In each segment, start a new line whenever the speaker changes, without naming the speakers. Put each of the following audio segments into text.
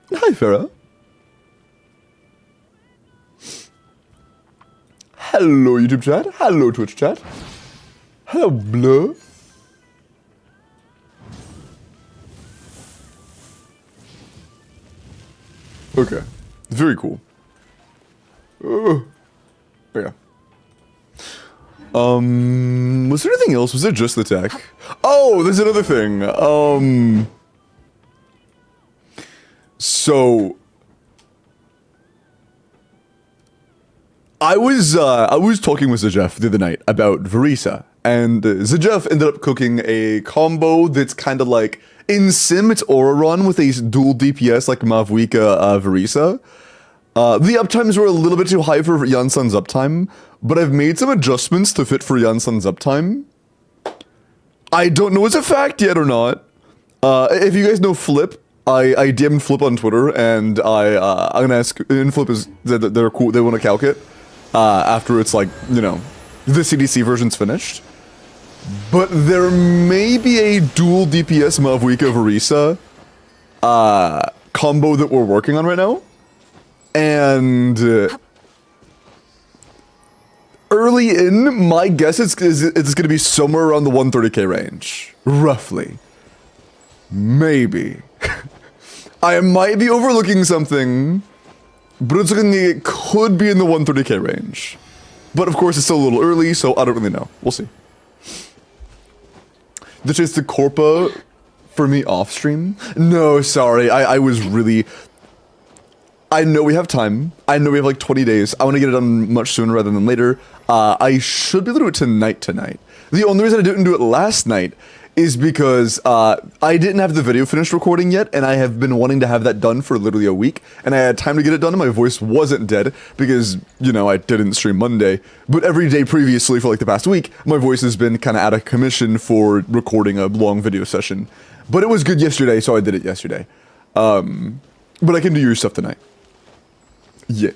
Hi, Farah. Hello, YouTube chat. Hello, Twitch chat. Hello, Blur. Okay. Very cool. Yeah. Was there anything else? Was there just the tech? Oh, there's another thing. So I was talking with Zajef the other night about Verissa, and Zajef ended up cooking a combo that's kind of like in Sim, it's Aura Run with a dual DPS like Mauvika Verissa. The uptimes were a little bit too high for Yansan's uptime, but I've made some adjustments to fit for Yansan's uptime. I don't know if it's a fact yet or not. If you guys know Flip, I DM'd Flip on Twitter, and I'm gonna ask, and Flip is, they're cool, they want to calc it, after it's like, you know, the CDC version's finished. But there may be a dual DPS Mauvika Verissa, combo that we're working on right now. And early in, my guess it's gonna be somewhere around the 130k range, roughly. Maybe. I might be overlooking something, but it's looking like it could be in the 130k range. But of course, it's still a little early, so I don't really know. We'll see. The chance to Corpa for me off stream? No, sorry. I was really. I know we have time. I know we have like 20 days. I want to get it done much sooner rather than later. I should be able to do it tonight. The only reason I didn't do it last night is because I didn't have the video finished recording yet, and I have been wanting to have that done for literally a week, and I had time to get it done, and my voice wasn't dead because, you know, I didn't stream Monday. But every day previously for like the past week, my voice has been kind of out of commission for recording a long video session. But it was good yesterday, so I did it yesterday. But I can do your stuff tonight. Yeah.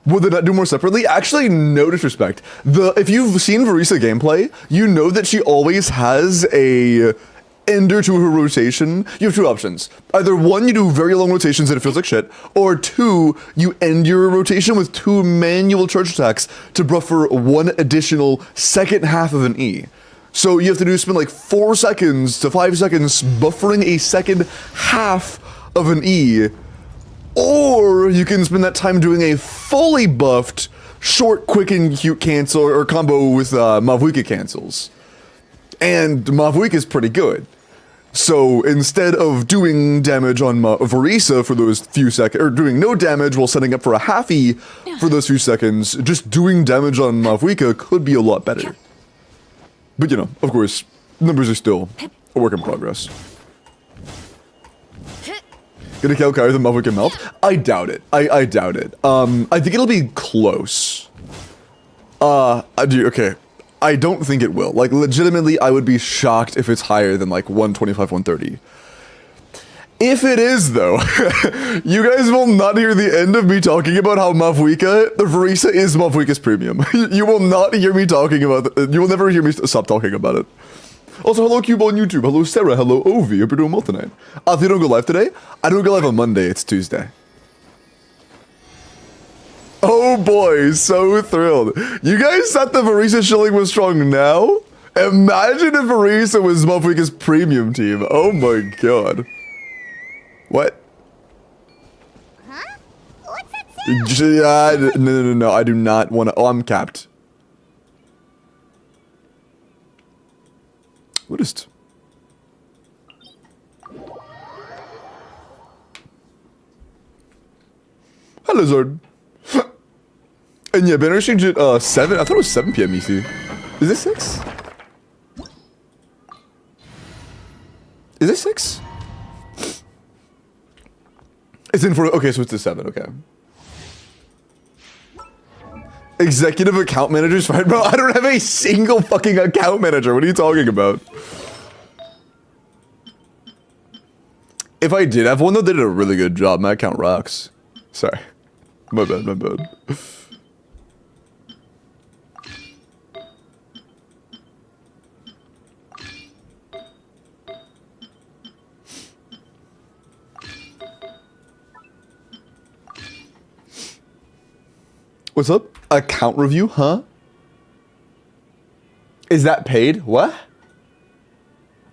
Would they not do more separately? Actually, no disrespect. If you've seen Verissa gameplay, you know that she always has a ender to her rotation. You have two options. Either one, you do very long rotations and it feels like shit, or two, you end your rotation with 2 manual charge attacks to buffer 1 additional second half of an E. So you have to spend like 4 seconds to 5 seconds buffering a second half of an E. Or you can spend that time doing a fully buffed, short, quick, and cute cancel or combo with Mauvika cancels. And Mauvika is pretty good. So instead of doing damage on Verissa for those few seconds, or doing no damage while setting up for a half E for those few seconds, just doing damage on Mauvika could be a lot better. But you know, of course, numbers are still a work in progress. Gonna kill Kyrie the Mauvika melt? I doubt it. I doubt it. I think it'll be close. Okay. I don't think it will. Like, legitimately, I would be shocked if it's higher than, like, 125, 130. If it is, though, you guys will not hear the end of me talking about how Mauvika, the Verissa is Mauvika's premium. You will not hear me talking about it. You will never hear me stop talking about it. Also, hello Cube on YouTube, hello Sarah, hello Ovi, hope you're doing well tonight. If you don't go live today, I don't go live on Monday, it's Tuesday. Oh boy, so thrilled. You guys thought the Verissa shilling was strong now? Imagine if Verissa was Mauvika's premium team, oh my god. What?
Huh? What's that sound?
No, I do not want to, oh, I'm capped. What is it? Hello, Zord. And yeah, banner exchange at 7. I thought it was 7 p.m. EC. Is it 6? Is it 6? It's in for, okay, so it's a 7, okay. Executive account managers, fine, bro. I don't have a single fucking account manager. What are you talking about? If I did have one, though, they did a really good job. My account rocks. Sorry. My bad, my bad. What's up? Account review, huh? Is that paid? What?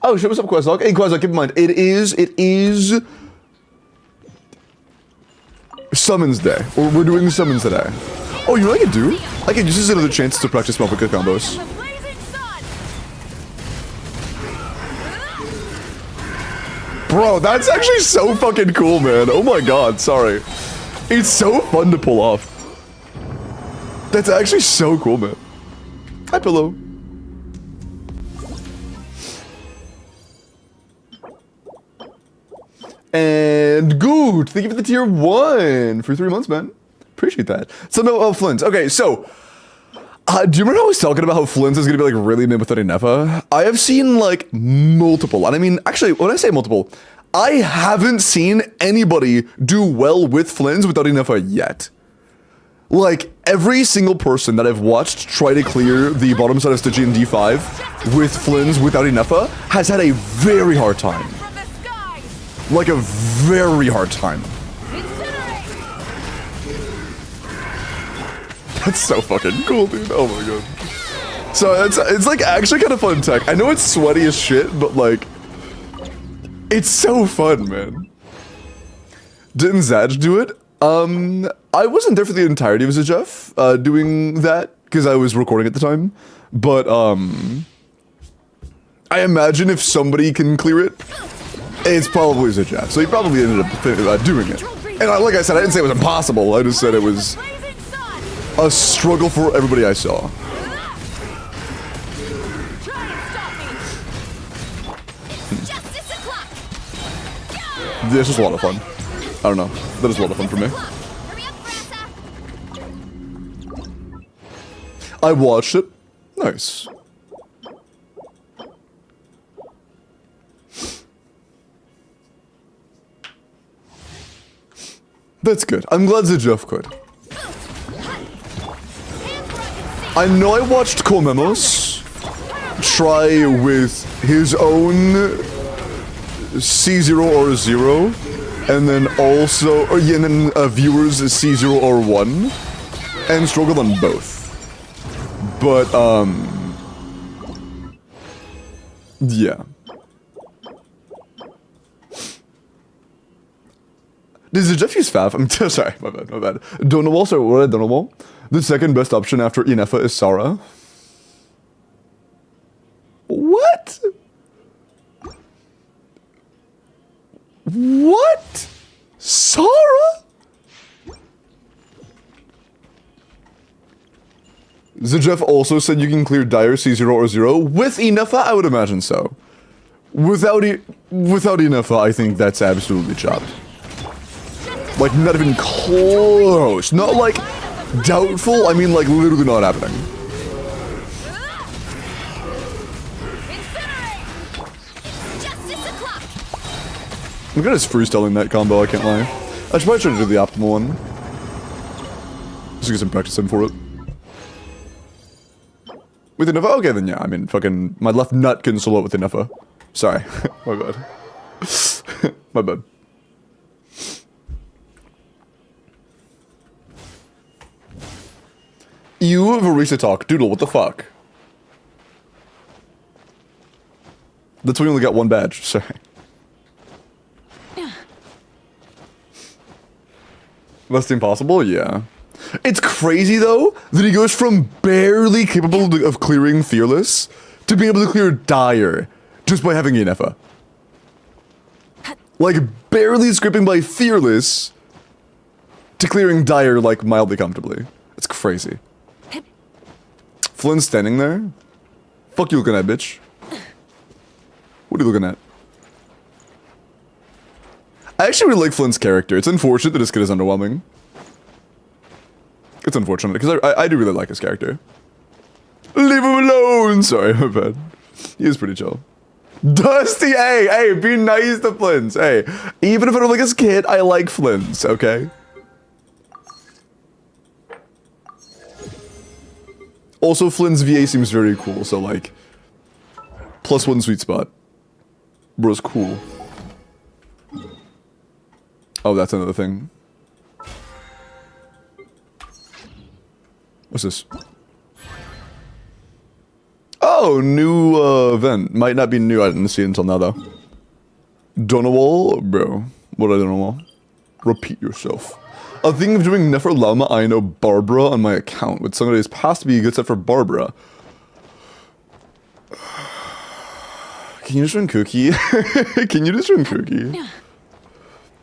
Oh shit, what's up, Questlog? Hey, Questlog, keep in mind, it is Summons Day. We're doing Summons today. Oh, you know what I could do? I could use this as another chance to practice Mauvika combos. Bro, that's actually so fucking cool, man. Oh my god, sorry. It's so fun to pull off. That's actually so cool, man. Hi, Pillow. And good. Thank you for the tier 1 for 3 months, man. Appreciate that. So no, FLINS. Okay, so do you remember how I was talking about how FLINS is gonna be like really mid without Enifa? I have seen like multiple, and I mean, actually, when I say multiple, I haven't seen anybody do well with FLINS without Enifa yet. Like, every single person that I've watched try to clear the bottom side of Stygian D5 with FLINS without Enifa has had a very hard time. Like a very hard time. That's so fucking cool, dude. Oh my god. So it's like actually kind of fun tech. I know it's sweaty as shit, but like, it's so fun, man. Didn't Zaj do it? I wasn't there for the entirety of Zajef, doing that, because I was recording at the time, but, I imagine if somebody can clear it, it's probably Zajef, so he probably ended up doing it. And like I said, I didn't say it was impossible, I just said it was a struggle for everybody I saw. This is a lot of fun. I don't know. That is a lot of fun for me. I watched it. Nice. That's good. I'm glad Zajef could. I know I watched Komemos try with his own C0 or 0, and then also, and then viewers C0 or 1, and struggled on both. But, yeah. Did Zajef use Fav? I'm sorry, my bad. Donawal, sorry, what did Donawal? The second best option after Enifa is Sarah. What? What? Sarah? Zajef also said you can clear Dire C0 or 0. With Enifa, I would imagine so. Without Enifa, I think that's absolutely chopped. Like, not even close. Not like doubtful, I mean like literally not happening. I'm good at freestyling that combo, I can't lie. I should probably try to do the optimal one. Just get some practice in for it. With Enifa? Okay then yeah, I mean fucking my left nut can solo with Enifa. Sorry. My bad. My bad. You Verissa talk. Doodle, what the fuck? That's why we only got one badge, sorry. That's impossible? Yeah. It's crazy though, that he goes from barely capable of clearing Fearless to being able to clear Dire just by having Enifa. Like, barely scripting by Fearless to clearing Dire, like, mildly comfortably. It's crazy. Flynn's standing there? Fuck you looking at, bitch. What are you looking at? I actually really like Flynn's character. It's unfortunate that his kid is underwhelming. It's unfortunate, because I do really like his character. Leave him alone! Sorry, my bad. He is pretty chill. Dusty, hey, be nice to Flynn's. Hey, even if I don't like his kid, I like Flynn's, okay? Also, Flynn's VA seems very cool, so like, +1 sweet spot. Bro's cool. Oh, that's another thing. What's this? Oh, new event. Might not be new. I didn't see it until now, though. Donawall? Bro. What I don't know. Repeat yourself. A thing of doing Nefer Lama, I know Barbara on my account. With some days past to be a good set for Barbara. Can you just run Cookie? Can you just run Cookie?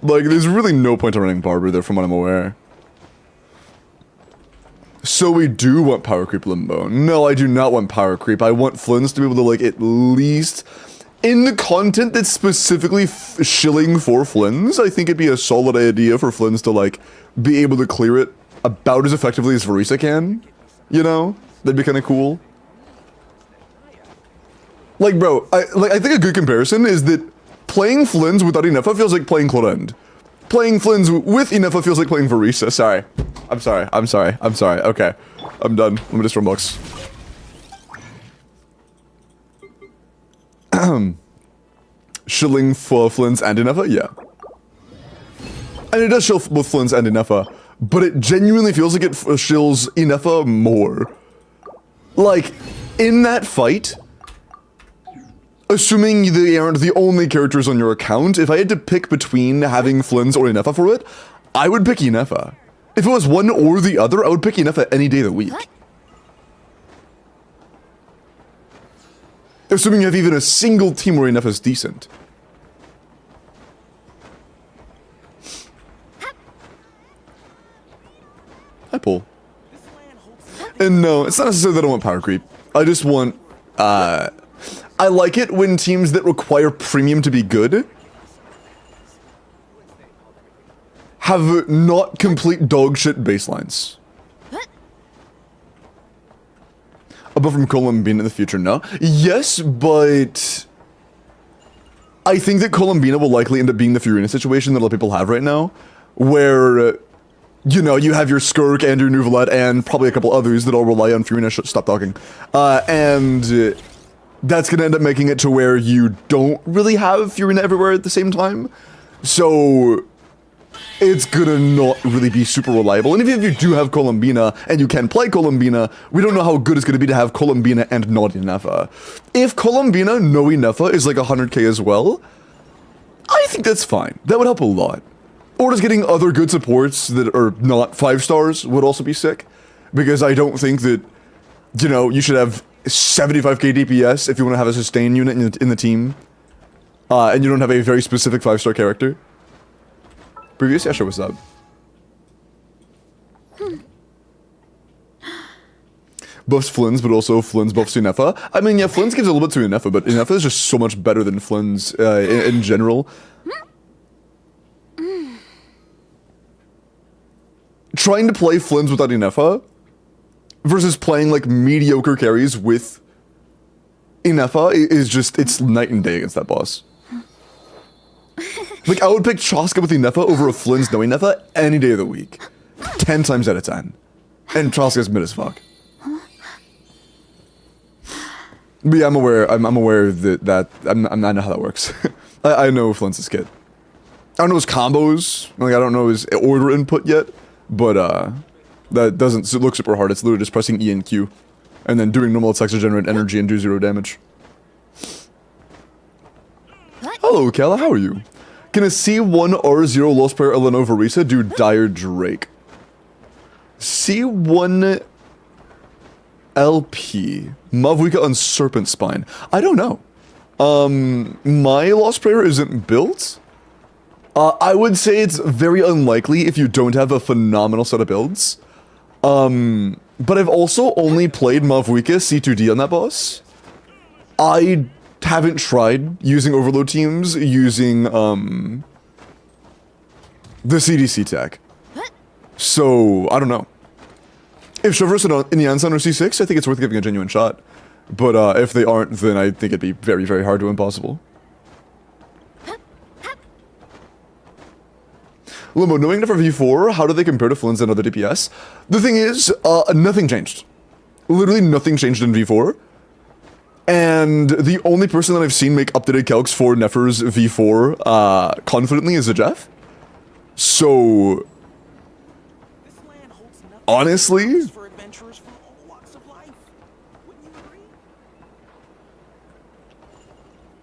Like, there's really no point in running Barbara there from what I'm aware. So we do want power creep Limbo. No, I do not want power creep. I want FLINS to be able to, like, at least... In the content that's specifically shilling for FLINS, I think it'd be a solid idea for FLINS to, like, be able to clear it about as effectively as Verissa can. You know? That'd be kind of cool. Like, bro, I think a good comparison is that playing FLINS without Enifa feels like playing Clorend. Playing FLINS with Enifa feels like playing Verissa. Sorry. I'm sorry. Okay. I'm done. Let me just run books. Shilling for FLINS and Enifa? Yeah. And it does shill both FLINS and Enifa, but it genuinely feels like it shills Enifa more. Like, in that fight... Assuming they aren't the only characters on your account, if I had to pick between having FLINS or Enifa for it, I would pick Enifa. If it was one or the other, I would pick Enifa any day of the week. Assuming you have even a single team where Enifa is decent. Hi, Paul. And no, it's not necessarily that I want power creep. I just want, I like it when teams that require premium to be good have not complete dog shit baselines. Above from Columbine in the future, no. Yes, but I think that Columbina will likely end up being the Furina situation that a lot of people have right now, where, you know, you have your Skirk and your Nuvolette and probably a couple others that all rely on Furina. Stop talking. And that's gonna end up making it to where you don't really have Furina everywhere at the same time. So it's gonna not really be super reliable. And even if you do have Columbina and you can play Columbina, we don't know how good it's gonna be to have Columbina and not Enifa. If Columbina, no Enifa is like 100k as well, I think that's fine. That would help a lot. Or just getting other good supports that are not 5 stars would also be sick. Because I don't think that, you know, you should have 75k DPS if you want to have a sustain unit in the team. And you don't have a very specific 5-star character. Previous? Yeah, sure, what's up? Buffs FLINS, but also FLINS buffs Enifa. I mean, yeah, FLINS gives a little bit to Enifa, but Enifa is just so much better than FLINS in general. Trying to play FLINS without Enifa versus playing, like, mediocre carries with Enifa is just, it's night and day against that boss. Like, I would pick Choska with Enifa over a FLINS no Enifa any day of the week. 10 times out of 10. And Choska's mid as fuck. But yeah, I'm aware that I know how that works. I know FLINS' kit. I don't know his combos, like I don't know his order input yet, but that doesn't look super hard. It's literally just pressing E and Q. And then doing normal attacks to generate energy and do 0 damage. Hello, Kala, how are you? Can a C1R0 Lost Prayer Eleno Verissa do Dire Drake? C1 LP Mauvika on Serpent Spine. I don't know. My Lost Prayer isn't built. I would say it's very unlikely if you don't have a phenomenal set of builds. But I've also only played Mauvika C2D on that boss. I haven't tried using overload teams using the CDC tech. So I don't know. If Chevrolet's in the Ansan or C6, I think it's worth giving a genuine shot. But if they aren't, then I think it'd be very, very hard to impossible. Limbo, knowing for V4, how do they compare to FLINS and other DPS? The thing is, nothing changed. Literally nothing changed in V4. And the only person that I've seen make updated calcs for Nefer's V4 confidently is a Jeff. So honestly,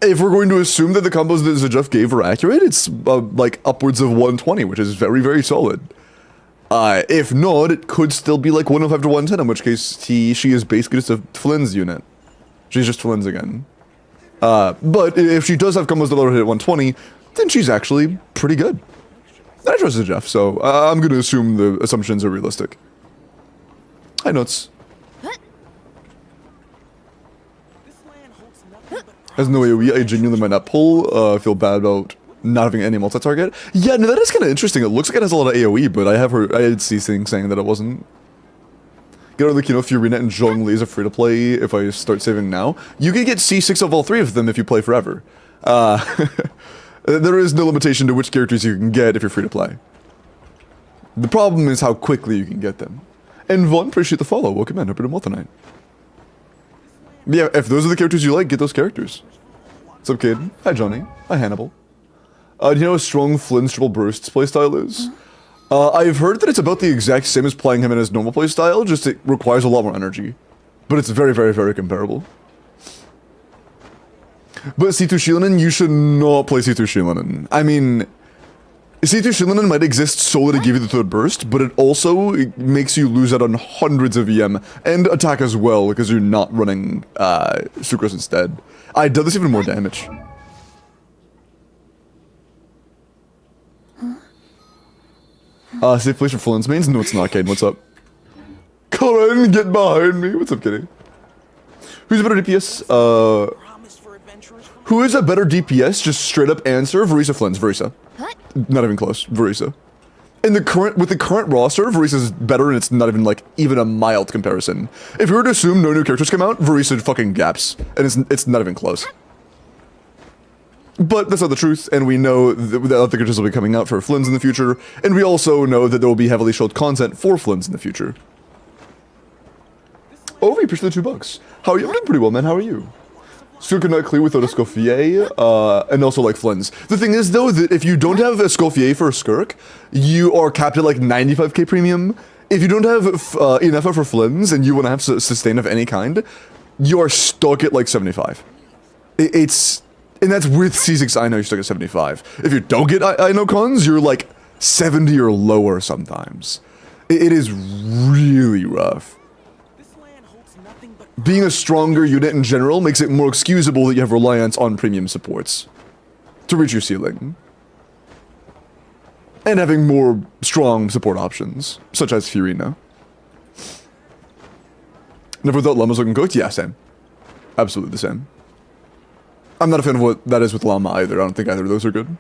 if we're going to assume that the combos that Zajuf gave are accurate, it's like upwards of 120, which is very, very solid. If not, it could still be like 105 to 110, in which case she is basically just a FLINS unit. She's just FLINS again. But if she does have combos that let her hit 120, then she's actually pretty good. I trust Zajuf, so I'm going to assume the assumptions are realistic. Hi, Notes. Has no AoE, I genuinely might not pull. I feel bad about not having any multi-target. Yeah, no, that is kind of interesting. It looks like it has a lot of AoE, but I did see things saying that it wasn't. Get on the Kino Fiorina and Zhongli is a free-to-play if I start saving now. You can get C6 of all 3 of them if you play forever. There is no limitation to which characters you can get if you're free-to-play. The problem is how quickly you can get them. And Vaughn, appreciate the follow. Welcome in. Hope you're doing well tonight. Yeah, if those are the characters you like, get those characters. What's up, kid? Hi, Johnny. Hi, Hannibal. Do you know how strong Flynn's triple bursts playstyle is? I've heard that it's about the exact same as playing him in his normal playstyle, just it requires a lot more energy. But it's very, very, very comparable. But C2 Shilinen, you should not play C2 Shilinen. I mean, C2 Shilinen might exist solely to give you the third burst, but it also makes you lose out on hundreds of EM and attack as well, because you're not running Sucrose instead. I did this even more damage. Safe place for FLINS mains? No, it's not, Kane. What's up? Corin, get behind me. What's up, kitty? Who's a better DPS? Who is a better DPS? Just straight up answer. Verissa FLINS. Verissa. Not even close. Verissa. With the current roster, Verissa's better, and it's not even like even a mild comparison. If you were to assume no new characters come out, Verissa fucking gaps, and it's not even close. But that's not the truth, and we know that other characters will be coming out for FLINS in the future, and we also know that there will be heavily showed content for FLINS in the future. Oh, we appreciate the $2. How are you? I'm doing pretty well, man. How are you? Still cannot clear without a Scoffier, and also like FLINS. The thing is, though, that if you don't have a Scoffier for a Skirk, you are capped at like 95k premium. If you don't have Enifa for FLINS, and you want to have sustain of any kind, you are stuck at like 75. And that's with C6 I know you're stuck at 75. If you don't get I know cons, you're like 70 or lower sometimes. It is really rough. Being a stronger unit in general makes it more excusable that you have reliance on premium supports to reach your ceiling. And having more strong support options, such as Fiorina. Never thought Llama's looking cooked? Yeah, same. Absolutely the same. I'm not a fan of what that is with Llama either. I don't think either of those are good.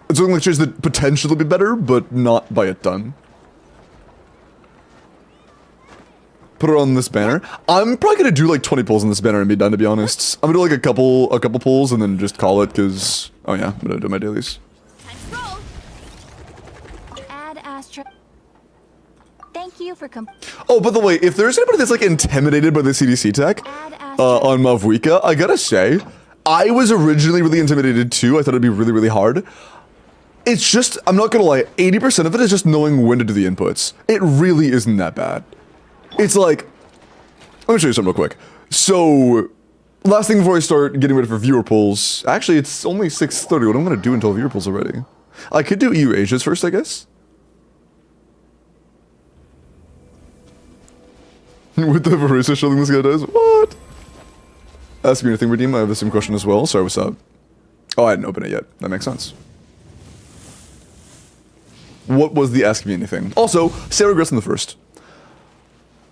It's looking like she's the potential to be better, but not by a ton. Put her on this banner. I'm probably gonna do like 20 pulls on this banner and be done, to be honest. I'm gonna do like a couple pulls and then just call it, because oh yeah, I'm gonna do my dailies.
Add Astra. Thank you for
Oh, by the way, if there's anybody that's like intimidated by the CDC tech on Mauvika, I gotta say, I was originally really intimidated too. I thought it'd be really, really hard. It's just, I'm not gonna lie, 80% of it is just knowing when to do the inputs. It really isn't that bad. It's like, let me show you something real quick. So, last thing before I start getting ready for viewer polls, actually it's only 6:30, what am I gonna do until viewer polls already? I could do EU Asias first, I guess. With the Verissa showing this guy does? What? Ask me anything, Redeem. I have the same question as well. Sorry, what's up? Oh, I hadn't opened it yet. That makes sense. What was the ask me anything? Also, Sarah Gress in the first.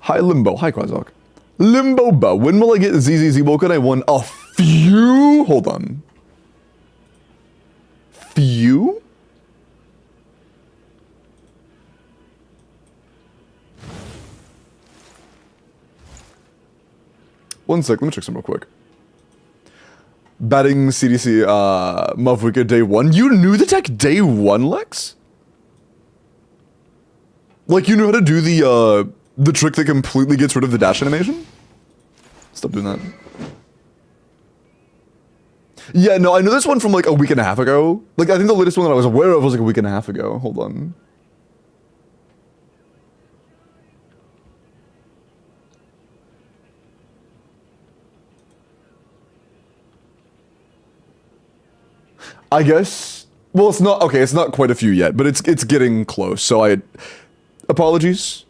Hi, Limbo. Hi, Quazok. Limbo Ba. When will I get ZZZ Woken? I won a few? Hold on. Few? One sec, let me check some real quick. Batting CDC, Mauvika day 1. You knew the tech day 1, Lex? Like, you knew how to do the trick that completely gets rid of the dash animation? Stop doing that. Yeah, no, I know this one from like a week and a half ago. Like, I think the latest one that I was aware of was like a week and a half ago. Hold on. I guess, well, it's not, okay, it's not quite a few yet, but it's getting close, so apologies.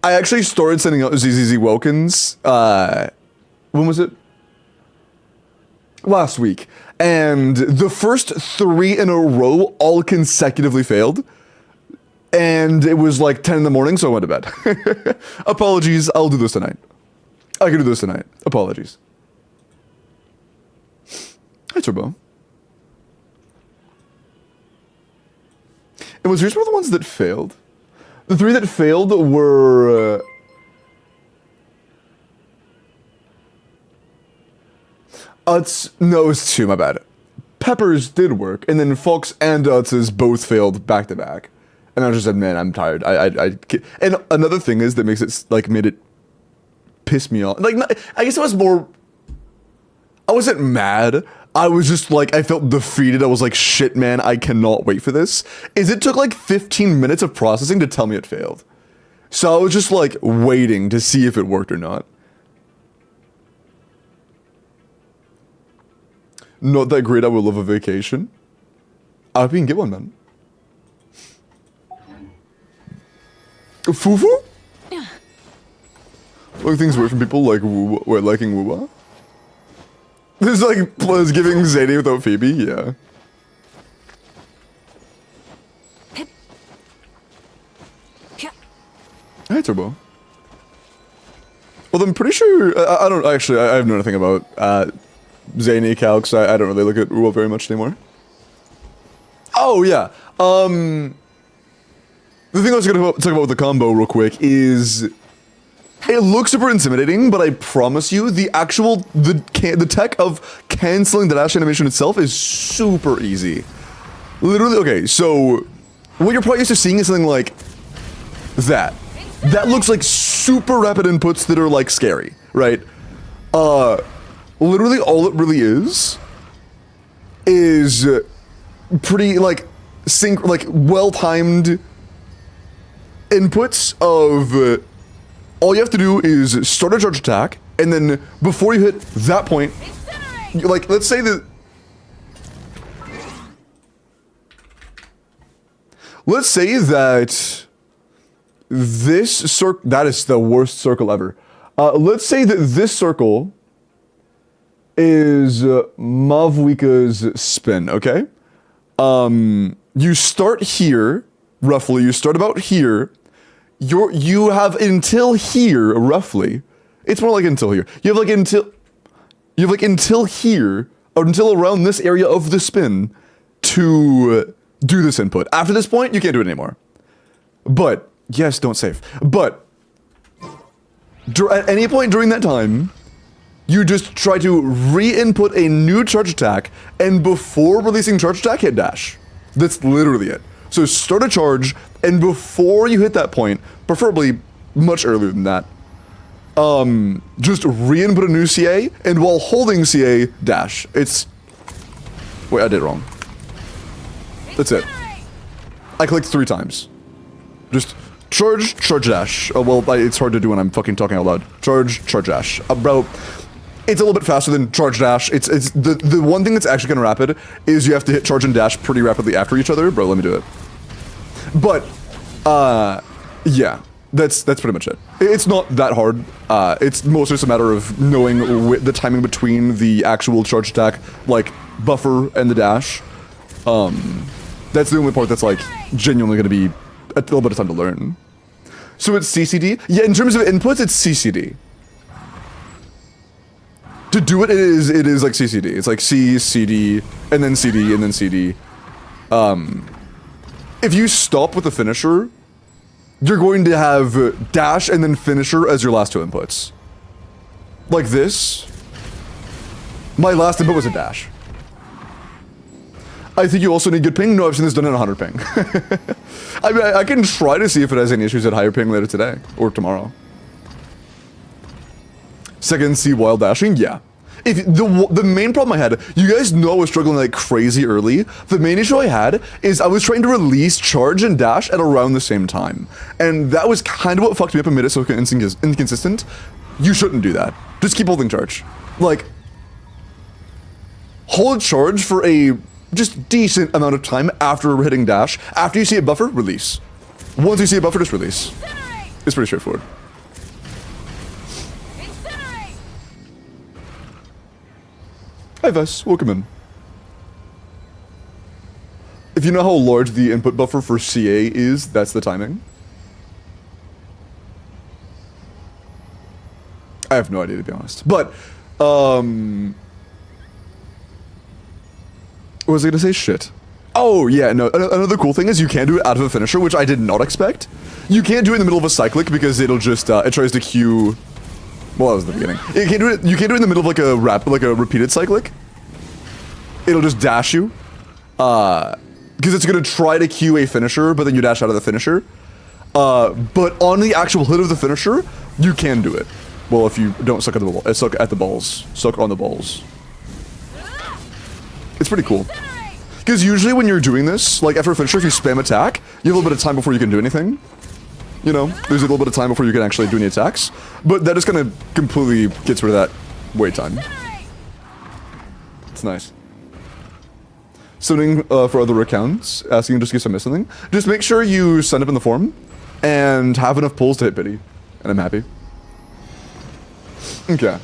I actually started sending out ZZZ Welkins, when was it? Last week. And the first 3 in a row all consecutively failed. And it was like 10 in the morning, so I went to bed. Apologies, I'll do this tonight. I can do this tonight. Apologies. Hi, Turbo. And was yours one of the ones that failed? The 3 that failed were... no, it's 2, my bad. Pepper's did work, and then Fox and Utz's both failed back to back. And I just said, man, I'm tired. I can't. And another thing is that makes it, like, made it piss me off. Like, I guess it was more... I wasn't mad. I was just like, I felt defeated. I was like, shit, man, I cannot wait for this. It took like 15 minutes of processing to tell me it failed. So I was just like waiting to see if it worked or not. Not that great, I would love a vacation. I hope you can get one, man. Fufu? Like things weird from people like liking Woowa? This is like Plus giving Zadie without Phoebe, yeah. Hi, Turbo. Well, I'm pretty sure, I don't, actually, I have no nothing about Zany calcs. I don't really look at Woowa very much anymore. Oh, yeah. The thing I was gonna talk about with the combo real quick is... It looks super intimidating, but I promise you, the tech of canceling the dash animation itself is super easy. Literally, okay, so what you're probably used to seeing is something like that. That looks like super rapid inputs that are like scary, right? Literally all it really is pretty like well-timed inputs of all you have to do is start a charge attack, and then before you hit that point, like, let's say that... Let's say that this circle... That is the worst circle ever. Let's say that this circle is Mauvika's spin, okay? You start here, roughly, you start about here. You have until here, roughly. It's more like until here. You have like until here, or until around this area of the spin to do this input. After this point, you can't do it anymore. But, yes, don't save. But, at any point during that time, you just try to re-input a new charge attack, and before releasing charge attack, hit dash. That's literally it. So start a charge, and before you hit that point, preferably much earlier than that, just re-input a new CA, and while holding CA, dash. It's... Wait, I did it wrong. That's it. I clicked 3 times. Just charge, charge dash. Oh, well, it's hard to do when I'm fucking talking out loud. Charge, charge dash. Bro, it's a little bit faster than charge dash. It's the one thing that's actually kind of rapid is you have to hit charge and dash pretty rapidly after each other. Bro, let me do it. But, yeah, that's pretty much it. It's not that hard. It's mostly just a matter of knowing the timing between the actual charge attack, like, buffer and the dash. That's the only part that's, like, genuinely gonna be a little bit of time to learn. So it's CCD? Yeah, in terms of inputs, it's CCD. To do it, it is like CCD. It's like C, CD, and then CD, and then CD. If you stop with the finisher, you're going to have dash and then finisher as your last 2 inputs. Like this. My last input was a dash. I think you also need good ping. No, I've seen this done at 100 ping. I mean, I can try to see if it has any issues at higher ping later today or tomorrow. Second C while dashing, yeah. If the main problem I had, you guys know I was struggling like crazy early. The main issue I had is I was trying to release charge and dash at around the same time. And that was kind of what fucked me up and made it so inconsistent. You shouldn't do that. Just keep holding charge. Like, hold charge for a just decent amount of time after hitting dash. After you see a buffer, release. Once you see a buffer, just release.
Incinerate!
It's pretty straightforward.
Incinerate!
Hi Vess, welcome in. If you know how large the input buffer for CA is, that's the timing. I have no idea, to be honest. But, what was I gonna say? Shit. Oh, yeah, no. Another cool thing is you can do it out of a finisher, which I did not expect. You can't do it in the middle of a cyclic because it'll just, it tries to queue... Well, that was the beginning. You can't do it in the middle of like a repeated cyclic. It'll just dash you. Because it's gonna try to queue a finisher, but then you dash out of the finisher. But on the actual hit of the finisher, you can do it. Well, if you don't suck at the ball, suck at the balls. Suck on the balls. It's pretty cool. Because usually when you're doing this, like after a finisher, if you spam attack, you have a little bit of time before you can do anything. You know, there's a little bit of time before you can actually do any attacks. But that just kind of completely gets rid of that wait time. It's nice. Sending for other accounts, asking just in case I missed something. Just make sure you sign up in the forum and have enough pulls to hit pity. And I'm happy. Okay.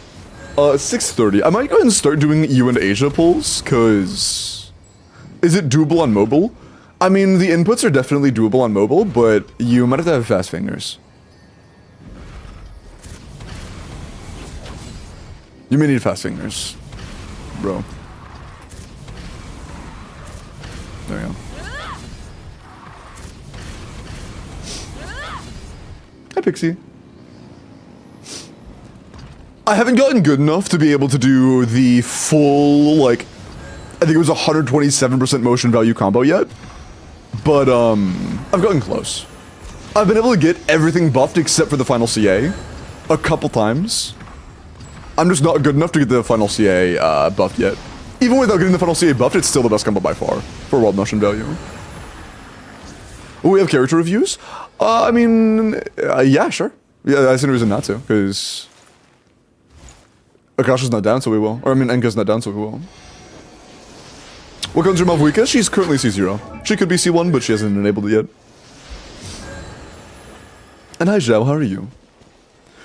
6:30. I might go ahead and start doing you and Asia pulls, cause is it doable on mobile? I mean, the inputs are definitely doable on mobile, but you might have to have fast fingers. You may need fast fingers, bro. There you go. Hi, Pixie. I haven't gotten good enough to be able to do the full, like, I think it was 127% motion value combo yet. But, I've gotten close. I've been able to get everything buffed except for the final CA a couple times. I'm just not good enough to get the final CA buffed yet. Even without getting the final CA buffed, it's still the best combo by far for world motion value. We have character reviews? I mean, yeah, sure. Yeah, I see no reason not to, because Akasha's not down, so we will. Or I mean, Enka's not down, so we will. Welcome to Mauvika. She's currently C0. She could be C1, but she hasn't enabled it yet. And hi, Zhao, how are you?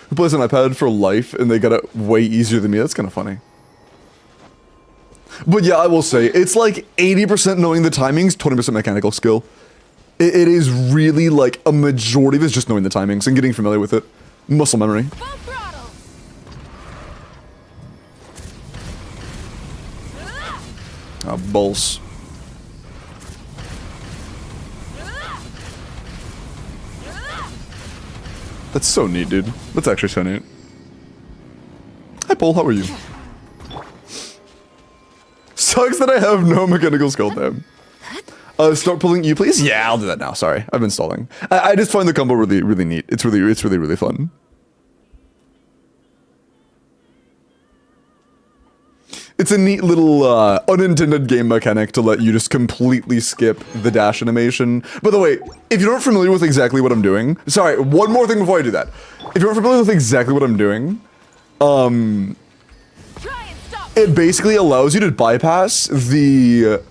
Who plays an iPad for life, and they got it way easier than me. That's kind of funny. But yeah, I will say, it's like 80% knowing the timings, 20% mechanical skill. It is really like a majority of it is just knowing the timings and getting familiar with it. Muscle memory. Ah, balls. That's so neat, dude. That's actually so neat. Hi, Paul. How are you? Sucks that I have no mechanical skill, damn. Start pulling you, please? Yeah, I'll do that now. Sorry, I've been stalling. I just find the combo really neat. It's really fun. It's a neat little unintended game mechanic to let you just completely skip the dash animation. By the way, if you're not familiar with exactly what I'm doing, sorry, one more thing before I do that. If you're not familiar with exactly what I'm doing, it basically allows you to bypass the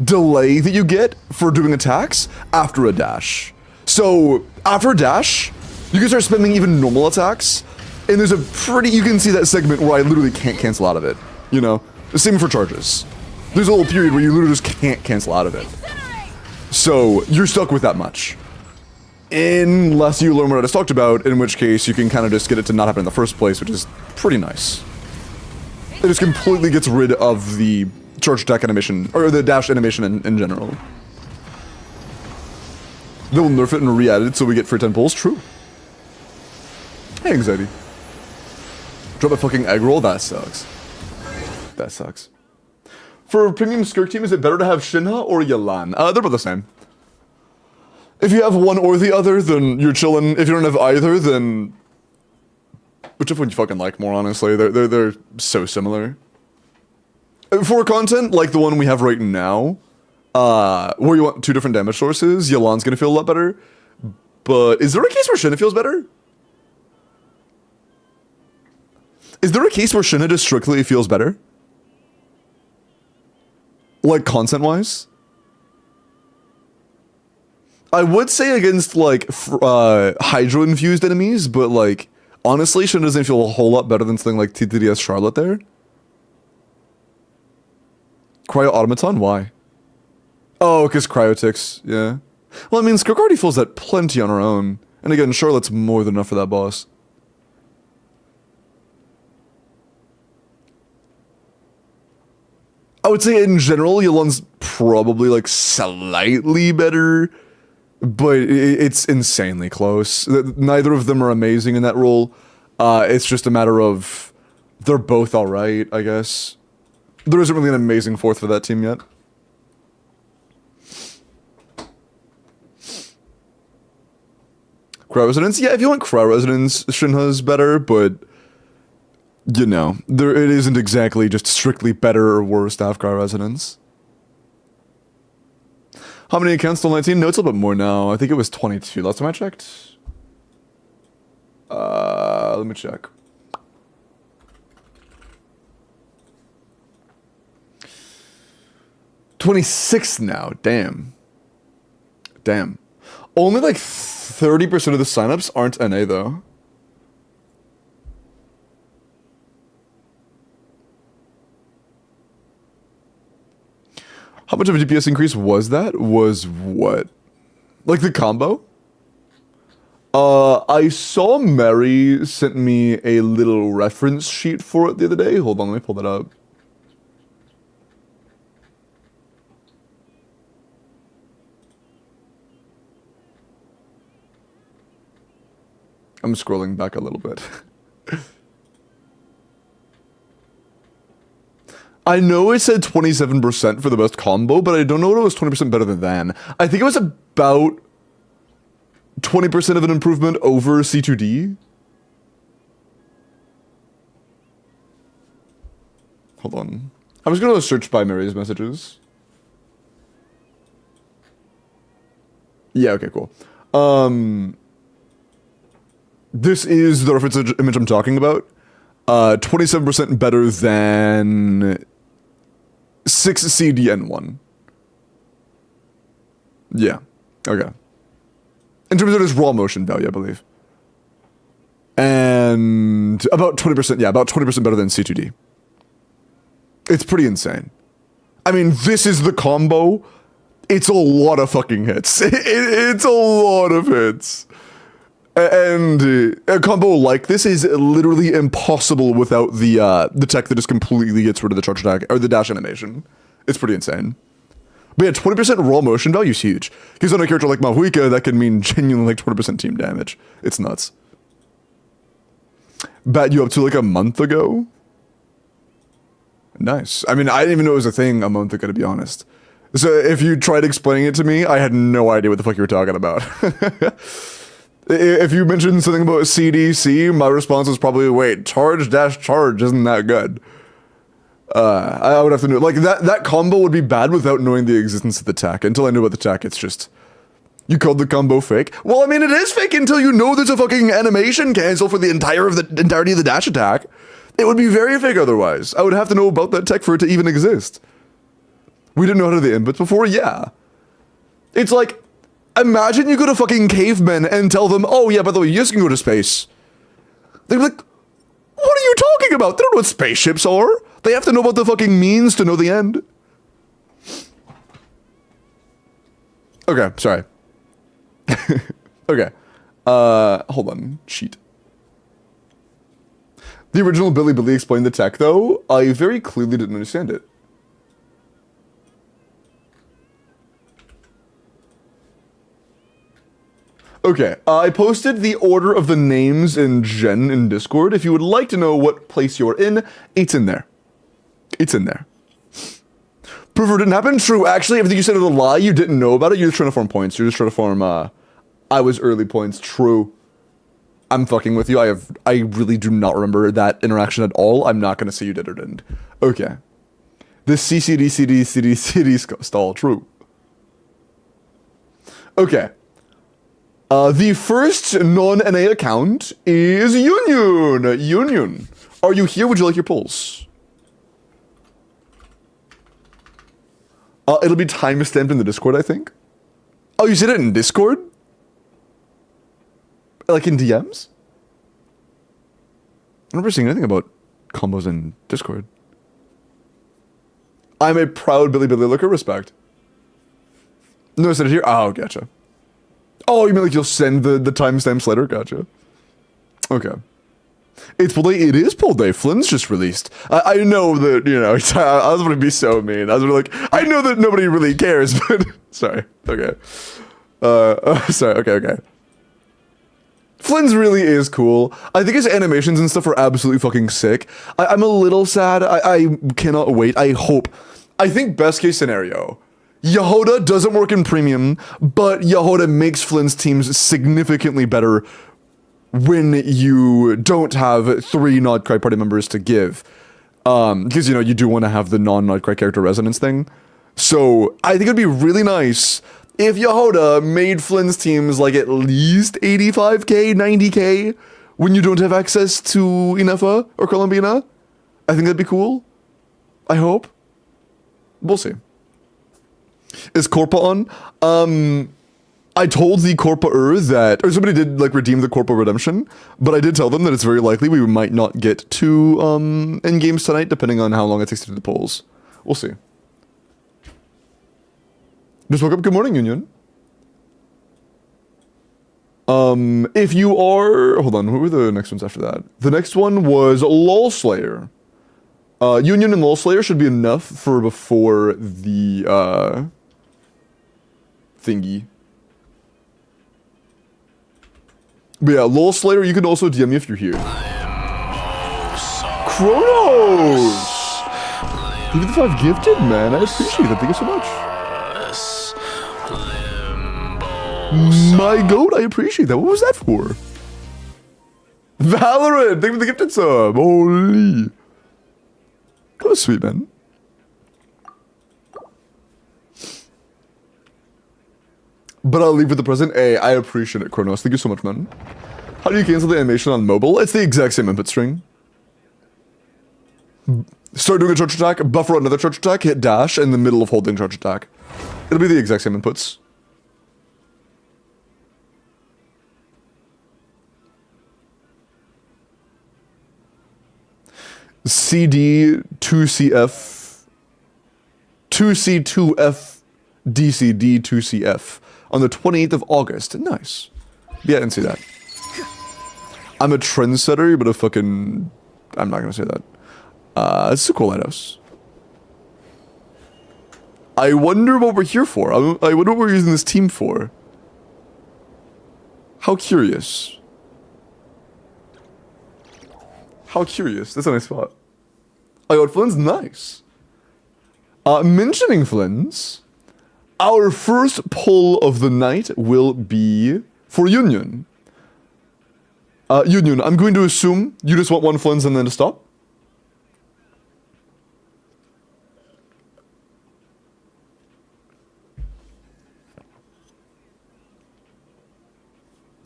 delay that you get for doing attacks after a dash. So after a dash, you can start spamming even normal attacks, and there's a pretty, you can see that segment where I literally can't cancel out of it. You know, same for charges. There's a little period where you literally just can't cancel out of it. So you're stuck with that much. Unless you learn what I just talked about, in which case you can kind of just get it to not happen in the first place, which is pretty nice. It just completely gets rid of the charge attack animation, or the dash animation in general. They'll nerf it and re-add it so we get free 10 pulls, true. Hey, anxiety. Drop a fucking egg roll? That sucks. That sucks. For premium Skirk team, is it better to have Shinha or Yelan? They're both the same. If you have one or the other, then you're chillin'. If you don't have either, then whichever one you fucking like more, honestly. They're so similar. For content like the one we have right now, where you want two different damage sources, Yelan's gonna feel a lot better. But is there a case where Shinha feels better? Is there a case where Shinha just strictly feels better? Like, content-wise? I would say against, like, Hydro-infused enemies, but, like, honestly, Shin doesn't feel a whole lot better than something like TTDS Charlotte there. Cryo Automaton? Why? Oh, because Cryotics, yeah. Well, I mean, Skirk already feels that plenty on her own. And again, Charlotte's more than enough for that boss. I would say in general, Yolon's probably like slightly better, but it's insanely close. Neither of them are amazing in that role. It's just a matter of they're both alright, I guess. There isn't really an amazing fourth for that team yet. Cryo Resonance? Yeah, if you want Cryo Resonance, Shinha's better, but you know, it isn't exactly just strictly better or worse to have Cryo Resonance. How many accounts? Still 19? No, it's a little bit more now. I think it was 22 last time I checked. Let me check. $26 now. Damn. Damn. Only like 30% of the signups aren't NA though. How much of a DPS increase was that? Was what? Like the combo? I saw Mary sent me a little reference sheet for it the other day. Hold on, let me pull that up. I'm scrolling back a little bit. I know it said 27% for the best combo, but I don't know what it was 20% better than. I think it was about 20% of an improvement over C2D. Hold on. I'm just gonna search by Mary's messages. Yeah, okay, cool. This is the reference image I'm talking about. 27% better than 6 CDN1. Yeah. Okay. In terms of its raw motion value, I believe. And about 20%, yeah, about 20% better than C2D. It's pretty insane. I mean, this is the combo. It's a lot of fucking hits. It's a lot of hits. And a combo like this is literally impossible without the tech that just completely gets rid of the charge attack, or the dash animation. It's pretty insane. But yeah, 20% raw motion value is huge. Because on a character like Mauvika, that can mean genuinely like 20% team damage. It's nuts. Bat you up to like a month ago? Nice. I mean, I didn't even know it was a thing a month ago, to be honest. So if you tried explaining it to me, I had no idea what the fuck you were talking about. If you mentioned something about CDC, my response was probably, wait, charge dash charge isn't that good. I would have to know, like, that combo would be bad without knowing the existence of the tech. Until I knew about the tech, it's just, you called the combo fake? Well, I mean, it is fake until you know there's a fucking animation cancel for the entirety of the dash attack. It would be very fake otherwise. I would have to know about that tech for it to even exist. We didn't know how to do the inputs before? Yeah. It's like, imagine you go to fucking cavemen and tell them, oh yeah, by the way, you just can go to space. They're like, what are you talking about? They don't know what spaceships are. They have to know about the fucking means to know the end. Okay, sorry. Okay. Hold on. Cheat. The original Billy explained the tech, though. I very clearly didn't understand it. Okay, I posted the order of the names in Gen in Discord. If you would like to know what place you're in, it's in there. It's in there. Proof it didn't happen? True, actually, everything you said was a lie. You didn't know about it. You're just trying to farm points. You're just trying to farm, I was early points. True. I'm fucking with you. I really do not remember that interaction at all. I'm not gonna say you did or didn't. Okay. The CD stall. True. Okay. The first non-NA account is Union. Union. Are you here? Would you like your pulse? It'll be time-stamped in the Discord, I think. Oh, you said it in Discord? Like in DMs? I don't remember seeing anything about combos in Discord. I'm a proud Billy Looker, respect. No, I said it here? Oh, gotcha. Oh, you mean like you'll send the timestamps later? Gotcha. Okay. It's pull day. It is pull day. Flynn's just released. I know that, you know, I was going to be so mean. I was gonna like, I know that nobody really cares, but sorry. Okay. Sorry. Okay. Flynn's really is cool. I think his animations and stuff are absolutely fucking sick. I'm a little sad. I cannot wait. I think best case scenario, Yehoda doesn't work in premium, but Yehoda makes Flynn's teams significantly better when you don't have 3 Nodcry party members to give. Because, you know, you do want to have the non-Nodcry character resonance thing. So, I think it'd be really nice if Yehoda made Flynn's teams like at least 85k, 90k when you don't have access to Enifa or Columbina. I think that'd be cool. I hope. We'll see. Is Corpa on? I told the Corpa-er that, or somebody did like redeem the Corpa redemption, but I did tell them that it's very likely we might not get to endgames tonight, depending on how long it takes to do the polls. We'll see. Just woke up. Good morning, Union. If you are, hold on, what were the next ones after that? The next one was LOL Slayer. Union and LOL Slayer should be enough for before the thingy. But yeah, LOL Slayer, you can also DM me if you're here. Kronos! Give me the 5 gifted, man. I appreciate it. Thank you so much. My goat, I appreciate that. What was that for? Valorant! Thank you for the gifted sub. Holy. That was sweet, man. But I'll leave with the present. Hey, I appreciate it, Kronos. Thank you so much, man. How do you cancel the animation on mobile? It's the exact same input string. Start doing a charge attack, buffer another charge attack, hit dash in the middle of holding charge attack. It'll be the exact same inputs. CD 2CF 2C2F DCD 2CF on the 28th of August. Nice. Yeah, I didn't see that. I'm a trendsetter, but I'm not gonna say that. It's a cool lighthouse. I wonder what we're here for. I wonder what we're using this team for. How curious. How curious. That's a nice spot. I got Flynn's. Nice. Mentioning Flynn's, our first pull of the night will be for Union. Union, I'm going to assume you just want 1 Flynn's and then to stop.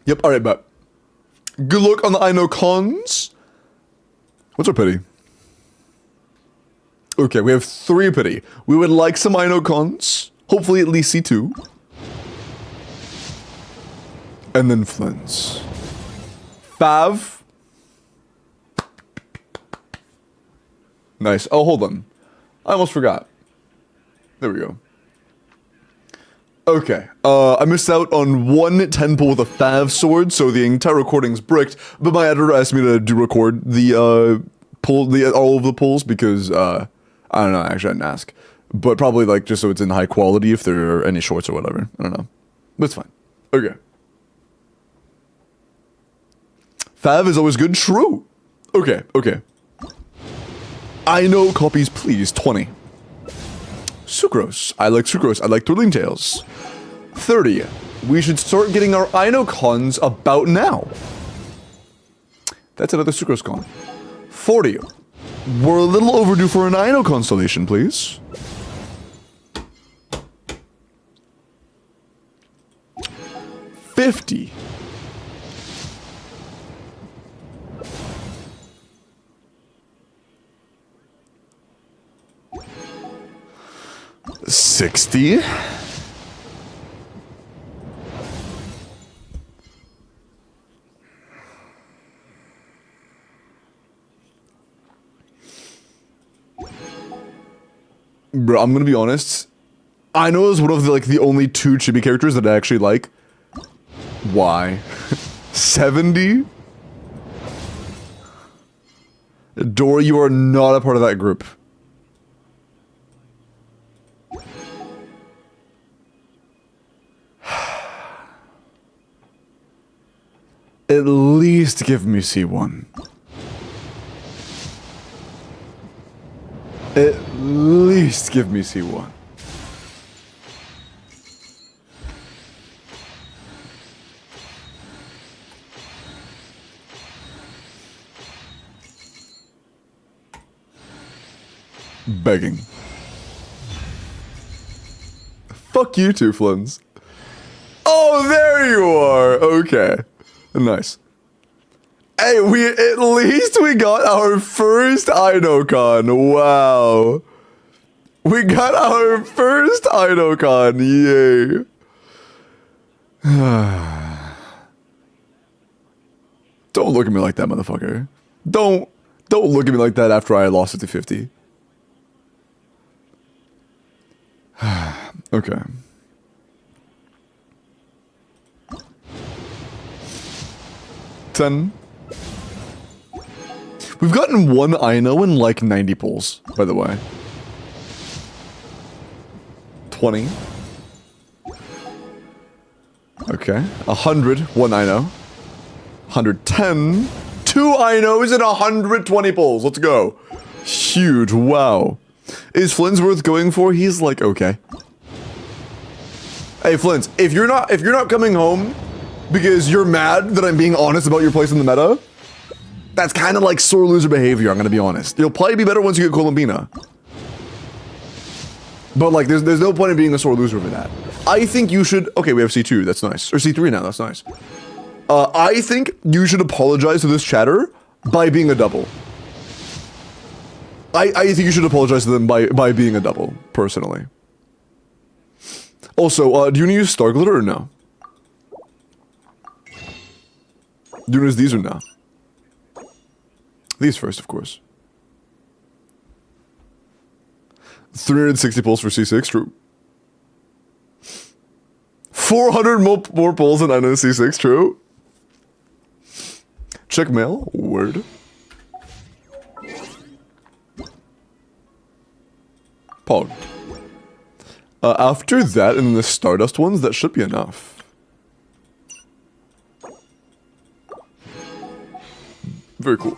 Yep, alright, bet. Good luck on the I know cons. What's our pity? Okay, we have 3 pity. We would like some I know cons. Hopefully at least C2. And then Flynn's. Fav. Nice. Oh, hold on. I almost forgot. There we go. Okay. I missed out on 1 10 pull with a Fav sword, so the entire recording's bricked, but my editor asked me to record the all of the pulls because I don't know, actually I didn't ask. But probably like just so it's in high quality if there are any shorts or whatever. I don't know. But it's fine. Okay. Fav is always good. True. Okay. I know copies, please. 20. Sucrose. I like sucrose. I like twirling tails. 30. We should start getting our I know cons about now. That's another sucrose con. 40. We're a little overdue for an I know constellation, please. 50. 60? Bro, I'm gonna be honest. I know is one of the, like, the only two chibi characters that I actually like. Why? 70? Dora, you are not a part of that group. At least give me C1. At least give me C1. Begging. Fuck you two, Flynns. Oh, there you are. Okay. Nice. Hey, at least we got our first Inocon. Wow. We got our first Inocon. Yay. Don't look at me like that, motherfucker. Don't look at me like that after I lost it to 50. Okay. Ten. We've gotten one Ino in like 90 pulls, by the way. 20. Okay. 100, one Ino. 110. Two Inos and 120 pulls. Let's go. Huge. Wow. Is FLINS worth going for? He's like, okay. Hey, FLINS, if you're not coming home because you're mad that I'm being honest about your place in the meta, that's kind of like sore loser behavior, I'm gonna be honest. You'll probably be better once you get Columbina. But like, there's no point in being a sore loser over that. I think you should, okay, we have C2, that's nice. Or C3 now, that's nice. I think you should apologize to this chatter by being a double. I think you should apologize to them by being a double, personally. Also, do you want to use Star Glitter or no? Do you want to use these or no? These first, of course. 360 pulls for C6, true. 400 more pulls than I know C6, true. Check mail, word. Pog. After that and the Stardust ones, that should be enough. Very cool.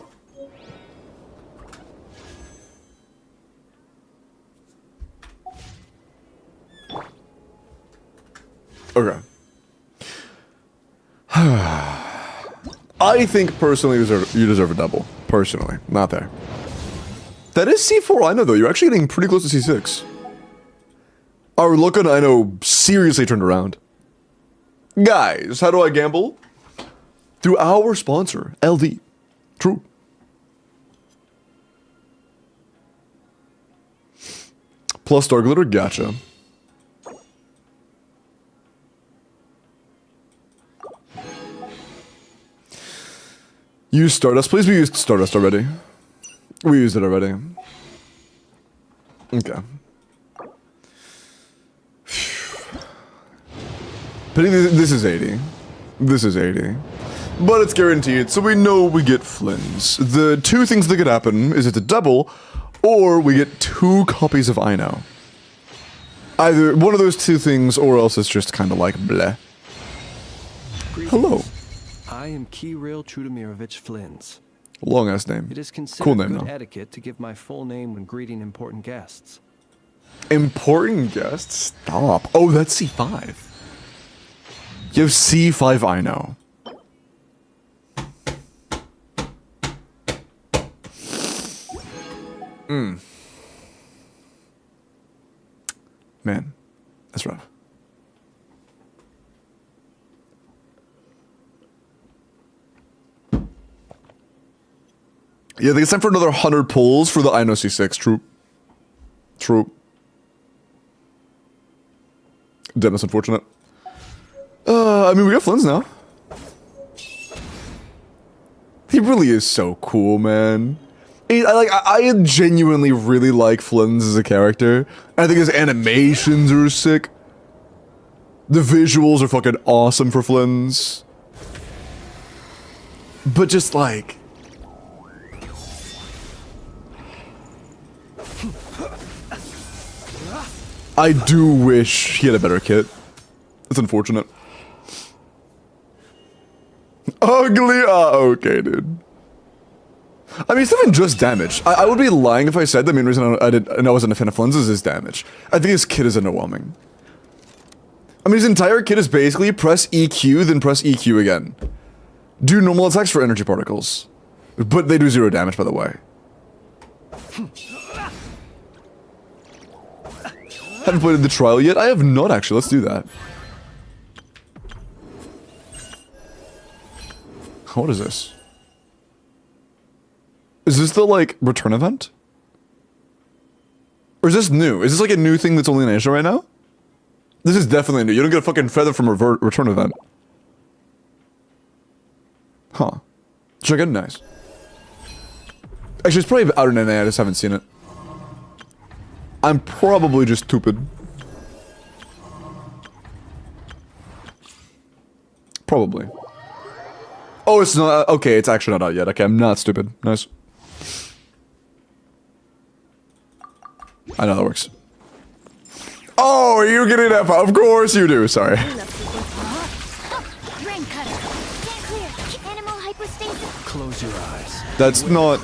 Okay. I think personally you deserve a double. Personally, not there. That is C4 I know though. You're actually getting pretty close to C6. Our look on I know seriously turned around. Guys, how do I gamble? Through our sponsor, LD. True. Plus Star Glitter, gotcha. Use Stardust, please. We used Stardust already. We used it already. Okay. Pity this is 80. This is 80. But it's guaranteed, so we know we get FLINS. The two things that could happen is it's a double, or we get 2 copies of Ino. Either one of those two things, or else it's just kind of like bleh. Hello.
I am Kirill Trudemirovich FLINS.
Long ass name.
It is considered
Cool name
good
though.
etiquette to give my full name when greeting important guests.
Important guests? Stop. Oh, that's C5. You have C5 I know. Man, that's rough. Yeah, I think it's time for another 100 pulls for the I know C6. True. True. Damn, that's unfortunate. I mean, we got Flynns now. He really is so cool, man. I genuinely really like Flynns as a character. I think his animations are sick. The visuals are fucking awesome for Flynns. But just like... I do wish he had a better kit. It's unfortunate. Ugly? Okay, dude. I mean, it's not even just damage. I would be lying if I said the main reason I wasn't a fan of Flynns is his damage. I think his kit is underwhelming. I mean, his entire kit is basically press EQ, then press EQ again. Do normal attacks for energy particles. But they do 0 damage, by the way. Haven't played the trial yet? I have not, actually. Let's do that. What is this? Is this the, like, return event? Or is this new? Is this, like, a new thing that's only in Asia right now? This is definitely new. You don't get a fucking feather from a return event. Huh. Check it, nice. Actually, it's probably out in NA, I just haven't seen it. I'm probably just stupid. Probably. Oh, it's not. Okay, it's actually not out yet. Okay, I'm not stupid. Nice. I know that works. Oh, you get it, Enifa. Of course you do. Sorry.
Close your eyes.
That's not...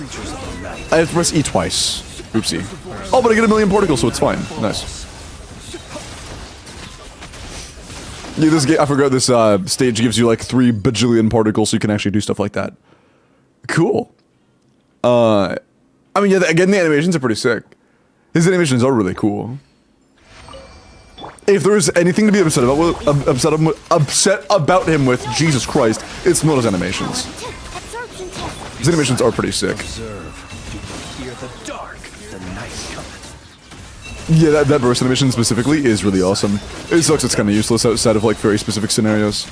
I have to press E twice. Oopsie. Oh, but I get a million particles, so it's fine. Nice. Yeah, this game, I forgot this stage gives you like 3 bajillion particles, so you can actually do stuff like that. Cool. I mean, yeah, again, the animations are pretty sick. His animations are really cool. If there's anything to be upset about him with, Jesus Christ, it's not his animations. His animations are pretty sick. Yeah, that burst animation specifically is really awesome. It sucks it's kind of useless outside of like very specific scenarios.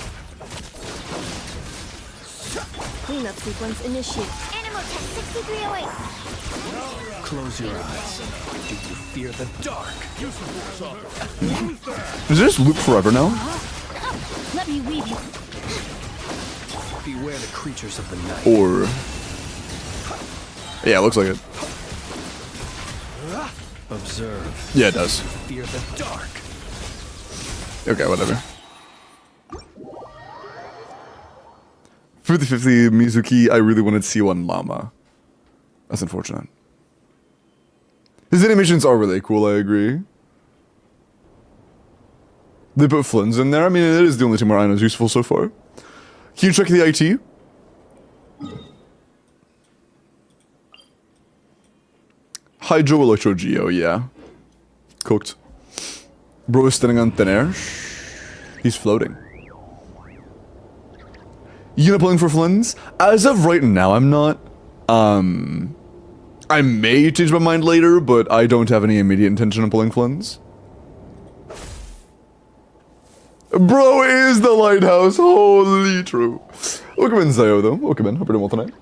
Cleanup sequence initiate.
Animal tech 6308.
Close your eyes. Do you fear the dark?
Does it just loop forever now?
Let me weave you.
Beware the creatures of the night.
Or... Yeah, it looks like it.
Observe.
Yeah, it does.
Fear the dark.
Okay, whatever. 50-50 Mizuki, I really wanted to see one llama. That's unfortunate. His animations are really cool, I agree. They put Flynns in there. I mean, it is the only team where I know is useful so far. Can you check the IT? Hydro Electro Geo, yeah. Cooked. Bro is standing on thin air. He's floating. You not pulling for Flynns? As of right now, I'm not. I may change my mind later, but I don't have any immediate intention of pulling Flynns. Bro is the lighthouse. Holy true. Welcome in, Zayo, though. Welcome in. Hope you're doing well tonight.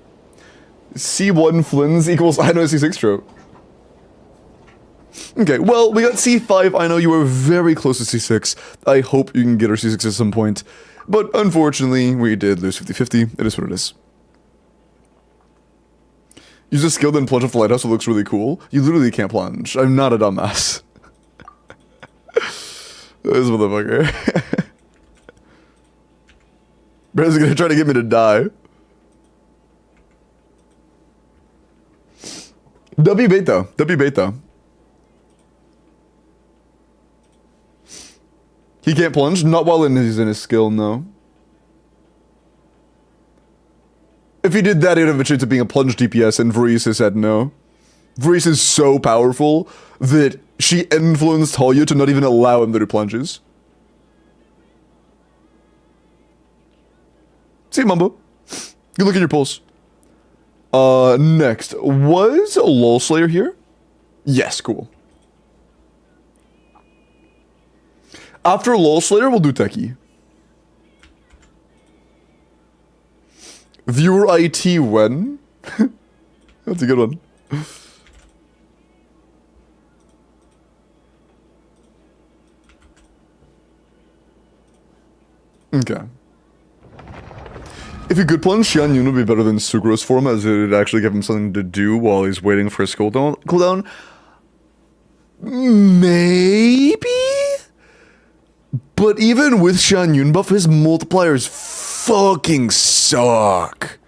C1 Flynns equals I know C6 true. Okay, well, we got C5. I know you were very close to C6. I hope you can get our C6 at some point. But unfortunately, we did lose 50-50. It is what it is. Use a skill, then plunge off the lighthouse. It looks really cool. You literally can't plunge. I'm not a dumbass. This motherfucker. Brandon's gonna try to get me to die. W bait though. W bait though. He can't plunge? Not while he's in his skill, no. If he did that, he'd have a chance of being a plunge DPS, and Verissa said no. Verissa is so powerful that she influenced Talia to not even allow him to do plunges. See, Mumbo. You look at your pulse. Next. Was LOL Slayer here? Yes, cool. After LOL Slayer, we'll do Techie. Viewer IT when? That's a good one. Okay. If he could plunge, Xian Yun would be better than Sucrose for him, as it would actually give him something to do while he's waiting for his cooldown. Maybe? But even with Xian Yun buff, his multipliers fucking suck.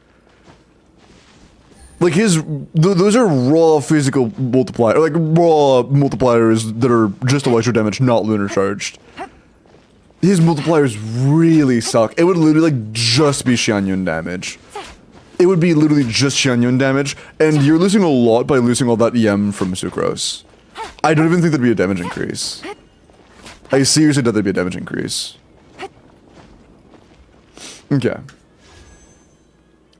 Like those are raw physical multipliers, like raw multipliers that are just electro damage, not lunar charged. His multipliers really suck. It would literally like just be Xian Yun damage. It would be literally just Xian Yun damage, and you're losing a lot by losing all that EM from Sucrose. I don't even think that'd be a damage increase. I seriously doubt that'd be a damage increase. Okay.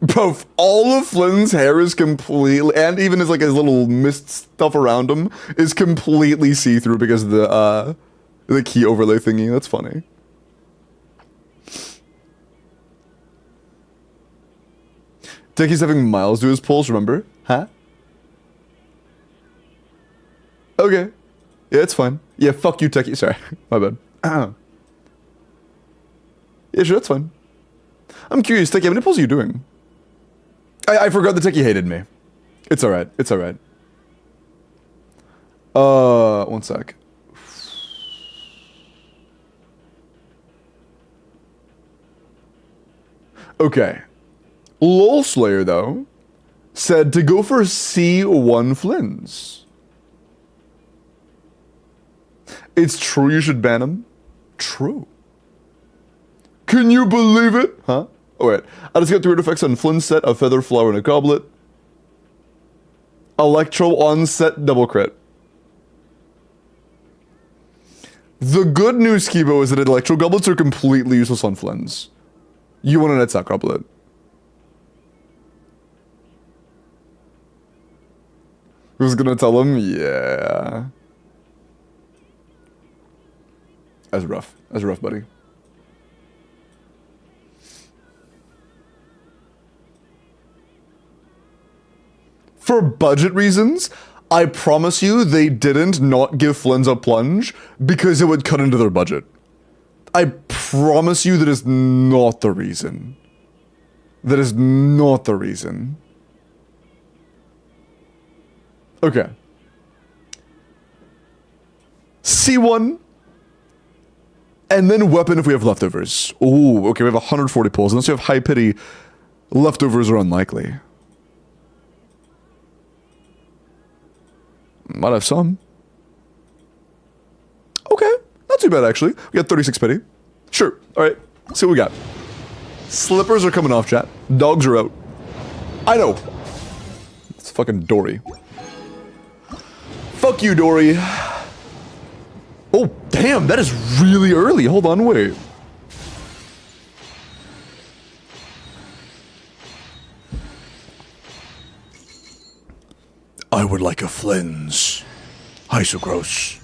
Bro, all of Flynn's hair is completely, and even his like his little mist stuff around him is completely see-through because of the key overlay thingy. That's funny. Techie's having Miles do his pulls, remember? Huh? Okay. Yeah, it's fine. Yeah, fuck you, Techie. Sorry. My bad. Yeah, sure, that's fine. I'm curious, Techie, how many pulls are you doing? I forgot that Techie hated me. It's alright. It's alright. One sec. Okay. LOL Slayer, though, said to go for C1 Flins. It's true you should ban him? True. Can you believe it? Huh? Oh wait. I just got 3 effects on Flynn's set, a feather flower and a goblet. Electro on set double crit. The good news, Kibo, is that electro goblets are completely useless on Flynn's. You want an Etzak goblet. Who's gonna tell him? Yeah. That's rough. That's rough, buddy. For budget reasons, I promise you they didn't not give Flynn's a plunge because it would cut into their budget. I promise you that is not the reason. That is not the reason. Okay. C1. And then weapon if we have leftovers. Ooh, okay, we have 140 pulls. Unless you have high pity, leftovers are unlikely. Might have some. Okay, not too bad actually. We got 36 pity. Sure, alright. See what we got. Slippers are coming off, chat. Dogs are out. I know. It's fucking Dory. Fuck you, Dory. Oh, damn, that is really early. Hold on, wait. I would like a Flins. Hi, Sucrose.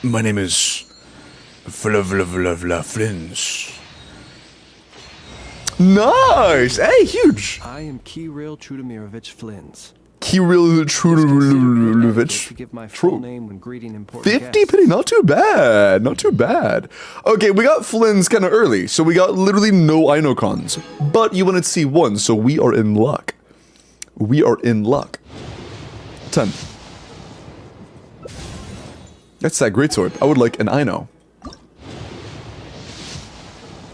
My name is Flins. Nice! Hey, huge!
I am Kirill Trudemirovich Flins.
Kirill Trudemirovich.
Give my full name when greeting important
50
guests.
pity, not too bad, not too bad. Okay, we got Flynn's kind of early, so we got literally no Inocons. But you wanted C1, so we are in luck. We are in luck. 10. That's that greatsword. I would like an Ino.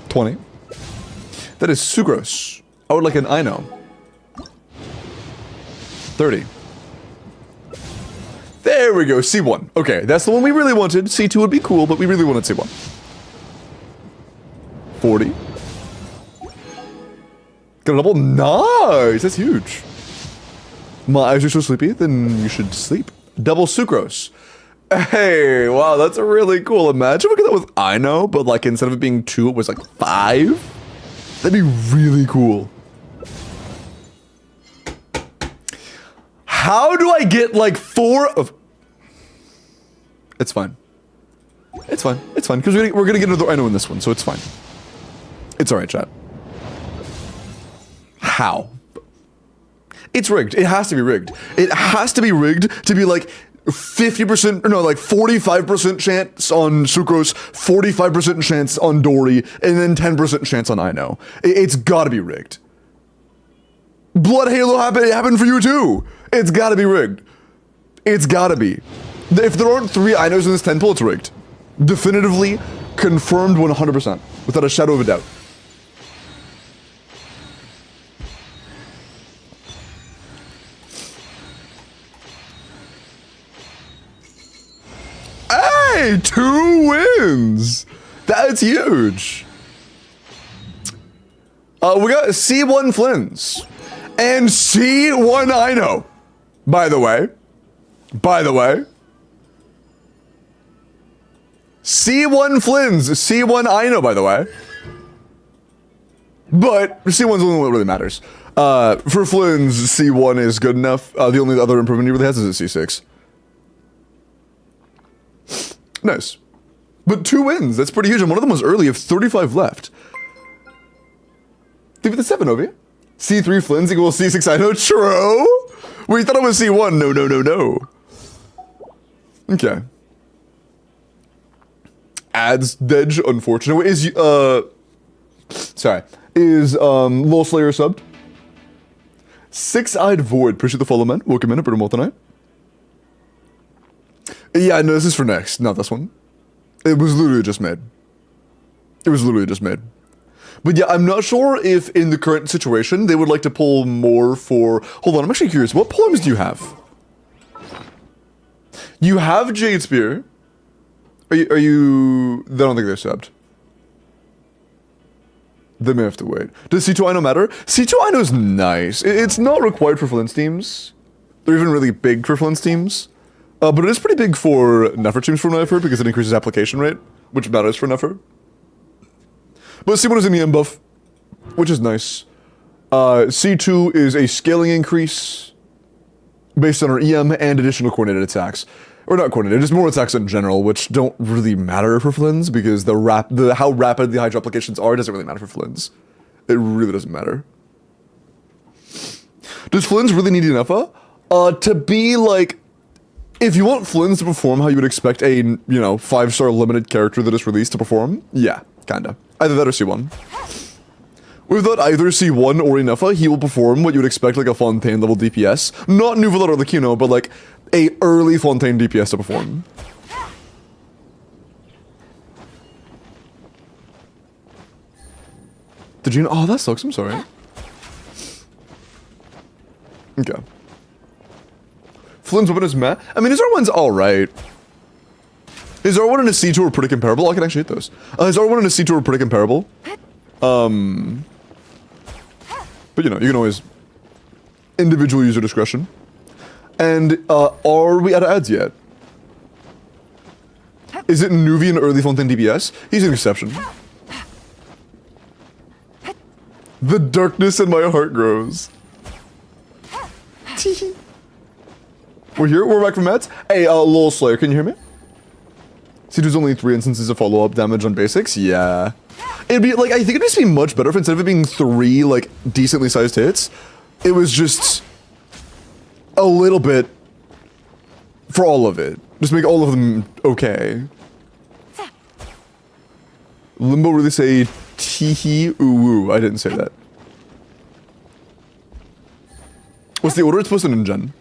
20. That is Sucrose. I would like an Ino. 30. There we go, C1. Okay, that's the one we really wanted. C2 would be cool, but we really wanted C1. 40. Got a double. Nice! That's huge. My eyes are so sleepy, then you should sleep. Double Sucrose. Hey, wow, that's really cool. Imagine we get that with Ino, but like instead of it being 2, it was like 5. That'd be really cool. How do I get like 4 of... It's fine. It's fine. It's fine, because we're gonna get another I know in this one, so it's fine. It's alright, chat. How? It's rigged. It has to be rigged. It has to be rigged to be like 50%, no, like 45% chance on Sucrose, 45% chance on Dory, and then 10% chance on I know. It's gotta be rigged. Blood Halo happened for you too. It's gotta be rigged. It's gotta be. If there aren't 3 I knows in this 10 pool, it's rigged. Definitively confirmed 100%, without a shadow of a doubt. Hey, 2 wins! That's huge. We got C1 FLINS and C1 I know. By the way, C1 FLINS, C1 I know, by the way. But C1's the only one that really matters. For FLINS, C1 is good enough. The only other improvement he really has is a C6. Nice. But 2 wins, that's pretty huge, and one of them was early, of 35 left. Give it the 7 over here. C3 FLINS equals C6 I know, true! We thought it was C1, no. Okay. Ads Dedge, unfortunate. Wait, is Lol Slayer subbed? Six-Eyed Void, appreciate the follow, man. Welcome in, Brittle tonight. Yeah, no, this is for next, not this one. It was literally just made. But yeah, I'm not sure if in the current situation they would like to pull more for... Hold on, I'm actually curious. What poems do you have? You have Jade Spear. Are you... I don't think they're subbed. They may have to wait. Does C2 I know matter? C2 I know is nice. It's not required for FLINS teams. They're even really big for FLINS teams. But it is pretty big for Nefer teams from what I've heard because it increases application rate, which matters for Nefer. But C1 is an EM buff, which is nice. C2 is a scaling increase based on our EM and additional coordinated attacks. Or not coordinated, just more attacks in general, which don't really matter for FLINS because how rapid the Hydra applications are doesn't really matter for FLINS. It really doesn't matter. Does FLINS really need Enifa? To be like... If you want FLINS to perform how you would expect a, 5-star limited character that is released to perform, yeah, kinda. Either that or C1. Without either C1 or Enifa, he will perform what you would expect like a Fontaine level DPS. Not Nuvola or the Kino, but like a early Fontaine DPS to perform. Did you know? Oh, that sucks, I'm sorry. Okay. FLINS weapon is meh. I mean, his R1's alright. His R1 and his C2 are pretty comparable. I can actually hit those. His R1 and his C2 are pretty comparable. But you can always individual user discretion. And are we out of ads yet? Is it Nuvi and early Fontaine DPS? He's an exception. The darkness in my heart grows. We're here, we're back from ads. Hey, Lol Slayer, can you hear me? C2's only 3 instances of follow-up damage on basics? Yeah. It'd be, like, I think it'd just be much better if instead of it being 3, like, decently sized hits, it was just a little bit for all of it. Just make all of them okay. Limbo really say teehee ooh woo. I didn't say that. What's the order? It's posted in Gen.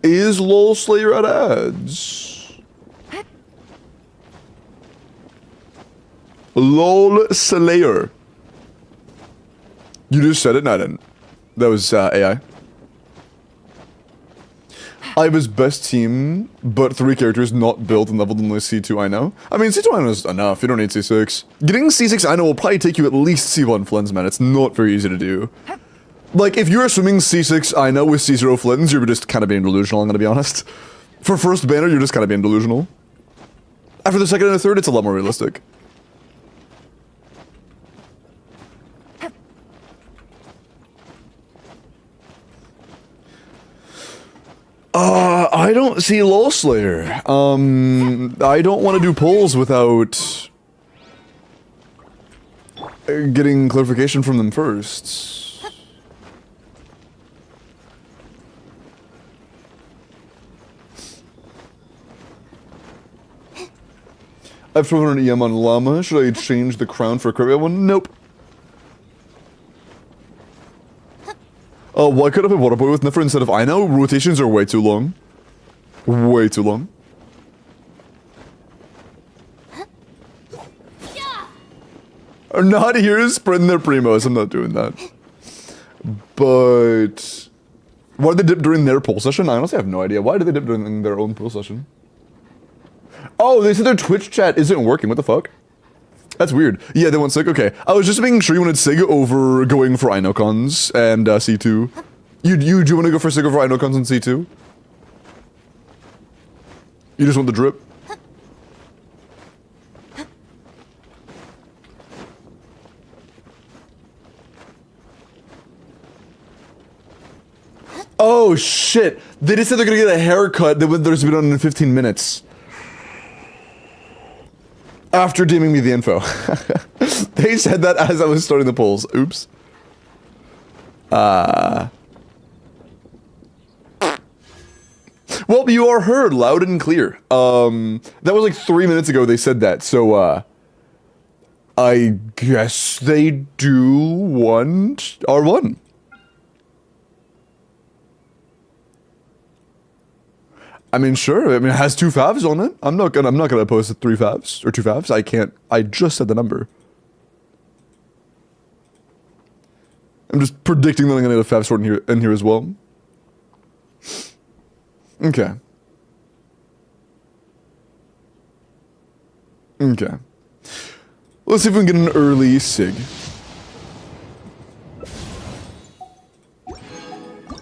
Is Lol Slayer at ads? Lol Slayer. You just said it? No, I didn't. That was AI. I have his best team, but 3 characters not built and leveled in the C2 I know. I mean, C2 I know is enough. You don't need C6. Getting C6 I know will probably take you at least C1 FLINS, man. It's not very easy to do. Like, if you're assuming C6 I know with C0 FLINS, you're just kind of being delusional, I'm gonna be honest. For first banner, you're just kind of being delusional. After the second and the third, it's a lot more realistic. I don't see LOL Slayer. I don't want to do polls without getting clarification from them first. I have 1200 EM on Llama. Should I change the crown for a crit one? Nope. Why could I play Water Boy with Nifra instead of I know? Rotations are way too long. Way too long. Are not here to sprint their primos. I'm not doing that. But why did they dip during their poll session? I honestly have no idea. Why did they dip during their own poll session? Oh, they said their Twitch chat isn't working. What the fuck? That's weird. Yeah, they want Sig. Okay, I was just making sure you wanted Sig over going for Inocons and C2. You do you want to go for Sig over Inocons and C2? You just want the drip? Oh shit! They just said they're gonna get a haircut that there's been on in 15 minutes. After dimming me the info. They said that as I was starting the polls. Oops. Well, you are heard loud and clear. That was like 3 minutes ago they said that, so, I guess they do want R1. I mean, sure. I mean, it has 2 favs on it. I'm not gonna post 3 favs or 2 favs. I can't. I just said the number. I'm just predicting that I'm gonna get a fav sort in here as well. Okay. Okay. Let's see if we can get an early Sig.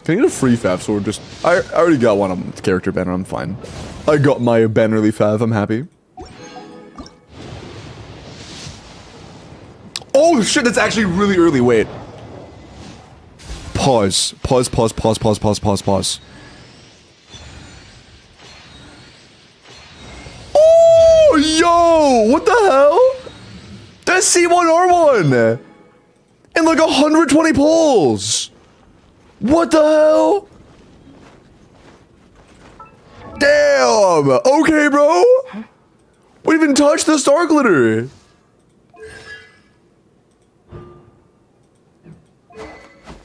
Can I get a free fav sword? Just I already got one on the character banner, I'm fine. I got my bannerly fav, I'm happy. Oh shit, that's actually really early, wait. Pause. Pause. Oh, yo! What the hell? That's C1R1! In like 120 pulls! What the hell? Damn! Okay, bro! We didn't even touch the star glitter!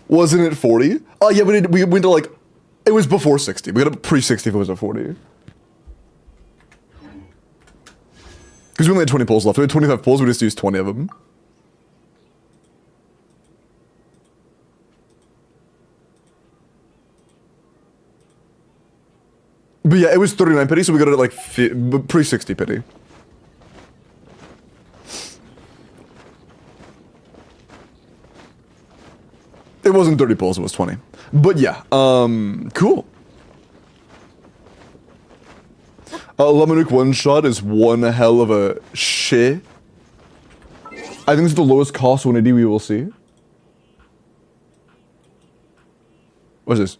Wasn't it 40? Oh yeah, we went to like... It was before 60. We got a pre-60 if it was at 40. Because we only had 20 pulls left. We had 25 pulls, we just used 20 of them. But yeah, it was 39 pity, so we got it at like pre-60 pity. It wasn't 30 pulls, it was 20. But yeah, cool. Lemonuk one shot is one hell of a shit. I think it's the lowest cost 180 we will see. What's this?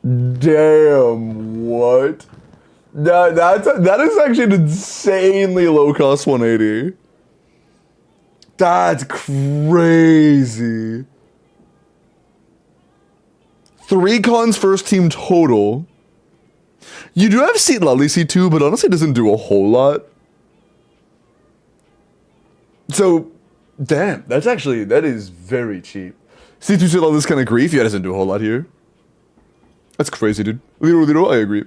Damn, what? That is actually an insanely low cost 180. That's crazy. 3 cons first team total. You do have Seat Lally C2, but honestly it doesn't do a whole lot. So, damn, that is very cheap. C2 Seat Lally is kind of grief, yeah, it doesn't do a whole lot here. That's crazy, dude. Liro, I agree.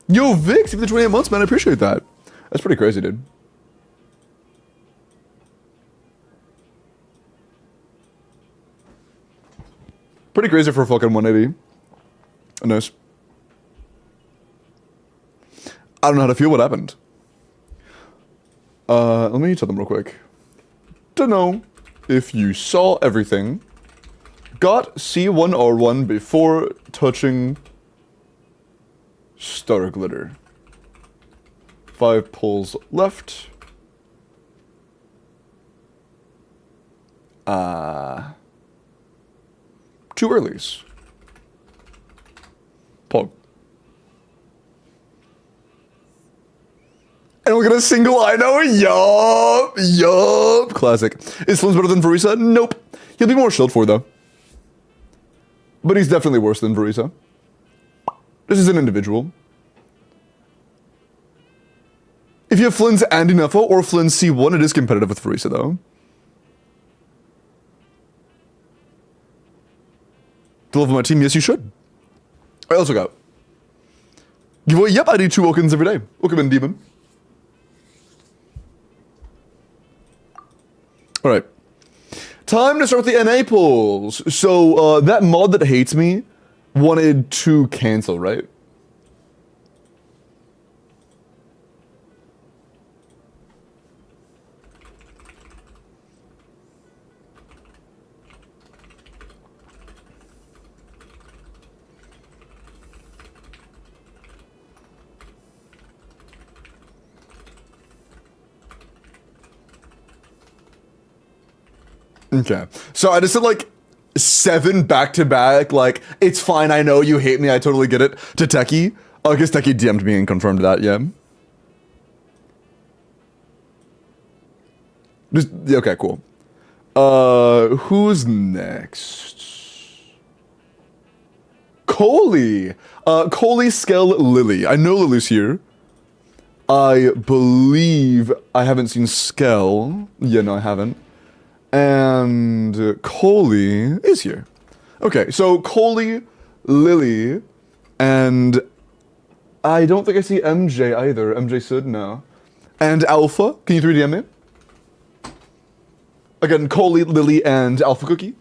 Yo, Vix, even the 28 months, man, I appreciate that. That's pretty crazy, dude. Pretty crazy for a fucking 180. Nice. I don't know how to feel. What happened? Let me tell them real quick. To know if you saw everything. Got C1R1 before touching Star Glitter. 5 pulls left. Two earlies. Pog. And we'll get a single I know. Yup. Classic. Is FLINS better than Verissa? Nope. He'll be more shield for though. But he's definitely worse than Verissa. This is an individual. If you have FLINS and Enifa or FLINS C1, it is competitive with Verissa though. To level my team, yes you should. I also got giveaway. Yep, I do 2 WELKINs every day. Welcome in, demon. All right, time to start with the NA polls. So that mod that hates me wanted to cancel, right? Okay, so I just did like 7 back-to-back, like, it's fine, I know you hate me, I totally get it, to Techie. I guess Techie DM'd me and confirmed that, yeah. Just, yeah, okay, cool. Who's next? Coley! Coley, Skell, Lily. I know Lily's here. I believe I haven't seen Skell. Yeah, no, I haven't. And Coley is here. Okay, so Coley, Lily, and I don't think I see MJ either. MJ Sud, no. And Alpha, can you 3DM me? Again, Coley, Lily, and Alpha Cookie.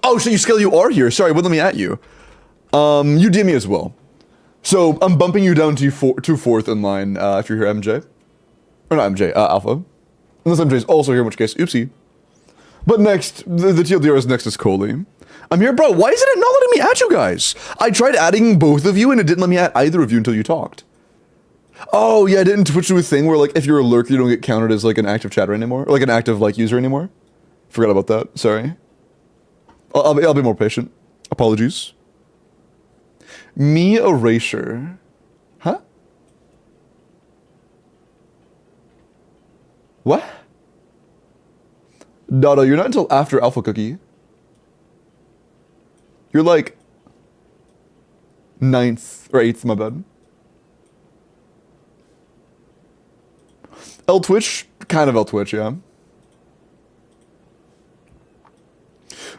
Oh, so you Skell, you are here. Sorry, wouldn't let me at you. You DM me as well. So I'm bumping you down to 4th in line if you're here, MJ. Or not MJ, Alpha. Unless MJ's also here, in which case, oopsie. But next, the TLDR is next is Coley. I'm here, bro, why isn't it not letting me add you guys? I tried adding both of you and it didn't let me add either of you until you talked. Oh, yeah, didn't Twitch do a thing where, like, if you're a lurker, you don't get counted as, like, an active chatter anymore? Or, like, an active, like, user anymore? Forgot about that, sorry. I'll be more patient. Apologies. Me erasure. Huh? What? Dada, you're not until after Alpha Cookie. You're like 9th or 8th, my bad. L Twitch, kind of L Twitch, yeah.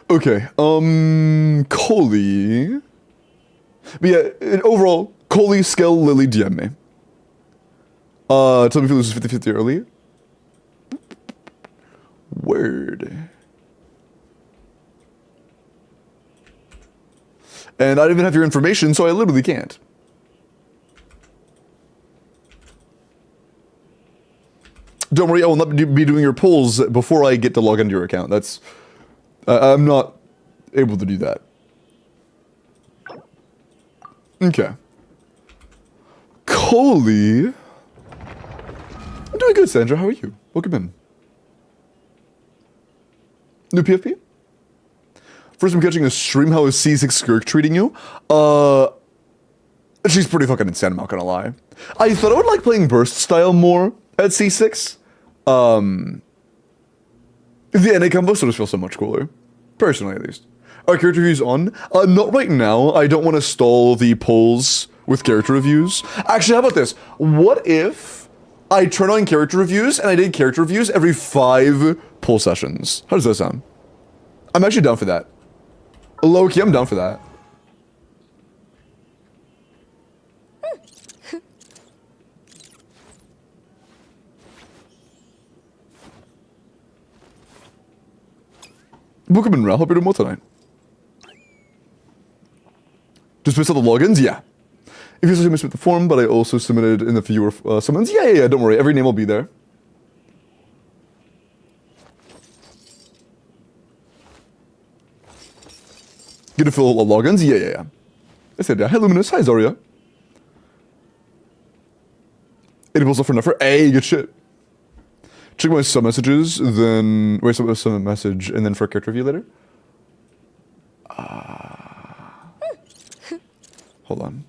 Okay, Coley. But yeah, overall, Coley, Skell, Lily, DM me. Tell me if you lose 50-50 early. Word. And I don't even have your information, so I literally can't. Don't worry, I will not be doing your polls before I get to log into your account. That's... I'm not able to do that. Okay. Coley. I'm doing good, Sandra. How are you? Welcome in. New PFP? First I'm catching a stream. How is C6 Skirk treating you? She's pretty fucking insane, I'm not gonna lie. I thought I would like playing burst style more at C6. The NA combo still just feels so much cooler. Personally, at least. Are character reviews on? Not right now. I don't want to stall the polls with character reviews. Actually, how about this? What if I turn on character reviews and I did character reviews every 5 poll sessions? How does that sound? I'm actually down for that. Low-key, I'm down for that. Welcome in, Ralph. Hope you're doing well tonight. Just missed all the logins? Yeah. If you still missed the form, but I also submitted in the viewer summons. Yeah, don't worry. Every name will be there. Get to fill logins? Yeah. I said, yeah. Hi, Luminous. Hi, Zarya. 80% for Nefer. Hey, good shit. check my sub messages, then wait, sub message, and then for a character review later. Hold on.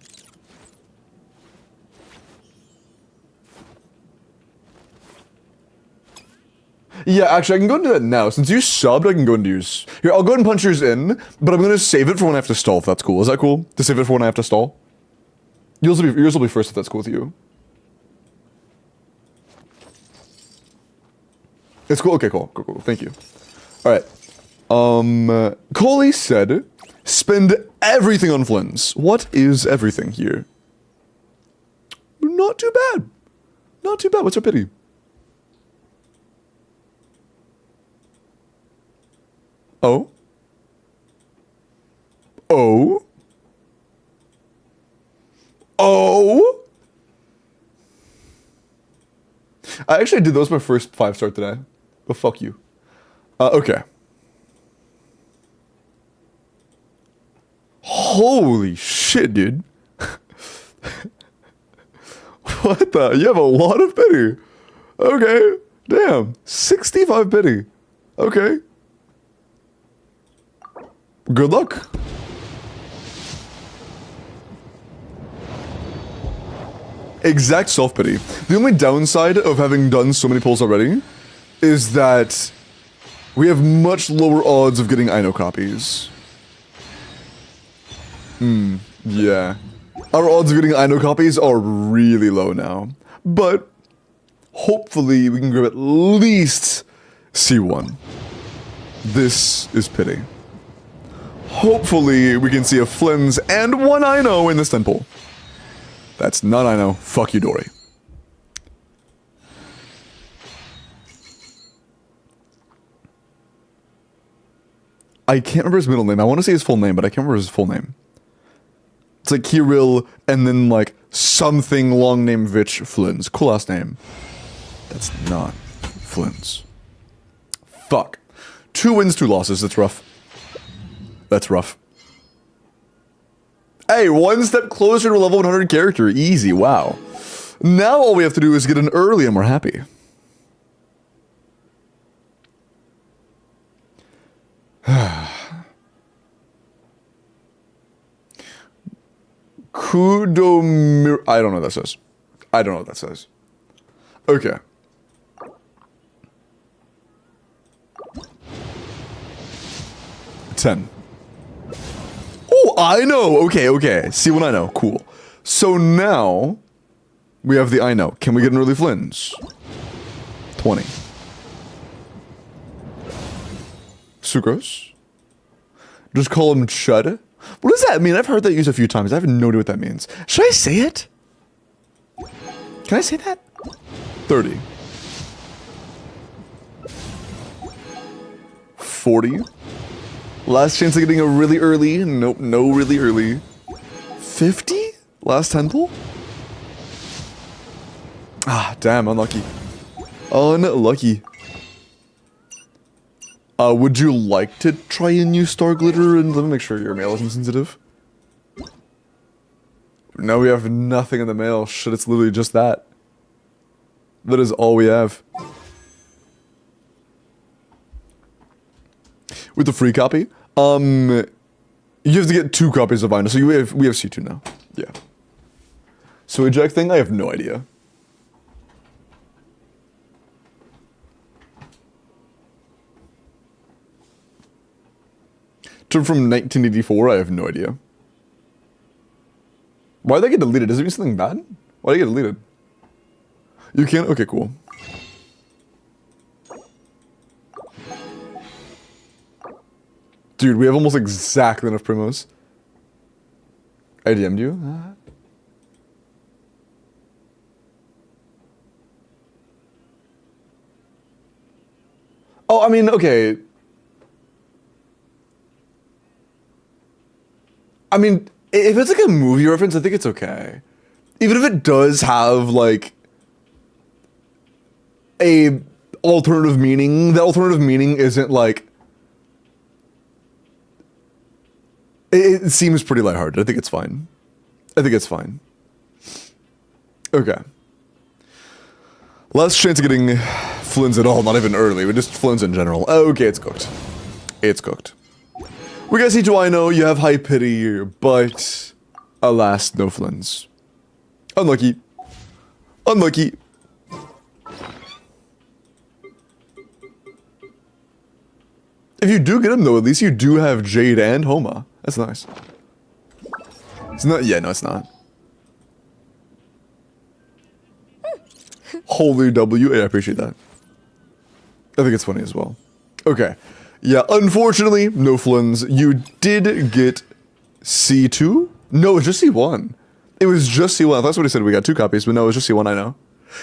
Yeah, actually, I can go into that now. Since you subbed, I can go into yours. Here, I'll go ahead and punch yours in, but I'm gonna save it for when I have to stall, if that's cool. Is that cool? To save it for when I have to stall? Yours will be first, if that's cool with you. It's cool? Okay, cool. Thank you. Alright. Coley said, spend everything on FLINS. What is everything here? Not too bad. Not too bad. What's our pity? Oh? Oh? Oh? I actually did those my first 5-star today. But fuck you. Okay. Holy shit, dude. What the? You have a lot of pity. Okay. Damn. 65 pity. Okay. Good luck. Exact self-pity. The only downside of having done so many polls already is that we have much lower odds of getting Ino copies. Yeah. Our odds of getting Ino copies are really low now. But hopefully we can grab at least C1. This is pity. Hopefully we can see a FLINS and one Ino in this temple. That's not Ino. Fuck you, Dory. I can't remember his middle name. I want to say his full name, but I can't remember his full name. It's like Kirill and then like something long name Vich FLINS. Cool ass name. That's not FLINS. Fuck. 2 wins, 2 losses. That's rough. That's rough. Hey, 1 step closer to a level 100 character. Easy, wow. Now all we have to do is get an early and we're happy. Kudomir... I don't know what that says. I don't know what that says. Okay. $10. Oh, I know. Okay. See what I know. Cool. So now we have the I know. Can we get an early FLINS? 20. Sucrose. Just call him Chud. What does that mean? I've heard that used a few times. I have no idea what that means. Should I say it? Can I say that? 30. 40. Last chance of getting a really early. Nope, no really early. 50? Last 10 pull? Ah, damn, unlucky. Unlucky. Would you like to try a new Star Glitter? And let me make sure your mail isn't sensitive. No, we have nothing in the mail. Shit, it's literally just that. That is all we have. With the free copy? You have to get 2 copies of Ino, so we have C2 now. Yeah. So eject thing, I have no idea. Term from 1984, I have no idea. Why did they get deleted? Does it mean something bad? Why did they get deleted? You can't? Okay, cool. Dude, we have almost exactly enough primos. I DM'd you? Oh, I mean, okay. I mean, if it's like a movie reference, I think it's okay. Even if it does have, like, a alternative meaning, the alternative meaning isn't, like... It seems pretty lighthearted. I think it's fine. I think it's fine. Okay. Less chance of getting Flynns at all, not even early, but just Flynns in general. Okay, it's cooked. It's cooked. We got C2, I know, you have high pity, but alas, no Flynns. Unlucky. Unlucky. If you do get him though, at least you do have Jade and Homa. That's nice. It's not, yeah, no, it's not. Holy W, yeah, I appreciate that. I think it's funny as well. Okay. Yeah, unfortunately, no Flynns. You did get C2? No, it's just C1. It was just C1. That's what he said. We got 2 copies, but no, it was just C1, I know.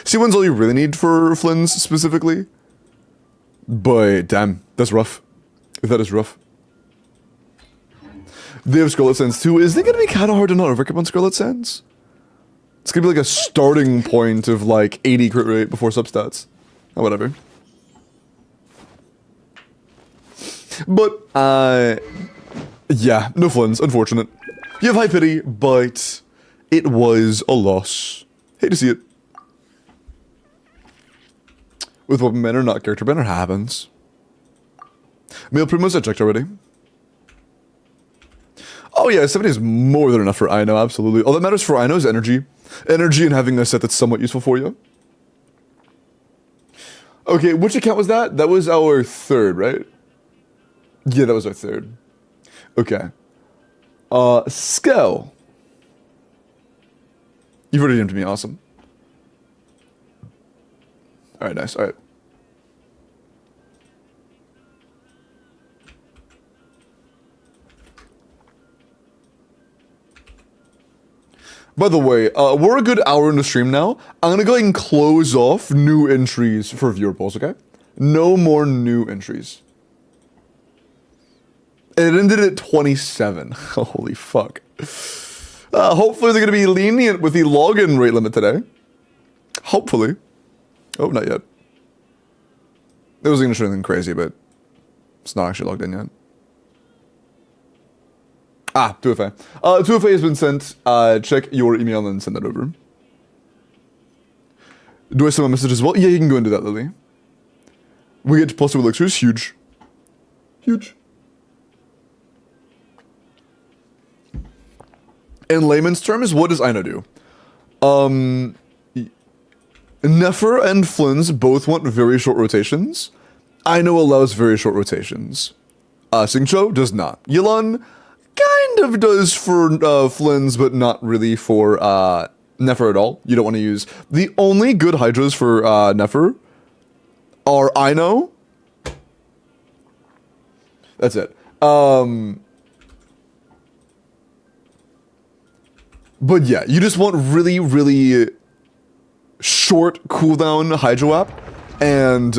C1's all you really need for Flynns specifically. But damn, that's rough. That is rough. They have Scarlet Sands too. Is it gonna be kind of hard to not overcome on Scarlet Sands? It's gonna be like a starting point of like 80 crit rate before substats. Oh, whatever. But, yeah, no Flynns, unfortunate. You have high pity, but it was a loss. Hate to see it. With weapon banner, not character banner, happens. Male primos, I checked already. Oh yeah, 70 is more than enough for Ino, absolutely. All that matters for Ino is energy. Energy and having a set that's somewhat useful for you. Okay, which account was that? That was our 3rd, right? Yeah, that was our 3rd. Okay. Skell. You've already named me, awesome. Alright, nice, alright. By the way, we're a good hour in the stream now. I'm gonna go ahead and close off new entries for viewer polls, okay? No more new entries. And it ended at 27. Holy fuck. Hopefully they're gonna be lenient with the login rate limit today. Hopefully. Oh, not yet. It wasn't gonna show anything crazy, but it's not actually logged in yet. Ah, 2FA. 2FA has been sent. Check your email and send that over. Do I send my message as well? Yeah, you can go and do that, Lily. We get +2 elixirs. Huge. Huge. In layman's terms, what does Ino do? Nefer and FLINS both want very short rotations. Ino allows very short rotations. Xingqiu does not. Yilan kind of does for FLINS, but not really for Nefer at all. You don't want to use... The only good Hydras for Nefer are Ino. That's it. But yeah, you just want really, really short cooldown Hydro App, and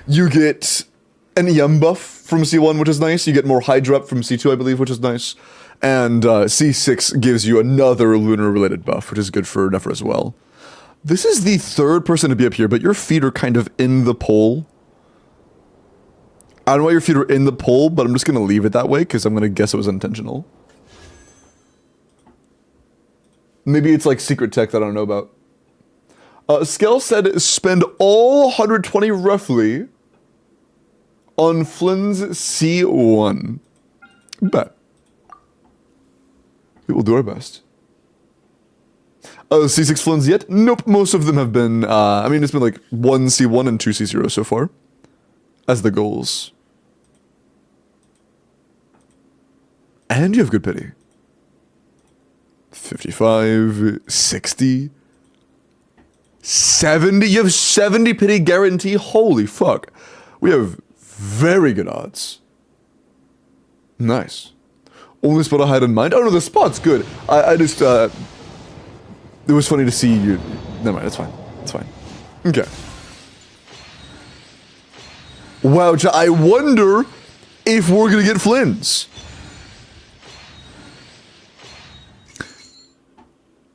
you get an EM buff from C1, which is nice. You get more Hydro App from C2, I believe, which is nice. And C6 gives you another lunar-related buff, which is good for Nefer as well. This is the 3rd person to be up here, but your feet are kind of in the pole. I don't know why your feet are in the pole, but I'm just going to leave it that way, because I'm going to guess it was intentional. Maybe it's like secret tech that I don't know about. Skell said spend all 120 roughly on FLINS C1. Bet. We will do our best. C6 FLINS yet? Nope, most of them have been, I mean, it's been like 1 C1 and 2 C0 so far. As the goals. And you have good pity. 55, 60, 70. You have 70 pity guarantee. Holy fuck. We have very good odds. Nice. Only spot I had in mind. Oh no, the spot's good. I just, it was funny to see you. Never mind, it's fine. It's fine. Okay. Wow, I wonder if we're gonna get FLINS.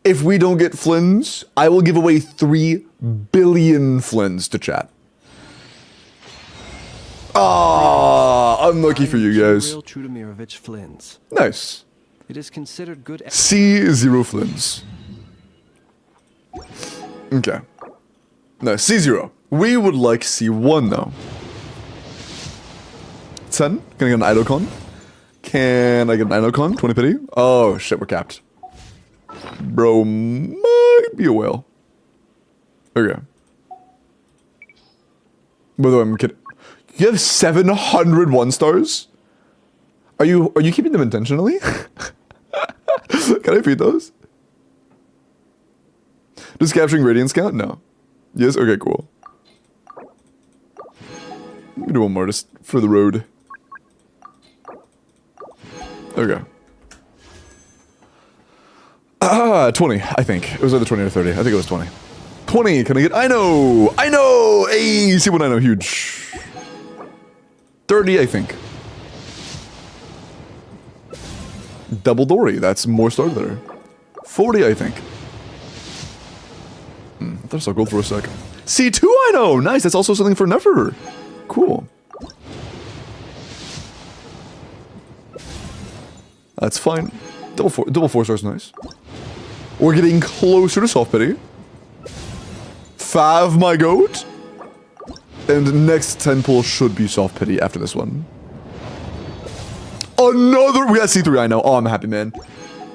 If we don't get FLINS, I will give away 3 billion FLINS to chat. Ah, unlucky for you guys. Nice.
It is considered good.
C0 FLINS. Okay. No, C0. We would like C1 though. 10. Can I get an Idocon? Can I get an Idocon? 20 pity? Oh shit, we're capped. Bro might be a whale. Okay. By the way, I'm kidding. You have 700 1-stars? Are you keeping them intentionally? Can I feed those? Does capturing Radiance count? No. Yes? Okay, cool. Let me do one more just for the road. Okay. 20, I think. It was either 20 or 30. I think it was 20. 20, can I get... I know! Hey, see what I know, huge. 30, I think. Double Dory, that's more star glitter. 40, I think. I thought I saw gold for a sec. C2, I know! Nice, that's also something for Nefer. Cool. That's fine. Double 4 stars, nice. We're getting closer to soft pity. Fav, my goat. And next 10 pull should be soft pity after this one. Another, we got C3, I know. Oh, I'm happy, man.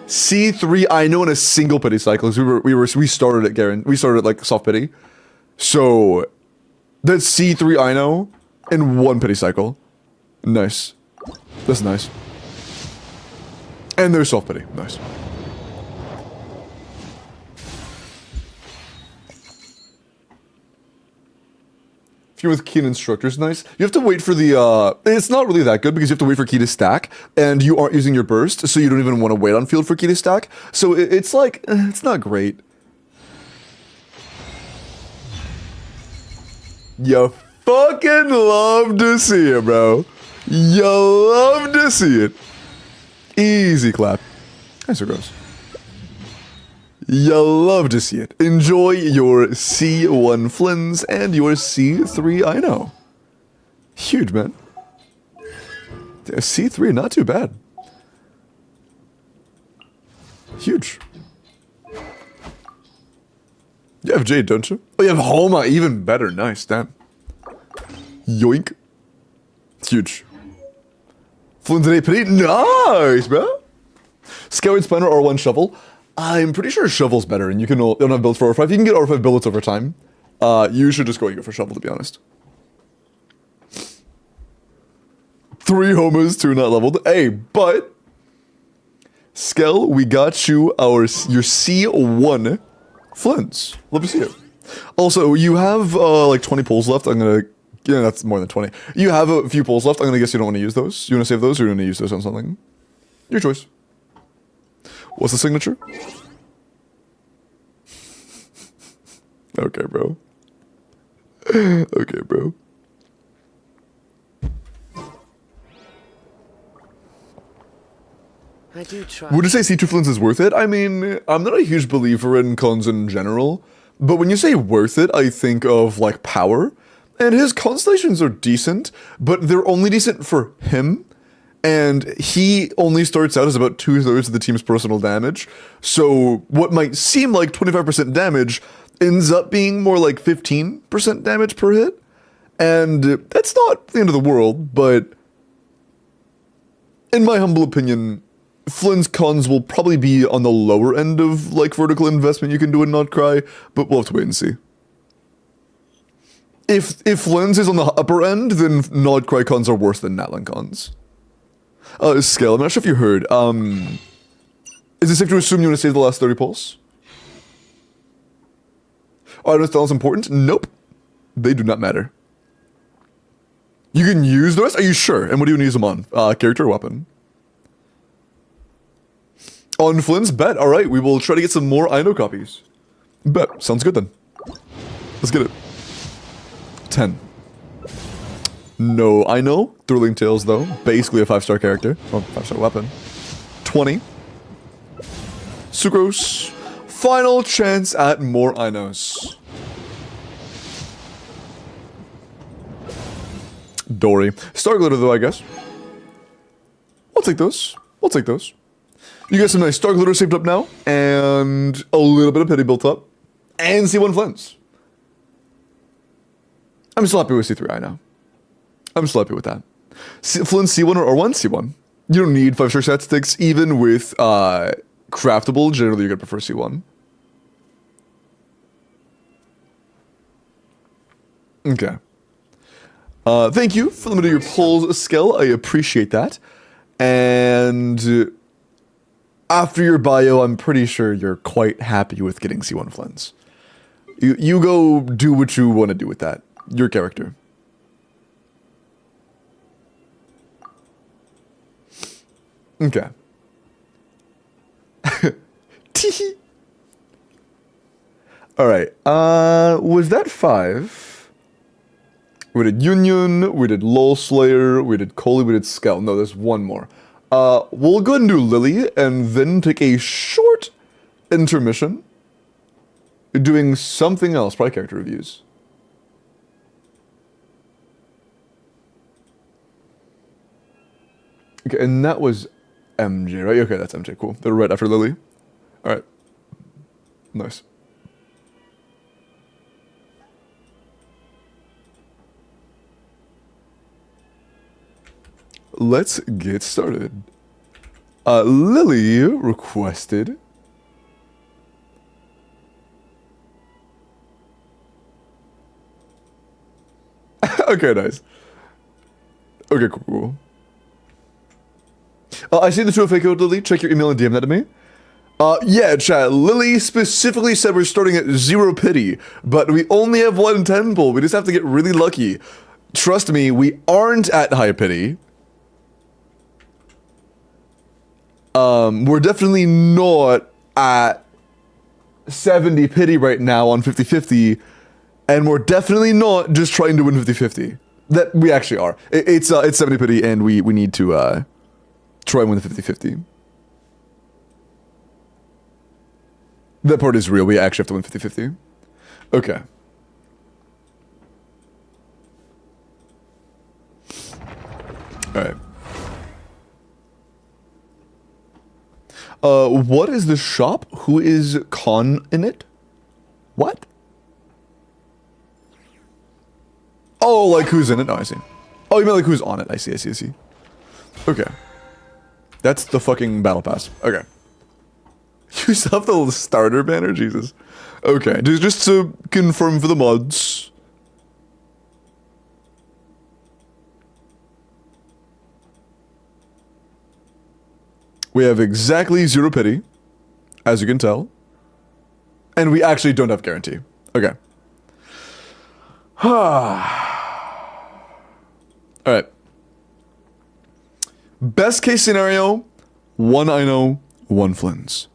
C3, I know in a single pity cycle. We started at Garen. We started at like soft pity. So that's C3, I know, in one pity cycle. Nice. That's nice. And there's soft pity. Nice. If you're with key and instructors, nice. You have to wait for the, it's not really that good because you have to wait for key to stack, and you aren't using your burst, so you don't even want to wait on field for key to stack. So it's like, it's not great. You fucking love to see it, bro. You love to see it. Easy clap. Nice, it goes. You love to see it. Enjoy your C1 FLINS and your C3 I know. Huge, man. C3, not too bad. Huge. You have Jade, don't you? Oh, you have Homa, even better. Nice, damn. Yoink. Huge. FLINS today, pretty nice, bro. Scoured Spinner R1 Shovel. I'm pretty sure Shovel's better, and you don't have builds for R5. You can get R5 bullets over time. You should just go for Shovel, to be honest. 3 homers, 2 not leveled. Hey, but Skell, we got you your C1 FLINS. Love to see it. Also, you have like 20 pulls left. Yeah, that's more than 20. You have a few pulls left. I'm gonna guess you don't want to use those. You want to save those, or you want to use those on something? Your choice. What's the signature? Okay, bro. Okay, bro.
I do try.
Would you say C2 FLINS is worth it? I mean, I'm not a huge believer in cons in general, but when you say worth it, I think of like power. And his constellations are decent, but they're only decent for him. And he only starts out as about 2/3 of the team's personal damage. So what might seem like 25% damage ends up being more like 15% damage per hit. And that's not the end of the world, but in my humble opinion, FLINS cons will probably be on the lower end of like vertical investment you can do in Not Cry, but we'll have to wait and see. If FLINS is on the upper end, then Not Cry cons are worse than Natlan cons. Scale, I'm not sure if you heard. Is it safe to assume you want to save the last 30 pulls? Item styles important? Nope. They do not matter. You can use the rest? Are you sure? And what do you use them on? Character or weapon? On FLINS? Bet. Alright, we will try to get some more I know copies. Bet. Sounds good then. Let's get it. 10. No, I know. Thrilling Tales, though. Basically a 5-star character. Or 5-star weapon. 20. Sucrose. Final chance at more I knows. Dory. Star Glitter, though, I guess. I'll take those. We'll take those. You got some nice Star Glitter saved up now. And a little bit of pity built up. and C1 Flins. I'm still happy with C3 I know. I'm still happy with that. Flynn C1 or R1 C1. You don't need 5-star statistics, even with craftable. Generally, you're gonna prefer C1. Okay. Thank you for limiting your polls skill. I appreciate that. And after your bio, I'm pretty sure you're quite happy with getting C1 Flins. You go do what you want to do with that. Your character. Okay. Tee. All right. Was that 5? We did Union. We did LOL Slayer. We did Coley. We did Scout. No, there's one more. We'll go ahead and do Lily, and then take a short intermission. Doing something else. Probably character reviews. Okay, and that was MJ, right? Okay, that's MJ. Cool. They're right after Lily. All right. Nice. Let's get started. Lily requested. Okay, nice. Okay, cool. I see the 2FA code, Lily. Check your email and DM that to me. Yeah, chat. Lily specifically said we're starting at 0 pity, but we only have 1 temple. We just have to get really lucky. Trust me, we aren't at high pity. We're definitely not at 70 pity right now on 50-50, and we're definitely not just trying to win 50-50. That we actually are. It's 70 pity, and we need to try and win the 50-50. That part is real. We actually have to win 50-50. Okay. Alright. What is the shop? Who is Con in it? What? Oh, like who's in it? Oh, I see. Oh, you mean like who's on it? I see. Okay. That's the fucking battle pass. Okay. You still have the little starter banner? Jesus. Okay, just to confirm for the mods. We have exactly 0 pity, as you can tell. And we actually don't have guarantee. Okay. Alright. Best case scenario, 1 I know, 1 Flins.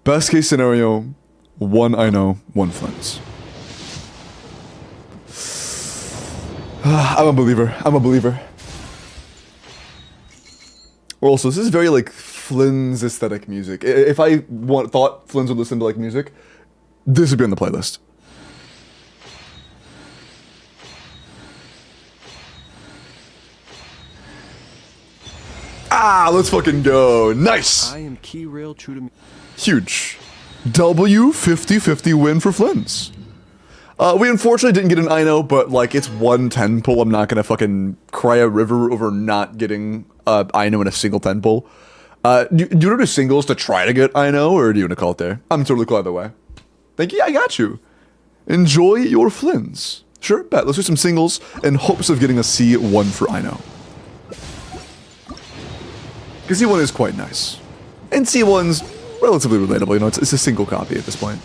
Best case scenario, 1 I know, 1 Flins. I'm a believer. Also, this is very like Flyn's aesthetic music. If I thought Flyn's would listen to like music, this would be on the playlist. Ah, let's fucking go. Nice.
I am key rail true to me.
Huge. W 50-50 win for Flyn's. We unfortunately didn't get an I know, but like it's 110 pull. I'm not gonna fucking cry a river over not getting I know in a single 10 pull. Do you want to do singles to try to get I know, or do you want to call it there? I'm totally cool either way. Thank you. I got you. Enjoy your Flyn's. Sure, bet. Let's do some singles in hopes of getting a C1 for I know. Because C1 is quite nice. And C1's relatively relatable, you know, it's a single copy at this point.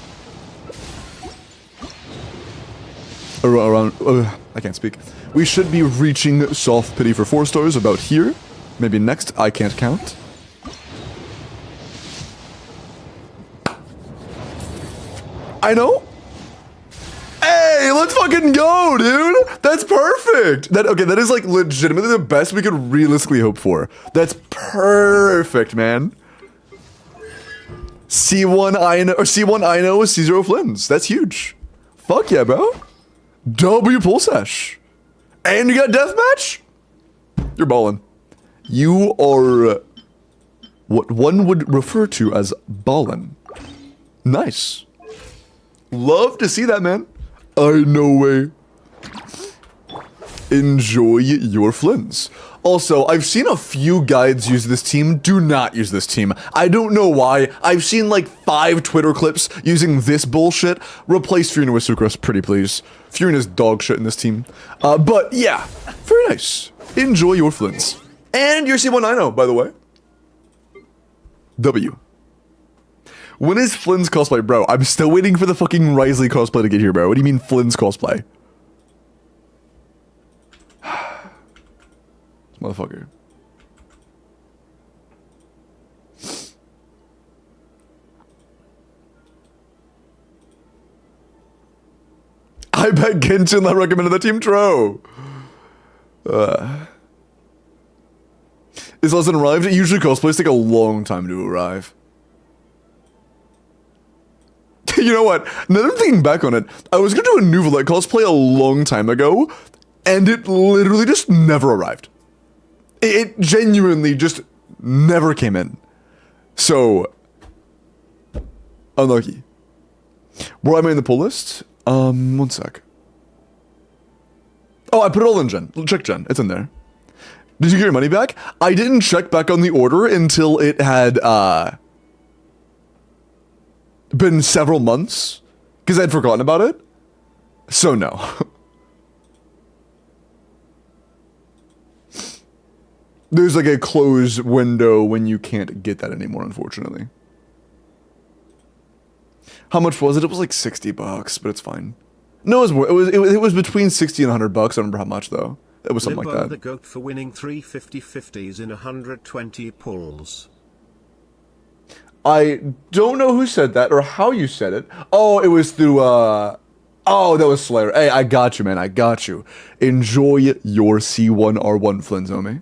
I can't speak. We should be reaching soft pity for 4 stars about here. Maybe next, I can't count. I know. Hey, let's fucking go, dude! That's perfect! That is like legitimately the best we could realistically hope for. That's perfect, man. C1 I know, or C1 I know is C0 Flins. That's huge. Fuck yeah, bro. W pull sesh. And you got deathmatch? You're ballin'. You are what one would refer to as ballin'. Nice. Love to see that, man. I no way. Enjoy your FLINS. Also, I've seen a few guides use this team. Do not use this team. I don't know why. I've seen like 5 Twitter clips using this bullshit. Replace Fiorina with Sucrose, pretty please. Fiorina's dog shit in this team. But yeah, very nice. Enjoy your FLINS. And your C190, by the way. W. When is FLINS cosplay? Bro, I'm still waiting for the fucking Risley cosplay to get here, bro. What do you mean FLINS cosplay? Motherfucker. I bet Genshin that recommended the team Tro. Is lesson arrived? Usually cosplays take a long time to arrive. You know what? Now that I'm thinking back on it, I was gonna do a new Villette cosplay a long time ago, and it literally just never arrived. It genuinely just never came in. So, unlucky. Where am I in the pull list? One sec. Oh, I put it all in Gen. Check Gen. It's in there. Did you get your money back? I didn't check back on the order until it had, been several months. Because I'd forgotten about it. So, no. There's like a closed window when you can't get that anymore, unfortunately. How much was it? It was like 60 bucks, but it's fine. No, it was more. It was between 60 and 100 bucks. I don't remember how much though. It was something like that.
The goat for winning 3 50/50s in 120 pulls.
I don't know who said that or how you said it. Oh, it was through oh, that was Slayer. Hey, I got you, man. I got you. Enjoy your C1R1 FLINS, Omi.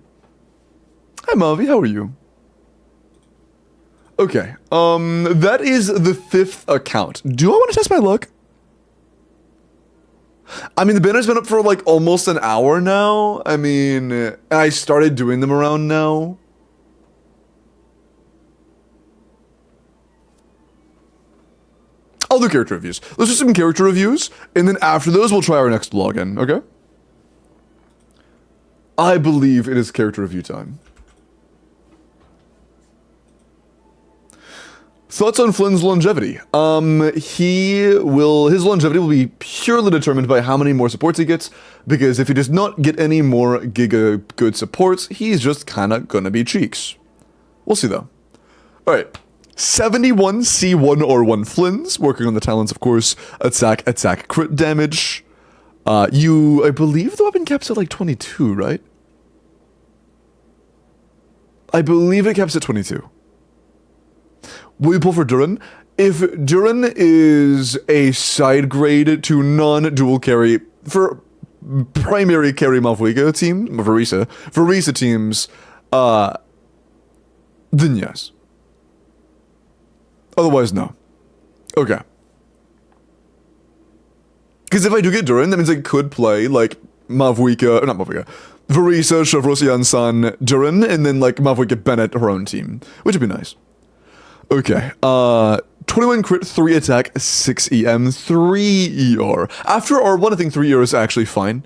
Hi, Mavi. How are you? Okay. That is the 5th account. Do I want to test my luck? I mean, the banner's been up for like almost an hour now. I mean, I started doing them around now. I'll do character reviews. Let's do some character reviews, and then after those, we'll try our next login, okay? I believe it is character review time. Thoughts on Flynn's longevity? His longevity will be purely determined by how many more supports he gets, because if he does not get any more Giga good supports, he's just kinda gonna be cheeks. We'll see though. Alright. 71 C1R1 Flyns, working on the talents, of course, attack, crit damage. I believe the weapon caps at like 22, right? I believe it caps at 22. Will you pull for Durin? If Durin is a side grade to non-dual carry for primary carry Mauvika team, Verissa teams, then yes. Otherwise, no. Okay. Because if I do get Durin, that means I could play like Verissa, Chevrosian-san, Durin, and then like Mauvika Bennett, her own team, which would be nice. Okay, 21 crit, 3 attack, 6 EM, 3 ER. After R1, I think 3 ER is actually fine.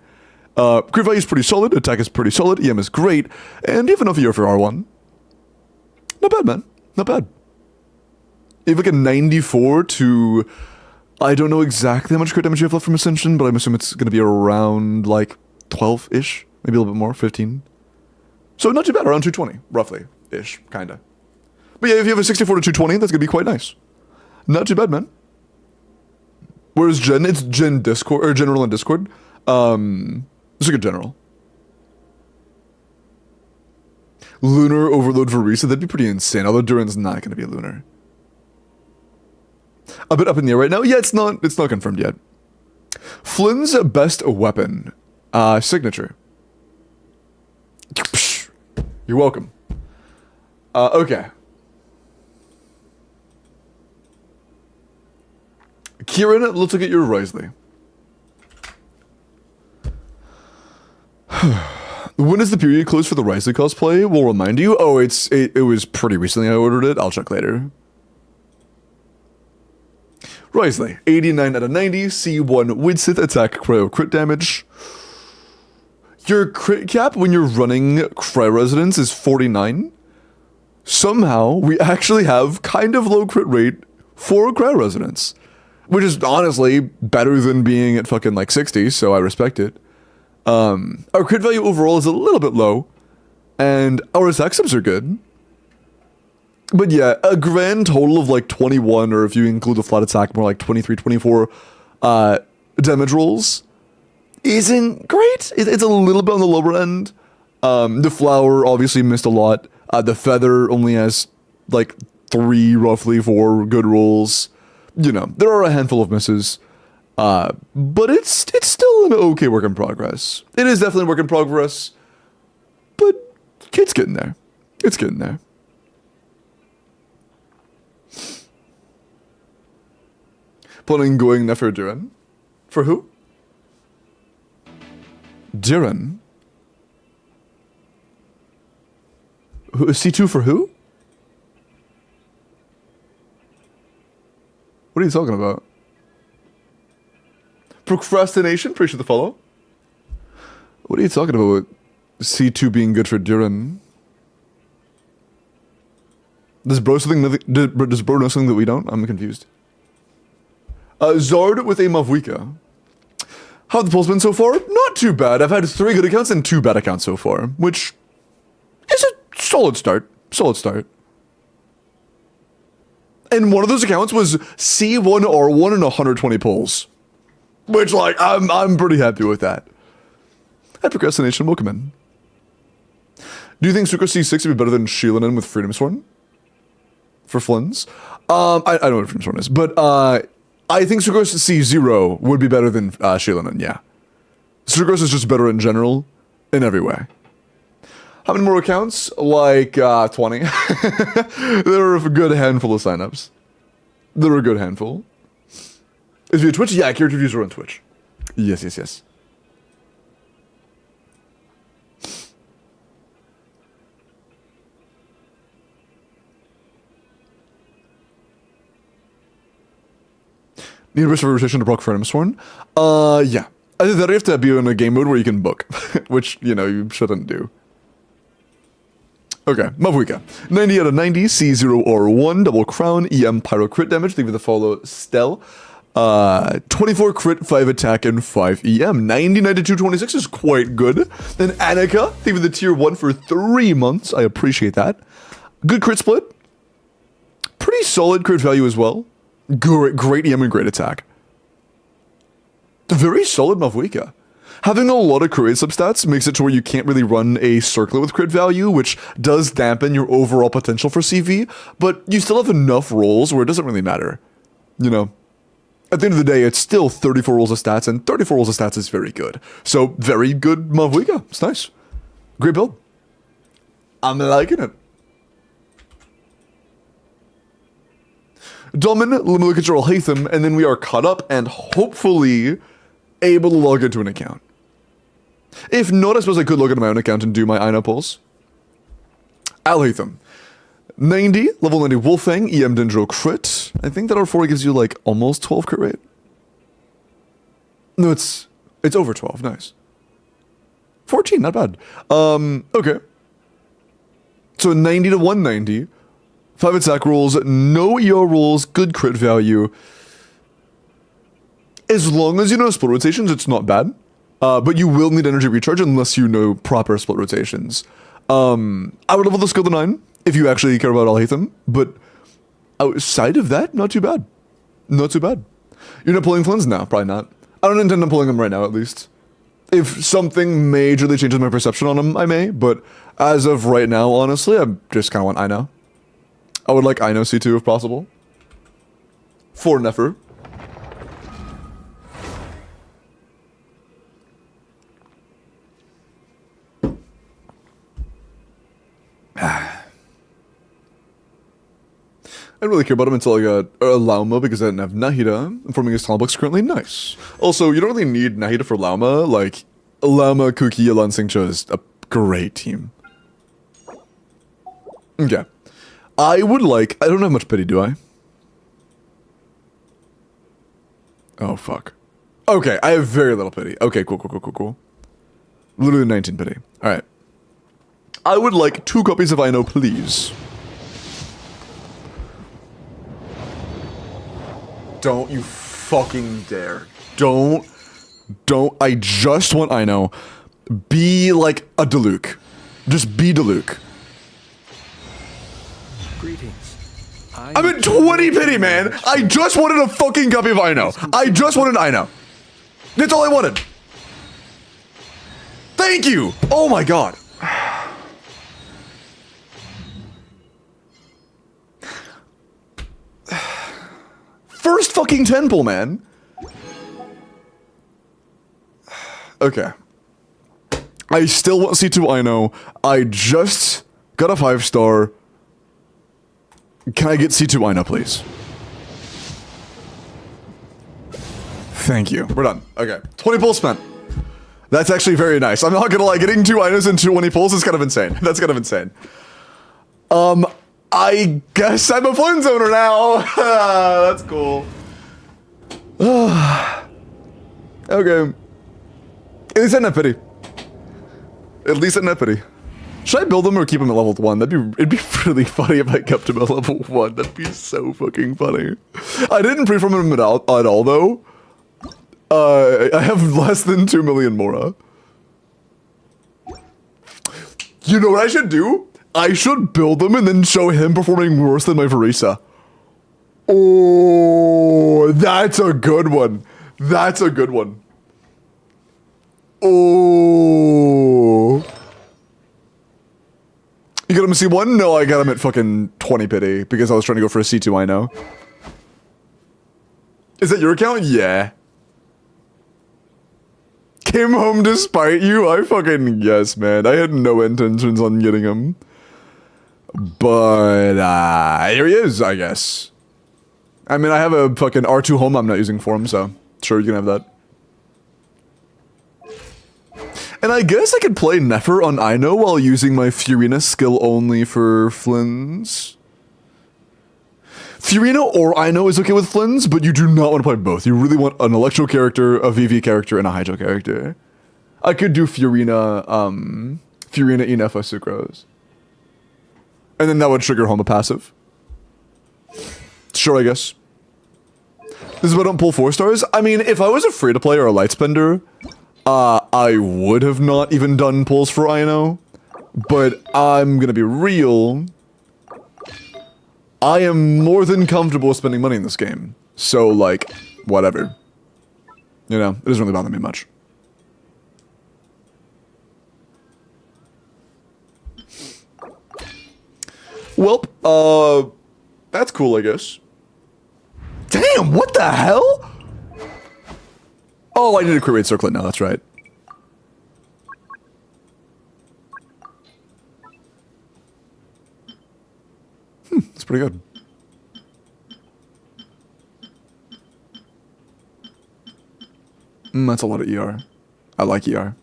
Crit value is pretty solid, attack is pretty solid, EM is great, and you have enough ER for R1. Not bad, man. Not bad. You have like a 94 to... I don't know exactly how much crit damage you have left from Ascension, but I'm assuming it's going to be around like 12-ish, maybe a little bit more, 15. So not too bad, around 220, roughly-ish, kinda. But yeah, if you have a 64 to 220, that's gonna be quite nice. Not too bad, man. Whereas Gen, it's Gen Discord, or General and Discord. It's like a General. Lunar Overload Verissa, that'd be pretty insane, although Durin's not gonna be a Lunar. A bit up in the air right now. Yeah, it's not confirmed yet. Flynn's best weapon. Signature. You're welcome. Okay. Kieran, let's look at your Risley. When is the period closed for the Risley cosplay? We'll remind you. Oh, it was pretty recently I ordered it. I'll check later. Risley, 89 out of 90, C1 Widsith attack cryo crit damage. Your crit cap when you're running cryo resonance is 49. Somehow, we actually have kind of low crit rate for cryo resonance, which is honestly better than being at fucking like 60, so I respect it. Our crit value overall is a little bit low, and our attack subs are good. But yeah, a grand total of like 21, or if you include the flat attack, more like 23, 24 damage rolls isn't great. It's a little bit on the lower end. The flower obviously missed a lot. The feather only has like 3, roughly 4 good rolls. You know, there are a handful of misses. But it's still an okay work in progress. It is definitely a work in progress, but it's getting there. It's getting there. Planning going Nefer Duran? For who? Duran? Who, C2 for who? What are you talking about? Procrastination? Appreciate the follow. What are you talking about? C2 being good for Duran? Does bro know something that we don't? I'm confused. Zard with a Mauvika. How have the polls been so far? Not too bad. I've had 3 good accounts and 2 bad accounts so far, which is a solid start. Solid start. And one of those accounts was C1R1 and 120 polls. Which, like, I'm pretty happy with that. At Procrastination, welcome in. Do you think Sucre C6 would be better than Sheelanen with Freedom Sworn? For FLINS? I don't know what Freedom Sworn is, but I think Sucrose C0 would be better than Sheelanen, yeah. Sucrose is just better in general, in every way. How many more accounts? Like, 20. There are a good handful of signups. There are a good handful. Is it Twitch? Yeah, character reviews are on Twitch. Yes, yes, yes. Need a risk of rotation to proc for Sworn? Yeah. I think that you have to be in a game mode where you can book, which, you know, you shouldn't do. Okay, Mauvika. 90 out of 90, C0R1, double crown, EM pyro crit damage, leave it the follow Stel. 24 crit, 5 attack, and 5 EM. 99 to 226 is quite good. Then Annika, leave it the tier 1 for 3 months. I appreciate that. Good crit split. Pretty solid crit value as well. Great EM and great attack. Very solid Mauvika. Having a lot of crit substats makes it to where you can't really run a circlet with crit value, which does dampen your overall potential for CV, but you still have enough rolls where it doesn't really matter. You know? At the end of the day, it's still 34 rolls of stats, and 34 rolls of stats is very good. So, very good Mauvika. It's nice. Great build. I'm liking it. Domin, let me look at your Alhaitham, and then we are caught up and hopefully able to log into an account. If not, I suppose I could log into my own account and do my INO polls. Alhaitham. 90, level 90 Wolfang, EM Dendro crit. I think that R4 gives you like almost 12 crit rate. No, it's over 12, nice. 14, not bad. Okay. So 90 to 190. 5 attack rolls, no ER rolls, good crit value. As long as you know split rotations, it's not bad. But you will need energy recharge unless you know proper split rotations. I would level the skill to 9 if you actually care about Alhaitham, but outside of that, not too bad. Not too bad. You're not pulling FLINS? No, probably not. I don't intend on pulling them right now, at least. If something majorly changes my perception on them, I may, but as of right now, honestly, I just kind of want INO. I would like INO C2 if possible. For Nefer. I didn't really care about him until I got Lauma because I didn't have Nahida. Informing his talent book's currently nice. Also, you don't really need Nahida for Lauma. Like, Lauma, Kuki, Alan Singcha is a great team. Okay. I would like... I don't have much pity, do I? Oh, fuck. Okay, I have very little pity. Okay, cool. Literally 19 pity. Alright. I would like 2 copies of I Know, please. Don't you fucking dare. Don't. I just want I Know. Be like a Diluc. Just be Diluc.
Greetings.
I'm at 20 pity, man. I just wanted a fucking copy of I Know. I just wanted I Know. That's all I wanted. Thank you. Oh my god. First fucking 10 pull, man. Okay. I still want C2 I Know. I just got a 5-star. Can I get C2 I Know, please? Thank you. We're done. Okay. 20 pulls spent. That's actually very nice. I'm not gonna lie, getting 2 I Knows and 20 pulls is kind of insane. That's kind of insane. I guess I'm a FLINS owner now. That's cool. Okay. At least I didn't have pity. At least I didn't have pity. Should I build them or keep them at level 1? It'd be really funny if I kept him at level 1. That'd be so fucking funny. I didn't pre-form him at all though. I have less than 2 million Mora. You know what I should do? I should build them and then show him performing worse than my Verissa. Oh, that's a good one. That's a good one. Oh. You got him a C1? No, I got him at fucking 20 pity because I was trying to go for a C2 I Know. Is that your account? Yeah. Came home to spite you? I fucking guess, man. I had no intentions on getting him. But, here he is, I guess. I mean, I have a fucking R2 home I'm not using for him, so sure, you can have that. And I guess I could play Nefer on I Know while using my Furina skill only for FLINS. Furina or I Know is okay with FLINS, but you do not want to play both. You really want an Electro character, a VV character, and a Hydro character. I could do Furina Enifa Sucrose. And then that would trigger home a passive. Sure, I guess. This is why I don't pull 4 stars. I mean, if I was a free-to-play or a light spender, I would have not even done pulls for I Know. But I'm gonna be real. I am more than comfortable spending money in this game. So, like, whatever. You know, it doesn't really bother me much. Welp, that's cool, I guess. Damn, what the hell? Oh, I need a crit rate circlet now, that's right. That's pretty good. That's a lot of ER. I like ER.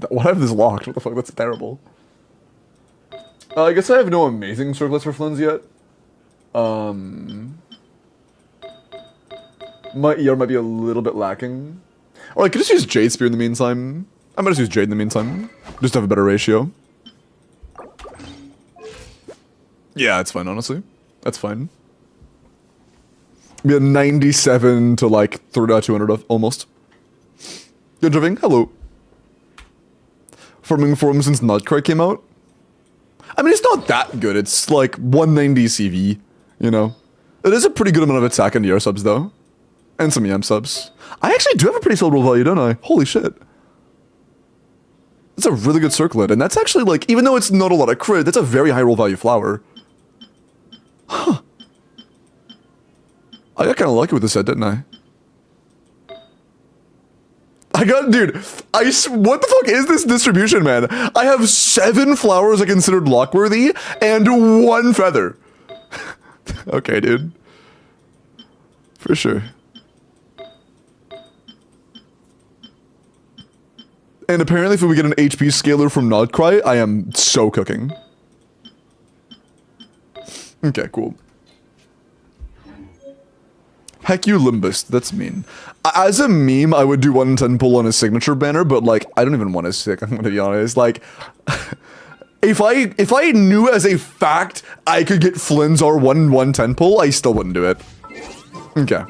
Why have this locked? What the fuck? That's terrible. I guess I have no amazing circlets for FLINS yet. My ER might be a little bit lacking. Or I could just use Jade Spear in the meantime. I might just use Jade in the meantime. Just to have a better ratio. Yeah, it's fine, honestly. That's fine. We had 97 to like 200 almost. Good driving. Hello. Farming form since Nutcry came out. I mean, it's not that good. It's like 190 CV, you know. It is a pretty good amount of attack and ER subs though. And some EM subs. I actually do have a pretty solid roll value, don't I? Holy shit. That's a really good circlet. And that's actually like, even though it's not a lot of crit, that's a very high roll value flower. Huh. I got kind of lucky with this set, didn't I? I got, dude, what the fuck is this distribution, man? I have 7 flowers I considered lockworthy and 1 feather. Okay, dude. For sure. And apparently if we get an HP scaler from Nodcry, I am so cooking. Okay, cool. Heck you, Limbus. That's mean. As a meme, I would do 1 in 10 pull on his signature banner, but like, I don't even want his sick, I'm gonna be honest. Like, if I knew as a fact I could get Flynn's R1 110 pull, I still wouldn't do it. Okay.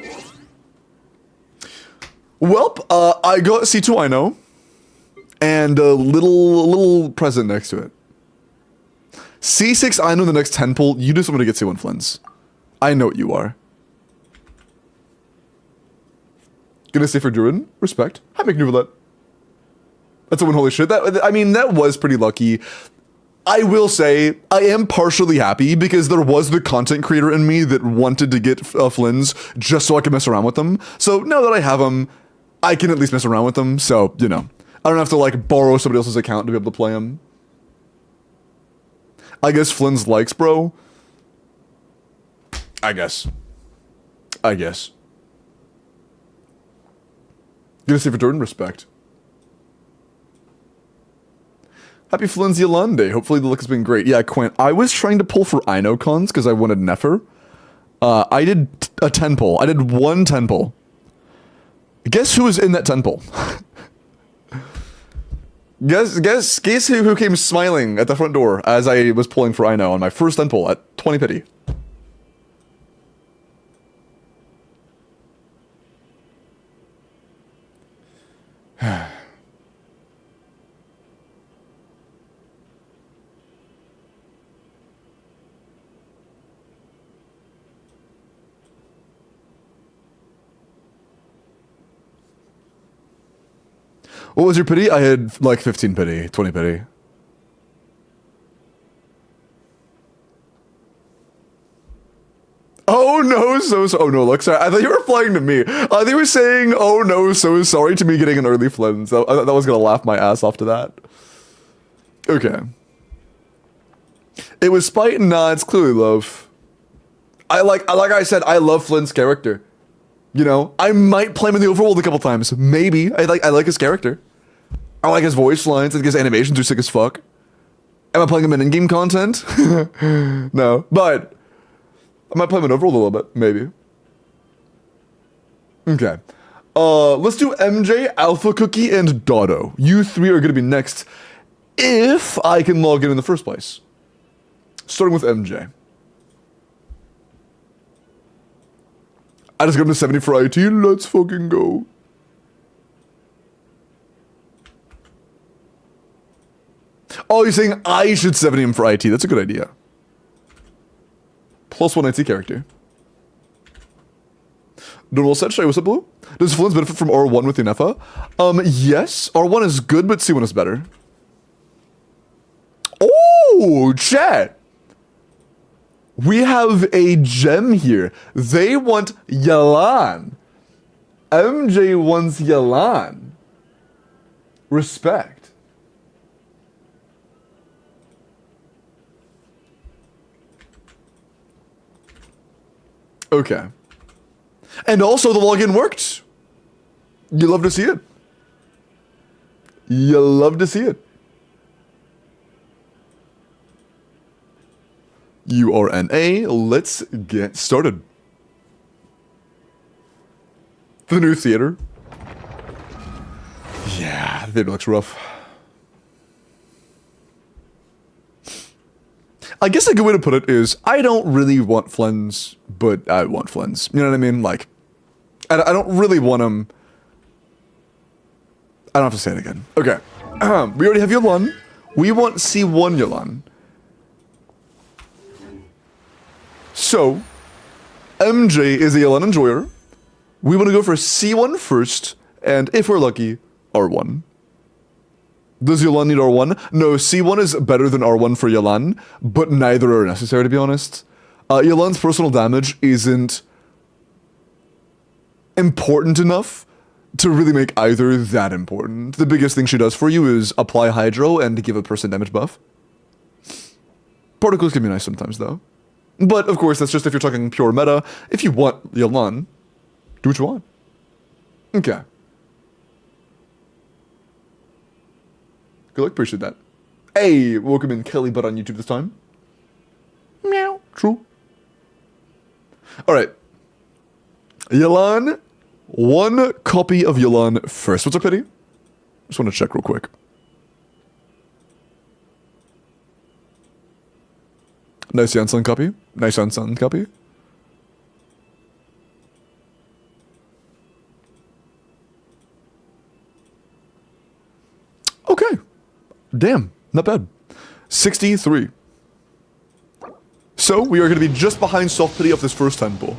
Welp, I got C2 Ino, and a little present next to it. C6 Ino in the next 10 pull, you do something to get C1 Flynn's. I know what you are. Gonna say for Durin, respect. Happy to do that. That's a win, holy shit. I mean, that was pretty lucky. I will say, I am partially happy because there was the content creator in me that wanted to get Flynn's just so I could mess around with them. So now that I have them, I can at least mess around with them. So, you know, I don't have to like borrow somebody else's account to be able to play them. I guess Flynn's likes, bro. I guess. Gonna say for Jordan, respect. Happy Flynn's Yolande. Hopefully the look has been great. Yeah, Quint. I was trying to pull for Ino cons because I wanted Nefer. I did a 10 pull. I did 1 10 pull. Guess who was in that 10 pull? Guess who came smiling at the front door as I was pulling for Ino on my first 10 pull at 20 pity. What was your pity? I had like 15 pity, 20 pity. Oh no, oh no, look, sorry. I thought you were flying to me. I thought you were saying, oh no, so sorry to me getting an early Flynn. So that was gonna laugh my ass off to that. Okay. It was spite? Nah, it's clearly love. Like I said, I love Flynn's character. You know, I might play him in the overworld a couple times. Maybe. I like his character. I like his voice lines. I think his animations are sick as fuck. Am I playing him in in-game content? No. But I might play him in overworld a little bit. Maybe. Okay. Let's do MJ, Alpha Cookie, and Dotto. You three are going to be next if I can log in the first place. Starting with MJ. I just got him to 70 for IT. Let's fucking go. Oh, you're saying I should 70 him for IT. That's a good idea. +1 IT character. Donal said, what's up, Blue? Does Flynn's benefit from R1 with Enifa? Yes. R1 is good, but C1 is better. Oh, chat. We have a gem here. They want Yelan. MJ wants Yelan. Respect. Okay. And also the login worked. You love to see it. You love to see it. You are an A. Let's get started. The new theater. Yeah, the theater looks rough. I guess a good way to put it is, I don't really want Flynn's, but I want Flynn's. You know what I mean? Like, I don't really want them. I don't have to say it again. Okay. We already have Yelan. We want C1 Yelan. So, MJ is a Yelan enjoyer. We want to go for C1 first, and if we're lucky, R1. Does Yelan need R1? No, C1 is better than R1 for Yelan, but neither are necessary, to be honest. Yelan's personal damage isn't important enough to really make either that important. The biggest thing she does for you is apply Hydro and give a person damage buff. Particles can be nice sometimes, though. But, of course, that's just if you're talking pure meta. If you want Yelan, do what you want. Okay. Good luck, appreciate that. Hey, welcome in Kelly Butt on YouTube this time. Meow. True. Alright. Yelan, one copy of Yelan first. What's our pity? Just want to check real quick. Nice Yansan copy. Nice Yansan copy. Okay. Damn, not bad. 63. So, we are going to be just behind Soft Pity of this first time pool.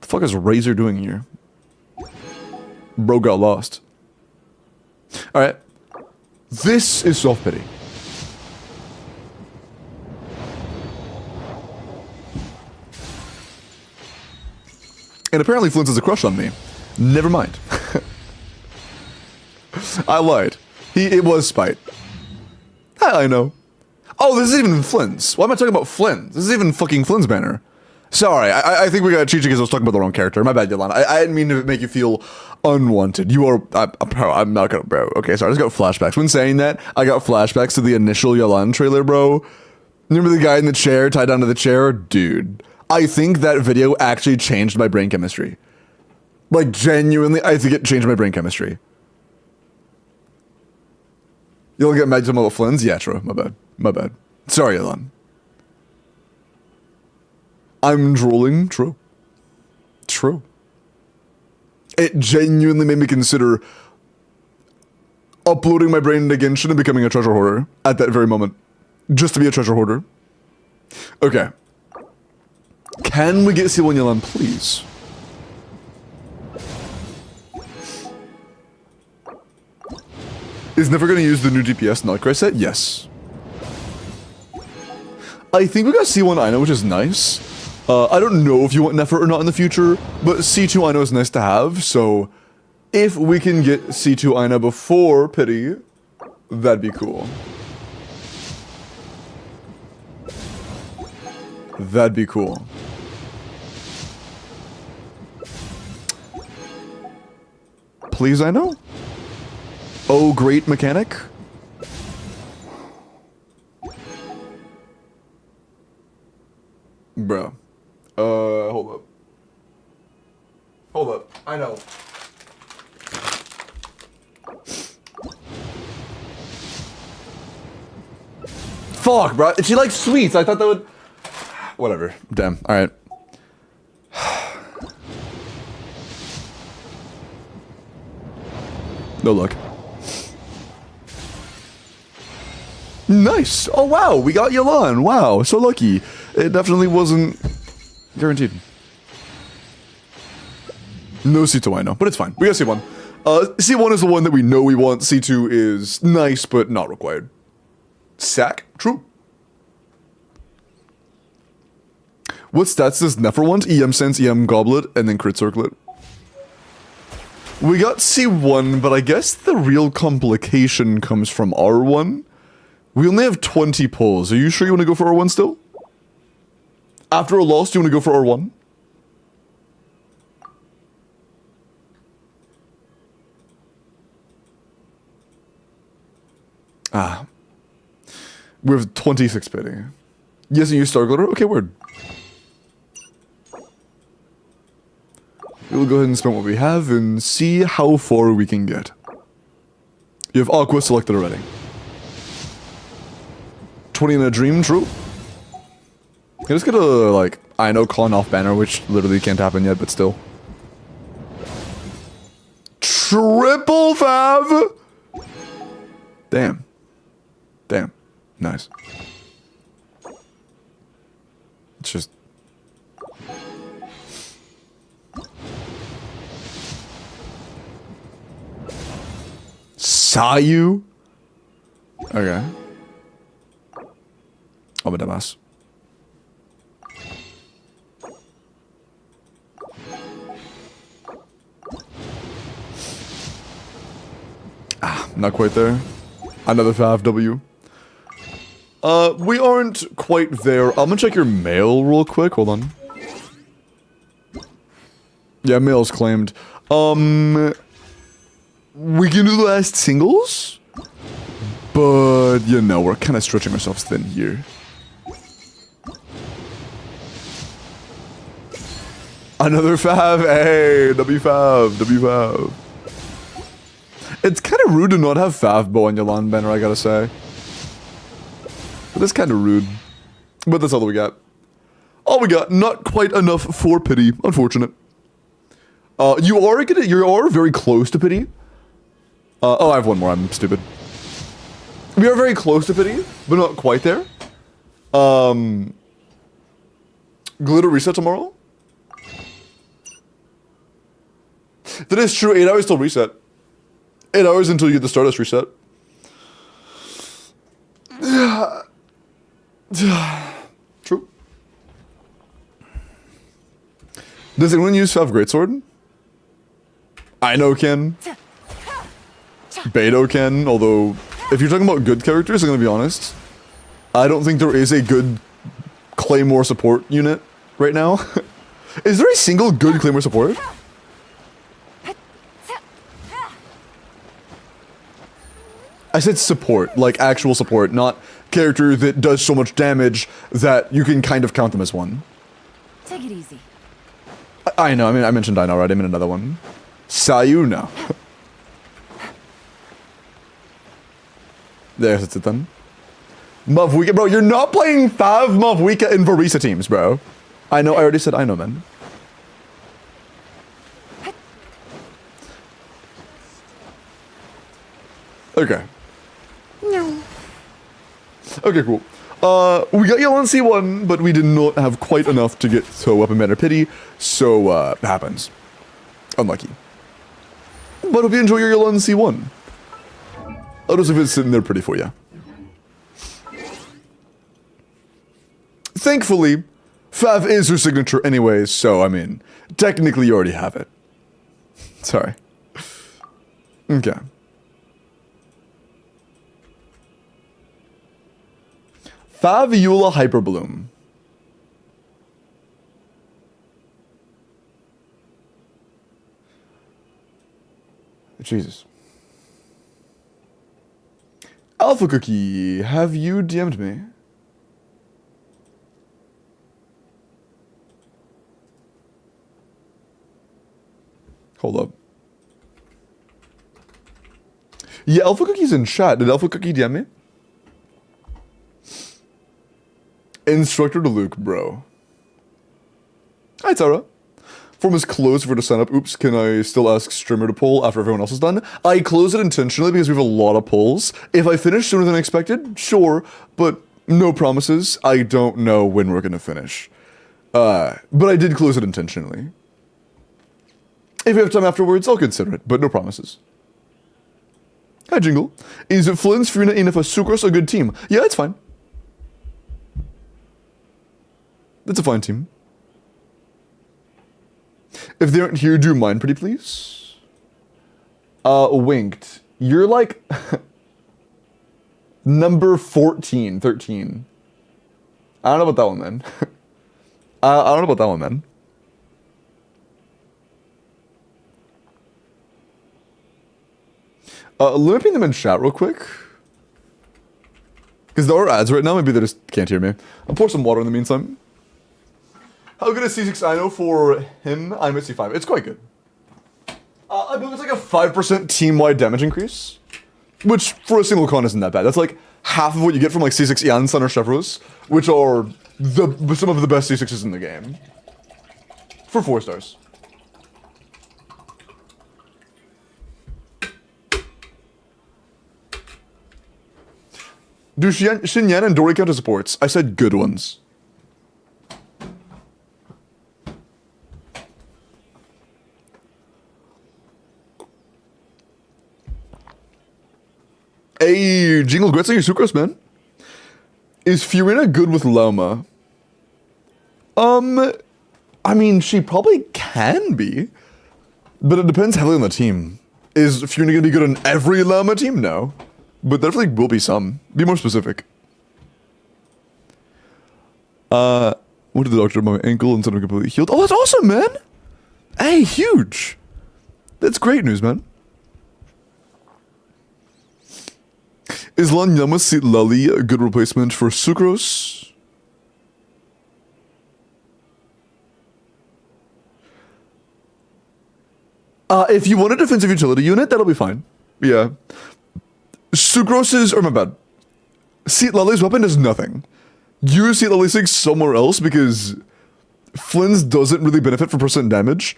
The fuck is Razor doing here? Bro got lost. Alright. This is Soft Pity. And apparently FLINS has a crush on me. Never mind. I lied. It was spite. I know. Oh, this isn't even FLINS. Why am I talking about FLINS? This is even fucking FLINS banner. Sorry, I think we got cheated because I was talking about the wrong character. My bad, Yolanda. I didn't mean to make you feel unwanted. You are... I'm not gonna... Bro. Okay, sorry. I just got flashbacks. When saying that, I got flashbacks to the initial Yolanda trailer, bro. Remember the guy in the chair, tied down to the chair? Dude. I think that video actually changed my brain chemistry. Like, genuinely, I think it changed my brain chemistry. You don't get mad about FLINS? Yeah, true. My bad. My bad. Sorry, Elon. I'm drooling. True. True. It genuinely made me consider uploading my brain into Genshin and becoming a treasure hoarder at that very moment. Just to be a treasure hoarder. Okay. Can we get C1 Yelan, please? Is never going to use the new DPS Nightcry set? Yes. I think we got C1 Ina, which is nice. I don't know if you want Nefer or not in the future, but C2 Ina is nice to have, so if we can get C2 Ina before Pity, that'd be cool. That'd be cool. Please, I know. Oh, great mechanic. Bro. Hold up. Hold up. I know. Fuck, bro. She likes sweets. I thought that would... Whatever. Damn. Alright. No luck. Nice. Oh, wow. We got Yelan. Wow. So lucky. It definitely wasn't guaranteed. No C2 I know, but it's fine. We got C1. C1 is the one that we know we want. C2 is nice, but not required. Sack? True. What stats does Nefer want? EM Sense, EM Goblet, and then Crit Circlet. We got C1, but I guess the real complication comes from R1. We only have 20 pulls. Are you sure you want to go for R1 still? After a loss, do you want to go for R1? Ah. We have 26 pity. Yes, and you Star Glitter? Okay, word. We'll go ahead and spend what we have and see how far we can get. You have Aqua selected already. 20 in a dream, true. Can I just get a, like, I know con off banner, which literally can't happen yet, but still. Triple Fav! Damn. Damn. Nice. It's just... Sayu? Okay. Oh, my dumbass. Ah, not quite there. Another 5W. We aren't quite there. I'm gonna check your mail real quick. Hold on. Yeah, mail's claimed. We can do the last singles, but you know, we're kind of stretching ourselves thin here. Another Fav. Hey, W Fav. W Fav. It's kind of rude to not have Fav Bow on your lawn banner, I gotta say. But it's kind of rude. But that's all we got. All we got. Not quite enough for pity. Unfortunate. You are very close to pity. Oh, I have one more. I'm stupid. We are very close to pity, but not quite there. Glitter reset tomorrow? That is true. 8 hours till reset. 8 hours until you get the Stardust reset. True. Does anyone use Fav Greatsword? I know Ken. Beto Ken, although if you're talking about good characters, I'm gonna be honest. I don't think there is a good Claymore support unit right now. Is there a single good Claymore support? I said support, like actual support, not character that does so much damage that you can kind of count them as one.
Take it easy.
I know, I mean, I mentioned Dino already, I mean another one. Sayu, no. There, that's it then. Mauvika, bro, you're not playing Fav, Mauvika, and Verissa teams, bro. I know, I already said I know, man. Okay. No. Okay, cool. We got Yelan C1, but we did not have quite enough to get to Weapon Banner Pity, so, happens. Unlucky. But hope you enjoy your Yelan C1. I'll just if it's sitting there pretty for you. Thankfully, Fav is her signature anyways, so, I mean, technically you already have it. Sorry. Okay. Faviola Hyperbloom. Jesus. Alpha Cookie, have you DM'd me? Hold up. Yeah, Alpha Cookie's in chat. Did Alpha Cookie DM me? Instructor to Luke, bro. Hi, Tara. Form is closed for to sign up. Oops, can I still ask streamer to pull after everyone else is done? I close it intentionally because we have a lot of pulls. If I finish sooner than expected, sure, but no promises. I don't know when we're gonna finish. But I did close it intentionally. If you have time afterwards, I'll consider it, but no promises. Hi, Jingle. Is FLINS, Flynn and Enifa, Sucrose a good team? Yeah, it's fine. It's a fine team. If they aren't here, do you mind, pretty please? Winked. You're like number 14, 13. I don't know about that one, man. I don't know about that one, man. Limiting them in chat real quick. Because there are ads right now, maybe they just can't hear me. I'll pour some water in the meantime. How good is C6 I know for him? I'm at C5. It's quite good. I believe it's like a 5% team-wide damage increase. Which, for a single con, isn't that bad. That's like half of what you get from like C6 Janssen or Chevros, which are some of the best C6s in the game. For 4 stars. Do Xinyan and Dory count as supports? I said good ones. Hey, Jingle, great seeing you, Sucrose, man. Is Fiorina good with Loma? I mean, she probably can be, but it depends heavily on the team. Is Fiorina gonna be good on every Loma team? No, but definitely will be some. Be more specific. What did the doctor about my ankle and something completely healed? Oh, that's awesome, man. Hey, huge. That's great news, man. Is Lanyama Lali a good replacement for Sucrose? If you want a defensive utility unit, that'll be fine. Yeah. Sucrose's, or my bad. Seat Lely's weapon does nothing. Use Seat Lely's thing somewhere else because FLINS doesn't really benefit from percent damage.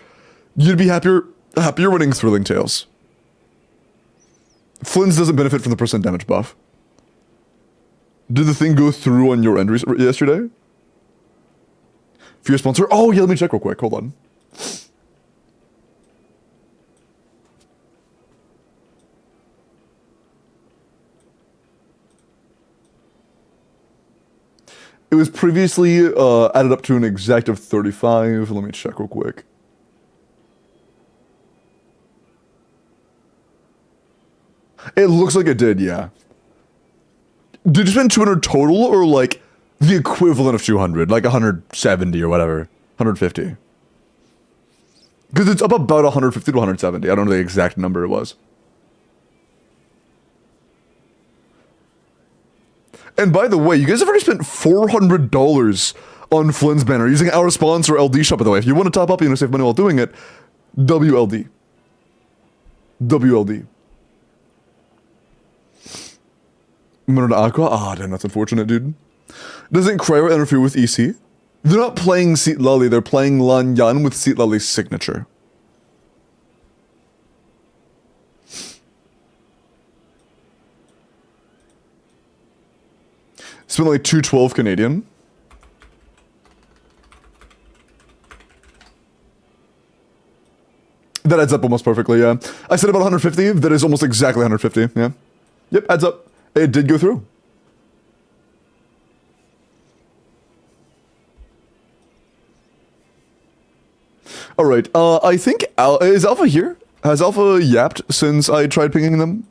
You'd be happier winning Thrilling Tales. FLINS doesn't benefit from the percent damage buff. Did the thing go through on your end yesterday? For your sponsor? Oh yeah, let me check real quick. Hold on. It was previously added up to an exact of 35. Let me check real quick. It looks like it did, yeah. Did you spend 200 total or like the equivalent of 200? Like 170 or whatever. 150. Because it's up about 150 to 170. I don't know the exact number it was. And by the way, you guys have already spent $400 on FLINS banner using our sponsor LD shop, by the way. If you want to top up, you want to save money while doing it, WLD. WLD. Minor Aqua? Ah, damn, that's unfortunate, dude. Doesn't Cryo interfere with EC? They're not playing Seat Lally, they're playing Lan Yan with Seat Lally's signature. Spent like 212 Canadian. That adds up almost perfectly, yeah. I said about 150, that is almost exactly 150, yeah. Yep, adds up. It did go through. Alright, I think, is Alpha here? Has Alpha yapped since I tried pinging them?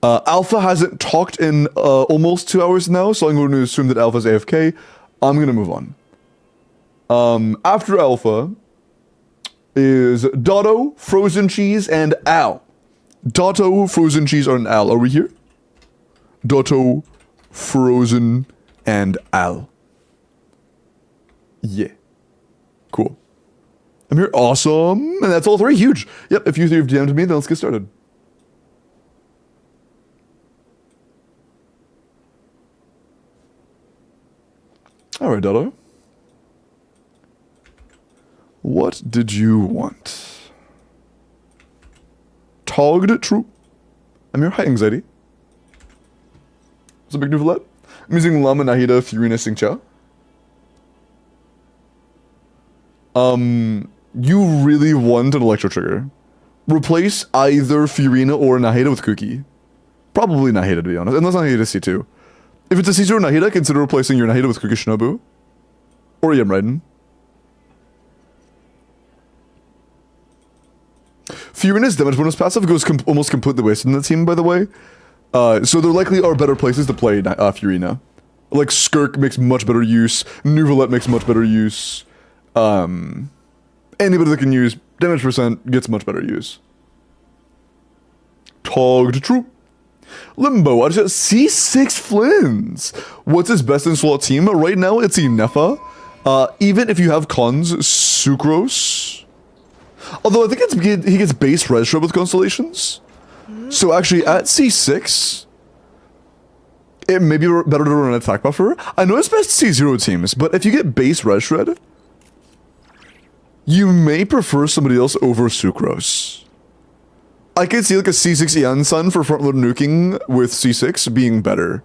Alpha hasn't talked in almost 2 hours now, so I'm going to assume that Alpha's AFK. I'm going to move on. After Alpha is Dotto, Frozen Cheese, and Al. Dotto, Frozen Cheese, and Al. Are we here? Dotto, Frozen, and Al. Yeah. Cool. I'm here. Awesome. And that's all three. Huge. Yep, if you three have DM'd me, then let's get started. Alright, Dotto. What did you want? Togged? True. I'm your high anxiety. What's a big new for that? I'm using Lama Nahida Furina Singcha. You really want an Electro Trigger. Replace either Furina or Nahida with Kuki. Probably Nahida, to be honest. Unless Nahida is C2. If it's a C2 or Nahida, consider replacing your Nahida with Kuki Shinobu. Or Yem Raiden. Furina's damage bonus passive goes almost completely wasted in the team, by the way. So there likely are better places to play Furina. Like Skirk makes much better use. Nuvolette makes much better use. Anybody that can use damage percent gets much better use. Togged Troop. Limbo, I just C6 FLINS. What's his best in slot team? Right now it's Enifa. Even if you have cons, Sucrose. Although I think he gets base red shred with constellations. So actually at C6, it may be better to run an attack buffer. I know it's best C0 teams, but if you get base red shred, you may prefer somebody else over Sucrose. I could see like a C6 Ian Sun for front load nuking with C6 being better.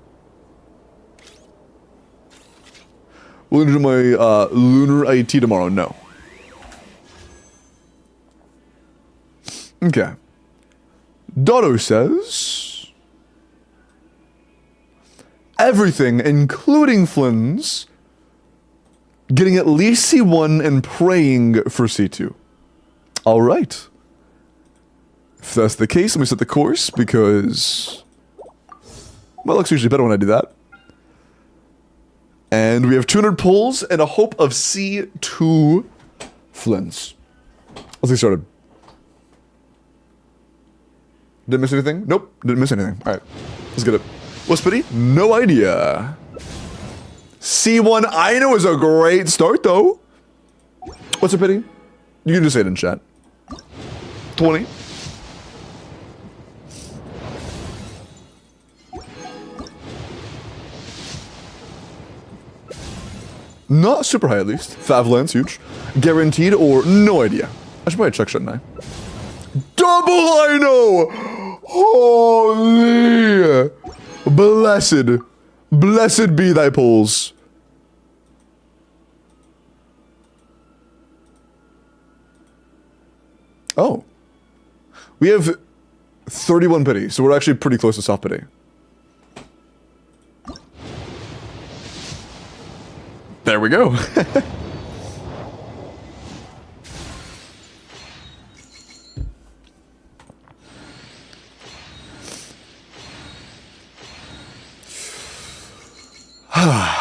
Will you do my lunar IT tomorrow? No. Okay. Dotto says everything, including FLINS, getting at least C1 and praying for C2. All right. If that's the case, let me set the course because my luck's usually better when I do that. And we have 200 pulls and a hope of C2 FLINS. Let's get started. Didn't miss anything? Nope, didn't miss anything. All right, let's get it. What's pity? No idea. C1 Aino is a great start though. What's a pity? You can just say it in chat. 20. Not super high, at least. Favlan's huge. Guaranteed or no idea. I should probably check, shouldn't I? Double I know! Holy! Blessed. Blessed be thy polls. Oh. We have 31 pity, so we're actually pretty close to soft pity. There we go.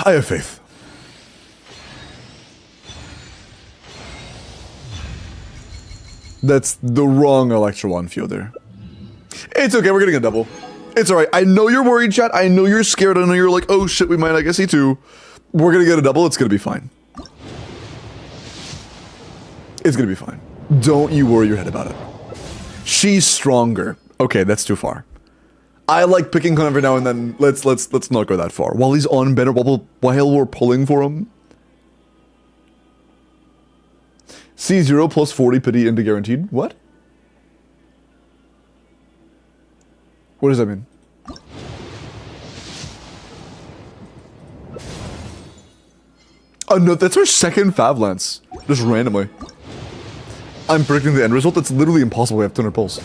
I have faith. That's the wrong Electro one fielder. It's okay, we're getting a double. It's alright. I know you're worried, chat. I know you're scared. I know you're like, oh shit, we might not get C2. We're gonna get a double. It's gonna be fine. It's gonna be fine. Don't you worry your head about it. She's stronger. Okay, that's too far. I like picking on every now and then. Let's not go that far. While he's on better, while we're pulling for him. C0 plus 40 pity into guaranteed. What? What does that mean? Oh no, that's our second Fav Lance. Just randomly. I'm predicting the end result. That's literally impossible. We have 200 pulls.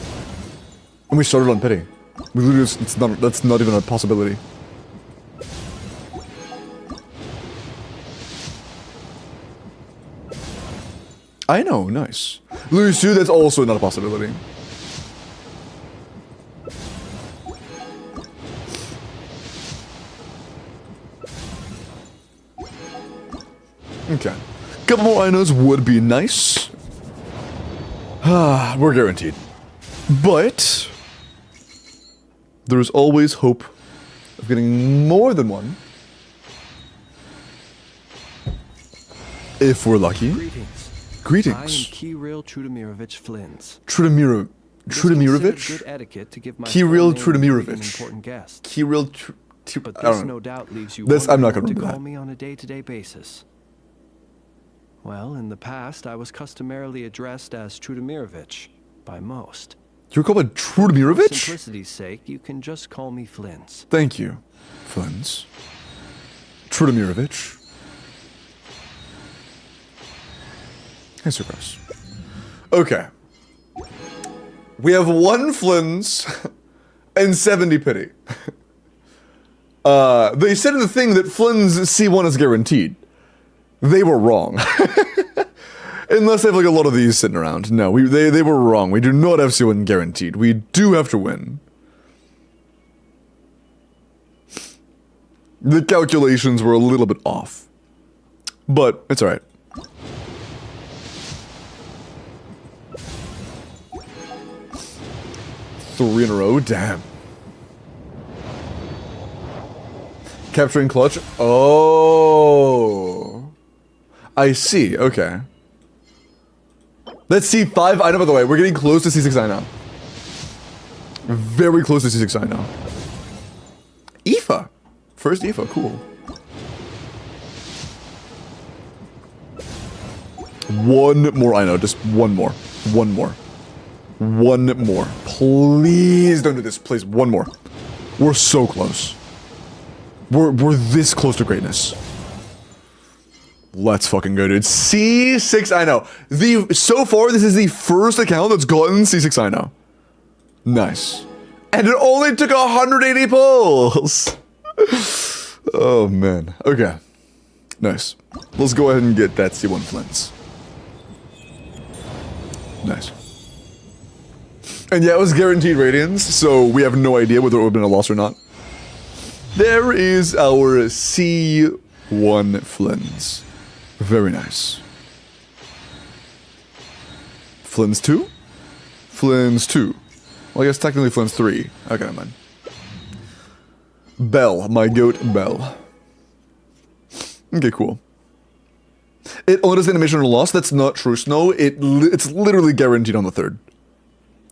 And we started on pity. We literally just, that's not even a possibility. I know, nice. Lose 2, that's also not a possibility. Okay. Couple more Inos would be nice. We're guaranteed. But there's always hope of getting more than one. If we're lucky. Greetings.
I am Kirill Trudemirovich FLINS.
Trudemirovich?
Good etiquette to give my
Kirill
full name to an
Trudemirovich.
important guest.
Kirill
But
I don't
this
know.
no doubt leaves you
This, I'm not
wondering
gonna
what to
remember
call
that.
me on a day-to-day basis. Well, in the past, I was customarily addressed as Trudemirovich by most.
You're called a
For
Trudemirovich?
simplicity's sake, you can just call me FLINS.
Thank you, Flins. Trudemirovich. Hey, Sir Gross. Okay. We have 1 Flins and 70 pity. They said in the thing that Flins C1 is guaranteed. They were wrong. Unless they have like a lot of these sitting around. No, they were wrong. We do not have C1 guaranteed. We do have to win. The calculations were a little bit off. But it's alright. Three in a row? Damn. Capturing clutch? Oh. I see, okay. That's C5 I know, by the way. We're getting close to C6 I know. Very close to C6 I know. Enifa. First Enifa, cool. One more I know, just one more. One more. One more. Please don't do this, please. One more. We're so close. We're this close to greatness. Let's fucking go, dude. C6 I know. So far, this is the first account that's gotten C6 I know. Nice. And it only took 180 pulls. Oh, man. Okay. Nice. Let's go ahead and get that C1 Flins. Nice. And yeah, it was guaranteed radians, so we have no idea whether it would have been a loss or not. There is our C1 Flins. Very nice. Flins 2? Flins 2. Well, I guess technically Flins 3. Okay, never mind. Bell, my goat Bell. Okay, cool. It only does animation on a loss? That's not true, Snow. It's literally guaranteed on the 3rd.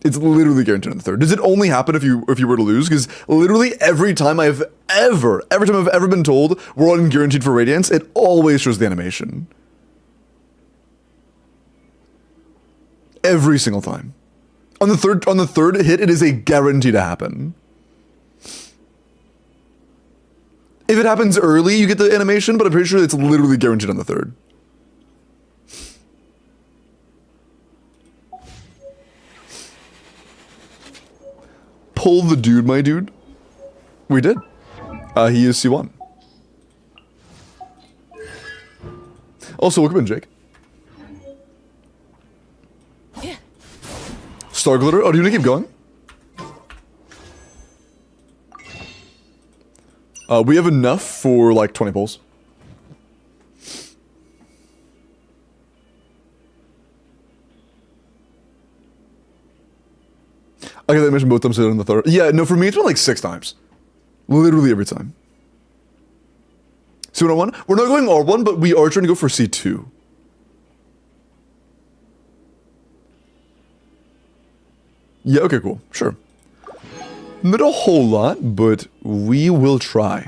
It's literally guaranteed on the third. Does it only happen if you were to lose? Because literally every time I've ever been told we're on guaranteed for Radiance, it always shows the animation. Every single time. On the third hit, it is a guarantee to happen. If it happens early, you get the animation, but I'm pretty sure it's literally guaranteed on the third. Pull the dude, my dude. We did. He is C1. Also, welcome in, Jake. Star Glitter. Oh, do you want to keep going? We have enough for like 20 pulls. I got that mention both times on the third. Yeah, no, for me it's been like 6 times. Literally every time. C101? We're not going R1, but we are trying to go for C2. Yeah, okay, cool. Sure. Not a whole lot, but we will try.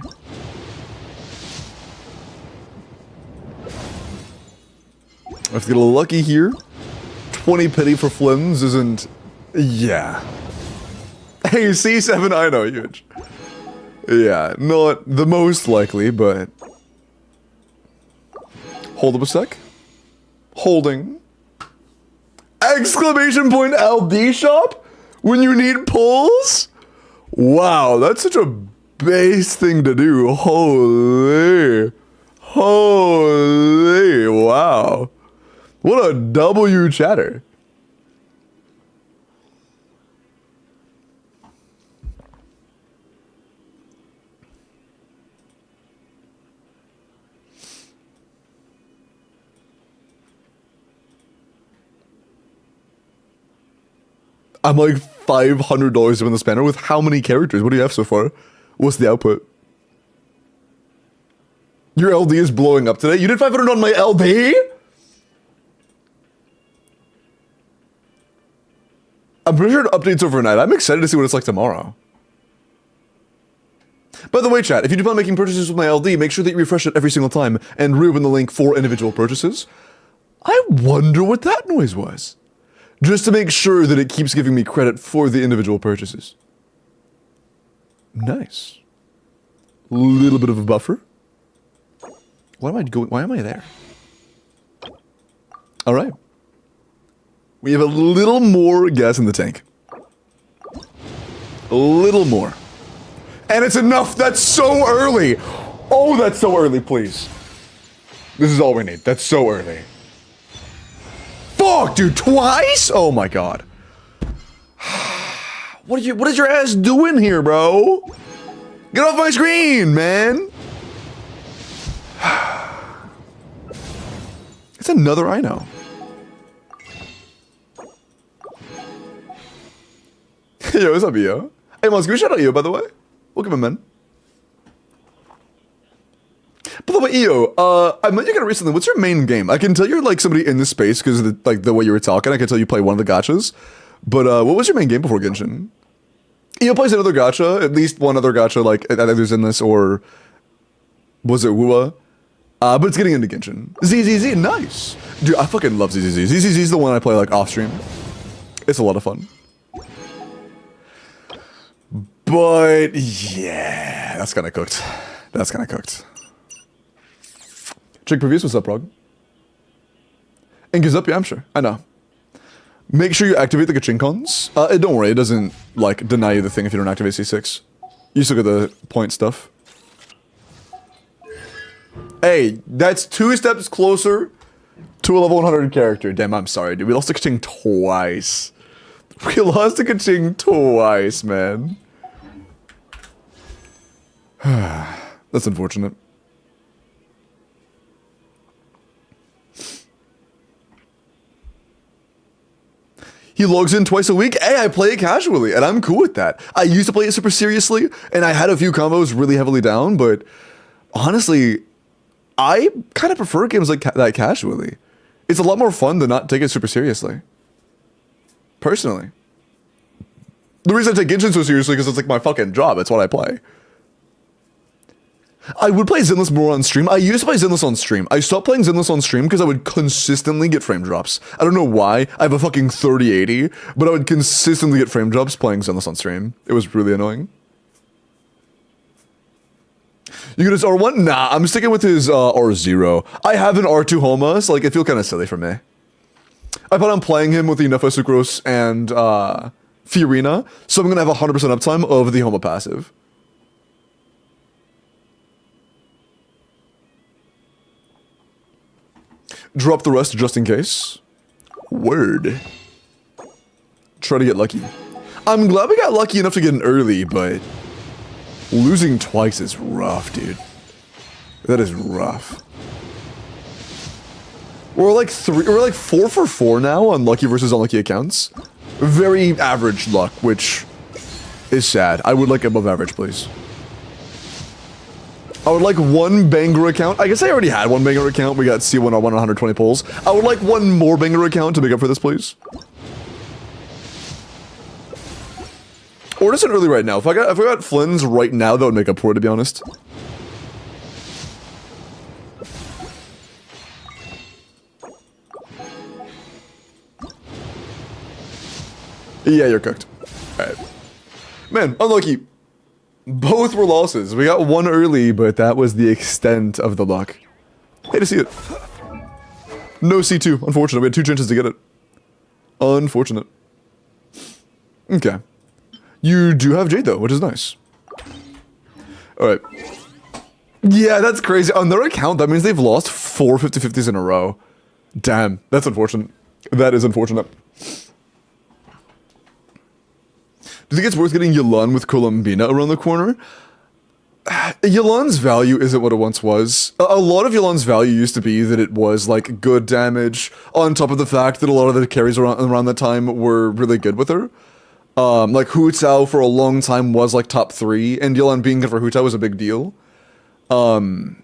I have to get a little lucky here. 20 pity for FLINS isn't... Yeah. Hey, C7, I know, huge. Yeah, not the most likely, but... Hold up a sec. Holding. Exclamation point LD shop? When you need pulls? Wow, that's such a base thing to do. Holy. Holy. Wow. What a W chatter. I'm like $500 to win the spanner with how many characters? What do you have so far? What's the output? Your LD is blowing up today? You did 500 on my LD? I'm pretty sure it updates overnight. I'm excited to see what it's like tomorrow. By the way, chat, if you do plan on making purchases with my LD, make sure that you refresh it every single time and reopen the link for individual purchases. I wonder what that noise was. Just to make sure that it keeps giving me credit for the individual purchases. Nice. Little bit of a buffer. Why am I there? All right. We have a little more gas in the tank. A little more. And it's enough. That's so early. Oh, that's so early, please. This is all we need. That's so early. Fuck, dude, twice? Oh my god. What is your ass doing here, bro? Get off my screen, man. It's another I know. Yo, what's up, Io? Hey, Mons, give me a shout out, Io, by the way. Welcome in, man. By the way, Io, I met you kind of recently. What's your main game? I can tell you're like somebody in this space because of the way you were talking. I can tell you play one of the gachas. But what was your main game before Genshin? Io plays another gacha, at least one other gacha, like either's in this or was it Wua? But it's getting into Genshin. ZZZ, nice. Dude, I fucking love ZZZ. ZZZ is the one I play like off stream. It's a lot of fun. But yeah, that's kind of cooked. That's kind of cooked. Chick Previews, what's up, Rog? And gives up, yeah, I'm sure. I know. Make sure you activate the Kachinkons. Don't worry, it doesn't, like, deny you the thing if you don't activate C6. You still get the point stuff. Hey, that's 2 steps closer to a level 100 character. Damn, I'm sorry, dude. We lost a Kaching twice. We lost a Kaching twice, man. That's unfortunate. He logs in twice a week. Hey, I play it casually, and I'm cool with that. I used to play it super seriously, and I had a few combos really heavily down, but honestly, I kind of prefer games like that casually. It's a lot more fun to not take it super seriously. Personally. The reason I take Genshin so seriously because it's like my fucking job. It's what I play. I would play Zenless more on stream. I used to play Zenless on stream. I stopped playing Zenless on stream because I would consistently get frame drops. I don't know why. I have a fucking 3080, but I would consistently get frame drops playing Zenless on stream. It was really annoying. You get his R1? Nah, I'm sticking with his R0. I have an R2 Homa, so like it feels kind of silly for me. I plan on playing him with the Enifa, Sucrose, and Fiorina, so I'm going to have 100% uptime of the Homa passive. Drop the rest just in case. Word. Try to get lucky. I'm glad we got lucky enough to get in early, but losing twice is rough, dude. That is rough. We're like 4 for 4 now on lucky versus unlucky accounts. Very average luck, which is sad. I would like above average, please. I would like one banger account. I guess I already had one banger account. We got C1 on 120 pulls. I would like one more banger account to make up for this, please. Or just an early right now. If I got FLINS right now, that would make up for it, to be honest. Yeah, you're cooked. Alright. Man, unlucky. Both were losses. We got one early, but that was the extent of the luck. Hate to see it. No C2, unfortunate. We had 2 chances to get it. Unfortunate. Okay. You do have Jade, though, which is nice. Alright. Yeah, that's crazy. On their account, that means they've lost 4 50-50s in a row. Damn, that's unfortunate. That is unfortunate. Do you think it's worth getting Yelan with Columbina around the corner? Yelan's value isn't what it once was. A lot of Yelan's value used to be that it was like good damage, on top of the fact that a lot of the carries around that time were really good with her. Like Hu Tao for a long time was like top 3, and Yelan being good for Hu Tao was a big deal. And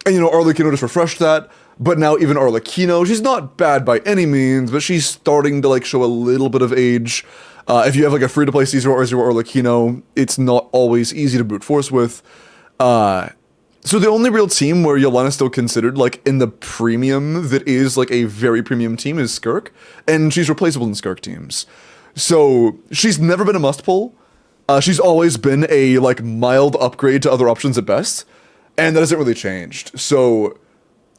you know, Arlecchino just refreshed that, but now even Arlecchino, she's not bad by any means, but she's starting to like show a little bit of age. If you have like a free-to-play C0 or 0 Arlecchino, it's not always easy to brute force with. So the only real team where Yelan is still considered like in the premium that is like a very premium team is Skirk, and she's replaceable in Skirk teams. So she's never been a must-pull. She's always been a like mild upgrade to other options at best, and that hasn't really changed. So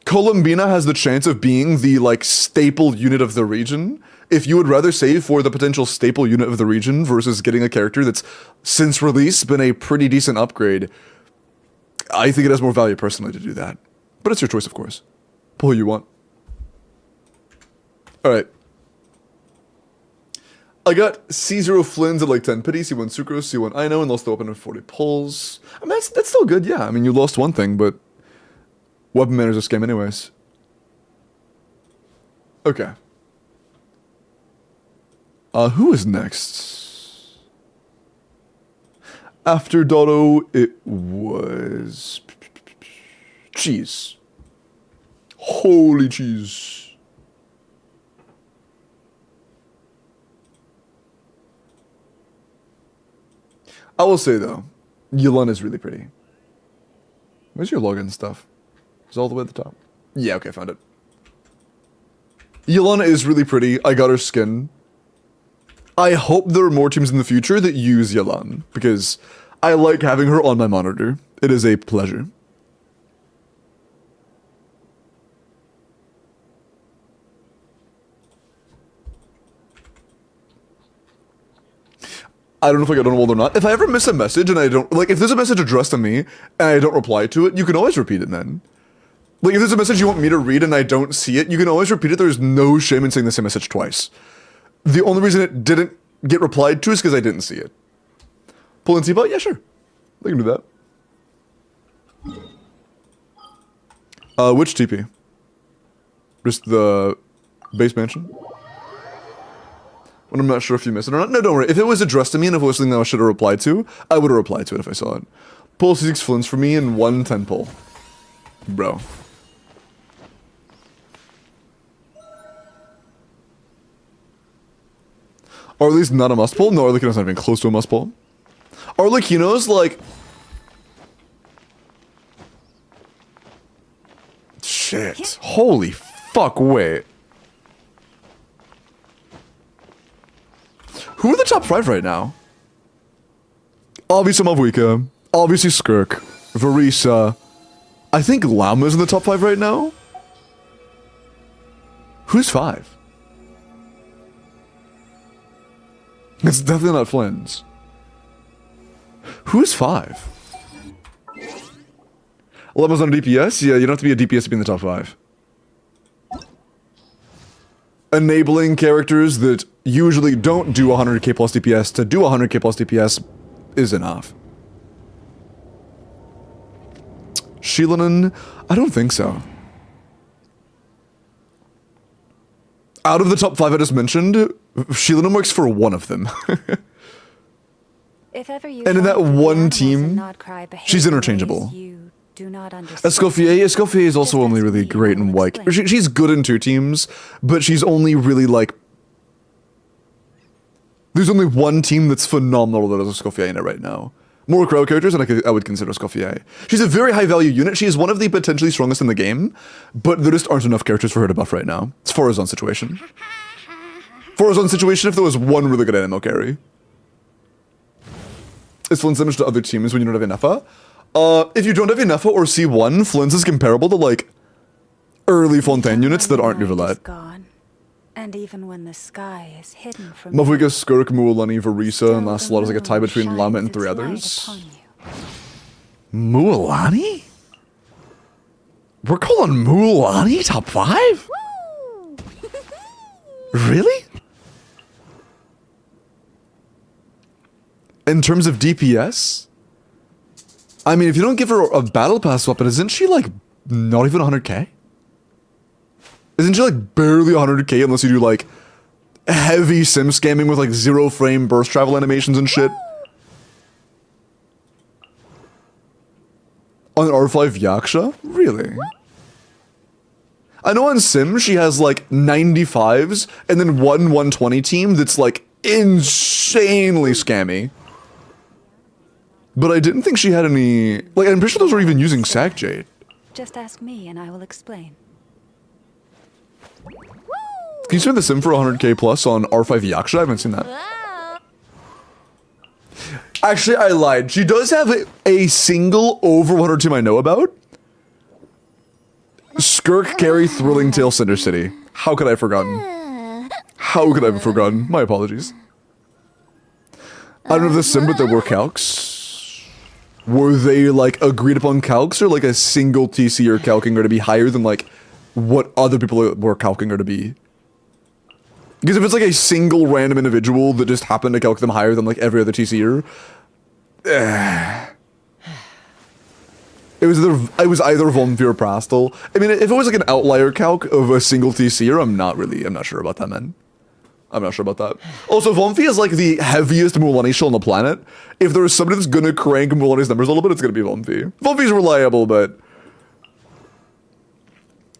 Columbina has the chance of being the like staple unit of the region. If you would rather save for the potential staple unit of the region versus getting a character that's since release been a pretty decent upgrade, I think it has more value personally to do that. But it's your choice, of course. Pull who you want. Alright. I got C0 FLINS at like 10 pity, C1 Sucrose, C1 Ino, and lost the weapon in 40 pulls. I mean, that's still good, yeah. I mean, you lost one thing, but weapon manners are scam anyways. Okay. Who is next? After Dotto, it was cheese. Holy cheese. I will say though, Yelan is really pretty. Where's your login stuff? It's all the way at the top. Yeah, okay, found it. Yelan is really pretty. I got her skin. I hope there are more teams in the future that use Yelan, because I like having her on my monitor. It is a pleasure. I don't know if I got on hold or not. If I ever miss a message and I don't, like, if there's a message addressed to me and I don't reply to it, you can always repeat it then. Like, if there's a message you want me to read and I don't see it, you can always repeat it. There's no shame in saying the same message twice. The only reason it didn't get replied to is because I didn't see it. Pull and T-bot? Yeah, sure. I can do that. Which TP? Just the base mansion? When I'm not sure if you missed it or not. No, don't worry. If it was addressed to me and if it was something that I should have replied to, I would have replied to it if I saw it. Pull C6 FLINS for me and 110 pull. Bro. Or at least not a must pull. No, Arlecchino's not even close to a must pull. Arlecchino's like... Shit. Holy fuck, wait. Who are the top 5 right now? Obviously Mauvika. Obviously Skirk. Verissa. I think Llama's in the top 5 right now. Who's 5? It's definitely not FLINS. Who's 5? Llama's on a DPS? Yeah, you don't have to be a DPS to be in the top 5. Enabling characters that usually don't do 100k plus DPS to do 100k plus DPS is enough. Sheilanen? I don't think so. Out of the top 5 I just mentioned, Sheilanen works for one of them.
If ever you
And in that
find the
one
animals
team,
and not cry behavior
she's
ways
interchangeable.
you do not understand.
Escoffier is also only
Just
really
ask me,
great
I
in
will
like...
explain.
She's good in 2 teams, but she's only really like... There's only one team that's phenomenal that has Escoffier in it right now. More crowd characters, and I would consider Escoffier. She's a very high value unit. She is one of the potentially strongest in the game, but there just aren't enough characters for her to buff right now. It's Forazon situation. Forazon situation if there was one really good animal carry. Is FLINS damage to other teams when you don't have Enifa? If you don't have Enifa or C1, FLINS is comparable to like early Fontaine units that aren't
Night is
Neuvillette.
gone, and even when the sky is hidden from
Mauvika, Skirk, Mualani, Verissa,
still
and last slot is like a tie
the
between
moon
Llama and
shines
3
its light
others.
upon you.
Mualani? We're calling Mualani top 5? Really? In terms of DPS? I mean, if you don't give her a battle pass weapon, isn't she like not even 100k? Isn't she like barely 100k unless you do like heavy sim scamming with like 0 frame burst travel animations and shit? On R5 Yaksha? Really? I know on Sim she has like 95s and then one 120 team that's like insanely scammy. But I didn't think she had any... Like, I'm pretty sure those were even using Sack Jade.
Just ask me and I will explain.
Can you spend the Sim for 100k plus on R5 Yaksha? I haven't seen that.
Whoa.
Actually, I lied. She does have a single over 100 team I know about. Skirk, Carry, Thrilling Tail, Cinder City. How could I have forgotten? How could I have forgotten? My apologies. I don't know if the Sim, but there were calcs. Were they like agreed upon calcs or like a single TC or calcing are to be higher than like what other people were calcing are to be? Because if it's like a single random individual that just happened to calc them higher than like every other TCer, it was either Volmfir or Prastel. I mean, if it was like an outlier calc of a single TCer, I'm not sure about that, man. I'm not sure about that. Also, Volmfi is like the heaviest Mualani shell on the planet. If there is somebody that's gonna crank Mualani's numbers a little bit, it's gonna be Volmfi. Volmfi's reliable, but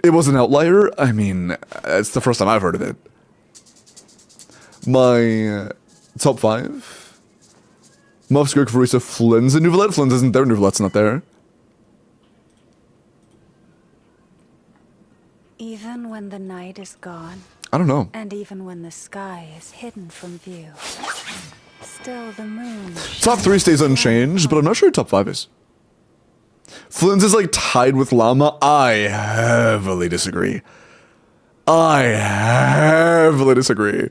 it was an outlier. I mean, it's the first time I've heard of it. My top 5. Muff, Skirk, Verissa, FLINS, and Neuvillette. FLINS isn't there, Neuvillette's not there.
Even when the night is gone,
I don't know.
and even when the sky is hidden from view, still the moon.
Top 3 stays unchanged, but I'm not sure who top 5 is. FLINS is like tied with Llama. I heavily disagree. I heavily disagree.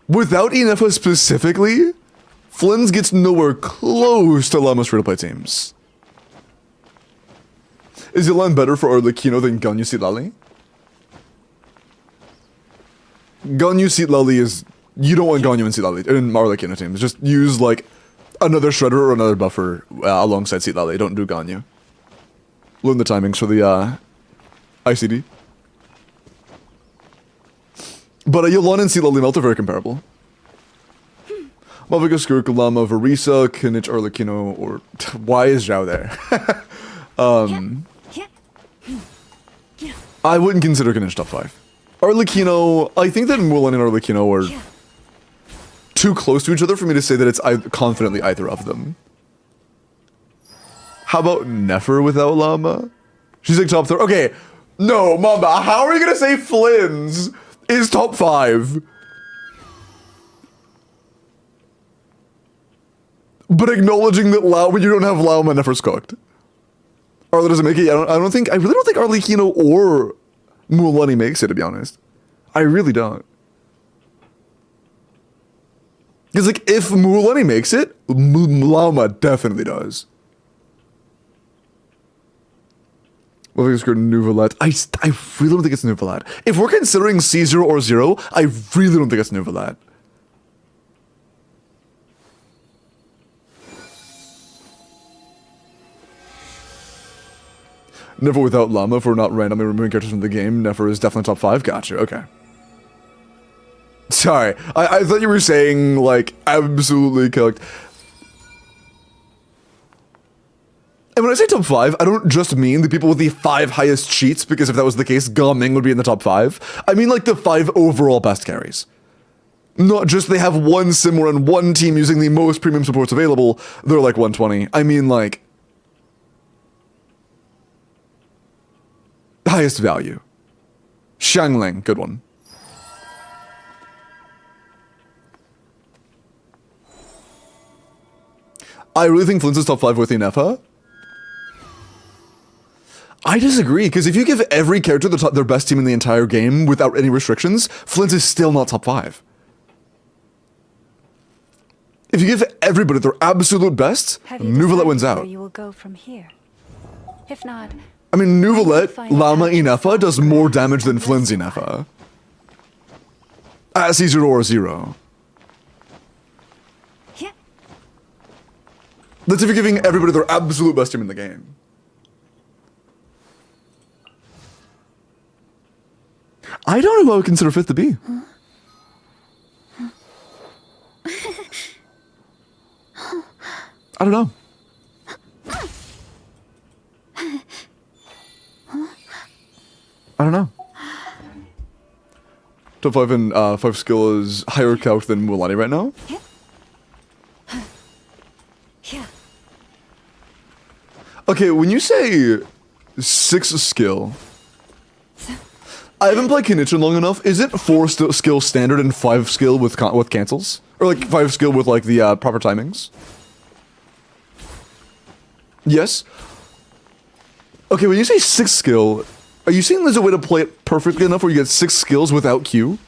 Without Enifa specifically, FLINS gets nowhere close to Llama's free-to-play teams. Is Ilan better for Arlecchino than Ganyu Seat Lali? Ganyu Seat Lali is... You don't want Ganyu and Seat Lali in Arlecchino teams. Just use like another Shredder or another Buffer alongside Seat Lali. Don't do Ganyu. Learn the timings for the ICD. But Yolon and Seat Lali Melt are very comparable. Mauvika, Skirk, Llama, Verissa, Kinich, Arlecchino, or... Why is Zhao there? I wouldn't consider Kinich top 5. Arlecchino, I think that Mulan and Arlecchino are too close to each other for me to say that it's confidently either of them. How about Nefer without Llama? She's like top 3. Okay, no, Mamba, how are you gonna say FLINS is top 5? But acknowledging that when you don't have Llama, Nefer's cooked. Arla doesn't make it. I really don't think Arlecchino or Mulan makes it, to be honest. I really don't. Because, like, if Mulan makes it, Llama definitely does. What if it's Nouvelette? I really don't think it's Nouvelette. If we're considering C0 or 0, I really don't think it's Nouvelette. Never without Llama, if we're not randomly removing characters from the game. Nefer is definitely top 5. Gotcha, okay. Sorry, I thought you were saying, like, absolutely cooked. And when I say top 5, I don't just mean the people with the 5 highest cheats, because if that was the case, Gaming would be in the top 5. I mean, like, the 5 overall best carries. Not just they have one sim or on one team using the most premium supports available, they're like 120. I mean, like, highest value. Xiangling, good one. I really think FLINS is top 5 with Enifa. I disagree, because if you give every character their best team in the entire game without any restrictions, FLINS is still not top 5. If you give everybody their absolute best, Nouvelette wins out.
Where you will go from here? If not,
I mean, Nouvelette, Llama Enifa does more damage than FLINS Enifa. At C0 or 0.
yeah.
That's if you're giving everybody their absolute best team in the game. I don't know who I would consider 5th to be. I don't know. I don't know. Top 5 and 5 skill is higher calc than Mulan right now.
Yeah.
Okay, when you say 6 skill, I haven't played Kenichi long enough. Is it 4 skill standard and 5 skill with cancels? Or like 5 skill with like the proper timings? Yes. Okay, when you say 6 skill, are you saying there's a way to play it perfectly enough where you get 6 skills without Q?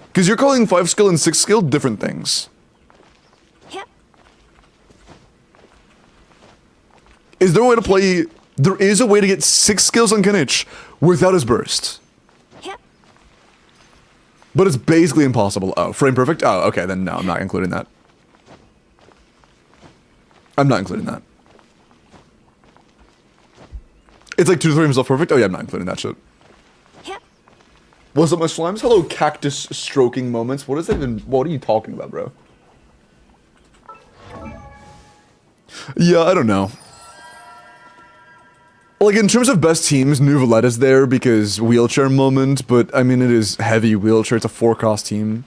Because you're calling 5 skill and 6 skill different things.
Yep.
Is there a way to play... There is a way to get 6 skills on Kenichi without his burst.
Yep.
But it's basically impossible. Oh, frame perfect? Oh, okay, then no, I'm not including that. I'm not including that. It's like 2 to 3 frames off perfect? Oh yeah, I'm not including that shit.
Yep.
What's up, my slimes? Hello, cactus stroking moments. What is that even? What are you talking about, bro? Yeah, I don't know. Like, in terms of best teams, Nouvelette is there because wheelchair moment, but I mean, it is heavy wheelchair. It's a 4-cost team.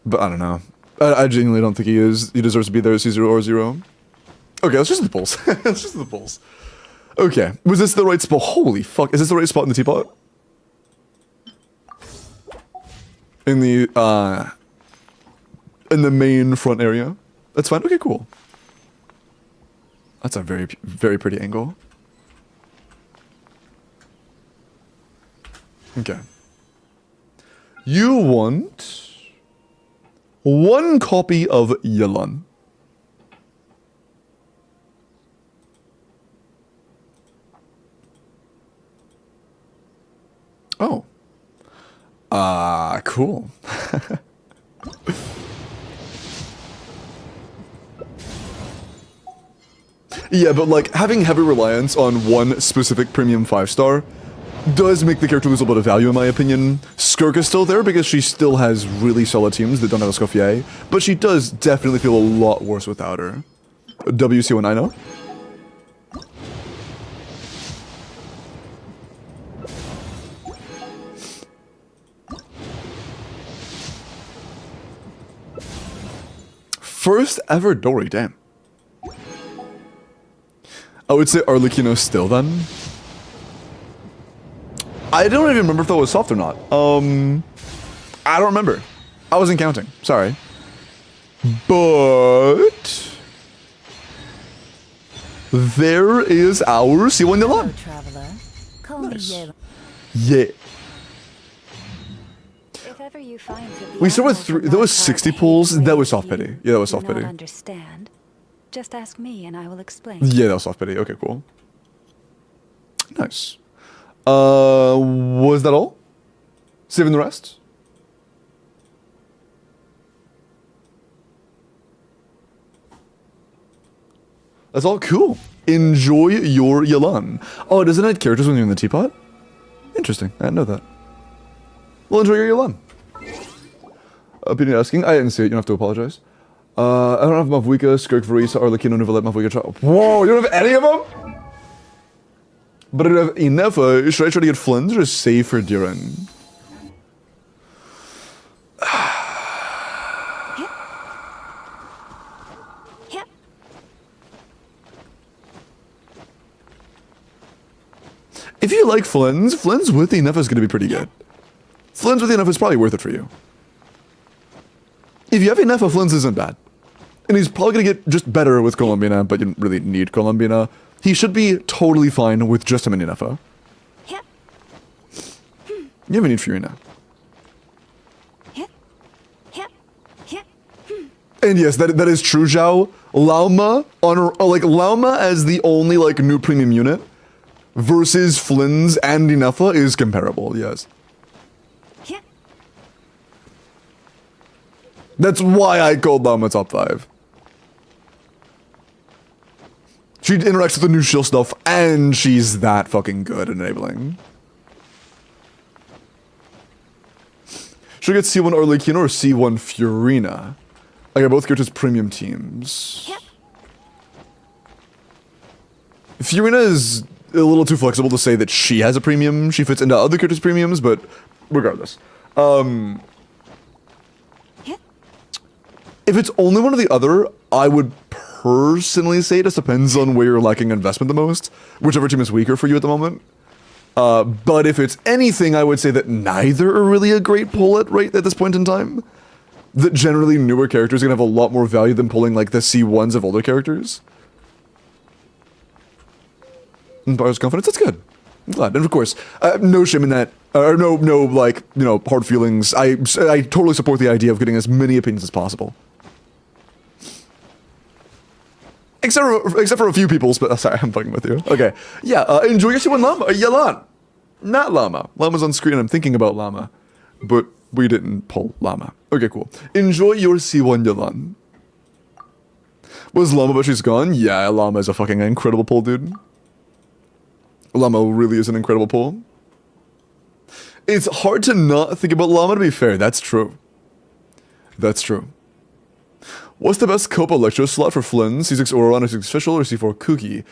But I don't know. I genuinely don't think he is. He deserves to be there as C0 or 0. Okay, let's just do the pulls. Let's just do the pulls. Okay, was this the right spot? Holy fuck, is this the right spot in the teapot? In the main front area? That's fine, okay, cool. That's a very, very pretty angle. Okay. You want 1 copy of Yelan. Oh. Cool. Yeah, but like, having heavy reliance on one specific premium 5-star does make the character lose a bit of value in my opinion. Skirk is still there because she still has really solid teams that don't have a Scoffier, but she does definitely feel a lot worse without her. WC1 I know. First ever Dory, damn. I would say Arlecchino still then. I don't even remember if that was soft or not. I don't remember. I wasn't counting. Sorry. But there is our C1
Hello,
Yalan.
traveler. Call
Nice.
me Yela.
Yeah.
If ever you find that the
We started with
animals
three.
of
That
my
was
heart
60
hate
pulls. That was
ways
soft
you
pity. Yeah, that was
do
soft
not
pity.
understand. Just ask me and I will explain.
Yeah, that was soft pity. Okay, cool. Nice. Was that all? Saving the rest? That's all cool. Enjoy your Yalan. Oh, doesn't it add characters when you're in the teapot? Interesting. I didn't know that. Well, enjoy your Yalan. Opinion asking. I didn't see it. You don't have to apologize. I don't have Mauvika, Skirk, Verissa, Arlecchino, Never Mauvika try. Whoa, you don't have any of them? But I don't have Enifa. Should I try to get FLINS or save for Duran?
Yep.
If you like FLINS, FLINS with Enifa is going to be pretty good. FLINS with Enifa is probably worth it for you. If you have Enifa, FLINS isn't bad. And he's probably going to get just better with Colombina, but you don't really need Colombina. He should be totally fine with just him and Enifa.
Yep.
You have a need for Yuna.
Yep. Yep. Yep.
And yes, that is true, Zhao. Lauma, Lauma as the only, like, new premium unit versus FLINS and Enifa is comparable, yes.
Yep.
That's why I called Lauma top 5. She interacts with the new shield stuff, and she's that fucking good at enabling. Should I get C1 Arlecchino or C1 Furina? I got both characters premium teams.
Yep.
Furina is a little too flexible to say that she has a premium. She fits into other characters' premiums, but regardless.
Yep.
If it's only one or the other, I would personally say it just depends on where you're lacking investment the most, whichever team is weaker for you at the moment. But if it's anything, I would say that neither are really a great pull at this point in time. That generally newer characters are going to have a lot more value than pulling like the C1s of older characters. And Buyer's confidence, that's good. I'm glad. And of course, no shame in that, or no like, you know, hard feelings. I totally support the idea of getting as many opinions as possible. Except for a few people's, but sorry, I'm fucking with you. Okay, yeah, enjoy your C1 Llama, Yalan. Not Llama. Llama's on screen, I'm thinking about Llama. But we didn't pull Llama. Okay, cool. Enjoy your C1 Yalan. Was Llama but she's gone? Yeah, Llama is a fucking incredible pull, dude. Llama really is an incredible pull. It's hard to not think about Llama, to be fair. That's true. That's true. What's the best Copa Electro slot for FLINS? C6 Auroron or C6 Fischl or C4 Kooky?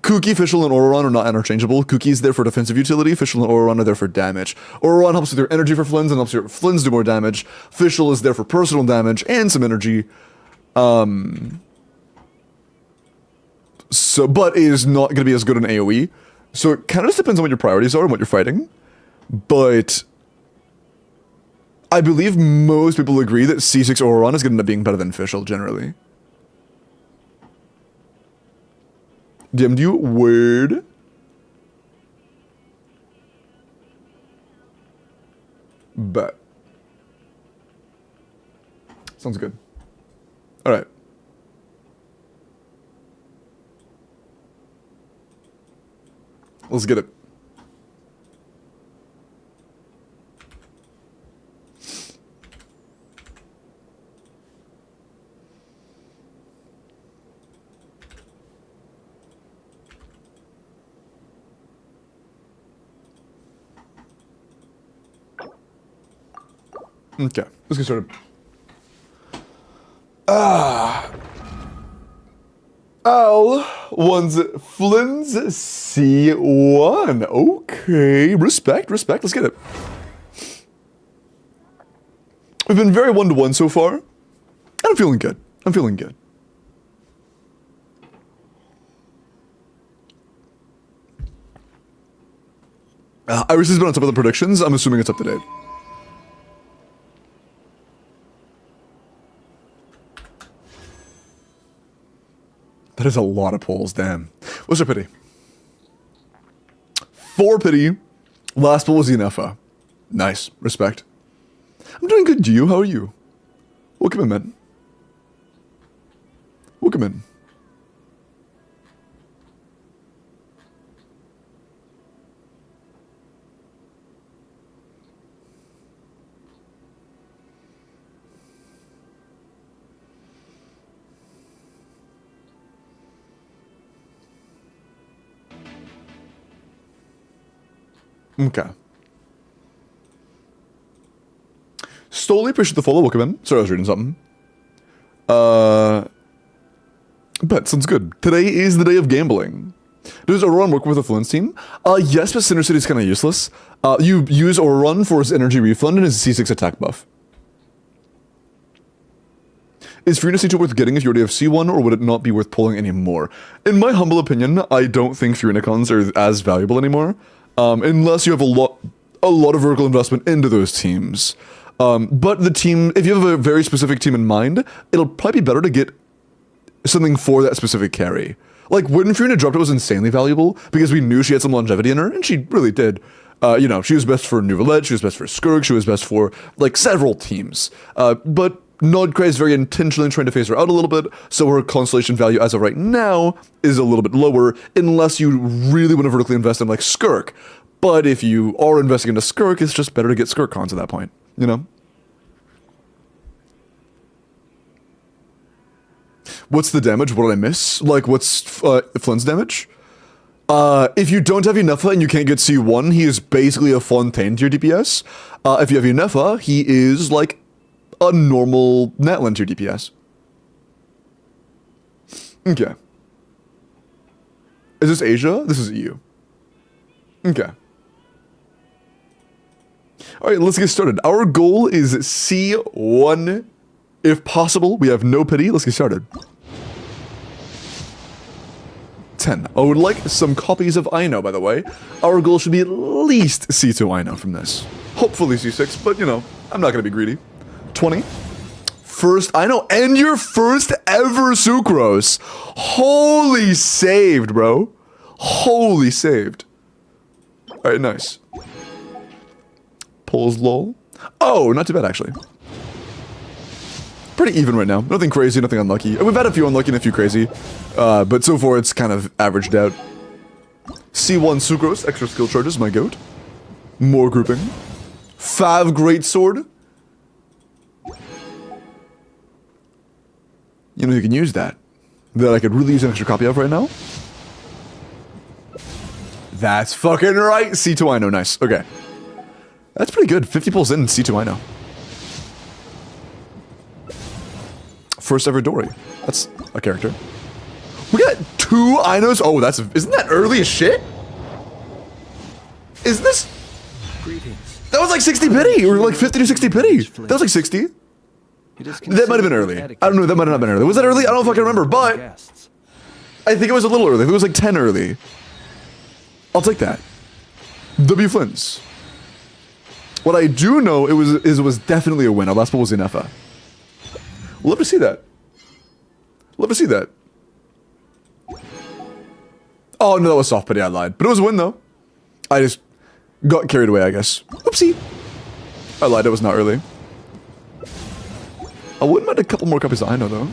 Kooky, Fischl, and Auroron are not interchangeable. Kooky is there for defensive utility. Fischl and Auroron are there for damage. Auroron helps with your energy for FLINS and helps your FLINS do more damage. Fischl is there for personal damage and some energy. But is not going to be as good in AoE. So it kind of just depends on what your priorities are and what you're fighting. But I believe most people agree that C6 Auroron is going to end up being better than Fischl generally. DM'd you? Word. Bet. Sounds good. Alright. Let's get it. Okay, let's get started. L1's FLINS C1. Okay, respect. Let's get it. We've been very 1-to-1 so far. And I'm feeling good. I'm feeling good. Iris has been on top of the predictions. I'm assuming it's up to date. That is a lot of polls, damn. What's your pity? 4 pity. Last poll was Enifa. Nice. Respect. I'm doing good, you. How are you? Welcome in, man. Welcome in. Okay. Stoli, appreciate the follow. Welcome in. Sorry, I was reading something. But sounds good. Today is the day of gambling. Does Auron work with the FLINS team? Yes, but Cinder City's kind of useless. You use Auron for his energy refund and his C6 attack buff. Is Furina C2 worth getting if you already have C1, or would it not be worth pulling anymore? In my humble opinion, I don't think Furinicons are as valuable anymore. Unless you have a lot of vertical investment into those teams. But the team, if you have a very specific team in mind, it'll probably be better to get something for that specific carry. Like, when Furina dropped, it was insanely valuable, because we knew she had some longevity in her, and she really did. You know, she was best for Nouvelette, she was best for Skirk, she was best for, like, several teams. But Nodcray is very intentionally trying to phase her out a little bit, so her constellation value as of right now is a little bit lower, unless you really want to vertically invest in, like, Skirk. But if you are investing into Skirk, it's just better to get Skirk cons at that point, you know? What's the damage? What did I miss? Like, what's Flynn's damage? If you don't have Enifa and you can't get C1, he is basically a Fontaine to your DPS. If you have Enifa, he is, like, a normal Natlan to your DPS. Okay. Is this Asia? This is EU. Okay. Alright, let's get started. Our goal is C1. If possible, we have no pity. Let's get started. 10. I would like some copies of Ino, by the way. Our goal should be at least C2 Ino from this. Hopefully C6, but, you know, I'm not going to be greedy. 20. First Ino, and your first ever Sucrose. Holy saved, bro. Holy saved. Alright, nice. Pulls lol. Oh, not too bad, actually. Pretty even right now. Nothing crazy, nothing unlucky. We've had a few unlucky and a few crazy. But so far, it's kind of averaged out. C1 Sucrose, extra skill charges, my goat. More grouping. Fav Greatsword. You know, you can use that. That I could really use an extra copy of right now. That's fucking right. C2 Ino, nice. Okay. That's pretty good. 50 pulls in C2 Ino. First ever Dory. That's a character. We got 2 Inos. Oh, isn't that early as shit? Is this?
Greetings.
That was like 60 pity, or like 50 to 60 pity. That was like 60. That might have been early. I don't know. That might not have been early. Was that early? I don't fucking remember, but I think it was a little early. I think it was like 10 early. I'll take that. W FLINS. What I do know it was definitely a win. Our last poll was Enifa. Love to see that. Love to see that. Oh no, that was soft pity. I lied, but it was a win though. I just got carried away, I guess. Oopsie. I lied. It was not early. I wouldn't mind a couple more copies of Ino though.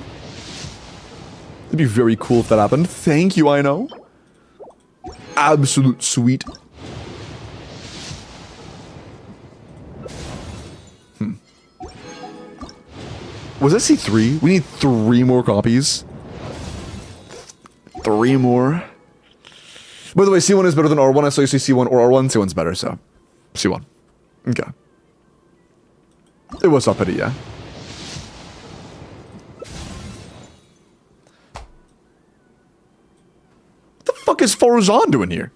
It'd be very cool if that happened. Thank you, Ino. Absolute sweet. Was that C3? We need 3 more copies. 3 more. By the way, C1 is better than R1. I saw you say C1 or R1. C1's better, so C1. Okay. It was up at it, yeah. What the fuck is Foruzan doing here?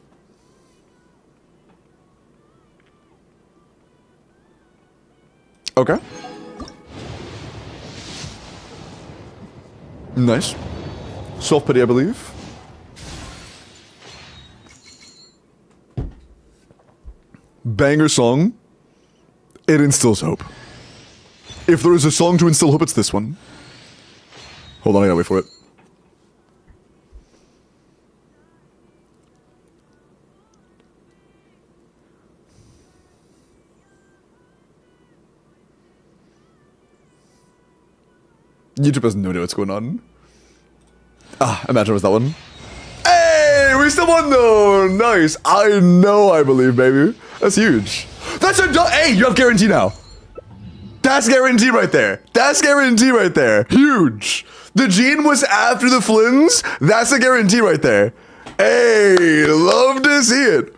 Nice. Soft pity, I believe. Banger song. It instills hope. If there is a song to instill hope, it's this one. Hold on, I gotta wait for it. YouTube has no idea what's going on. Ah, imagine it was that one. Hey, we still won though. Nice. I know, I believe, baby. That's huge. That's a hey, you have guarantee now. That's guarantee right there. That's guarantee right there. Huge. The gene was after the FLINS. That's a guarantee right there. Hey, love to see it.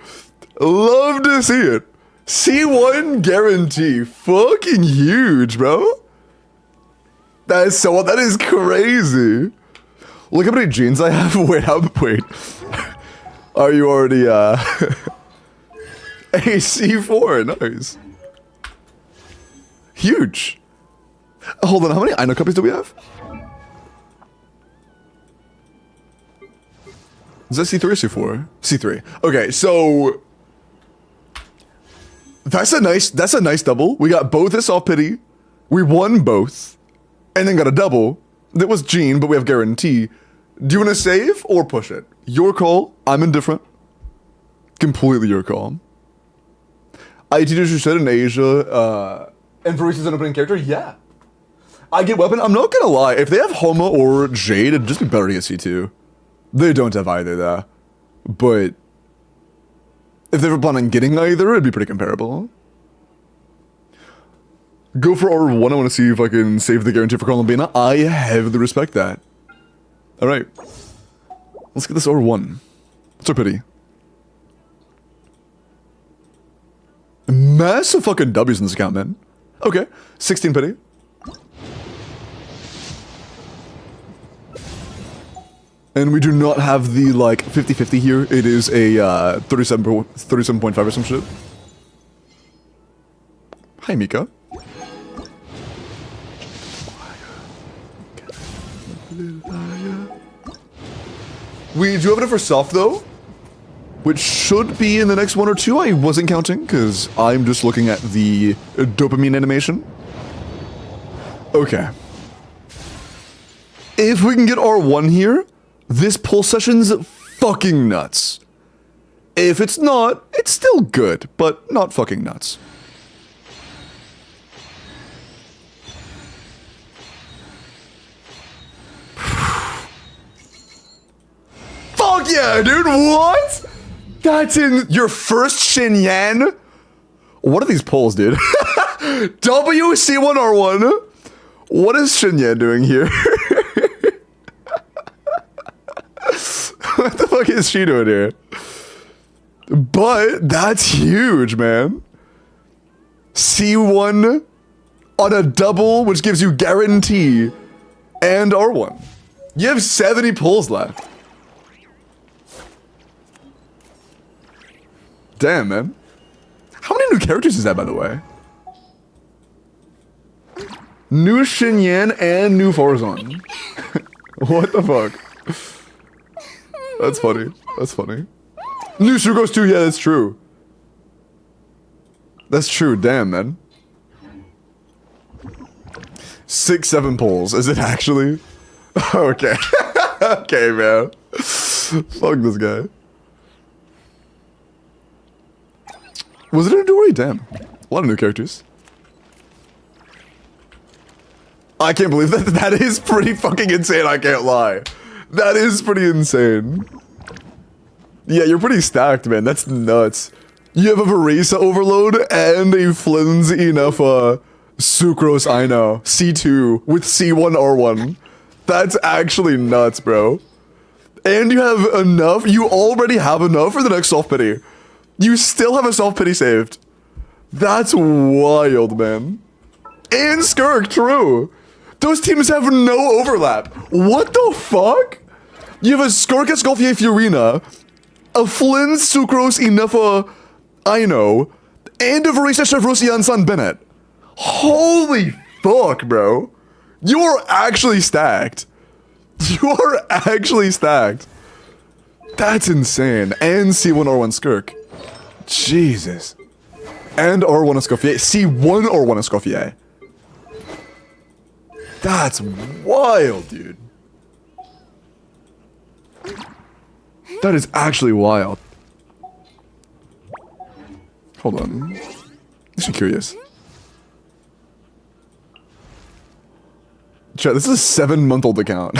Love to see it. C1 guarantee. Fucking huge, bro. That is crazy. Look how many genes I have. Wait. Are you already a C4? Nice. Huge. Hold on, how many I know copies do we have? Is that C3 or C4? C3. Okay, so that's a nice double. We got both this off pity. We won both. And then got a double. That was Gene, but we have guarantee. Do you want to save or push it? Your call. I'm indifferent. Completely your call. IT teachers who said in Asia, and Verissa's an opening character? Yeah. I get weapon. I'm not gonna lie. If they have Homa or Jade, it'd just be better to get C2. They don't have either, though. But if they were planning on getting either, it'd be pretty comparable. Go for R1. I want to see if I can save the guarantee for Columbina. I heavily respect that. Alright. Let's get this R1. What's our pity? Massive fucking W's in this account, man. Okay. 16 pity. And we do not have the, like, 50-50 here. It is a 37.5 or some shit. Hi, Mika. We do have it for soft, though. Which should be in the next one or two. I wasn't counting, because I'm just looking at the dopamine animation. Okay. If we can get R1 here, this pull session's fucking nuts. If it's not, it's still good, but not fucking nuts. Fuck yeah, dude, what? That's in your first Xinyan? What are these polls, dude? WC1R1? What is Xinyan doing here? What the fuck is she doing here? But that's huge, man. C1 on a double, which gives you guarantee, and R1. You have 70 pulls left. Damn, man. How many new characters is that, by the way? New Xinyan and new Farzan. What the fuck? That's funny. That's funny. New Sucrose too, yeah, that's true. That's true, damn, man. 6, 7 polls. Is it actually? Okay. Okay, man. Fuck this guy. Was it a Dory? Damn. A lot of new characters. I can't believe that. That is pretty fucking insane, I can't lie. That is pretty insane. Yeah, you're pretty stacked, man. That's nuts. You have a Verissa overload and a Flynn and Enifa Sucrose, I know. C2 with C1 R1. That's actually nuts, bro. And you have enough. You already have enough for the next soft pity. You still have a soft pity saved. That's wild, man. And Skirk, true. Those teams have no overlap. What the fuck? You have a Skirk Escoffier Fiorina, a Flynn Sucrose Enifa Ino, and a Verissa Chevrosian San Bennett. Holy fuck, bro. You are actually stacked. You are actually stacked. That's insane. And C1 R1 Skirk. Jesus. And R1 Escoffier. C1 R1 Escoffier. That's wild, dude. That is actually wild. Hold on. I'm curious. Chat, this is a 7-month-old account.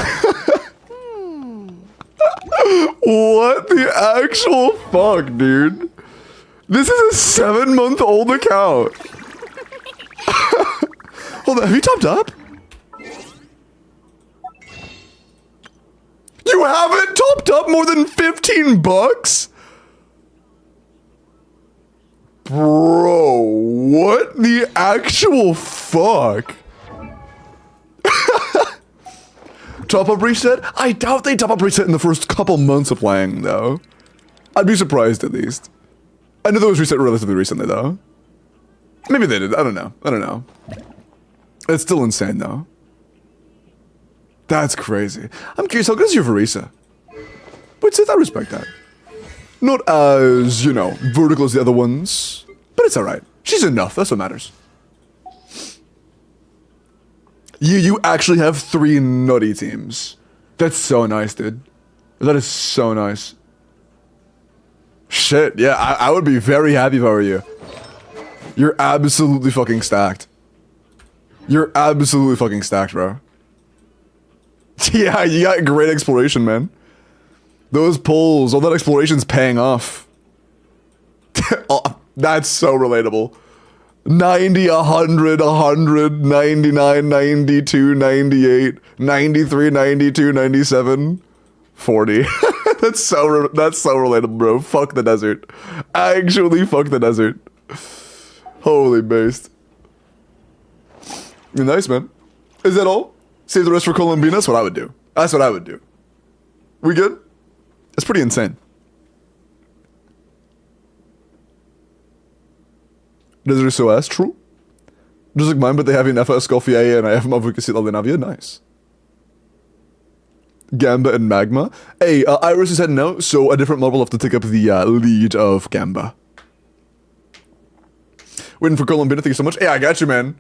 What the actual fuck, dude? This is a 7-month-old account. Hold on, have you topped up? You haven't topped up more than 15 bucks? Bro, what the actual fuck? Top up reset? I doubt they top up reset in the first couple months of playing, though. I'd be surprised at least. I know those reset relatively recently, though. Maybe they did. I don't know. I don't know. It's still insane, though. That's crazy. I'm curious, how good is your Verissa? But I respect that. Not as, you know, vertical as the other ones, but it's alright. She's enough. That's what matters. You actually have 3 nutty teams. That's so nice, dude. That is so nice. Shit, yeah, I would be very happy if I were you. You're absolutely fucking stacked. You're absolutely fucking stacked, bro. Yeah, you got great exploration, man. Those pulls, all that exploration's paying off. Oh, that's so relatable. 90, 100, 100, 99, 92, 98, 93, 92, 97, 40. That's so relatable, bro. Fuck the desert. Actually, fuck the desert. Holy based. You're nice, man. Is that all? Save the rest for Colombina? That's what I would do. That's what I would do. We good? That's pretty insane. Desert SOS, true. Just like mine, but they have Enifa, Escoffier, and I have Mauvika, Navia. Nice. Gamba and Magma. Hey, Iris is heading out, so a different mob will have to take up the lead of Gamba. Waiting for Colombina, thank you so much. Hey, I got you, man.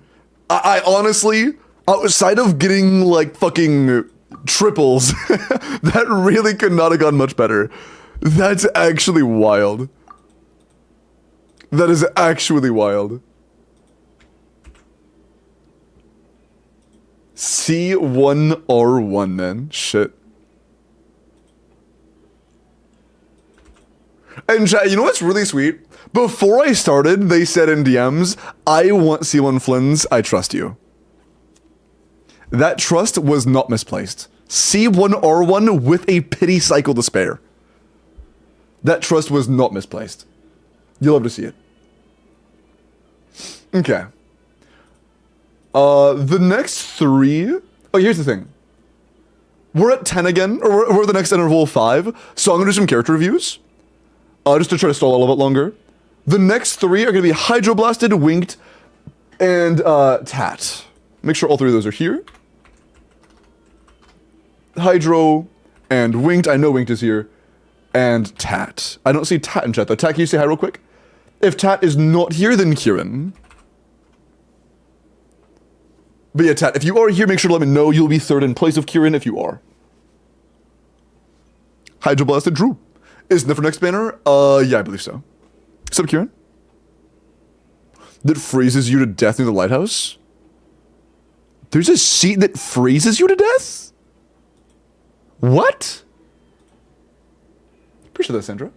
I honestly, outside of getting, like, fucking triples, that really could not have gone much better. That's actually wild. That is actually wild. C1R1, man. Shit. And chat, you know what's really sweet? Before I started, they said in DMs, I want C1 FLINS, I trust you. That trust was not misplaced. C1R1 with a pity cycle to spare. That trust was not misplaced. You'll love to see it. Okay. The next 3... Oh, here's the thing. We're at 10 again, or we're at the next interval 5, so I'm gonna do some character reviews. Just to try to stall a little bit longer. The next 3 are gonna be Hydroblasted, Winked, and Tat. Make sure all 3 of those are here. Hydro and Winked, I know Winked is here. And Tat. I don't see Tat in chat though. Tat, can you say hi real quick? If Tat is not here, then Kieran. But yeah, Tat, if you are here, make sure to let me know. You'll be 3rd in place of Kieran if you are. Hydroblasted Drew. Isn't that for next banner? Yeah, I believe so. What's up, Kieran? That freezes you to death near the lighthouse? There's a seat that freezes you to death? What? Appreciate that, Sandra.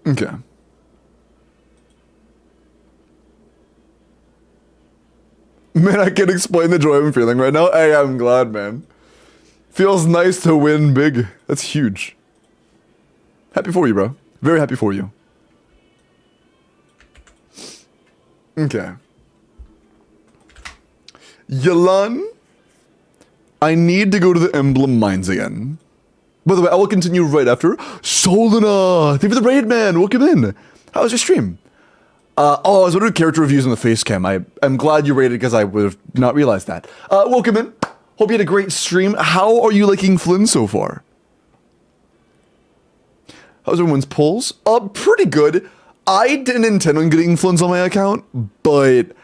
Okay. Man, I can't explain the joy I'm feeling right now. Hey, I'm glad, man. Feels nice to win big. That's huge. Happy for you, bro. Very happy for you. Okay. Yalan, I need to go to the Emblem Mines again. By the way, I will continue right after. Solana, thank you for the raid, man. Welcome in. How was your stream? Oh, I was going to do character reviews on the face cam. I'm glad you rated because I would have not realized that. Welcome in. Hope you had a great stream. How are you liking Flynn so far? How's everyone's polls? Pretty good. I didn't intend on getting Flynns on my account, but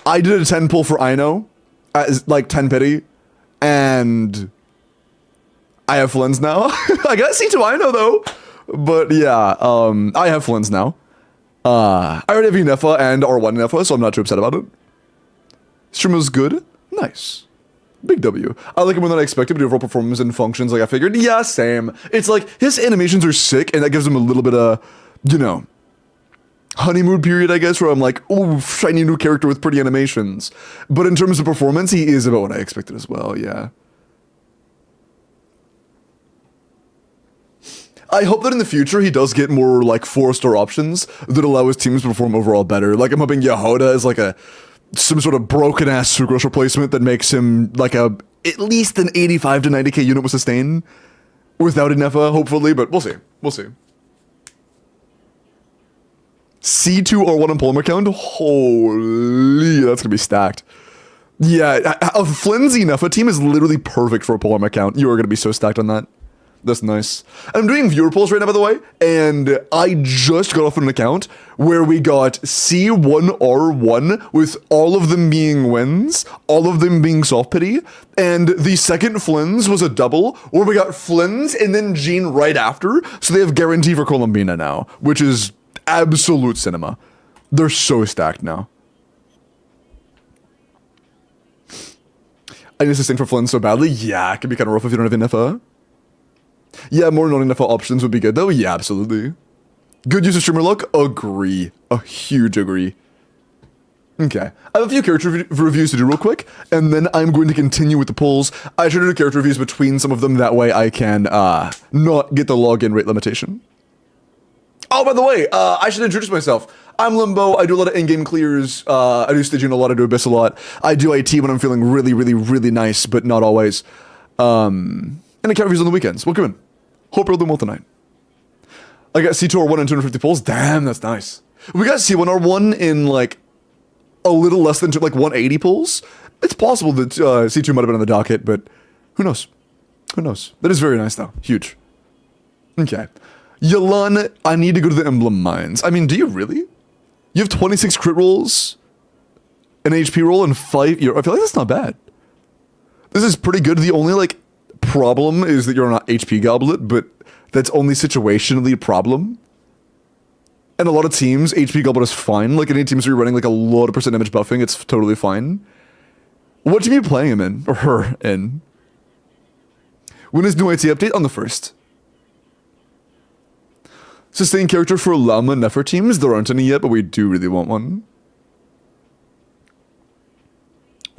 I did a 10 pull for Ino as like 10 pity, and I have Flynns now. I got C2 Ino though, but yeah, I have Flynns now. I already have Enifa and R1 Enifa, so I'm not too upset about it. Stream was good. Nice. Big W. I like it more than I expected, but the overall performance and functions like I figured. Yeah, same. It's like his animations are sick, and that gives him a little bit of, you know, honeymoon period, I guess, where I'm like, oh, shiny new character with pretty animations. But in terms of performance, he is about what I expected as well, yeah. I hope that in the future he does get more like 4-star options that allow his teams to perform overall better. Like I'm hoping Yehoda is like some sort of broken ass sucrose replacement that makes him like at least an 85 to 90k unit with sustain without Enifa, hopefully, but we'll see. We'll see. C2 or 1 on Polemarm account? Holy, that's gonna be stacked. Yeah, a Flynn's Enifa team is literally perfect for a Polemarm account. You are gonna be so stacked on that. That's nice. I'm doing viewer polls right now, by the way, and I just got off an account where we got C1R1 with all of them being wins, all of them being soft pity, and the second Flynns was a double where we got Flynns and then Jean right after, so they have guarantee for Colombina now, which is absolute cinema. They're so stacked now. I need to sustain for Flynn so badly. Yeah, it can be kind of rough if you don't have Enifa. Yeah, more non-Enifa options would be good though. Yeah, absolutely. Good use of streamer luck? Agree. A huge agree. Okay. I have a few character reviews to do real quick, and then I'm going to continue with the polls. I should do character reviews between some of them, that way I can not get the login rate limitation. Oh, by the way, I should introduce myself. I'm Limbo. I do a lot of in-game clears. I do staging a lot. I do Abyss a lot. I do IT when I'm feeling really, really, really nice, but not always. And account reviews on the weekends. Welcome in. Hope you're all doing well tonight. I got C2R1 and 250 polls. Damn, that's nice. We got C1R1 in like a little less than like 180 polls. It's possible that C2 might have been on the docket, but who knows? Who knows? That is very nice though. Huge. Okay. Yalan, I need to go to the Emblem Mines. I mean, do you really? You have 26 crit rolls, an HP roll, and 5... I feel like that's not bad. This is pretty good. The only like problem is that you're not HP Goblet, but that's only situationally a problem. And a lot of teams, HP Goblet is fine. Like any teams where you're running like a lot of percent damage buffing, it's totally fine. What team are you playing him in? Or her in? When is new IT update? On the 1st. Sustain character for Llama and Nefer teams? There aren't any yet, but we do really want one.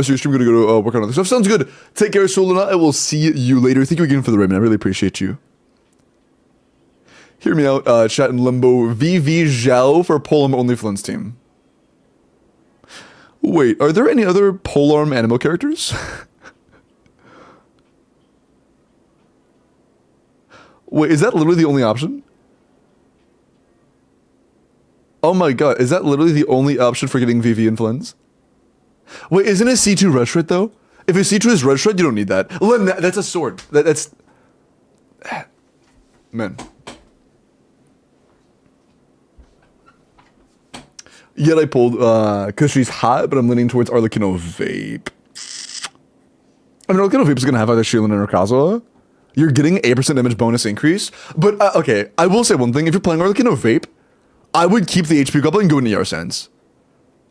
So your stream gonna go to work on other stuff. Sounds good. Take care, Solana. I will see you later. Thank you again for the raid, I really appreciate you. Hear me out, chat in Limbo. VV Zhao for Polearm only Flynn's team. Wait, are there any other Polearm animal characters? Wait, is that literally the only option? Oh my god, is that literally the only option for getting VV and Flynn's? Wait, isn't it C2 Red Shred though? If it's C2 is Red Shred, you don't need that. That's a sword. That's... Man. Yet I pulled, because she's hot, but I'm leaning towards Arlecchino Vape. I mean, Arlecchino Vape is going to have either Sheilin or Kazuha. You're getting 8% damage bonus increase. But, okay, I will say one thing. If you're playing Arlecchino Vape, I would keep the HP Goblin and go into your sense.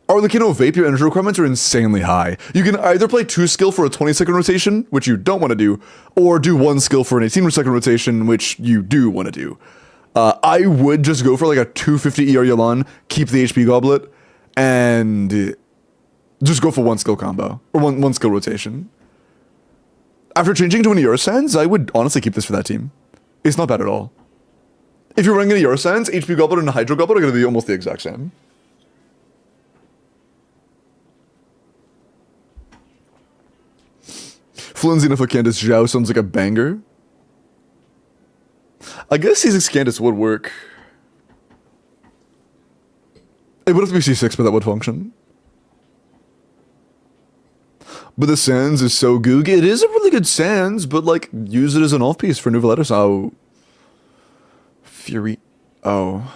Arlecchino Vape, your energy requirements are insanely high. You can either play 2 skill for a 20-second rotation, which you don't want to do, or do 1 skill for an 18-second rotation, which you do want to do. I would just go for like a 250 ER Yalan, keep the HP Goblet, and just go for 1 skill combo, or one skill rotation. After changing to an Eurosense, I would honestly keep this for that team. It's not bad at all. If you're running a Eurosense, HP Goblet and a Hydro Goblet are going to be almost the exact same. Flynn Enifa Candace Zhao sounds like a banger. I guess Caesar's Candace would work. It would have to be C6, but that would function. But the Sans is so goog. It is a really good Sans, but like, use it as an off-piece for new letters. Oh. Fury. Oh.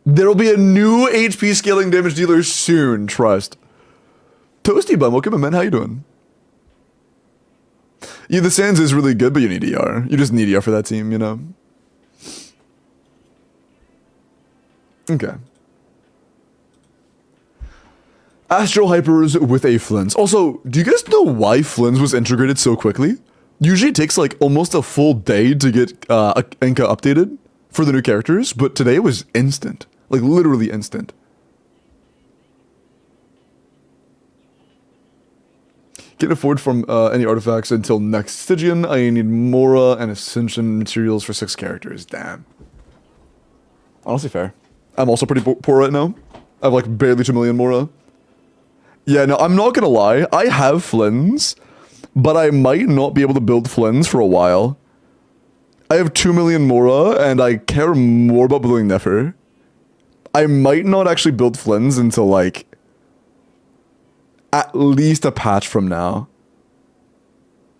There'll be a new HP scaling damage dealer soon, trust. Toasty Bum, welcome in, man. How you doing? Yeah, the Sans is really good, but you need ER. You just need ER for that team, you know? Okay. Astro Hypers with a FLINS. Also, do you guys know why FLINS was integrated so quickly? Usually it takes like almost a full day to get Enka updated for the new characters, but today it was instant. Like literally instant. Can't afford from any artifacts until next Stygian. I need Mora and Ascension materials for 6 characters. Damn. Honestly fair. I'm also pretty poor right now. I have like barely 2 million Mora. Yeah, no, I'm not gonna lie. I have FLINS, but I might not be able to build FLINS for a while. I have 2 million Mora, and I care more about building Nefer. I might not actually build FLINS until like at least a patch from now.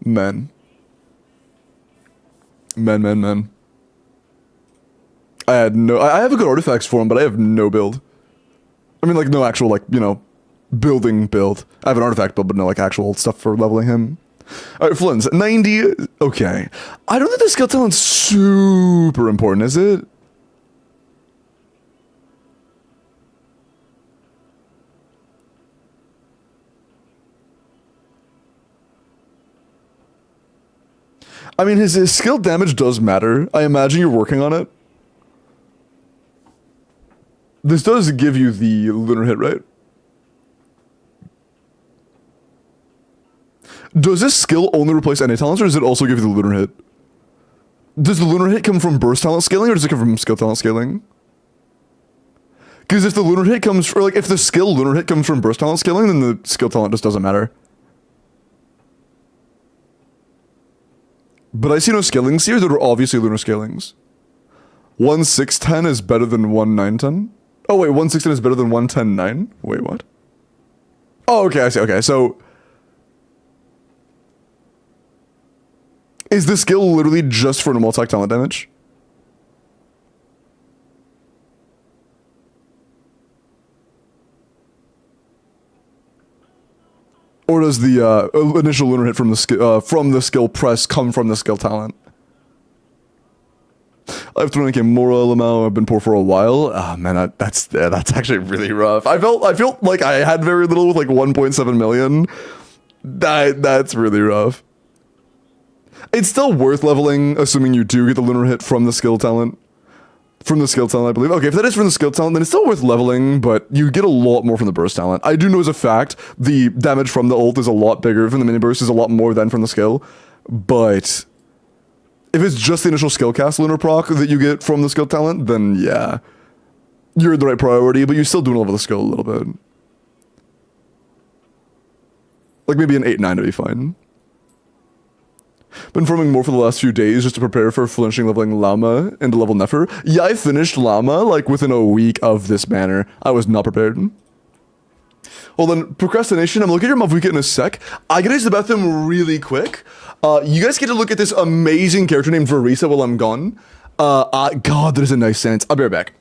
Men. I have a good artifacts for him, but I have no build. I mean, like, no actual, like, you know, building build. I have an artifact build, but no, like, actual stuff for leveling him. Alright, FLINS, 90, okay. I don't think the skill talent's super important, is it? I mean, his skill damage does matter. I imagine you're working on it. This does give you the lunar hit, right? Does this skill only replace any talents, or does it also give you the lunar hit? Does the lunar hit come from burst talent scaling, or does it come from skill talent scaling? Because if the lunar hit comes, or like if the skill lunar hit comes from burst talent scaling, then the skill talent just doesn't matter. But I see no scalings here that are obviously lunar scalings. 1-6-10 is better than 1-9-10? Oh wait, 1-6-10 is better than 1-10-9? Wait, what? Oh, okay, I see, okay, so... Is the skill literally just for normal attack talent damage? Or does the initial lunar hit from the skill press come from the skill talent? I've thrown like a Mora Lamau. I've been poor for a while. Ah, man, that's actually really rough. I felt like I had very little with like 1.7 million. That's really rough. It's still worth leveling, assuming you do get the lunar hit from the skill talent. From the skill talent, I believe. Okay, if that is from the skill talent, then it's still worth leveling, but you get a lot more from the burst talent. I do know as a fact, the damage from the ult is a lot bigger, from the mini burst is a lot more than from the skill, but if it's just the initial skill cast lunar proc that you get from the skill talent, then yeah, you're the right priority, but you still do level the skill a little bit. Like maybe an 8-9 to be fine. Been farming more for the last few days just to prepare for finishing leveling Llama into level Nefer. Yeah, I finished Llama like within a week of this banner. I was not prepared. Well then, procrastination, I'm looking at your Mauvika in a sec. I gotta use the bathroom really quick. You guys get to look at this amazing character named Verissa while I'm gone. God, that is a nice sentence. I'll be right back.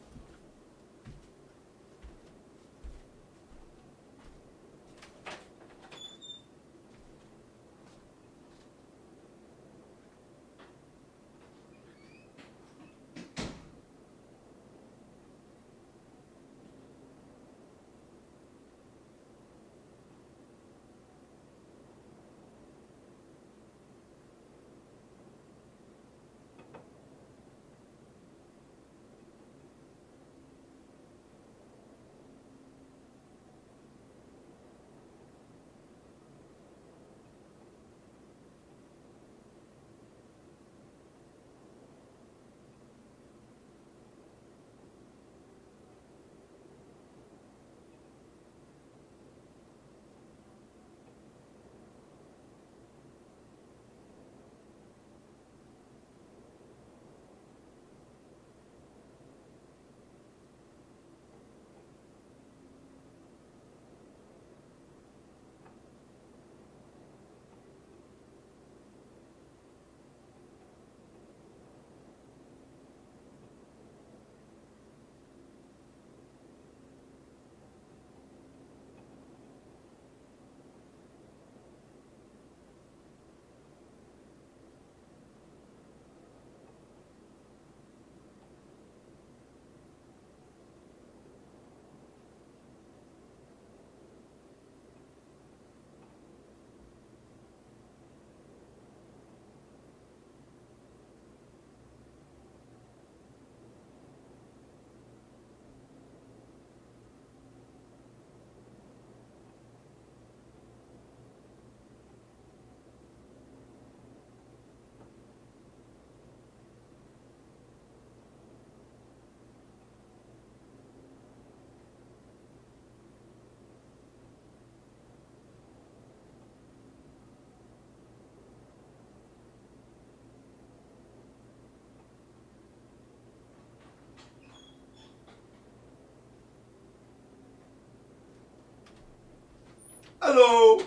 Hello.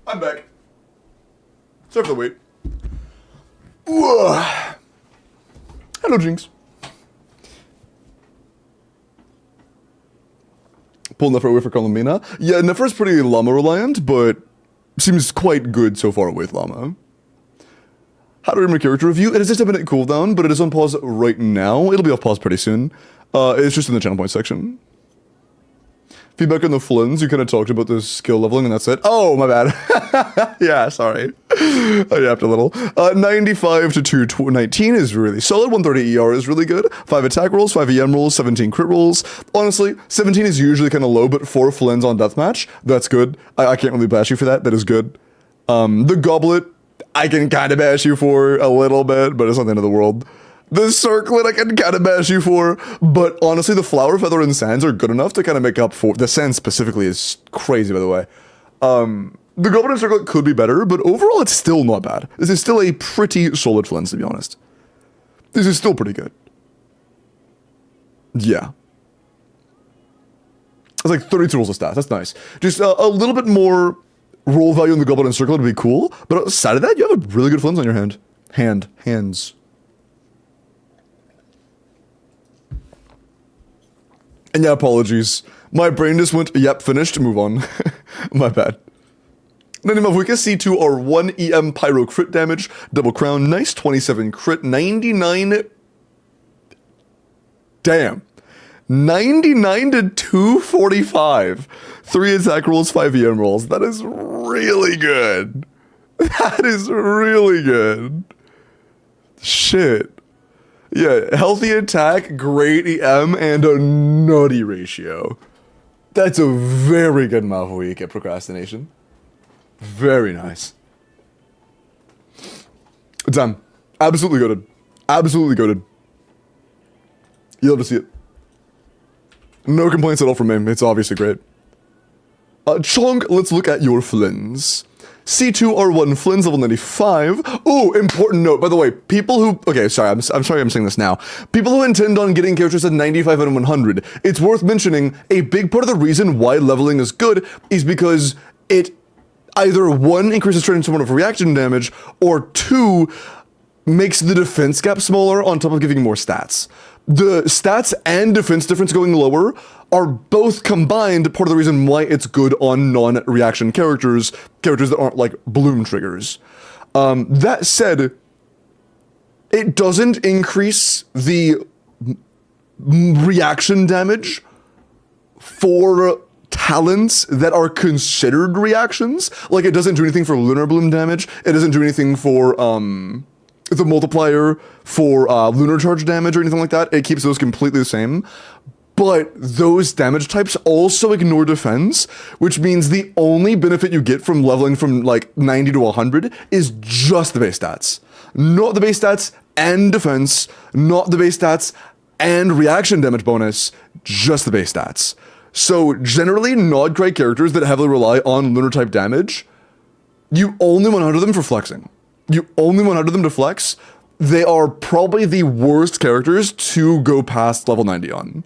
I'm back. Sorry for the wait. Whoa. Hello, Jinx. Pull Nefer away for Columina. Yeah, Nefer's pretty llama reliant, but seems quite good so far with llama. How to read my character review? It is just a minute cooldown, but it is on pause right now. It'll be off pause pretty soon. It's just in the channel point section. Feedback on the FLINS, you kind of talked about the skill leveling and that's it. Oh, my bad. Yeah, sorry. I yapped a little. 95 to 219 is really solid. 130 ER is really good. 5 attack rolls, 5 EM rolls, 17 crit rolls. Honestly, 17 is usually kind of low, but 4 FLINS on deathmatch, that's good. I can't really bash you for that. That is good. The goblet, I can kind of bash you for a little bit, but it's not the end of the world. The circlet I can kind of bash you for, but honestly the flower, feather, and sands are good enough to kind of make up for... The sands specifically is crazy, by the way. The goblet and circlet could be better, but overall it's still not bad. This is still a pretty solid FLINS, to be honest. This is still pretty good. Yeah. It's like 32 rolls of stats, that's nice. Just a little bit more roll value in the goblet and circlet would be cool, but outside of that, you have a really good FLINS on your hand. Hands. And yeah, apologies. My brain just went, yep, finished, move on. My bad. Flynn and Mauvika, C2 are 1 EM pyro crit damage, double crown, nice 27 crit, 99... Damn. 99 to 245. 3 attack rolls, 5 EM rolls. That is really good. That is really good. Shit. Yeah, healthy attack, great EM, and a nutty ratio. That's a very good Mauvika procrastination. Very nice. Damn. Absolutely goated. Absolutely goated. You'll have to see it. No complaints at all from him. It's obviously great. Chong, let's look at your FLINS. C2R1 FLINS level 95. Oh, important note, by the way, people who... Okay, sorry, I'm sorry I'm saying this now. People who intend on getting characters at 95 and 100, it's worth mentioning a big part of the reason why leveling is good is because it either 1, increases strength and of reaction damage, or 2, makes the defense gap smaller on top of giving more stats. The stats and defense difference going lower are both combined part of the reason why it's good on non-reaction characters that aren't like bloom triggers. That said, it doesn't increase the reaction damage for talents that are considered reactions. Like, it doesn't do anything for lunar bloom damage. It doesn't do anything for the multiplier for lunar charge damage or anything like that. It keeps those completely the same. But those damage types also ignore defense, which means the only benefit you get from leveling from like 90 to 100 is just the base stats. Not the base stats and defense, not the base stats and reaction damage bonus, just the base stats. So generally, not great characters that heavily rely on lunar type damage, you only 100 them for flexing. You only 100 them to flex. They are probably the worst characters to go past level 90 on.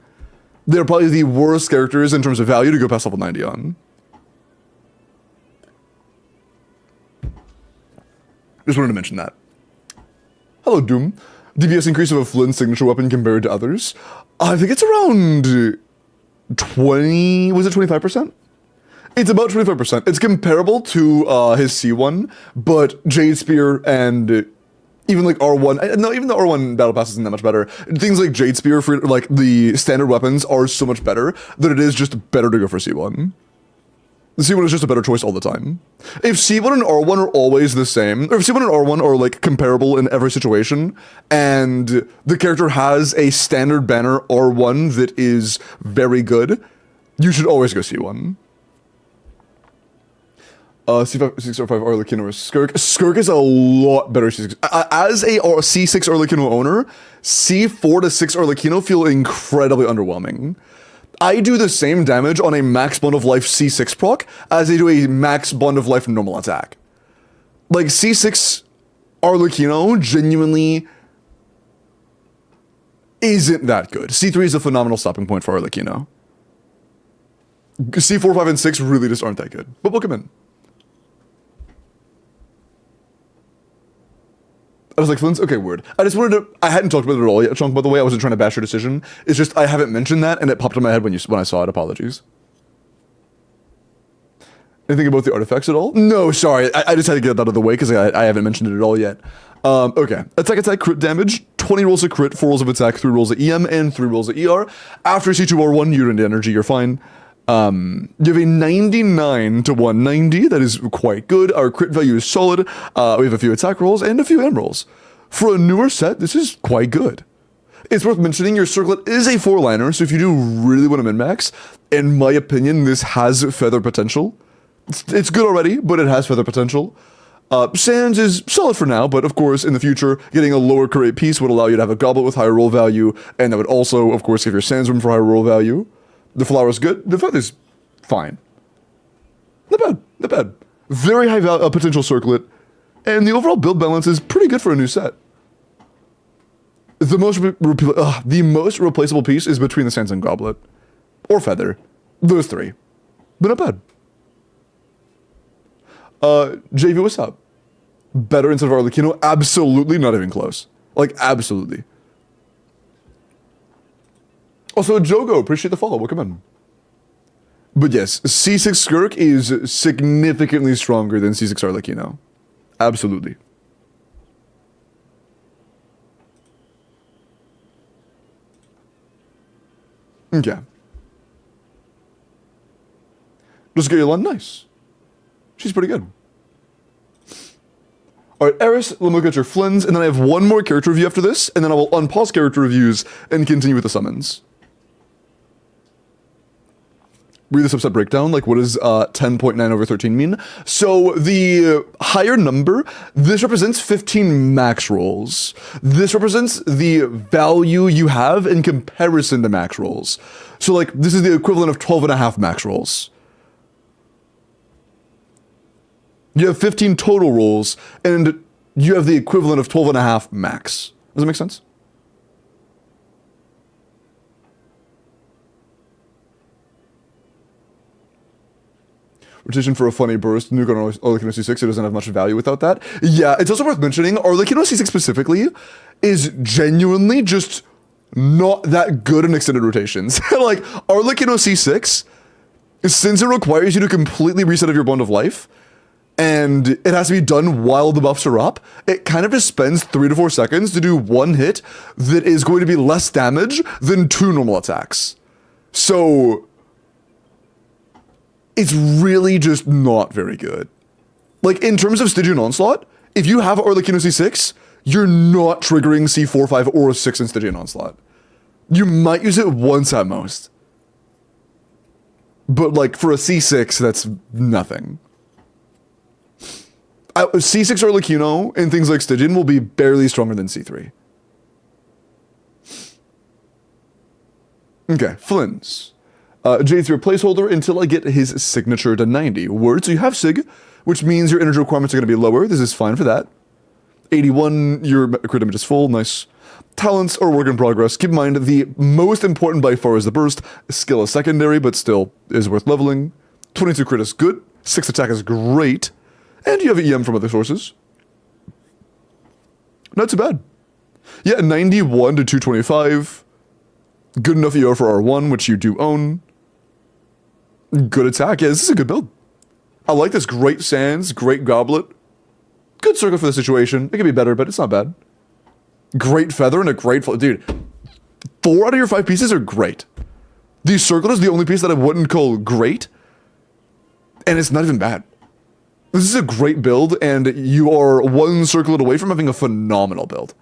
They're probably the worst characters in terms of value to go past level 90 on. Just wanted to mention that. Hello, Doom. DPS increase of a Flynn signature weapon compared to others. I think it's around 20, was it 25%? It's about 25%. It's comparable to his C1, but Jade Spear and even like R1, no, even the R1 Battle Pass isn't that much better. Things like Jade Spear for like the standard weapons are so much better that it is just better to go for C1. The C1 is just a better choice all the time. If C1 and R1 are always the same, or if C1 and R1 are like comparable in every situation, and the character has a standard banner R1 that is very good, you should always go C1. C5, 6 or 5 Arlecchino or Skirk. Skirk is a lot better C6. As a C6 Arlecchino owner, C4 to 6 Arlecchino feel incredibly underwhelming. I do the same damage on a max bond of life C6 proc as I do a max bond of life normal attack. Like, C6 Arlecchino genuinely isn't that good. C3 is a phenomenal stopping point for Arlecchino. C4, 5, and 6 really just aren't that good. But we'll come in. I was like, Flynns? Okay, weird. I just wanted to... I hadn't talked about it at all yet, Chunk, by the way. I wasn't trying to bash your decision. It's just I haven't mentioned that, and it popped in my head when I saw it. Apologies. Anything about the artifacts at all? No, sorry. I just had to get that out of the way because I haven't mentioned it at all yet. Okay. Attack, crit damage. 20 rolls of crit, 4 rolls of attack, 3 rolls of EM, and 3 rolls of ER. After C2R1, you're into energy, you're fine. You have a 99 to 190. That is quite good. Our crit value is solid. We have a few attack rolls and a few M rolls. For a newer set, this is quite good. It's worth mentioning your circlet is a 4-liner, so if you do really want to min-max, in my opinion, this has feather potential. It's good already, but it has feather potential. Sands is solid for now, but of course, in the future, getting a lower crit piece would allow you to have a goblet with higher roll value, and that would also, of course, give your Sands room for higher roll value. The flower is good. The feather's fine. Not bad. Not bad. Very high potential circlet, and the overall build balance is pretty good for a new set. The most replaceable piece is between the Sands and Goblet. Or Feather. Those three. But not bad. JV, what's up? Better instead of Arlecchino? Absolutely not even close. Like, absolutely. Also, Jogo, appreciate the follow. Welcome in. But yes, C6 Skirk is significantly stronger than C6 Arlecchino. Absolutely. Okay. Just get your Lund, nice. She's pretty good. Alright, Eris, let me look at your Flynns, and then I have one more character review after this, and then I will unpause character reviews and continue with the summons. Read the subset breakdown, like what does 10.9 over 13 mean? So the higher number, this represents 15 max rolls. This represents the value you have in comparison to max rolls. So like, this is the equivalent of 12.5 max rolls. You have 15 total rolls, and you have the equivalent of 12.5 max. Does that make sense? Rotation for a funny burst. Nuke on Arlecchino C6, it doesn't have much value without that. Yeah, it's also worth mentioning, Arlecchino C6 specifically is genuinely just not that good in extended rotations. Like, Arlecchino C6, since it requires you to completely reset your bond of life, and it has to be done while the buffs are up, it kind of just spends 3 to 4 seconds to do one hit that is going to be less damage than 2 normal attacks. So it's really just not very good. Like, in terms of Stygian Onslaught, if you have Arlecchino C6, you're not triggering C4, 5, or 6 in Stygian Onslaught. You might use it once at most. But, like, for a C6, that's nothing. C6 Arlecchino and things like Stygian will be barely stronger than C3. Okay, FLINS. Jade's your placeholder until I get his signature to 90. Word, so you have Sig, which means your energy requirements are going to be lower. This is fine for that. 81, your crit damage is full, nice. Talents are work in progress. Keep in mind, the most important by far is the burst. Skill is secondary, but still is worth leveling. 22 crit is good. 6 attack is great. And you have EM from other sources. Not too bad. Yeah, 91 to 225. Good enough ER for R1, which you do own. Good attack. Yeah, this is a good build. I like this. Great Sands, great Goblet. Good circle for the situation. It could be better, but it's not bad. Great Feather and a great... Dude, 4 out of your 5 pieces are great. The circle is the only piece that I wouldn't call great. And it's not even bad. This is a great build, and you are one circlet away from having a phenomenal build.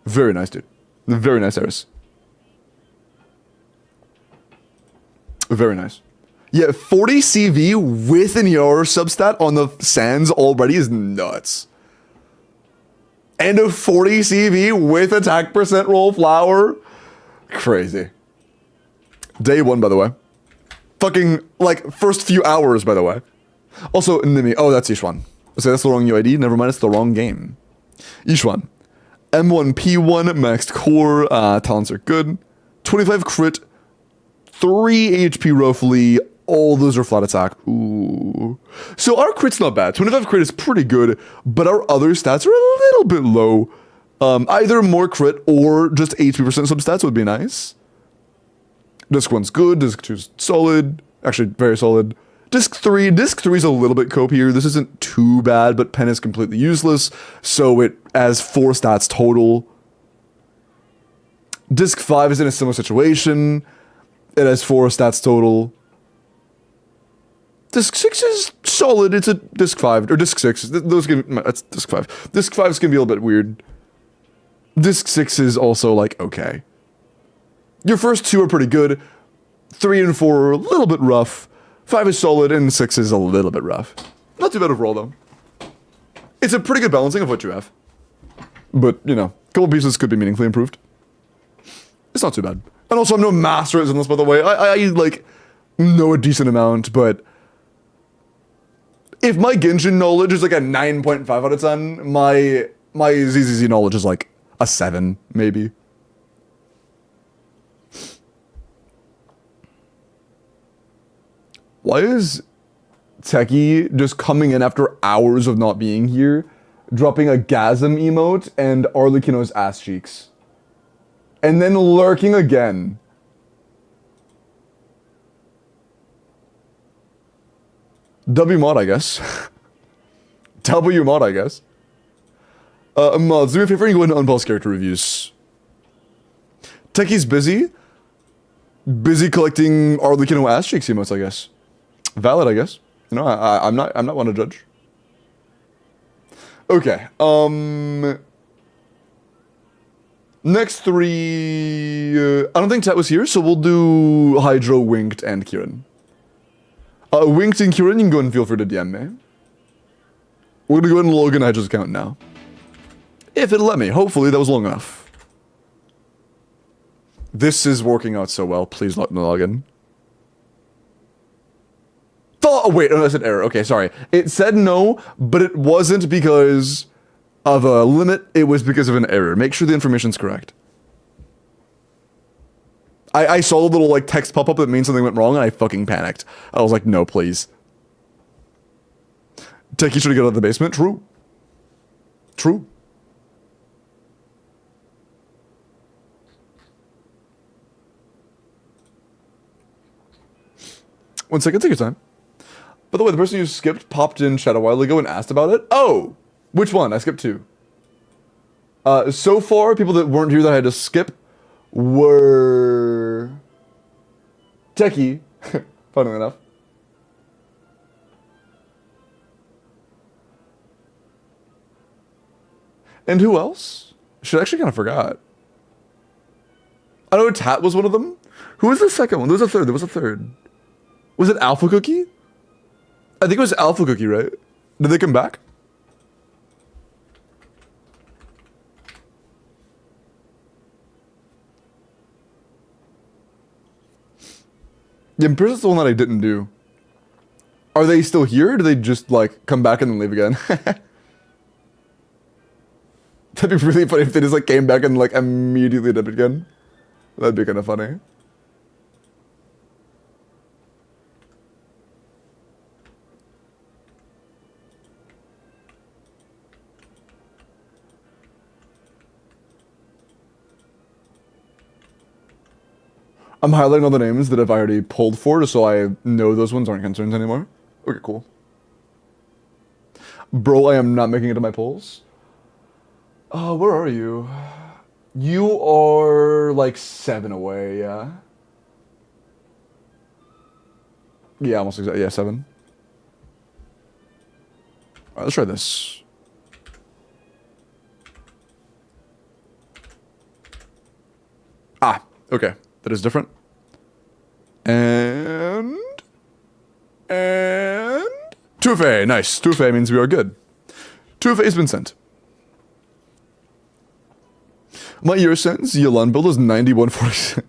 Very nice, dude. Very nice, Eris. Very nice. Yeah, 40 CV with an ER substat on the Sands already is nuts. And a 40 CV with attack percent roll flower. Crazy. Day 1, by the way. Fucking, like, first few hours, by the way. Also, Nimi. Oh, that's Ishwan. So that's the wrong UID. Never mind, it's the wrong game. Ishwan. M1, P1, maxed core. Talents are good. 25 crit. 3 HP roughly. all those are flat attack. Ooh. So our crit's not bad. 25 crit is pretty good, but our other stats are a little bit low. Either more crit or just HP percent substats would be nice. Disc 1's good, Disc 2's solid. Actually, very solid. Disc 3 is a little bit copier. This isn't too bad, but Pen is completely useless, so it has 4 stats total. Disc 5 is in a similar situation. It has 4 stats total. Disc 6 is solid. It's a Disc 5, or Disc 6. That's Disc 5. Disc 5 is going to be a little bit weird. Disc 6 is also, like, okay. Your first 2 are pretty good. 3 and 4 are a little bit rough. 5 is solid, and 6 is a little bit rough. Not too bad overall, though. It's a pretty good balancing of what you have. But, you know, a couple pieces could be meaningfully improved. It's not too bad. And also, I'm no master at this, by the way. I like, know a decent amount, but if my Genshin knowledge is like a 9.5 out of 10, my ZZZ knowledge is like a 7, maybe. Why is Techie just coming in after hours of not being here, dropping a gasm emote and Arlecchino's ass cheeks? And then lurking again. W mod, I guess. W mod, I guess. Mods, do me a favor and go into unpause character reviews. Techie's busy. Busy collecting Arlecchino ass cheeks emotes, I guess. Valid, I guess. You know, I'm not one to judge. Okay. Next 3. I don't think Tet was here, so we'll do Hydro, Winked, and Kieran. Winked and Kieran, you can go and feel free to DM me. We're gonna go ahead and log in Hydro's account now. If it'll let me. Hopefully that was long enough. This is working out so well. Please let me log in. Oh, wait, no, that's an error. Okay, sorry. It said no, but it wasn't because of a limit. It was because of an error. Make sure the information's correct. I saw a little, like, text pop up that means something went wrong, and I fucking panicked. I was like, no, please. Techie should get out of the basement. True. True. One second, take your time. By the way, the person you skipped popped in chat a while ago and asked about it. Oh! Which one? I skipped 2. So far, people that weren't here that I had to skip were... Techie, funnily enough. And who else? Shit, I actually kind of forgot. I know Tat was one of them. Who was the second one? There was a third. There was a third. Was it Alpha Cookie? I think it was Alpha Cookie, right? Did they come back? Yeah, I'm pretty sure that's the one that I didn't do. Are they still here, or do they just, like, come back and then leave again? That'd be really funny if they just, like, came back and, like, immediately did it again. That'd be kind of funny. I'm highlighting all the names that I've already pulled for, so I know those ones aren't concerns anymore. Okay, cool. Bro, I am not making it to my polls. Where are you? You are like 7 away, yeah? Yeah, almost exactly. Yeah, 7. Alright, let's try this. Ah, okay. That is different. And 2FA, nice. 2FA means we are good. 2FA has been sent. My ER sentence, Yelan build is 9146.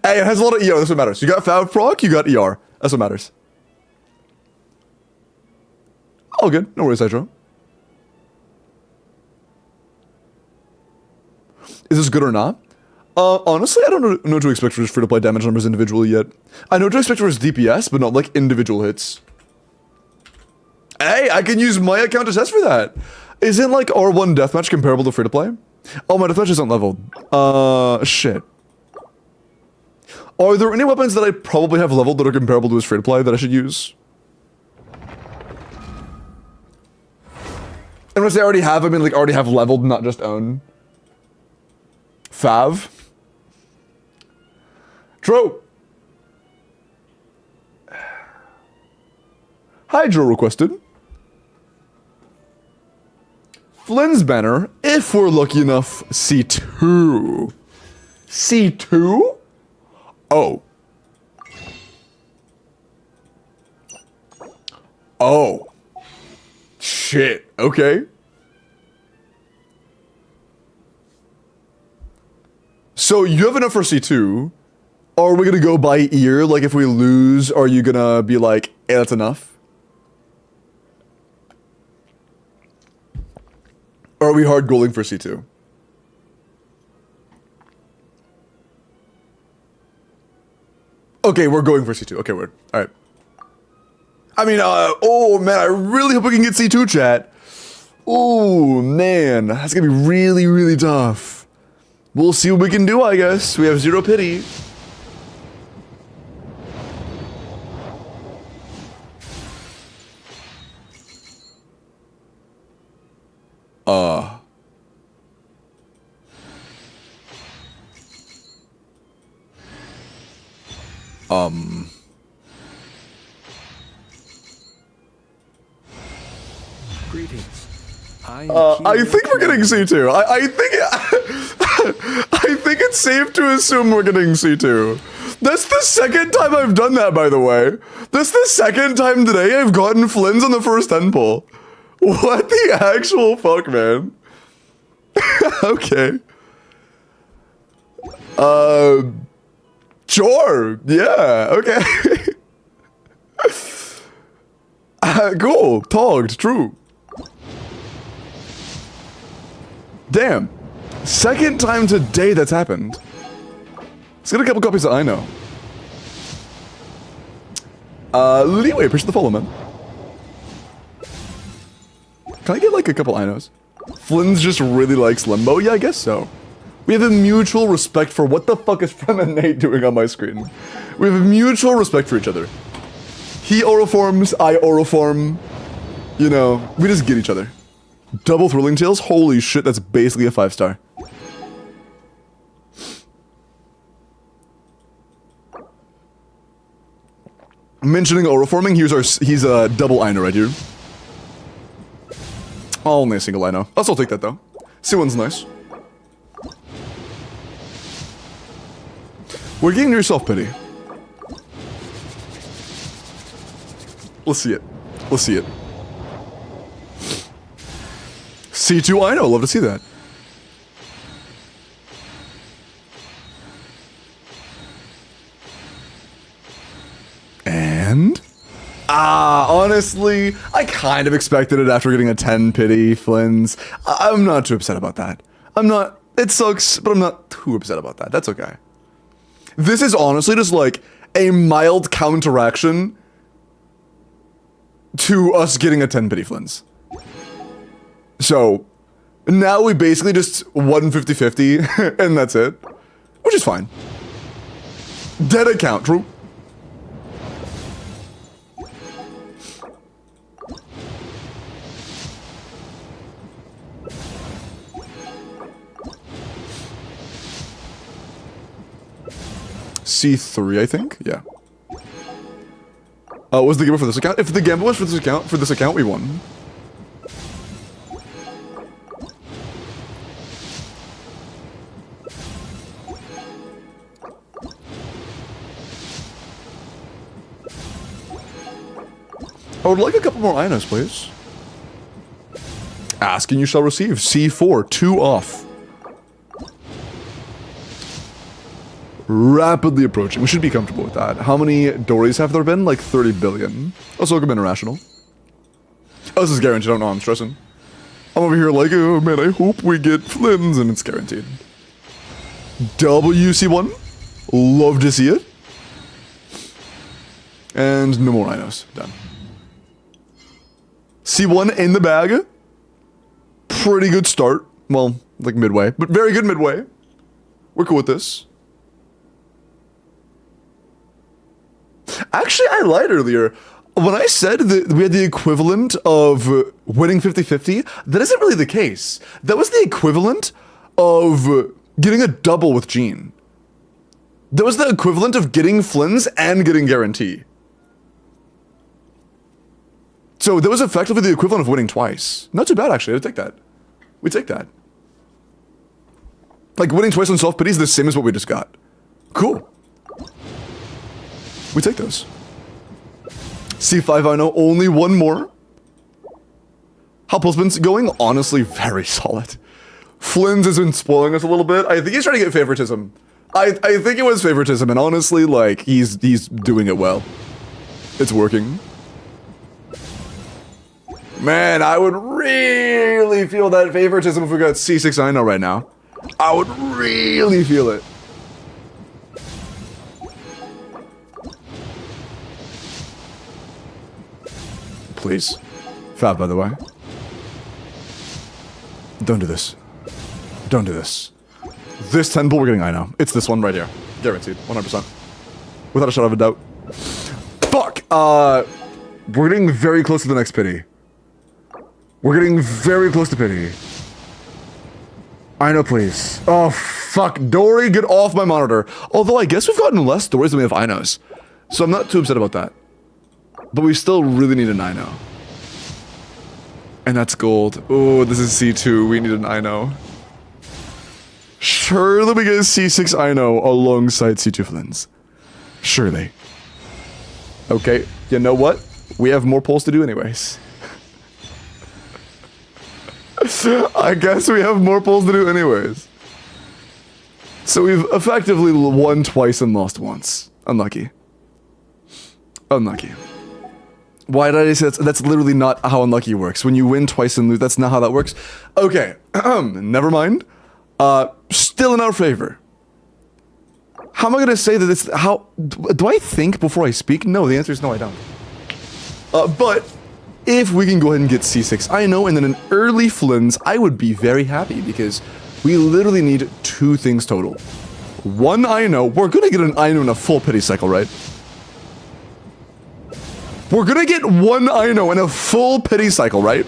Hey, it has a lot of ER, that's what matters. You got Fab Proc, you got ER. That's what matters. All good, no worries, Hydro. Is this good or not? Honestly, I don't know what to expect for his free-to-play damage numbers individually yet. I know what to expect for his DPS, but not like individual hits. Hey, I can use my account to test for that. Isn't like R1 deathmatch comparable to free-to-play? Oh, my deathmatch isn't leveled. Shit. Are there any weapons that I probably have leveled that are comparable to his free-to-play that I should use? Unless I already have, I mean like already have leveled, not just own. Fav. True. Hydro requested. Flynn's banner, if we're lucky enough, C2. C2? Oh. Oh. Shit. Okay. So you have enough for C2. Are we gonna go by ear? Like if we lose, are you gonna be like, hey, that's enough? Or are we hard goaling for C2? Okay, we're going for C2. Okay, word. Alright. I mean, oh man, I really hope we can get C2 chat. Oh man, that's gonna be really, really tough. We'll see what we can do, I guess. We have 0 pity.
Greetings.
I think we're getting C2. I think I think it's safe to assume we're getting C2. That's the second time I've done that, by the way. That's the second time today I've gotten FLINS on the first 10 pull. What the actual fuck, man? Okay. Sure. Yeah, okay. Cool. Togged. True. Damn. Second time today that's happened. Let's get a couple copies that I know. Leeway, appreciate the follow, man. Can I get like a couple Inos? FLINS just really likes Limbo? Yeah, I guess so. We have a mutual respect for what the fuck is Flynn and Nate doing on my screen. We have a mutual respect for each other. He oroforms, I oroform. You know, we just get each other. Double Thrilling Tales? Holy shit, that's basically a 5-star. Mentioning oroforming, he's a double Ino right here. Only a single Ino. I'll still take that though. C1's nice. We're getting your self-pity. Let's see it. Let's see it. C2 Ino, love to see that. And? Honestly, I kind of expected it after getting a 10 pity, FLINS. I'm not too upset about that. I'm not, it sucks, but I'm not too upset about that. That's okay. This is honestly just like a mild counteraction to us getting a 10 pity FLINS. So, now we basically just won 50-50, and that's it. Which is fine. Dead account, true. C3, I think? Yeah. Was the gamble for this account? If the gamble was for this account, we won. I would like a couple more Inos, please. Ask and you shall receive. C4, 2 off. Rapidly approaching. We should be comfortable with that. How many Dories have there been? Like 30 billion. Also, welcome International. Oh, this is guaranteed. I don't know. I'm stressing. I'm over here like, oh man, I hope we get FLINS, and it's guaranteed. WC1. Love to see it. And no more rhinos. Done. C1 in the bag. Pretty good start. Well, like midway, but very good midway. We're cool with this. Actually, I lied earlier. When I said that we had the equivalent of winning 50-50, that isn't really the case. That was the equivalent of getting a double with Jean. That was the equivalent of getting FLINS and getting guarantee. So that was effectively the equivalent of winning twice. Not too bad, actually. I'd take that. We take that. Like, winning twice on soft pity is the same as what we just got. Cool. We take those. C5, I know. Only one more. How Pulseman's going? Honestly, very solid. FLINS has been spoiling us a little bit. I think he's trying to get favoritism. I think it was favoritism, and honestly, like, he's doing it well. It's working. Man, I would really feel that favoritism if we got C6 I know right now. I would really feel it. Please. Fab, by the way. Don't do this. Don't do this. This 10 pull we're getting I know. It's this one right here. Guaranteed. 100%. Without a shadow of a doubt. Fuck! We're getting very close to the next pity. We're getting very close to pity. I know, please. Oh, fuck. Dory, get off my monitor. Although I guess we've gotten less Dories than we have I knows. So I'm not too upset about that. But we still really need an I know. And that's gold. Oh, this is C2. We need an I know. Surely we get C6 I know alongside C2 FLINS. Surely. Okay, you know what? We have more polls to do anyways. I guess we have more polls to do anyways. So we've effectively won twice and lost once. Unlucky. Unlucky. Why did I say that's literally not how unlucky works. When you win twice and lose, that's not how that works. Okay, never mind. Still in our favor. How am I gonna say that it's how? Do I think before I speak? No, the answer is no, I don't. But if we can go ahead and get C6 I know and then an early FLINS, I would be very happy because we literally need two things total. One I know. We're gonna get an I know in a full pity cycle, right? We're gonna get one I know in a full pity cycle, right?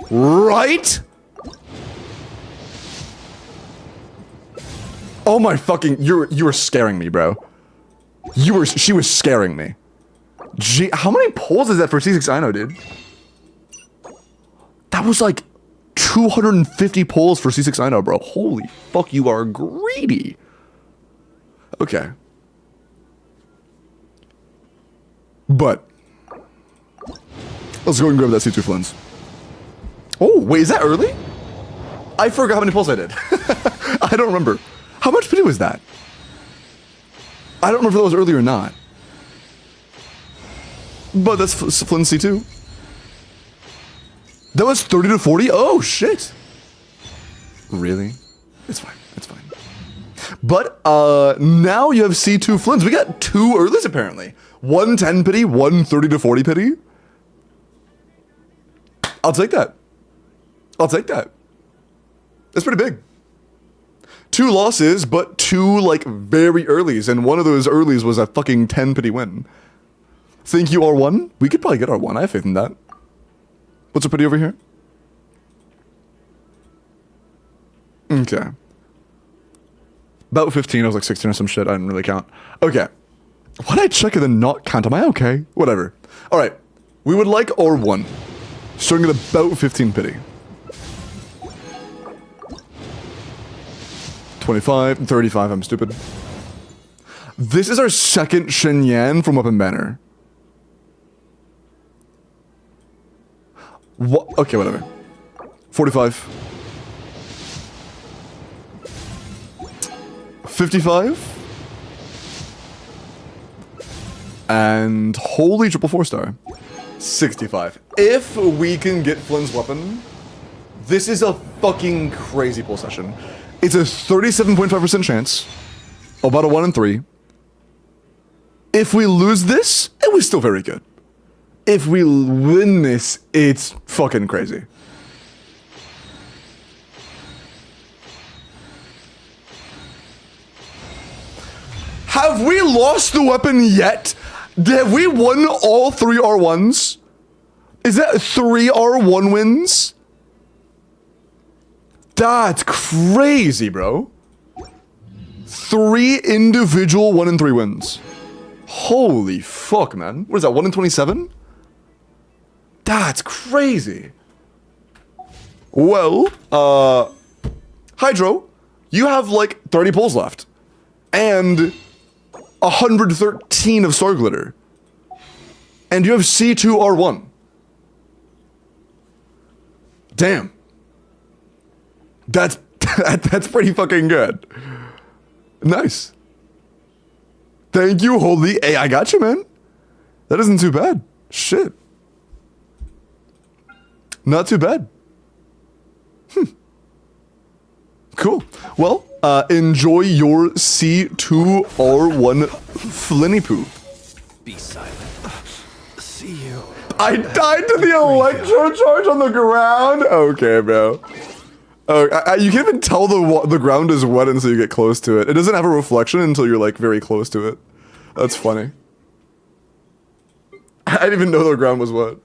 Right? Oh my fucking, you were scaring me, bro. She was scaring me. Gee, how many polls is that for C6 I know, dude? That was like 250 polls for C6 I know, bro. Holy fuck, you are greedy. Okay. But let's go and grab that C2 FLINS. Oh, wait, is that early? I forgot how many polls I did. I don't remember. How much pity was that? I don't remember if that was early or not. But that's FLINS C2. That was 30 to 40? Oh, shit. Really? It's fine. It's fine. But now you have C2 FLINS. We got two earlies, apparently. 1 10 pity, 1 30 to 40 pity. I'll take that. I'll take that. That's pretty big. 2 losses, but 2, like, very earlies. And one of those earlies was a fucking 10 pity win. Think you R1? We could probably get R1. I have faith in that. What's a pity over here? Okay. About 15. I was like 16 or some shit. I didn't really count. Okay. Why did I check and then not count? Am I okay? Whatever. Alright. We would like R1. Starting at about 15 pity. 25, 35, I'm stupid. This is our second Shenyan from Weapon Banner. What? Okay, whatever. 45. 55. And holy triple 4-star. 65. If we can get FLIN's weapon, this is a fucking crazy pull session. It's a 37.5% chance, about a 1 in 3. If we lose this, it was still very good. If we win this, it's fucking crazy. Have we lost the weapon yet? Have we won all 3 R1s? Is that 3 R1 wins? That's crazy, bro. 3 individual 1 in 3 wins. Holy fuck, man. What is that, 1 in 27? That's crazy. Well, Hydro, you have like 30 pulls left. And 113 of Star Glitter. And you have C2 R1. Damn. That's pretty fucking good. Nice. Thank you, holy. Hey, I got you, man. That isn't too bad. Shit. Not too bad. Cool. Well, enjoy your C2R1 Flinny Poo.
Be silent. See you.
I died to the electro charge on the ground? Okay, bro. Oh, you can't even tell the ground is wet until you get close to it. It doesn't have a reflection until you're like very close to it. That's funny. I didn't even know the ground was wet.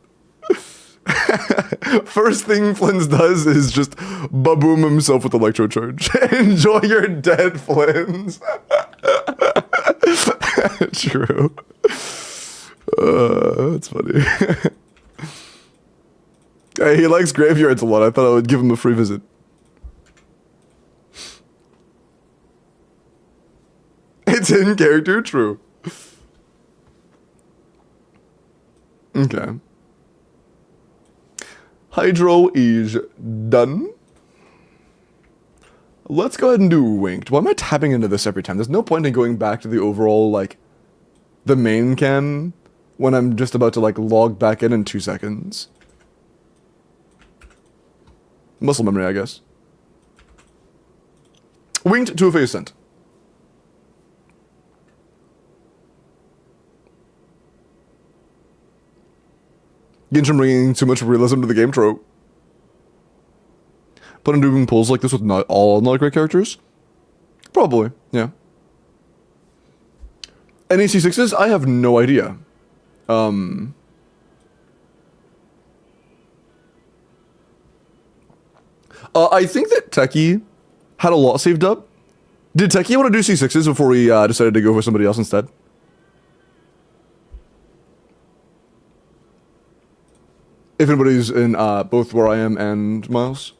First thing FLINS does is just baboom himself with electro charge. Enjoy your dead, FLINS. True. That's funny. Hey, he likes graveyards a lot. I thought I would give him a free visit. It's in character, true. Okay. Hydro is done. Let's go ahead and do Winked. Why am I tapping into this every time? There's no point in going back to the overall, like, the main can when I'm just about to, like, log back in 2 seconds. Muscle memory, I guess. Winked to a phase sent. Genshin bringing too much realism to the game trope. But I'm doing pulls like this with not all not great characters? Probably, yeah. Any C6s? I have no idea. I think that Techie had a lot saved up. Did Techie want to do C6s before we decided to go for somebody else instead? If anybody's in both where I am and Miles.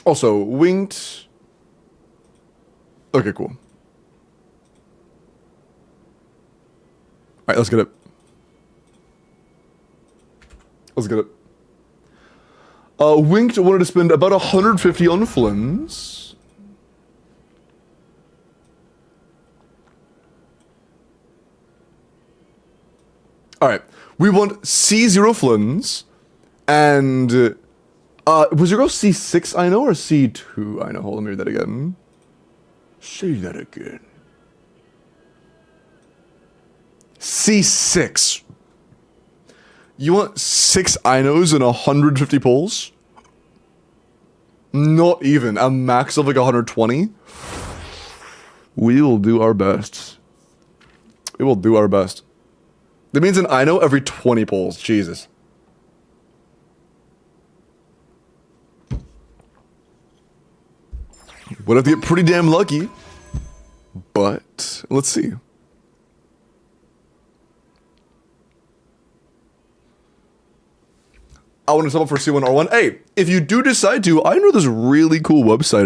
Also, Winked. Okay, cool. Alright, let's get it. Let's get it. Winked wanted to spend about 150 on FLINS. Alright, we want C0 FLINS, and, was your girl C6 I know or C2 I know? Hold on, let me read that again. Say that again. C6. You want 6 Inos and 150 pulls? Not even, a max of like 120? We will do our best. We will do our best. That means an Ino every 20 pulls. Jesus. Would have to get pretty damn lucky. But, let's see. I want to sub up for C1R1. Hey, if you do decide to, I know this really cool website,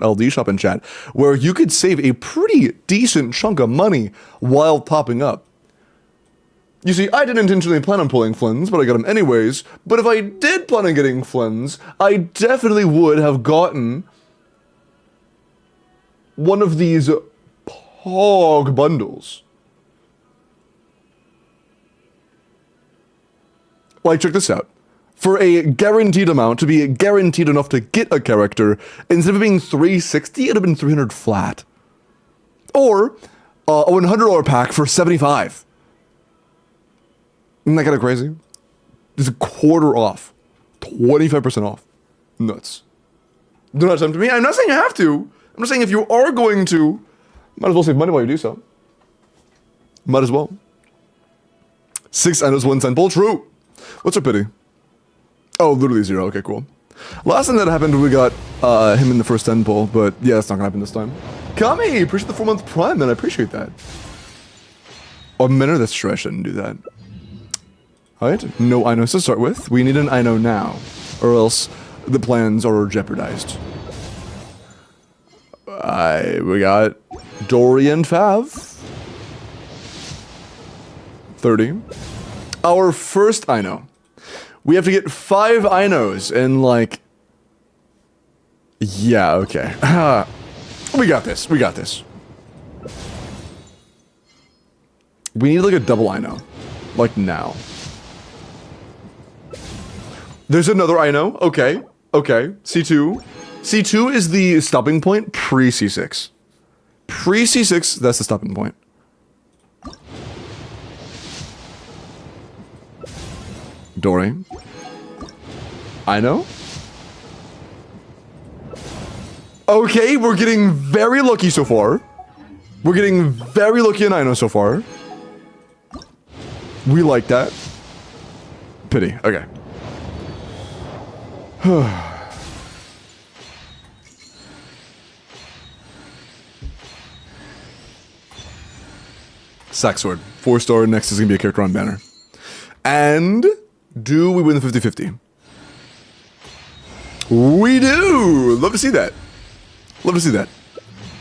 !LD shop in chat, where you could save a pretty decent chunk of money while topping up. You see, I didn't intentionally plan on pulling FLINS, but I got them anyways. But if I did plan on getting FLINS, I definitely would have gotten one of these POG bundles. Like, check this out. For a guaranteed amount, to be guaranteed enough to get a character, instead of being 360, it'd have been 300 flat. Or a $100 pack for 75. Isn't that kind of crazy? It's a quarter off. 25% off. Nuts. Do not tempt me. I'm not saying you have to. I'm just saying if you are going to, might as well save money while you do so. Might as well. 6 Inos, 1 cent pull. True. What's our pity? Oh, literally 0. Okay, cool. Last time that happened, we got him in the first 10 pull, but yeah, it's not gonna happen this time. Kami, appreciate the 4-month prime, man. I appreciate that. Oh, minute, that's true. I shouldn't do that. Alright, no Inos to start with. We need an Ino now, or else the plans are jeopardized. We got Dory and Fav. 30. Our first Ino. We have to get 5 Inos in like... Yeah, okay. We got this. We got this. We need like a double Ino. Like now. There's another Ino. Okay. Okay. C2. C2 is the stopping point pre-C6. Pre-C6, that's the stopping point. Dory. Ino. Okay, we're getting very lucky so far. We're getting very lucky in Ino so far. We like that. Pity. Okay. Sacksword. 4-star, next is gonna be a character on banner. And do we win the 50-50? We do! Love to see that. Love to see that.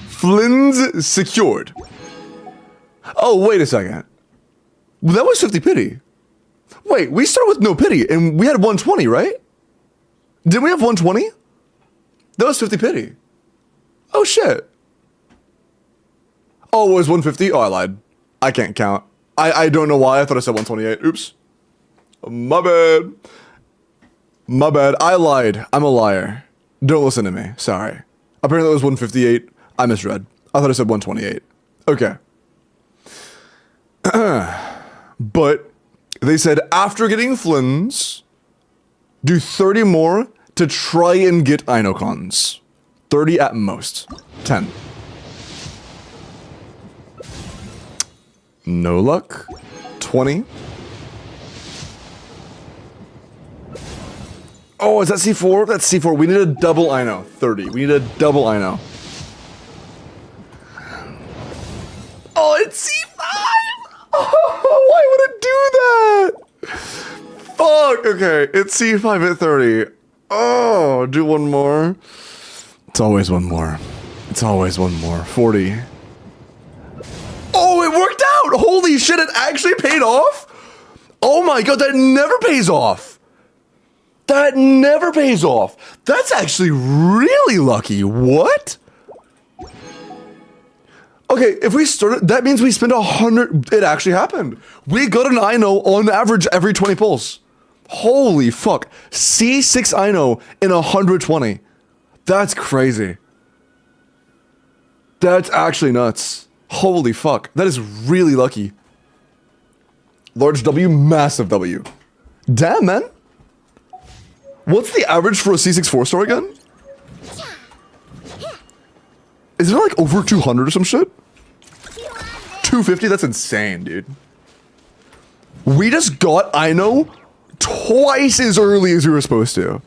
FLINS secured. Oh, wait a second. Well, that was 50 pity. Wait, we started with no pity, and we had 120, right? Didn't we have 120? That was 50 pity. Oh, shit. Oh, it was 150? Oh, I lied. I can't count. I don't know why. I thought I said 128. Oops. My bad. My bad. I lied. I'm a liar. Don't listen to me. Sorry. Apparently it was 158. I misread. I thought I said 128. Okay. But they said after getting FLINS, do 30 more to try and get Inocons. 30 at most. 10. No luck. 20. Oh, is that C4? That's C4. We need a double Ino. 30. We need a double Ino. Oh, it's C5! Oh, why would it do that? Fuck. Okay, it's C5 at 30. Oh, do one more. It's always one more. It's always one more. 40. Oh, it worked out! Holy shit, it actually paid off? Oh my god, that never pays off. That never pays off. That's actually really lucky. What? Okay, if we started, that means we spent 100. It actually happened. We got an Ino on average every 20 pulls. Holy fuck. C6 Ino in 120. That's crazy. That's actually nuts. Holy fuck. That is really lucky. Large W, massive W. Damn, man. What's the average for a C6 4-star again? Is it like over 200 or some shit? 250? That's insane, dude. We just got Ino twice as early as we were supposed to.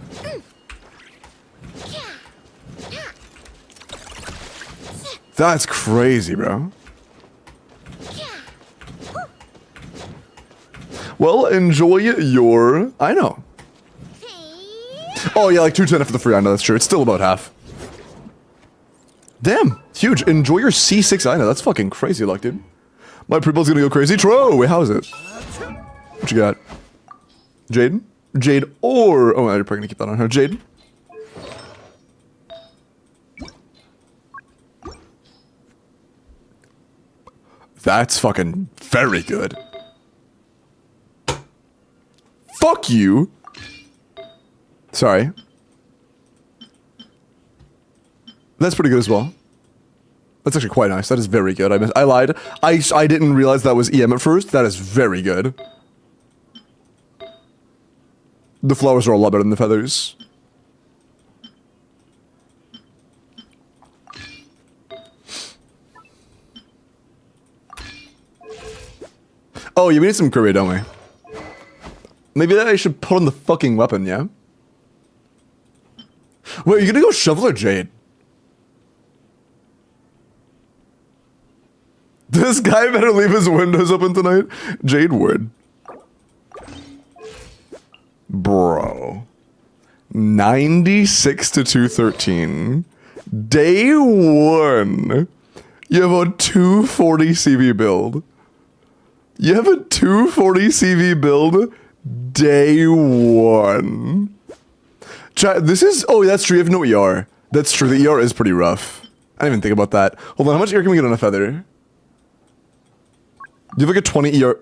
That's crazy, bro. Well, enjoy your Ino. Oh yeah, like 210 for the free Ino, that's true. It's still about half. Damn, huge. Enjoy your C6 Ino. That's fucking crazy luck, dude. My pre-bill's gonna go crazy. Tro, wait, how is it? What you got? Jade? Jade or... Oh, you're probably gonna keep that on her. Jade? That's fucking very good. Fuck you. Sorry. That's pretty good as well. That's actually quite nice. That is very good. I lied. I didn't realize that was EM at first. That is very good. The flowers are a lot better than the feathers. Oh, yeah, we need some courier, don't we? Maybe that I should put on the fucking weapon, yeah? Wait, you gonna go shovel or jade? This guy better leave his windows open tonight. Jade would. Bro. 96 to 213. Day 1. You have a 240 CV build. You have a 240 CV build. Day 1. Chat, this is... Oh, that's true. You have no ER. That's true. The ER is pretty rough. I didn't even think about that. Hold on. How much ER can we get on a feather? You have like a 20 ER.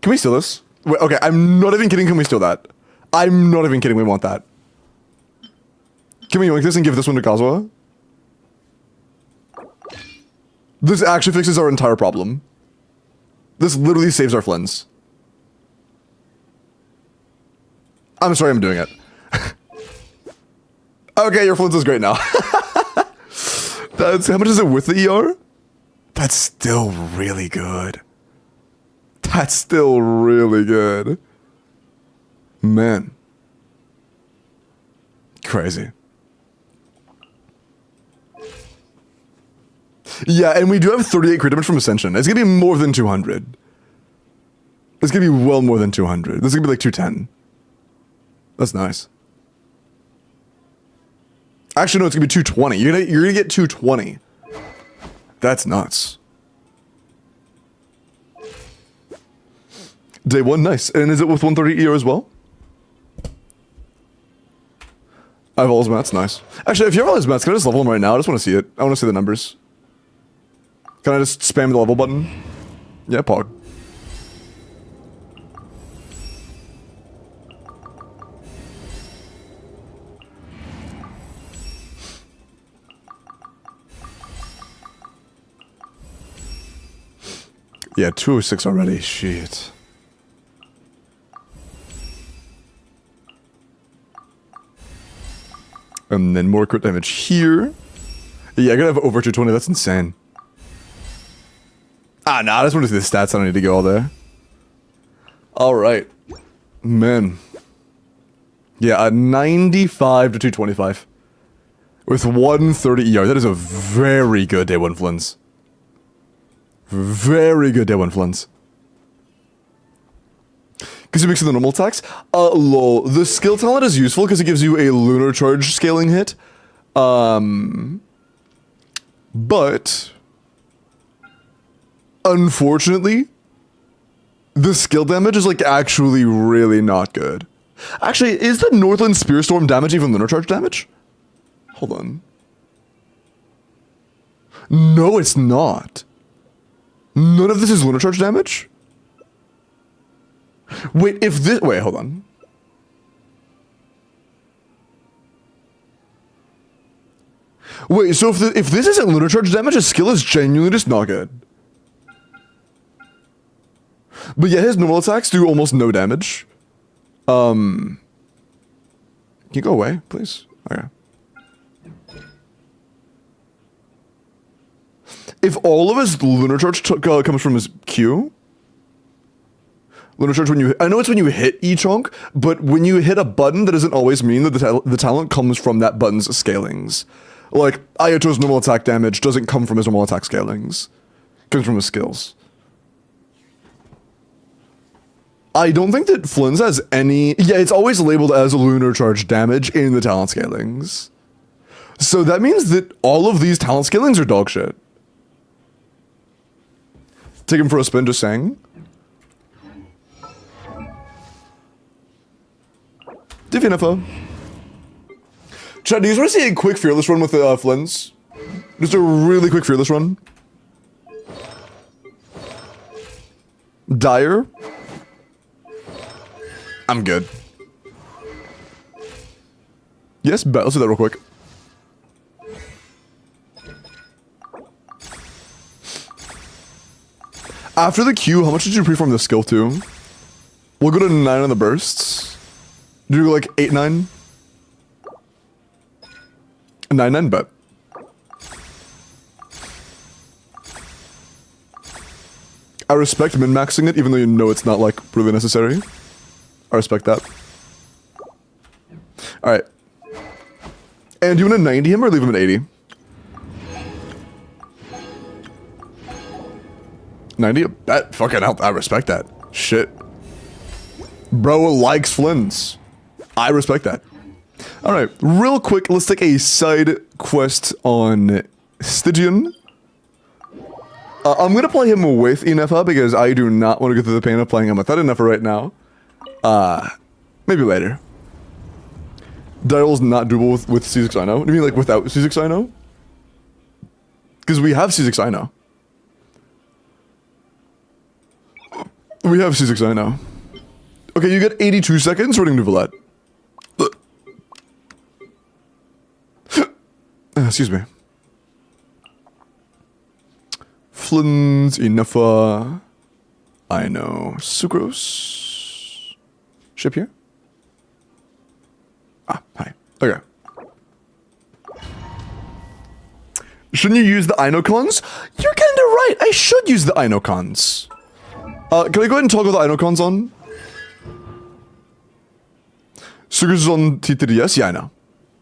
Can we steal this? Wait, okay, I'm not even kidding. Can we steal that? I'm not even kidding. We want that. Can we yoink this and give this one to Kazuha? This actually fixes our entire problem. This literally saves our FLINS. I'm sorry I'm doing it. Okay, your FLINS is great now. That's, how much is it with the ER? That's still really good. That's still really good. Man. Crazy. Yeah, and we do have 38 crit damage from Ascension. It's gonna be more than 200. It's gonna be well more than 200. This is gonna be like 210. That's nice. Actually, no, it's gonna be 220. You're gonna get 220. That's nuts. Day 1, nice. And is it with 130 ER as well? I have all his mats, nice. Actually, if you have all his mats, can I just level them right now? I just want to see it. I want to see the numbers. Can I just spam the level button? Yeah, pog. Yeah, 206 already. Shit. And then more crit damage here. Yeah, I gotta have over 220. That's insane. Ah, nah, I just want to see the stats. I don't need to go all there. Alright. Man. Yeah, a 95 to 225. With 130 ER. That is a very good day 1 FLINS. Very good day 1 FLINS. Because you mix in the normal attacks? Lol. The skill talent is useful because it gives you a lunar charge scaling hit. But unfortunately, the skill damage is like actually really not good. Actually, is the Northland Spear Storm damage even lunar charge damage? Hold on. No, it's not. None of this is lunar charge damage? Wait, if this... Wait, hold on. Wait, so if this isn't lunar charge damage, his skill is genuinely just not good. But yeah, his normal attacks do almost no damage. Can you go away, please? Okay. If all of his lunar charge comes from his Q... Lunar charge when you... I know it's when you hit E-Chunk, but when you hit a button, that doesn't always mean that the talent comes from that button's scalings. Like, Ayato's normal attack damage doesn't come from his normal attack scalings. It comes from his skills. I don't think that FLINS has any... Yeah, it's always labeled as lunar charge damage in the talent scalings. So that means that all of these talent scalings are dog shit. Take him for a spin, just saying. Enifa. Chad, do you just want to see a quick fearless run with the FLINS? Just a really quick fearless run. Dire. I'm good. Yes, bet. Let's do that real quick. After the Q, how much did you preform the skill to? We'll go to 9 on the bursts. Do you go like 8, 9? 9, 9, bet. I respect min-maxing it, even though you know it's not like really necessary. I respect that. Alright. And do you want to 90 him or leave him at 80? 90? That fucking hell, I respect that. Shit. Bro likes FLINS. I respect that. Alright, real quick, let's take a side quest on Stygian. I'm gonna play him with Enifa because I do not want to go through the pain of playing him without Enifa right now. Maybe later. Dial's not doable with C6 I know. What do you mean like without C6 I know? Because we have C6 I know. We have C6 I know. Okay, you get 82 seconds running to Valette. Excuse me. FLINS, Enifa. I know. Sucrose. Ship here? Ah, hi. Okay. Shouldn't you use the Inocons? You're kinda right. I should use the Inocons. Can I go ahead and toggle the Inocons on? Sucrose is on T3DS? Yeah, I know.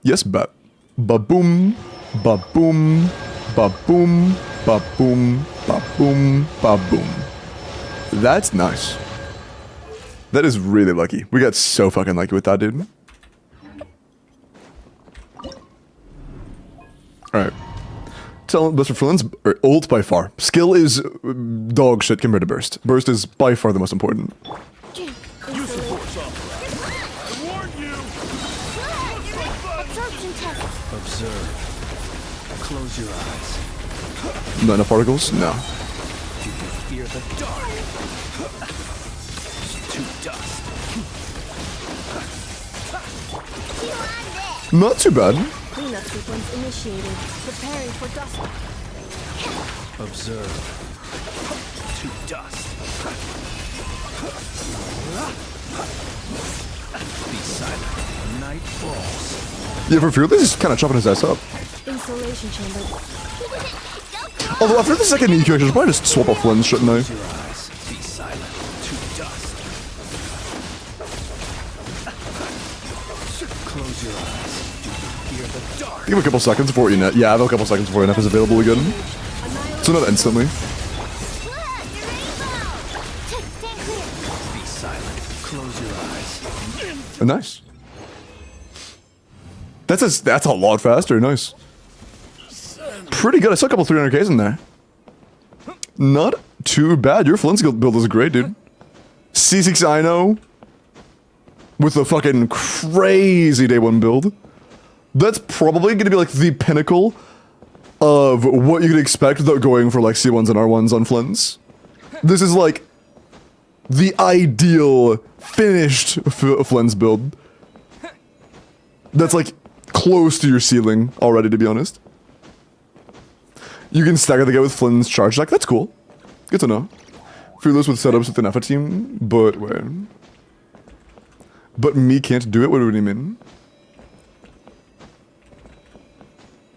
Yes, bet. Ba-boom. Ba-boom. Ba-boom. Ba-boom. Ba-boom. Ba-boom. That's nice. That is really lucky. We got so fucking lucky with that, dude. Alright. Talent best for FLINS, ult by far. Skill is dog shit compared to burst. Burst is by far the most important.
Observe. Close your eyes.
Not enough particles? No.
You can fear the dark. To dust.
Not too bad.
Cleanup sequence initiated. Preparing for dust.
Observe. To dust. Be silent. Night falls.
Yeah, for Fearless, he's kind of chopping his ass up.
Insulation chamber.
Although after the second EQ, I should probably just swap off FLINS, shouldn't I?
Close your eyes. Be silent. To dust. Close your eyes. Do you hear the dark?
Give him a couple seconds before Enifa. Yeah, I have a couple seconds before Enifa is available again. So not instantly.
Be silent. Close your eyes.
Nice. That's a lot faster. Nice. Pretty good. I saw a couple 300Ks in there. Not too bad. Your FLINS build is great, dude. C6 I know. With a fucking crazy day one build. That's probably going to be like the pinnacle of what you could expect without going for like C1s and R1s on FLINS. This is like the ideal finished FLINS build. That's like close to your ceiling already, to be honest. You can stagger the guy with FLINS charge deck. That's cool. Good to know. Fearless with setups with an Enifa team, but wait. But me can't do it? What do you mean?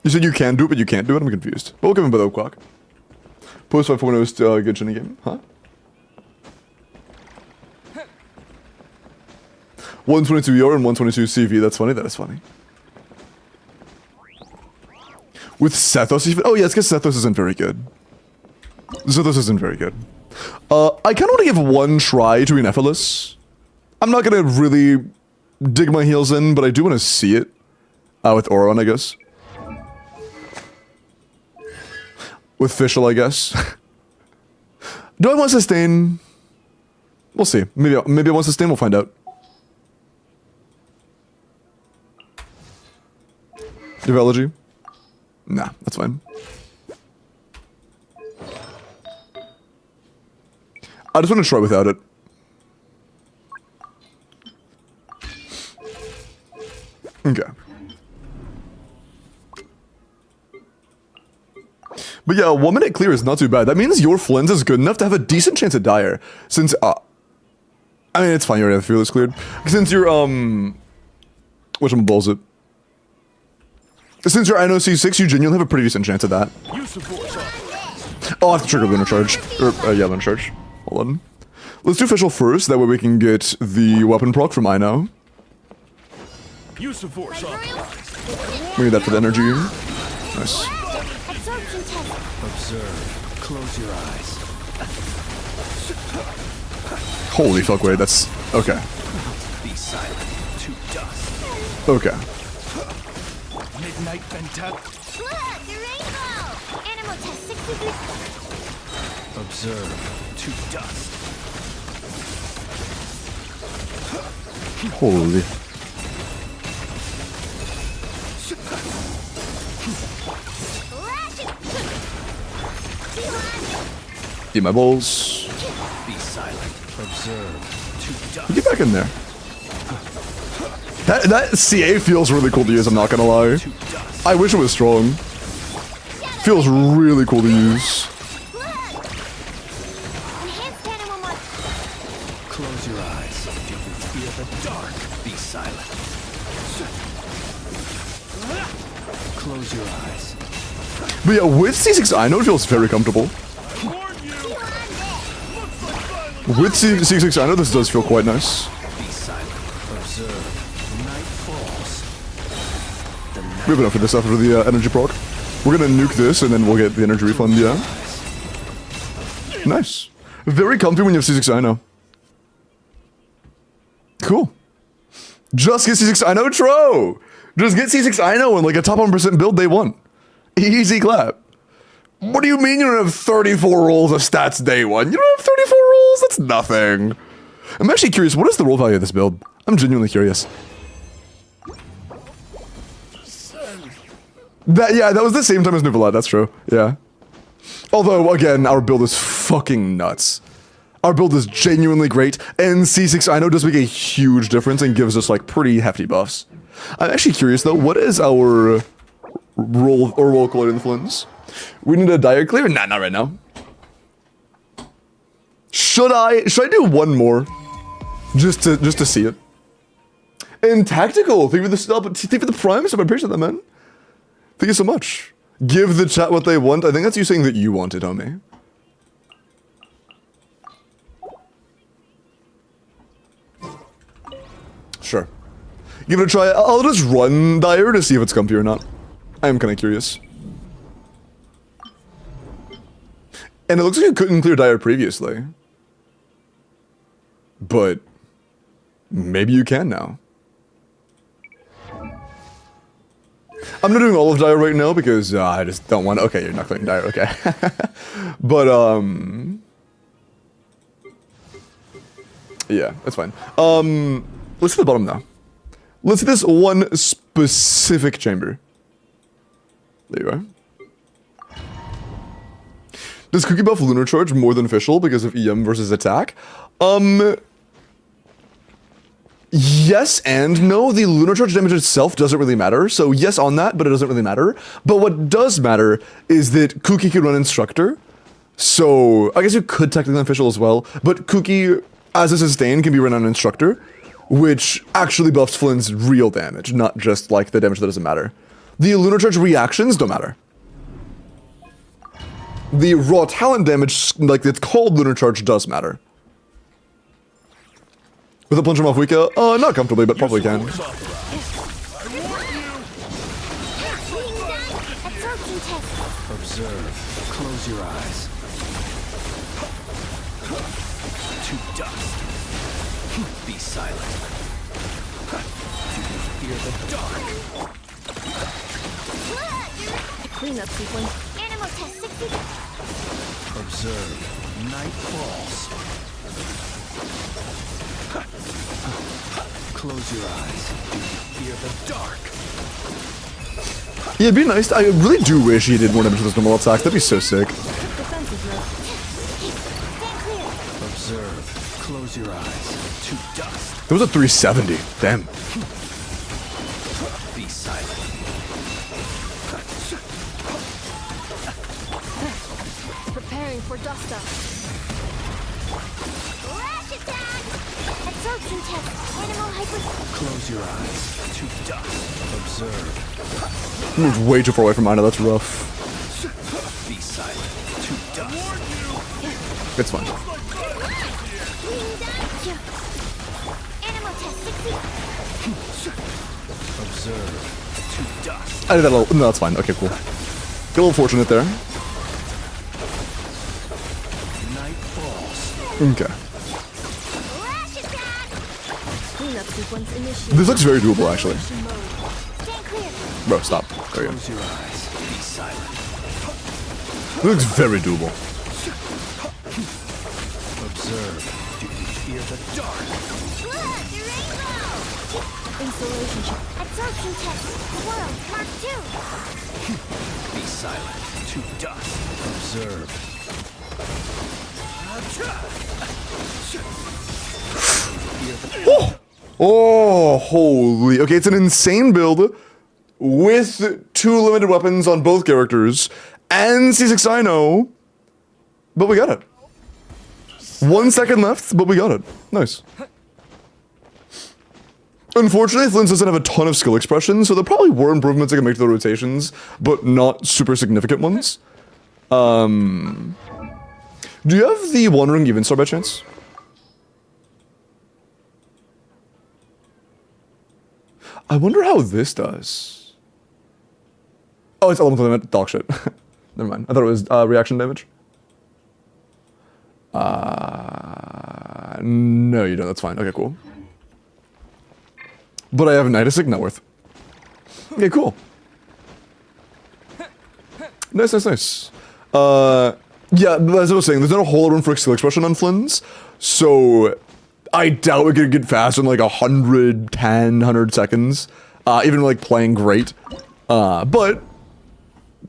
You said you can do it, but you can't do it? I'm confused. But we'll give him the clock. Post 5.0 is still a good Genshin game. Huh? 122 ER and 122 CV. That's funny. That is funny. With Sethos even? Oh yeah, it's because Sethos isn't very good. Sethos isn't very good. I kind of want to give one try to Enifa. I'm not going to really dig my heels in, but I do want to see it. With Auron, I guess. With Fischl, I guess. Do I want sustain? We'll see. Maybe I want sustain, we'll find out. Develogy? Nah, that's fine. I just want to try without it. But yeah, 1 minute clear is not too bad. That means your FLINS is good enough to have a decent chance at Dire. Since, I mean, it's fine, you already have Fearless cleared. Since you're, whatchamaball's it? Since you're NOC6, you genuinely have a pretty decent chance at that. Oh, I have to trigger Lunar Charge. Yeah, Lunar Charge. Hold on. Let's do official first, that way we can get the weapon proc from Ino. We need that for the energy. Nice.
Absorption test.
Observe. Close your eyes.
Holy fuck, wait, that's... Okay.
Be silent. To dust.
Okay.
Midnight Ventet.
Look, the rainbow. Animal test 63.
Observe. To dust.
Holy. Eat my balls.
Be silent. Observe. To dust.
Get back in there. That CA feels really cool to use, I'm not gonna lie.
To dust.
I wish it was strong. Feels really cool to use.
Enhanced animal mark.
Close your eyes. Do you fear the dark? Be silent. Close your eyes.
But yeah, with C6 I know it feels very comfortable. With C6 I know this does feel quite nice.
Be silent. Observe. Night falls. The night
We have enough for this after the energy proc. We're gonna nuke this and then we'll get the energy refund, yeah. Nice. Very comfy when you have C6 I know. Cool. Just get C6 I know Tro! Just get C6 I know and like a top 1% build day one. Easy clap. What do you mean you don't have 34 rolls of stats day one? You don't have 34 rolls? That's nothing. I'm actually curious, what is the roll value of this build? I'm genuinely curious. That was the same time as Nuvolat, that's true. Yeah. Although, again, our build is fucking nuts. Our build is genuinely great, and C6 I know does make a huge difference and gives us like pretty hefty buffs. I'm actually curious though, what is our roll clear in the FLINS? We need a dire clear? Nah, not right now. Should I do one more? Just to see it. And tactical, thank you for the prime, so I appreciate that, man. Thank you so much. Give the chat what they want. I think that's you saying that you want it, homie. Sure. Give it a try. I'll just run Dire to see if it's comfy or not. I am kind of curious. And it looks like you couldn't clear Dire previously. But maybe you can now. I'm not doing all of Dire right now because I just don't want to. Okay, you're not clearing Dire, okay. But, yeah, that's fine. Let's hit the bottom now. Let's hit this one specific chamber. There you are. Does Cookie buff Lunar Charge more than official because of EM versus attack? Yes and no. The Lunar Charge damage itself doesn't really matter. So yes on that, but it doesn't really matter. But what does matter is that Cookie can run Instructor. So I guess you could technically official as well. But Cookie, as a sustain, can be run on Instructor, which actually buffs Flynn's real damage, not just like the damage that doesn't matter. The Lunar Charge reactions don't matter. The raw talent damage, like it's called Lunar Charge, does matter. With a Plunge from Mauvika? Not comfortably, but probably can.
Absorption test.
Observe. Close your eyes. To dust. Be silent. Do you fear the dark?
Cleanup sequence. Animal test 60.
Observe. Night falls. Close your eyes. Do you fear the dark?
Yeah, it'd be nice. I really do wish he did more damage with his normal attacks. That'd be so sick.
Defensive mode. Stand clear.
Observe. Close your eyes. To dust.
It was a 370. Damn.
Be silent.
Preparing for dust up.
Rash attack! Absorption test. Animal hyper...
Close your eyes. To dust. Observe.
Moved way too far away from Ina, that's rough.
Be silent. To dust.
It's fine.
Animal test 60.
Observe. To dust.
I did that a little. No, that's fine. Okay, cool. Get a little fortunate there.
Night falls.
Okay.
Rash attack!
Cleanup sequence initiated.
This looks very doable, actually.
Mission mode.
Stand clear.
Bro, stop. There you go.
Close your eyes. Be silent.
This looks very doable.
Observe. Do you fear the dark?
Look, the rainbow!
Installation check.
Absorption test. World Mark 2.
Be silent. To dust. Observe.
Oh, holy. Okay, it's an insane build with 2 limited weapons on both characters and C6 Ino, but we got it. 1 second left, but we got it. Nice. Unfortunately, FLINS doesn't have a ton of skill expression, so there probably were improvements I can make to the rotations, but not super significant ones. Do you have the Wandering Even Star by chance? I wonder how this does. Oh, it's elemental damage. Dog shit. Never mind. I thought it was reaction damage. No, you don't. That's fine. Okay, cool. But I have Nightistic, not worth. Okay, cool. Nice, nice, nice. Yeah, as I was saying, there's not a whole lot of room for skill expression on FLINS, so I doubt we could get faster in like 110, 100 seconds, even like playing great. But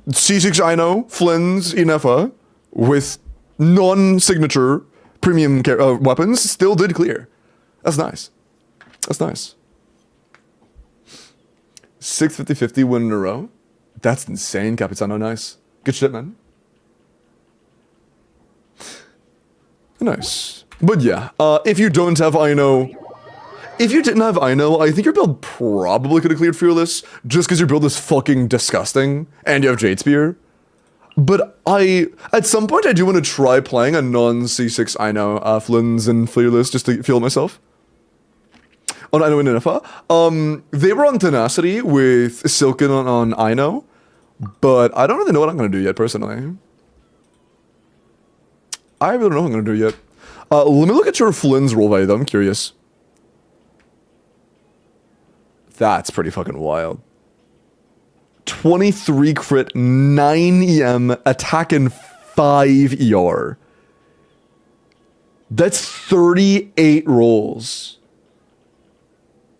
C6 Ino, FLINS, Enifa, with non-signature premium weapons, still did clear. That's nice. That's nice. 6 50-50 win in a row. That's insane, Capitano. Nice. Good shit, man. Nice. But yeah, if you don't have Ino, if you didn't have Ino, I think your build probably could have cleared Fearless, just because your build is fucking disgusting, and you have Jade Spear. But at some point, I do want to try playing a non-C6 Ino FLINS and Fearless, just to feel myself. On Ino and Enifa. They were on Tenacity with Silken on Ino, but I don't really know what I'm going to do yet, personally. I really don't know what I'm going to do yet. Let me look at your FLINS roll value, though. I'm curious. That's pretty fucking wild. 23 crit, 9 EM, attack and 5 ER. That's 38 rolls.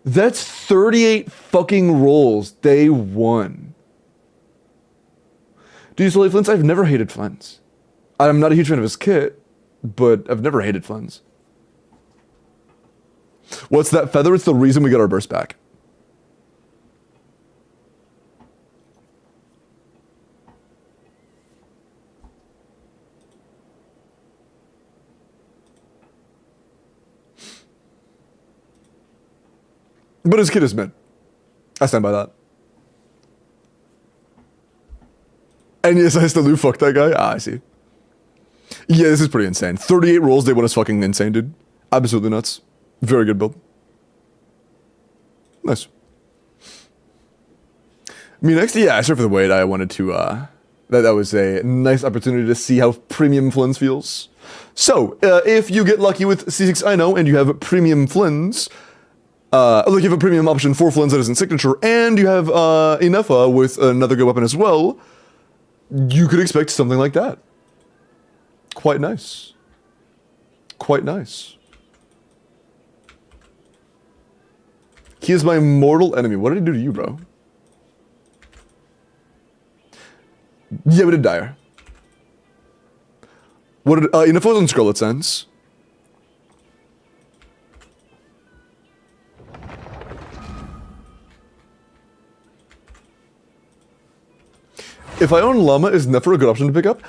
That's 38 fucking rolls day 1. Do you still hate FLINS? I've never hated FLINS. I'm not a huge fan of his kit, but I've never hated FLINS. What's that feather? It's the reason we got our burst back. But his kid is mid. I stand by that. And yes, I still do fuck that guy. Ah, I see. Yeah, this is pretty insane. 38 rolls, day 1 is fucking insane, dude. Absolutely nuts. Very good build. Nice. Me next? Yeah, sorry for the wait. I wanted to, that was a nice opportunity to see how premium FLINS feels. So, if you get lucky with C6 Ino and you have premium FLINS, like you have a premium option for FLINS that isn't signature, and you have Enifa with another good weapon as well, you could expect something like that. Quite nice. Quite nice. He is my mortal enemy. What did he do to you, bro? Yeah, we did Dire. What did Enifa was on Scarlet Sense. If I own Llama, is Nefer a good option to pick up?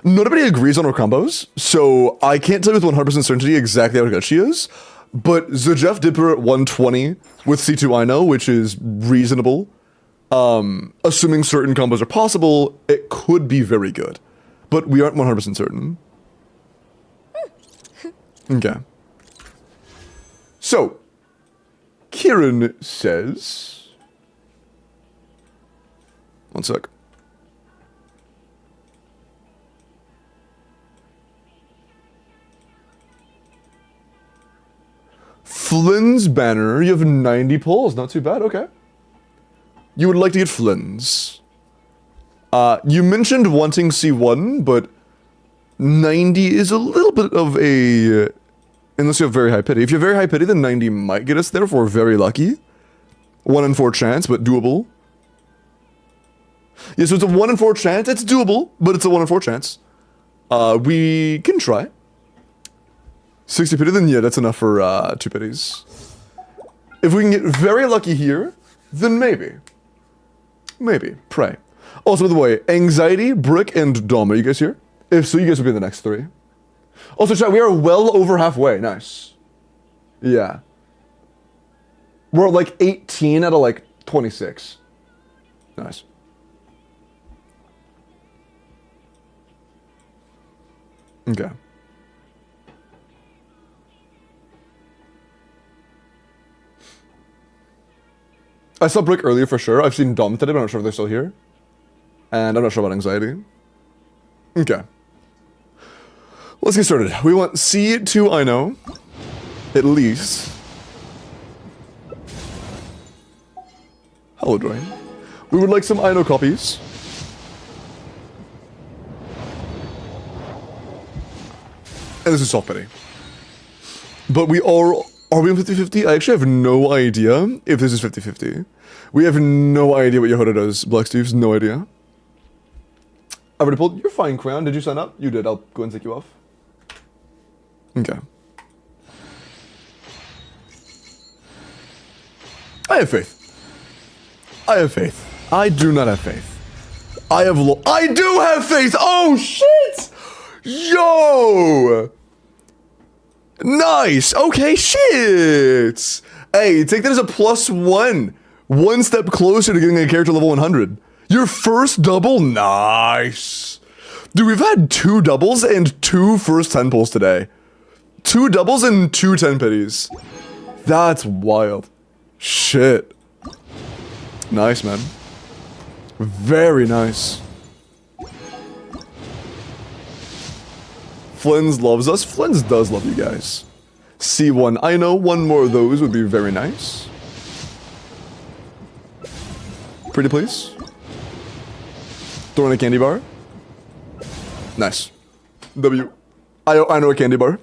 Nobody agrees on her combos, so I can't tell you with 100% certainty exactly how good she is, but Zajef did put her at 120 with C2 Ino, which is reasonable. Assuming certain combos are possible, it could be very good, but we aren't 100% certain. Okay. So, Kieran says... One sec. Flynn's banner, you have 90 pulls, not too bad, okay. You would like to get Flynn's. You mentioned wanting C1, but 90 is a little bit of a... Unless you have very high pity. If you have very high pity, then 90 might get us there if we're very lucky. 1 in 4 chance, but doable. Yeah, so it's a 1 in 4 chance. It's doable, but it's a 1 in 4 chance. We can try. 60 pity, then yeah, that's enough for 2 pities. If we can get very lucky here, then maybe. Maybe. Pray. Also, by the way, Anxiety, Brick, and Dom, are you guys here? If so, you guys will be in the next 3. Also, chat, we are well over halfway. Nice. Yeah. We're at like 18 out of like 26. Nice. Okay. I saw Brick earlier for sure. I've seen Dom today, but I'm not sure if they're still here. And I'm not sure about Anxiety. Okay. Let's get started. We want C2 I know. At least. Hello, Dwayne. We would like some I know copies. And this is soft pity. But we are we on 50-50? I actually have no idea if this is 50-50. We have no idea what Yehuda does, Black Steve's, no idea. I've already pulled. You're fine, Crown. Did you sign up? You did. I'll go and take you off. Okay. I have faith. I have faith. I do not have faith. I do have faith! Oh, shit! Yo! Nice! Okay, shit! Hey, take that as a +1. 1 step closer to getting a character level 100. Your first double? Nice! Dude, we've had 2 doubles and 2 first 10 pulls today. 2 doubles and 2 10 pities. That's wild. Shit. Nice, man. Very nice. FLINS loves us. FLINS does love you guys. C1. I know 1 more of those would be very nice. Pretty please. Throwing a candy bar. Nice. W. I know a candy bar.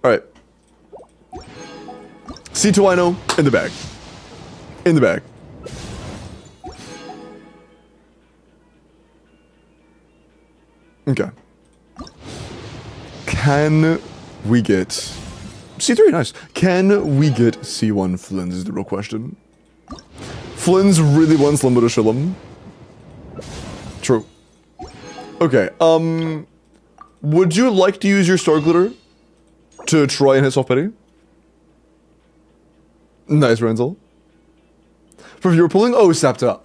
Alright. C2 I know. In the bag. In the bag. Okay. Can we get... C3, nice. Can we get C1 FLINS is the real question. FLINS really wants Limbo to Shalom. True. Okay, would you like to use your Star Glitter to try and hit soft pity? Nice, Renzel. For viewer pulling? Oh, Septa.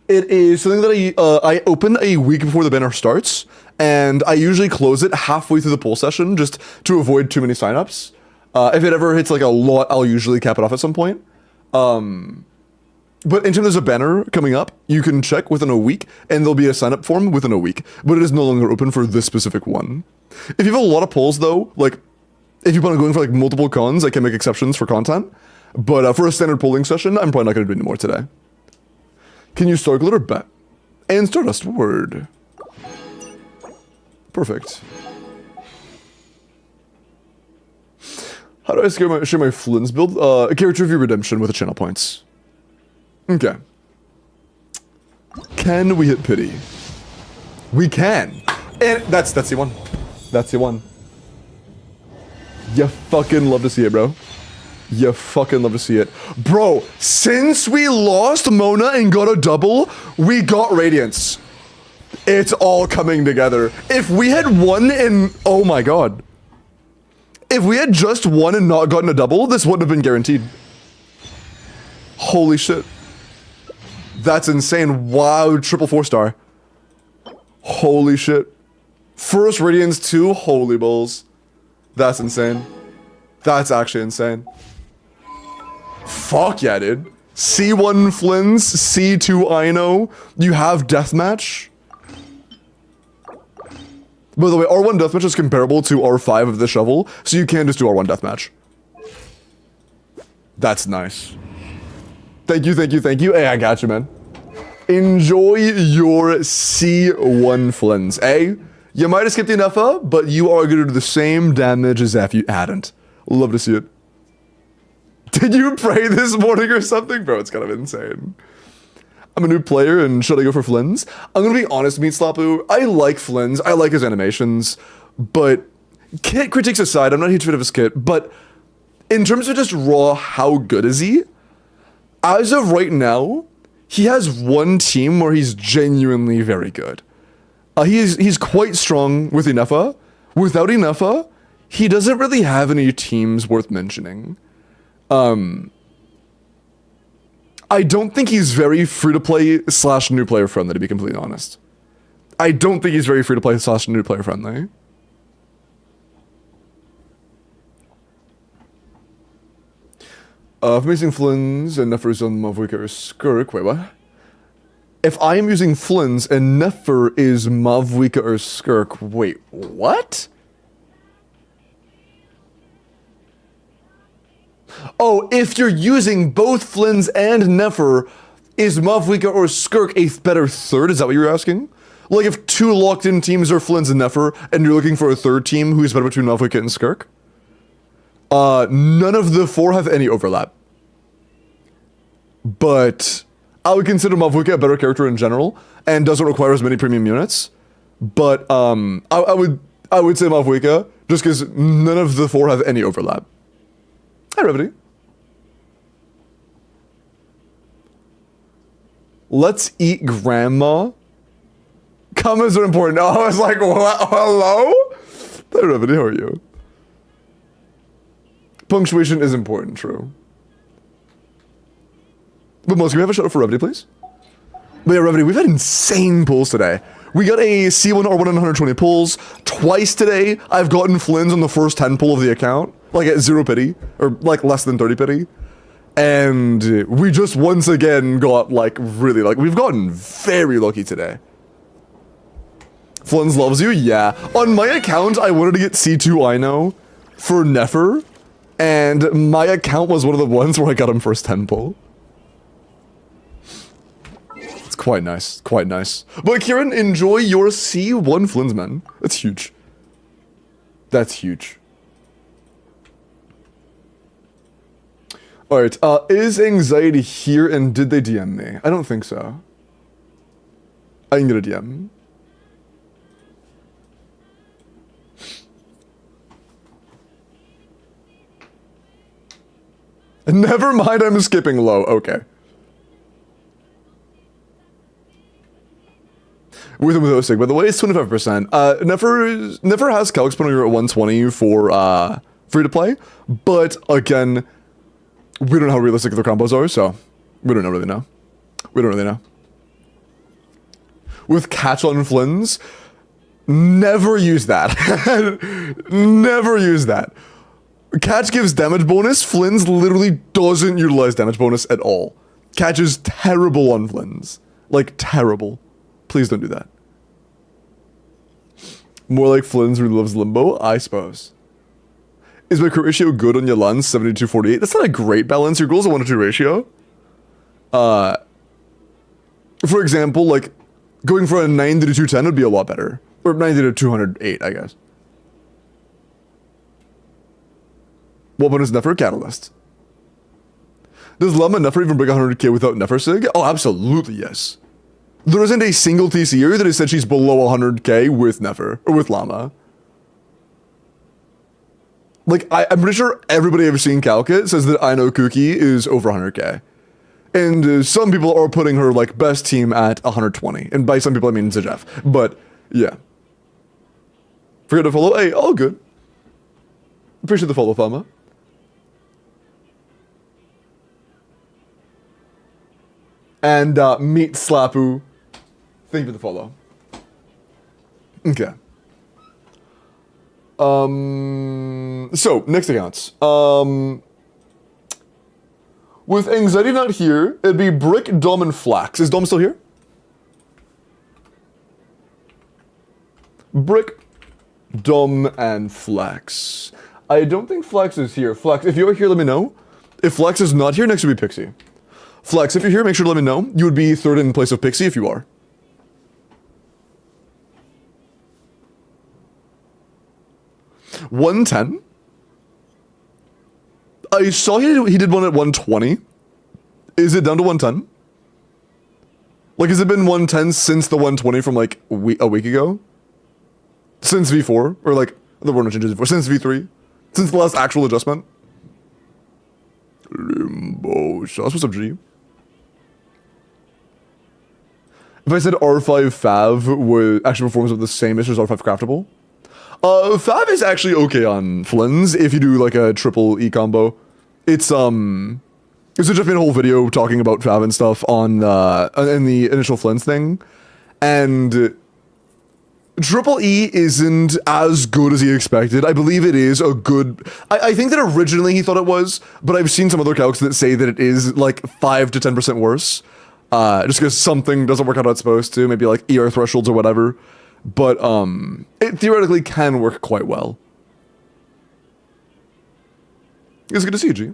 It is something that I open a week before the banner starts, and I usually close it halfway through the pull session just to avoid too many signups. If it ever hits like a lot, I'll usually cap it off at some point. But anytime there's a banner coming up, you can check within a week, and there'll be a sign-up form within a week, but it is no longer open for this specific one. If you have a lot of polls, though, like, if you plan on going for, like, multiple cons, I can make exceptions for content, but for a standard polling session, I'm probably not going to do any more today. Can you Star Glitter? Bet. And Stardust Word. Perfect. How do I share my FLINS build? A character review redemption with the channel points. Okay. Can we hit pity? We can. And that's the one. That's the one. You fucking love to see it, bro. You fucking love to see it. Bro, since we lost Mona and got a double, we got Radiance. It's all coming together. If we had won in... Oh my god. If we had just won and not gotten a double, this wouldn't have been guaranteed. Holy shit. That's insane. Wow, triple 4-star. Holy shit. First Radiance 2, holy balls. That's insane. That's actually insane. Fuck yeah, dude. C1 Flynns, C2 Ino. You have Deathmatch. By the way, R1 Deathmatch is comparable to R5 of the shovel, so you can just do R1 Deathmatch. That's nice. Thank you, thank you, thank you. Hey, I got you, man. Enjoy your C1 Flynns, eh? You might have skipped the Enifa, but you are going to do the same damage as if you hadn't. Love to see it. Did you pray this morning or something? Bro, it's kind of insane. I'm a new player, and should I go for Flynns? I'm gonna be honest, Meat Slapu. I like Flynns. I like his animations, but kit critiques aside, I'm not a huge fan of his kit, but in terms of just raw, how good is he? As of right now, he has one team where he's genuinely very good. He's quite strong with Enifa. Without Enifa, he doesn't really have any teams worth mentioning. I don't think he's very free-to-play / new player friendly, to be completely honest. I don't think he's very free-to-play / new player friendly. If I'm using Flynns and Verissa and Mauvika or Skirk, wait, what? If I am using Flynns and Nefer is Mauvika or Skirk, wait, what? Oh, if you're using both Flynns and Nefer, is Mauvika or Skirk a better third? Is that what you're asking? Like if two locked-in teams are Flynns and Nefer, and you're looking for a third team who's better between Mauvika and Skirk? None of the four have any overlap. But I would consider Mauvika a better character in general, and doesn't require as many premium units. But I would say Mauvika, just because none of the four have any overlap. Hi, Revity. Let's eat grandma. Comments are important. Oh, I was like, what? Hello? Hi, Revity, how are you? Punctuation is important, true. But most, can we have a shout out for Revity, please? But yeah, Revity, we've had insane pulls today. We got a C1 R1 and 120 pulls. Twice today, I've gotten Flynns on the first 10 pull of the account. Like at 0 pity, or like less than 30 pity. And we just once again got like really like, we've gotten very lucky today. Flynns loves you, yeah. On my account, I wanted to get C2 Ino for Nefer. And my account was one of the ones where I got him first 10 pull. It's quite nice, quite nice. But Kieran, enjoy your C1 Flynns, man. That's huge. That's huge. Alright, is anxiety here and did they DM me? I don't think so. I can get a DM. Never mind, I'm skipping low. Okay. With and without sig. By the way, it's 25%. Never has calcs when you're at 120 for free to play, but again, we don't know how realistic their combos are, so we don't really know. We don't really know. With catch on Flynns, never use that. Never use that. Catch gives damage bonus. Flynns literally doesn't utilize damage bonus at all. Catch is terrible on Flynns. Like, terrible. Please don't do that. More like Flynns really loves Limbo, I suppose. Is my crit ratio good on your lens? 72-48. That's not a great balance. Your goal is a 1-to-2 ratio. For example, like, going for a 90-to-210 would be a lot better. Or 90-to-208, I guess. What one is Nefer? Catalyst. Does Llama Nefer even bring 100k without Nefer Sig? Oh, absolutely yes. There isn't a single TCer that has said she's below 100k with Nefer, or with Llama. Like, I'm pretty sure everybody I've seen calc it says that I know Cookie is over 100k. And some people are putting her, like, best team at 120. And by some people, I mean Jeff. But, yeah. Forget to follow. Hey, all good. Appreciate the follow, Fama. And Meet Slapu. Thank you for the follow. Okay. So, next accounts. With Anxiety not here, it'd be Brick, Dom, and Flax. Is Dom still here? Brick, Dom, and Flax. I don't think Flax is here. Flax, if you're here, let me know. If Flax is not here, next would be Pixie. Flax, if you're here, make sure to let me know. You would be third in place of Pixie if you are. $110? I saw he did one at 120. Is it down to 110? Like, has it been 110 since the 120 from, like, a week ago? Since V4? Or, like, the word changes V4. Since V3? Since the last actual adjustment? Limbo shots. What's up, G? If I said R5 Fav would actually performs with the same issue as R5 Craftable? Fav is actually okay on FLINS if you do like a triple E combo. It's just made a whole video talking about Fav and stuff on in the initial FLINS thing, and triple E isn't as good as he expected. I believe it is a good. I think that originally he thought it was, but I've seen some other calcs that say that it is like 5 to 10% worse, just because something doesn't work out how it's supposed to, maybe like ER thresholds or whatever. But it theoretically can work quite well. It's good to see you, G.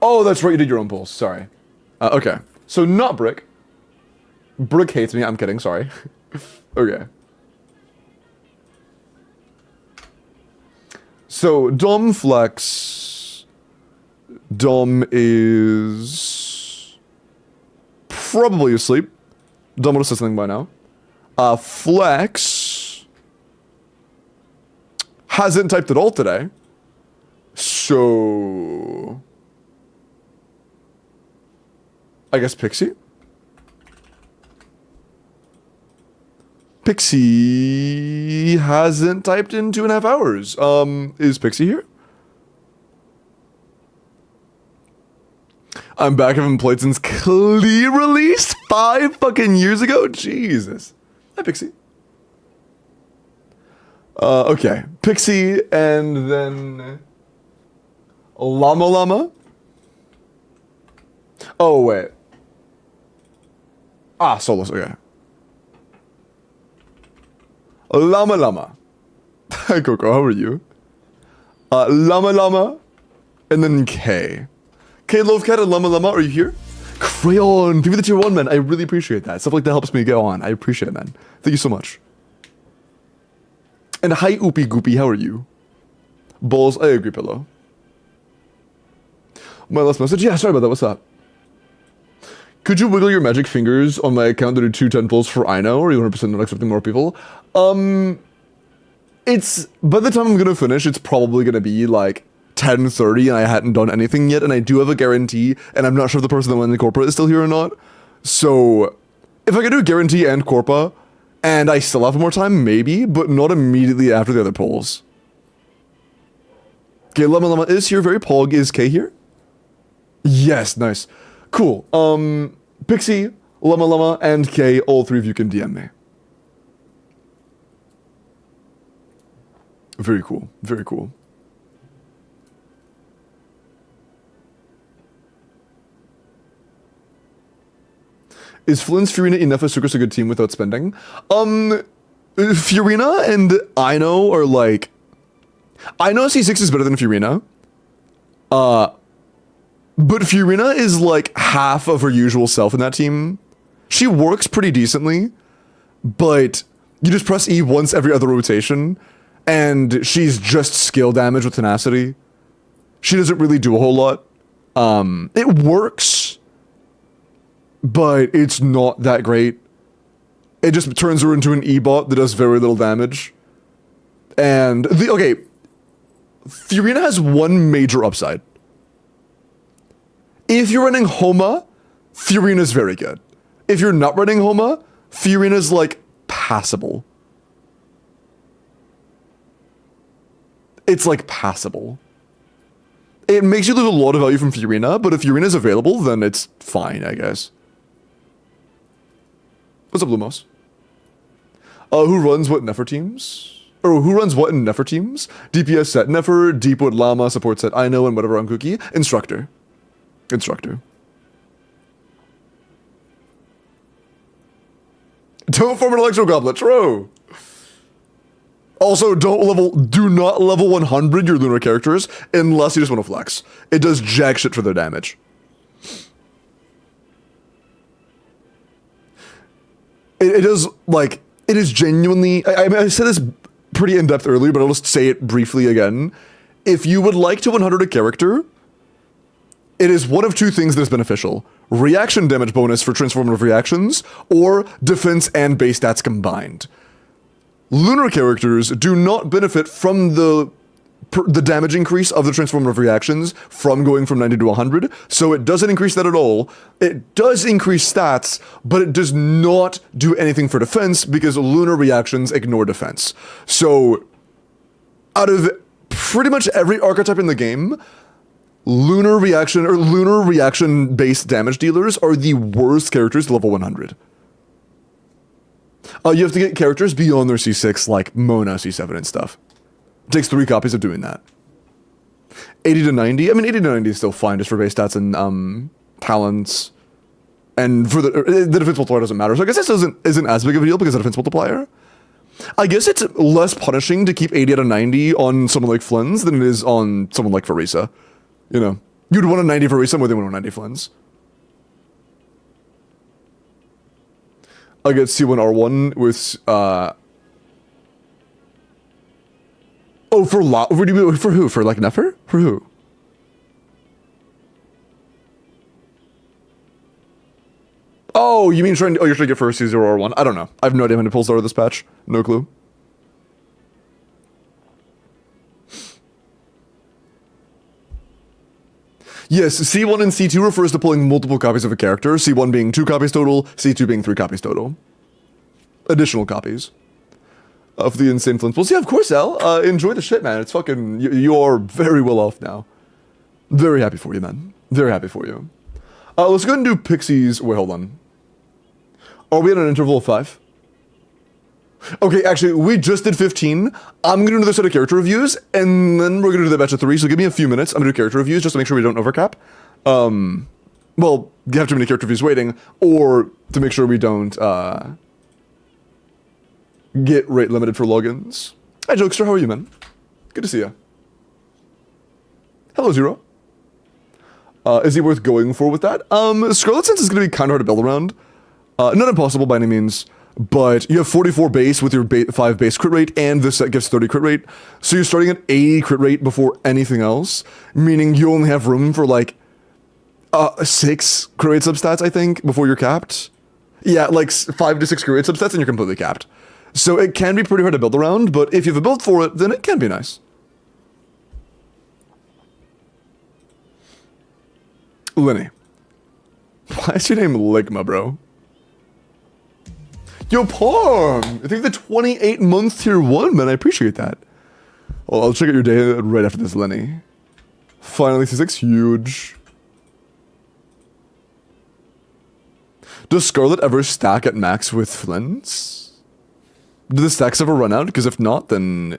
Oh, that's right, you did your own polls. Sorry. Okay. So not Brick. Brick hates me. I'm kidding. Sorry. Okay. So Dom Flex. Dom is probably asleep. Dom would have said something by now. Flex hasn't typed at all today. So I guess Pixie? Pixie hasn't typed in 2.5 hours. Is Pixie here? I'm back. I haven't played since Clear released 5 fucking years ago. Jesus. Hi, Pixie. Okay. Pixie and then Llama Llama. Oh, wait. Ah, Solus, okay. Llama Llama. Hi, Coco, how are you? Llama Llama. And then K. K Lovecat and Llama Llama, are you here? Crayon, give me the tier 1, man. I really appreciate that. Stuff like that helps me go on. I appreciate it, man. Thank you so much. And hi, Oopie Goopy, how are you? Balls, I agree, Pillow. My last message? Yeah, sorry about that. What's up? Could you wiggle your magic fingers on my account to do 2 10 pulls for I know, or are you 100% not accepting more people? It's, by the time I'm gonna finish, it's probably gonna be like 10:30 and I hadn't done anything yet, and I do have a guarantee, and I'm not sure if the person that went in the corporate is still here or not. So, if I could do a guarantee and corpa, and I still have more time, maybe, but not immediately after the other polls. Okay, Llama Llama is here, very pog. Is K here? Yes, nice. Cool. Pixie, Llama Llama, and K, all 3 of you can DM me. Very cool. Very cool. Is Flynn's Verissa and Enifa Sucrose a good team without spending? Verissa and I know are like... I know C6 is better than Verissa. But Verissa is like half of her usual self in that team. She works pretty decently, but you just press E once every other rotation, and she's just skill damage with tenacity. She doesn't really do a whole lot. It works, but it's not that great. It just turns her into an E-bot that does very little damage. And Furina has one major upside. If you're running Homa, Furina's very good. If you're not running Homa, Furina's like passable. It's like passable. It makes you lose a lot of value from Furina, but if Furina's available, then it's fine, I guess. What's up, Lumos? Who runs what Nefer teams? Or who runs what in Nefer teams? DPS set Nefer, Deepwood Llama, support set I know, and whatever on Cookie. Instructor. Instructor. Don't form an Electro Goblet, true! Also, do not level 100 your lunar characters unless you just want to flex. It does jack shit for their damage. It does, like, it is genuinely, I said this pretty in-depth earlier, but I'll just say it briefly again. If you would like to 100 a character, it is one of two things that is beneficial. Reaction damage bonus for transformative reactions, or defense and base stats combined. Lunar characters do not benefit from the damage increase of the transformative reactions from going from 90 to 100, so it doesn't increase that at all. It does increase stats, but it does not do anything for defense because lunar reactions ignore defense. So, out of pretty much every archetype in the game, lunar reaction based damage dealers are the worst characters to level 100. You have to get characters beyond their C6, like Mona C7 and stuff. It takes 3 copies of doing that. 80 to 90? I mean, 80 to 90 is still fine just for base stats and talents. And for the defense multiplier doesn't matter. So I guess this isn't as big of a deal because of the defense multiplier. I guess it's less punishing to keep 80 out of 90 on someone like FLINS than it is on someone like Verissa. You know, you'd want a 90 Verissa more than you want a 90 FLINS. I get C1R1 with, oh, for who? For like Nefer? For who? Oh, you mean you're trying to get for C0R1? I don't know. I have no idea how many pulls are this patch. No clue. Yes, C1 and C2 refers to pulling multiple copies of a character, C1 being 2 copies total, C2 being 3 copies total. Additional copies of the insane FLINS pulls. Yeah, of course, Al. Enjoy the shit, man. It's fucking... You are very well off now. Very happy for you, man. Very happy for you. Let's go ahead and do Pixies... Wait, hold on. Are we at an interval of 5? Okay, actually, we just did 15. I'm gonna do another set of character reviews, and then we're gonna do the batch of 3, so give me a few minutes. I'm gonna do character reviews just to make sure we don't overcap. Well, you have too many character reviews waiting, or to make sure we don't, get rate limited for logins. Hi, Jokester, how are you, man? Good to see you. Hello, Zero. Is he worth going for with that? Scarlet Sense is gonna be kinda hard to build around. Not impossible by any means. But you have 44 base with your 5 base crit rate, and this set gives 30 crit rate. So you're starting at 80 crit rate before anything else, meaning you only have room for like 6 crit rate substats, I think, before you're capped. Yeah, like 5 to 6 crit rate substats and you're completely capped. So it can be pretty hard to build around, but if you have a build for it, then it can be nice. Lenny. Why is your name Ligma, bro? Yo, Parm! I think the 28-month tier 1, man. I appreciate that. Well, I'll check out your day right after this, Lenny. Finally, C6, huge. Does Scarlet ever stack at max with FLINS? Do the stacks ever run out? Because if not, then...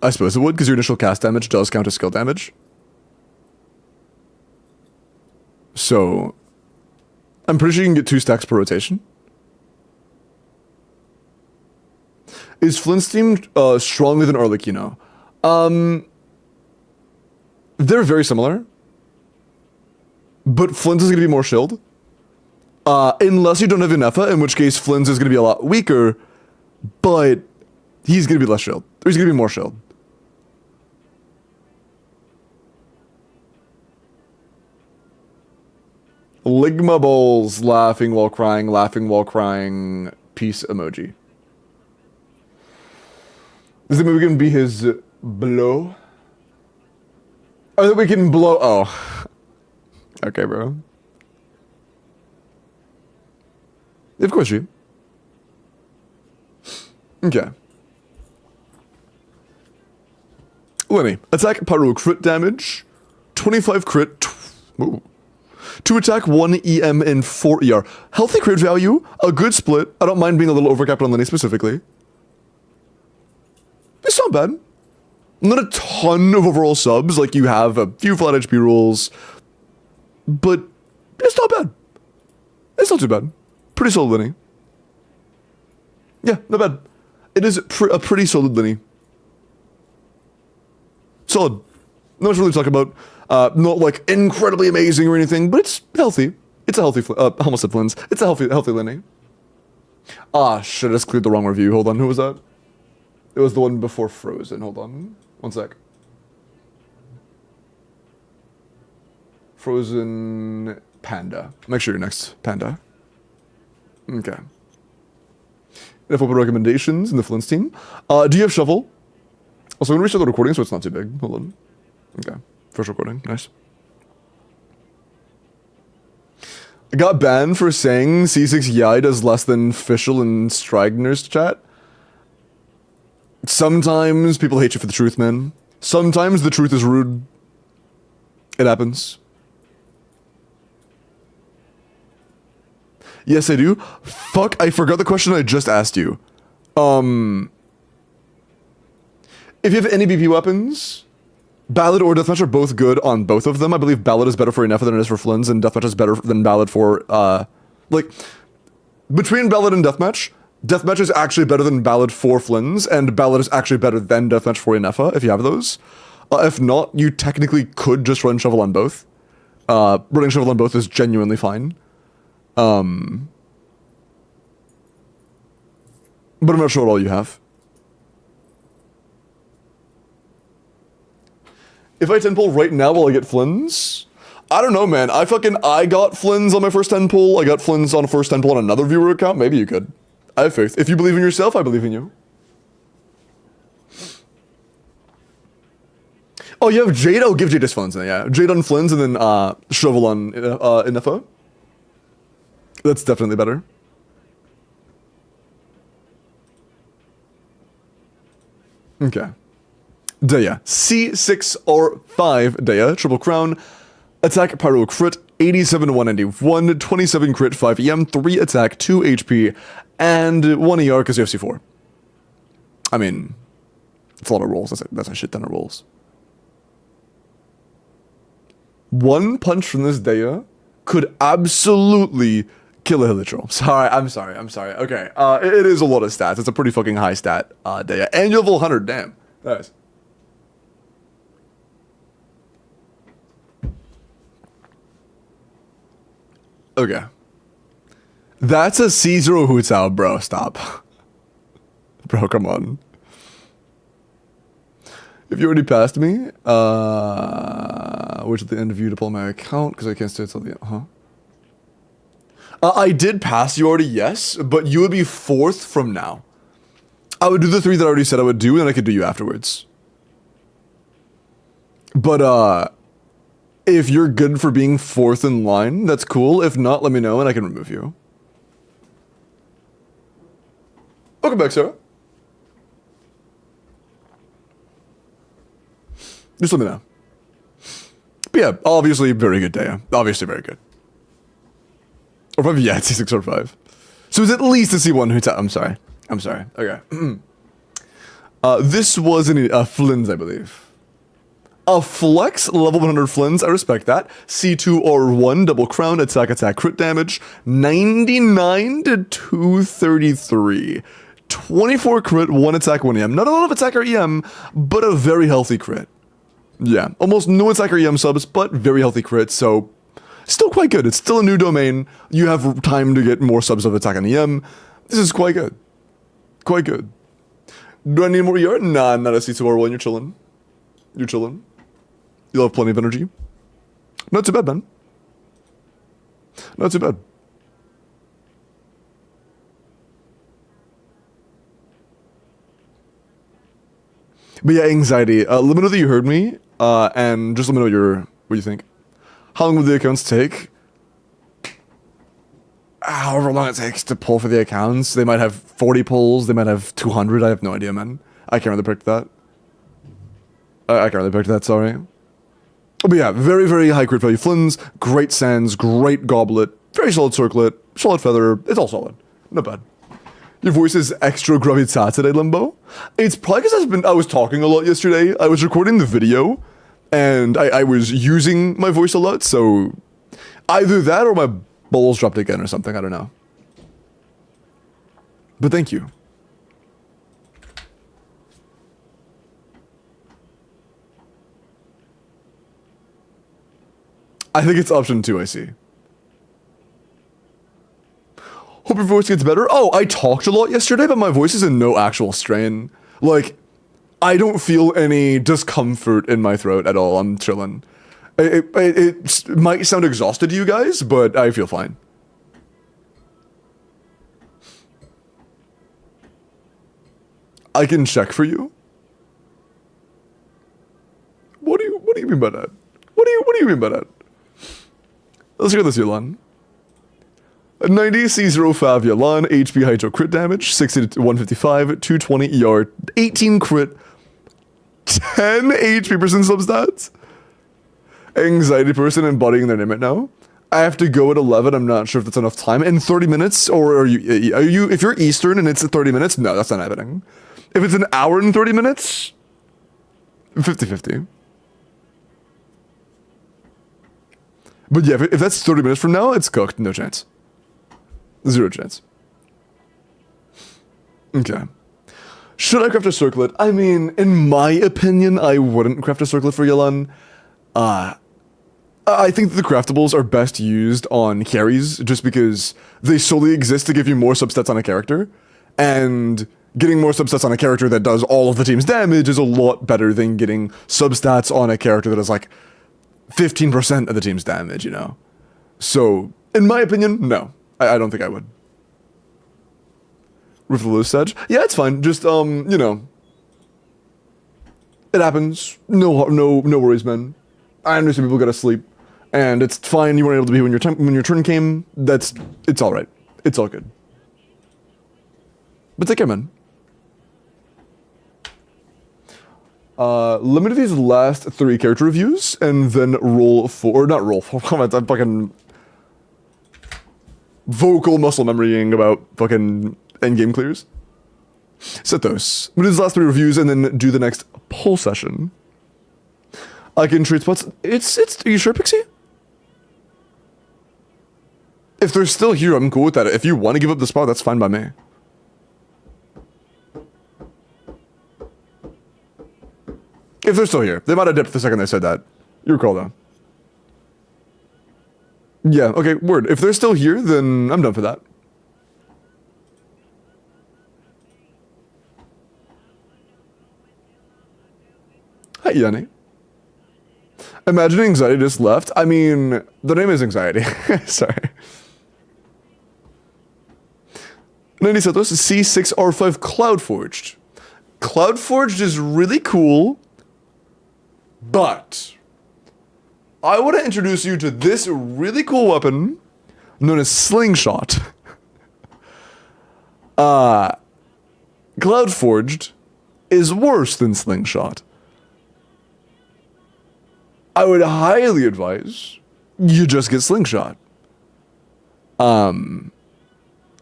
I suppose it would, because your initial cast damage does count as skill damage. So... I'm pretty sure you can get 2 stacks per rotation. Is FLINS team stronger than Arlecchino? They're very similar. But FLINS is going to be more shield. Unless you don't have Enifa, in which case FLINS is going to be a lot weaker. But he's going to be less shield. Or he's going to be more shield. Ligma Bowls, laughing while crying, peace emoji. Is the movie going to be his Blow? Oh, that we can blow. Oh. Okay, bro. Of course, you. Okay. Lenny, attack pyro crit damage, 25 crit, ooh. To attack 1 EM and 4 ER. Healthy crit value, a good split. I don't mind being a little overcapped on Lenny specifically. It's not bad. Not a ton of overall subs, like you have a few flat HP rules, but it's not bad. It's not too bad. Pretty solid Lenny. Yeah, not bad. It is a pretty solid Lenny. Solid. Not much really to talk about. Not like incredibly amazing or anything, but it's healthy. It's a healthy, almost said FLINS. It's a healthy Lenny. Ah, shit, I just cleared the wrong review. Hold on, who was that? It was the one before Frozen. Hold on. One sec. Frozen Panda. Make sure you're next, Panda. Okay. Enough open recommendations in the FLINS team. Do you have Shovel? Also, I'm going to restart the recording, so it's not too big. Hold on. Okay. First recording. Nice. I got banned for saying C6 Yai does less than Fischl and Stragner's chat. Sometimes people hate you for the truth, man. Sometimes the truth is rude. It happens. Yes, I do. Fuck, I forgot the question I just asked you. If you have any BP weapons, Ballad or Deathmatch are both good on both of them. I believe Ballad is better for Enifa than it is for FLINS, and Deathmatch is better than Ballad for, like, between Ballad and Deathmatch, Deathmatch is actually better than Ballad for FLINS, and Ballad is actually better than Deathmatch for Enifa, if you have those. If not, you technically could just run Shovel on both. Running Shovel on both is genuinely fine. But I'm not sure what all you have. If I 10 pull right now, will I get FLINS? I don't know, man. I got FLINS on my first 10 pull. I got FLINS on a first 10 pull on another viewer account. Maybe you could. I have faith. If you believe in yourself, I believe in you. Oh, you have Jade? Oh, give Jade his FLINS then, yeah. Jade on FLINS and then Shovel on Enifa. That's definitely better. Okay. Daya. C6 or 5 Daya. Triple Crown. Attack Pyro Crit. 87 to 191. 27 Crit. 5 EM. 3 Attack. 2 HP. And 1 ER because you have C4. I mean, it's a lot of rolls. That's a shit ton of rolls. One punch from this Daya could absolutely kill a Hilichurl. I'm sorry. Okay. It is a lot of stats. It's a pretty fucking high stat Daya. And you level 100. Damn. Nice. Okay. That's a C0 Hu-Tao, bro. Stop. Bro, come on. If you already passed me, which at the end of you to pull my account, because I can't stay until the end, huh? I did pass you already, yes, but you would be 4th from now. I would do the 3 that I already said I would do, and then I could do you afterwards. But, if you're good for being 4th in line, that's cool. If not, let me know, and I can remove you. Welcome back, Sarah. Just let me know. But yeah, obviously very good day. Obviously very good. Or 5, yeah, it's C6 or 5. So it's at least a C1 Hu-Tao. I'm sorry. Okay. This was a FLINS, I believe. A flex, level 100 FLINS, I respect that. C2 or 1, double crown, attack, crit damage. 99 to 233. 24 crit, 1 attack, 1 EM. Not a lot of attack or EM, but a very healthy crit. Yeah, almost no attack or EM subs, but very healthy crit, so still quite good. It's still a new domain. You have time to get more subs of attack and EM. This is quite good. Quite good. Do I need more ER? Nah, not a C2 or 1. You're chilling. You'll have plenty of energy. Not too bad, man. Not too bad. But yeah, anxiety. Let me know that you heard me, and just let me know what you think. How long will the accounts take? However long it takes to pull for the accounts. They might have 40 pulls, they might have 200, I have no idea, man. I can't really predict that. I can't really predict that, sorry. But yeah, very, very high crit value Flynns, great sands, great goblet, very solid circlet, solid feather, it's all solid. Not bad. Your voice is extra gravitas today, Limbo. It's probably because I was talking a lot yesterday. I was recording the video, and I was using my voice a lot, so either that or my balls dropped again or something, I don't know. But thank you. I think it's option 2, I see. Hope your voice gets better. Oh, I talked a lot yesterday, but my voice is in no actual strain. Like, I don't feel any discomfort in my throat at all. I'm chilling. It might sound exhausted to you guys, but I feel fine. I can check for you. What do you mean by that? What do you mean by that? Let's look at this, Yolan. 90 C05 Yolan, HP Hydro crit damage, 60 to 155, 220 ER, 18 crit, 10 HP percent substats. Anxiety person embodying their name right now. I have to go at 11. I'm not sure if that's enough time. In 30 minutes, or are you? If you're Eastern and it's at 30 minutes, no, that's not happening. If it's an hour and 30 minutes, 50-50. But yeah, if that's 30 minutes from now, it's cooked. No chance. Zero chance. Okay. Should I craft a circlet? I mean, in my opinion, I wouldn't craft a circlet for Yelan. I think that the craftables are best used on carries, just because they solely exist to give you more substats on a character. And getting more substats on a character that does all of the team's damage is a lot better than getting substats on a character that is like 15% of the team's damage, you know? So, in my opinion, no. I don't think I would. Roof of the Loose Edge? Yeah, it's fine. Just, you know. It happens. No worries, man. I understand people gotta sleep. And it's fine, you weren't able to be when your turn came. It's alright. It's all good. But take care, man. Limit these last 3 character reviews, and then roll 4, or not roll 4, I'm fucking vocal muscle memorying about fucking endgame clears. Set those. We'll do these last 3 reviews, and then do the next poll session. I can trade spots. Are you sure, Pixie? If they're still here, I'm cool with that. If you want to give up the spot, that's fine by me. If they're still here. They might have dipped the second they said that. Your call, though. Yeah, okay, word. If they're still here, then I'm done for that. Hi, Yanni. Imagine Anxiety just left. I mean, the name is Anxiety. Sorry. 90 Santos, C6R5 Cloudforged. Cloudforged is really cool, but I want to introduce you to this really cool weapon known as Slingshot. Cloudforged is worse than Slingshot. I would highly advise you just get Slingshot.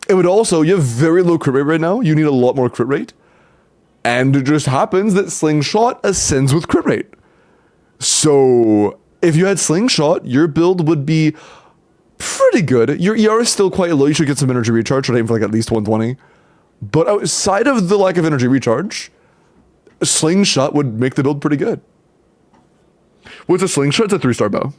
It would also, you have very low crit rate right now. You need a lot more crit rate. And it just happens that Slingshot ascends with crit rate. So if you had Slingshot, your build would be pretty good. Your ER is still quite low. You should get some energy recharge. Should aim for like at least 120. But outside of the lack of energy recharge, Slingshot would make the build pretty good. What's a Slingshot? It's a 3-star bow.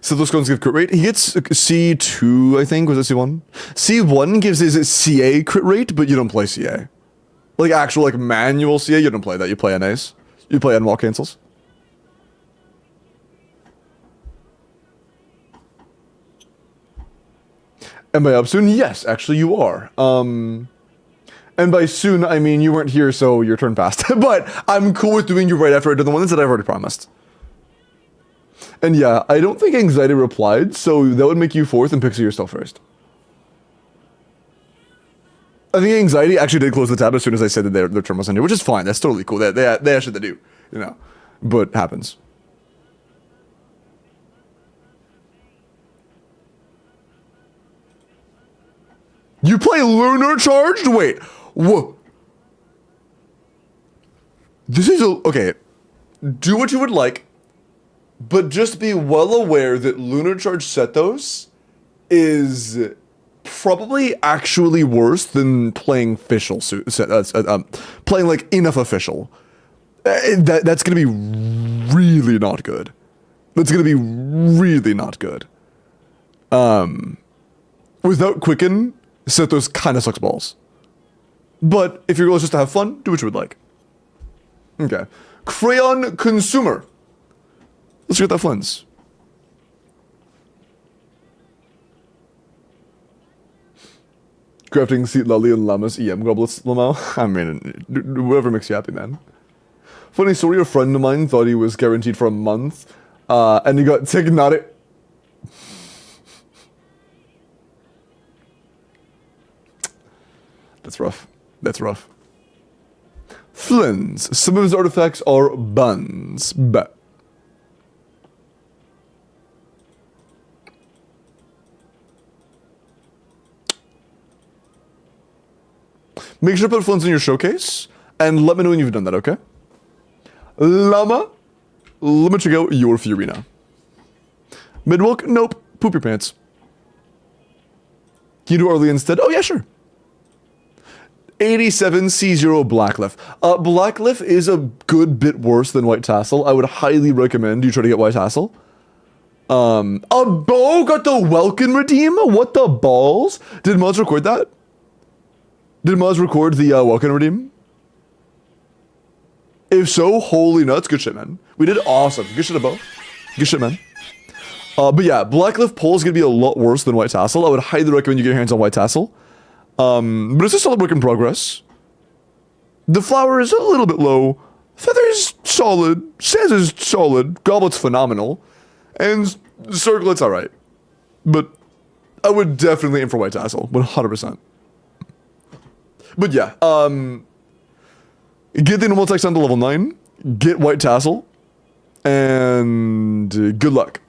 So those guns give crit rate. He gets C2, I think. Was it C1? C1 gives his CA crit rate, but you don't play CA. Like actual like manual CA, you don't play that. You play NAs. You play N-wall cancels. Am I up soon? Yes, actually you are. And by soon, I mean you weren't here, so your turn passed. But I'm cool with doing you right after I do the ones that I've already promised. And yeah, I don't think Anxiety replied, so that would make you fourth and Pixie you're still first. I think Anxiety actually did close the tab as soon as I said that their turn was ended, which is fine. That's totally cool. They have shit to do, you know. But happens. You play Lunar Charged? Wait, whoa. This is okay. Do what you would like, but just be well aware that Lunar Charged Setos is probably actually worse than playing Fischl, playing like enough Official. That's gonna be really not good. That's gonna be really not good. Without Quicken, Setos kind of sucks balls. But if your goal is just to have fun, do what you would like. Okay. Crayon Consumer. Let's get that FLINS. Crafting Seat Lolly and Llama's EM Goblets, Lamau. I mean, whatever makes you happy, man. Funny story, a friend of mine thought he was guaranteed for a month, and he got Tignotic. That's rough. That's rough. FLINS. Some of his artifacts are buns. Bet. Make sure to put FLINS in your showcase, and let me know when you've done that, okay? Llama. Let me check out your Fiorina. Midwalk? Nope. Poop your pants. Can you do Arlie instead? Oh, yeah, sure. 87 C0 Blackliff. Blackliff is a good bit worse than White Tassel. I would highly recommend you try to get White Tassel. A bow got the WELKIN redeem? What the balls? Did Moz record that? Did Moz record the WELKIN redeem? If so, holy nuts, good shit, man. We did awesome. Good shit, Bo. Good shit, man. But yeah, Blackliff pull is gonna be a lot worse than White Tassel. I would highly recommend you get your hands on White Tassel. But it's a solid work in progress. The flower is a little bit low. Feather's solid. Says is solid. Goblet's phenomenal. And Circlet's alright. But I would definitely aim for White Tassel. 100%. But yeah, get the normal text down to level 9. Get White Tassel. And good luck.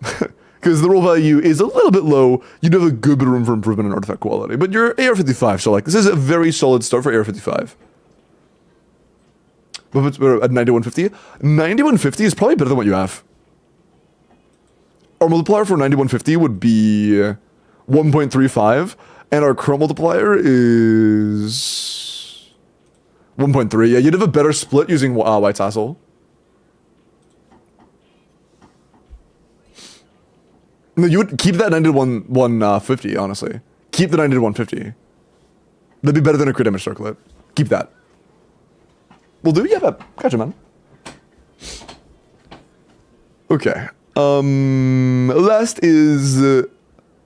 Because the roll value is a little bit low, you do have a good bit of room for improvement in artifact quality. But you're AR-55, so like, this is a very solid start for AR-55. But if it's better at 9150, 9150 is probably better than what you have. Our multiplier for 9150 would be 1.35, and our current multiplier is 1.3. Yeah, you'd have a better split using White Tassel. No, you would keep that 150, honestly. Keep the 150. That'd be better than a crit damage circlet. Keep that. Will do? Yeah, gotcha, man. Okay. Last is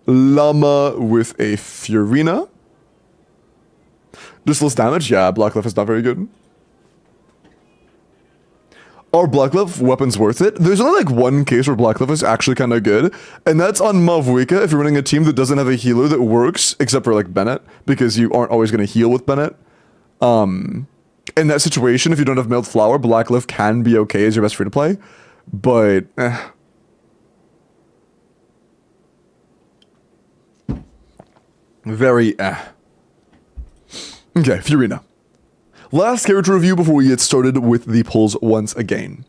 Llama with a Fiorina. Just less damage? Yeah, Blackliff is not very good. Are Blackliff weapons worth it? There's only like one case where Blackliff is actually kind of good, and that's on Mauvika if you're running a team that doesn't have a healer that works, except for like Bennett, because you aren't always going to heal with Bennett. In that situation, if you don't have Mailed Flower, Blackliff can be okay as your best free-to-play, but very Okay, Fiorina. Last character review before we get started with the pulls once again.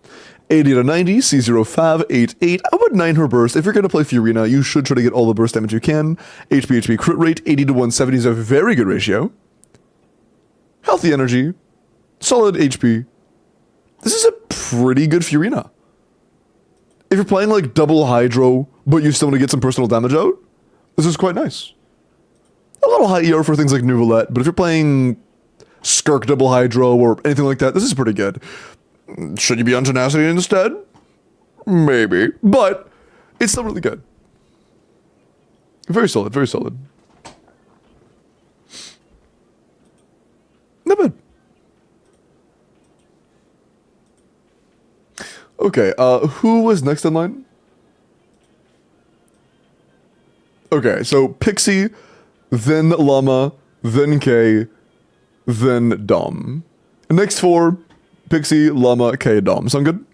80 to 90, C05, 88. I would 9 her burst. If you're going to play Fiorina, you should try to get all the burst damage you can. HP crit rate, 80 to 170 is a very good ratio. Healthy energy. Solid HP. This is a pretty good Fiorina. If you're playing like double Hydro, but you still want to get some personal damage out, this is quite nice. A little high ER for things like Nouvelette, but if you're playing Skirk double Hydro or anything like that, this is pretty good. Should you be on Tenacity instead? Maybe. But it's still really good. Very solid, very solid. Not bad. Okay, who was next in line? Okay, so Pixie, then Llama, then Kay, then Dom. Next four, Pixie, Llama, Kay, Dom. Sound good?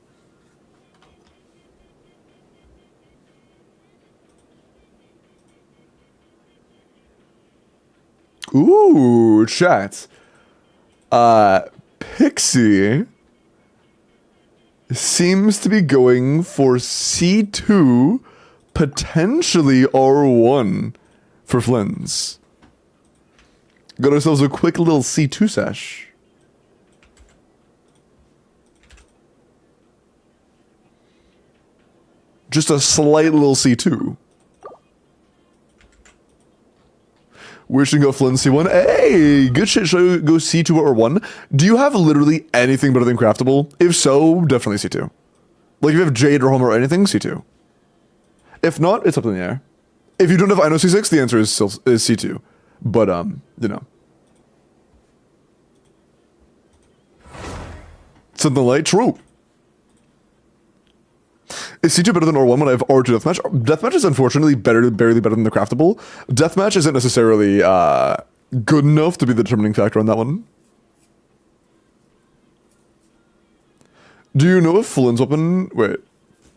Ooh, chat. Pixie seems to be going for C2, potentially R1 for FLINS. Got ourselves a quick little C2 sesh. Just a slight little C2. Where should we go, Flynn? C1? Hey, good shit. Should I go C2 or 1? Do you have literally anything better than craftable? If so, definitely C2. Like, if you have Jade or Homer or anything, C2. If not, it's up in the air. If you don't have Ino C6, the answer is still is C2. But, you know. Something like true. Is C2 better than R1 when I have R2 Deathmatch? Deathmatch is unfortunately barely better than the craftable. Deathmatch isn't necessarily good enough to be the determining factor on that one. Do you know if Flynn's weapon,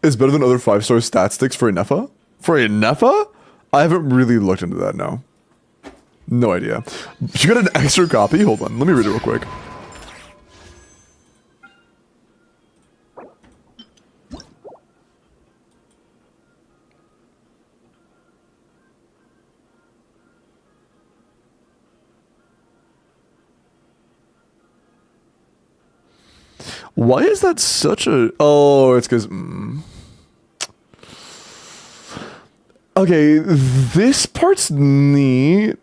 is better than other 5-star stat sticks for Enifa? For Enifa? I haven't really looked into that, no. No idea. You got an extra copy? Hold on, let me read it real quick. Why is that such a... Oh, it's because... Okay, this part's neat,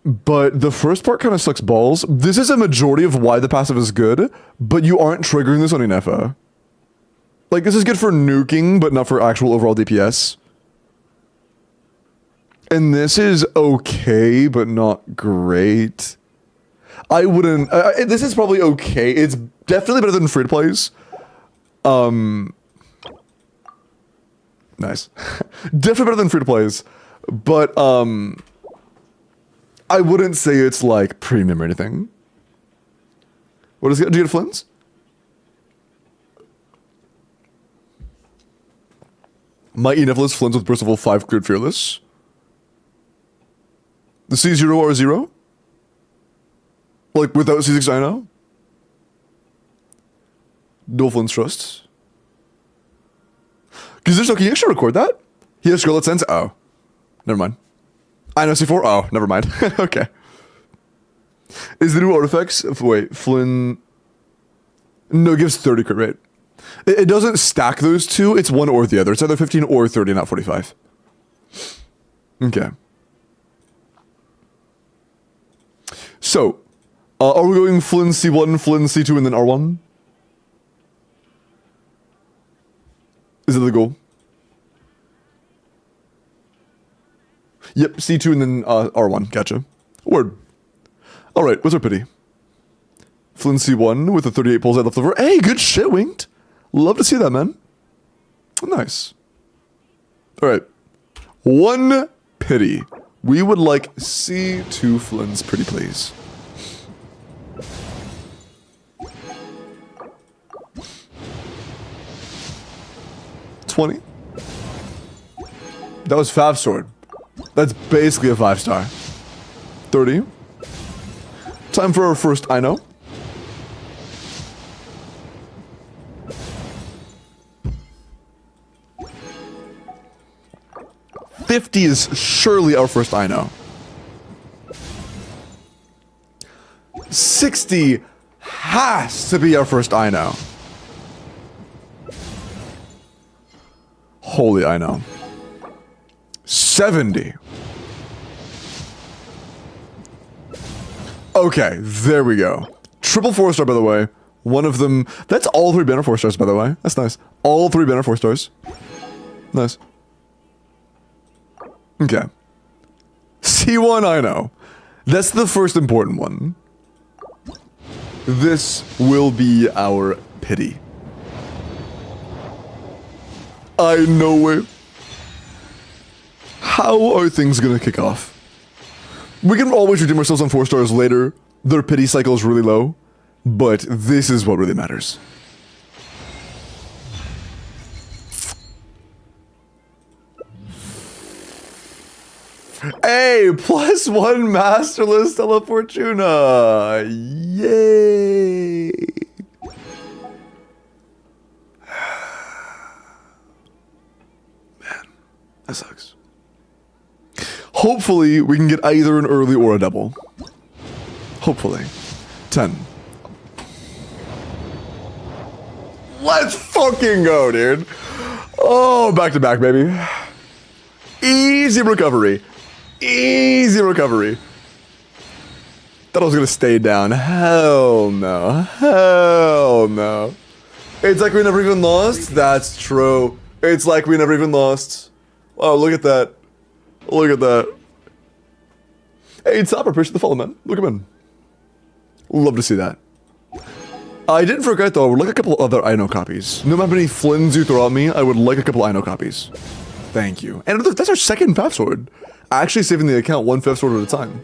but the first part kind of sucks balls. This is a majority of why the passive is good, but you aren't triggering this on Enifa. Like, this is good for nuking, but not for actual overall DPS. And this is okay, but not great. I wouldn't... this is probably okay. It's definitely better than free-to-plays. Nice. Definitely better than free-to-plays. But, I wouldn't say it's, like, premium or anything. What is it? Do you get FLINS? My Enifa is FLINS with Burst Level 5 Cleared Fearless. The C0 R0? Like, without C6 I know? Dual FLINS Trusts. Because there's no, can you actually record that? He has Scarlet Sense? Oh. Never mind. I know C4? Oh, never mind. Okay. Is the new artifacts... Wait, Flynn... No, it gives 30 crit rate. It doesn't stack those two, it's one or the other. It's either 15 or 30, not 45. Okay. So, are we going Flynn C1, Flynn C2, and then R1? Is that the goal? Yep, C2 and then R1. Gotcha. Word. Alright, what's our pity? Flynn C1 with the 38 pulls I left over. Hey, good shit, Winged. Love to see that, man. Nice. Alright. One pity. We would like C2 Flynn's, pretty please. $20. That was 5 sword. That's basically a 5-star. 30. Time for our first I know. $50 is surely our first I know. 60 has to be our first I know. Holy I know. 70. Okay, there we go. Triple 4-star, by the way. One of them... That's all 3 banner 4-stars, by the way. That's nice. All 3 banner 4-stars. Nice. Okay. C1, I know. That's the first important one. This will be our pity. I know it. How are things gonna kick off? We can always redeem ourselves on 4 stars later. Their pity cycle is really low, but this is what really matters. Hey, +1 Masterless Telefortuna! Yay! Man, that sucks. Hopefully, we can get either an early or a double. Hopefully. 10. Let's fucking go, dude! Oh, back to back, baby. Easy recovery. Easy recovery. Thought I was gonna stay down. Hell no. Hell no. It's like we never even lost? That's true. It's like we never even lost. Wow, look at that. Look at that. Hey, Topper, appreciate the follow, man. Look at him. Love to see that. I didn't forget, though, I would like a couple other Ino copies. No matter how many Flynns you throw at me, I would like a couple Ino copies. Thank you. And that's our second Path Sword. Actually saving the account 1 Path Sword at a time.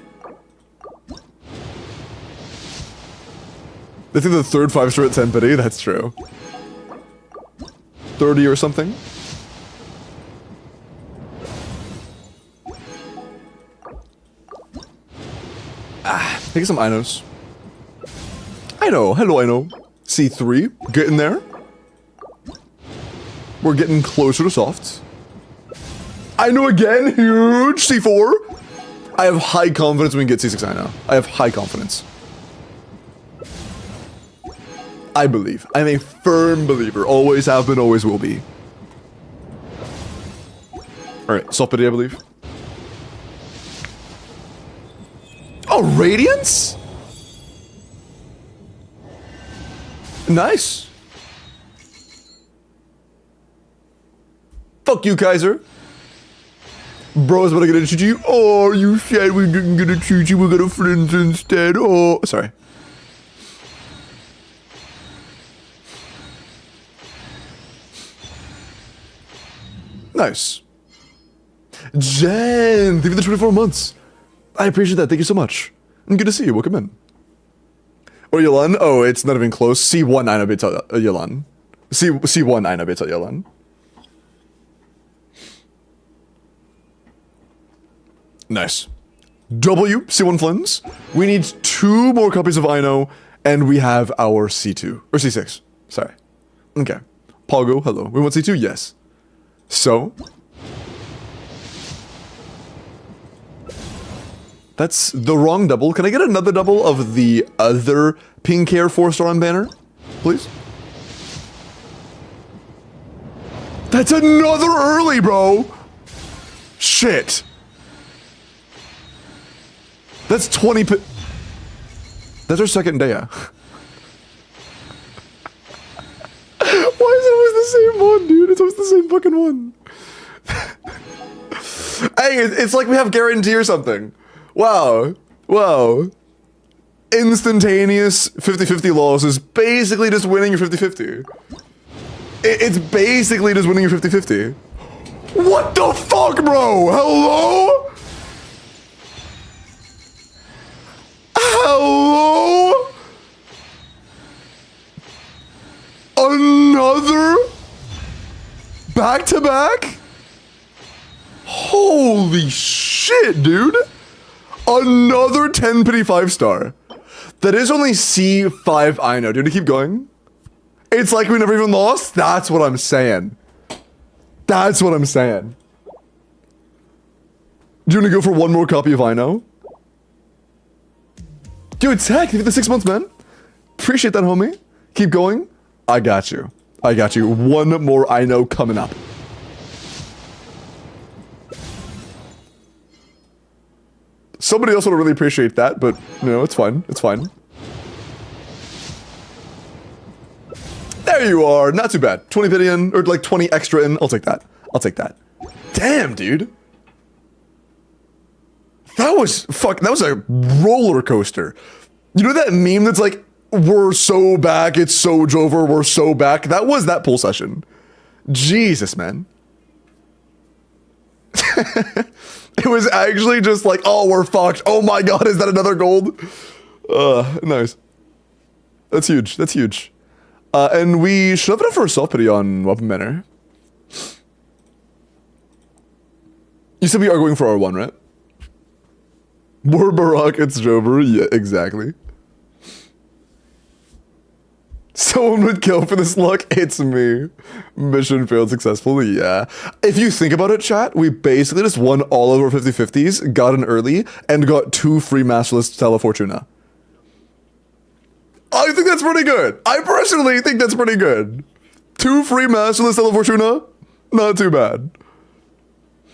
I think the third 5-star at 10 pity, that's true. 30 or something. Take some Inos. Ino, hello Ino. C3, getting there. We're getting closer to soft. Ino again, huge. C4. I have high confidence we can get C6 Ino. I have high confidence. I believe. I'm a firm believer. Always have been, always will be. Alright, soft pity, I believe. Oh, Radiance? Nice. Fuck you, Kaiser. Bro's about to get a GG. Oh, you said we didn't get a GG, we got a FLINS instead. Oh, sorry. Nice. Jen, thank you for the 24 months. I appreciate that. Thank you so much. And good to see you. Welcome in. Or Yolan? Oh, it's not even close. C1 Ina bits Yolan. C1 Ina bits Yolan. Nice. W, C1 Flynns. We need 2 more copies of Ino, and we have our C2. Or C6. Sorry. Okay. Pogo, hello. We want C2? Yes. So. That's the wrong double. Can I get another double of the other pink hair 4-star on banner? Please? That's another early, bro! Shit. That's 20 That's our second day. Why is it always the same one, dude? It's always the same fucking one. Hey, it's like we have guarantee or something. Wow. Wow. Instantaneous 50-50 loss is basically just winning your 50-50. It's basically just winning your 50-50. What the fuck, bro? Hello? Hello? Another? Back-to-back? Holy shit, dude. Another 10 pity 5-star. That is only C5 Ino. Dude, to keep going. It's like we never even lost. That's what I'm saying. That's what I'm saying. Do you want to go for one more copy of Ino? Dude, Tech, give it the 6 months, man. Appreciate that, homie. Keep going. I got you. I got you. One more Ino coming up. Somebody else would really appreciate that, but, you know, it's fine. It's fine. There you are. Not too bad. 20 pity in, or like 20 extra in. I'll take that. I'll take that. Damn, dude. That was, fuck, that was a roller coaster. You know that meme that's like, We're so back. It's so Jover. We're so back. That was that poll session. Jesus, man. It was actually just like, oh, we're fucked. Oh my god, is that another gold? Nice. That's huge. That's huge. And we should have it up for self-pity on Weapon Manor. You said we are going for R1, right? More Barack, it's Jover. Yeah, exactly. Someone would kill for this luck. It's me. Mission failed successfully. Yeah. If you think about it, chat, we basically just won all of our 50-50s, got an early, and got 2 free Masterless Stella Fortuna. I think that's pretty good. I personally think that's pretty good. 2 free Masterless Stella Fortuna? Not too bad.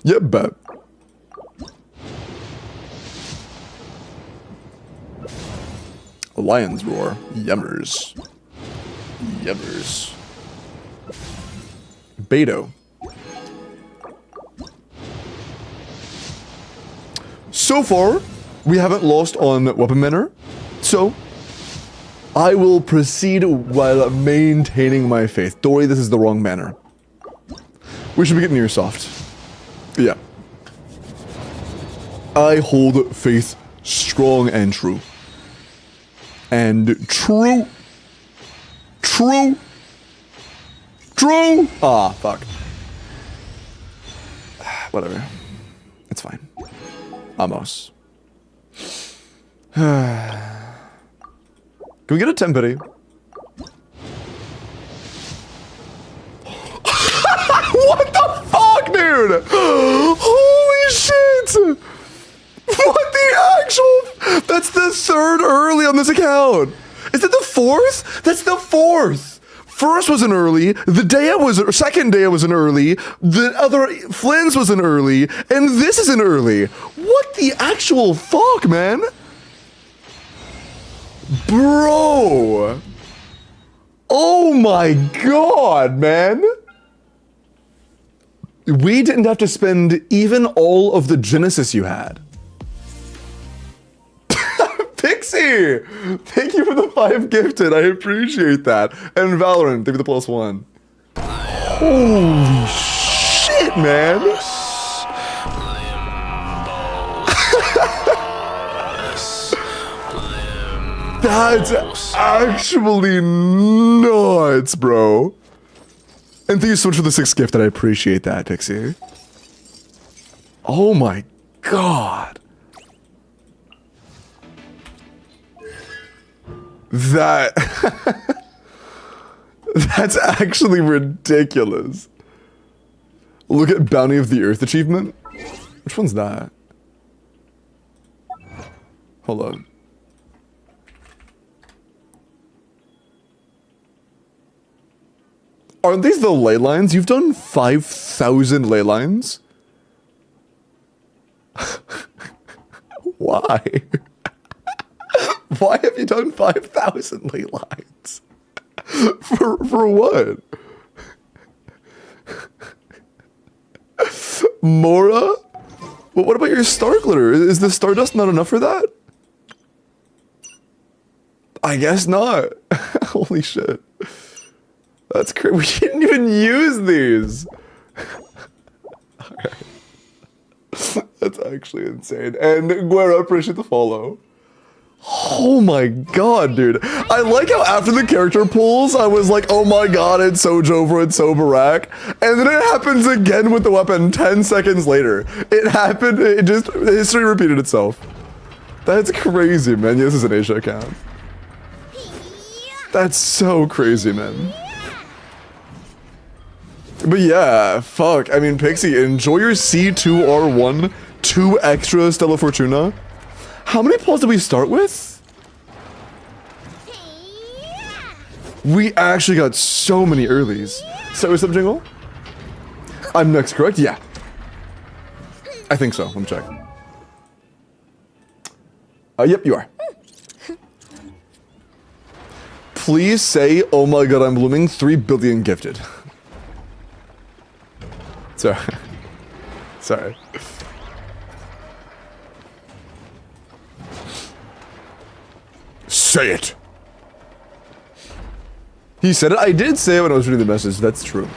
Yep, bet. Lion's Roar. Yummers. Yummers. Beto. So far, we haven't lost on Weapon Manor, so I will proceed while maintaining my faith. Dory, this is the wrong manner. We should be getting near soft. Yeah. I hold faith strong and true. And true. True. True. Ah, fuck. Whatever. It's fine. Almost. Can we get a 10 pity? What the fuck, dude? Holy shit! What the actual? That's the 3rd early on this account. Is it the 4th? That's the 4th. First was an early. The day second day was an early. The other FLINS was an early, and this is an early. What the actual fuck, man? Bro. Oh my god, man. We didn't have to spend even all of the Genesis you had. Pixie! Thank you for the 5 gifted. I appreciate that. And Valorant, thank you for the +1. Holy shit, man. That's actually nuts, bro. And thank you so much for the 6th gift. I appreciate that, Pixie. Oh my god. That's actually ridiculous. Look at Bounty of the Earth achievement. Which one's that? Hold on. Aren't these the ley lines? You've done 5,000 ley lines? Why? Why have you done 5,000 ley lines? For what? Mora? Well, what about your star glitter? Is the stardust not enough for that? I guess not. Holy shit. That's crazy. We didn't even use these. That's actually insane. And Guerra, appreciate the follow. Oh my god, dude. I like how after the character pulls, I was like, oh my god, it's so Jover, it's so Barack. And then it happens again with the weapon 10 seconds later. It happened, history repeated itself. That's crazy, man. Yeah, this is an Asia account. That's so crazy, man. But yeah, fuck. I mean, Pixie, enjoy your C2R1, 2 extra Stella Fortuna. How many pulls did we start with? We actually got so many earlies. Start with some jingle? I'm next, correct? Yeah. I think so. Let me check. Yep, you are. Please say, oh my god, I'm blooming, 3 billion gifted. Sorry. Sorry. Say it. He said it. I did say it when I was reading the message. That's true.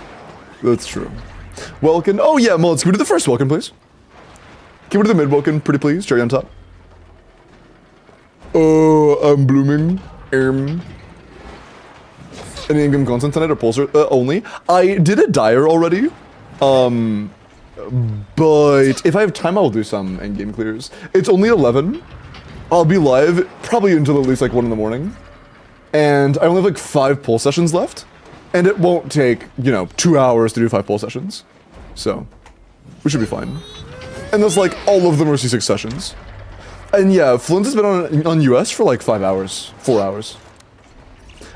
That's true. Welkin. Oh yeah, Mullets. Can we do the first Welkin, please? Can we do the mid Welkin, pretty please? Cherry on top. Oh, I'm blooming. Any in-game content tonight or pulsar only? I did a dire already. But if I have time, I'll do some in-game clears. It's only 11. I'll be live probably until at least like 1 in the morning. And I only have like 5 pull sessions left. And it won't take, you know, 2 hours to do 5 pull sessions. So, we should be fine. And that's like all of them are C6 sessions. And yeah, FLINS has been on US for like 5 hours, 4 hours.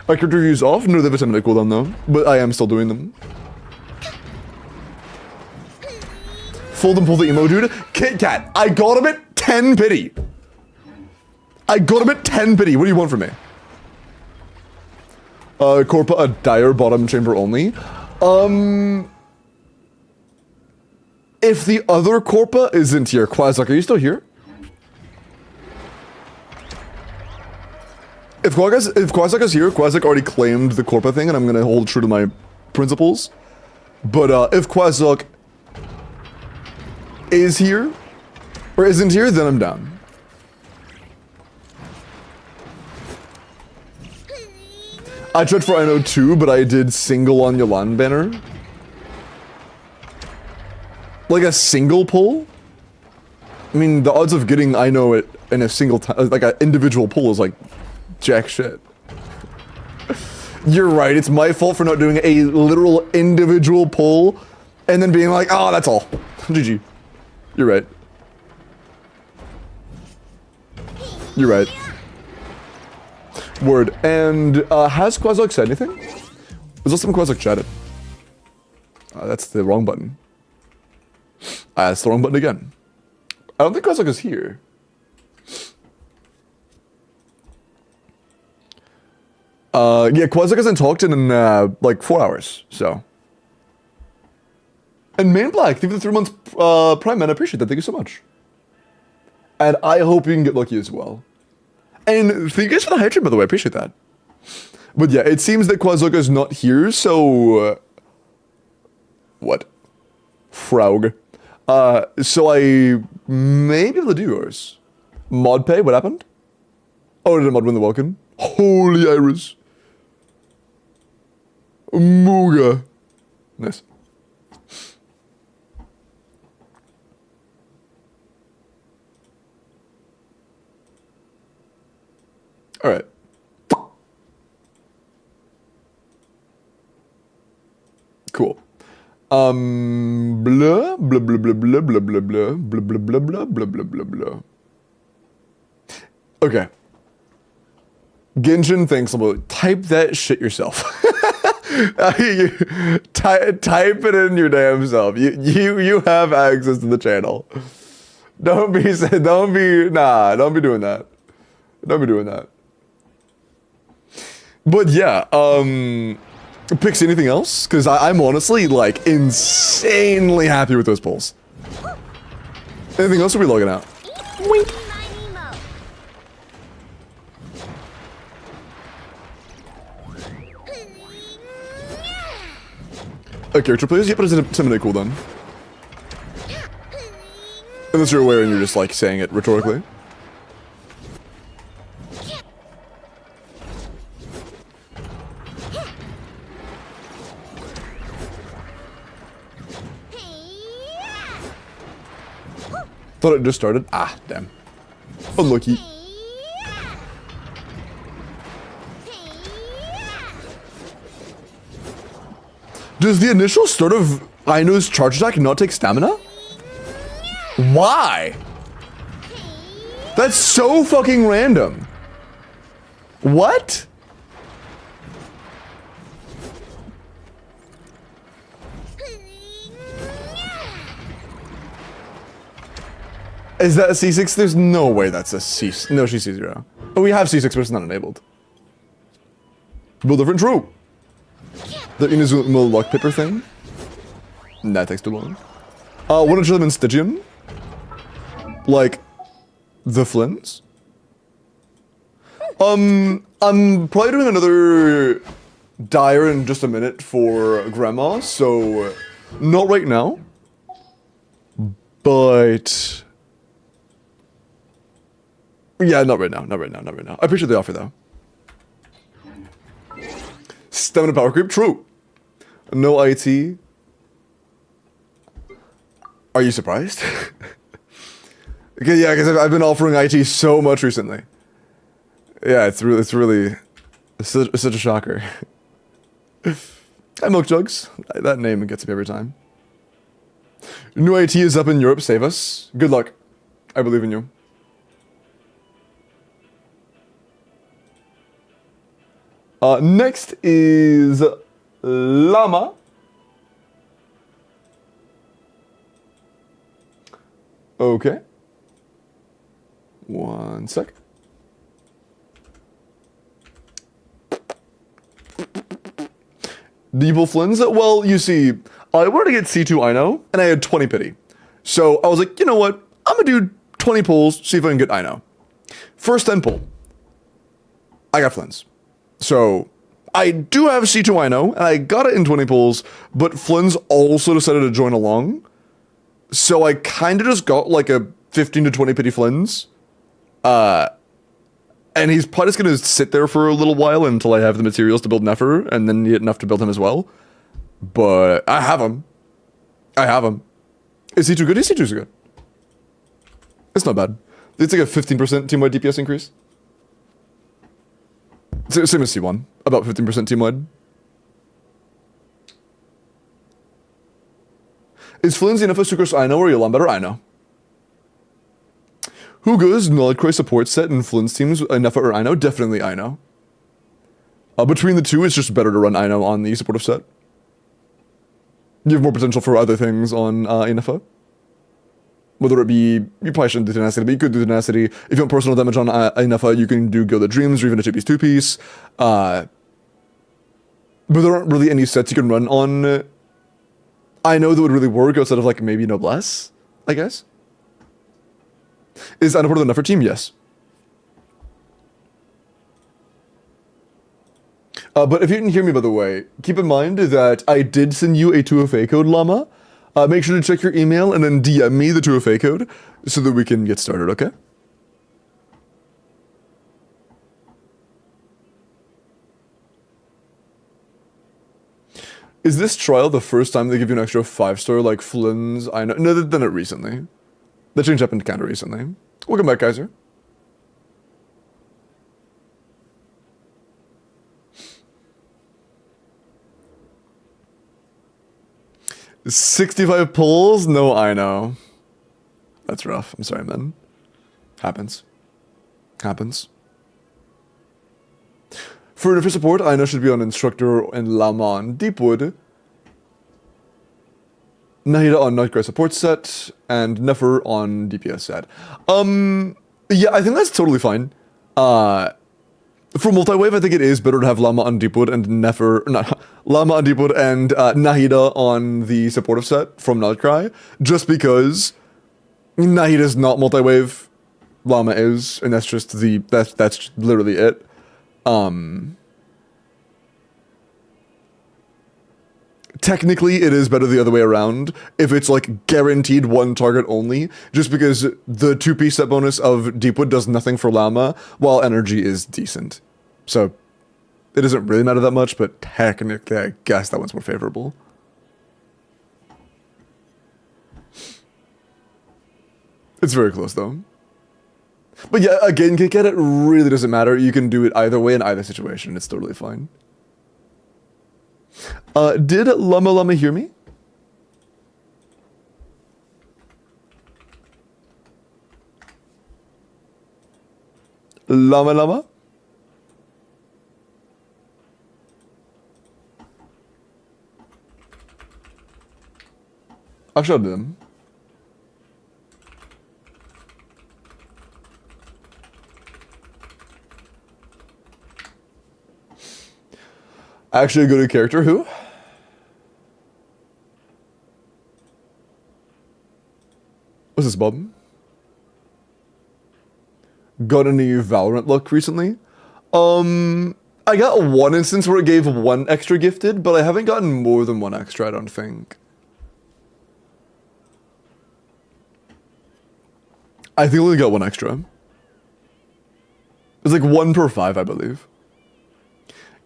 My character review's off. No, they have a 10-minute cooldown though, but I am still doing them. Fold and pull the emo dude. Kit Kat, I got him at 10 pity. I got him at 10 pity. What do you want from me? Corpa, a dire bottom chamber only. If the other Corpa isn't here, Quaslock, are you still here? If Quaslock is here, Quaslock already claimed the Corpa thing, and I'm gonna hold true to my principles. But if Quaslock is here, or isn't here, then I'm down. I tried for Ino too, but I did single on Yolan banner. Like a single pull? I mean, the odds of getting Ino it in a single time, like an individual pull is like jack shit. You're right, it's my fault for not doing a literal individual pull and then being like, oh, that's all. GG. You're right. You're right. Word. And has Quaslock said anything? Was that something Quaslock chatted? That's the wrong button. That's the wrong button again. I don't think Quaslock is here. Yeah, Quaslock hasn't talked in like 4 hours, so. And Main Black, thank you for the 3 months Prime, man. I appreciate that. Thank you so much. And I hope you can get lucky as well. And thank you guys for the hype, by the way. I appreciate that. But yeah, it seems that Quaslock is not here, so... what? Fraug. So I may be able to do yours. Mod pay, what happened? Oh, did a mod win the Welkin? Holy Iris. Mooga. Nice. All right. Cool. Blah blah blah blah blah blah blah blah blah blah blah blah blah blah blah blah. Okay. Genshin thinks about type that shit yourself. Type it in your damn self. You have access to the channel. Don't be doing that. Don't be doing that. But yeah, Pix, anything else? Because I'm honestly, like, insanely happy with those polls. Anything else are we logging out? Wink. A character please? Yep, but it's a 10-minute cooldown. Unless you're aware and you're just, like, saying it rhetorically. Thought it just started. Ah, damn. Unlucky. Does the initial start of Aino's charge attack not take stamina? Why? That's so fucking random. What? Is that a C6? There's no way that's a C. No, she's C0. Oh, we have C6, but it's not enabled. Build different, true. The Inazuma lock paper thing? That takes too long. Wanna show them in Stygian? Like, the FLINS? I'm probably doing another dire in just a minute for Grandma, so not right now. But yeah, not right now. I appreciate the offer though. Stamina power creep, true. No IT. Are you surprised? Okay, yeah, because I've been offering IT so much recently. Yeah, it's such a shocker. Hi, Milk Jugs. That name gets me every time. New IT is up in Europe. Save us. Good luck. I believe in you. Next is Llama. Okay. One sec. Evil Flynns? Well, you see, I wanted to get C2 Ino, and I had 20 pity. So I was like, you know what? I'm gonna do 20 pulls, see if I can get Ino. First 10 pull. I got Flynns. So I do have C2 Ino, and I got it in 20 pulls, but Flynns also decided to join along. So I kind of just got like a 15 to 20 pity Flynns. And he's probably just going to sit there for a little while until I have the materials to build Nefer, and then get enough to build him as well. But I have him. Is he too good? Is he too good? It's not bad. It's like a 15% team-wide DPS increase. Same as C1. About 15% team-wide. Is Flynns Enifa Sucrose Ino or Yolan better? I know. Who goes Nullcroy support set in Flynn's teams, Enifa or Ino? Definitely Ino. Between the two, it's just better to run Ino on the supportive set. You have more potential for other things on Enifa. Whether it be, you probably shouldn't do Tenacity, but you could do Tenacity. If you want personal damage on Enifa, you can do Go the Dreams or even a 2-piece. But there aren't really any sets you can run on Ino that would really work outside of like maybe Noblesse, I guess. Is Ino part of the Nefer team? Yes. But if you didn't hear me, by the way, keep in mind that I did send you a 2FA code, Llama. Make sure to check your email and then DM me the 2FA code so that we can get started, okay? Is this trial the first time they give you an extra 5-star like Flynn's? I know. No, they've done it recently. The change happened kind of recently. Welcome back, Kaiser. $65 pulls? No, I know. That's rough. I'm sorry, man. Happens. For Nefer support, I know should be on Instructor and Llama on Deepwood. Nahida on Nightcry support set, and Nefer on DPS set. Yeah, I think that's totally fine. For multi-wave, I think it is better to have Llama on Deepwood and Llama on Deepwood and Nahida on the supportive set from Nightcry, just because Nahida is not multi-wave, Llama is, and that's just that's literally it. Technically, it is better the other way around if it's like guaranteed one target only, just because the 2-piece set bonus of Deepwood does nothing for Llama, while energy is decent. So, it doesn't really matter that much, but technically, I guess that one's more favorable. It's very close, though. But yeah, again, kick at it really doesn't matter. You can do it either way in either situation. It's totally fine. Did Llama hear me? Llama? I showed them. Actually a good character, who? What's this, Bob? Got any Valorant luck recently? I got one instance where it gave one extra gifted, but I haven't gotten more than one extra, I don't think. I think I only got one extra. It's like 1 per 5, I believe.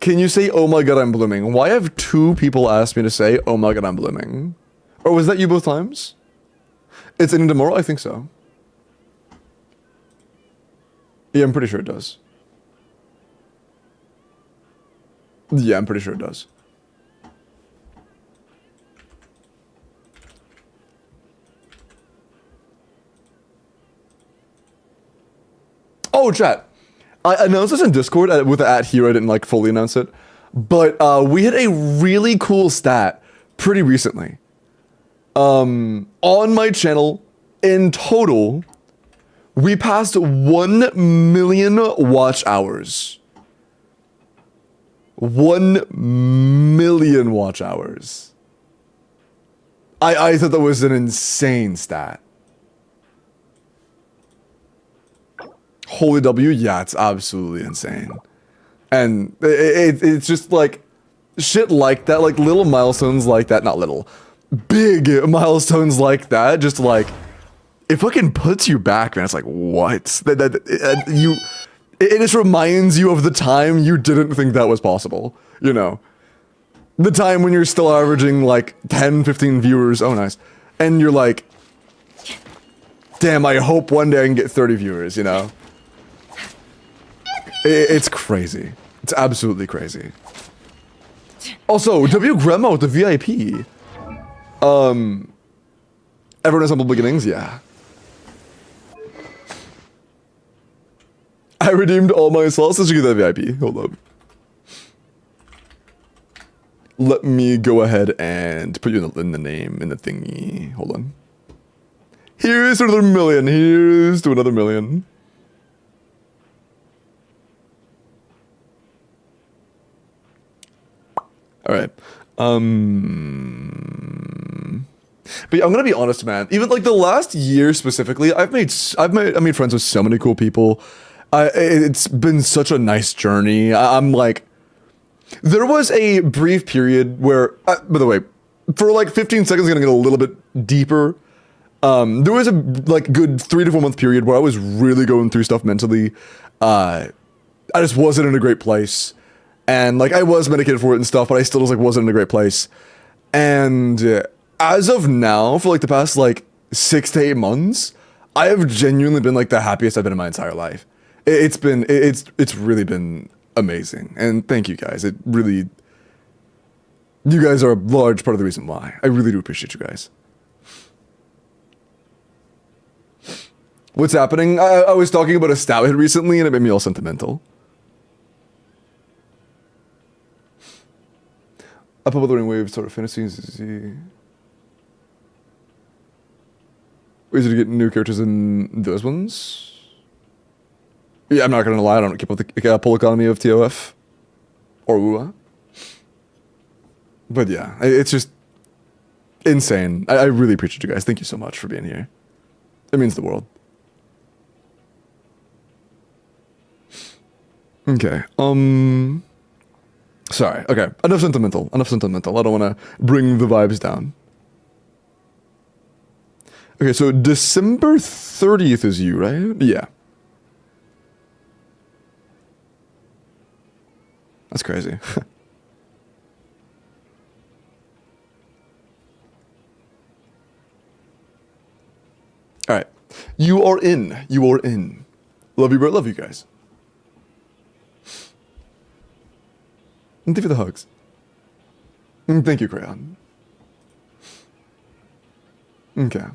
Can you say, oh my god, I'm blooming? Why have 2 people asked me to say, oh my god, I'm blooming? Or was that you both times? It's ending tomorrow? I think so. Yeah, I'm pretty sure it does. Yeah, I'm pretty sure it does. Oh, chat. I announced this in Discord with the @ here. I didn't like fully announce it. But we hit a really cool stat pretty recently. On my channel, in total, we passed 1 million watch hours. 1 million watch hours. I thought that was an insane stat. Holy W, yeah, it's absolutely insane. And it's just like shit like that, like little milestones like that, not little, big milestones like that, just like it fucking puts you back, man. It's like, what? It just reminds you of the time you didn't think that was possible, you know? The time when you're still averaging like 10, 15 viewers, oh nice, and you're like, damn, I hope one day I can get 30 viewers, you know? It's crazy. It's absolutely crazy. Also, W Grandma with the VIP. Everyone has humble beginnings, yeah. I redeemed all my sauces to get that VIP. Hold up. Let me go ahead and put you in the name, in the thingy. Hold on. Here's to another million. Here's to another million. All right. But yeah, I'm gonna be honest, man. Even like the last year specifically, I made friends with so many cool people. It's been such a nice journey. I'm like, there was a brief period where, by the way, for like 15 seconds, I'm gonna get a little bit deeper. There was a like good 3 to 4 month period where I was really going through stuff mentally. I just wasn't in a great place. And like I was medicated for it and stuff, but I still just like wasn't in a great place. And as of now, for like the past like 6 to 8 months, I have genuinely been like the happiest I've been in my entire life. It's really been amazing. And thank you guys. You guys are a large part of the reason why. I really do appreciate you guys. What's happening? I was talking about a stat hit recently and it made me all sentimental. Up above the ring wave, sort of fantasy. Easy to get new characters in those ones. Yeah, I'm not gonna lie, I don't keep up the pull economy of TOF or UA. But yeah, it's just insane. I really appreciate you guys. Thank you so much for being here. It means the world. Okay. Sorry. Okay. Enough sentimental. I don't want to bring the vibes down. Okay, so December 30th is you, right? Yeah. That's crazy. All right. You are in. Love you, bro. Love you guys. And thank you for the hugs. And thank you, Crayon. Okay.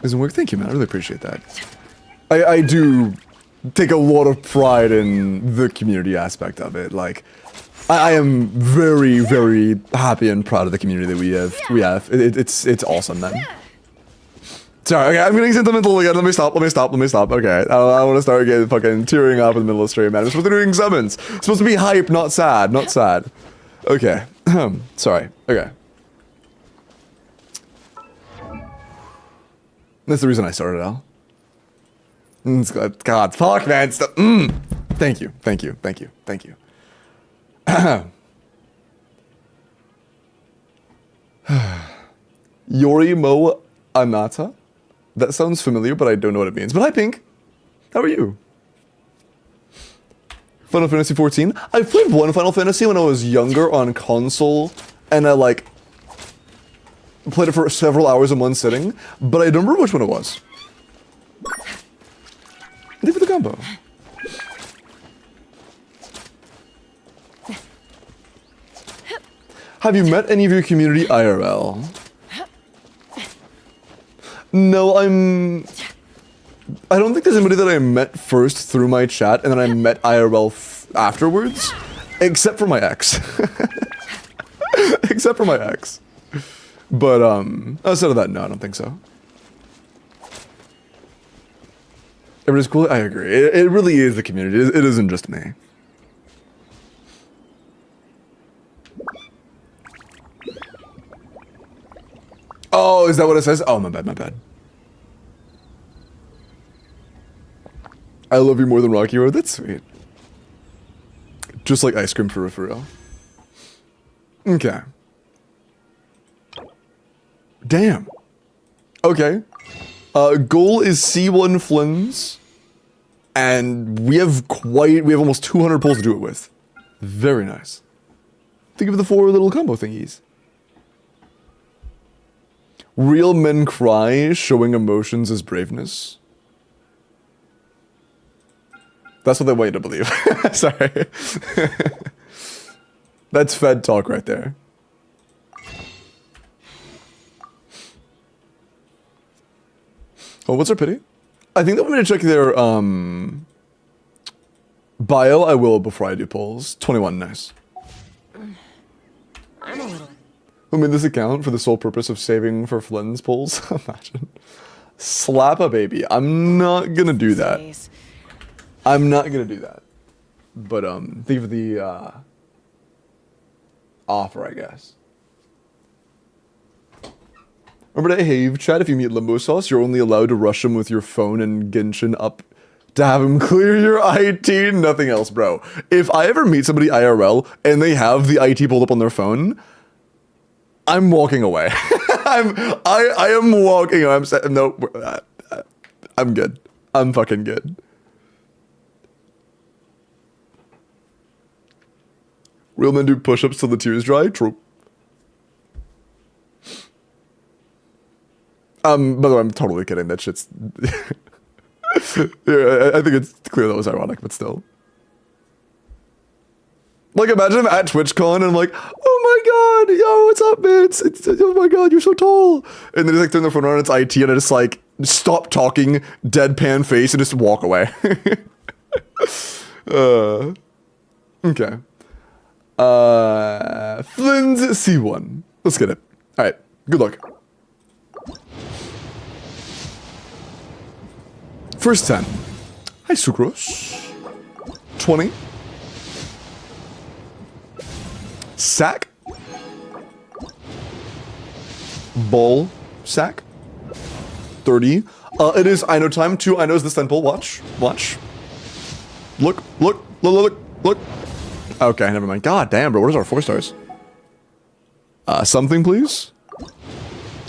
Doesn't work? Thank you, man. I really appreciate that. I do take a lot of pride in the community aspect of it. Like, I am very, very happy and proud of the community that we have. It's awesome, man. Sorry, okay, I'm getting sentimental again. Let me stop. Okay, I want to start getting fucking tearing up in the middle of the stream, man. I'm supposed to be doing summons. It's supposed to be hype, not sad. Okay. Sorry. Okay. That's the reason I started, Al. God, fuck, man. Thank you, thank you, thank you, thank you. Yorimo Anata? That sounds familiar, but I don't know what it means. But hi, Pink. How are you? Final Fantasy 14? I played one Final Fantasy when I was younger on console, and I, like, played it for several hours in one sitting, but I don't remember which one it was. Leave it the combo. Have you met any of your community IRL? No, I don't think there's anybody that I met first through my chat and then I met IRL afterwards, except for my ex. Except for my ex. But, outside of that, no, I don't think so. Everybody's cool? I agree. It really is the community. It isn't just me. Oh, is that what it says? Oh, my bad, my bad. I love you more than Rocky Road. That's sweet. Just like ice cream for real. Okay. Damn. Okay. Goal is C1 FLINS. And we have almost 200 pulls to do it with. Very nice. Think of the 4 little combo thingies. Real men cry, showing emotions is braveness. That's what they want you to believe. Sorry. That's Fed talk right there. Oh, what's our pity? I think that I'm gonna check their bio. I will before I do polls. 21, nice.
I'm a little.
Who made this account for the sole purpose of saving for Flynn's polls? Imagine. Slap a baby. I'm not gonna do that.
Days.
I'm not gonna do that. But think of the offer, I guess. Remember that Have chat? If you meet Limbo Sauce, you're only allowed to rush him with your phone and Genshin up to have him clear your IT. Nothing else, bro. If I ever meet somebody IRL and they have the IT pulled up on their phone, I'm walking away. I am walking. I'm good. I'm fucking good. Real men do push-ups till the tears dry. True. By the way, I'm totally kidding. That shit's. Yeah, I think it's clear that was ironic, but still. Like, imagine I'm at TwitchCon and I'm like, oh my god, yo, what's up, man? Oh my god, you're so tall. And then they like turn their phone on, it's IT, and I just like stop talking, deadpan face, and just walk away. Okay. Flynn's C1. Let's get it. Alright, good luck. First 10. Hi, Sucrose. 20. Sack. Ball. Sack. 30. It is I know time. 2 I knows this 10 pull. Watch. Watch. Look. Okay, never mind. God damn, bro. What is our 4 stars? Something, please?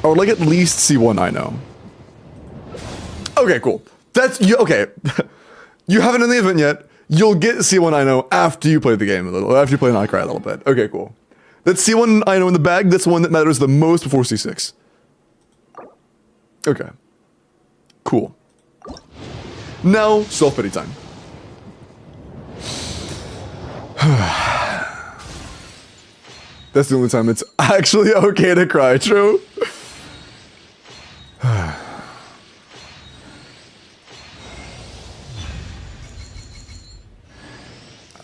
I would like at least C1 I know. Okay, cool. That's you. Okay. You haven't done the event yet. You'll get C1 I know after you play the game a little. After you play Not Cry a little bit. Okay, cool. That's C1 I know in the bag. That's the one that matters the most before C6. Okay. Cool. Now, self-pity time. That's the only time it's actually okay to cry, true?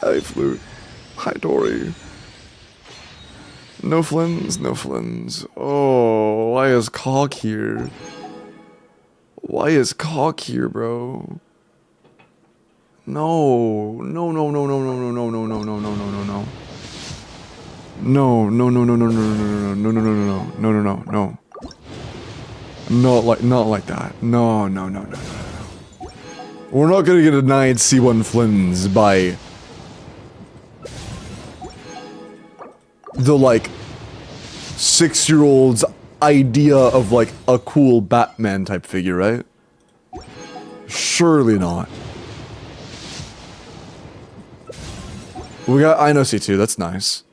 Hi, Flute. Hi, Dory. No Flins, no Flins. Oh, why is Caulk here? Why is Caulk here, bro? No, no, no, no, no, no, no, no, no, no, no, no, no, no, no. No, no, no, no, no, no, no, no, no, no, no, no, no, no, no, no. Not like that. No, no, no, no, no, no. We're not gonna get denied C1 FLINS by the, like, 6-year-old's idea of, like, a cool Batman type figure, right? Surely not. We got I know C2, that's nice.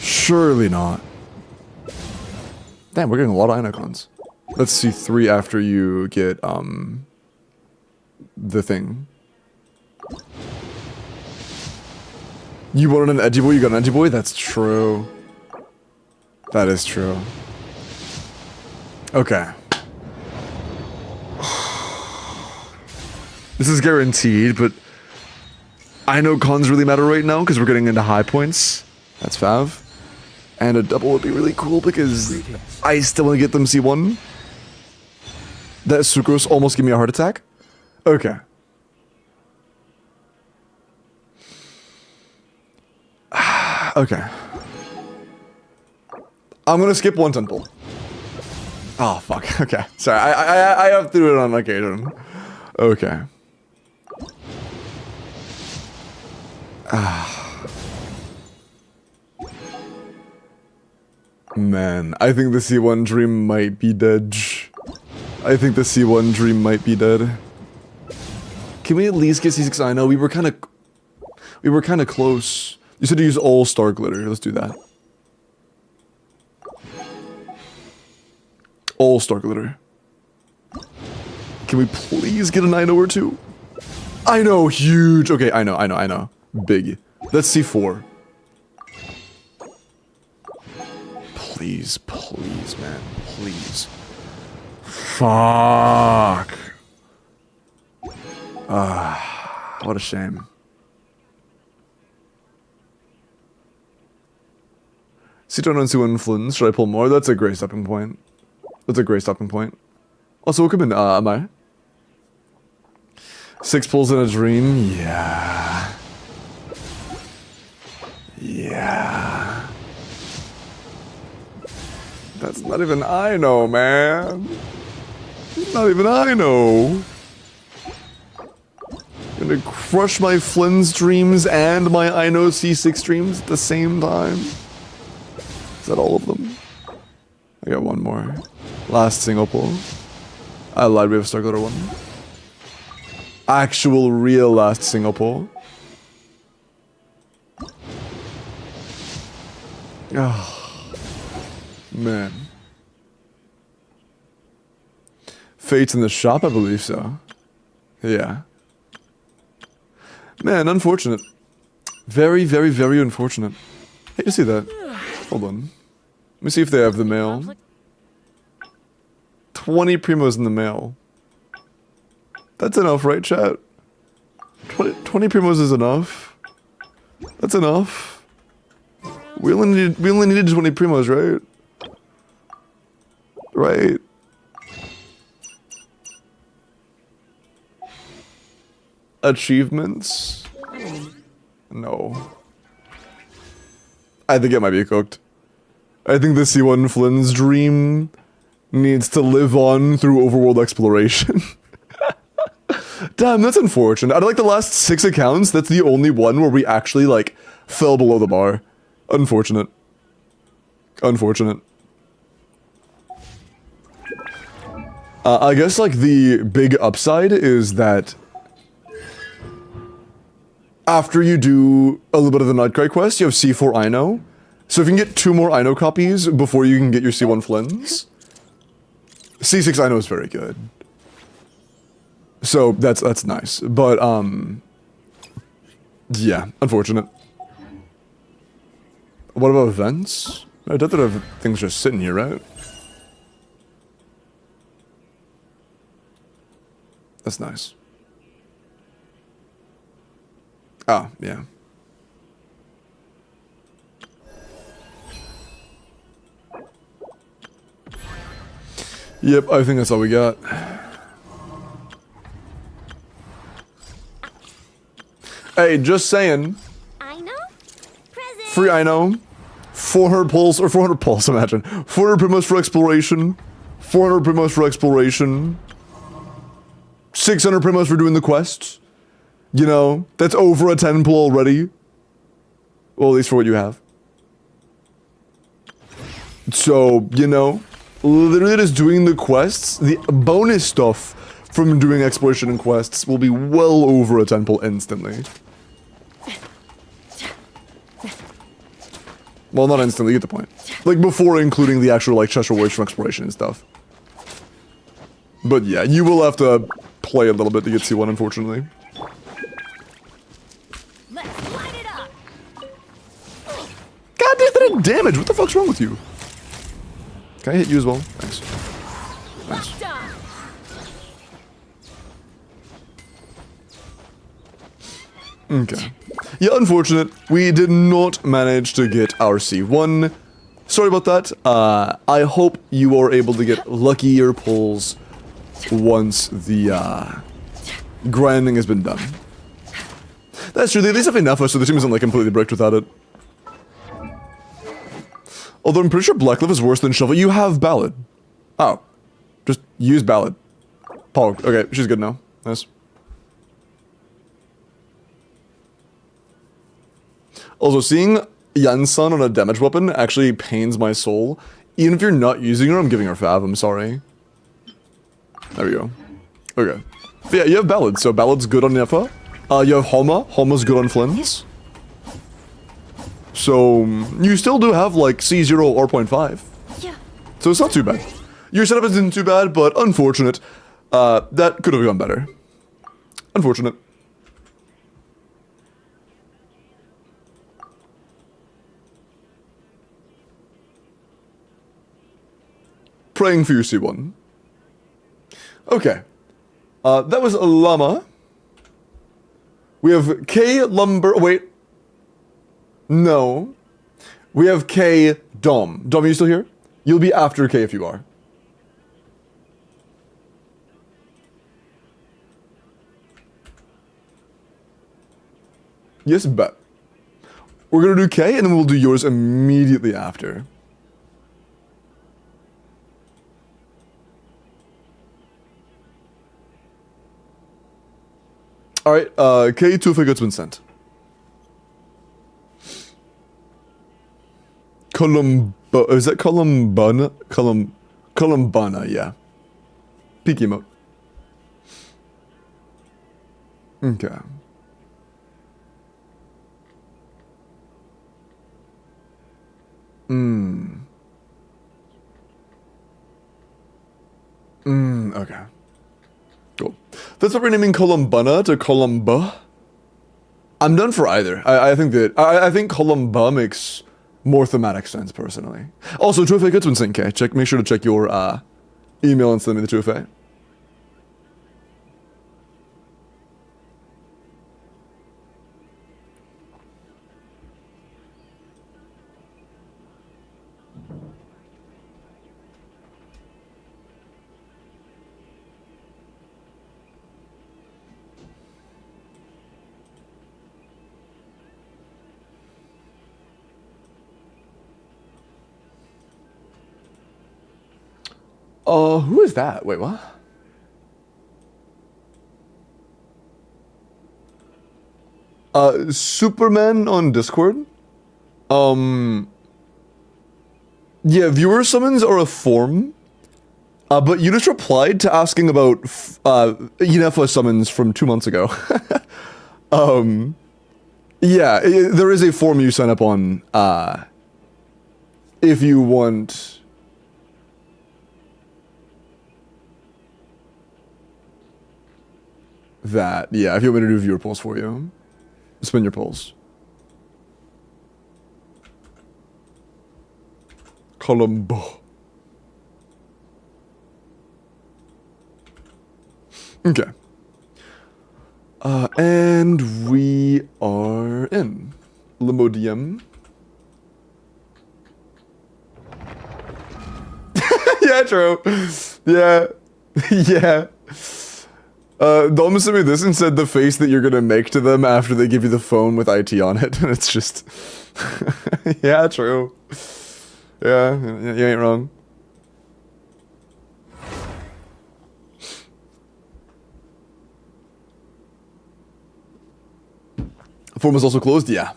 Surely not. Damn, we're getting a lot of Inocons. Let's see 3 after you get, the thing. You wanted an edgy boy, you got an edgy boy? That's true. That is true. Okay. This is guaranteed, but I know cons really matter right now because we're getting into high points. That's Fav. And a double would be really cool because I still want to get them C1. That Sucrose almost gave me a heart attack. Okay. Okay. I'm gonna skip one temple. Oh fuck. Okay. Sorry. I have to do it on occasion. Okay. Man, I think the C1 dream might be dead. I think the C1 dream might be dead. Can we at least get C6? I know we were kind of close. You said to use all star glitter. Let's do that. All star glitter. Can we please get a 9 or 2? I know, huge. Okay, I know. Big. Let's see 4. Please, man. Please. Fuck. What a shame. C2 and C1 FLINS. Should I pull more? That's a great stopping point. Also, welcome in, am I? 6 pulls in a dream? Yeah. That's not even I know, man. Not even I know. Gonna crush my FLINS dreams and my I know C6 dreams at the same time. Is that all of them? I got one more. Last single pull. I lied, we have a star glitter one. Actual real last single pull. Oh, man. Fate's in the shop, I believe so. Yeah. Man, unfortunate. Very, very, very unfortunate. Hate to see that. Hold on. Let me see if they have the mail. 20 primos in the mail. That's enough, right, chat? 20 primos is enough. That's enough. We only needed 20 primos, right? Right. Achievements? No. I think it might be cooked. I think the C1 FLINS dream needs to live on through overworld exploration. Damn, that's unfortunate. Out of like the last 6 accounts, that's the only one where we actually like fell below the bar. Unfortunate. Unfortunate. I guess like the big upside is that after you do a little bit of the Nightcry quest, you have C4 Ino. So if you can get 2 more Ino copies before you can get your C1 FLINS, C6 Ino is very good. So that's nice. But yeah, unfortunate. What about events? I doubt that have things just sitting here, right? That's nice. Oh, yeah. Yep, I think that's all we got. Hey, just saying.
I know. Present.
Free I know. 400 pulls, or 400 pulls, imagine. 400 primos for exploration. 400 primos for exploration. 600 primos for doing the quests. You know, that's over a 10 pull already. Well, at least for what you have. So, you know, literally just doing the quests, the bonus stuff from doing exploration and quests will be well over a 10 pull instantly. Well, not instantly, you get the point. Like, before including the actual, like, Cheshire Voice from exploration and stuff. But yeah, you will have to play a little bit to get C1, unfortunately.
Let's light it up.
God damn, that did damage! What the fuck's wrong with you? Can I hit you as well? Thanks. Nice.
Done.
Okay. Yeah, unfortunate. We did not manage to get our C1. Sorry about that. I hope you are able to get luckier pulls once the grinding has been done. That's true, they at least have Enifa, so the team isn't like completely bricked without it. Although I'm pretty sure Blackcliff is worse than Shovel. You have Ballad. Oh. Just use Ballad. Pog. Okay, she's good now. Nice. Also, seeing Yansan on a damage weapon actually pains my soul. Even if you're not using her, I'm giving her Fav, I'm sorry. There we go. Okay. But yeah, you have Ballad, so Ballad's good on Enifa. You have Homa. Homa's good on FLINS. So, you still do have, like, C0 or 0.5.
Yeah.
So it's not too bad. Your setup isn't too bad, but unfortunate. That could have gone better. Unfortunate. Praying for your C1. Okay. That was a llama. We have K Lumber. Wait. No. We have K Dom. Dom, are you still here? You'll be after K if you are. Yes, bet. We're gonna do K and then we'll do yours immediately after. Alright, K Tufigut's been sent. Is that Columbana? Columbana, yeah. Peak emote. Okay. Okay. Cool. That's what we're naming Columbana to Columba. I'm done for either. I think that I think Columba makes more thematic sense personally. Also, 2FA Kutzman Sync, check. Make sure to check your email and send me the 2FA. Who is that? Wait, what? Superman on Discord? Yeah, viewer summons are a form. But you just replied to asking about, Enifa summons from 2 months ago. Yeah, there is a form you sign up on, if you want... that, yeah, if you want me to do viewer polls for you. Spin your polls. Colombo. Okay. And we are in. Limodium. Yeah, true. Yeah. Yeah. Dom sent me this and said the face that you're gonna make to them after they give you the phone with IT on it, and it's just... yeah, true. Yeah, you ain't wrong. Forum is also closed, yeah.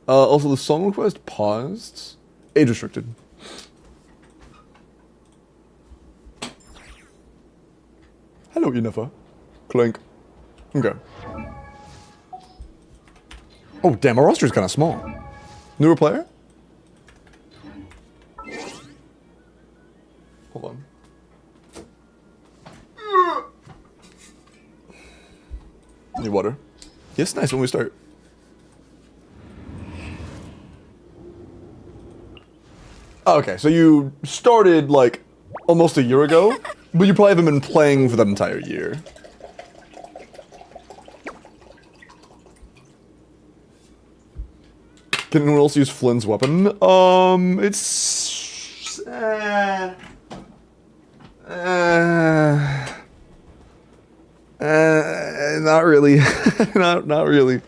Also, the song request paused. Age restricted. Hello, Enifa. Clink. Okay. Oh, damn, our roster is kind of small. Newer player? Hold on. Need water? Yes, nice when we start. Okay, so you started like almost a year ago, but you probably haven't been playing for that entire year. Can anyone else use Flynn's weapon? It's not really. not really.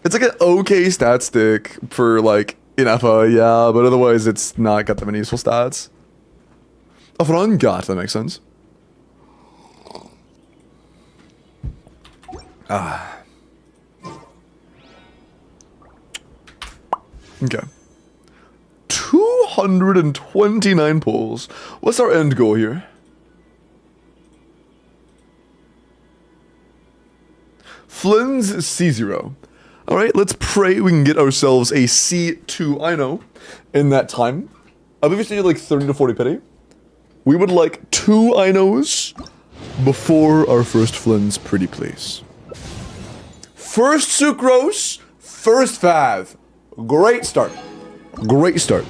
It's like an okay stat stick for like Enifa, yeah, but otherwise it's not got that many useful stats. Oh, for ungot, that makes sense. Okay. 229 pulls. What's our end goal here? Flynn's C0. Alright, let's pray we can get ourselves a C2 Ino in that time. I believe we still need like 30 to 40 pity. We would like 2 Inos before our first Flynn's, pretty please. First Sucrose, first Fav. Great start. Great start.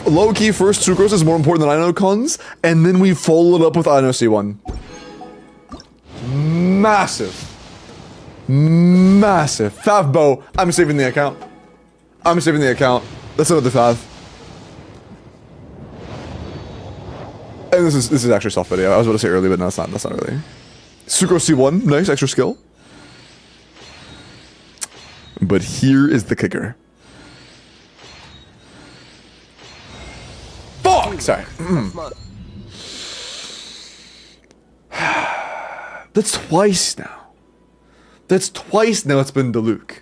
Low-key, first Sucrose is more important than Ino cons, and then we follow it up with Ino C1. Massive. Massive. Fav bow. I'm saving the account. I'm saving the account. That's another Fav. And this is actually soft video. I was about to say early, but no, that's not really. Sucrose C1, nice extra skill. But here is the kicker. Fuck! Sorry. That's twice now. That's twice now it's been Diluc.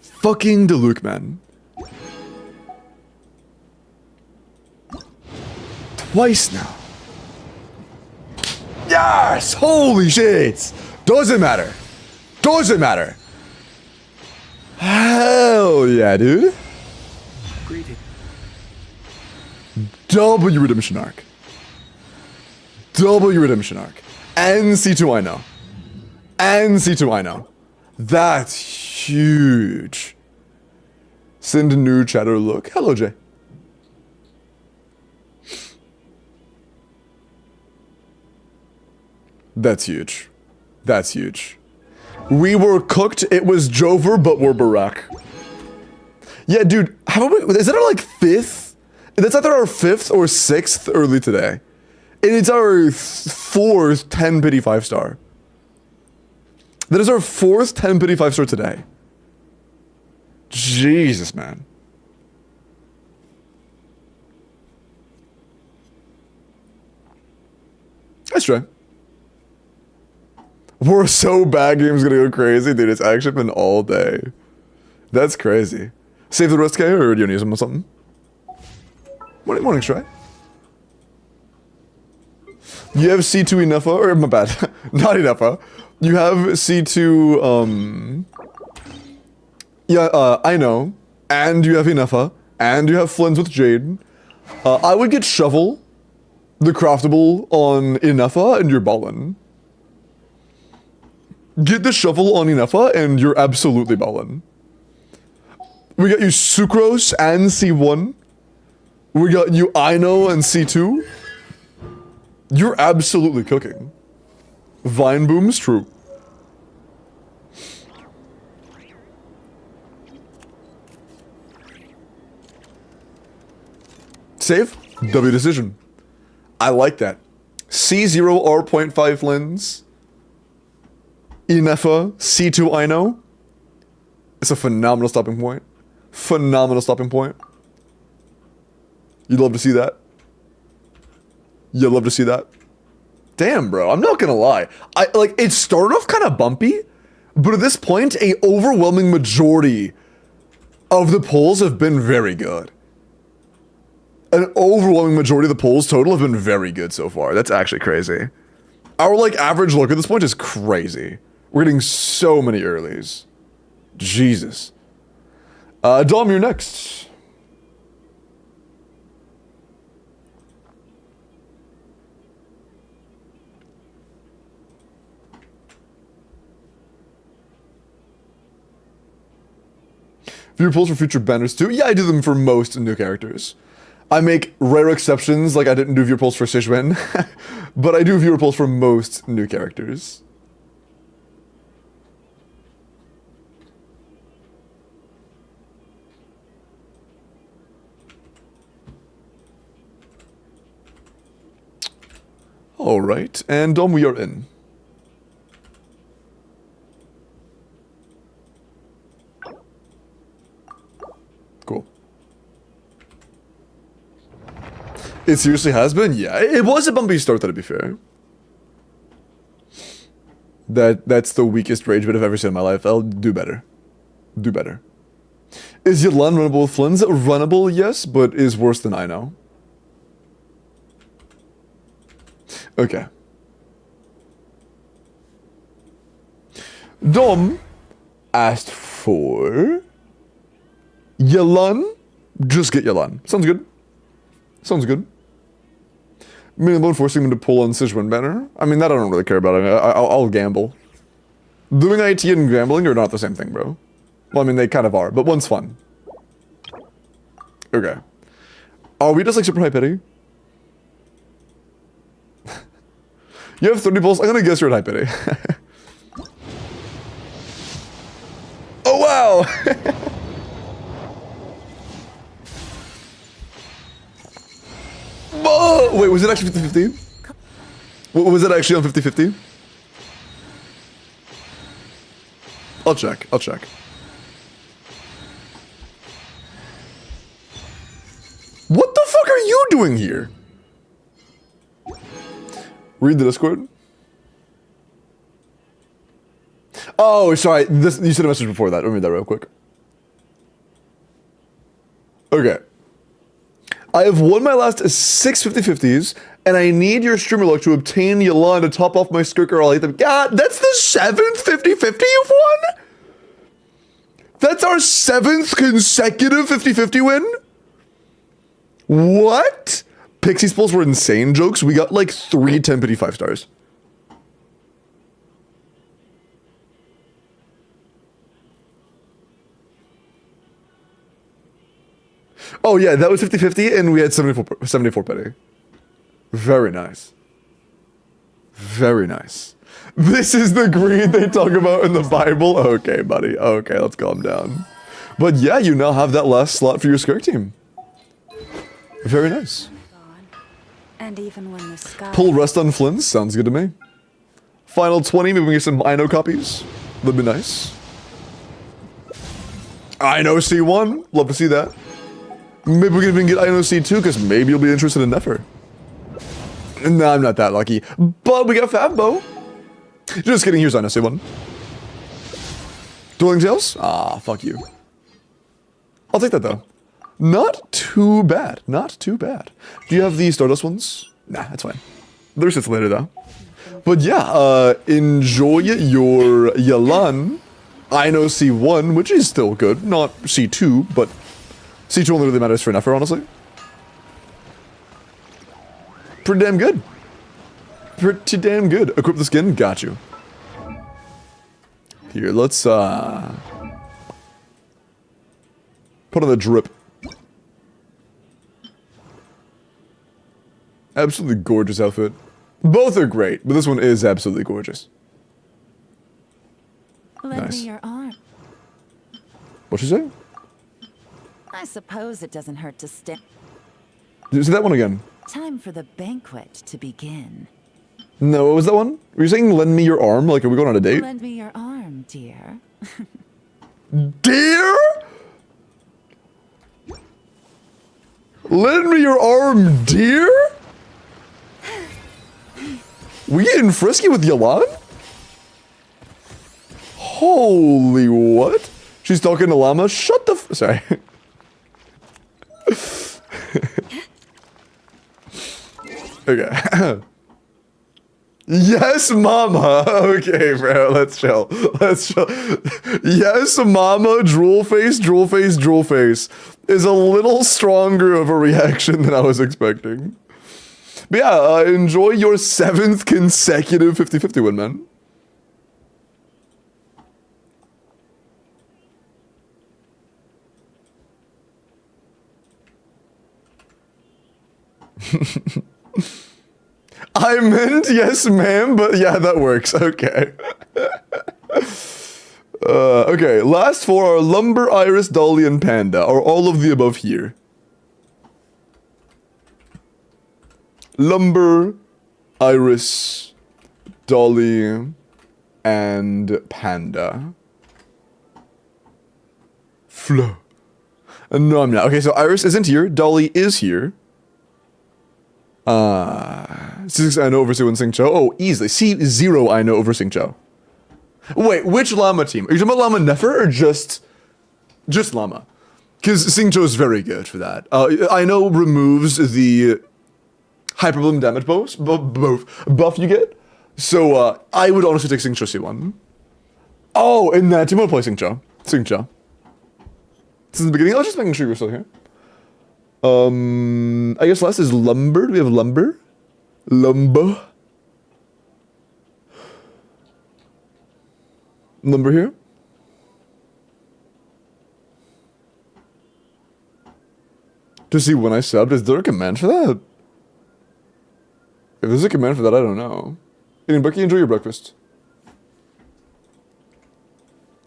Fucking Diluc, man. Twice now. Yes! Holy shit! Doesn't matter. Doesn't matter. Hell yeah, dude.
Greeted.
W Redemption Arc. W Redemption Arc. And C2 I know. And C2 I know. That's huge. Send a new chatter look. Hello, Jay. That's huge. That's huge. We were cooked. It was Jover, but we're Barack. Yeah, dude. How about we, is that our like 5th? That's either our 5th or 6th early today. And it's our 4th 10 pity 5-star. That is our 4th 10 pity 5-star today. Jesus, man. That's right. We're so bad, game's gonna go crazy, dude. It's actually been all day. That's crazy. Save the rest, guy, or do you want to use them or something? Morning, Stray. You have C2 Enifa, or my bad, not Enifa. You have C2, yeah, I know. And you have Enifa, and you have Flynn's with Jade. I would get Shovel, the craftable, on Enifa, and you're ballin'. Get the Shovel on Enifa, and you're absolutely ballin'. We got you Sucrose and C1. We got you Ino and C2. You're absolutely cooking. Vine Boom's true. Save? W decision. I like that. C0 R.5 Flynns. Enifa, C2 Ino. It's a phenomenal stopping point. Phenomenal stopping point. You'd love to see that. You'd love to see that. Damn, bro. I'm not gonna lie. It started off kind of bumpy, but at this point, a overwhelming majority of the polls have been very good. An overwhelming majority of the polls total have been very good so far. That's actually crazy. Our like average look at this point is crazy. We're getting so many earlies. Jesus. Dom, you're next. Viewer polls for future banners too? Yeah, I do them for most new characters. I make rare exceptions, like I didn't do viewer polls for Sishwen, but I do viewer polls for most new characters. Alright, and Dom, we are in. Cool. It seriously has been? Yeah, it was a bumpy start, to be fair. That's the weakest rage bit I've ever seen in my life. I'll do better. Do better. Is Yelan runnable with Flynns? Runnable, yes, but is worse than I know. Okay. Dom asked for Yelan. Just get Yelan. Sounds good. Sounds good. Minimum forcing him to pull on Sichuan banner. I mean, that I don't really care about. I'll gamble. Doing IT and gambling are not the same thing, bro. Well, I mean, they kind of are, but one's fun. Okay. Are we just like super high pity? You have 30 pulls? I'm gonna guess you're at high pity. Oh, wow! Oh, wait, was it actually 50-50? Was it actually on 50-50? I'll check, I'll check. What the fuck are you doing here? Read the Discord. Oh, sorry, you sent a message before that. Let me read that real quick. Okay. I have won my last 6 50-50s, and I need your streamer luck to obtain Yelan to top off my Skirker all them. God, that's the 7th 50-50 you've won? That's our 7th consecutive 50-50 win? What? Pixie's pulls were insane jokes. We got like 3 10 pity 5 stars. Oh yeah, that was 50-50 and we had 74 pity. Very nice. Very nice. This is the greed they talk about in the Bible? Okay, buddy. Okay, let's calm down. But yeah, you now have that last slot for your Skirk team. Very nice.
And even when the sky
Pull rest on FLINS, sounds good to me. Final 20, maybe we get some I know copies. That'd be nice. I know C1, love to see that. Maybe we can even get I know C2, because maybe you'll be interested in Nefer. No, I'm not that lucky. But we got Fabbo. Just kidding, here's I know C1. Dueling Tales? Ah, fuck you. I'll take that though. Not too bad. Not too bad. Do you have the Stardust ones? Nah, that's fine. There's sits later though. But yeah, enjoy your Yelan. I know C1, which is still good. Not C2, but C2 only really matters for Nefer, honestly. Pretty damn good. Pretty damn good. Equip the skin? Got you. Here, let's put on the drip. Absolutely gorgeous outfit. Both are great, but this one is absolutely gorgeous.
lend
Nice.
me your arm.
What'd she say?
I suppose it doesn't hurt to stick.
Say that one again.
Time for the banquet to begin.
No, what was that one? Were you saying lend me your arm? Like, are we going on a date?
Lend me your arm, dear.
Dear? Lend me your arm, dear? We getting frisky with Yalan? Holy what? She's talking to Llama? Shut the sorry. Okay. Yes, mama. Okay, bro. Let's chill. Let's chill. Yes, mama. Drool face, drool face, drool face is a little stronger of a reaction than I was expecting. But yeah, enjoy your 7th consecutive 50-50 win, man. I meant yes, ma'am, but yeah, that works. Okay. Okay, last 4 are Lumber, Iris, Dolly, and Panda. Are all of the above here? Lumber, Iris, Dolly, and Panda. Flo. No, I'm not. Okay, so Iris isn't here. Dolly is here. 6 I know over Sing Cho. Oh, easily. C0 I know over Sing Cho. Wait, which Llama team? Are you talking about Llama Nefer or just Llama? Because Sing Cho is very good for that. I know removes the hyperblim damage buff you get. So I would honestly take Sing Cho C1. Oh, and that team will play Sing Cho. Sing Cho. Since the beginning, I was just making sure you're still here. I guess last is Lumber. Do we have Lumber? Lumber here? To see when I subbed, is there a command for that? If there's a command for that, I don't know. Eating Bucky, enjoy your breakfast.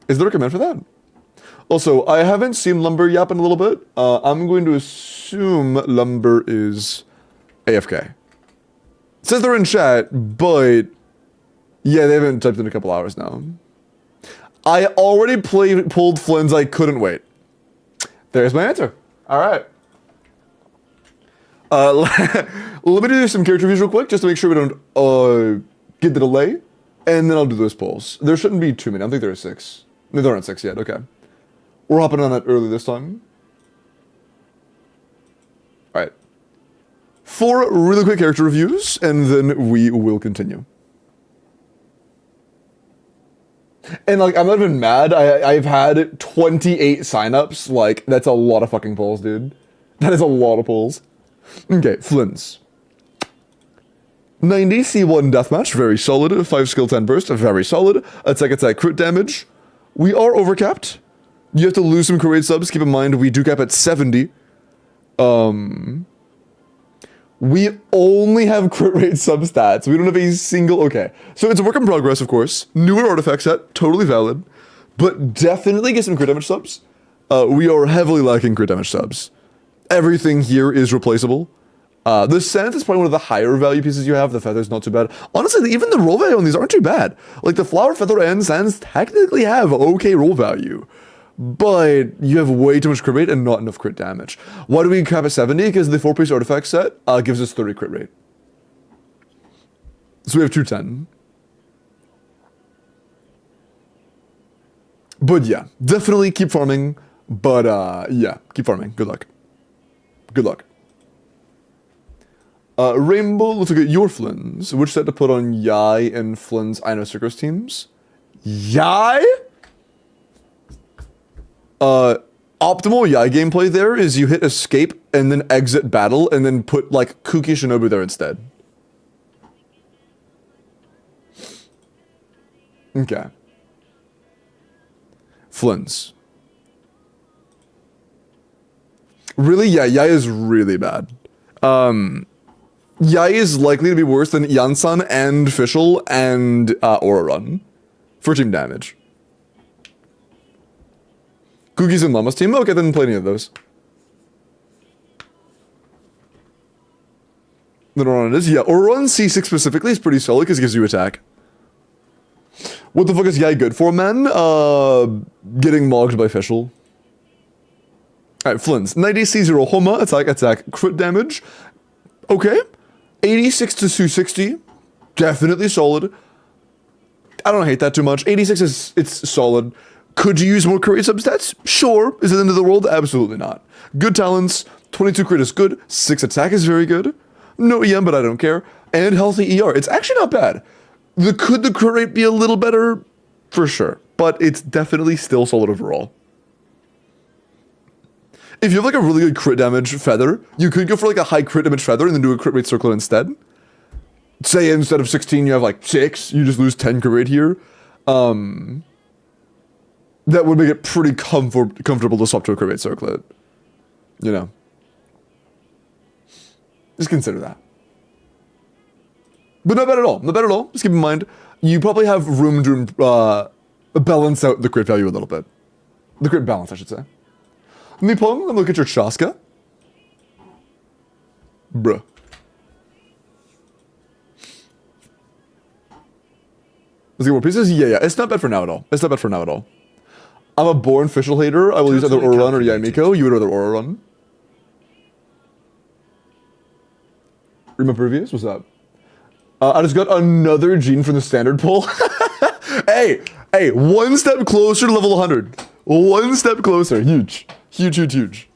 Is there a command for that? Also, I haven't seen Lumber yap in a little bit. I'm going to assume Lumber is AFK. It says they're in chat, but yeah, they haven't typed in a couple hours now. I already pulled FLINS, I couldn't wait. There's my answer. All right. Let me do some character reviews real quick, just to make sure we don't get the delay, and then I'll do those polls. There shouldn't be too many. I don't think there are 6. No, there aren't 6 yet. Okay. We're hopping on that early this time. All right. 4 really quick character reviews, and then we will continue. And like, I'm not even mad. I've had 28 signups. Like, that's a lot of fucking polls, dude. That is a lot of polls. Okay, FLINS. 90 C1 deathmatch, very solid. 5 skill 10 burst, very solid. Attack crit damage. We are overcapped. You have to lose some crit rate subs. Keep in mind, we do cap at 70. We only have crit rate sub stats. We don't have a single... Okay. So it's a work in progress, of course. Newer artifact set. Totally valid. But definitely get some crit damage subs. We are heavily lacking crit damage subs. Everything here is replaceable. The Sense is probably one of the higher value pieces you have. The Feather's not too bad. Honestly, even the roll value on these aren't too bad. Like, the Flower, Feather, and Sands technically have okay roll value. But you have way too much crit rate and not enough crit damage. Why do we cap at 70? Because the 4-piece artifact set gives us 30 crit rate. So we have 210. But yeah, definitely keep farming. But yeah, keep farming. Good luck. Good luck. Rainbow, let's look at your FLINS. Which set to put on Yai and FLINS I know Circus teams? Yai? Optimal Yai gameplay there is you hit escape and then exit battle and then put like Kuki Shinobu there instead. Okay. FLINS. Really? Yeah, Yai is really bad. Yai is likely to be worse than Yansan and Fischl and Aura Run for team damage. Cookies and Llama's team? Okay, then play any of those. Then Aura Run is, yeah, Aura Run C6 specifically is pretty solid because it gives you attack. What the fuck is Yai good for, man? Getting mogged by Fischl. Alright, FLINS. 90 C0 Homa, attack, crit damage. Okay. 86 to 260. definitely solid. I don't hate that too much. 86 is, it's solid. Could you use more crit rate substats? Sure. Is it the end of the world? Absolutely not. Good talents. 22 crit is good. 6 attack is very good. No EM, but I don't care. And healthy ER. It's actually not bad. Could the crit rate be a little better? For sure. But it's definitely still solid overall. If you have like a really good crit damage feather, you could go for like a high crit damage feather and then do a crit rate circlet instead. Say instead of 16 you have like 6, you just lose 10 crit rate here. That would make it pretty comfortable to swap to a crit rate circlet. You know. Just consider that. But not bad at all. Not bad at all. Just keep in mind, you probably have room to balance out the crit value a little bit. The crit balance, I should say. Nipong, let me look at your Chaska. Bruh. Let's get more pieces? Yeah. It's not bad for now at all. It's not bad for now at all. I'm a born fischl hater. I will use either Aura Run or Yaimiko. You would rather Aura Run. Read my previous? What's up? I just got another gene from the standard pull. Hey, one step closer to level 100. One step closer. Huge. Huge.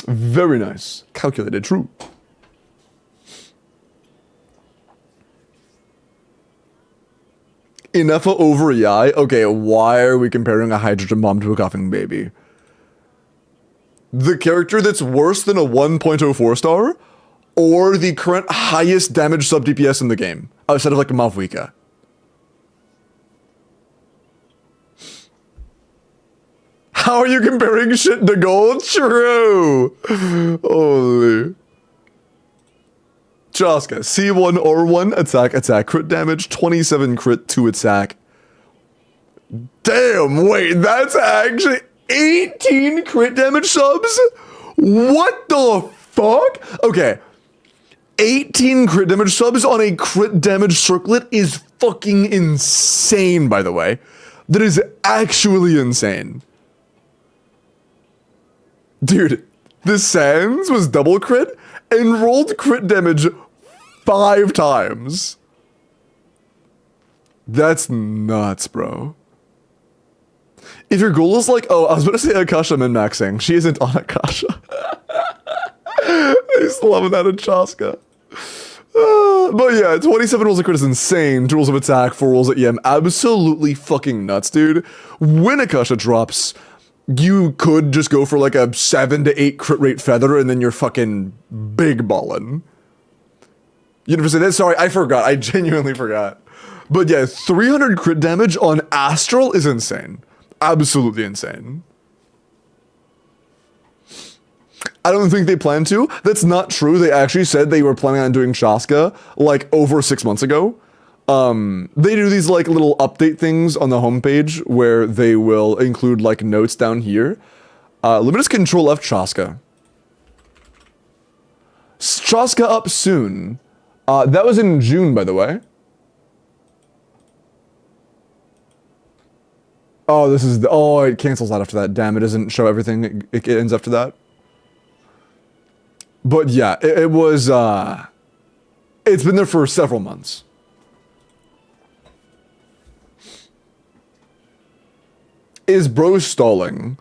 Very nice. Calculated. True. Enifa over Yai? Okay, why are we comparing a hydrogen bomb to a coughing baby? The character that's worse than a 1.04 star? Or the current highest damage sub DPS in the game? Outside of like Mauvika. How are you comparing shit to gold? True! Holy. Chaska, C1 or 1, attack, crit damage, 27 crit, 2 attack. Damn, wait, that's actually 18 crit damage subs? What the fuck? Okay, 18 crit damage subs on a crit damage circlet is fucking insane, by the way. That is actually insane. Dude, the Sans was double crit and rolled crit damage 5 times. That's nuts, bro. If your goal is like, oh, I was about to say Akasha min-maxing. She isn't on Akasha. I still haven't had a Chaska. But yeah, 27 rolls of crit is insane. 2 rolls of attack, 4 rolls of EM. Absolutely fucking nuts, dude. When Akasha drops, you could just go for like a 7 to 8 crit rate feather and then you're fucking big ballin'. You never said that? Sorry, I forgot. I genuinely forgot. But yeah, 300 crit damage on Astral is insane. Absolutely insane. I don't think they plan to. That's not true. They actually said they were planning on doing Chaska like over 6 months ago. They do these like little update things on the homepage where they will include like notes down here. Limitless Control F Chaska. Chaska up soon. That was in June, by the way. Oh, this is the, oh, it cancels out after that. Damn, it doesn't show everything. It ends after that. But yeah, it was, it's been there for several months. Is bro stalling?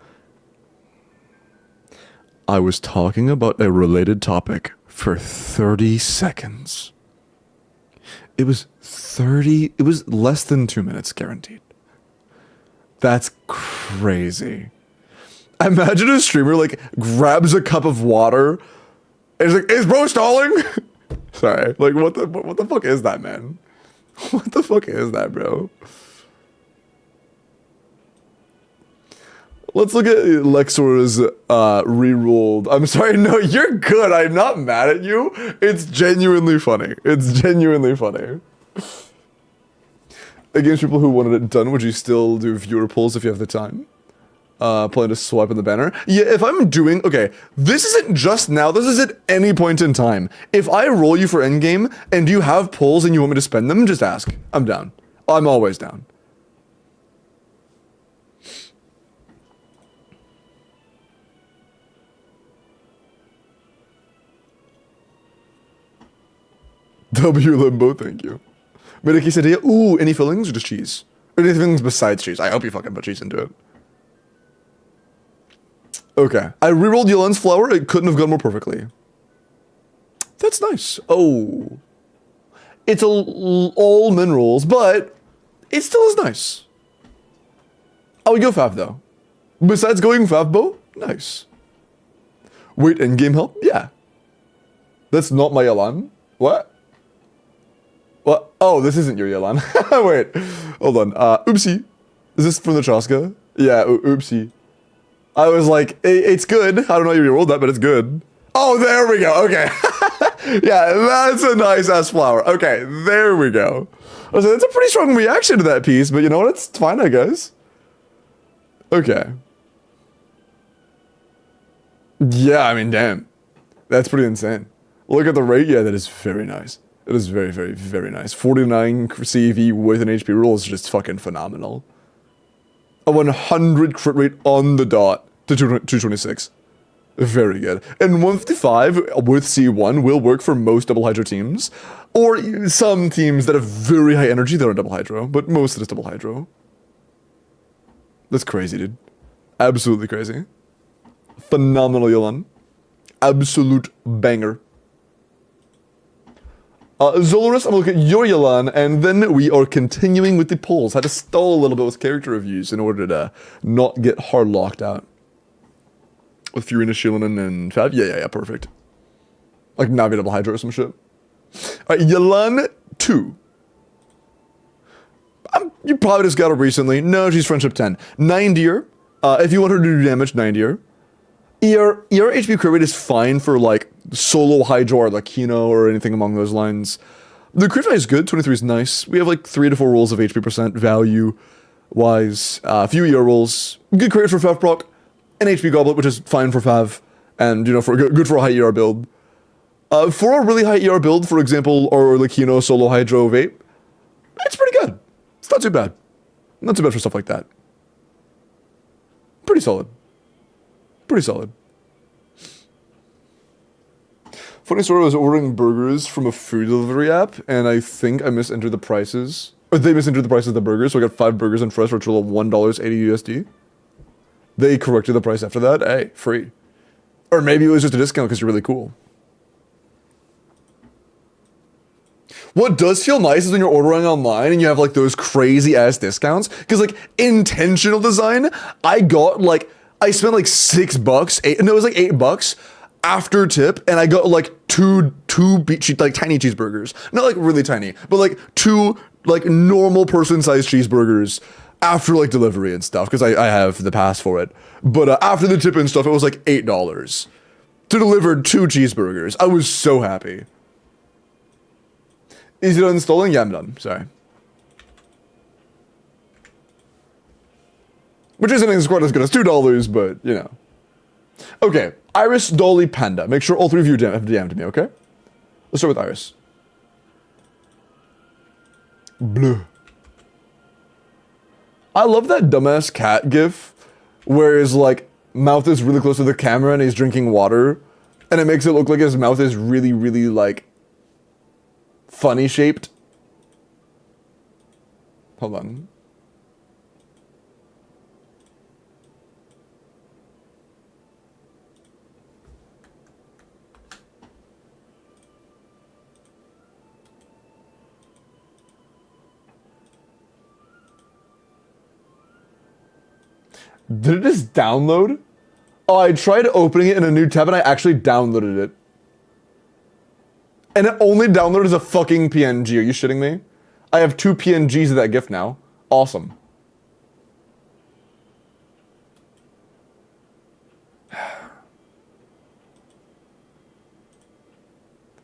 I was talking about a related topic for 30 seconds. It was less than 2 minutes guaranteed. That's crazy. Imagine a streamer like grabs a cup of water and is like, is bro stalling? Sorry, like what the fuck is that, man? What the fuck is that, bro? Let's look at Lexor's re-rolled. I'm sorry, no, you're good. I'm not mad at you. It's genuinely funny. It's genuinely funny. Against people who wanted it done, would you still do viewer polls if you have the time? Plan to swipe on the banner? Yeah, if I'm doing... Okay, this isn't just now. This is at any point in time. If I roll you for endgame and you have polls and you want me to spend them, just ask. I'm down. I'm always down. W Limbo, thank you. Made a quesadilla. Ooh, any fillings or just cheese? Or any fillings besides cheese? I hope you fucking put cheese into it. Okay. I rerolled Yolen's flour. It couldn't have gone more perfectly. That's nice. Oh. It's all minerals, but it still is nice. I would go Fav, though. Besides going Fav, Bo, nice. Wait, endgame help? Yeah. That's not my Yolan. What? What? Oh, this isn't your Yolan. Wait. Hold on. Oopsie. Is this from the Chaska? Yeah, oopsie. I was like, it's good. I don't know you rolled that, but it's good. Oh, there we go. Okay. Yeah, that's a nice ass flower. Okay, there we go. I was like, that's a pretty strong reaction to that piece, but you know what? It's fine, I guess. Okay. Yeah, I mean, damn. That's pretty insane. Look at the rate. Yeah, that is very nice. It is very, very, very nice. 49 CV with an HP roll is just fucking phenomenal. A 100 crit rate on the dot to 226. Very good. And 155 with C1 will work for most double hydro teams. Or some teams that have very high energy that are double hydro. But most of it is double hydro. That's crazy, dude. Absolutely crazy. Phenomenal, Yolan. Absolute banger. Zolorus, I'm gonna look at your Yolan, and then we are continuing with the polls. Had to stall a little bit with character reviews in order to not get hard locked out. With Furina, Shilinen, and Fab? Yeah, perfect. Like Navi double hydro or some shit. Alright, Yolan 2. You probably just got her recently. No, she's friendship 10. 9-deer. If you want her to do damage, 9-deer. ER HP crit rate is fine for like solo hydro or like Kino or anything along those lines. The crit rate is good. 23 is nice. We have like 3 to 4 rolls of HP percent value wise. A few ER rolls. Good crit rate for Fav proc. An HP goblet, which is fine for Fav. And you know, for good for a high ER build. For a really high ER build, for example, or like Kino solo hydro vape, it's pretty good. It's not too bad. Not too bad for stuff like that. Pretty solid. Pretty solid. Funny story, I was ordering burgers from a food delivery app, and I think I misentered the prices. Or they misentered the price of the burgers, so I got 5 burgers in fresh for a total of $1.80 USD. They corrected the price after that. Hey, free. Or maybe it was just a discount because you're really cool. What does feel nice is when you're ordering online and you have like those crazy ass discounts. Because like intentional design, I got like, I spent like $6, no, it was like $8 after tip, and I got like two like tiny cheeseburgers. Not like really tiny, but like 2 like normal person-sized cheeseburgers after like delivery and stuff, because I have the pass for it. But after the tip and stuff, it was like $8 to deliver 2 cheeseburgers. I was so happy. Is it uninstalling? Yeah, I'm done. Sorry. Which isn't quite as good as $2, but, you know. Okay, Iris, Dolly, Panda. Make sure all 3 of you have DM'd me, okay? Let's start with Iris. Bleu. I love that dumbass cat gif, where his, like, mouth is really close to the camera and he's drinking water, and it makes it look like his mouth is really, really, like, funny shaped. Hold on. Did it just download? Oh, I tried opening it in a new tab and I actually downloaded it. And it only downloaded as a fucking PNG. Are you shitting me? I have 2 PNGs of that GIF now. Awesome.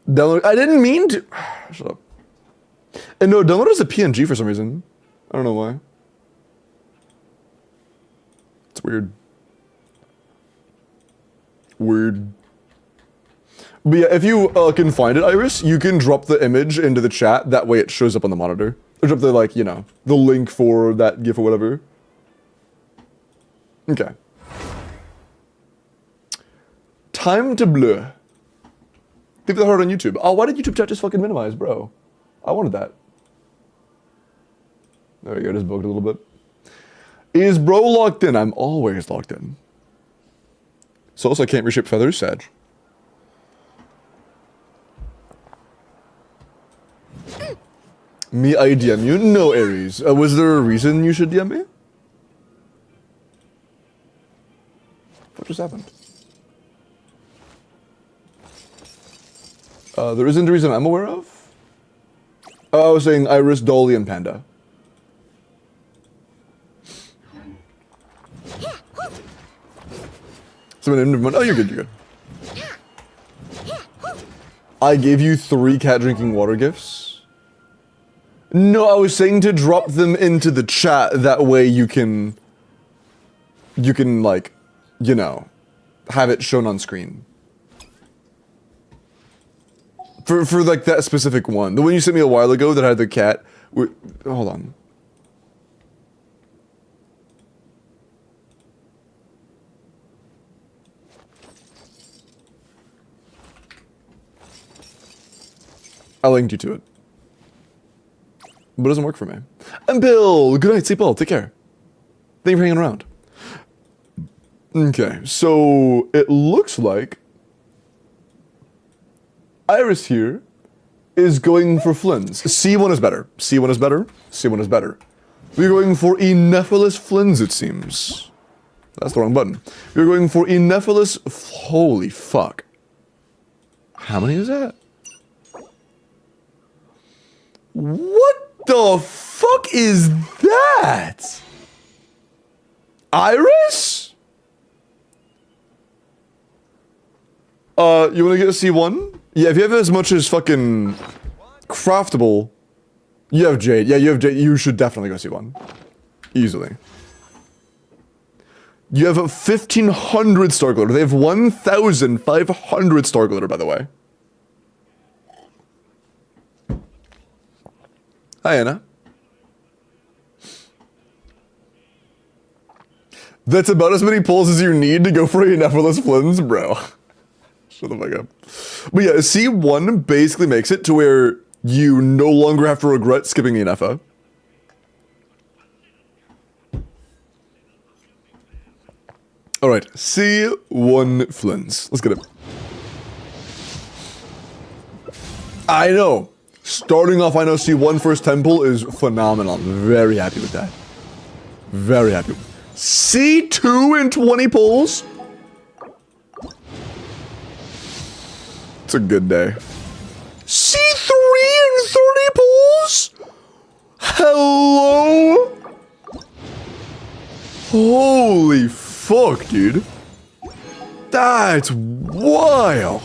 Download. I didn't mean to. Shut up. And no, download as a PNG for some reason. I don't know why. It's weird. Weird. But yeah, if you can find it, Iris, you can drop the image into the chat. That way it shows up on the monitor. Or drop the, like, you know, the link for that GIF or whatever. Okay. Time to bleu. Leave the heart on YouTube. Oh, why did YouTube chat just fucking minimize, bro? I wanted that. There we go, just bugged a little bit. Is bro locked in? I'm always locked in. So also I can't reshape feathers, Sag. Me, I DM you? No, Aries. Was there a reason you should DM me? What just happened? There isn't a reason I'm aware of? I was saying Iris, Dolly, and Panda. Oh, you're good, you're good. I gave you 3 cat drinking water gifts? No, I was saying to drop them into the chat, that way you can, like, you know, have it shown on screen. For like that specific one. The one you sent me a while ago that had the cat. Hold on. I linked you to it. But it doesn't work for me. And Bill, good night, sleep well, take care. Thank you for hanging around. Okay, so it looks like Iris here is going for FLINS. C1 is better. C1 is better. C1 is better. We're going for Enephalus FLINS, it seems. That's the wrong button. We're going for Enephalus. Holy fuck. How many is that? What the fuck is that? Iris? You wanna get a C1? Yeah, if you have as much as fucking craftable, you have Jade. Yeah, you have Jade. You should definitely go C1. Easily. You have 1,500 Star Glitter. They have 1,500 Star Glitter, by the way. Hi, Anna. That's about as many pulls as you need to go for Enephalus FLINS, bro. Shut the fuck up. But yeah, C1 basically makes it to where you no longer have to regret skipping Enifa. Alright, C1 FLINS. Let's get it. I know. Starting off, I know C1 first temple is phenomenal. I'm very happy with that. Very happy. C2 in 20 pulls? It's a good day. C3 in 30 pulls? Hello? Holy fuck, dude. That's wild.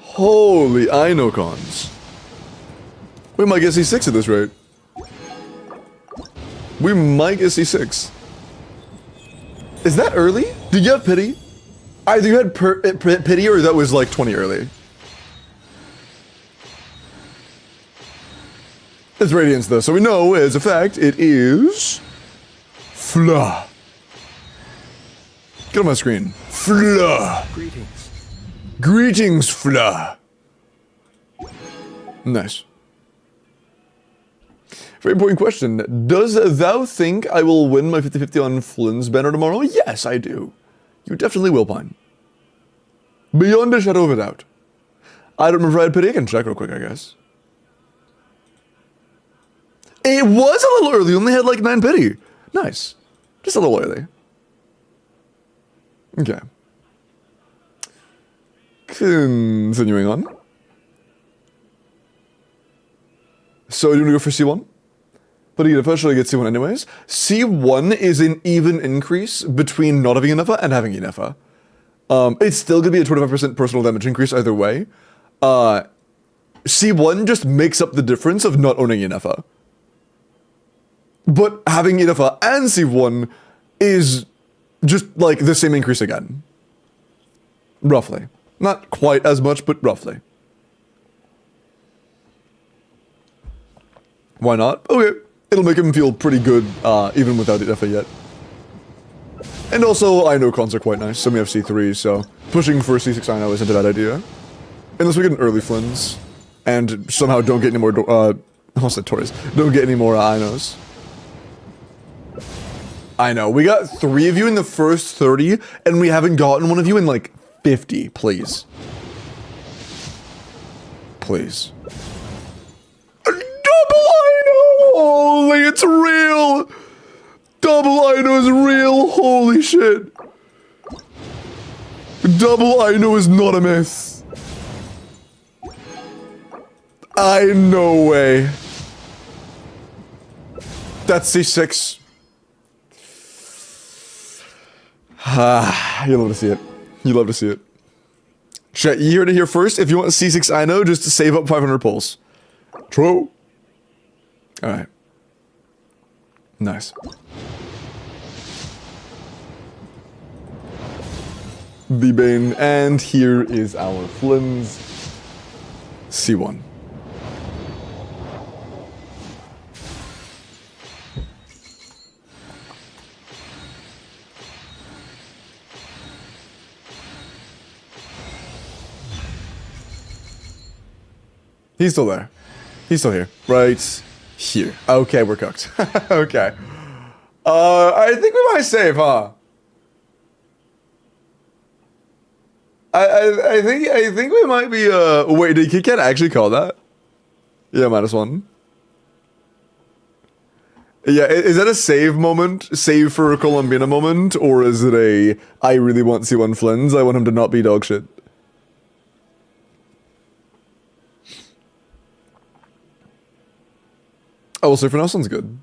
Holy Inocons. We might get C6 at this rate. We might get C6. Is that early? Did you have pity? Either you had pity or that was like 20 early. It's Radiance though, so we know as a fact it is Fla. Get on my screen. Fla.
Greetings.
Greetings, Fla. Nice. Very important question. Does thou think I will win my 50-50 on FLINS banner tomorrow? Yes, I do. You definitely will, Pine. Beyond a shadow of a doubt. I don't remember if I had pity. I can check real quick, I guess. It was a little early. You only had like 9 pity. Nice. Just a little early. Okay. Continuing on. So you want to go for C1? But again, eventually I get C1 anyways. C1 is an even increase between not having Enifa and having Enifa. It's still gonna be a 25% personal damage increase either way. C1 just makes up the difference of not owning Enifa. But having Enifa and C1 is just like the same increase again. Roughly. Not quite as much, but roughly. Why not? Okay. It'll make him feel pretty good, even without Enifa yet. And also, I know cons are quite nice. Some we have C3, so pushing for C6 I know isn't a bad idea. Unless we get an early Flynns, and somehow don't get any more, almost said Taurus, don't get any more Inos. I know, we got 3 of you in the first 30, and we haven't gotten one of you in like 50, please. Please. Double Ino! Holy, it's real! Double Ino is real, holy shit. Double Ino is not a myth. No way. That's C6. You love to see it. You love to see it. Chat, you heard it here first. If you want C6 I know, just save up 500 pulls. True. Alright. Nice. The Bane, and here is our FLINS. C1. He's still there. He's still here. Right here. Okay, we're cooked. Okay. I think we might save, huh? I think we might be, wait, did Kit Kat actually call that? Yeah, -1. Yeah, is that a save moment? Save for a Columbina moment? Or is it a, I really want C1 FLINS, I want him to not be dog shit? Oh, well, so for now, sounds good.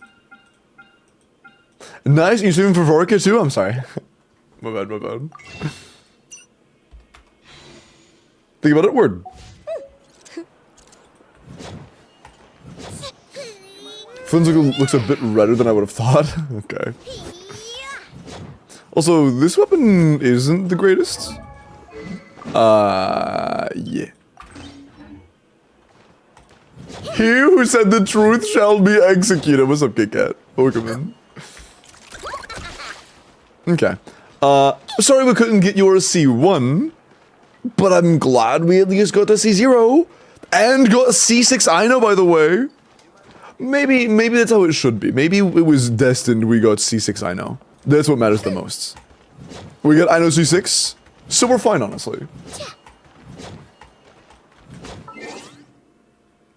Nice, you're saving for Vorka too? I'm sorry. My bad, my bad. Think about it, word. FLINS looks a bit redder than I would have thought. Okay. Also, this weapon isn't the greatest. Yeah. He who said the truth shall be executed. What's up, Kit Kat? Welcome in. Okay. Sorry we couldn't get your C1, but I'm glad we at least got to C0 and got C6 I know, by the way. Maybe that's how it should be. Maybe it was destined we got C6 I know. That's what matters the most. We got I know C6, so we're fine, honestly.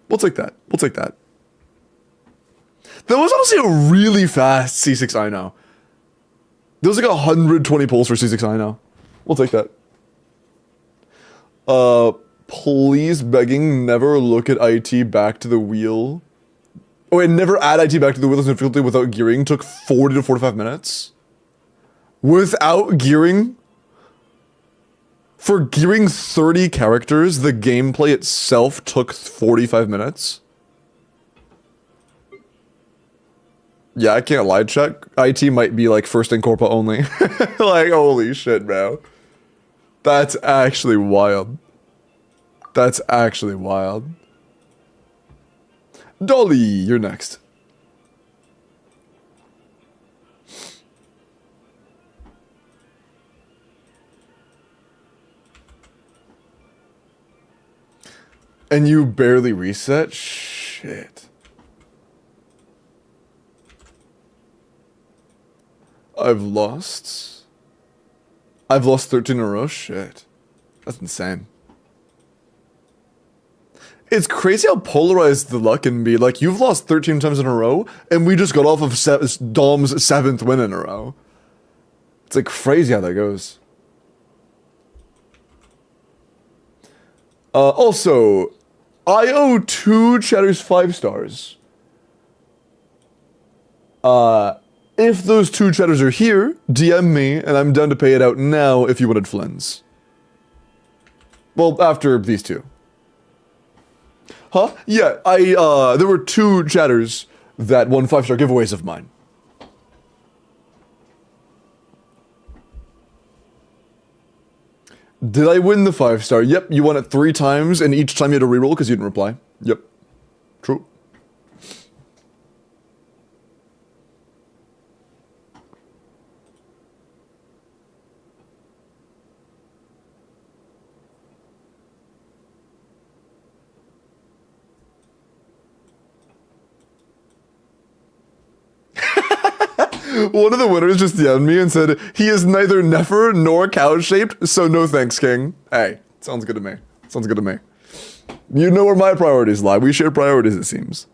We'll take that. We'll take that. That was honestly a really fast C6 I know. There was like 120 pulls for C6 I know. We'll take that. Please begging, never look at IT back to the wheel. Oh wait, never add IT back to the wheel as difficulty without gearing took 40 to 45 minutes? Without gearing? For gearing 30 characters, the gameplay itself took 45 minutes? Yeah, I can't lie, check. IT might be like first in Corpa only. Like, holy shit, bro. That's actually wild. That's actually wild. Dolly, you're next. And you barely reset? Shit. I've lost 13 in a row? Shit. That's insane. It's crazy how polarized the luck can be. Like, you've lost 13 times in a row, and we just got off of Dom's 7th win in a row. It's like crazy how that goes. Also, I owe 2 chatters 5 stars. If those 2 chatters are here, DM me, and I'm down to pay it out now if you wanted FLINS. Well, after these 2. Huh? Yeah, there were 2 chatters that won 5-star giveaways of mine. Did I win the 5-star? Yep, you won it 3 times, and each time you had to reroll because you didn't reply. Yep. True. One of the winners just DM'd me and said, he is neither Nefer nor cow-shaped, so no thanks, King. Hey, sounds good to me. Sounds good to me. You know where my priorities lie. We share priorities, it seems.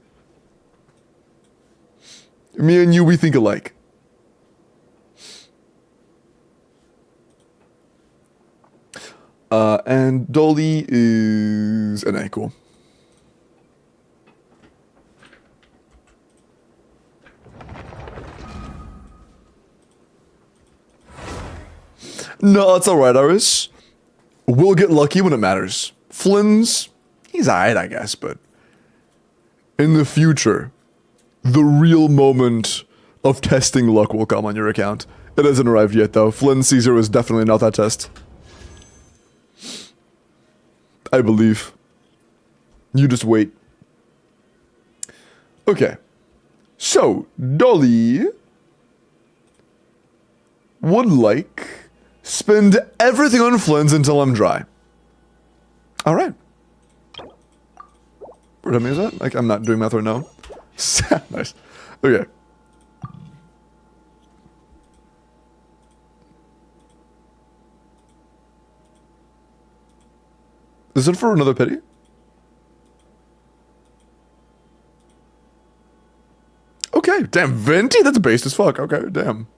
Me and you, we think alike. And Dolly is an A, cool. No, it's alright, Iris. We'll get lucky when it matters. FLINS, he's alright, I guess, but in the future, the real moment of testing luck will come on your account. It hasn't arrived yet, though. Flynn Caesar is definitely not that test. I believe. You just wait. Okay. So, Dolly would like spend everything on FLINS until I'm dry. All right. What time is that? Like, I'm not doing math right now. Nice. Okay. Is it for another pity? Okay, damn, Venti? That's based as fuck. Okay, damn.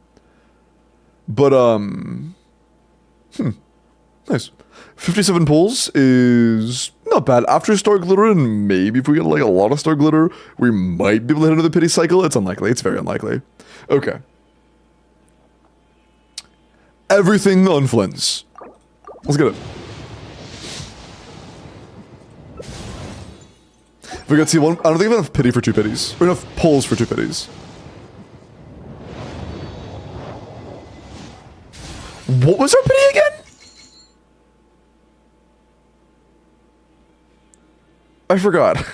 But, nice. 57 pulls is not bad. After Star Glitter, and maybe if we get, like, a lot of Star Glitter, we might be able to hit another pity cycle. It's unlikely. It's very unlikely. Okay. Everything on FLINS. Let's get it. If we got C1, I don't think I have enough pity for 2 pities. Or enough pulls for 2 pities. What was our pity again? I forgot.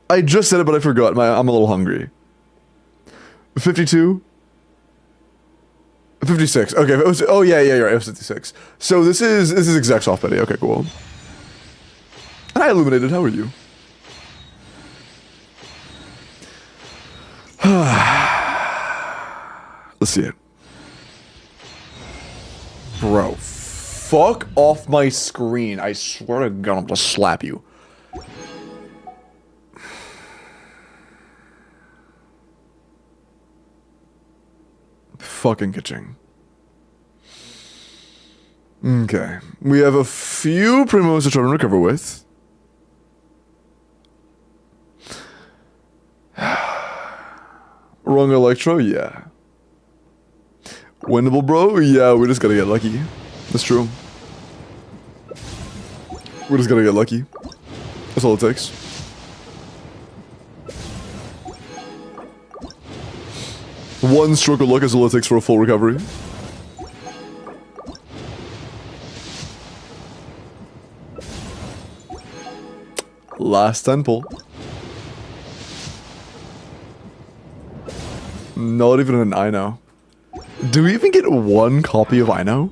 I just said it, but I forgot. I'm a little hungry. 52? 56. Okay. It was, oh, yeah, you're right. It was 56. So this is exact soft pity. Okay, cool. Hi, Illuminated. How are you? Let's see it. Bro, fuck off my screen. I swear to God, I'm gonna slap you. Fucking kitching. Okay. We have a few primos to try and recover with. Wrong Electro? Yeah. Winnable, bro? Yeah, we just gotta get lucky. That's true. We're just gonna get lucky. That's all it takes. One stroke of luck is all it takes for a full recovery. Last 10 pull. Not even an I know. Do we even get one copy of I know?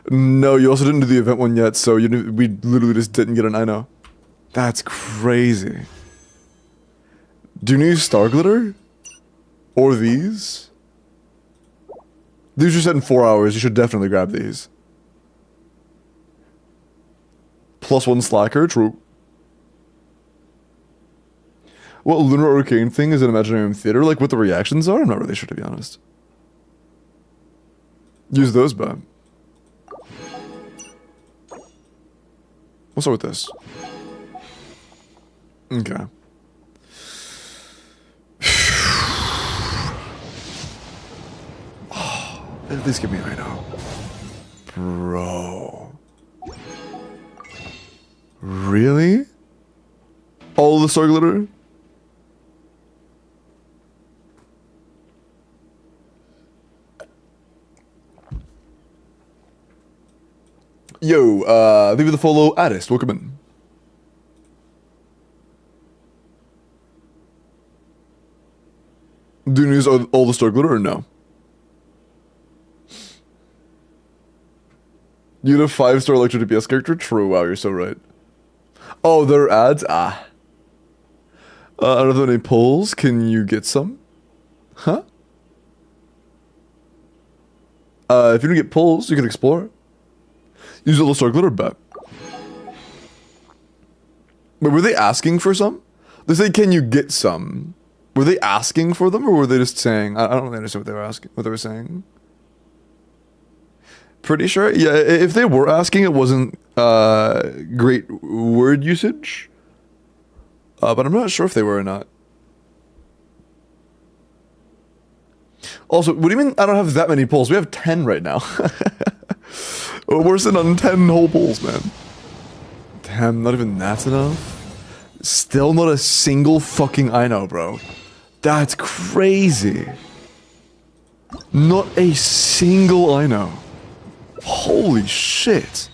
No, you also didn't do the event one yet, so we literally just didn't get an I know. That's crazy. Do you need Star Glitter? Or these? These are set in 4 hours. You should definitely grab these. +1 Slacker, true. What Lunar Arcane thing is an Imaginarium Theater? Like what the reactions are? I'm not really sure, to be honest. Use those, but we'll start with this. Okay. At least give me I know. Bro. Really? All the Star Glitter? Yo, thank you for the follow, Addis. Welcome in. Do you use all the Star Glitter or no? You need a 5-star Electro DPS character? True, wow, you're so right. Oh, there are ads? Ah. Are there any pulls? Can you get some? Huh? If you don't get pulls, you can explore. Use a little star glitter bet. But were they asking for some? They said, can you get some? Were they asking for them, or were they just saying? I don't really understand what they were asking. What they were saying. Pretty sure, yeah. If they were asking, it wasn't great word usage. But I'm not sure if they were or not. Also, what do you mean I don't have that many pulls? We have 10 right now. We're sitting on 10 whole pulls, man. Damn, not even that's enough. Still not a single fucking I know, bro. That's crazy. Not a single I know. Holy shit.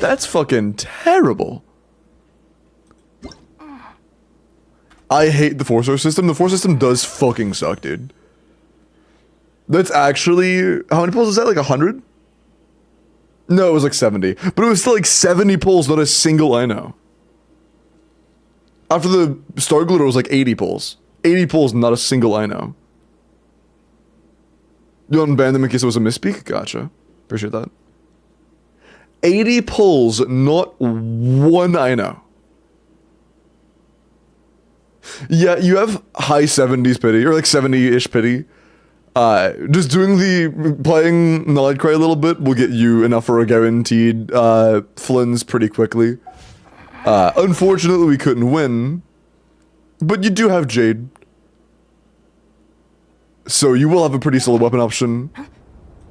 That's fucking terrible. I hate the 4-star system. The 4 system does fucking suck, dude. That's actually... How many pulls is that? Like 100? No, it was like 70. But it was still like 70 pulls, not a single I know. After the Star Glitter, it was like 80 pulls. 80 pulls, not a single I know. You unbanned them in case it was a misspeak? Gotcha. Appreciate that. 80 pulls, not one I know. Yeah, you have high 70s pity, or like 70-ish pity. Just doing the playing Nightcry a little bit will get you enough for a guaranteed FLINS pretty quickly. Unfortunately, we couldn't win, but you do have Jade. So you will have a pretty solid weapon option.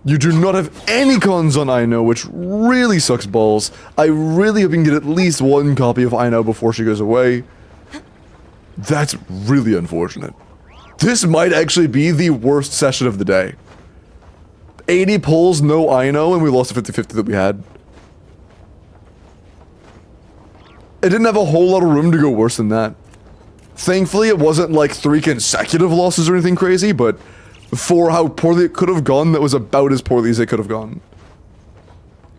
You do not have any cons on I know, which really sucks balls. I really hope you can get at least one copy of I know before she goes away. That's really unfortunate. This might actually be the worst session of the day. 80 pulls, no I know, and we lost the 50-50 that we had. It didn't have a whole lot of room to go worse than that. Thankfully, it wasn't like 3 consecutive losses or anything crazy, but for how poorly it could have gone, that was about as poorly as it could have gone.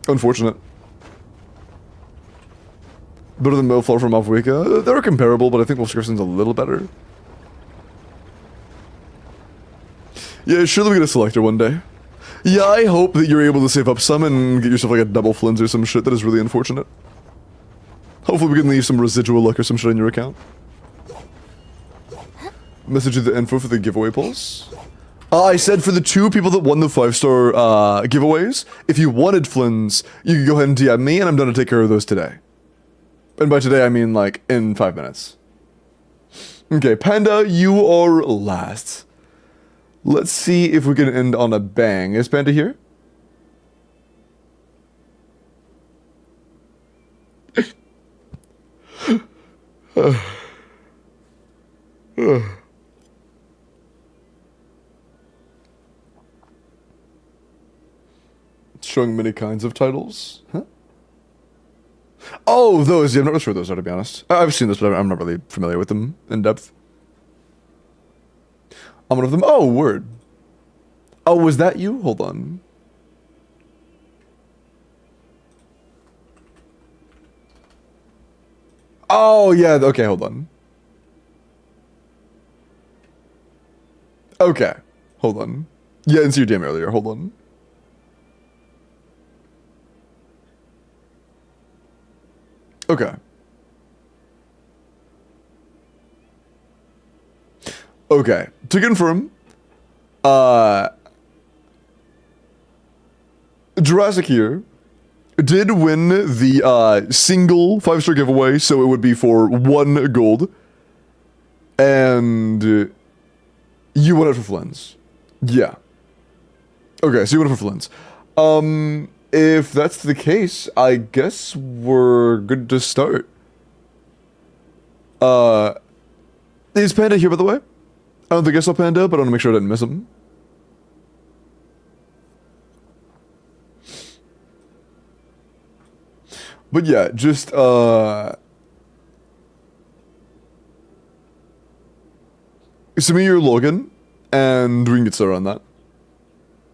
Unfortunate. Better than Flynn from Mauvika. They're comparable, but I think Wolf Griffin's a little better. Yeah, surely we get a selector one day. Yeah, I hope that you're able to save up some and get yourself like a double FLINS or some shit. That is really unfortunate. Hopefully we can leave some residual luck or some shit on your account. Message you the info for the giveaway polls. I said for the 2 people that won the 5-star giveaways, if you wanted FLINS, you could go ahead and DM me, and I'm done to take care of those today. And by today, I mean like in 5 minutes. Okay, Panda, you are last. Let's see if we can end on a bang. Is Panda here? Showing many kinds of titles. Huh? Oh, those. Yeah, I'm not sure what those are, to be honest. I've seen this, but I'm not really familiar with them in depth. I'm one of them. Oh, word. Oh, was that you? Hold on. Oh, yeah. Okay, hold on. Okay. Hold on. Yeah, I didn't see your DM earlier. Hold on. Okay. Okay. To confirm, Jurassic here did win the single 5-star giveaway, so it would be for 1 gold. And you won it for FLINS. Yeah. Okay, so you won it for FLINS. If that's the case, I guess we're good to start. Is Panda here, by the way? I don't think I saw Panda, but I want to make sure I didn't miss him. But yeah, just, send me your login, and we can get started on that.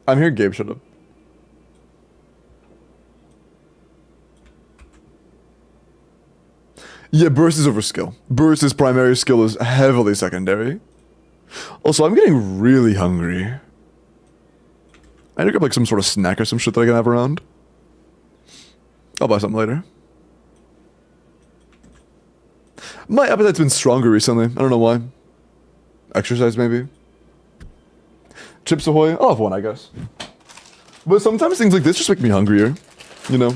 I'm here, Gabe, shut up. Yeah, burst is over skill. Burst is primary, skill is heavily secondary. Also, I'm getting really hungry. I need to grab like some sort of snack or some shit that I can have around. I'll buy something later. My appetite's been stronger recently. I don't know why. Exercise, maybe. Chips Ahoy? I'll have one, I guess. But sometimes things like this just make me hungrier. You know?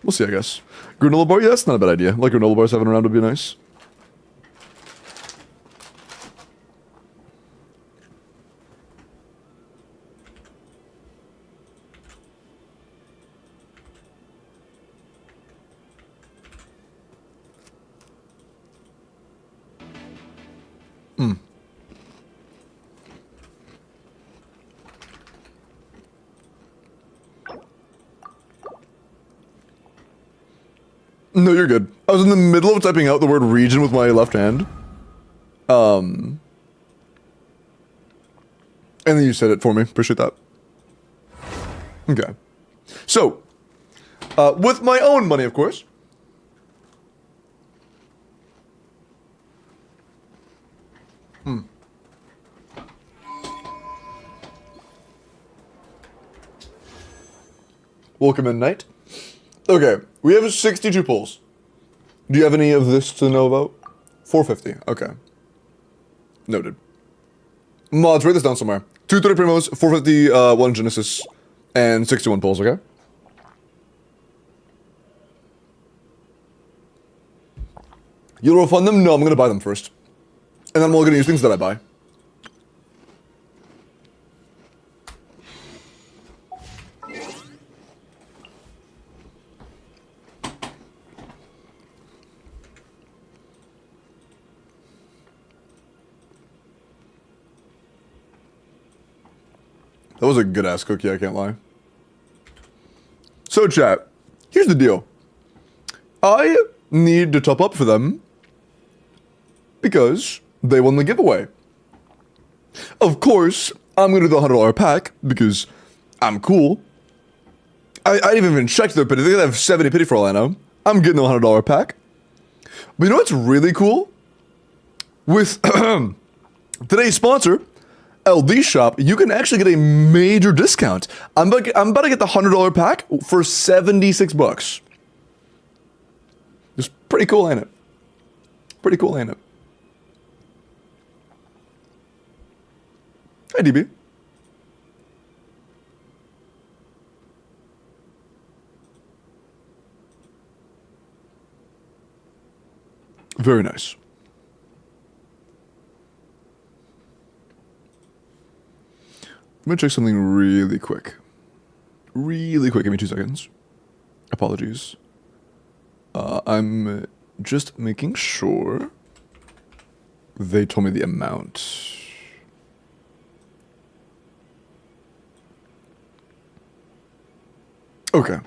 We'll see, I guess. Granola bar? Yeah, that's not a bad idea. Like granola bars having around would be nice. No, you're good. I was in the middle of typing out the word region with my left hand. And then you said it for me. Appreciate that. Okay. So, with my own money, of course. Welcome in, Knight. Okay, we have 62 pulls. Do you have any of this to know about? 450, okay. Noted. Mods, write this down somewhere. 230 primos, 450 one Genesis, and 61 pulls, okay? You'll refund them? No, I'm gonna buy them first. And then I'm only gonna use things that I buy. That was a good-ass cookie, I can't lie. So, chat, here's the deal. I need to top up for them because they won the giveaway. Of course, I'm going to do the $100 pack because I'm cool. I didn't even check their pity. They have 70 pity for all I know. I'm getting the $100 pack. But you know what's really cool? With today's sponsor, LD Shop, you can actually get a major discount. I'm about to get the $100 pack for 76 bucks. It's pretty cool, ain't it? Pretty cool, ain't it? Hi, DB. Very nice. I'm gonna check something really quick. Really quick, give me 2 seconds. Apologies. I'm just making sure they told me the amount. Okay.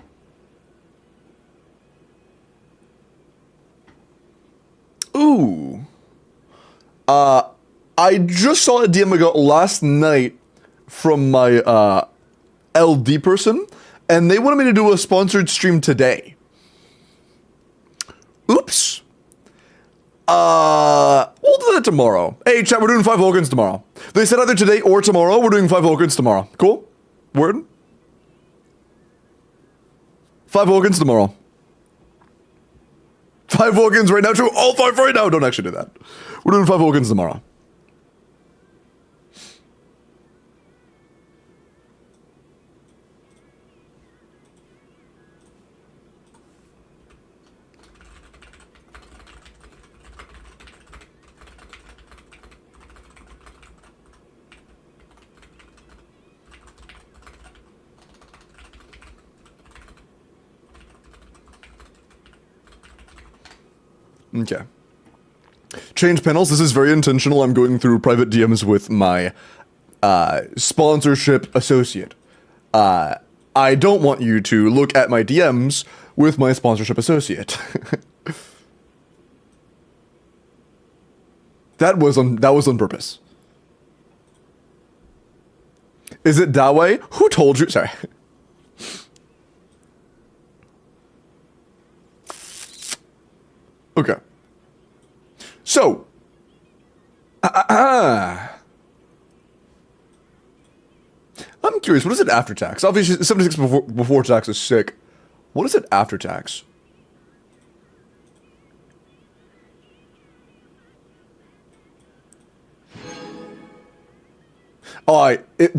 Ooh. I just saw a DM I got last night from my LD person, and they wanted me to do a sponsored stream today. Oops. We'll do that tomorrow. Hey, chat, we're doing 5 Vulcans tomorrow. They said either today or tomorrow. We're doing 5 Vulcans tomorrow. Cool? Word? 5 Vulcans tomorrow. 5 Vulcans right now, true. All 5 right now. Don't actually do that. We're doing 5 Vulcans tomorrow. Okay. Change panels. This is very intentional. I'm going through private DMs with my sponsorship associate. I don't want you to look at my DMs with my sponsorship associate. That was on purpose. Is it that way? Who told you? Sorry. Okay. So. I'm curious, what is it after tax? Obviously, 76 before tax is sick. What is it after tax?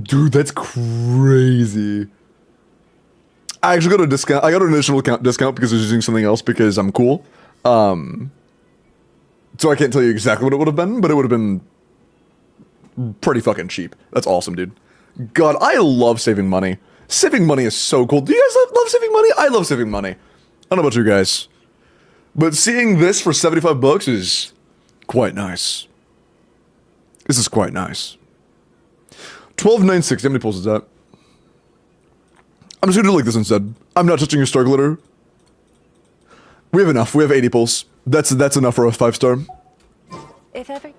Dude, that's crazy. I actually got a discount. I got an additional discount because I was using something else because I'm cool. So I can't tell you exactly what it would have been, but it would have been pretty fucking cheap. That's awesome, dude. God, I love saving money. Saving money is so cool. Do you guys love saving money? I love saving money. I don't know about you guys, but seeing this for 75 bucks is quite nice. This is quite nice. 12,960. How many pulls is that? I'm just gonna do like this instead. I'm not touching your star glitter. We have enough. We have 80 pulls. That's enough for a 5-star.
If ever.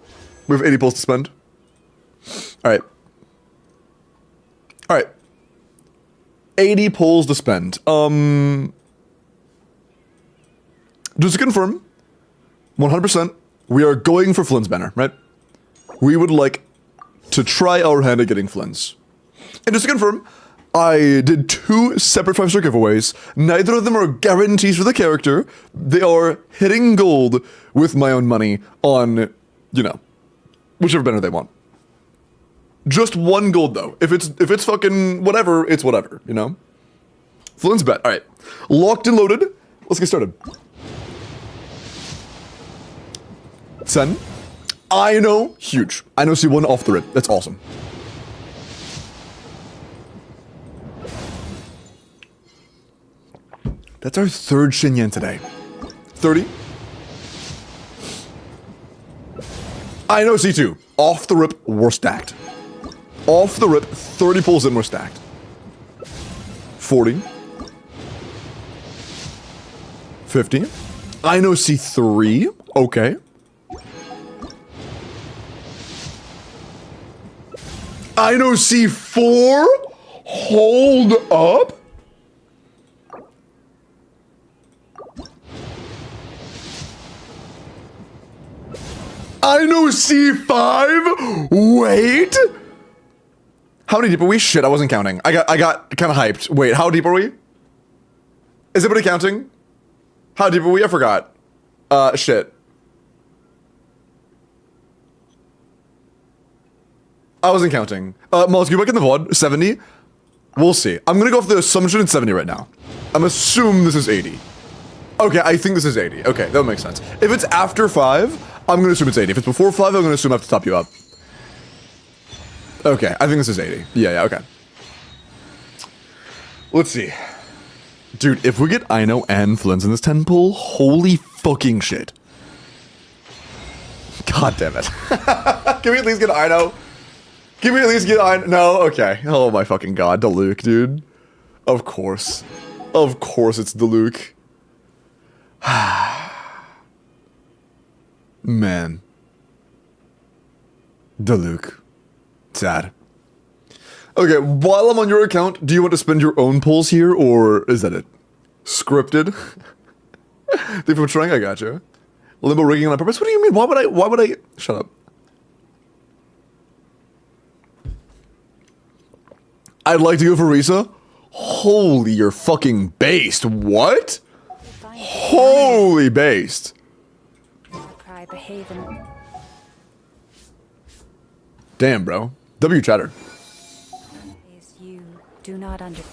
We have 80 pulls to spend. Alright. Alright. 80 pulls to spend. Just to confirm, 100%, we are going for Flynn's banner, right? We would like to try our hand at getting Flynn's. And just to confirm, I did 2 separate 5-star giveaways. Neither of them are guarantees for the character. They are hitting gold with my own money on, you know, whichever banner they want. Just 1 gold though. If it's fucking whatever, it's whatever, you know? Flynn's bet. Alright. Locked and loaded. Let's get started. 10. I know. Huge. I know C1 off the rip. That's awesome. That's our 3rd Shinyan today. 30. I know C2. Off the rip, we're stacked. Off the rip, 30 pulls in, we're stacked. 40. 50. I know C3. Okay. I know C4. Hold up. I know C5. Wait. How many deep are we? Shit, I wasn't counting. I got kind of hyped. Wait, how deep are we? Is anybody counting? How deep are we? I forgot. Shit. I wasn't counting. Miles, go back in the VOD. 70. We'll see. I'm gonna go off the assumption it's 70 right now. I'm assuming this is 80. Okay, I think this is 80. Okay, that makes sense. If it's after 5, I'm gonna assume it's 80. If it's before 5, I'm gonna assume I have to top you up. Okay, I think this is 80. Yeah, okay. Let's see. Dude, if we get Ino and FLINS in this 10 pull, holy fucking shit. God damn it. Can we at least get Ino? Can we at least get Ino? No? Okay. Oh my fucking god, Diluc, dude. Of course. Of course it's Diluc. Man. Diluc. Sad. Okay, while I'm on your account, do you want to spend your own pulls here, or is that it? Scripted? Thank you for trying, I gotcha. Limbo rigging on purpose? What do you mean? Why would I? Shut up. I'd like to go for Verissa. Holy, you're fucking based. What? Holy based.
Cry behaving.
Damn, bro. W chatter.
Is you do not under.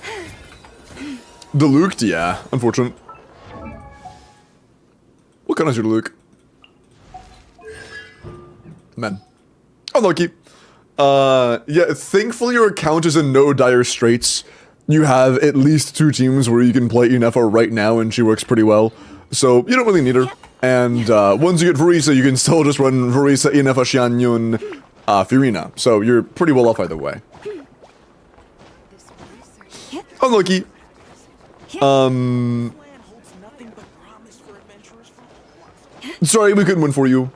Diluc, yeah. Unfortunate. What kind is your Diluc? Men. Unlucky. Yeah, thankfully your account is in no dire straits. You have at least 2 teams where you can play Enifa right now and she works pretty well. So you don't really need her. And once you get Verissa, you can still just run Verissa, Enifa, Xianyun, Furina. So you're pretty well off either way. Unlucky. Sorry, we couldn't win for you.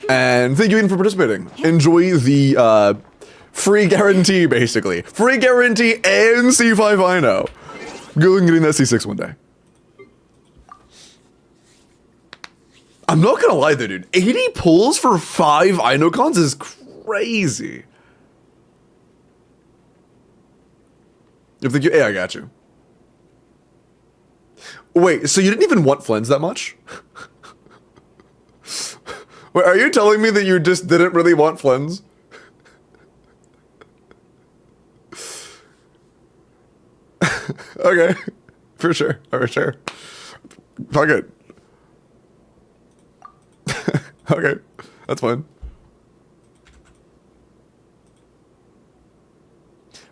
And thank you Ian for participating. Enjoy the free guarantee, basically. Free guarantee and C5 I know. Good luck getting that C6 one day. I'm not gonna lie though, dude. 80 pulls for 5 Inocons is crazy. If the hey, I got you. Wait, so you didn't even want Flynns that much? Wait, are you telling me that you just didn't really want Flynns? Okay, for sure, for sure. Fuck it. Okay, that's fine.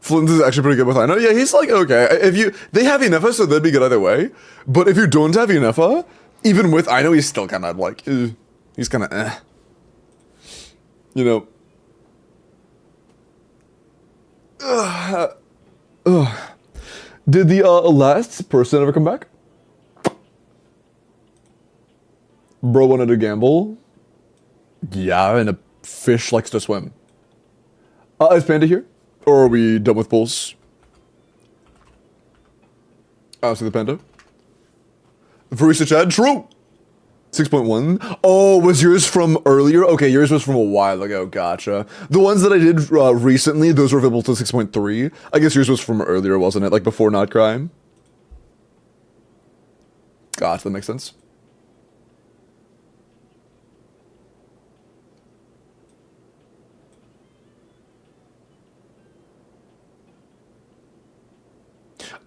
Flynns is actually pretty good with Ino. Yeah, he's like, okay. If you, they have Enifa, so they'd be good either way. But if you don't have Enifa, even with Ino, he's still kind of like, he's kind of You know. Did the last person ever come back? Bro wanted to gamble. Yeah, and a fish likes to swim. Is Panda here? Or are we done with polls? See the Panda. Verissa Chad, true! 6.1. Oh, was yours from earlier? Okay, yours was from a while ago, gotcha. The ones that I did recently, those were available to 6.3. I guess yours was from earlier, wasn't it? Like before Not Crime? Gotcha, that makes sense.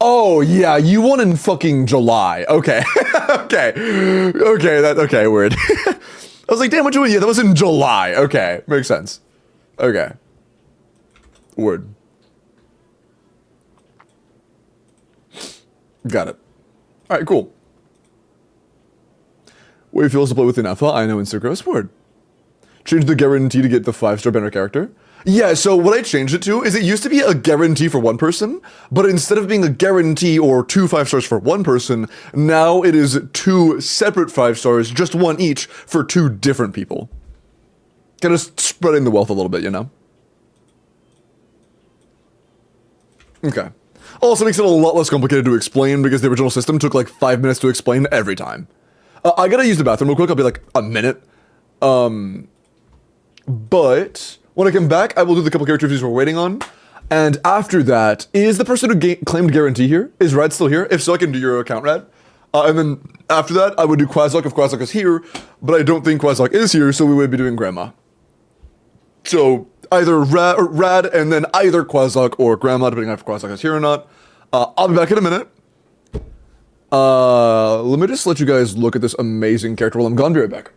Oh, yeah, you won in fucking July. Okay. Okay. Okay, weird. I was like, damn, what you win? Yeah, that was in July. Okay, makes sense. Okay. Word. Got it. Alright, cool. Way it feels to play with Enifa, I know Instagross. Word. Change the guarantee to get the 5-star banner character. Yeah, so what I changed it to is it used to be a guarantee for one person, but instead of being a guarantee or 2 5-stars for one person, now it is 2 separate 5-stars, just 1 each, for 2 different people. Kind of spreading the wealth a little bit, you know? Okay. Also makes it a lot less complicated to explain because the original system took like 5 minutes to explain every time. I gotta use the bathroom real quick, I'll be like a minute. But when I come back, I will do the couple character reviews we're waiting on. And after that, is the person who claimed guarantee here? Is Rad still here? If so, I can do your account, Rad. And then after that, I would do Quazlock if Quazlock is here, but I don't think Quazlock is here, so we would be doing Grandma. So either Rad and then either Quazlock or Grandma, depending on if Quazlock is here or not. I'll be back in a minute. Let me just let you guys look at this amazing character while I'm gone. Be right back.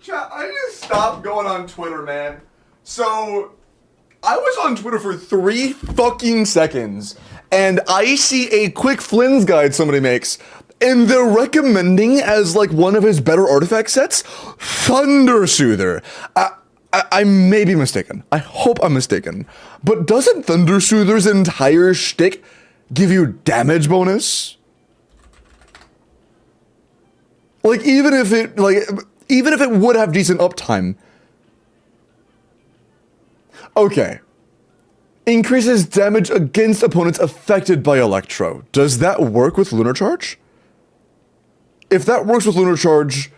Chat, I need to stop going on Twitter, man. So, I was on Twitter for 3 fucking seconds, and I see a quick FLINS guide somebody makes, and they're recommending as like one of his better artifact sets, Thunder Soother. I may be mistaken. I hope I'm mistaken. But doesn't Thunder Soother's entire shtick give you damage bonus? Like even if it would have decent uptime. Okay. Increases damage against opponents affected by Electro. Does that work with Lunar Charge? If that works with Lunar Charge,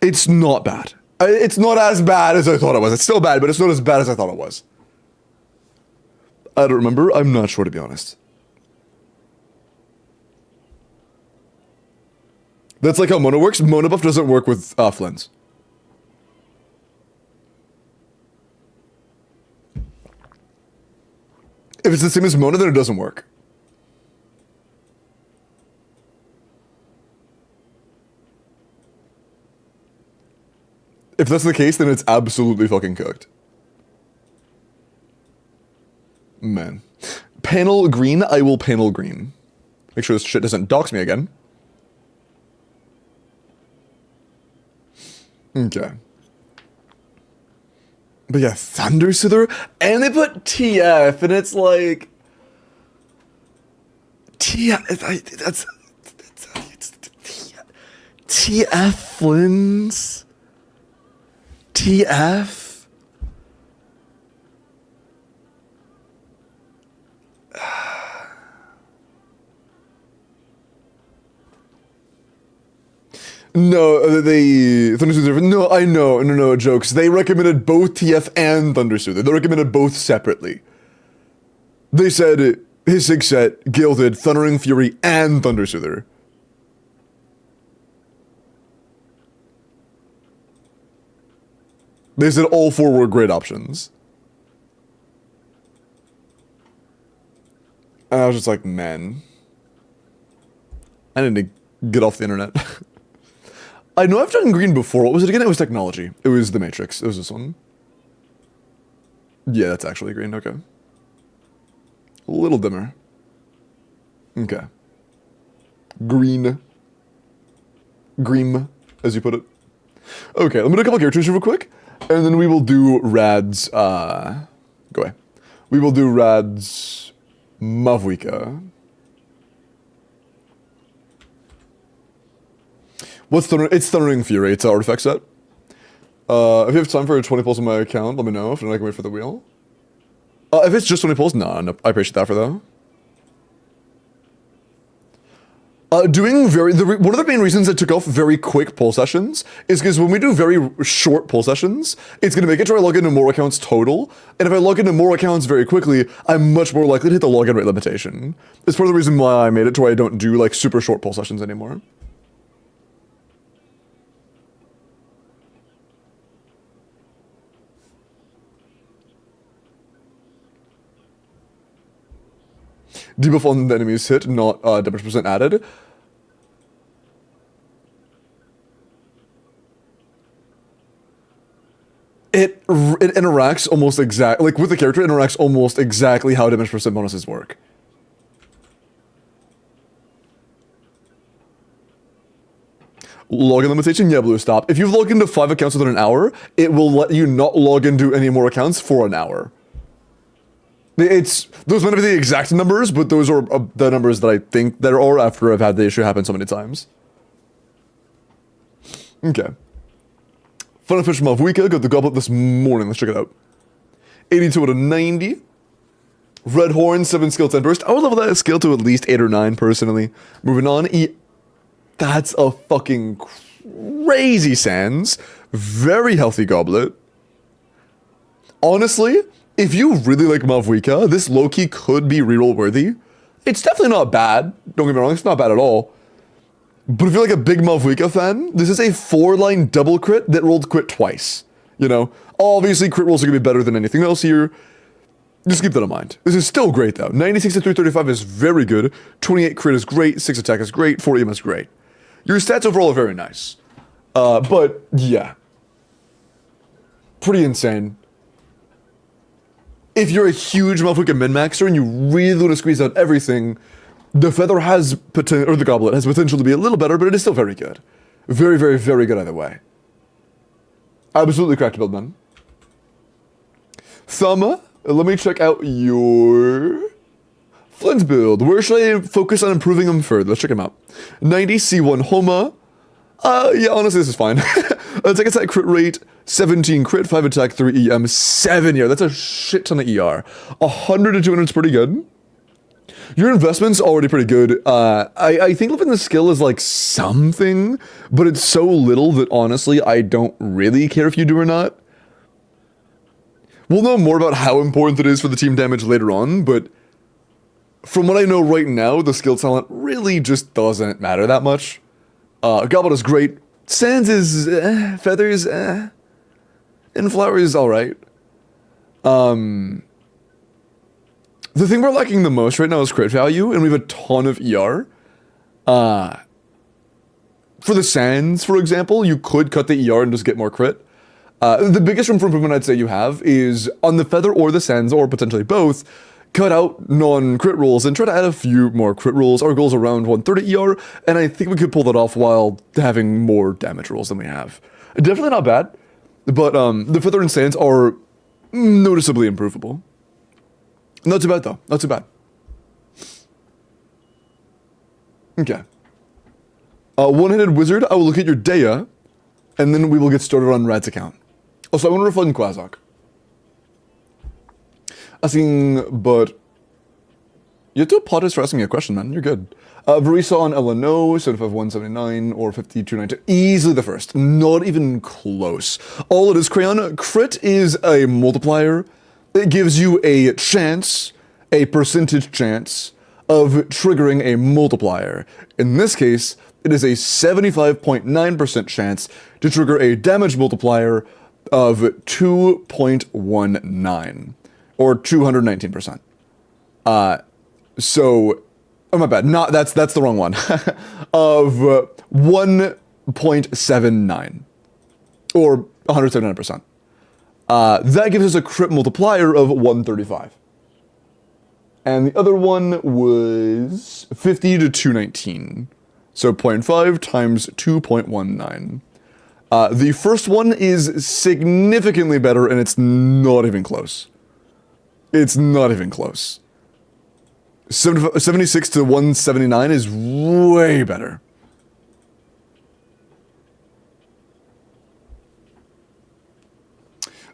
it's not bad. It's not as bad as I thought it was. It's still bad, but it's not as bad as I thought it was. I don't remember. I'm not sure, to be honest. That's like how Mono works. Mono buff doesn't work with FLINS. If it's the same as Mono, then it doesn't work. If that's the case, then it's absolutely fucking cooked. Man. Panel green, I will panel green. Make sure this shit doesn't dox me again. Okay. But yeah, Thunder Soother, and they put TF, and it's like... TF, TF FLINS? TF? No, Thunder Soother, no, I know, no, jokes. They recommended both TF and Thunder Soother. They recommended both separately. They said his 6 set, Gilded, Thundering Fury, and Thunder Soother. They said all 4 were great options. And I was just like, man. I need to get off the internet. I know I've done green before. What was it again? It was technology. It was the Matrix. It was this one. Yeah, that's actually green. Okay. A little dimmer. Okay. Green. Green, as you put it. Okay, let me do a couple characters real quick. And then we will do Rad's, go away. We will do Rad's Mauvika. What's Thunder? It's Thundering Fury. It's an artifact set. If you have time for 20 pulls on my account, let me know. If not, I can wait for the wheel. If it's just 20 pulls, no, I appreciate that for though. Doing one of the main reasons I took off very quick pull sessions is because when we do very short pull sessions, it's going to make it so I log into more accounts total. And if I log into more accounts very quickly, I'm much more likely to hit the login rate limitation. It's part of the reason why I made it to where I don't do like super short pull sessions anymore. Debuff on the enemy's hit, not damage percent added. It interacts almost exact, like with the character, it interacts almost exactly how damage percent bonuses work. Login limitation? Yeah, Blue, stop. If you've logged into 5 accounts within an hour, it will let you not log into any more accounts for an hour. Those might not be the exact numbers, but those are the numbers that I think there are after I've had the issue happen so many times. Okay. Fun Fish Mauvika got the goblet this morning. Let's check it out. 82 out of 90. Red Horn, 7 skill, 10 burst. I would level that skill to at least 8 or 9 personally. Moving on. That's a fucking crazy Sans. Very healthy goblet. Honestly, if you really like Mauvika, this low-key could be reroll worthy. It's definitely not bad. Don't get me wrong, it's not bad at all. But if you're like a big Mauvika fan, this is a 4-line double crit that rolled crit twice. You know? Obviously, crit rolls are gonna be better than anything else here. Just keep that in mind. This is still great though. 96 to 335 is very good. 28 crit is great. 6 attack is great. 4 EM is great. Your stats overall are very nice. But yeah. pretty insane. If you're a huge Mauvika min-maxer and you really want to squeeze out everything, the feather has potential, or the goblet has potential to be a little better, but it is still very good. Very, very, very good either way. Absolutely cracked build, man. Thumb, let me check out your Flynn's build. Where should I focus on improving him further? Let's check him out. 90 C1 Homa. Yeah, honestly, this is fine. Attack attack crit rate, 17 crit, 5 attack, 3 EM, 7 ER. That's a shit ton of ER. 100 to 200 is pretty good. Your investment's already pretty good. I think living the skill is like something, but it's so little that honestly, I don't really care if you do or not. We'll know more about how important it is for the team damage later on, but from what I know right now, the skill talent really just doesn't matter that much. Goblet is great. Sands is feathers, and flower is alright. The thing we're lacking the most right now is crit value, and we have a ton of ER. For the Sands, for example, you could cut the ER and just get more crit. The biggest room for improvement I'd say you have is on the Feather or the Sands, or potentially both, cut out non-crit rolls and try to add a few more crit rolls. Our goal's around 130 ER, and I think we could pull that off while having more damage rolls than we have. Definitely not bad, but the Feather and Sands are noticeably improvable. Not too bad though, not too bad. Okay. One-handed wizard, I will look at your Dea, and then we will get started on Rad's account. Also, I want to refund Quazok. Asking, but you're too potters for asking me a question, man. You're good. Verissa on Eleno, 75179 or 5292. Easily the first. Not even close. All it is, Crayon, crit is a multiplier. It gives you a chance, a percentage chance, of triggering a multiplier. In this case, it is a 75.9% chance to trigger a damage multiplier of 2.19. Or 219%. So, oh my bad, that's the wrong one. Of 1.79. Or 179%. That gives us a crit multiplier of 135. And the other one was 50 to 219. So 0.5 times 2.19. The first one is significantly better, and it's not even close. It's not even close. 76 to 179 is way better.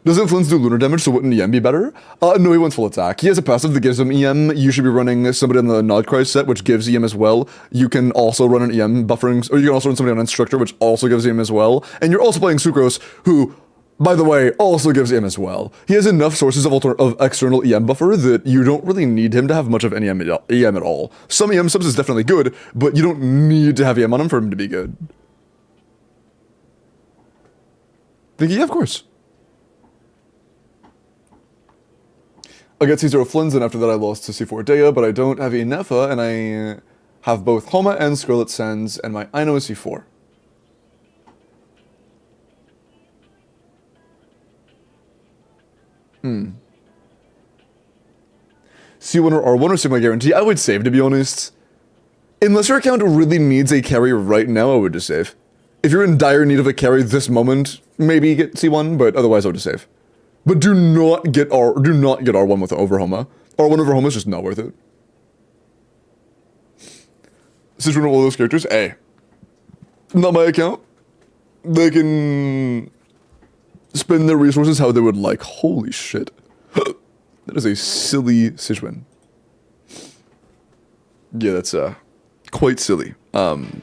Doesn't FLINS do lunar damage, so wouldn't EM be better? No, he wants full attack. He has a passive that gives him EM. You should be running somebody on the Nodcry set, which gives EM as well. You can also run an EM buffering, or you can also run somebody on Instructor, which also gives EM as well. And you're also playing Sucrose, who, by the way, also gives EM as well. He has enough sources of external EM buffer that you don't really need him to have much of any EM at all. Some EM subs is definitely good, but you don't need to have EM on him for him to be good. Yeah, of course. I got C0 FLINS, and after that I lost to C4 Dea, but I don't have Enifa, and I have both Homa and Scarlet Sands, and my Ino is C4. C1 or R1 or Sigma guarantee? I would save, to be honest. Unless your account really needs a carry right now, I would just save. If you're in dire need of a carry this moment, maybe get C1, but otherwise I would just save. But do not get R1 with over Homa. R1 over Homa is just not worth it. Since we're all those characters, not my account. They can spend their resources how they would like. Holy shit. That is a silly Sichuan. Yeah, that's quite silly. I mean,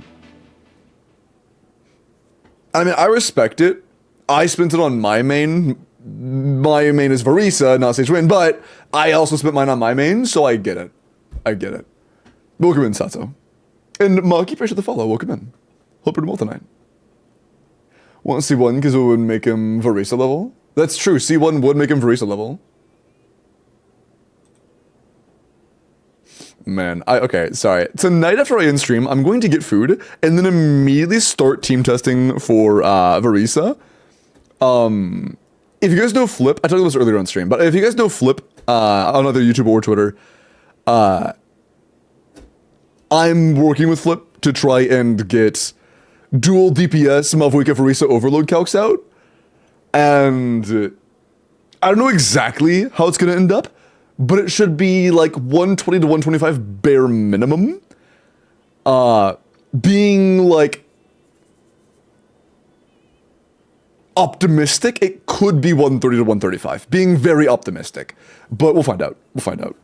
I respect it. I spent it on my main. My main is Verissa, not Sichuan, but I also spent mine on my main, so I get it. I get it. Welcome in, Sato. And Maki, appreciate the follow. Welcome in. Hope you're well tonight. Want C1 because it would make him Verissa level? That's true. C1 would make him Verissa level. Man, okay, sorry. Tonight after I end stream, I'm going to get food and then immediately start team testing for Verissa. if you guys know Flip, I talked about this earlier on stream, but if you guys know Flip on either YouTube or Twitter, I'm working with Flip to try and get dual DPS Mauvika Verissa overload calcs out. And I don't know exactly how it's going to end up, but it should be like 120 to 125 bare minimum. Being like optimistic, it could be 130 to 135. Being very optimistic, but we'll find out. We'll find out.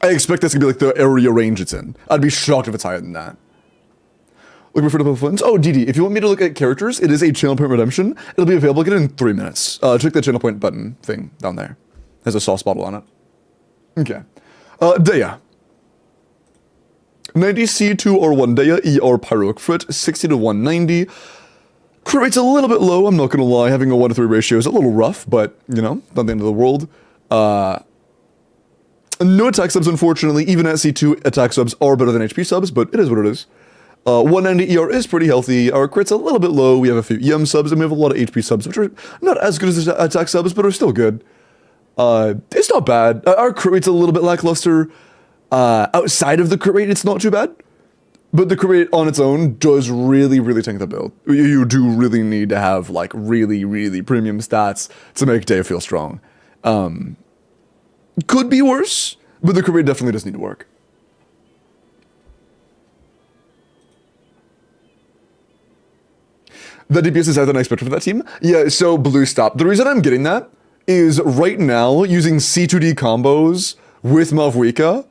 I expect this to be like the area range it's in. I'd be shocked if it's higher than that. Looking for the FLINS? Oh, DD, if you want me to look at characters, it is a channel point redemption. It'll be available again in 3 minutes. Check the channel point button thing down there. There's a sauce bottle on it. Okay. Daya. 90 C2 or 1 Daya, ER Pyro Crit, 60 to 190. Crit rate's a little bit low, I'm not gonna lie. Having a 1 to 3 ratio is a little rough, but, you know, not the end of the world. No attack subs, unfortunately. Even at C2, attack subs are better than HP subs, but it is what it is. 190 ER is pretty healthy. Our crit's a little bit low. We have a few EM subs, and we have a lot of HP subs, which are not as good as attack subs, but are still good. It's not bad. Our crit rate's a little bit lackluster. Outside of the crit rate, it's not too bad. But the crit rate on its own does really, really tank the build. You do really need to have, like, really, really premium stats to make Daya feel strong. Could be worse, but the crit rate definitely does need to work. The DPS is higher than I expected for that team. Yeah, so Blue Stop. The reason I'm getting that is right now, using C2D combos with Mauvika,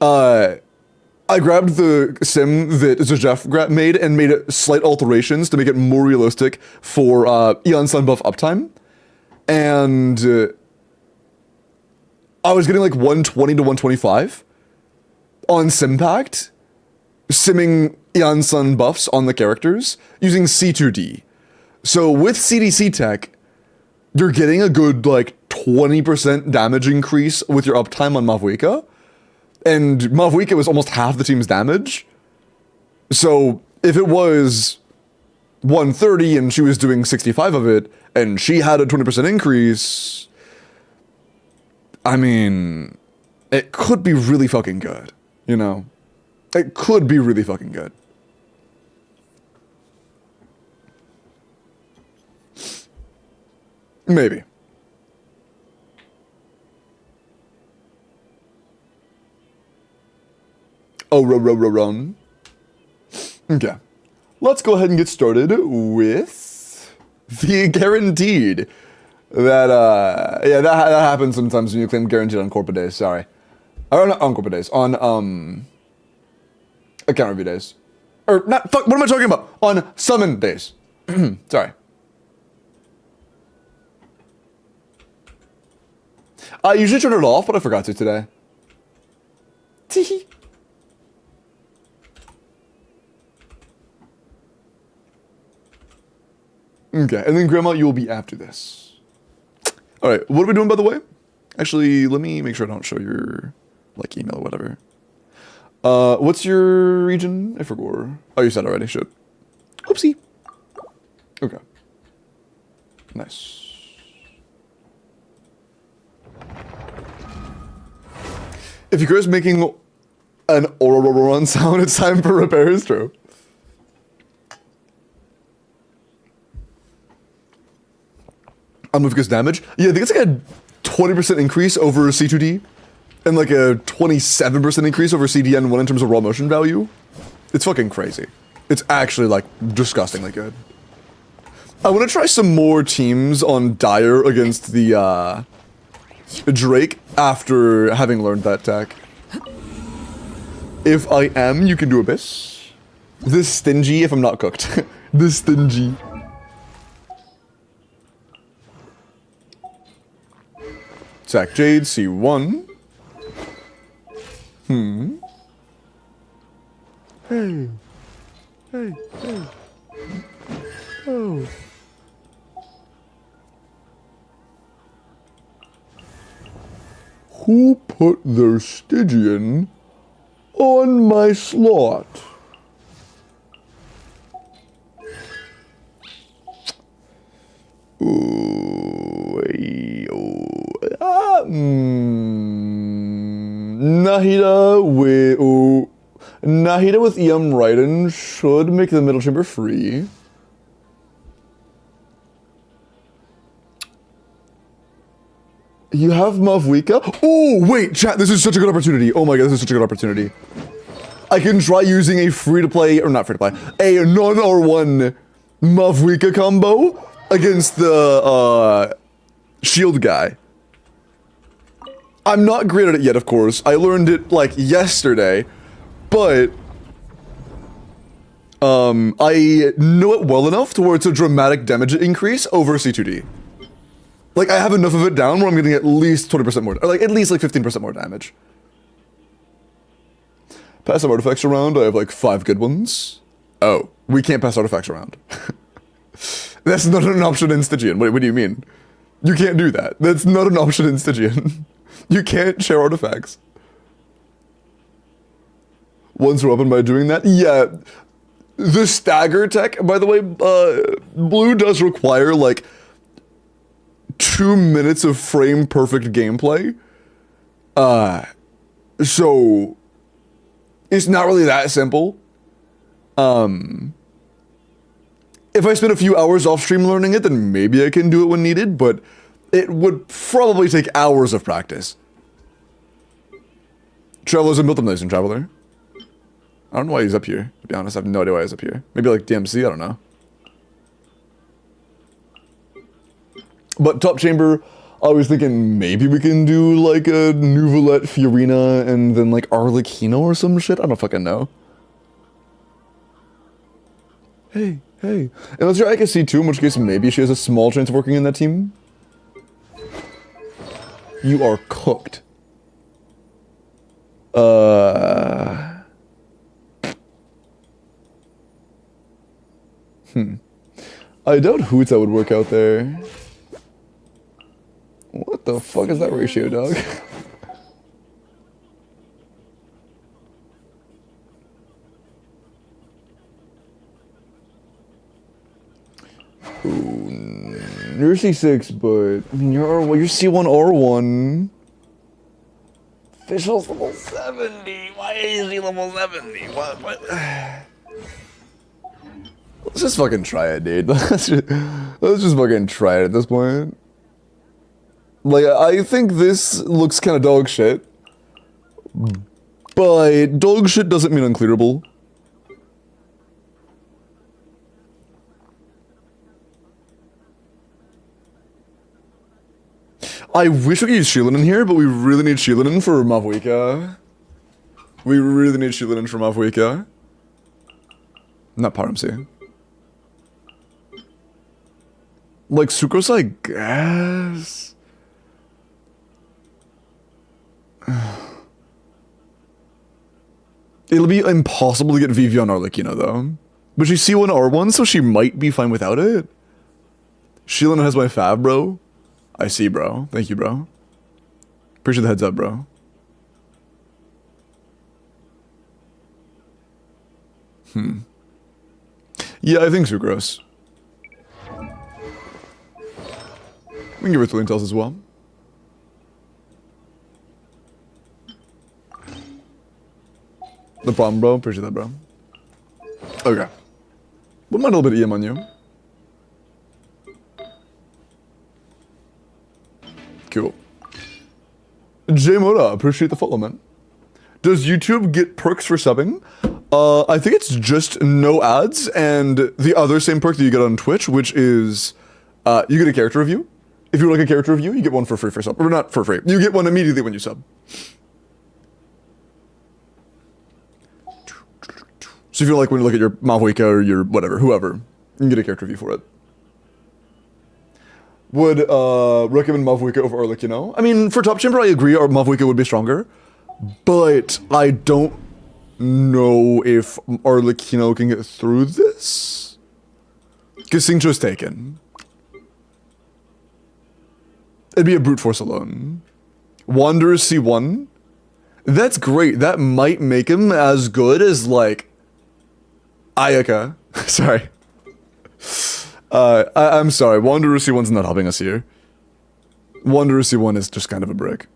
I grabbed the sim that Zajef made and made it slight alterations to make it more realistic for Eon Sun buff uptime. And I was getting like 120 to 125 on Simpact, simming Eon Sun buffs on the characters using C2D. So with CDC tech, you're getting a good like 20% damage increase with your uptime on Mauvika. And Mauvika was almost half the team's damage. So if it was 130 and she was doing 65 of it, and she had a 20% increase, I mean, it could be really fucking good, you know? It could be really fucking good. Maybe. Oh, run. Okay. Let's go ahead and get started with the guaranteed. That, yeah, that happens sometimes when you claim guaranteed on corporate days, sorry. Or not on corporate days, on, account review days. Or, not, fuck, what am I talking about? On summon days. Sorry. I usually turn it off, but I forgot to today. Teehee. Okay, and then Grandma, you will be after this. All right, what are we doing, by the way? Actually, let me make sure I don't show your, like, email or whatever. What's your region? I forgot. Oh, you said already, shit. Oopsie. Okay. Nice. If you guys making an run sound, it's time for repairs, true. Mauvika's damage? Yeah, I think it's like a 20% increase over C2D and like a 27% increase over CDN1 in terms of raw motion value. It's fucking crazy. It's actually like disgustingly good. I want to try some more teams on Dire against the Drake after having learned that tech. If I am, you can do Abyss. This stingy if I'm not cooked. This stingy. Sack Jade, C1. Hey. Oh. Who put their Stygian on my slot? Ooh. Nahida with EM Raiden should make the middle chamber free. You have Mauvika? Oh, wait, chat, this is such a good opportunity. Oh my god, this is such a good opportunity. I can try using a free-to-play, or not free-to-play, a non-R1 Mauvika combo against the, shield guy. I'm not great at it yet, of course. I learned it, like, yesterday, but I know it well enough to where it's a dramatic damage increase over C2D. Like, I have enough of it down where I'm getting at least 20% more, or like, at least like 15% more damage. Pass some artifacts around, I have like 5 good ones. Oh, we can't pass artifacts around. That's not an option in Stygian. What do you mean? You can't do that. That's not an option in Stygian. You can't share artifacts. Once we're open by doing that, yeah. The stagger tech, by the way, blue does require like 2 minutes of frame perfect gameplay. So it's not really that simple. If I spend a few hours off stream learning it, then maybe I can do it when needed, but it would probably take hours of practice. Traveler's a Milton Traveler. I don't know why he's up here, to be honest. I have no idea why he's up here. Maybe like DMC, I don't know. But top chamber, I was thinking maybe we can do like a Nuvolette Fiorina and then like Arlecchino or some shit. I don't fucking know. Hey. Unless you're IKC too, in which case maybe she has a small chance of working in that team. You are cooked. I doubt Hootsa would work out there. What the fuck is that ratio, dog? Ooh, you're C6, but I mean you're C1 R1. Official's level 70. Why is he level 70? What? Let's just fucking try it, dude. Let's just fucking try it at this point. Like, I think this looks kind of dog shit. But dog shit doesn't mean unclearable. I wish we could use Sheilin in here, but we really need Sheilin in for Mauvika. We really need Sheilin in for Mauvika. Not Paramsi. Like, Sucrose, I guess. It'll be impossible to get VV on Arlecchino, though. But she's C1 R1, so she might be fine without it. Sheilin has my fab, bro. I see, bro. Thank you, bro. Appreciate the heads up, bro. Yeah, I think Sucrose. We can give her Twinkles as well. No problem, bro. Appreciate that, bro. Okay. Wouldn't mind a little bit of EM on you. Cool. J Moda, appreciate the follow, man. Does YouTube get perks for subbing? I think it's just no ads and the other same perk that you get on Twitch, which is you get a character review. If you like a character review, you get one for free for sub. Or not for free. You get one immediately when you sub. So if you like when you look at your Mauvika or your whatever, whoever, you can get a character review for it. Would recommend Mauvika over Arlecchino. I mean, for top chamber, I agree. Mauvika would be stronger, but I don't know if Arlecchino can get through this. Because Xingqiu's taken. It'd be a brute force alone. Wanderer C1. That's great. That might make him as good as like Ayaka. Sorry. I'm sorry, Wanderer C1's not helping us here. Wondrousy one is just kind of a brick.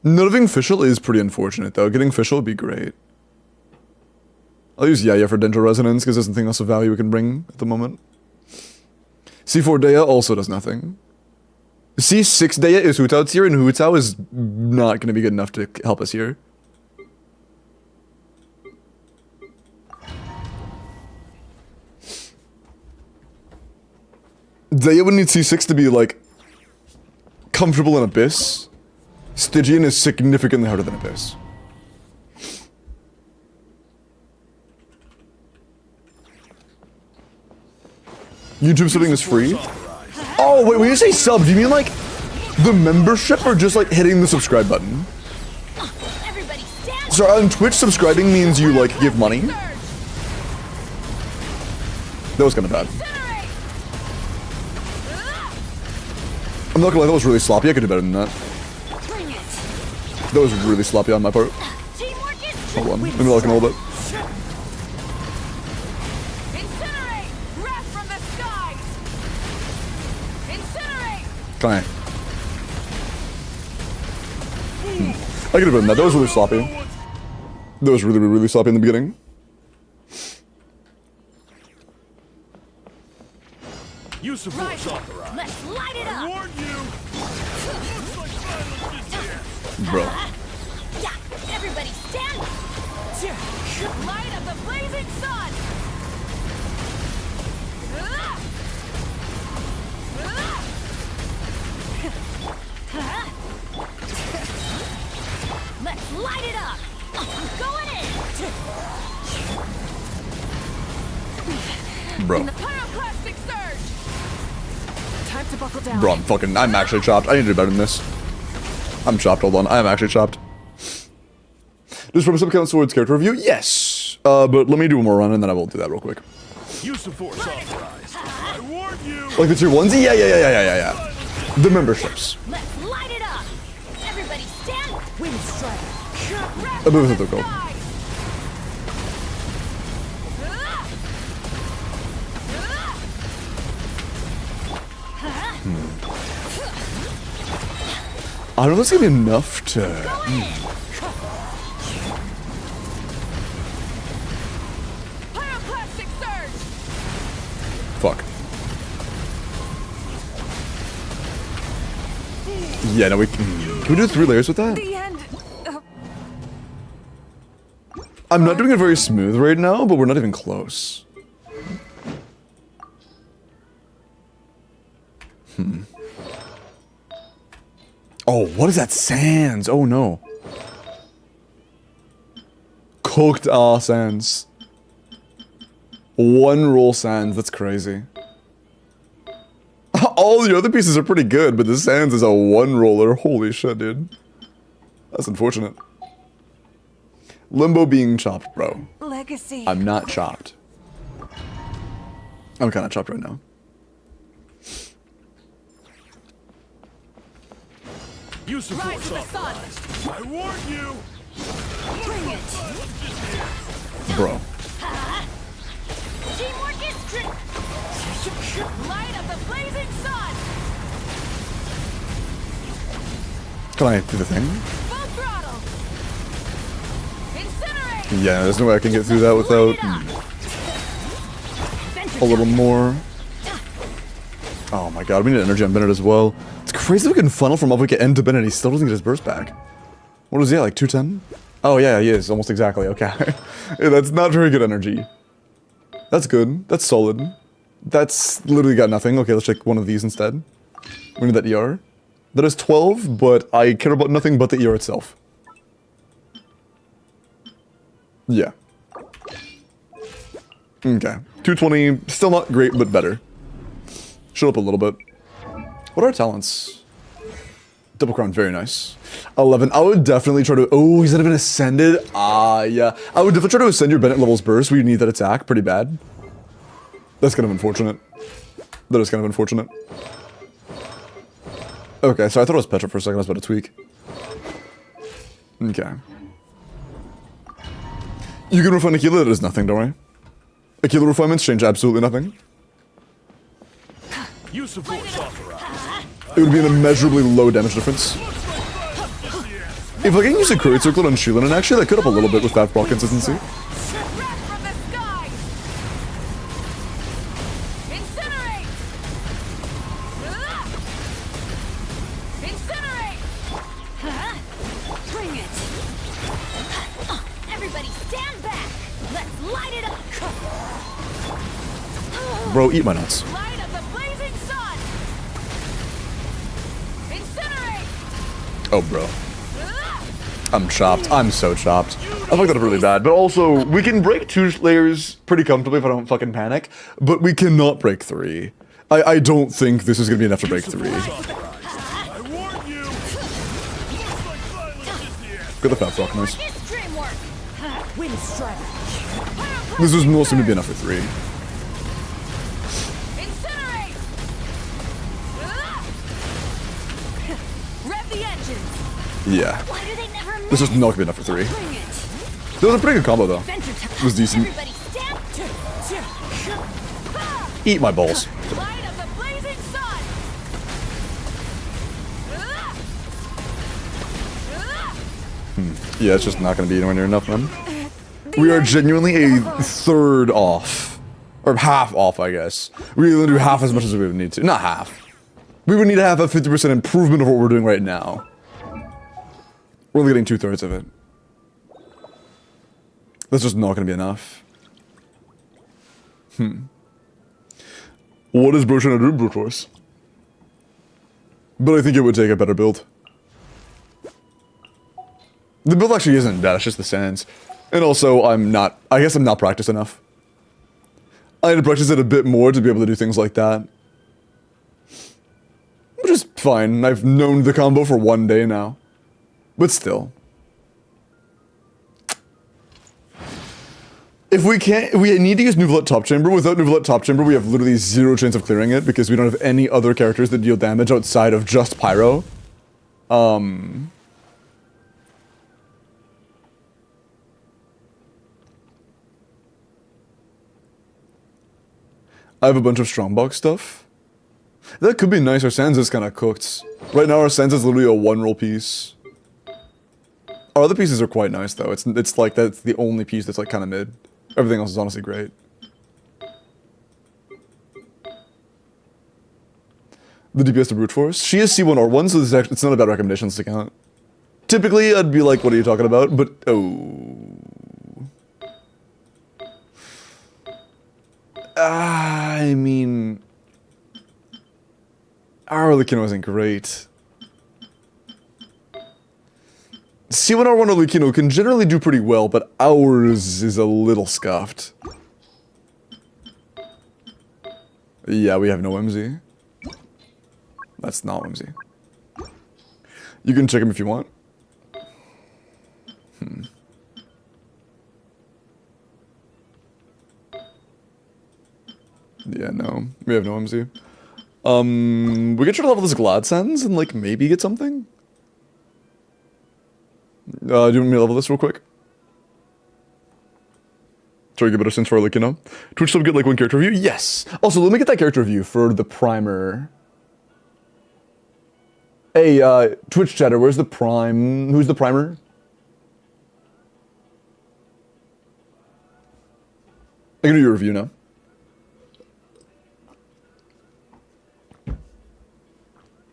Not having Fischl is pretty unfortunate, though. Getting Fischl would be great. I'll use Yaya for Dental Resonance, because there's nothing else of value we can bring at the moment. C4 Dea also does nothing. C6 Dea is Hu Tao's here, and Hu Tao is not going to be good enough to help us here. Dea would need C6 to be, like, comfortable in Abyss. Stygian is significantly harder than Abyss. YouTube subbing is free? Oh, wait, when you say sub, do you mean, like, the membership or just, like, hitting the subscribe button?
Everybody stand.
So on Twitch, subscribing means you, like, give money? That was kind of bad. I'm not gonna lie, that was really sloppy. I could do better than that.
Bring it.
That was really sloppy on my part.
Teamwork is
Hold on, let me look in a little bit.
incinerate. Wrath from the skies. Incinerate.
Can I could have done that. That was really sloppy. That was really, really sloppy in the beginning.
Use of force authorized.
Let's light it up.
Warn you! Looks like violence is here.
Bro.
Yeah. Everybody stand. Light up the blazing sun. Let's light it up. I'm going in.
Bro.
Pyroclastic surge.
Time to buckle down.
Bro, I'm actually chopped. I need to do better than this. I'm chopped, hold on. I am actually chopped. Does from count towards character review? Yes. But let me do one more run and then I will do that real quick.
Use of force authorized. I warn you!
Like the tier ones? Yeah. The memberships.
Let's light it up. Everybody stand.
Wind strike.
I believe it's cool. I don't know if it's gonna be enough to...
Pyroclastic surge.
Fuck. Yeah, no, we can we do 3 layers with that?
The end.
I'm not doing it very smooth right now, but we're not even close. Oh, what is that? Sands. Oh no. Cooked sands. 1 roll sands. That's crazy. All the other pieces are pretty good, but the sands is a 1 roller. Holy shit, dude. That's unfortunate. Limbo being chopped, bro.
Legacy.
I'm not chopped. I'm kind of chopped right now.
Use of
Rise
force
to the sun.
authorized. I warn you!
Bring it.
Bro.
Teamwork is light up the blazing sun.
Can I do the thing?
Full throttle. Incinerate.
Yeah, there's no way I can get through that without a little more. Oh my god, we need energy on Bennett as well. It's crazy we can funnel from Mauvika end to Bennett, he still doesn't get his burst back. What is he at, like 210? Oh yeah, he is, almost exactly, okay. Yeah, that's not very good energy. That's good, that's solid. That's literally got nothing. Okay, let's check one of these instead. We need that ER. That is 12, but I care about nothing but the ER itself. Yeah. Okay. 220, still not great, but better. Shut up a little bit. What are our talents? Double crown, very nice. 11, I would definitely try to... Oh, he's not even ascended? Ah, yeah. I would definitely try to ascend your Bennett levels burst. We need that attack pretty bad. That's kind of unfortunate. That is kind of unfortunate. Okay, so I thought it was Petra for a second. I was about to tweak. Okay. You can refine Aquila, that is nothing, don't worry. Aquila refinements change absolutely nothing.
Use of force authorized.
It would be an immeasurably low damage difference. If I can use a Courier Circlet on Sheelan, and actually that could help a little bit with that proc consistency.
Wrath from the sky! Incinerate! Incinerate!
Bring it!
Everybody stand back! Let's light it up!
Bro, eat my nuts.
Light of the blazing sun! Incinerate!
Oh, bro. I'm chopped. I'm so chopped. I fucked that up really bad. But also, we can break 2 layers pretty comfortably if I don't fucking panic. But we cannot break 3. I don't think this is going to be enough to break 3.
I warn you. Looks like violence is the answer.
Get the fat rock, nice.
This dream work!
Wind Strider.
This is mostly going to be enough for 3.
Incinerate! Rev the engines!
Yeah.
Why do they never
This is not going to be enough for 3.
Bring it!
That was a pretty good combo, though.
Venture time!
It was decent.
Everybody stand!
Eat my balls.
Light of the blazing sun!
Yeah, it's just not going to be anywhere near enough, man. We are genuinely a third off. Or half off, I guess. We only do half as much as we would need to. Not half. We would need to have a 50% improvement of what we're doing right now. We're only getting 2/3 of it. That's just not going to be enough. What is Bro trying to do, Brute Force? But I think it would take a better build. The build actually isn't bad, it's just the sands. And also, I guess I'm not practiced enough. I need to practice it a bit more to be able to do things like that. Which is fine, I've known the combo for 1 day now. But still. If we need to use Nouvelette Top Chamber. Without Nouvelette Top Chamber, we have literally 0 chance of clearing it because we don't have any other characters that deal damage outside of just Pyro. I have a bunch of Strongbox stuff. That could be nice. Our Sans is kind of cooked. Right now, our Sans is literally a 1-roll piece. Our other pieces are quite nice, though. It's like that's the only piece that's like kind of mid. Everything else is honestly great. The DPS to Brute Force. She is C1R1, so it's not a bad recommendation to count. Typically, I'd be like, what are you talking about? But, oh. I mean... Our WELKIN wasn't great. C1R1 Arlecchino can generally do pretty well, but ours is a little scuffed. Yeah, we have no Whimsy. That's not Whimsy. You can check him if you want. Yeah, no. We have no Whimsy. We could try to level this Glad Sense and, like, maybe get something? Do you want me to level this real quick? Try to get better sense for like, you know? Twitch still get like 1 character review? Yes! Also, let me get that character review for the primer. Hey, Twitch chatter, where's the prime? Who's the primer? I can do your review now.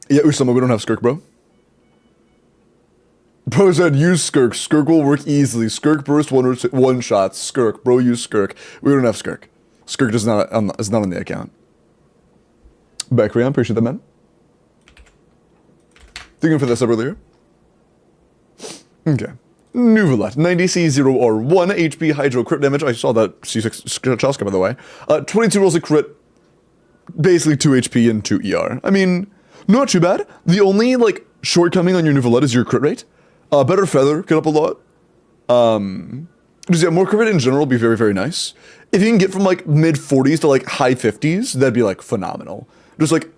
Yeah, Usama, we don't have Skirk, bro. Bro said, use Skirk. Skirk will work easily. Skirk burst one shots. Skirk. Bro, use Skirk. We don't have Skirk. Skirk is not on the account. Back, Rian. Appreciate that, man. Thinking for this up earlier. Okay. Nouvelette. 90C0R1 HP Hydro crit damage. I saw that C6 Chaska, by the way. 22 rolls of crit. Basically 2 HP and 2 ER. I mean, not too bad. The only, like, shortcoming on your Nouvelette is your crit rate. Better feather, get up a lot. Just, yeah, more crit rate in general would be very, very nice. If you can get from like mid 40s to like high 50s, that'd be like phenomenal. Just like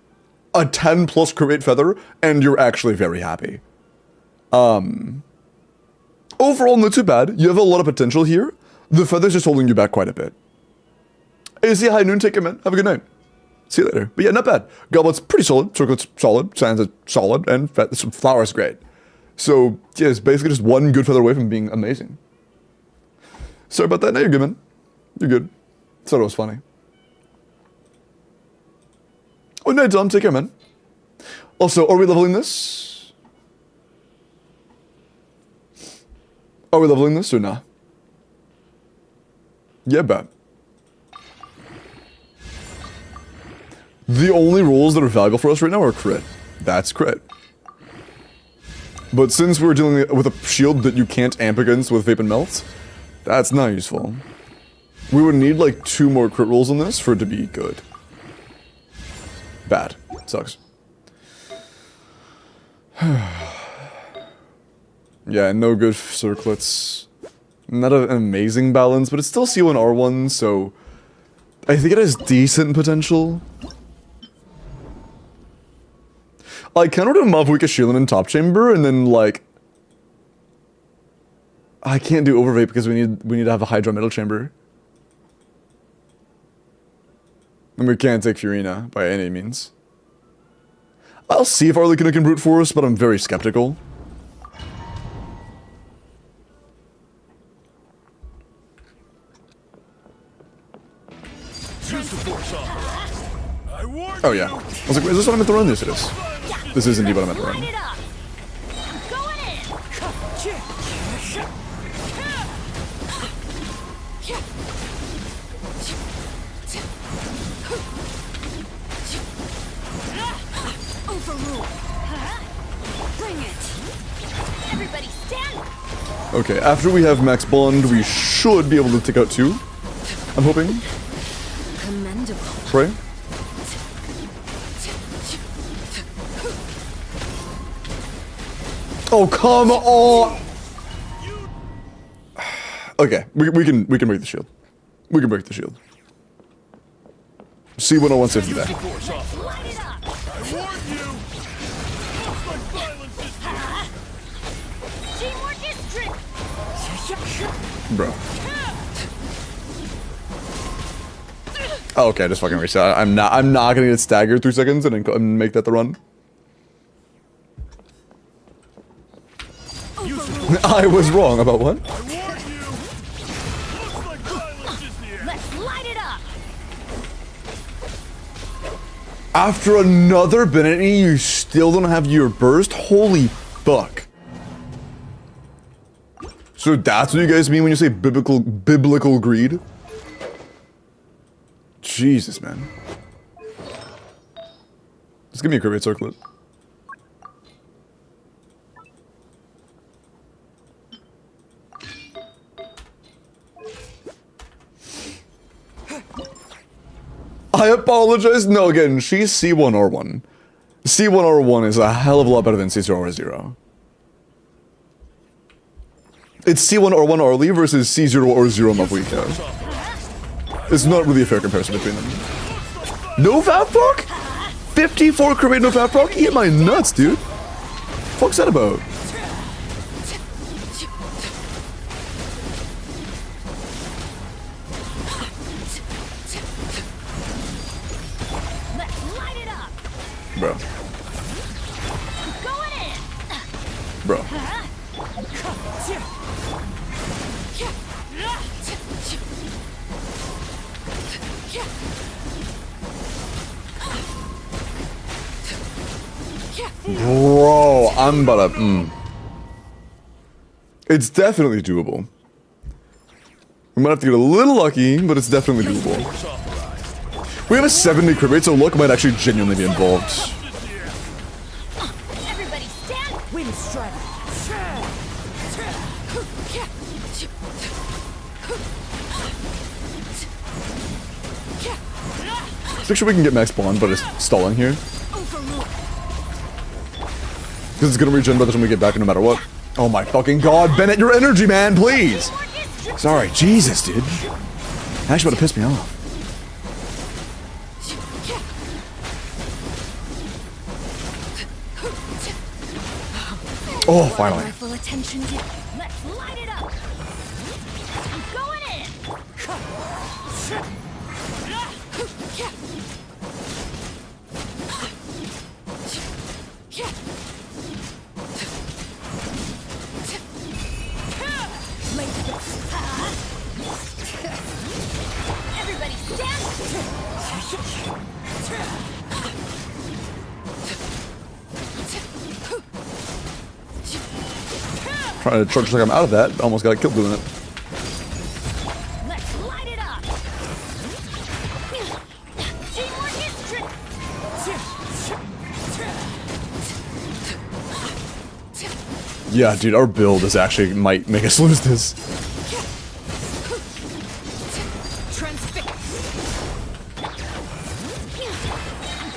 a 10 plus crit rate feather, and you're actually very happy. Overall, not too bad. You have a lot of potential here. The feather's just holding you back quite a bit. Hey, see, hi, Noon, take care, man. Have a good night. See you later. But yeah, not bad. Goblet's pretty solid. Circlet's solid. Sands solid. And Flower's great. So, yeah, it's basically just one good feather away from being amazing. Sorry about that. No, you're good, man. You're good. Thought it was funny. Oh, no, Dom. Take care, man. Also, are we leveling this? Are we leveling this or nah? Yeah, bet. The only rolls that are valuable for us right now are crit. That's crit. But since we're dealing with a shield that you can't amp against with Vape and Melt, that's not useful. We would need like 2 more crit rolls on this for it to be good. Bad. Sucks. Yeah, no good circlets. Not an amazing balance, but it's still C1 R1, so I think it has decent potential. I kind of do Mauvika Shielding in top chamber, and then like I can't do overvape because we need to have a Hydra middle chamber. And we can't take Furina by any means. I'll see if Arlequin can brute force, but I'm very skeptical. Oh yeah. I was like, is this what I meant to run? Yes, it is. This is indeed what I meant to run. Okay, after we have max bond, we should be able to take out 2. I'm hoping. Pray. Oh, come on! Okay, we can break the shield. We can break the shield. C101 saves the day. Bro. Oh, okay, just fucking reset. I'm not gonna get staggered 3 seconds and make that the run. I was wrong about what?
Let's light it up.
After another Benny, you still don't have your burst? Holy fuck. So that's what you guys mean when you say biblical greed? Jesus, man. Just give me a crit rate circlet. I apologize. No, again, she's C1R1. C1R1 is a hell of a lot better than C0R0. It's C1R1 Arlie versus C0R0 Mauvika. It's not really a fair comparison between them. No Vap proc? 54 crit rate, no Vap proc? Eat my nuts, dude. Fuck's that about? Bro. Bro. Bro, I'm about to... It's definitely doable. We might have to get a little lucky, but it's definitely doable. We have a 70 crit rate, so luck might actually genuinely be involved.
Everybody stand. Wind strike.
Let's make sure we can get max bond, but it's stalling here. Because it's gonna regen by the time we get back no matter what. Oh my fucking god, Bennett, your energy, man, please! Sorry, Jesus, dude. Actually about to piss me off. Oh, finally.
Full attention. Let's light it up. I'm going in.
Trying to charge like I'm out of that. Almost got killed doing it.
Let's light it up. Teamwork is trick.
Yeah, dude, our build is actually might make us lose this.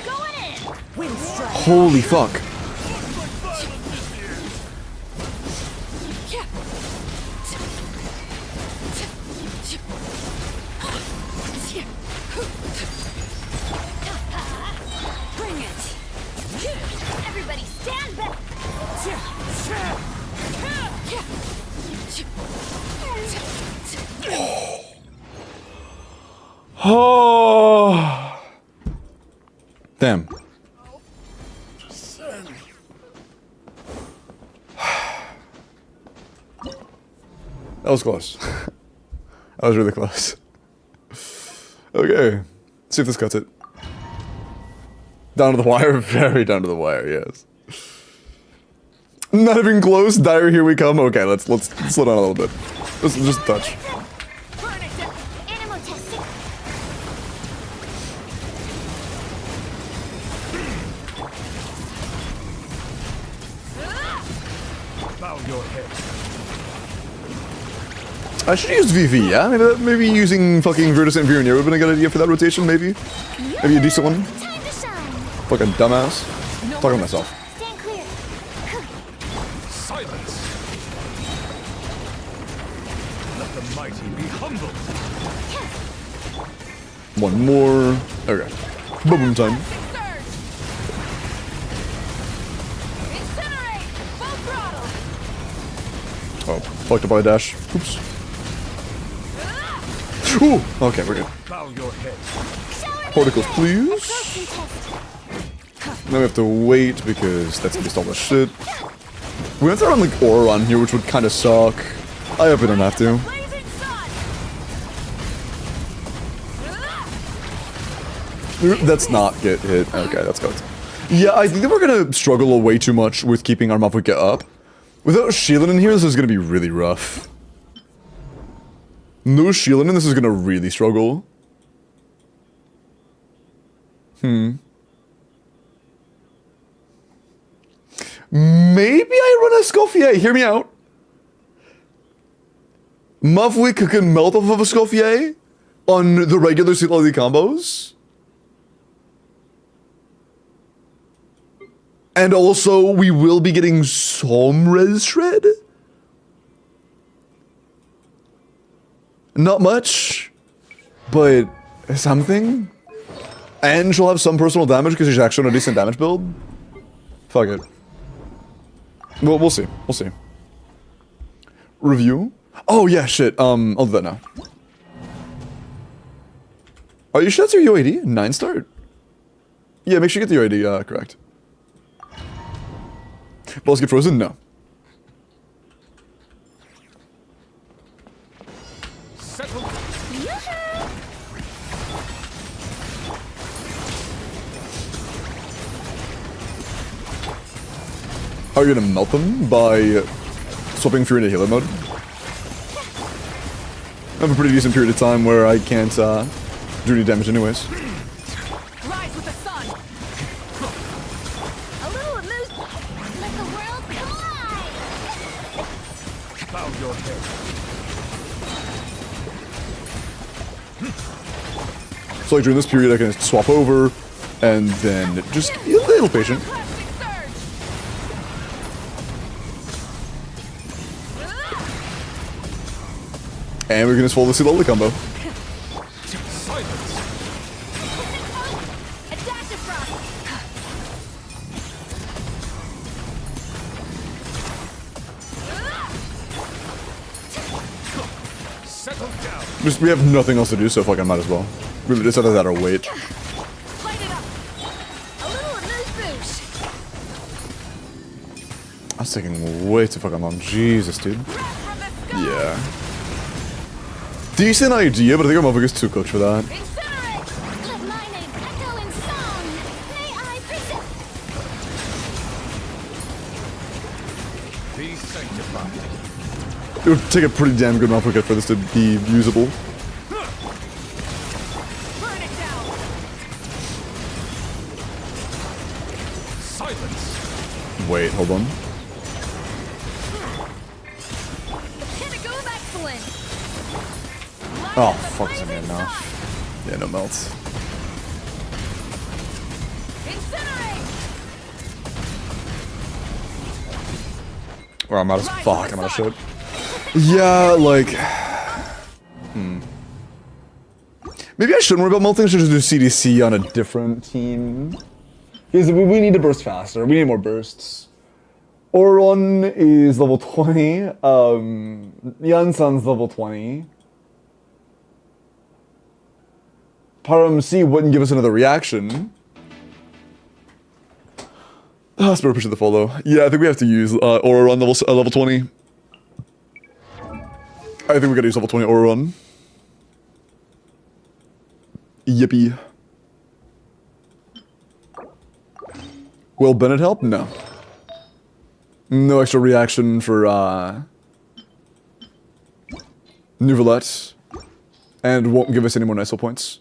Going in.
Wind strike.
Holy fuck.
Bring it. Everybody stand back.
Oh. Damn. That was close. That was really close. Okay. See if this cuts it. Down to the wire? Very down to the wire, yes. Not even close. Dire, here we come. Okay, let's slow down a little bit. Just a touch.
Burn it down. Animal testing.
Bow your head.
I should use VV, yeah? Maybe using fucking Verissa and Mauvika would have been a good idea for that rotation, maybe? Maybe a decent one?
Time to shine.
Fucking dumbass. Talking to myself.
Stand clear.
Silence. Let the mighty be humbled.
One more. Okay. Boom time.
Surge. Incinerate. Full throttle.
Oh, fucked up by a dash. Oops. Ooh, okay, we're good.
Bow your head.
Particles, please.
Absorption test.
Now we have to wait because that's just all the shit. We have to run like Aura on here, which would kind of suck. I hope we don't have to.
Blazing sun.
Let's not get hit. Okay, that's good. Yeah, I think that we're gonna struggle way too much with keeping our Mauvika up. Without shielding in here, this is gonna be really rough. No shielding in this is gonna really struggle. Maybe I run a Scoffier. Hear me out. Mauvika can melt off of a Scoffier on the regular Seality combos. And also, we will be getting some res shred. Not much, but something. And she'll have some personal damage because she's actually on a decent damage build. Fuck it. Well, we'll see. We'll see. Review? Oh, yeah, shit. I'll do that now. Are you sure that's your UAD? 9 start? Yeah, make sure you get the UAD correct. Balls get frozen? No.
Settle.
Are you gonna melt them by swapping Fury into healer mode? I have a pretty decent period of time where I can't do any damage anyways.
Rise with the sun. A little amuse. Let the world collide.
Bow your head.
So like during this period I can swap over and then just be a little patient.
Plastic surge.
And we're gonna just follow the Siloli combo.
Silence.
A dash of frost.
Settle down.
Just we have nothing else to do, so fuck I might as well. Really just either that or wait.
Light it up. A little amuse boost.
I was taking way too fucking long. Jesus, dude.
Breath from the sky.
Yeah. Decent idea, but I think our Mauvika's too cooked for that.
Incinerate. Let my name echo inside.
Be sanctified.
It would take a pretty damn good Mauvika for this to be usable.
Burn it down.
Silence.
Wait, hold on.
Pinnacle of excellence.
Oh, fuck, isn't good enough. Yeah, no melts.
Incinerate.
Or I'm out of fuck, I'm out of shit. Yeah, like maybe I shouldn't worry about melting, I should just do CDC on a different team. Because we need to burst faster. We need more bursts. Oron is level 20. Yansan's level 20. Param C wouldn't give us another reaction. Ah, Spur appreciate the follow. Yeah, I think we have to use Oron level 20. I think we gotta use level 20 Oron. Yippee. Will Bennett help? No. No extra reaction for Nouvelette. And won't give us any more Nice points.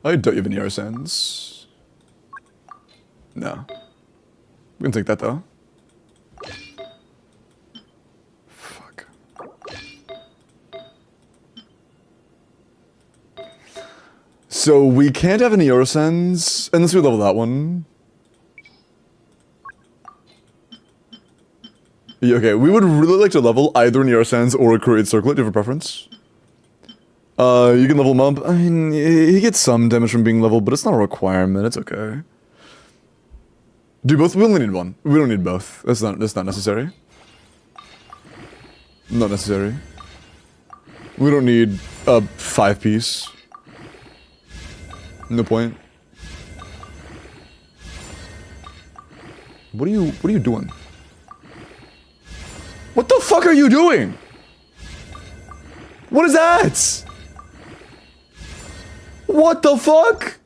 I doubt you have any Arsens. No. We can take that though. Fuck. So we can't have any Arsens unless we level that one. Yeah, okay, we would really like to level either an Arsens or a Created Circlet. Do you have a preference? You can level him up. I mean, he gets some damage from being leveled, but it's not a requirement. It's okay. Do both? We only need one. We don't need both. That's not necessary. Not necessary. We don't need a 5-piece. No point. What are you doing? What the fuck are you doing? What is that? What the fuck?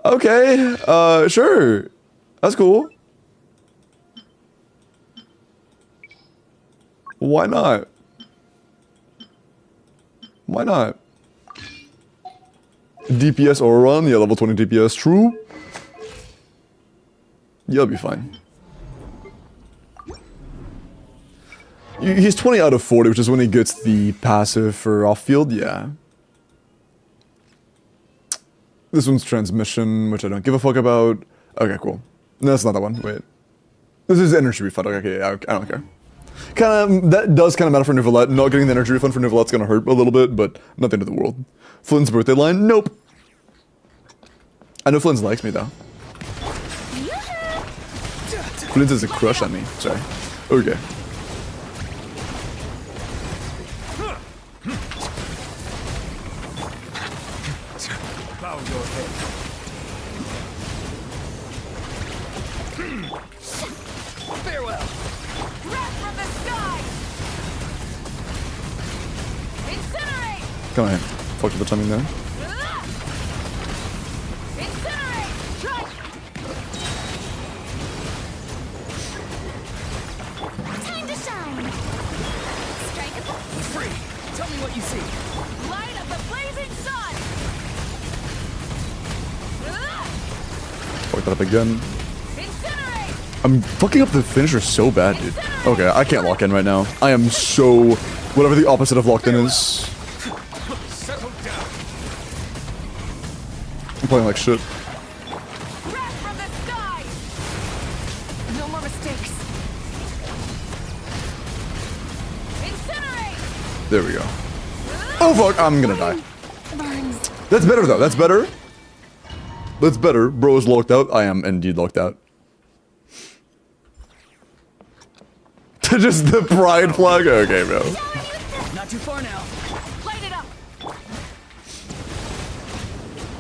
Okay, sure. That's cool. Why not? Why not? DPS or run? Yeah, level 20 DPS. True. You'll be fine. He's 20 out of 40, which is when he gets the passive for off-field, yeah. This one's transmission, which I don't give a fuck about. Okay, cool. No, that's not that one. Wait. This is energy refund. Okay, yeah, I don't care. That does kind of matter for Nouvelette. Not getting the energy refund for Nouvelette's gonna hurt a little bit, but not the end of the world. Flynn's birthday line? Nope. I know Flynn likes me, though. Flynn has a crush on me. Sorry. Okay.
Bow your head.
Farewell.
Wrath from the sky. Incinerate.
Come on. Fuck the timing there.
Incinerate. Try. Time to shine. Strike it.
Free. Tell me what you see.
Light of the blazing sun.
Fuck that up again.
Incinerate.
I'm fucking up the finisher so bad, dude. Okay, I can't lock in right now. I am so... whatever the opposite of locked in is.
Settle down.
I'm playing like shit.
Wrath from the sky.
No more mistakes.
Incinerate.
There we go. Oh fuck, I'm gonna die. That's better though, that's better. That's better. Bro is locked out. I am indeed locked out. Just the pride flag? Okay, bro.
Not too far now.
Light it up.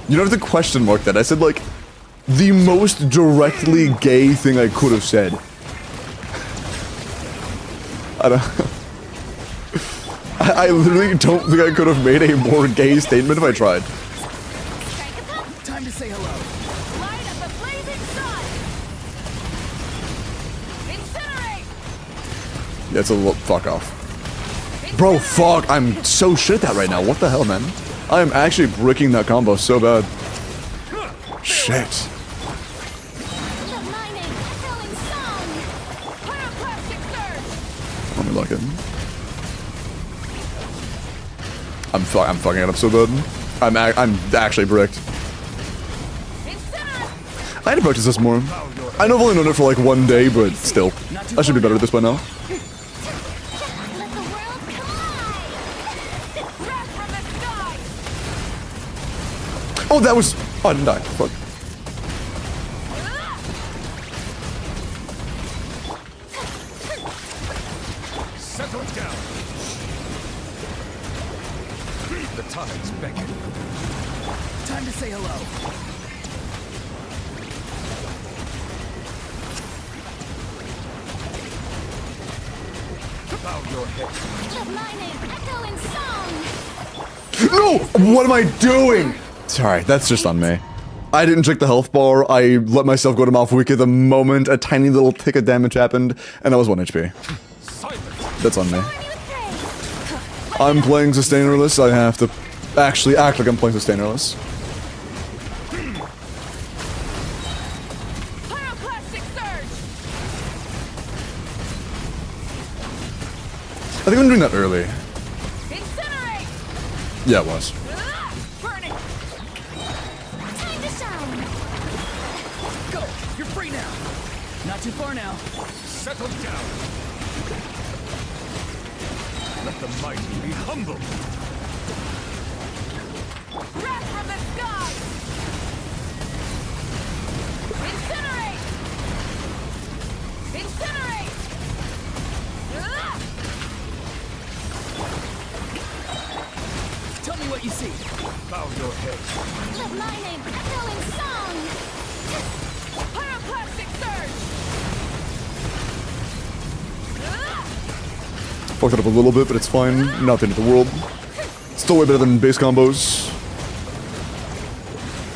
You don't have to question mark that. I said like the most directly gay thing I could have said. I I literally don't think I could have made a more gay statement if I tried.
Time to say hello.
Light up the blazing sun! Incinerate!
Yeah, it's a little fuck off. Bro, fuck, I'm so shit at that right now. What the hell, man? I am actually bricking that combo so bad. Shit.
The mining, echoing song! Pyroclastic surge!
Let me lock in. I'm fucking it up so bad. I'm actually bricked.
Incinerate!
I need to practice this more. I know I've only known it for like 1 day, but still. I should be better at this by now.
Let the world collide! Wrath from the sky!
Oh, that was... Oh, I didn't die. Fuck.
Settle down. The tides beckon.
Time to say hello.
Bow your head.
The mining, echoing song!
No! What am I doing? Sorry, that's just on me. I didn't check the health bar. I let myself go to Mauvika the moment a tiny little tick of damage happened, and I was 1 HP.
Silence.
That's on me. I'm playing Sustainerless. I have to actually act like I'm playing Sustainerless.
Pyroclastic surge!
I think I'm doing that early.
Incinerate!
Yeah, it was.
Burning! Time to shine!
Go. You're free now. Not too far now.
Settle down. Let the mighty be humble.
Wrath from the sky! Incinerate! Incinerate!
Tell me what you see.
Bow your head.
The mining, echoing song! Pyroclastic surge!
Fucked it up a little bit, but it's fine. Not the end of the world. Still way better than base combos.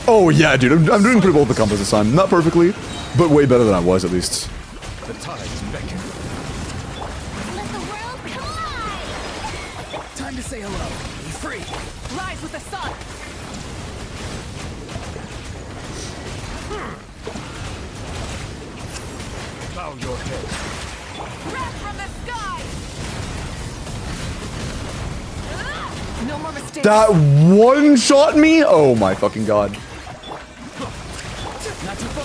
Oh yeah, dude, I'm doing pretty well with the combos this time. Not perfectly, but way better than I was at least.
The tides beckon.
Let the world collide!
Time to say hello. Be free.
Rise with the sun!
Bow your head.
Wrath from the sky! No more mistakes!
That one-shot me? Oh my fucking god.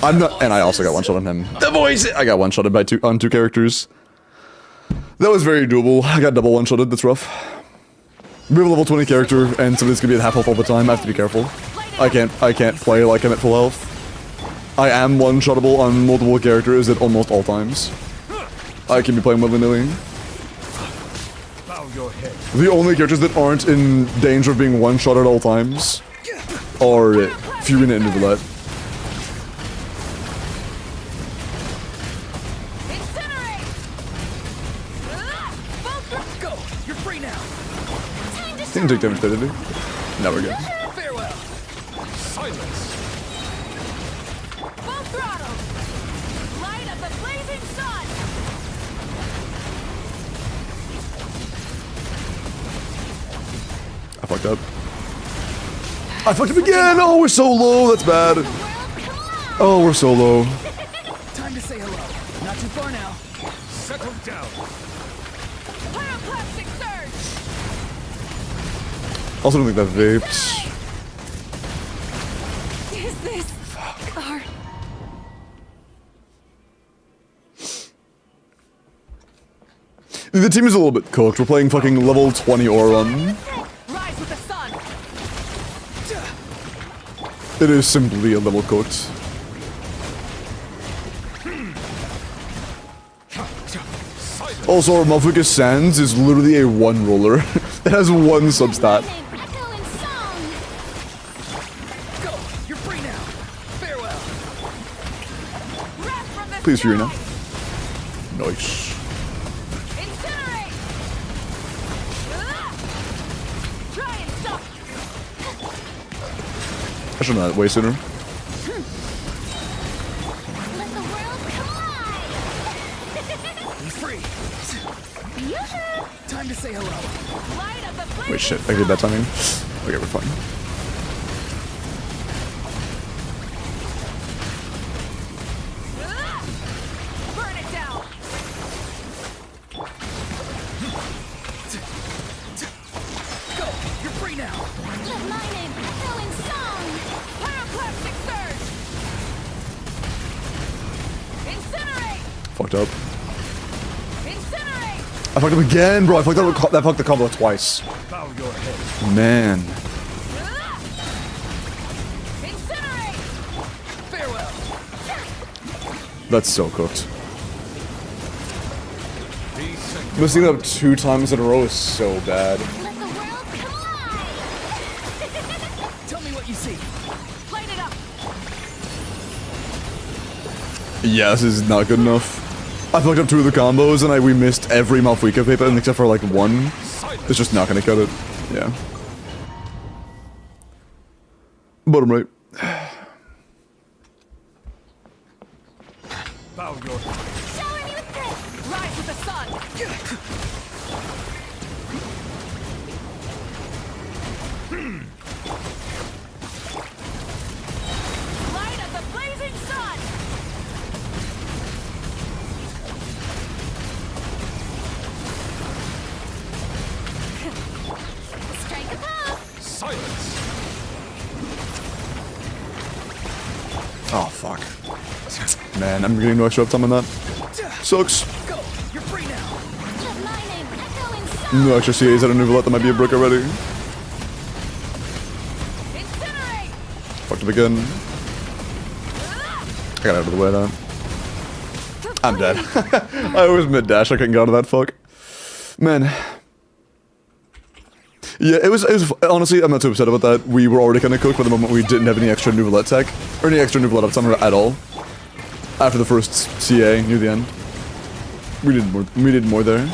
I'm not, and I also got one-shot on him. The voice! I got one-shotted by on two characters. That was very doable. I got double one-shotted, that's rough. We have a level 20 character, and somebody's gonna be at half health all the time. I have to be careful. I can't play like I'm at full health. I am one-shottable on multiple characters at almost all times. I can be playing willy-nilly.
Bow your head.
The only characters that aren't in danger of being one-shot at all times are Fury and Enifa.
Incinerate!
Go. You're free now.
Time to
Didn't take damage there, did he? No, we're good.
Farewell.
Silence.
full throttle! Light up the blazing sun!
I fucked up. I fucked up again! Oh, we're so low! That's bad.
World collide!
Oh, we're so low.
Time to say hello. Not too far now.
Settle down.
Pyroclastic surge!
Also don't think that vaped.
Is this our
The team is a little bit cooked. We're playing fucking level 20 Auron.
Rise with the sun!
It is simply a level cooked. Also, our Mauvika Sands is literally a one roller. It has one substat.
Echoing song!
Go. You're free now. Farewell.
Wrath from the
Please,
sky!
Furina. Nice.
Incinerate!
I should have done that way sooner.
Let the world collide!
He's free.
Yoo-hoo!
Time to say hello.
Light of the flame!
Wait, shit. I did that timing. Okay, we're fine.
Burn it down!
Go. You're free now.
Let my name echo in song! Pyroclastic surge! Incinerate!
Fucked up.
Incinerate!
I fucked up again, bro. I fucked up. That fucked the combo twice.
Bow your head.
Man.
Incinerate!
Farewell.
That's so cooked.
Be sanctified.
Missing it up 2 times in a row is so bad.
Let the world collide!
Tell me what you see.
Light it up!
Yeah, this is not good enough. I fucked up 2 of the combos and we missed every Mauvika paper except for like 1. It's just not gonna cut it. Yeah. Bottom right.
Bow your head.
Shower me with this! Rise with the sun! Light of the blazing sun! Strike a pose!
Silence.
Oh, fuck. Man, I'm getting no extra uptime on that. Sucks.
Go. You're free now.
Let my name echo in song!
No extra CAs at a new roulette. That might be a brick already.
Incinerate!
Fucked up again. I got out of the way though. I'm dead. I was mid dash. I couldn't get out of that fuck. Man. Yeah, it was honestly, I'm not too upset about that. We were already kind of cooked by the moment we didn't have any extra new roulette tech or any extra new roulette uptime at all. After the first CA near the end, we did more there.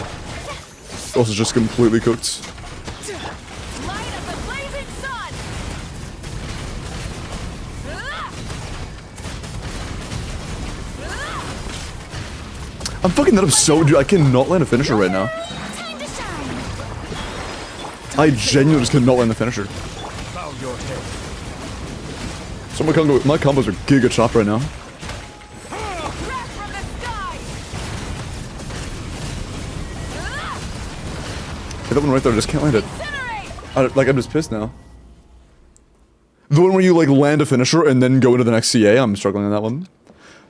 Also, just completely cooked.
Light of the blazing sun!
I'm fucking that up so, dude. I cannot land a finisher right now.
Time to shine!
I genuinely just cannot land the finisher.
Bow your head.
So my combos are giga chopped right now.
Wrath from the sky!
Hit that one right there. I just can't land it.
Incinerate!
I'm just pissed now. The one where you like land a finisher and then go into the next CA. I'm struggling on that one.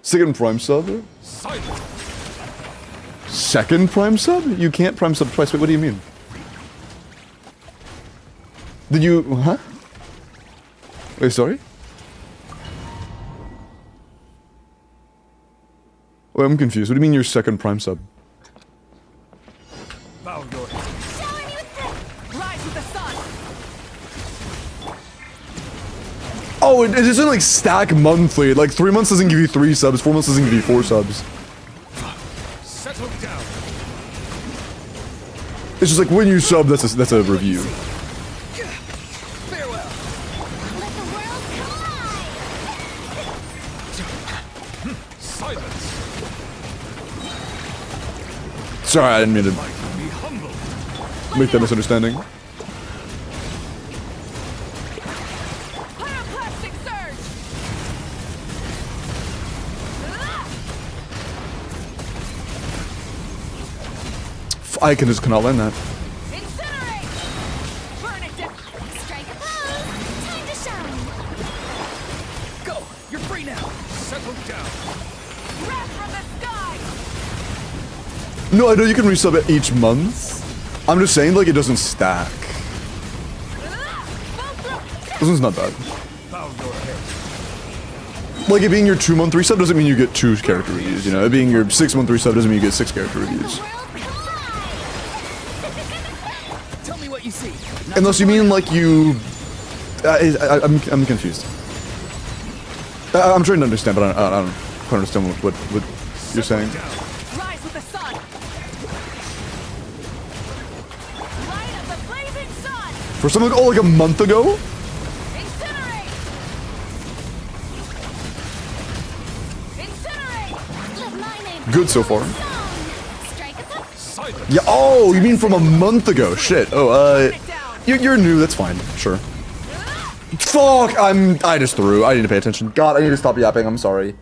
Second prime sub.
Silence.
Second prime sub? You can't prime sub twice. Wait, what do you mean? Did you... Huh? Wait, sorry? Wait, I'm confused. What do you mean your second prime sub?
Bow your head.
Shower me with this! Rise with the sun!
Oh, it doesn't like stack monthly. Like 3 months doesn't give you 3 subs. 4 months doesn't give you 4 subs.
Settle down.
It's just like when you sub, that's a review.
Farewell.
Let the world collide!
Silence.
Sorry, I didn't mean to
Be humble.
make that misunderstanding.
Pyroclastic surge!
I cannot land that.
Incinerate! Burn it down! Strike a pose! Time to shine!
Go. You're free now.
Settle down.
Wrath from the sky!
No, I know you can resub it each month. I'm just saying, like, it doesn't stack. This one's not bad.
Bow your head.
Like, it being your 2-month resub doesn't mean you get 2 character reviews, you know? It being your 6-month resub doesn't mean you get 6 character reviews.
World collide!
Tell me what you see.
Unless you mean, like, you... I'm confused. I'm trying to understand, but I don't quite understand what you're saying.
Rise with the sun! Light of the blazing sun!
For something like, oh, like a month ago?
Incinerate!
Good so far.
Strike a pose.
Yeah. Oh, you mean from a month ago? Shit. Oh, you're new. That's fine. Sure. Fuck. I just threw. I need to pay attention. God, I need to stop yapping. I'm sorry.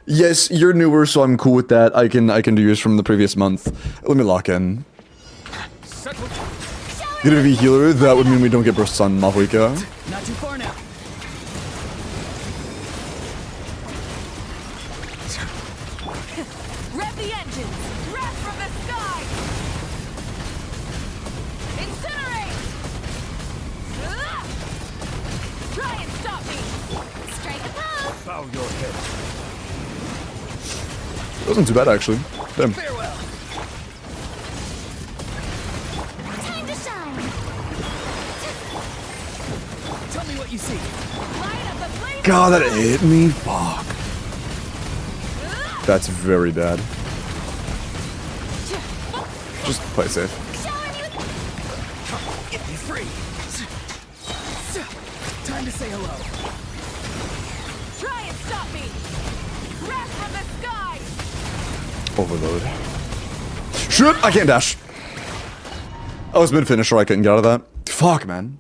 Yes, you're newer, so I'm cool with that. I can do yours from the previous month. Let me lock in. Get a V healer. That would mean we don't get bursts on Mauvika.
Not too far now.
Rev the engines. Rev from the sky. Incinerate. Try and stop me. Strike a pose.
Bow your head.
Wasn't too bad actually. Damn.
Farewell.
Time to shine.
Tell me what you see.
Light up the blazing
God, that hit me. Fuck. That's very bad. Just play safe.
showing you.
Get me free. Time to say hello.
Try and stop me. Rev from the sky.
Overload. Shit, I can't dash. I was mid-finisher, I couldn't get out of that. Fuck, man.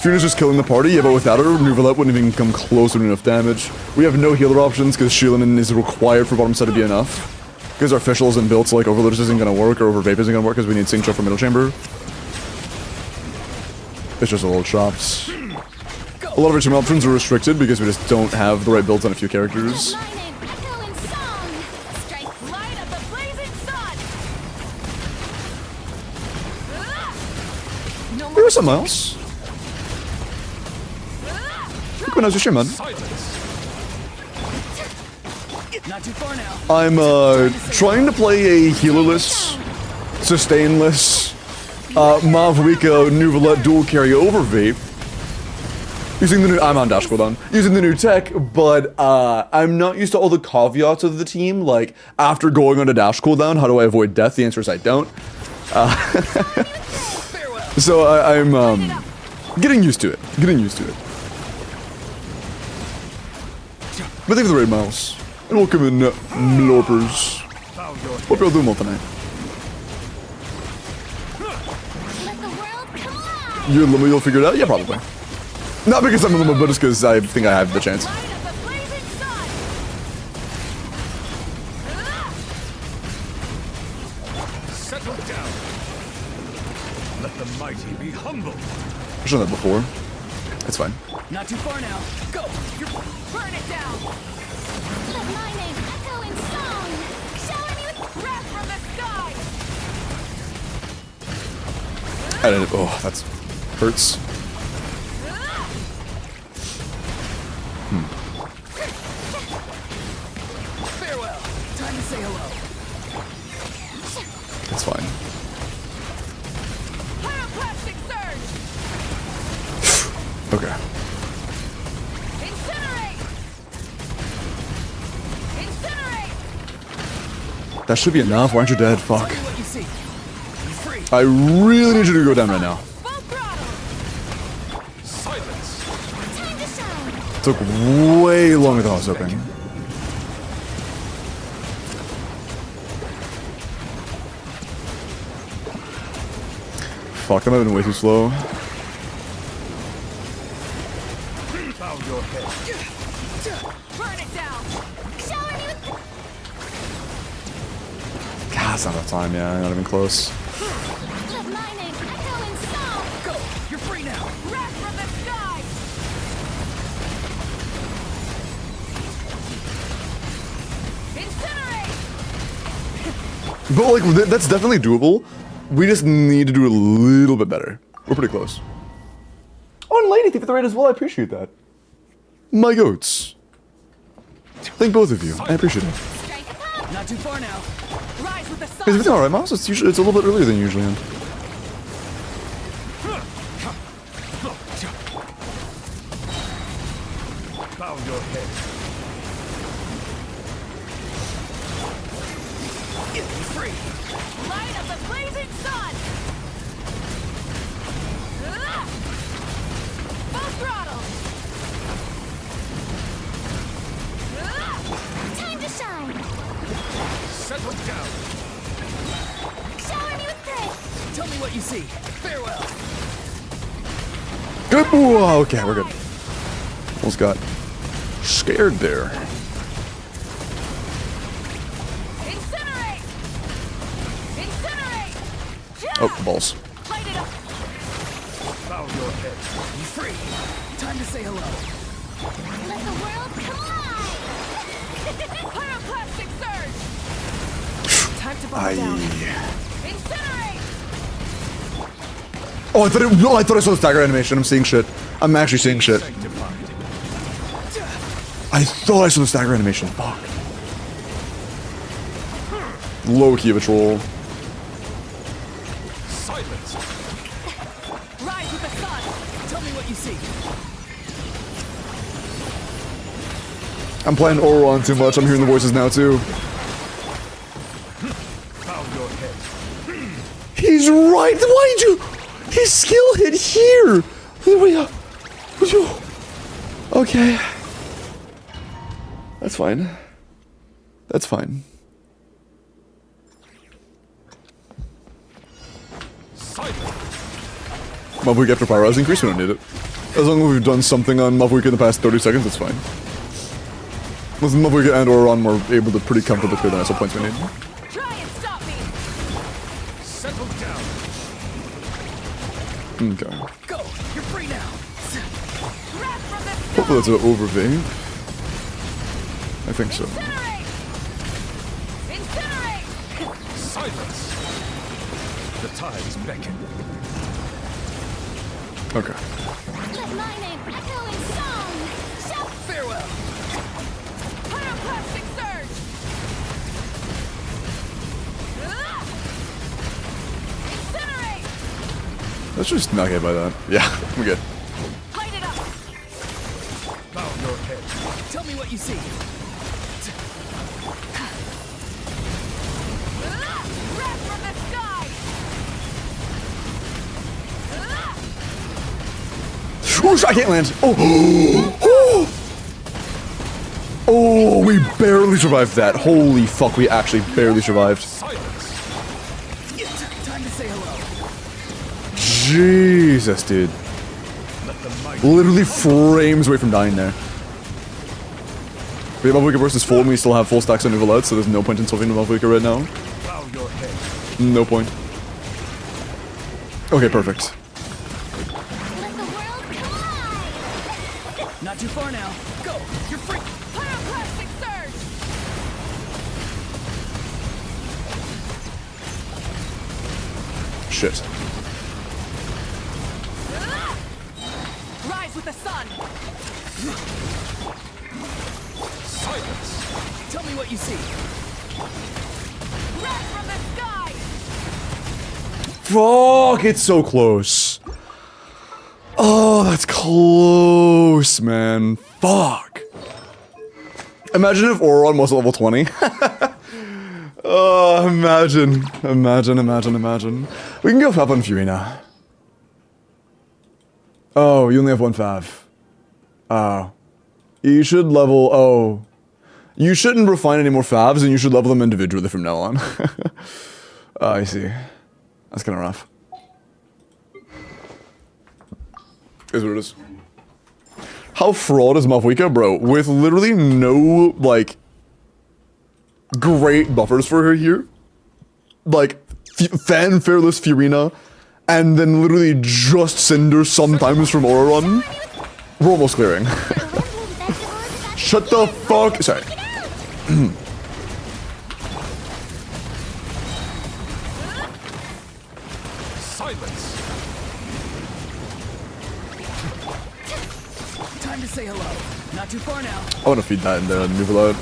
Fiona's just killing the party, yeah, but without her, Neuvillette wouldn't even come close to enough damage. We have no healer options because Shielding is required for bottom side to be enough. Because our official isn't built, so like Overload isn't gonna work, or Overvape isn't gonna work because we need Sync Shot for middle chamber. It's just a little chopped. A lot of our team options are restricted because we just don't have the right builds on a few characters.
My name echo in song. Strike light of the blazing sun. No
There
more.
was something else. Look when I was your stream, man.
Not too far now.
I'm trying to play a healerless, sustainless, Mauvika Neuvillette dual carry Overvape. Using the new, I'm on dash cooldown. Using the new tech, but I'm not used to all the caveats of the team. Like, after going on a dash cooldown, how do I avoid death? The answer is I don't. So I'm getting used to it. Getting used to it. But thank you for the raid, Miles. And welcome in, Milorpers. Hope you're all doing well tonight.
Let the world come alive.
You're Limo, you'll figure it out? Yeah, probably. Not because I'm a Limo, but just because I think I have the chance.
Light of the blazing sun.
Settle down. Let the mighty be humble.
I've shown that before. It's fine.
Not too far now. Go.
Burn it down. Let my name echo in song. Showing you breath from the sky.
I didn't. Oh, that's hurts.
Farewell. Time to say hello.
It's fine.
Pyroclastic surge.
Okay.
Incinerate. Incinerate.
That should be enough. Why aren't you dead? Fuck.
Tell me what you see. Be free.
I really need you to go down right now.
Full throttle.
Silence.
Time to shine.
Took way longer than I was hoping. Fuck, that might have been way too slow.
Bow your head.
Burn it down. Showing you.
God, it's not enough time, yeah, not even close.
Let my name echo in song.
Go. You're free now.
Breath from the sky. Incinerate.
But like, that's definitely doable. We just need to do a little bit better. We're pretty close. Oh, and Lady, thank you for the raid as well. I appreciate that. My goats. Thank both of you. I appreciate it.
Strike a pop.
Not too far now.
Rise with the
Is
sun.
everything alright, Mouse? It's a little bit earlier than you usually end.
Bow your head.
Get me free.
Light of the blazing sun. Full throttle.
Settle down.
Shower me with praise.
Tell me what you see. Farewell.
Good. Whoa, okay, we're good. Almost got scared there.
Incinerate. Incinerate.
Oh, balls.
Light it up.
Bow your head.
You free. Time to say hello.
Let the world collide. Pyroclastic surge.
Time to bump down.
Incinerate.
Oh, I thought I saw the stagger animation. I'm seeing shit. I'm actually seeing shit. I thought I saw the stagger animation. Fuck. Low key of a troll.
Silence.
Rise with the sun. Tell me what you see.
I'm playing Oron too much. I'm hearing the voices now too.
Bow your head.
He's right. Why did you? His skill hit here. Okay. That's fine. That's fine.
Silence.
Mauvika after Pyro's increase, we don't need it. As long as we've done something on Mauvika in the past 30 seconds, that's fine. With Mauvika and Oron, we're able to pretty comfortably clear the initial points we need.
Try and stop me.
Settle down.
Okay.
Go. You're free now.
Wrath from the
Hopefully that's an overview. I think so.
Incinerate. Incinerate.
Silence. The tides beckon.
Okay.
Let my name echo in song. Shout.
Farewell.
Pyroclastic surge. Incinerate.
Let's just not get by that. Yeah, we're good.
Light it up.
Bow your head.
Tell me what you see.
Wrath from the sky.
Whoosh, I can't land. Oh. Oh, we barely survived that. Holy fuck, we actually barely survived.
Silence.
Time to say hello.
Jesus, dude.
Let the might.
Literally frames away from dying there. We have Mauvika versus full, and we still have full stacks on Nouvelette, so there's no point in solving Mauvika right now.
Bow your head.
No point. Okay, perfect.
Let the world collide.
Not too far now. Go. You're free.
Pyroclastic surge.
Shit.
Rise with the sun.
Silence.
Tell me what you see.
Wrath from the sky.
Fuck, it's so close. Oh, that's close, man. Fuck. Imagine if Oron was level 20. Oh, imagine. We can go Fav on Furina. Oh, you only have one Fav. Oh. You should level... Oh. You shouldn't refine any more Favs, and you should level them individually from now on. Oh, I see. That's kind of rough. Is what it is. How fraud is Mauvika, bro? With literally no, like, great buffers for her here. Like, fanfareless Furina, and then literally just Cinder sometimes from Oron. We're almost clearing. Shut the fuck... Sorry.
Silence.
Time to say hello. Not too far now.
I want to feed that into Nouvelette.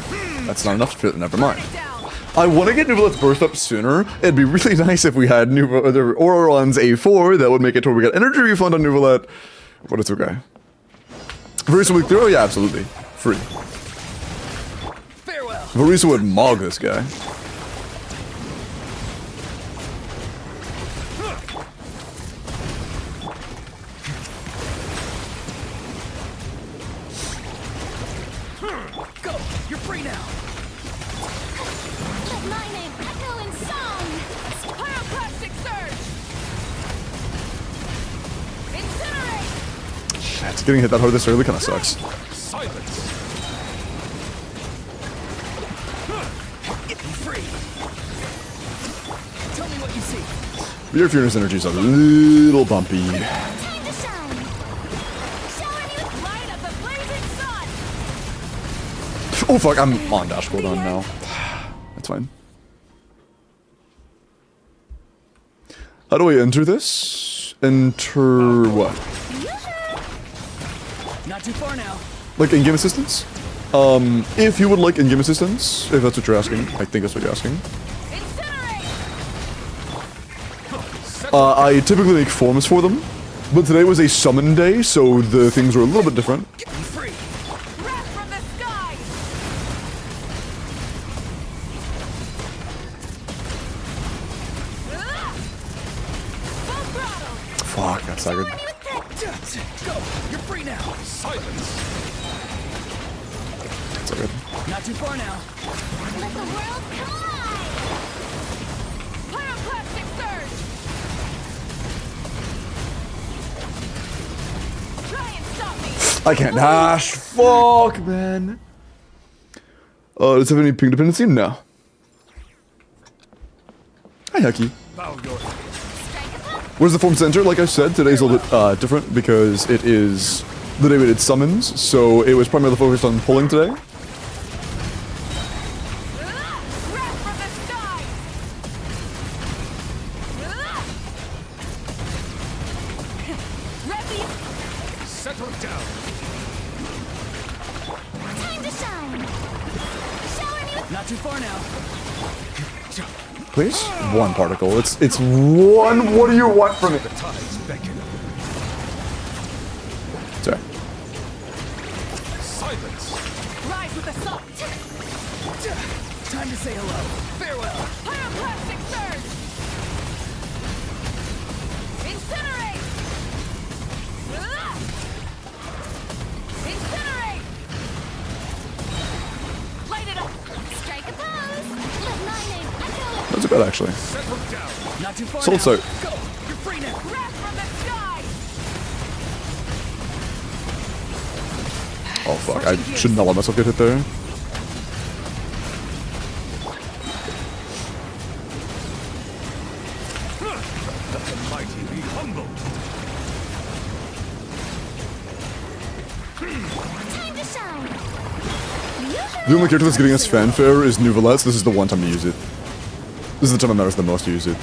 That's not enough to feed it. Never mind.
Down.
I want to get Nouvelette's burst up sooner. It'd be really nice if we had Oron's A4. That would make it to where we got energy refund on Nouvelette. But it's okay. Verissa week 0? Yeah, absolutely. Free.
Farewell.
Verissa would mog this guy.
Go. You're free now.
Let my name
getting hit that hard this early kind of sucks.
Silence.
Get me free. Tell me what you see.
Your Furious energies are a little bumpy.
Time to shine. Showing you light of the blazing sun.
Oh fuck, I'm on dash cooldown now. That's fine. How do I enter this? Enter what?
Not too far now.
Like in-game assistance? If you would like in-game assistance, if that's what you're asking. I think that's what you're asking. I typically make forms for them, but today was a summon day, so the things were a little bit different.
Get me free.
Wrath from the sky. Full throttle.
Fuck, that's not good.
Go. You're free now.
Silence.
That's not good.
Not too far now.
Let the world collide. Pyroclastic surge. Try and stop me.
I can't dash. Fuck, man. Does it have any ping dependency? No. Hi, Hucky.
Bow your head.
Where's the form center? Like I said, today's a little bit different because it is the day we did summons, so it was primarily focused on pulling today.
Wrath from the sky. Ready.
Settle down.
Time to shine. Showing you.
Not too far now.
Please? One particle. It's one. What do you want from me?
The tides beckon.
Sorry.
Silence.
Rise with the sun.
Time to say hello. Farewell.
Pyroclastic surge. Incinerate. Incinerate. Light it up. Strike a pose. Let my name echo.
That's a bad actually.
Settle down.
Not too far
Sold
now.
soap.
Go. You're free now.
Wrath from the sky.
Oh fuck, I should not let myself get hit there.
Let the mighty be humble.
Time to shine.
The only character that's getting us fanfare is Nouvelette, so this is the one time to use it. This is the time it matters the most to use it.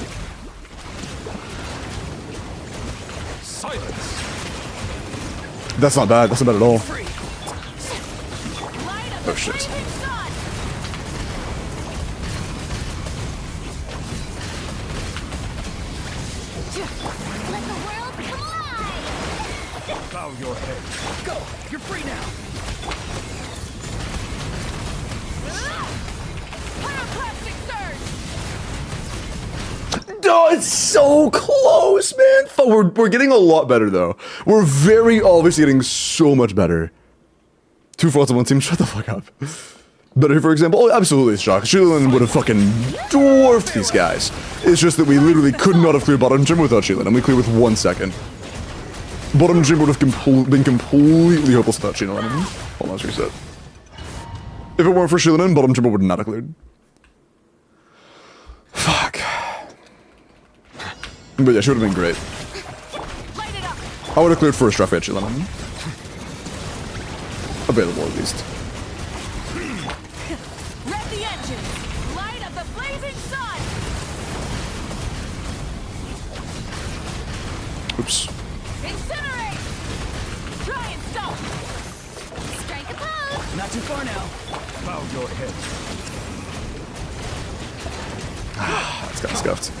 Silence.
That's not bad, that's not bad at all.
Free.
Light of
Oh
the
shit.
blazing sun. Let the world collide.
Bow your head.
Go. You're free now.
Pyroclastic surge.
Oh, it's so close, man. We're getting a lot better though. We're very obviously getting so much better. 2 faults on one team. Shut the fuck up. Better, for example. Oh, absolutely, it's shock. Sheilin would have fucking dwarfed these guys. It's just that we literally could not have cleared bottom gym without Sheilin, and we cleared with 1 second. Bottom gym would have been completely hopeless without Sheilin. Hold on, let's reset. If it weren't for Sheilin, bottom gym would not have cleared. Fuck. But yeah, she would have been great.
Light it up.
I would have cleared first draft at Sheilin. Available at least.
Rev the engines. Light of the blazing sun.
Oops.
Incinerate. Try and stop. Strike a pose.
Not too far now.
Bow your head.
That's kind of scuffed.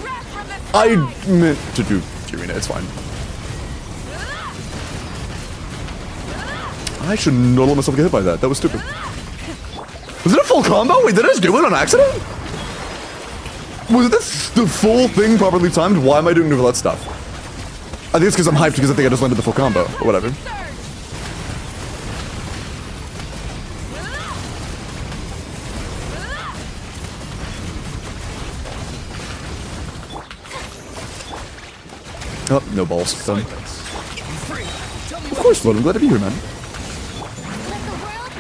Wrath from the sky.
I meant to do Kirina, it's fine. I should not let myself get hit by that. That was stupid. Was it a full combo? Wait, did I just do it on accident? Was this the full thing properly timed? Why am I doing Nouvelette stuff? I think it's because I'm hyped because I think I just landed the full combo. Or whatever.
Surge.
Oh, no balls. Done.
Get me free.
course, Flynn. I'm glad to be here, man.
Let the world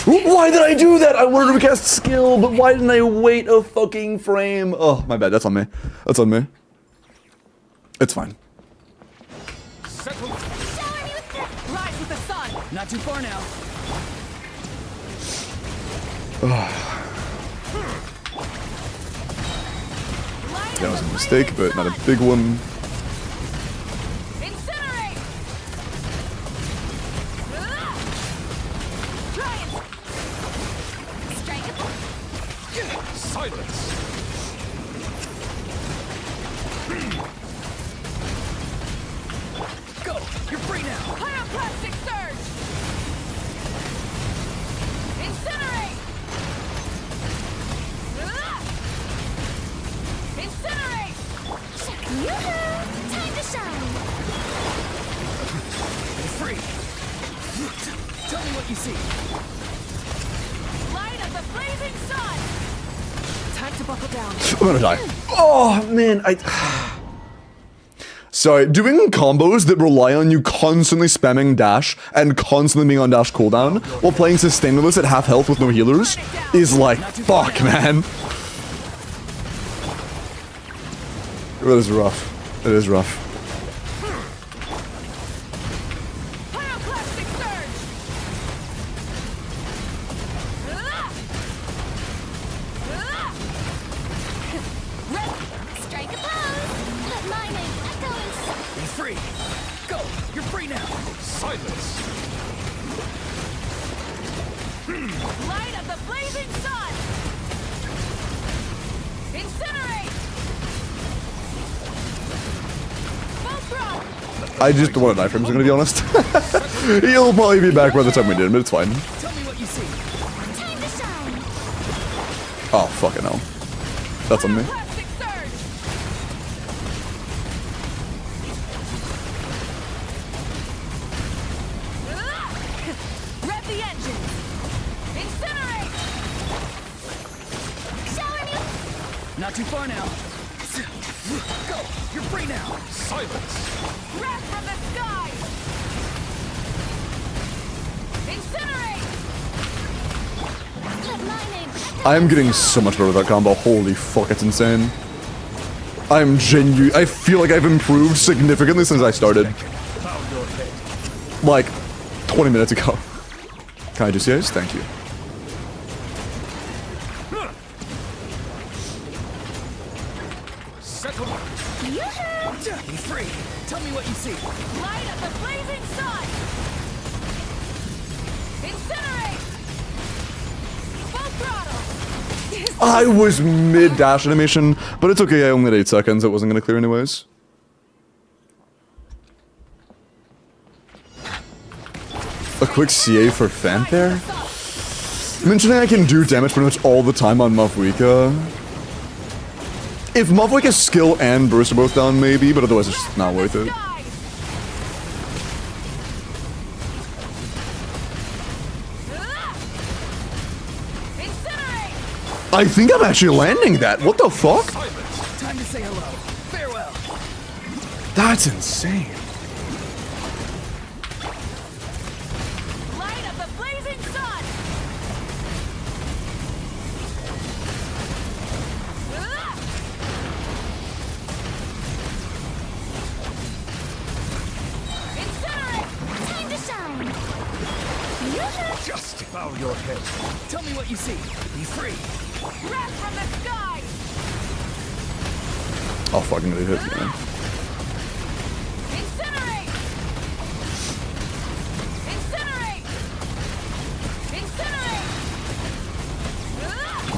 collide!
Why did I do that? I wanted to recast skill, but why didn't I wait a fucking frame? Oh, my bad. That's on me. That's on me. It's fine.
Settle.
Showing you the
Rise with the sun. Not too far now.
light
That
of
was a
the
mistake,
blazing
but not a
sun.
big one.
Incinerate! Try and strike it.
Silence.
Go. You're free now.
Pyroclastic surge! Incinerate! Incinerate! Yoo-hoo! Time to shine!
Free. Tell me what you see.
Light of the blazing sun!
Time to buckle down.
I'm gonna die. Oh, man. Sorry, doing combos that rely on you constantly spamming dash and constantly being on dash cooldown while playing sustainability at half health with no healers is like, fuck, man. That is rough. It is rough.
Pyroclastic surge! Strike a pose! Let my name echo in
Be free. Go. You're free now.
Silence.
light of the blazing sun! Incinerate! Full throttle!
I just don't want to die from him, I'm gonna be honest. He'll probably be back by the time we did, but it's fine.
Tell me what you see.
Time to shine!
Oh, fucking hell. That's on me.
Pyroclastic surge! Rev the engine! Incinerate! Showing you
Not too far now. Go. You're free now.
Silence.
breath from the sky! Incinerate! Let my name echo
I am getting so much better with that combo. Holy fuck, it's insane. I'm genuine. I feel like I've improved significantly since I started.
Bow your head.
Like, 20 minutes ago. Can I just yes? Thank you.
Settle.
Yoo-hoo!
Be free. Tell me what you see.
Light of the blazing sun! Incinerate! Full throttle!
I was mid-dash animation, but it's okay, I only had 8 seconds. It wasn't gonna clear anyways. A quick CA for fanfare? Mentioning I can do damage pretty much all the time on Mauvika. If Mauvika's skill and burst are both down, maybe, but otherwise it's just not worth it.
Sky! Incinerate!
I think I'm actually landing that. What the fuck?
Time to say hello. Farewell.
That's insane.
Light of the blazing sun! Incinerate! Time to shine! Yoo-hoo!
Just bow your head.
Tell me what you see. Be free.
Breath from the sky!
Oh fuck, I'm gonna hit you, man.
Incinerate! Incinerate! Incinerate!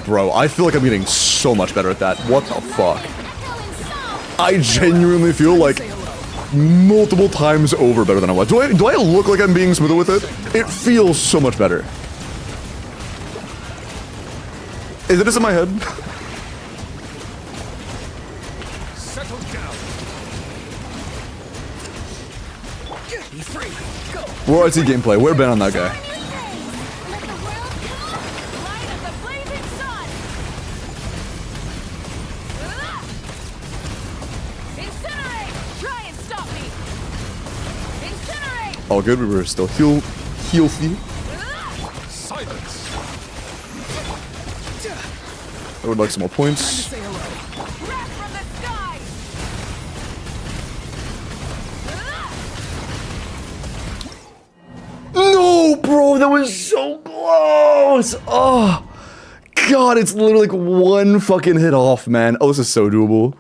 Bro, I feel like I'm getting so much better at that. What the fuck?
Echo in song!
I genuinely feel like
Say hello.
multiple times over better than I was. Do I look like I'm being smoother with it? It feels so much better. Is it just in my head?
Settle down.
Be free. Go.
We're RT gameplay. We're banned on that guy.
Let the world come! Light of the blazing sun!
All good. We were still healthy.
Silence.
I would like some more points.
Say hello.
Wrath from the sky.
No, bro, that was so close. Oh, God, it's literally like one fucking hit off, man. Oh, this is so doable.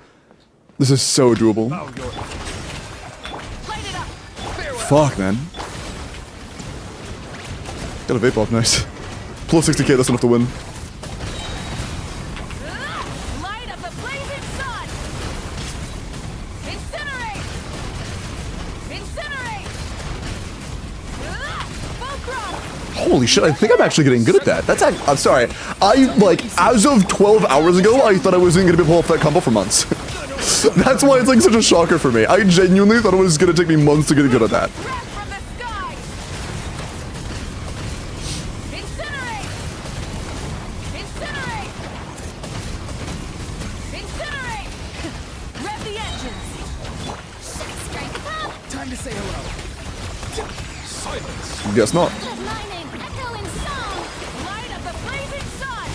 This is so doable.
Bow your
Light it up.
Fuck, man. Got a vape off, nice. Plus 60k, that's enough to win.
Light up the blazing sun. Incinerate. Incinerate. Full cross.
Holy shit, I think I'm actually getting good at that. That's I'm sorry. Like, as of 12 hours ago, I thought I wasn't gonna be able to pull off that combo for months. That's why it's like such a shocker for me. I genuinely thought it was gonna take me months to get good at that.
Wrath from the sky. Incinerate. Incinerate. Incinerate. Rev the engines. Strike it up.
Time to say hello.
silence.
Guess not.
Let my name echo in song. Light of the blazing sun.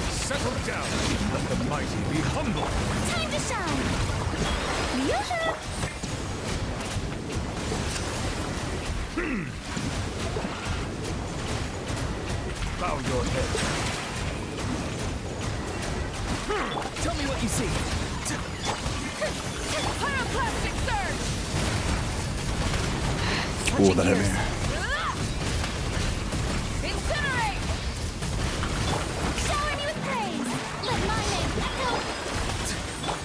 Settle down. Let the mighty be humble.
Time to shine. Yoo-hoo.
Bow your head.
Tell me what you see.
Pyroclastic surge.
Oh, that hit me.
Incinerate. Shower me with praise. Let my name echo.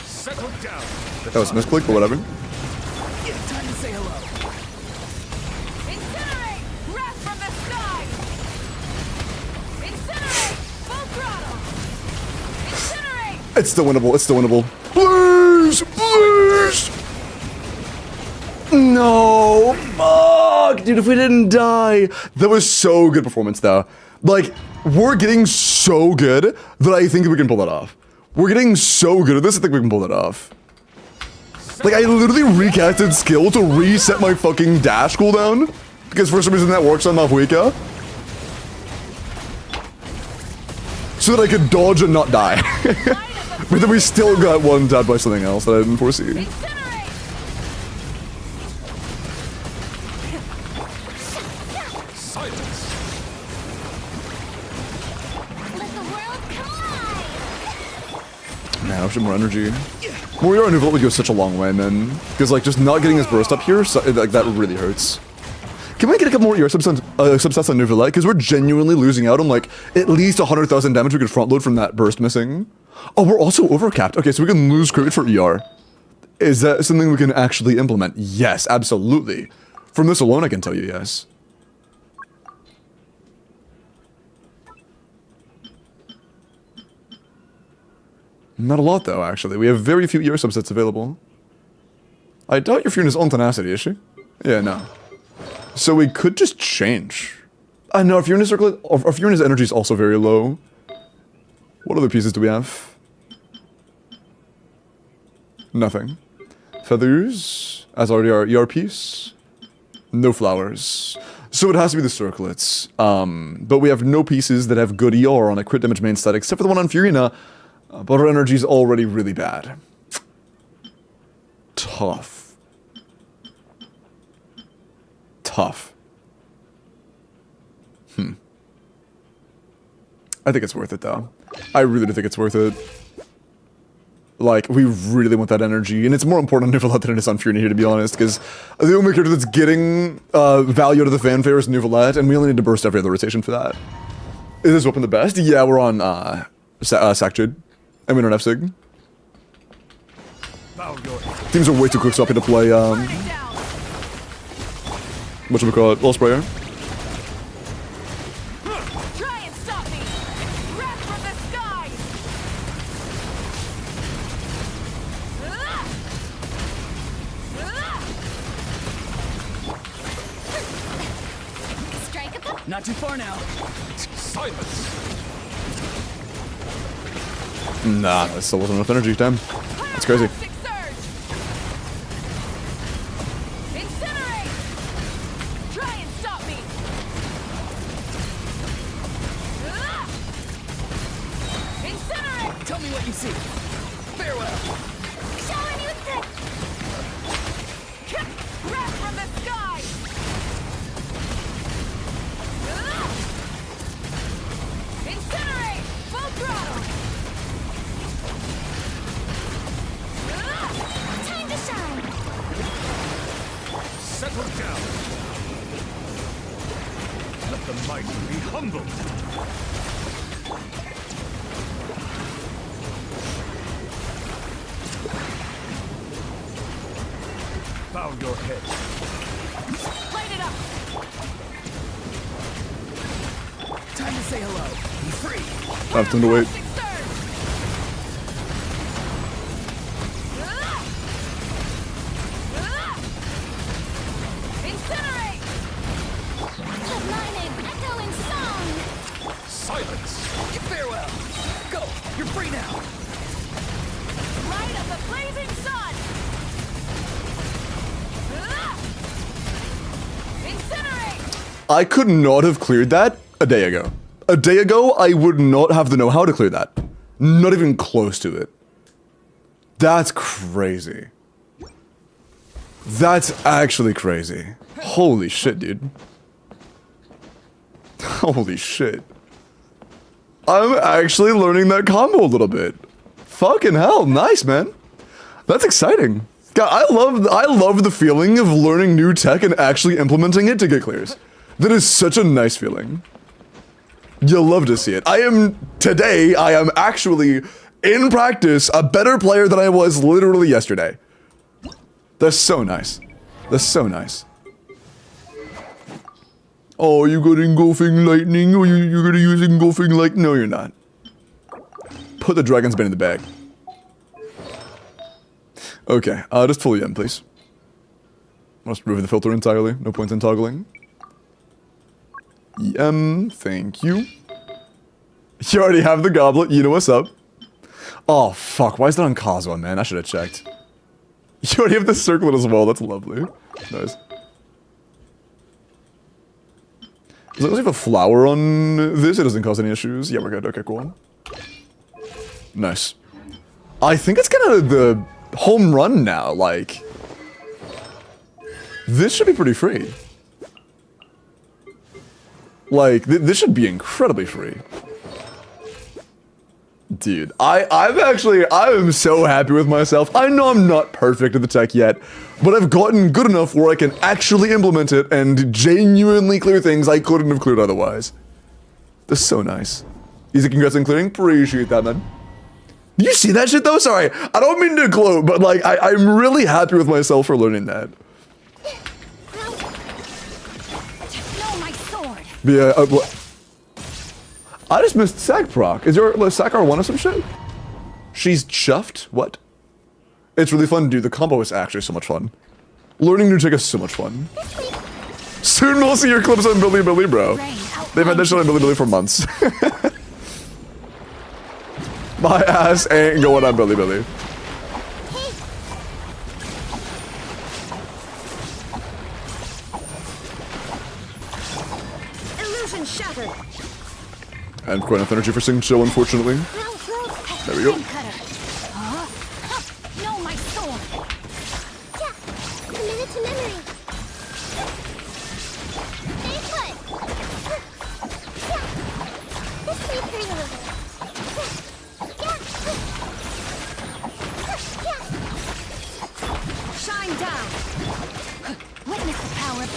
Settle down.
That was misclick, but whatever.
Time to say hello.
Incinerate. Wrath from the sky. Incinerate. Full throttle. Incinerate.
It's still winnable. It's still winnable. Please! Please! No! Fuck! Dude, if we didn't die. That was so good performance, though. Like, we're getting so good that I think we can pull that off. We're getting so good at this, I think we can pull that off. Like, I literally recasted skill to reset my fucking dash cooldown. Because for some reason that works on Mauvika. So that I could dodge and not die. But then we still got one tapped by something else that I didn't foresee.
Incinerate.
Silence.
Let the world collide.
Man, I wish I had more energy. Warrior and Nuvela would go such a long way, man. Because, like, just not getting his burst up here, so, like, that really hurts. Can we get a couple more ER subsets on Nuvela? Because we're genuinely losing out on, like, at least 100,000 damage we could front load from that burst missing. Oh, we're also overcapped. Okay, so we can lose crit for ER. Is that something we can actually implement? Yes, absolutely. From this alone, I can tell you yes. Not a lot, though, actually. We have very few ER subsets available. I doubt your Fiona's on tenacity, is she? Yeah, no. So we could just change. No, our Fiona's circle, our Fiona's energy is also very low. What other pieces do we have? Nothing. Feathers, as already our ER piece. No flowers. So it has to be the circlets. But we have no pieces that have good ER on a crit damage main stat, except for the one on Fiorina. But our energy is already really bad. Tough. Tough. I think it's worth it, though. I really do think it's worth it. Like, we really want that energy, and it's more important on Neuvillette than it is on Fiorina here, to be honest, because the only character that's getting value out of the fanfare is Neuvillette, and we only need to burst every other rotation for that. Is this weapon the best? Yeah, we're on Sactude, and we don't have Sig.
Bow your head.
Teams are way too quick so happy to play,
Burn it down.
whatchamacallit, Wall Sprayer.
Try and stop me. Wrath from the sky.
Strike at the
Not too far now.
Silence.
Nah, that still wasn't enough energy. Damn. That's crazy.
Pyroclastic surge. Incinerate. Try and stop me. Ah! Incinerate.
Tell me what you see. Farewell.
Showing you the breath from the sky. Ah! Incinerate. Full throttle.
Time to shine.
Settle down. Let the mighty be humbled. Bow your head.
Light it up.
Time to say hello. Be free.
I have time to wait.
Pyroclastic surge. Ah! Ah! Incinerate.
Let my name echo in song.
Silence.
Farewell. Go. You're free now.
Light of the blazing sun. Ah! Incinerate.
I could not have cleared that a day ago. A day ago, I would not have the know-how to clear that. Not even close to it. That's crazy. That's actually crazy. Holy shit, dude. Holy shit. I'm actually learning that combo a little bit. Fucking hell, nice, man. That's exciting. God, I love the feeling of learning new tech and actually implementing it to get clears. That is such a nice feeling. You'll love to see it. Today, I am actually, in practice, a better player than I was literally yesterday. That's so nice. That's so nice. Oh, you got engulfing lightning? Or you're gonna use engulfing light? No, you're not. Put the dragon's bane in the bag. Okay, just fully in, please. Must remove the filter entirely. No point in toggling. Thank you. You already have the goblet. You know what's up. Oh, fuck. Why is that on Kazuha, man? I should have checked. You already have the circlet as well. That's lovely. Nice. As long as you have a flower on this, it doesn't cause any issues. Yeah, we're good. Okay, cool. Nice. I think it's kind of the home run now. Like, this should be pretty free. Like, this should be incredibly free. Dude, I'm so happy with myself. I know I'm not perfect at the tech yet, but I've gotten good enough where I can actually implement it and genuinely clear things I couldn't have cleared otherwise. That's so nice. Easy congrats on clearing. Appreciate that, man. Did you see that shit, though? Sorry, I don't mean to gloat, but, like, I'm really happy with myself for learning that.
No, my sword.
Yeah, what? I just missed Sack proc. Is there a Sack R1 or some shit? She's chuffed? What? It's really fun to do. The combo is actually so much fun. Learning new tech is so much fun. Soon we'll see your clips on Bilibili, bro. They've had that shit on Bilibili for months. My ass ain't going on Bilibili.
Illusion shattered.
And quite enough energy for Sing Chill, unfortunately. There we go.
No, my sword.
Yeah, committed to memory. Stay put. Yeah, this may hurt a little.
Shine down.
Witness the power of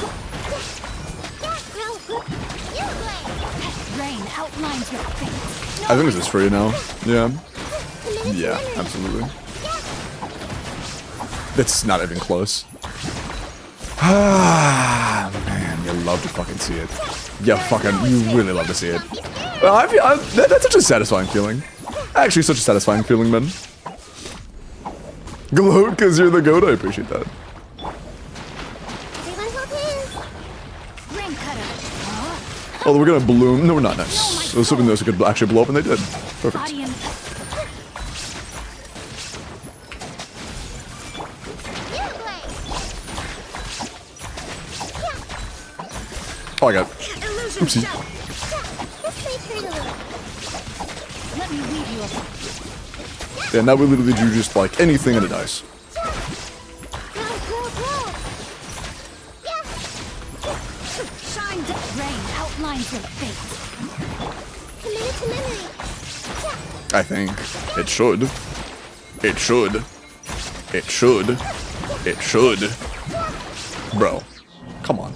rain outlines your fate.
I think this is free now. Yeah. Yeah, absolutely. It's not even close. Ah, man, you love to fucking see it. You really love to see it. That's such a satisfying feeling. Actually, such a satisfying feeling, man. Gloat because you're the goat. I appreciate that.
Everyone hold hands.
Ring cutter.
Oh, we're gonna bloom. No, we're not. Nice. I was hoping those could actually blow up, and they did. Perfect.
Body and
Oh, I got.
illusion
Oopsie.
shell. Let me lead you up.
Yeah, now we literally do just like anything and it dies.
Shine rain outlines your fate.
I think it should. It should. It should. It should. Bro, come on.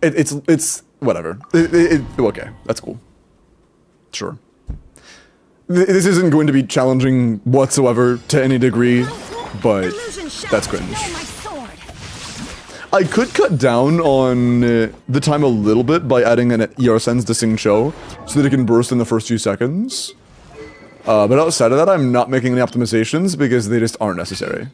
It's whatever. Okay, that's cool. Sure. This isn't going to be challenging whatsoever to any degree, but
Illusion shell.
that's cringe.
Know my sword.
I could cut down on the time a little bit by adding an ER-Sense to Sing Cho so that it can burst in the first few seconds. But outside of that, I'm not making any optimizations because they just aren't necessary.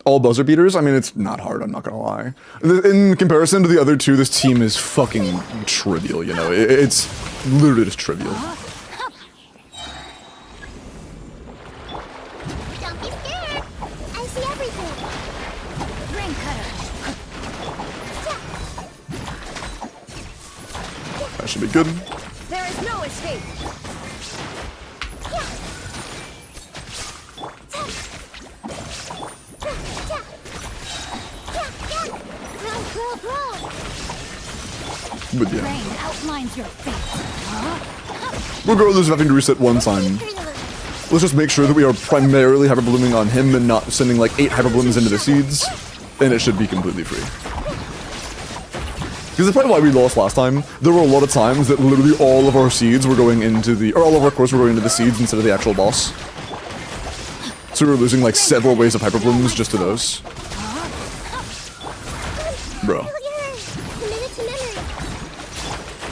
All buzzer beaters? I mean, it's not hard, I'm not gonna lie. In comparison to the other two, this team is fucking trivial, you know? It's literally just trivial.
Don't be scared. I see everything. Ring cutter.
That should be good.
There is no escape.
But yeah.
Rain outlines your fate.
Regardless of having to reset one time, let's just make sure that we are primarily hyper blooming on him and not sending like 8 hyper blooms into the seeds, and it should be completely free. Because that's probably why we lost last time. There were a lot of times that literally all of our seeds were going into the, or all of our cores were going into the seeds instead of the actual boss. So we were losing like several waves of hyper blooms just to those. Bro.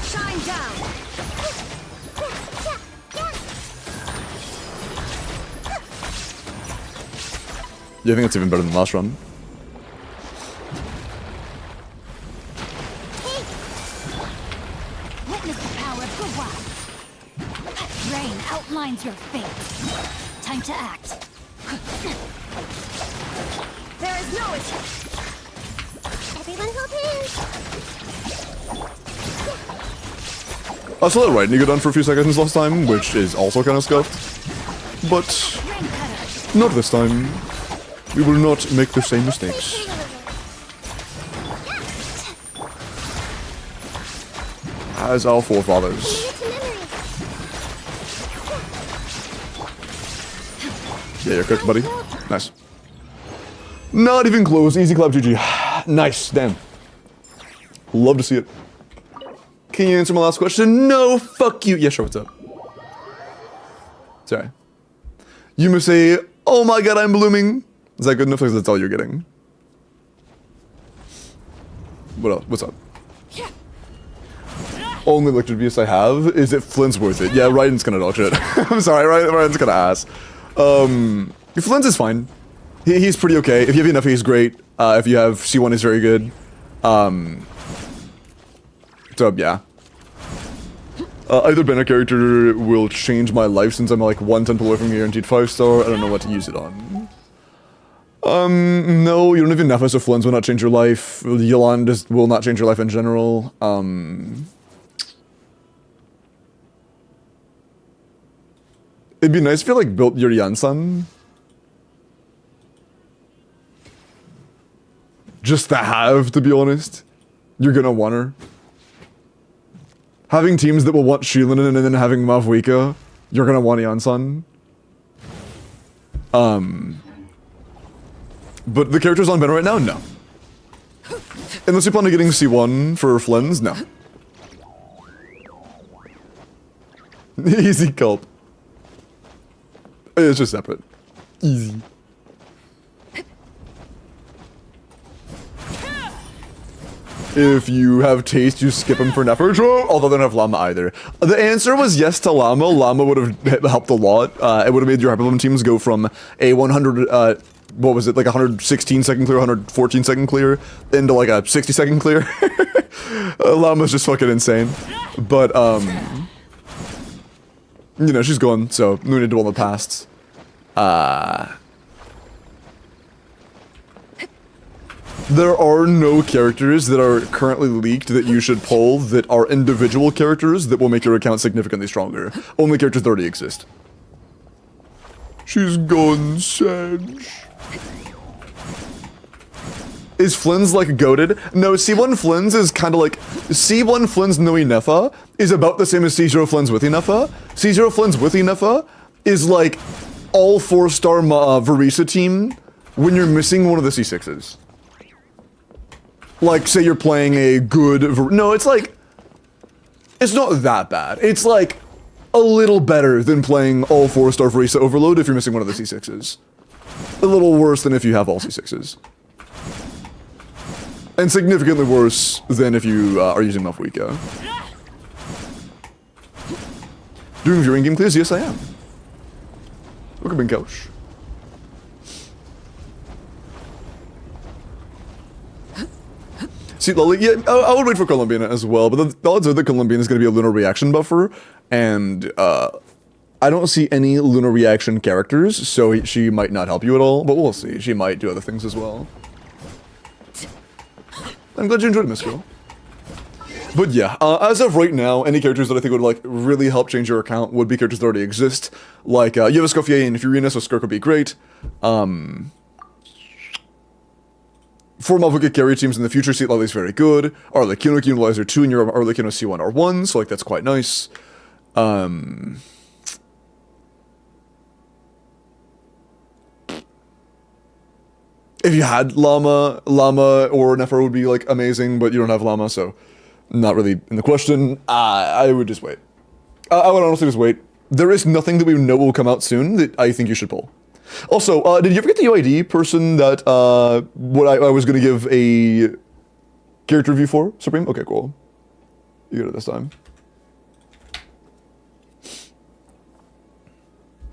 Shine down.
Yeah, I think that's even better than last run.
Witness the power of the wild. Rain outlines your fate. Time to act. There is no escape. Everyone hold hands.
I saw that right Nigo done for a few seconds last time, which is also kind of scuffed. But
Ring cutter.
not this time. We will not make the same mistakes. As our forefathers. Yeah, you're cooked, buddy. Nice. Not even close. Easy clap, GG. Nice. Damn. Love to see it. Can you answer my last question? No, fuck you. Yeah, sure, what's up? Sorry. You must say, oh my god, I'm blooming. Is that good enough? Because that's all you're getting. What else? What's up? Only electric abuse I have is it FLINS worth it? Yeah, Ryan's gonna dodge it. I'm sorry, Ryan's gonna ask. FLINS is fine. He's pretty okay. If you have enough, he's great. If you have C1, he's very good. So yeah. Either banner character will change my life since I'm like 1/10 away from guaranteed 5-star. I don't know what to use it on. No, you don't have enough, so FLINS will not change your life. Yolanda will not change your life in general. It'd be nice if you like built your Yansan. Just to have, to be honest. You're gonna want her. Having teams that will want Shilin and then having Mauvika, you're gonna want Yansan. But the characters on banner right now, no. Unless you plan on getting C1 for FLINS, no. Easy culp. It's just separate. Easy. If you have taste, you skip him for an effort. Although they don't have Llama either. The answer was yes to Llama. Llama would have helped a lot. It would have made your Hyperbloom teams go from a 100 what was it, like 116 second clear, 114 second clear, into like a 60 second clear. Llama's just fucking insane. But, you know, she's gone, so no need to dwell on the past. There are no characters that are currently leaked that you should pull that are individual characters that will make your account significantly stronger. Only characters that already exist. She's gone, Sedge. Is FLINS like goated? No, C1 FLINS is kind of like... C1 FLINS no Enifa is about the same as C0 FLINS with Enifa. C0 FLINS with Enifa is like all 4-star Verissa team when you're missing one of the C6s. Like, say you're playing a good... No, it's like... It's not that bad. It's like a little better than playing all 4-star Verissa Overload if you're missing one of the C6s. A little worse than if you have all C6s. And significantly worse than if you are using Mauvika. Doing viewing game clears? Yes, I am. Look at Ben Couch. See, Lolly, yeah, I would wait for Colombiana as well, but the odds are that Colombiana is going to be a lunar reaction buffer, and I don't see any lunar reaction characters, so she might not help you at all, but we'll see. She might do other things as well. I'm glad you enjoyed it, Miss Girl. But yeah, as of right now, any characters that I think would like really help change your account would be characters that already exist, like Yevascofier and Furina, so Skirk would be great. For Mauvika carry teams in the future, Seat Lolly's very good. Arlecchino can utilize her 2 in your Arlecchino C1 R1, so like that's quite nice. If you had Llama or Nefer would be like amazing, but you don't have Llama, so not really in the question. I would just wait. I would honestly just wait. There is nothing that we know will come out soon that I think you should pull. Also, did you ever get the UID person that what I was going to give a character review for, Supreme? Okay, cool. You get it this time.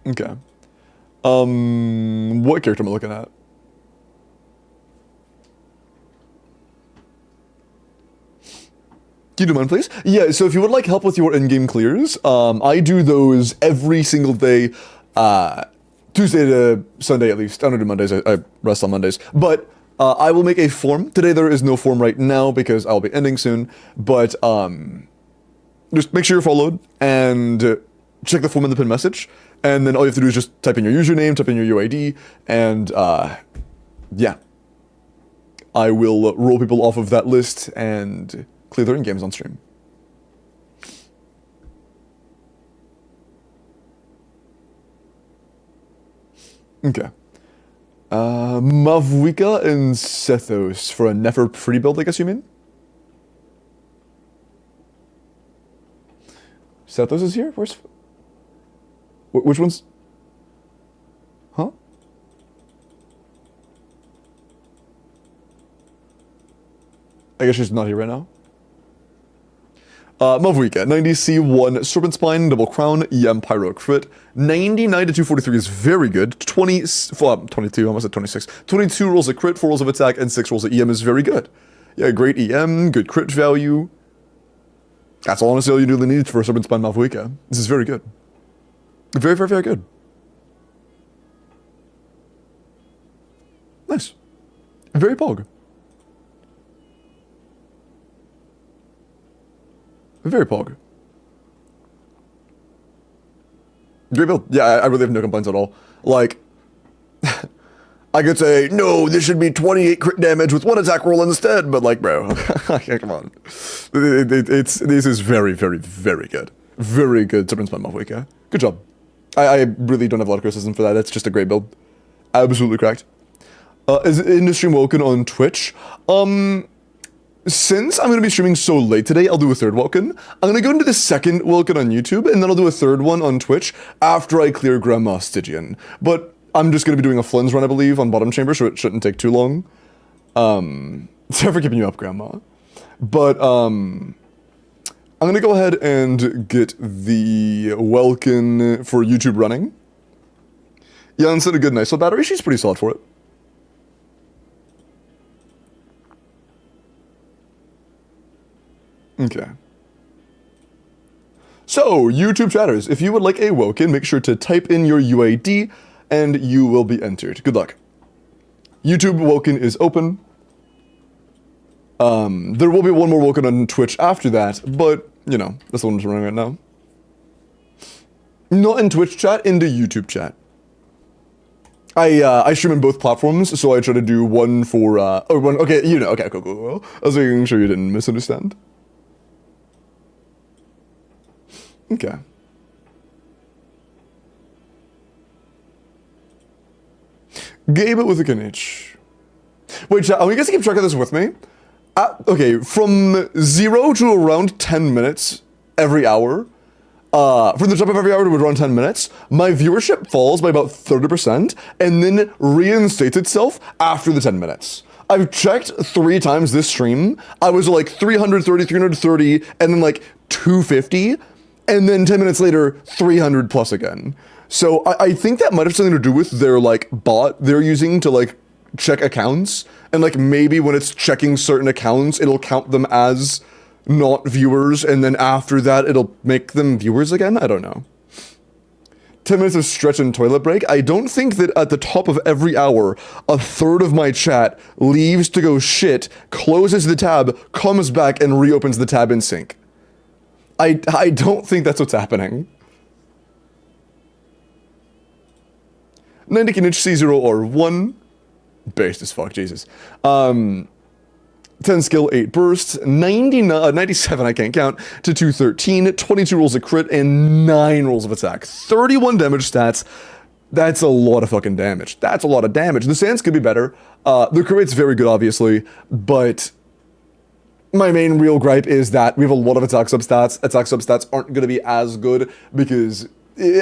Okay. What character am I looking at? Can you do mine, please? Yeah, so if you would like help with your in-game clears, I do those every single day, Tuesday to Sunday at least. I don't do Mondays, I rest on Mondays. But I will make a form. Today there is no form right now because I'll be ending soon. But just make sure you're followed and check the form in the pinned message. And then all you have to do is just type in your username, type in your UID, and yeah. I will roll people off of that list and clear their in-games on stream. Okay. Mauvika and Sethos for a Nefer pretty build, I guess you mean? Sethos is here? Where's... Which one's... Huh? I guess she's not here right now. Mauvika, 90C1, Serpent Spine, Double Crown, EM Pyro Crit. 99 to 243 is very good. 22, almost at 26. 22 rolls a crit, 4 rolls of attack, and 6 rolls of EM is very good. Yeah, great EM, good crit value. That's honestly all you really need for Serpent Spine Mauvika. This is very good. Very, very, very good. Nice. Very pog. Very pog. Great build. Yeah, I really have no complaints at all. Like, I could say, no, this should be 28 crit damage with 1 attack roll instead, but like, bro, come on. This is very, very, very good. Very good Serpent Spine Mauvika. Good job. I really don't have a lot of criticism for that. It's just a great build. Absolutely cracked. Is it in the stream Welkin on Twitch? Since I'm going to be streaming so late today, I'll do a third Welkin. I'm going to go into the second Welkin on YouTube, and then I'll do a third one on Twitch after I clear Grandma Stygian. But I'm just going to be doing a FLINS run, I believe, on Bottom Chamber, so it shouldn't take too long. Sorry for keeping you up, Grandma. But, I'm going to go ahead and get the Welkin for YouTube running. Yeah, instead of good nice battery, she's pretty solid for it. Okay. So, YouTube chatters, if you would like a Welkin, make sure to type in your UID and you will be entered. Good luck. YouTube Welkin is open. There will be one more Welkin on Twitch after that, but, you know, that's the one I'm running right now. Not in Twitch chat, into YouTube chat. I stream on both platforms, so I try to do one for, okay, you know, okay, cool. I was making sure you didn't misunderstand. Okay. Gabe with a Kinich. Wait, chat, I want you guys to keep track of this with me. Okay, from 0 to around 10 minutes every hour, from the top of every hour to around 10 minutes, my viewership falls by about 30% and then reinstates itself after the 10 minutes. I've checked 3 times this stream. I was like 330, 330, and then like 250, and then 10 minutes later, 300 plus again. So I think that might have something to do with their like bot they're using to like check accounts, and like maybe when it's checking certain accounts, it'll count them as not viewers, and then after that, it'll make them viewers again? I don't know. 10 minutes of stretch and toilet break. I don't think that at the top of every hour, a third of my chat leaves to go shit, closes the tab, comes back, and reopens the tab in sync. I don't think that's what's happening. 90 Kinich C0 or 1. Based as fuck, Jesus. 10 skill, 8 burst, 97, I can't count, to 213, 22 rolls of crit, and 9 rolls of attack. 31 damage stats. That's a lot of fucking damage. That's a lot of damage. The sands could be better. The crit rate's very good, obviously, but my main real gripe is that we have a lot of attack substats. Attack substats aren't going to be as good because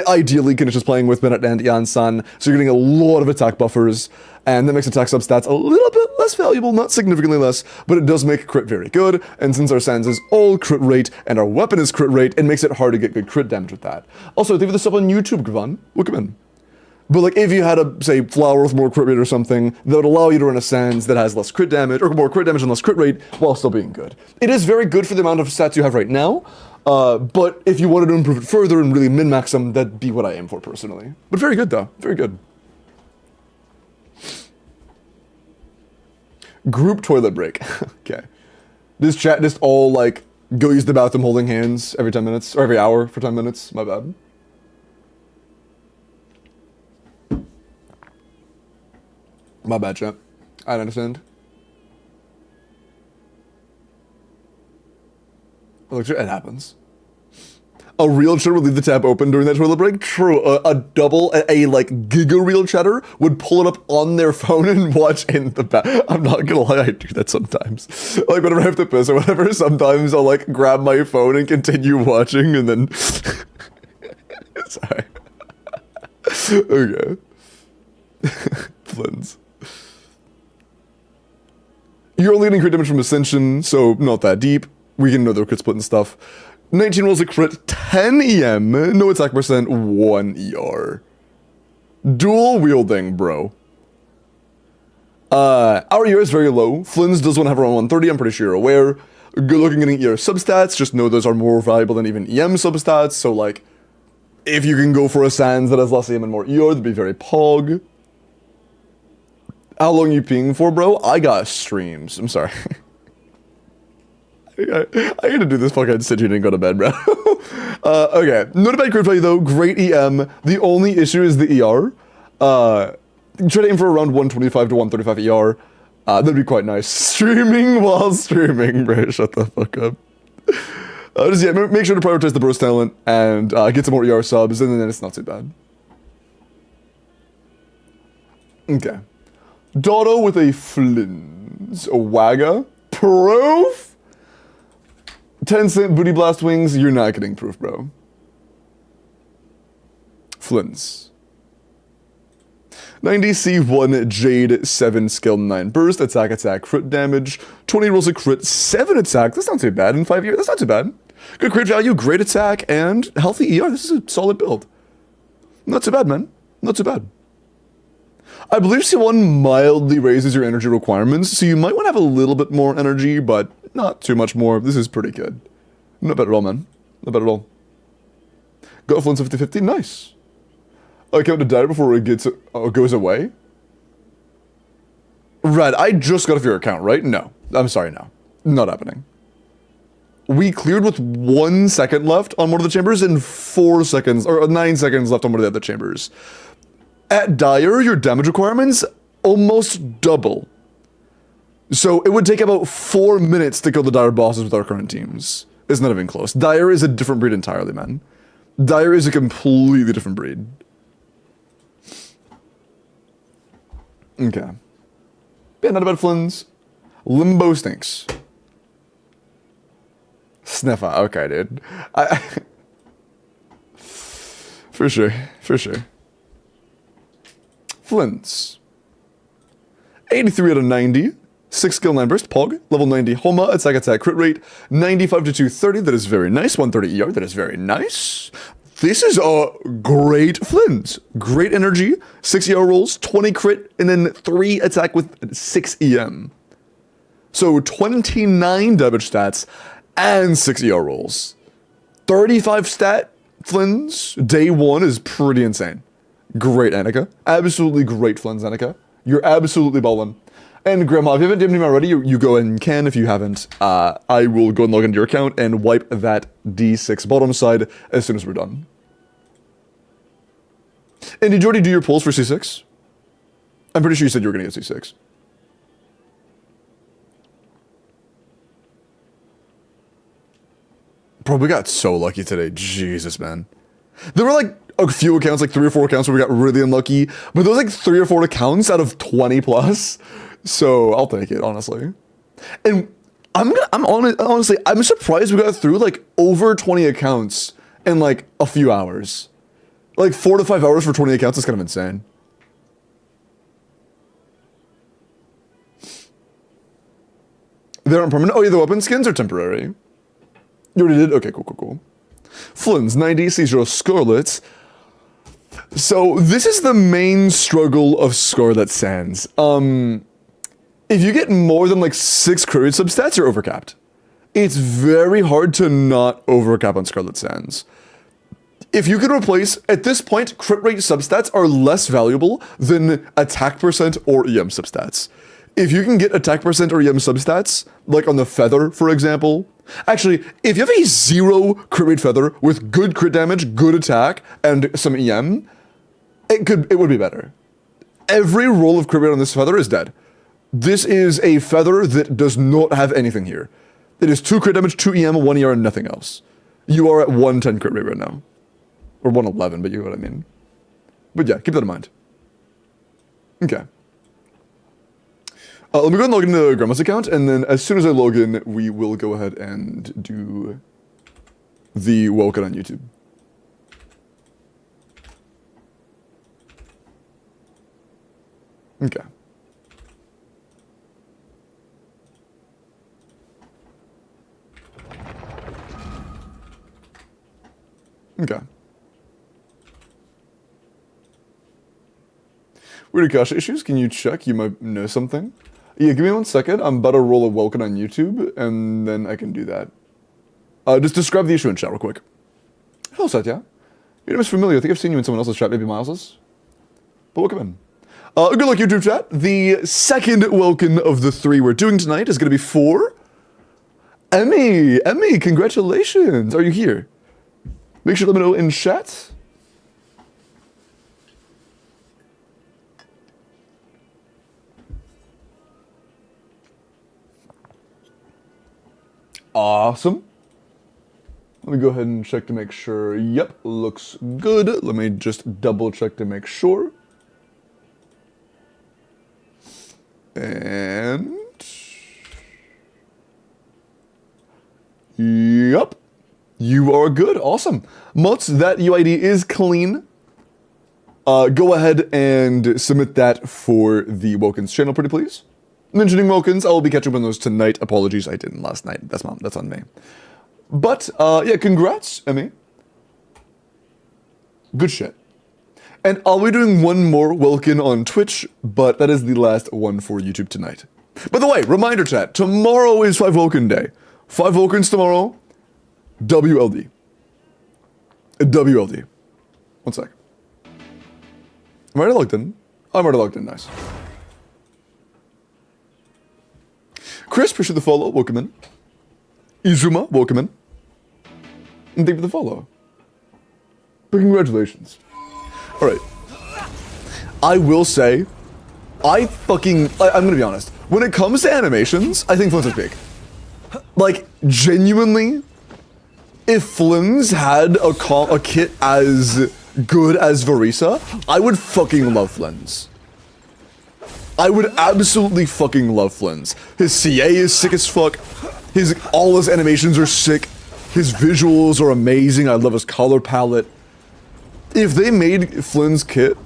ideally Kinich is playing with Bennett and Yan-san, so you're getting a lot of attack buffers, and that makes attack substats a little bit less valuable, not significantly less, but it does make crit very good, and since our Sans is all crit rate, and our weapon is crit rate, it makes it hard to get good crit damage with that. Also, leave this up on YouTube, Gavon. Welcome in. But like, if you had a, say, flower with more crit rate or something, that would allow you to run a Sans that has less crit damage, or more crit damage and less crit rate, while still being good. It is very good for the amount of stats you have right now, but if you wanted to improve it further and really min-max them, that'd be what I aim for personally. But very good though, very good. Group toilet break. Okay. This chat just all like, go use the bathroom holding hands every 10 minutes, or every hour for 10 minutes, my bad. My bad, chat. I don't understand. Look, it happens. A real chatter would leave the tab open during that toilet break? True. A like giga real chatter would pull it up on their phone and watch in the back. I'm not gonna lie, I do that sometimes. Like whenever I have to piss or whatever, sometimes I'll like grab my phone and continue watching and then... Sorry. Okay. FLINS. You're only getting crit damage from Ascension, so not that deep. We can know their crit split and stuff. 19 rolls of crit, 10 EM, no attack percent, 1 ER. Dual wielding, bro. Our ER is very low. FLINS does want to have around 130, I'm pretty sure you're aware. Good looking at ER substats, just know those are more valuable than even EM substats, so like, if you can go for a Sans that has less EM and more ER, that'd be very pog. How long you peeing for, bro? I got streams. I'm sorry. I gotta do this fucking sit here and go to bed, bro. Okay. Not a bad crit value though. Great EM. The only issue is the ER. Try to aim for around 125 to 135 ER. That'd be quite nice. Streaming while streaming, bro. Shut the fuck up. Just, yeah, make sure to prioritize the burst talent and get some more ER subs, and then it's not too bad. Okay. Dotto with a FLINS. A Wagga. Proof? 10-cent booty blast wings, you're not getting proof, bro. FLINS. 90 C1 Jade, 7 skill, 9 burst, attack, crit damage, 20 rolls of crit, 7 attack. That's not too bad in 5 years. That's not too bad. Good crit value, great attack, and healthy ER. This is a solid build. Not too bad, man. Not too bad. I believe C1 mildly raises your energy requirements, so you might want to have a little bit more energy, but not too much more. This is pretty good. Not bad at all, man. Not bad at all. Got a Flynns 50-50, nice. I count to die before it goes away. Red, I just got off your account, right? No. I'm sorry, no. Not happening. We cleared with 1 second left on one of the chambers and 4 seconds, or 9 seconds left on one of the other chambers. At Dire, your damage requirements almost double. So it would take about 4 minutes to kill the Dire bosses with our current teams. It's not even close. Dire is a different breed entirely, man. Dire is a completely different breed. Okay. Yeah, not about Flynns. Limbo stinks. Sniffa, okay, dude. For sure, for sure. Flynns. 83 out of 90. 6 skill 9 burst, Pog. Level 90 Homa, attack crit rate. 95 to 230, that is very nice. 130 ER, that is very nice. This is a great Flynns. Great energy, 6 ER rolls, 20 crit, and then 3 attack with 6 EM. So 29 damage stats and 6 ER rolls. 35 stat Flynns, day 1 is pretty insane. Great Annika. Absolutely great Flynns, Annika. You're absolutely ballin'. And Grandma, if you haven't DM'd me already, you go and can. If you haven't, I will go and log into your account and wipe that D6 bottom side as soon as we're done. And did you already do your pulls for C6? I'm pretty sure you said you were going to get C6. Bro, we got so lucky today. Jesus, man. There were like a few accounts, like 3 or 4 accounts where we got really unlucky. But there was like 3 or 4 accounts out of 20 plus. So I'll take it, honestly. And honestly, I'm surprised we got through like over 20 accounts in like a few hours. Like 4 to 5 hours for 20 accounts is kind of insane. They aren't permanent? Oh yeah, the weapon skins are temporary. You already did? Okay, cool. Flynns, 90, C0 Scarlet. So this is the main struggle of Scarlet Sands. If you get more than like 6 crit rate substats, you're overcapped. It's very hard to not overcap on Scarlet Sands. If you can replace, at this point, crit rate substats are less valuable than attack percent or EM substats. If you can get attack percent or EM substats, like on the Feather, for example. Actually, if you have a 0 crit rate Feather with good crit damage, good attack, and some EM, it would be better. Every roll of crit rate on this Feather is dead. This is a Feather that does not have anything here. It is 2 crit damage, 2 EM, 1 ER, and nothing else. You are at 110 crit rate right now. Or 111, but you know what I mean. But yeah, keep that in mind. Okay. Let me go and log into Grandma's account, and then as soon as I log in, we will go ahead and do the WELKIN on YouTube. Okay. Okay. Weird cache issues, can you check? You might know something. Yeah, give me 1 second. I'm about to roll a WELKIN on YouTube, and then I can do that. Just describe the issue in chat real quick. Hello, Satya. Your name is familiar. I think I've seen you in someone else's chat, maybe Miles's. But welcome in. Good luck, YouTube chat. The second WELKIN of the 3 we're doing tonight is going to be for Emmy. Emmy, congratulations. Are you here? Make sure to let me know in chat. Awesome. Let me go ahead and check to make sure. Yep, looks good. Let me just double check to make sure. And yep, you are good. Awesome. Mutz, that UID is clean. Go ahead and submit that for the WELKIN's channel, pretty please. Mentioning WELKIN's, I will be catching up on those tonight. Apologies, I didn't last night. That's on me. But yeah, congrats, Emmy. Good shit. And I'll be doing one more WELKIN on Twitch, but that is the last one for YouTube tonight. By the way, reminder chat, tomorrow is 5 WELKIN day. 5 WELKINs tomorrow. WLD. WLD. One sec. I'm already logged in. I'm already logged in, nice. Chris, appreciate the follow, welcome in. Izuma, welcome in. And thank you for the follow. But congratulations. Alright. I will say, I'm gonna be honest. When it comes to animations, I think FLINS is big. Like, genuinely, if FLINS had a kit as good as Verissa, I would fucking love FLINS. I would absolutely fucking love FLINS. His CA is sick as fuck. All his animations are sick. His visuals are amazing. I love his color palette. If they made FLINS kit,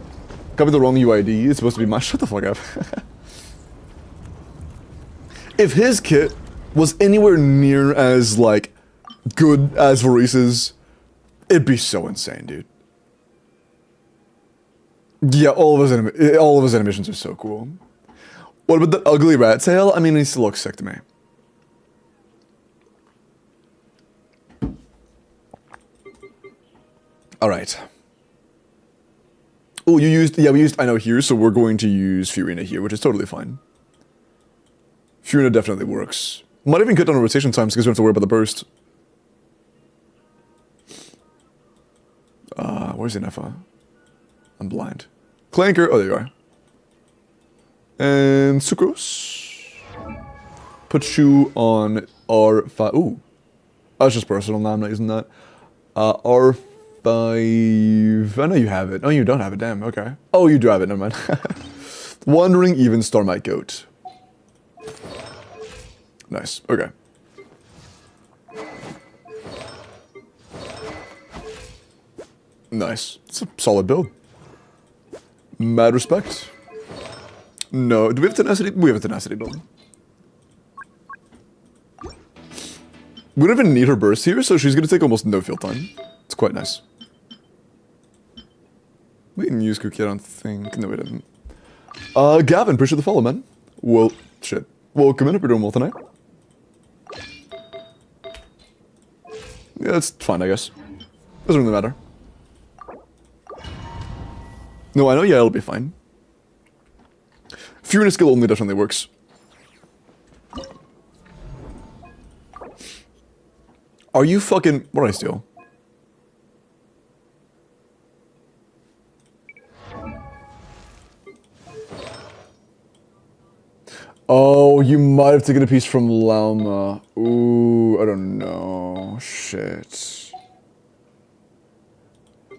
copied the wrong UID, it's supposed to be my— shut the fuck up. If his kit was anywhere near as, like, good as Verissa's, it'd be so insane, dude. Yeah, all of his animations are so cool. What about the ugly rat tail? I mean, he still looks sick to me. All right. Oh, we used I know here, so we're going to use Furina here, which is totally fine. Furina definitely works. Might even cut down on rotation times because we don't have to worry about the burst. Where's Enifa? I'm blind. Clanker, oh there you are. And Sucrose. Put you on R5. Ooh. That's just personal now, I'm not using that. R5. I know you have it. Oh, you don't have it, damn, okay. Oh, you do have it, never mind. Wandering Even Starmite Goat. Nice, okay. Nice. It's a solid build. Mad respect. No, do we have tenacity? We have a tenacity build. We don't even need her burst here, so she's gonna take almost no field time. It's quite nice. We didn't use Cookie, I don't think. No, we didn't. Gavin, appreciate the follow, man. Well, shit. Welcome in, hope you're doing well tonight. Yeah, that's fine, I guess. Doesn't really matter. No, I know, yeah, it'll be fine. Furina skill only definitely works. Are you fucking— what did I steal? Oh, you might have taken a piece from Llama. Ooh, I don't know. Shit.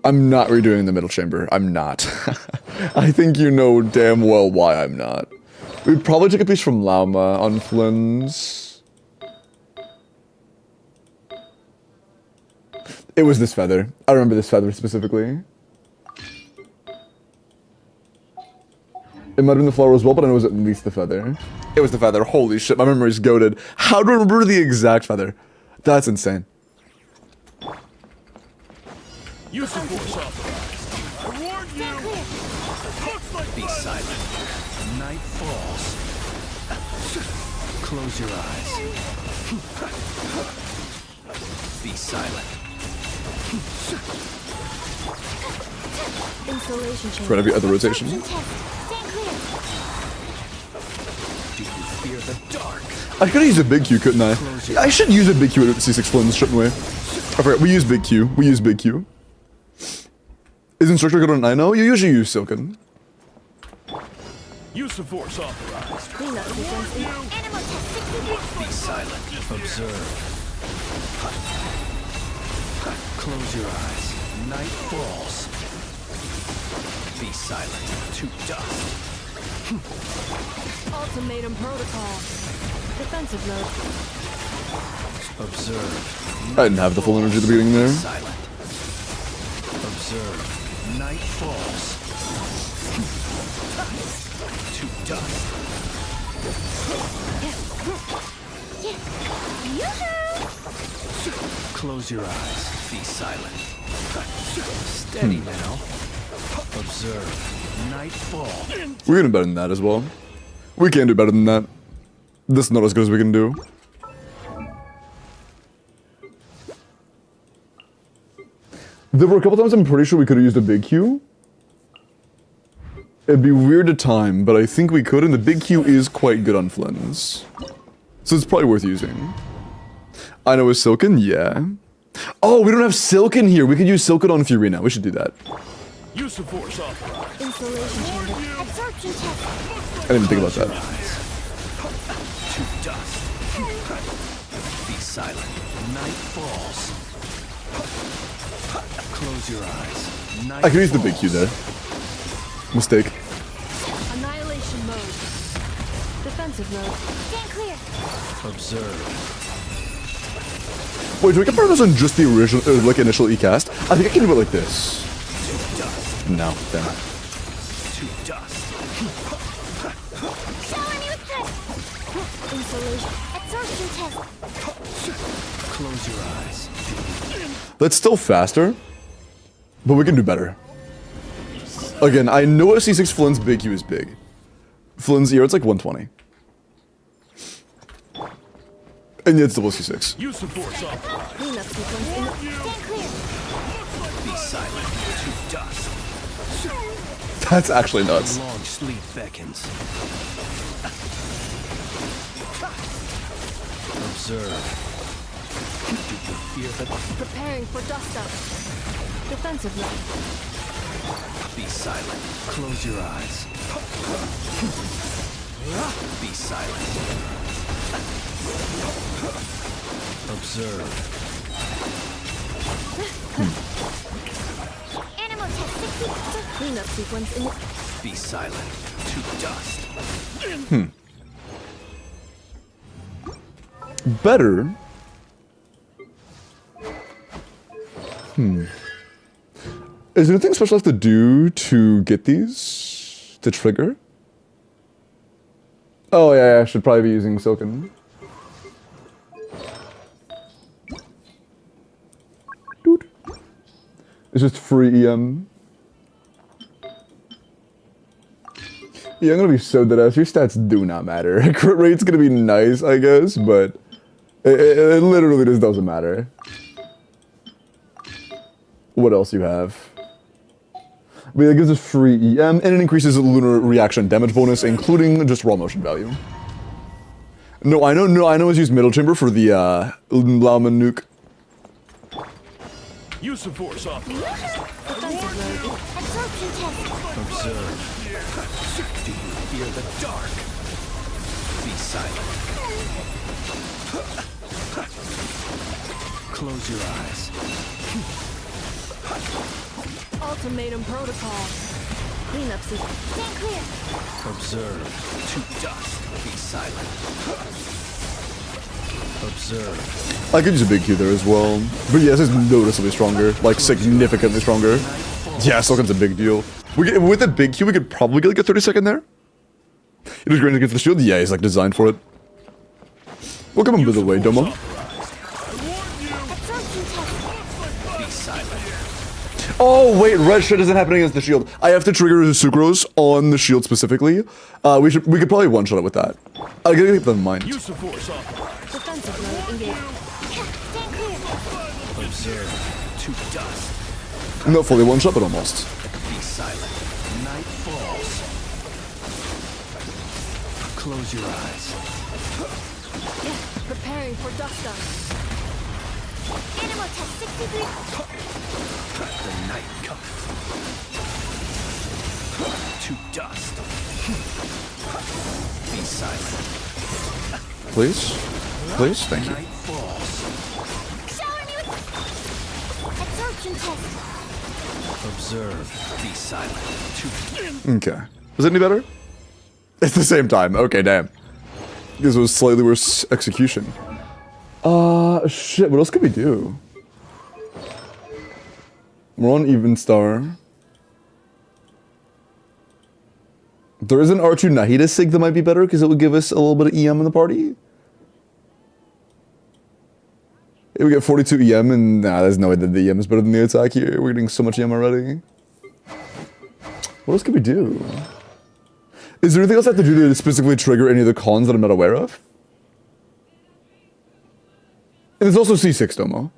I'm not redoing the middle chamber. I'm not. I think you know damn well why I'm not. We'd probably take a piece from Llama on FLINS. It was this feather. I remember this feather specifically. It might have been the flower as well, but I know it was at least the feather. It was the feather. Holy shit, my memory's goated. How do I remember the exact feather? That's insane.
Use the force authorized. I warned you. Looks like
Be silent. Night falls. Close your eyes. Be silent.
Installation chamber.
Try to be other rotation.
Stand clear.
Do you fear the dark?
I could use a big Q, couldn't I? Yeah, I should use a big Q at C6 FLINS, shouldn't we? I forgot, we use big Q. We use big Q. Is Instructor good on I know? You usually use Silken.
use the force authorized.
Cleanup sequence in.
Animal test 60.
Be silent. Observe. Close your eyes. Night falls. Be silent. To dust.
Ultimatum protocol. Defensive mode.
Observe.
I didn't have the full energy at the beginning there.
Silent. Observe. Night falls. To dust. Close your eyes. Be silent. Steady now. Observe. Night fall.
We're gonna do better than that as well. We can do better than that. This is not as good as we can do. There were a couple times I'm pretty sure we could have used a big Q. It'd be weird to time, but I think we could, and the big Q is quite good on Flynns. So it's probably worth using. I know a Silken, yeah. Oh, we don't have Silken here. We could use Silken on Furina. We should do that.
Use of force authorized.
Insulation chamber.
Absorption test.
I didn't even think about that.
To dust. Be silent. Night falls. Close your eyes. Night
I could use the big
falls.
Q there. Mistake.
Annihilation mode. Defensive mode.
Stand clear.
Observe.
Wait, do we compare this on just the original, like initial E-cast? I think I can do it like this.
To dust.
No, damn it.
To dust.
Shower me with this.
Insulation.
Absorption test.
Close your eyes.
That's still faster, but we can do better. Again, I know a C6 Flynn's big Q is big. Flynn's ear, it's like 120. And yet it's double C6.
Use of force authorized.
Cleanup sequence in
Stand clear.
Be silent. To dust.
That's actually nuts.
Long sleep beckons. Observe. Do you fear the...
preparing for dust up. Defensive mode.
Be silent. Close your eyes. Be silent. Observe.
Animal test 60.
Cleanup sequence in
Be silent. To dust.
Better. Is there anything special I have to do to get these? To trigger? Oh yeah, I should probably be using Silken. Dude. It's just free EM. Yeah, I'm gonna be so deadass. Your stats do not matter. Crit rate's gonna be nice, I guess, but it literally just doesn't matter. What else you have? But yeah, it gives us free EM, and it increases the lunar reaction damage bonus, including just raw motion value. No, I know it's used middle chamber for the Lauma nuke.
Use of force authorized.
defensive mode.
Absorption test.
Observe. Do you fear the dark? Be silent. Close your eyes.
Ultimatum protocol. Cleanup sequence.
Stand clear.
Observe. To dust. Be silent. Observe.
I could use a big Q there as well. But yeah, this is noticeably stronger. Like, significantly stronger. Yeah, Silken's a big deal. With a big Q, we could probably get like a 30-second there. It is great against the shield. Yeah, he's like designed for it. Welcome him by the way, Domo.
Absorption test.
Be silent.
Oh wait, red shit doesn't happen against the shield. I have to trigger the Sucrose on the shield specifically. We could probably one-shot it with that. I gotta keep that in mind.
Use of force authorized.
Defensive mode engaged.
Stand clear.
Observe. To dust.
Not fully one-shot, but almost.
Be silent. Night falls. Close your eyes.
Preparing for dust up.
Animal test 63.
The night comes. To dust. Be silent.
Please? Please? Thank you.
Night falls.
Shower me with absorption test.
Observe. Be silent. To
Okay. Is it any better? It's the same time. Okay, damn. This was slightly worse execution. Shit, what else could we do? We're on even star. There is an R2 Nahida sig that might be better because it would give us a little bit of EM in the party. If we get 42 EM and nah, there's no way that the EM is better than the attack here. We're getting so much EM already. What else could we do? Is there anything else I have to do to specifically trigger any of the cons that I'm not aware of? And there's also C6 Domo.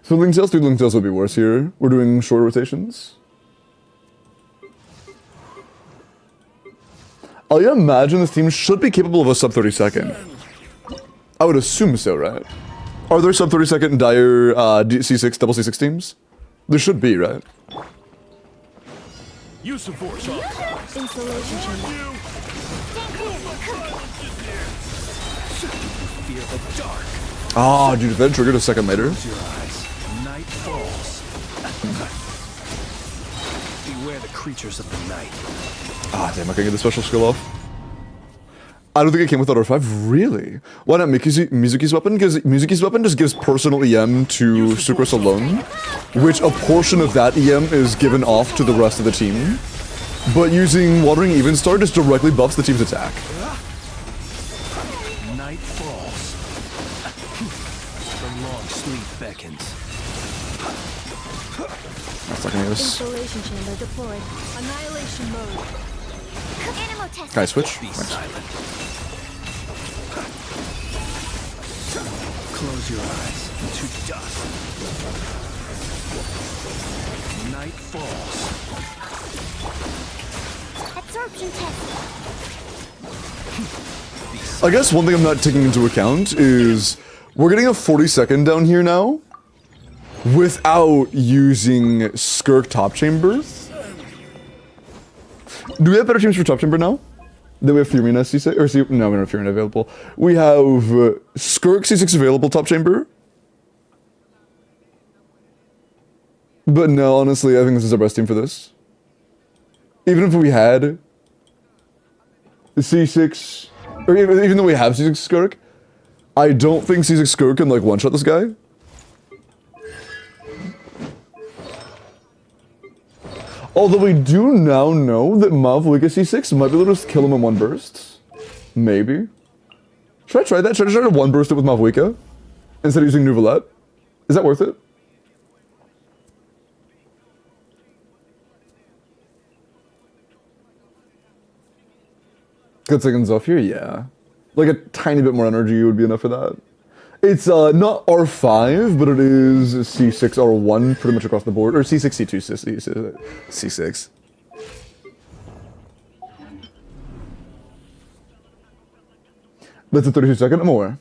So Link Tails, 3 Link Tails would be worse here. We're doing short rotations. I imagine this team should be capable of a sub 30 second. I would assume so, right? Are there sub 30 second dire C6, double C6 teams? There should be, right?
Use some force on it.
Insulation chamber.
Fear the dark.
Ah, dude, if that triggered a second later.
Close your eyes. Night falls. Beware the creatures of the night.
Ah, damn, I can't get the special skill off. I don't think it came with R5, really? Why not Mizuki's weapon? Because Mizuki's weapon just gives personal EM to Sucrose alone, which a portion of that EM is given off to the rest of the team. But using Watering Evenstar just directly buffs the team's attack.
Night falls. The long sleep beckons.
That's not gonna use.
Insulation chamber deployed. Annihilation mode.
Animal test.
Can I switch?
Be
Thanks.
silent. Close your eyes into dust. Night falls.
Absorption test.
I guess one thing I'm not taking into account is we're getting a 40-second down here now without using Skirk Top Chamber. Do we have better teams for Top Chamber now? Then we have Furina C6, or no, we don't have Furina available. We have Skirk C6 available Top Chamber. But no, honestly, I think this is our best team for this. Even if we had C6, or even though we have C6 Skirk, I don't think C6 Skirk can like one-shot this guy. Although we do now know that Mauvika C6 might be able to just kill him in one burst. Maybe. Should I try that? Should I try to one burst it with Mauvika instead of using Nouvelette? Is that worth it? Good seconds off here, yeah. Like a tiny bit more energy would be enough for that. It's not R5, but it is C6, R1 pretty much across the board. Or C6, C2, C6. That's a 32-second. I'm aware.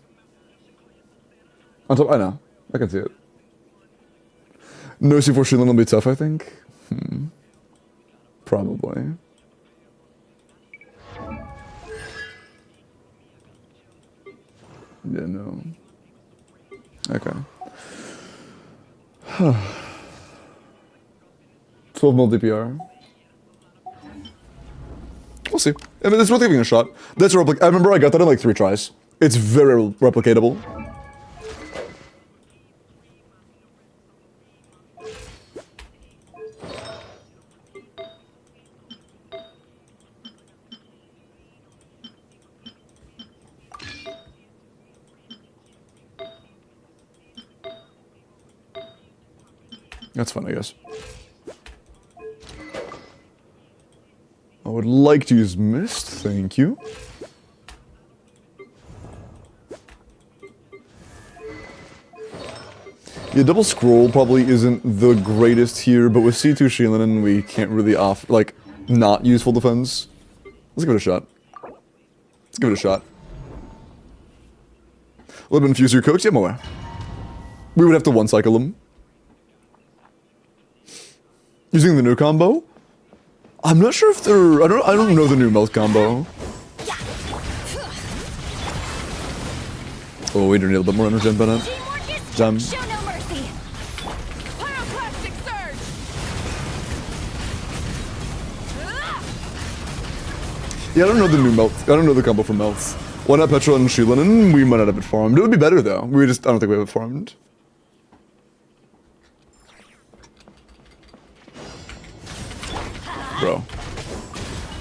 On top, I know. I can see it. No C4 Shielding will be tough, I think. Probably. Yeah, no. Okay. 12 mil DPR. We'll see. I mean, it's worth giving a shot. That's a I remember I got that in like 3 tries. It's very replicatable. That's fun, I guess. I would like to use Mist, thank you. Yeah, double scroll probably isn't the greatest here, but with C2 Shielding, we can't really not use full defense. Let's give it a shot. Let's give it a shot. A little bit infuse your coach, yeah, more. We would have to one-cycle him. Using the new combo? I'm not sure if they're... I don't know the new melt combo. Oh, we do need a little bit more energy on Bennett. Jam.
Show no mercy. Pyroclastic surge.
Yeah, I don't know the new melt. I don't know the combo for melts. Why not Petra and Shielding? We might not have it farmed. It would be better though. I don't think we have it farmed. Bro.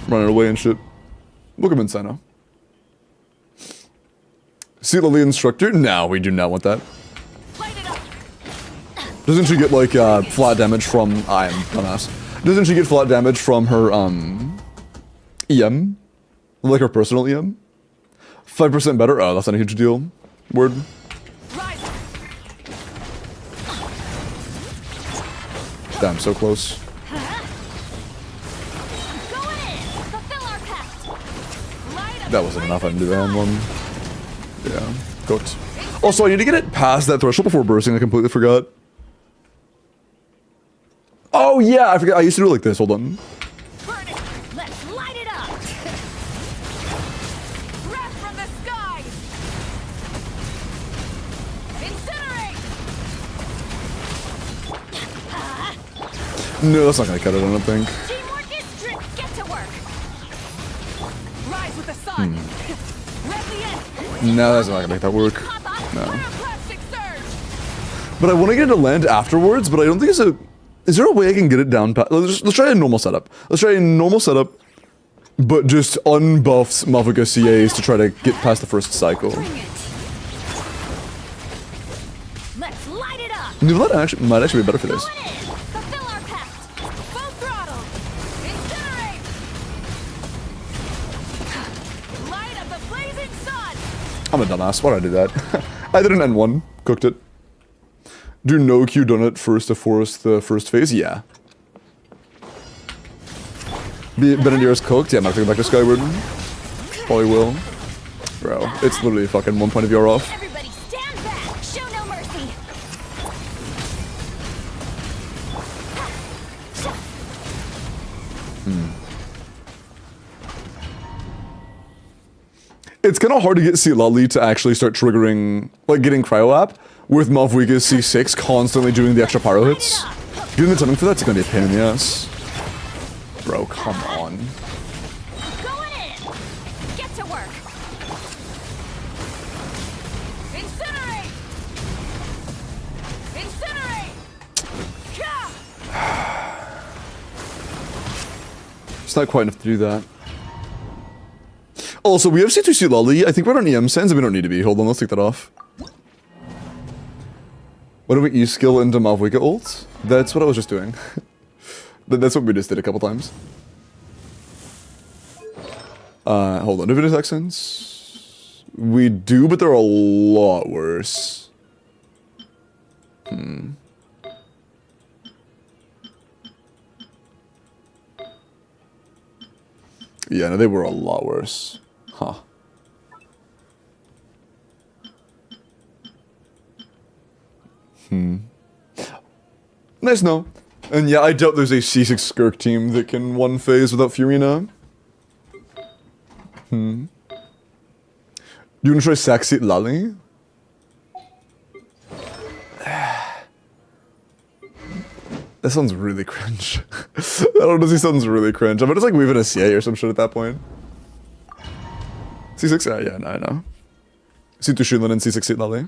Running away and shit. Look at Insano. See Lily Instructor? No, we do not want that.
Light it up.
Doesn't she get like flat damage from... I am dumbass. Doesn't she get flat damage from her EM? Like her personal EM? 5% better? Oh, that's not a huge deal. Word.
Rise.
Damn, so close.
Going in. Fulfill our pact. Light up
That wasn't enough. I didn't do the hand one. Yeah, cooked. Also, I need to get it past that threshold before bursting. I completely forgot. Oh yeah, I forgot. I used to do it like this. Hold on.
Burn it. Let's light it up. Breath from the skies. Incinerate.
No, that's not gonna cut it. I don't think.
Teamwork is strict. Get to work. Rise with the sun. Rev the end.
No, that's not gonna make that work. No.
Pyroclastic surge.
But I want to get it to land afterwards. But I don't think it's a. Is there a way I can get it down? Let's try a normal setup. Let's try a normal setup, but just unbuffed Mauvika CAs to try to get past the first cycle.
Bring it. Let's light it up.
You know, that actually might actually be better for this.
Going in. Fulfill our pact. Full throttle. Incinerate. Light up the blazing sun.
I'm a dumbass. Why did I do that? I did an N1. Cooked it. Do no Q donut first to force the first phase? Yeah. Benedira's cooked? Yeah, I'm not going back to Skyward. Probably will. Bro, it's literally fucking 1 point of VR off.
Everybody stand back. Show no mercy.
It's kind of hard to get Lali to actually start triggering, like getting Cryo App with Mauvika's C6 constantly doing the extra pyro hits. Doing the timing for that's gonna be a pain in the ass. Bro, come on.
Going in. Get to work. Incinerate. Incinerate. Ka!
It's not quite enough to do that. Also, we have C2C Lali. I think we're on EM sends and we don't need to be. Hold on, let's take that off. What do we E-skill into Mauvika ult? That's what I was just doing. That's what we just did a couple times. Hold on, Divinity accents? We do, but they're a lot worse. Yeah, no, they were a lot worse. Huh. Nice no. And yeah, I doubt there's a C6 Skirk team that can one phase without Furina. You wanna try Saxit Lali? That sounds really cringe. That honestly sounds really cringe. I bet it's like weaving a CA or some shit at that point. C6? Yeah, no, I know. C2 Shinlan and C6 Sit Lali.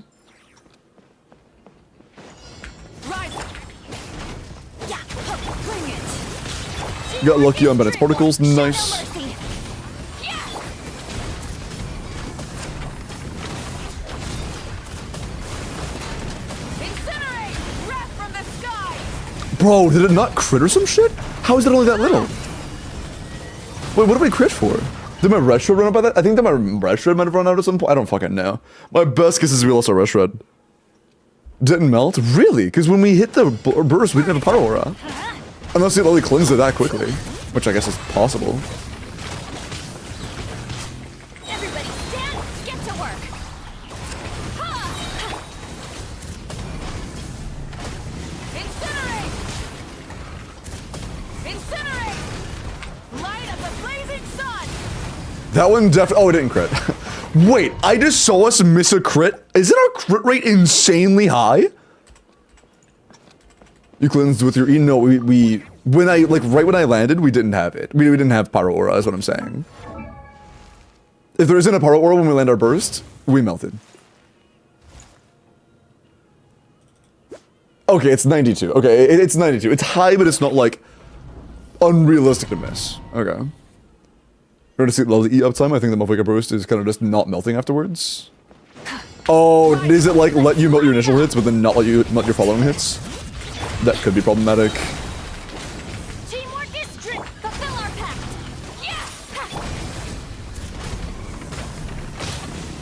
Got lucky on Bennett's particles. Nice. Bro, did it not crit or some shit? How is it only that little? Wait, what did we crit for? Did my Rush Red run out by that? I think that my Rush Red might have run out at some point. I don't fucking know. My best guess is we lost our Rush Red. Didn't melt? Really? Because when we hit the burst, we didn't have a Pyro Aura. Unless it only cleansed it that quickly. Which I guess is possible.
Everybody stand, get to work. Incinerate! Incinerate! Light up the blazing sun!
That one definitely. Oh, it didn't crit. Wait, I just saw us miss a crit. Isn't our crit rate insanely high? You cleansed with your E? No, we when I, like, right when I landed, we didn't have it. We didn't have Pyro Aura, is what I'm saying. If there isn't a Pyro Aura when we land our burst, we melted. Okay, it's 92. Okay, it's 92. It's high, but it's not, like, unrealistic to miss. Okay. We're gonna see the E uptime. I think the Mauvika burst is kind of just not melting afterwards. Oh, is it like let you melt your initial hits, but then not let you melt your following hits? That could be problematic.
Teamwork is strict. Fulfill our pact. Yeah!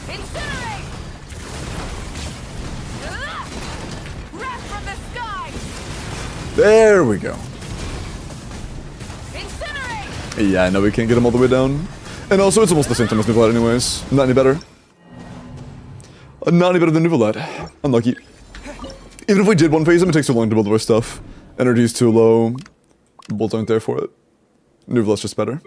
Incinerate! Wrath from the skies!
There we go.
Incinerate!
Yeah, I know we can't get him all the way down. And also, it's almost the same time as Nuvolad anyways. Not any better. Not any better than Nuvolad. Unlucky. Even if we did one phase him, it takes too long to build our stuff. Energy is too low. Bolts aren't there for it. Nuvolad's just better.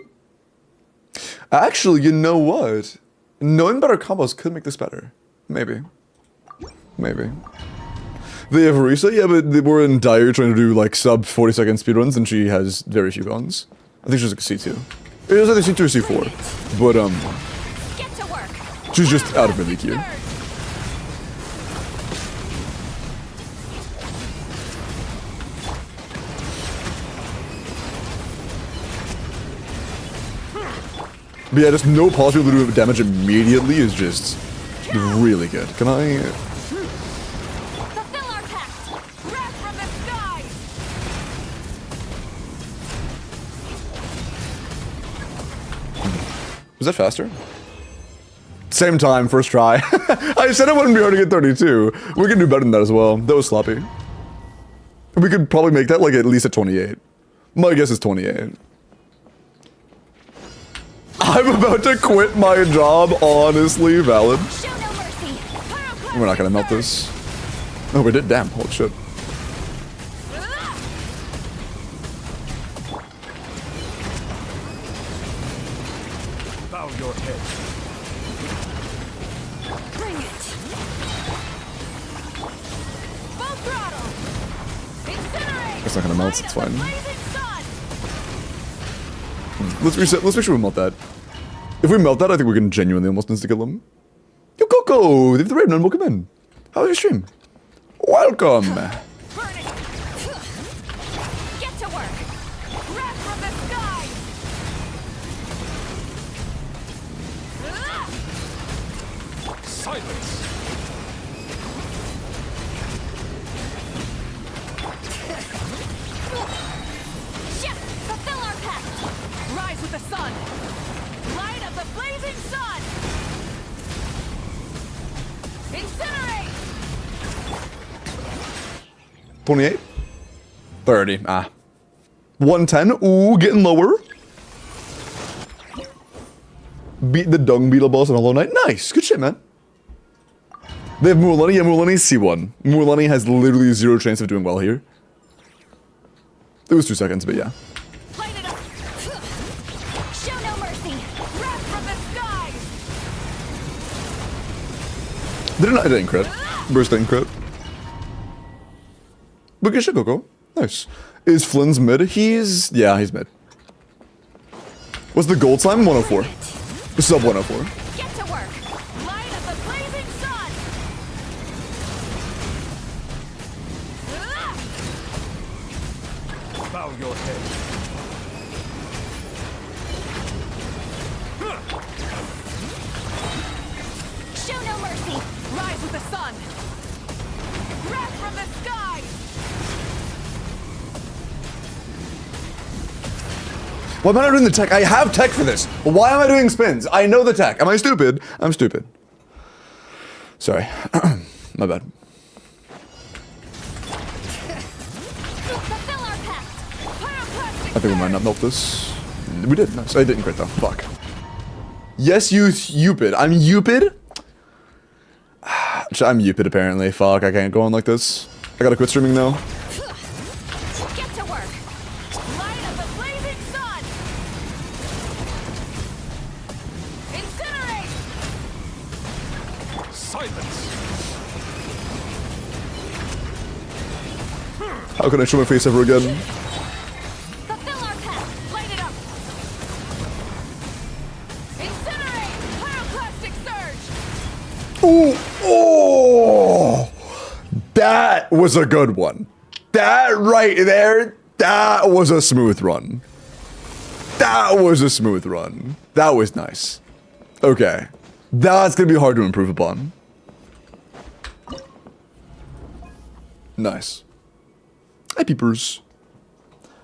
Actually, you know what? Knowing better combos could make this better. Maybe. Maybe. They have Verissa, yeah, but they were in dire trying to do like sub 40-second speedruns, and she has very few guns. I think she's like a C2. It was either C2 or C4. But
Get to work!
she's just out of really cute. But yeah, just no possible to do damage immediately is just really good. Can I?
Fulfill our pact! Wrath from the skies!
Was that faster? Same time, first try. I said it wouldn't be hard to get 32. We can do better than that as well. That was sloppy. We could probably make that like at least at 28. My guess is 28. I'm about to quit my job, honestly, valid.
Show no mercy! Pyroclastic
We're not gonna melt this. Oh, we did, damn, holy shit.
Bow your head.
Bring it! Full throttle! Incinerate!
It's not gonna melt, it's fine.
Blazing sun!
Let's reset, let's make sure we melt that. If we melt that, I think we can genuinely almost insta-kill them. Yo, Coco! If the Raven, welcome in. How was your stream? Welcome!
Burn it! Get to work! Wrath from the skies!
Silence.
Shift! Fulfill our pact! Rise with the sun! Light of the blazing sun! Incinerate!
28? 30, ah. 110, ooh, getting lower. Beat the dung beetle boss on Hollow Knight. Nice, good shit, man. They have Mualani, yeah, Mualani's C1. Mualani has literally zero chance of doing well here. It was 2 seconds, but yeah.
Light it up! Show no mercy! Wrath from the skies!
It didn't crit. Burst didn't crit. But good shit, Coco. Nice. Is Flynn's mid? Yeah, he's mid. What's the gold slime? 104. Sub 104.
Get to work! Light of the blazing sun!
Bow your head.
Show no mercy! Rise with the sun! Wrath from the skies!
Why am I not doing the tech? I have tech for this. Why am I doing spins? I know the tech. Am I stupid? I'm stupid. Sorry. My bad.
Fulfill our pact! Pyroclastic
I think we might not melt this. We did. Nice. I didn't crit though. Fuck. Yes, you Upid. I'm Upid? I'm Upid apparently. Fuck, I can't go on like this. I gotta quit streaming now.
Get to work! Light of the blazing sun! Incinerate!
Silence.
How can I show my face ever again?
Fulfill our pact! Light it up! Incinerate! Pyroclastic surge!
Ooh, oh! That was a good one. That right there, that was a smooth run. That was a smooth run. That was nice. Okay. That's gonna be hard to improve upon. Nice. Hi, peepers.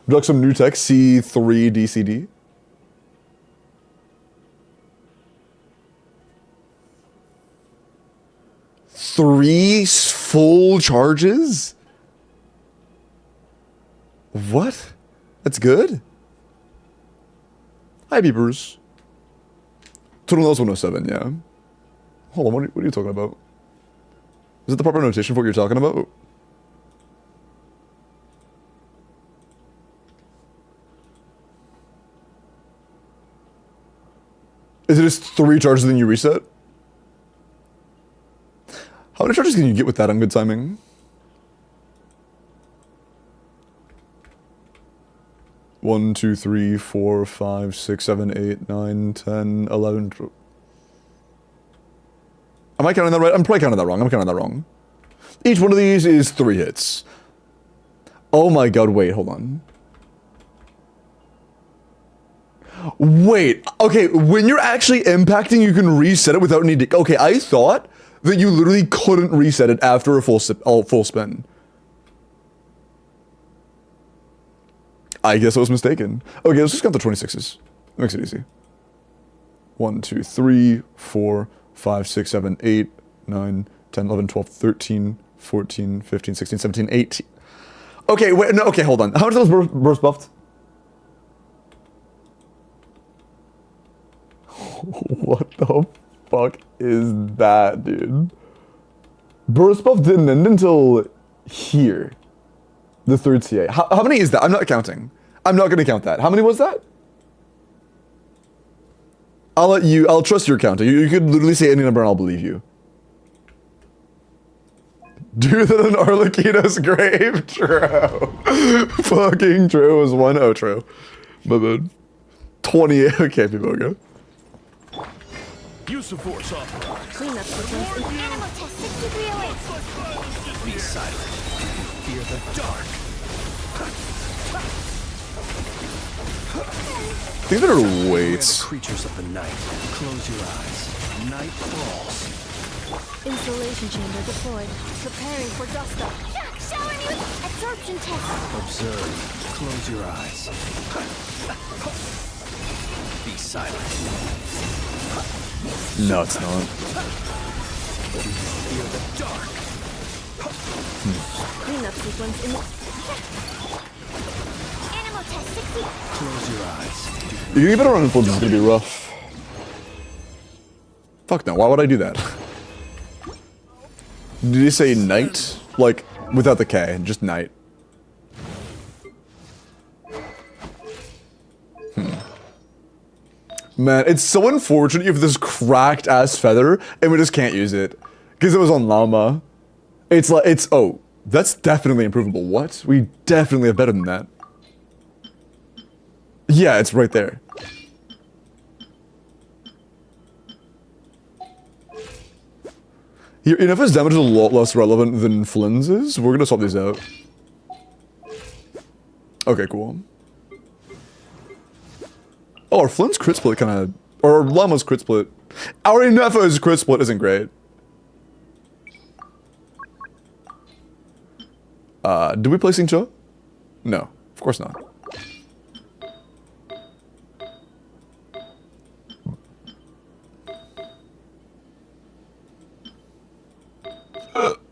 Drug some new tech, C3 DCD. Three full charges? What? That's good? Hi, beepers. Total knows 107, yeah. Hold on, what are you talking about? Is it the proper notation for what you're talking about? Is it just 3 charges and then you reset? How many charges can you get with that on good timing? One, 2, 3, 4, 5, 6, 7, 8, 9, 10, 11. Am I counting that right? I'm probably counting that wrong. I'm counting that wrong. Each one of these is 3 hits. Oh my god, wait, hold on. Wait, okay, when you're actually impacting, you can reset it without needing to. Okay, I thought that you literally couldn't reset it after a full spin. I guess I was mistaken. Okay, let's just count the 26s. Makes it easy. 1, 2, 3, 4, 5, 6, 7, 8, 9, 10, 11, 12, 13, 14, 15, 16, 17, 18. Okay, wait, no, okay, hold on. How much was burst buffed? What the fuck is that, dude? Burst buff didn't end until here. The 3rd CA. How many is that? I'm not counting. I'm not gonna count that. How many was that? I'll trust your counting. You could literally say any number and I'll believe you. Do that in Arlecchino's grave? True. Fucking true. It was 1. Oh, true. My bad. 28. Okay, people go.
Use the force off.
Cleanup sequence.
Animal test 6308.
Be silent. Fear the dark.
These are weights.
Creatures of the night. Close your eyes. Night falls.
Installation chamber deployed. Preparing for dust up.
Showing you absorption test.
Observe. Close your eyes. Be silent.
No, it's not.
Fear the dark.
Cleanup sequence in the...
Animal test 60.
Close your eyes.
You're gonna get better on influence, is gonna be rough. Fuck no, why would I do that? Did you say night? Like, without the K, just night. Man, it's so unfortunate you have this cracked ass feather and we just can't use it. Because it was on llama. It's like, oh, that's definitely improvable. What? We definitely have better than that. Yeah, it's right there. Here, Enifa's damage is a lot less relevant than Flynn's is. We're gonna swap these out. Okay, cool. Oh, our Flynn's crit split kinda... Or our llama's crit split. Our Enifa's crit split isn't great. Did we play Xingqiu? No, of course not.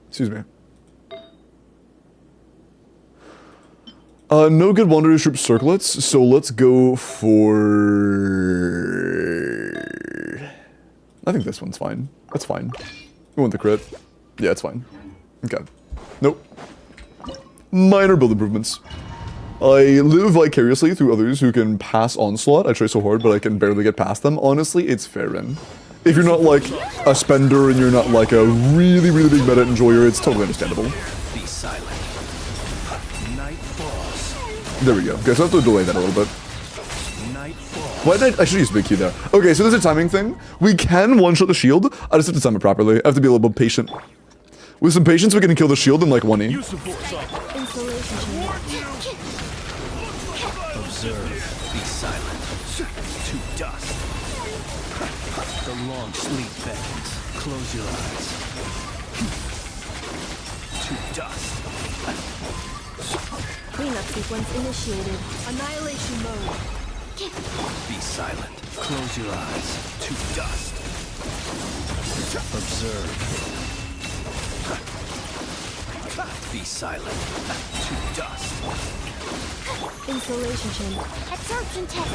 Excuse me. No good Wanderer's Troop circlets, so let's go for... I think this one's fine. That's fine. We want the crit. Yeah, it's fine. Okay. Nope. Minor build improvements. I live vicariously through others who can pass Onslaught. I try so hard, but I can barely get past them. Honestly, it's fair in. If you're not like a spender and you're not like a really, really big meta enjoyer, it's totally understandable.
Be silent. Night falls.
There we go. Okay, so I have to delay that a little bit.
Night falls.
Why did I should use Big Q there. Okay, so there's a timing thing. We can one-shot the shield. I just have to time it properly. I have to be a little bit patient. With some patience, we can kill the shield in like 1E.
Use the force off.
installation chamber.
Observe. Be silent. To dust. The long sleep beckons. Close your eyes. To dust.
Cleanup sequence initiated. Annihilation mode.
Be silent. Close your eyes. To dust. Observe. Be silent. To dust.
Insulation chamber.
Absorption test.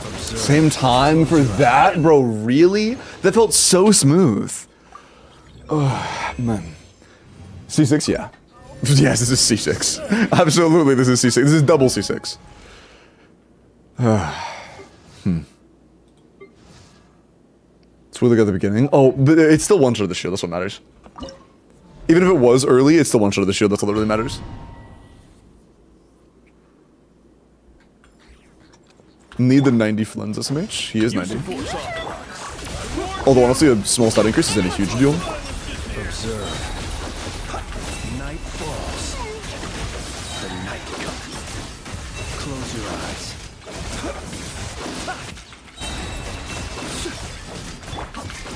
Observe.
Same time for that, bro. Really? That felt so smooth. Oh man. C6, yeah. Yes, this is C6. Absolutely, this is C6. This is double C6. It's really good at the beginning. Oh, but it's still one shot of the shield. That's what matters. Even if it was early, it's still one shot of the shield. That's all that really matters. Need the 90 Flynns SMH. He is 90. Although honestly, a small stat increase isn't a huge deal.
Observe. Night falls. The night comes. Close your eyes.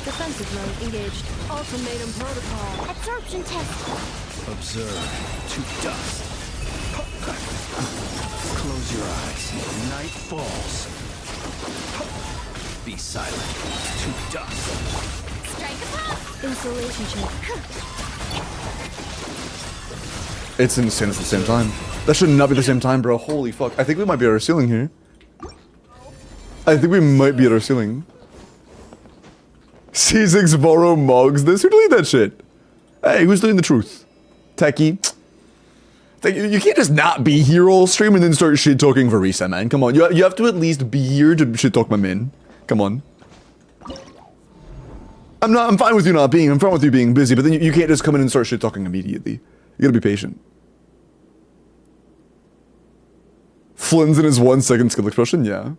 Defensive mode engaged. Ultimatum protocol.
Absorption test.
Observe. To dust. Close your eyes. Night falls. Be silent. To dust.
Strike a pop.
Insulation chamber.
It's insane at the same time. That should not be the same time, bro. Holy fuck. I think we might be at our ceiling here. I think we might be at our ceiling. C6 borrow mugs this? Who deleted that shit? Hey, who's doing the truth? Techie. You can't just not be here all stream and then start shit talking Verissa, man. Come on. You have to at least be here to shit talk my min. Come on. I'm fine with you not being. I'm fine with you being busy, but then you can't just come in and start shit talking immediately. You gotta be patient. Flynn's in his 1 second skill expression? Yeah.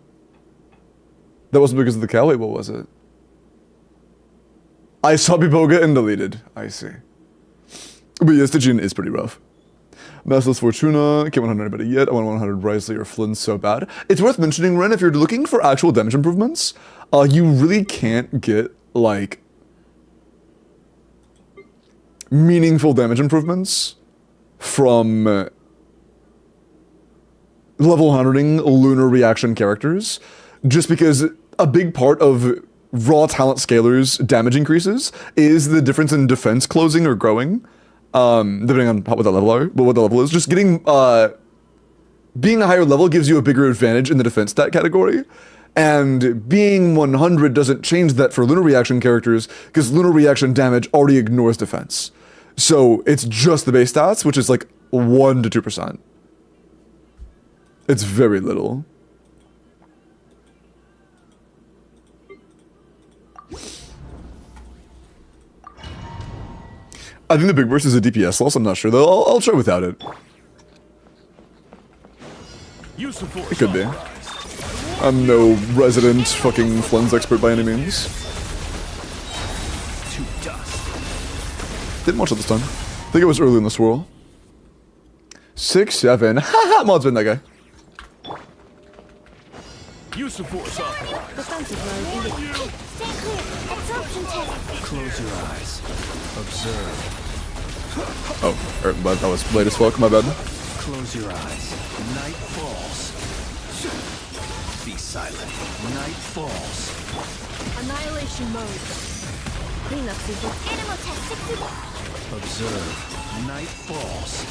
That wasn't because of the cow? Wait, what was it? I saw Biboga and deleted. I see. But yes, Stygian is pretty rough. Massless Fortuna, can't 100 anybody yet. I want 100 Risley or Flynn so bad. It's worth mentioning, Ren, if you're looking for actual damage improvements, you really can't get, like, meaningful damage improvements from level 100ing lunar reaction characters, just because a big part of raw talent scalers damage increases is the difference in defense closing or growing, depending on what the level is. Just getting being a higher level gives you a bigger advantage in the defense stat category, and being 100 doesn't change that for lunar reaction characters because lunar reaction damage already ignores defense. So it's just the base stats, which is like 1 to 2%. It's very little. I think the big burst is a DPS loss. I'm not sure though. I'll try without it. It could be. I'm no resident fucking Flynns expert by any means. Didn't watch it this time. I think it was early in the swirl. 6, 7. Haha, mod's been that guy.
Use of force authorized.
Defensive mode engaged.
Hey, stay clear. Absorption test.
Close your eyes. Observe.
Oh, but that was late as fuck, my bad.
Close your eyes. Night falls. Be silent. Night falls.
Annihilation mode. Cleanup sequence.
Animal test 60.
Observe. Night falls.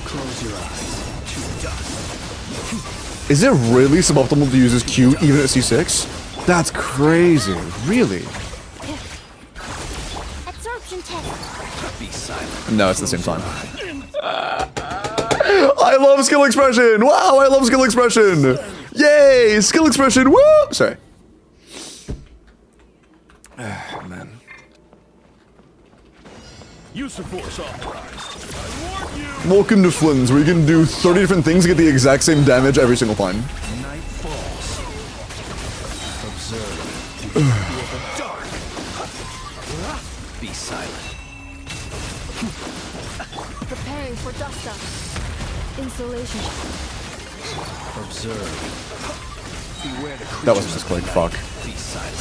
Close your eyes. To dust.
Is it really suboptimal to use his Q even at C6? That's crazy. Really?
Absorption test.
Be silent.
No, it's the same time. I love skill expression! Wow, I love skill expression! Yay! Skill expression! Woo! Sorry. Man.
Use of force authorized. I warn you.
Welcome to Flynn's, where you can do 30 different things and get the exact same damage every single time.
Night falls. Observe. The dark. Be silent.
Preparing for dust up. Insulation chamber.
Observe. Beware the
That was just like fuck.
Be silent.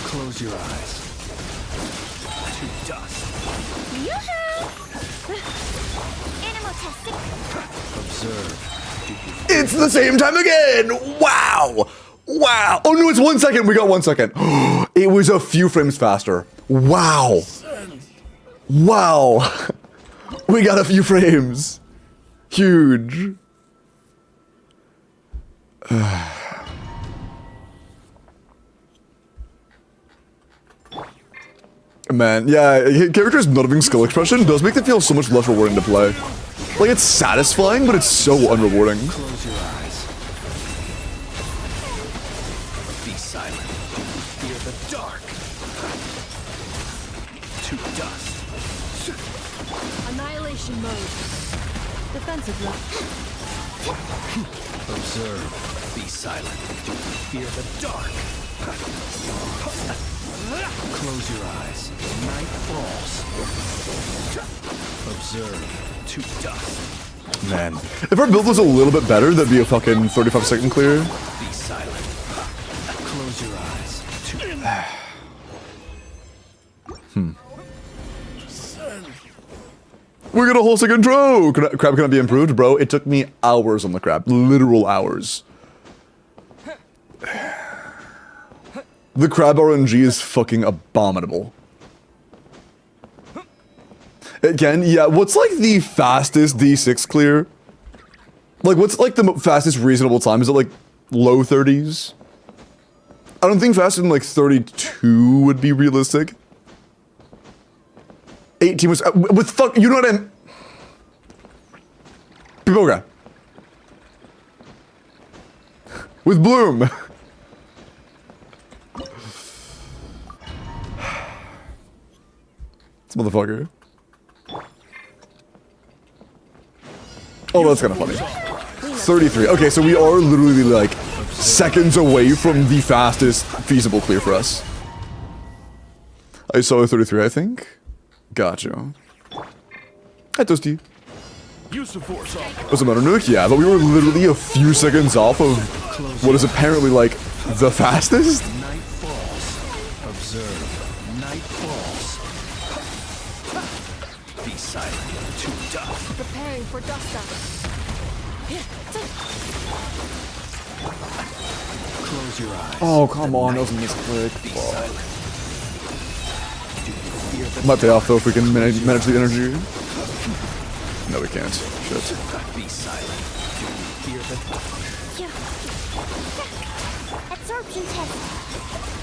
Close your eyes. To dust.
Yoo-hoo! Animal test 60.
Observe.
It's the same time again! Wow! Wow. Oh no, it's 1 second. We got 1 second. It was a few frames faster. Wow. Wow. We got a few frames. Huge. Man, yeah, characters not having skill expression does make them feel so much less rewarding to play. Like, it's satisfying, but it's so unrewarding.
Close your eyes. Be silent. Fear the dark. To dust.
Annihilation mode. Defensive mode.
Observe. Be silent. Fear the dark. Close your eyes. Night falls. Observe. To dust.
Man. If our build was a little bit better, that'd be a fucking 35-second clear.
Be silent. Close your eyes.
We're gonna whole second intro! Crab cannot be improved, bro. It took me hours on the crab. Literal hours. The crab RNG is fucking abominable. Again, yeah, what's like the fastest D6 clear? Like, what's like the fastest reasonable time? Is it like low 30s? I don't think faster than like 32 would be realistic. 18 was with fuck. You know what I'm. People guy. With Bloom. This motherfucker. Oh, that's kind of funny. 33. Okay, so we are literally like seconds away from the fastest feasible clear for us. I saw a 33, I think. Gotcha. Hi, Toasty.
Use the force off.
Was it Motor Nuke? Yeah, but we were literally a few seconds off of what is apparently like the fastest.
Night falls. Observe. Night falls. Be silent. To dust.
Preparing for dust up.
Close your eyes.
Oh, come on, that was a misclick.
Be silent. Do you fear the
Might pay off though if we can manage the energy. No, we can't. Shit.
Be silent. Do you fear the
Absorption test.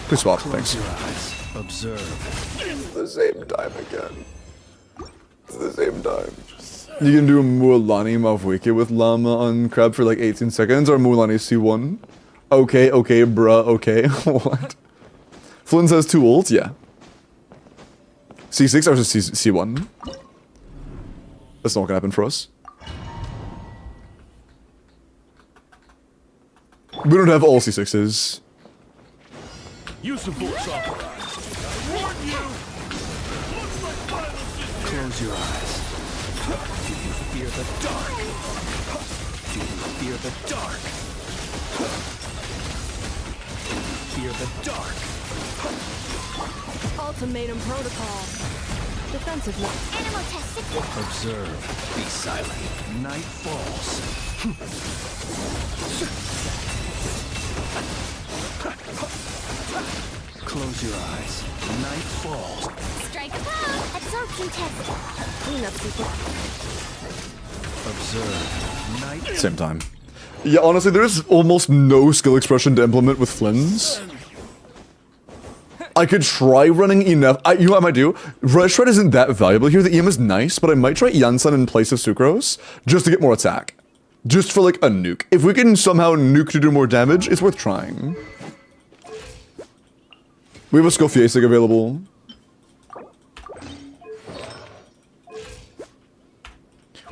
Please swap,
Close
thanks.
your eyes. Observe.
The same time again. It's the same time. You can do Verissa and Mauvika with Llama on Crab for like 18 seconds, or Verissa C1. Okay, okay, bruh, okay. What? FLINS has 2 ults, yeah. C6 versus C1. That's not gonna happen for us. We don't have all C6s.
Use the force off. I warn you. Looks like violence is here.
Close your eyes. Do you fear the dark? Do you fear the dark? Do you fear the dark?
Ultimatum protocol. Defensive mode.
Animal test 60.
Observe. Be silent. Night falls. Close your eyes. Night falls.
Strike a pose. Absorption test.
Cleanup sequence.
Observe. Night.
Same time. Yeah, honestly, there's almost no skill expression to implement with FLINS. I could try running enough. You know what I might do? Red Shred isn't that valuable here. The EM is nice, but I might try Yansan in place of Sucrose just to get more attack. Just for like a nuke. If we can somehow nuke to do more damage, it's worth trying. We have a Scofiastic available.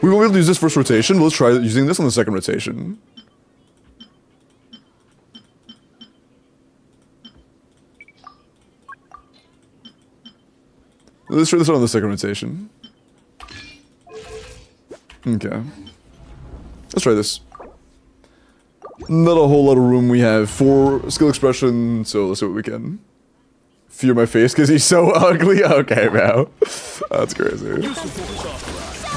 We won't be able to use this first rotation. We'll try using this on the second rotation. Let's try this out on the second rotation. Okay. Let's try this. Not a whole lot of room we have for skill expression, so let's see what we can. Fear my face because he's so ugly? Okay, bro. That's crazy.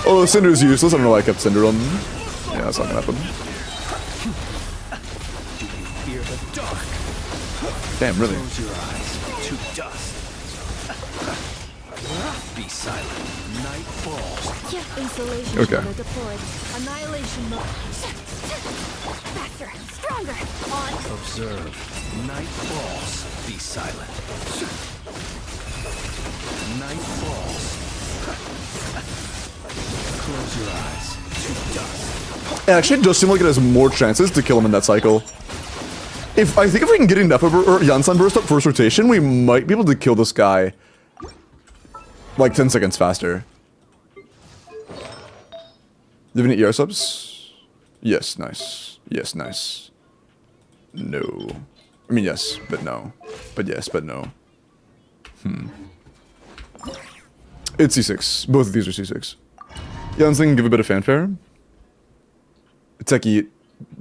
Oh, Cinder's useless. I don't know why I kept Cinder on. Yeah, that's not gonna happen.
Do you fear the dark?
Damn, really?
Close your eyes to dust. Be silent. Night falls.
Insulation
Okay.
chamber deployed. Annihilation mode.
Faster, stronger. On.
Observe. Night falls. Be silent. Night falls. Close your eyes to dust.
It actually does seem like it has more chances to kill him in that cycle. I think if we can get enough of or Yansan burst up first rotation, we might be able to kill this guy like 10 seconds faster. Do you have any ER subs? Yes, nice. Yes, nice. No. I mean, yes, but no. But yes, but no. It's C6. Both of these are C6. Yansan, give a bit of fanfare. Techie.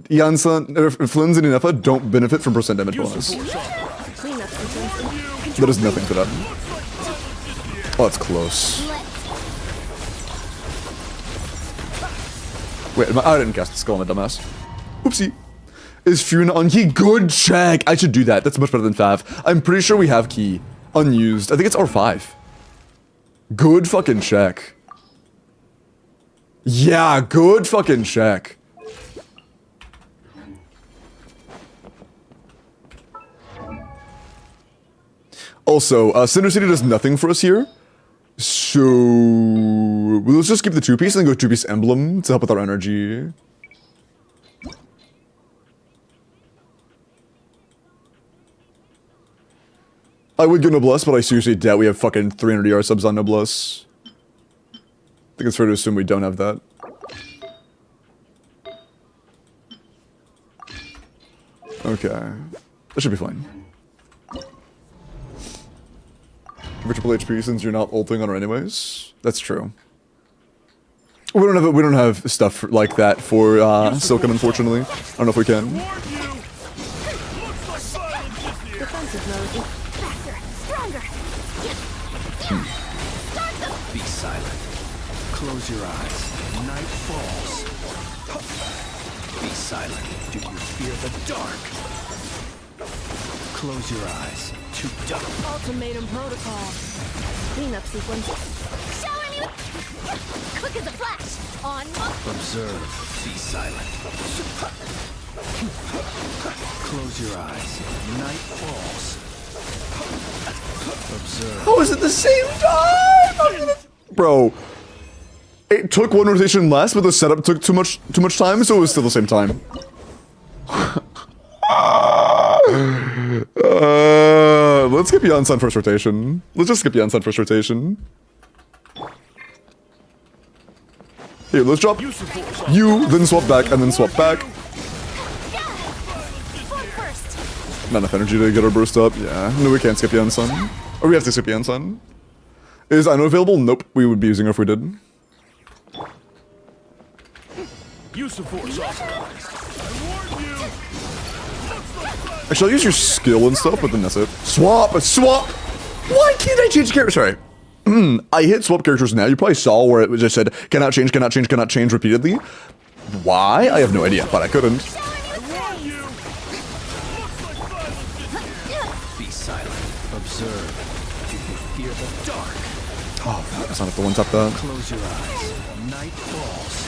Yansan, FLINS and Enifa don't benefit from percent damage bonus.
Cleanup sequence.
That is nothing for that. Oh, it's close. Wait, I didn't cast the skull on the dumbass. Oopsie. Is Funa on key? Good check. I should do that. That's much better than Fav. I'm pretty sure we have key unused. I think it's R5. Good fucking check. Yeah, good fucking check. Also, Cinder City does nothing for us here. So let's just keep the 2-piece and then go 2-piece emblem to help with our energy. I would go Noblesse, but I seriously doubt we have fucking 300 ER subs on Noblesse. I think it's fair to assume we don't have that. Okay. That should be fine. For triple HP since you're not ulting on her anyways. That's true. We don't have stuff like that for Silken, unfortunately. I don't know if we can.
Defensive mode.
Faster, stronger.
Be silent. Close your eyes. Night falls. Be silent. Do you fear the dark? Close your eyes to dark.
Ultimatum protocol. Cleanup sequence.
Showing you. Quick as a flash. On.
Observe. Be silent. Close your eyes. Night falls. Observe.
Oh, is it the same time? Bro. It took one rotation less, but the setup took too much time, so it was still the same time. Let's skip Yansan first rotation. Let's just skip Yansan first rotation. Here, let's drop you, then swap back, and then swap back. Not enough energy to get our burst up. Yeah, no, we can't skip Yansan. Or we have to skip Yansan. Is Ino available? Nope, we would be using her if we did.
Use of force authorized. I warn you.
Actually, I'll use your skill and stuff, but then that's it. Swap! Swap! Why can't I change characters? Sorry. I hit swap characters now. You probably saw where it just said, cannot change, cannot change, cannot change repeatedly. Why? I have no idea, but I couldn't.
Be silent. Observe. Do you fear the dark?
Oh, that's not the one tap that.
Close your eyes. Night falls.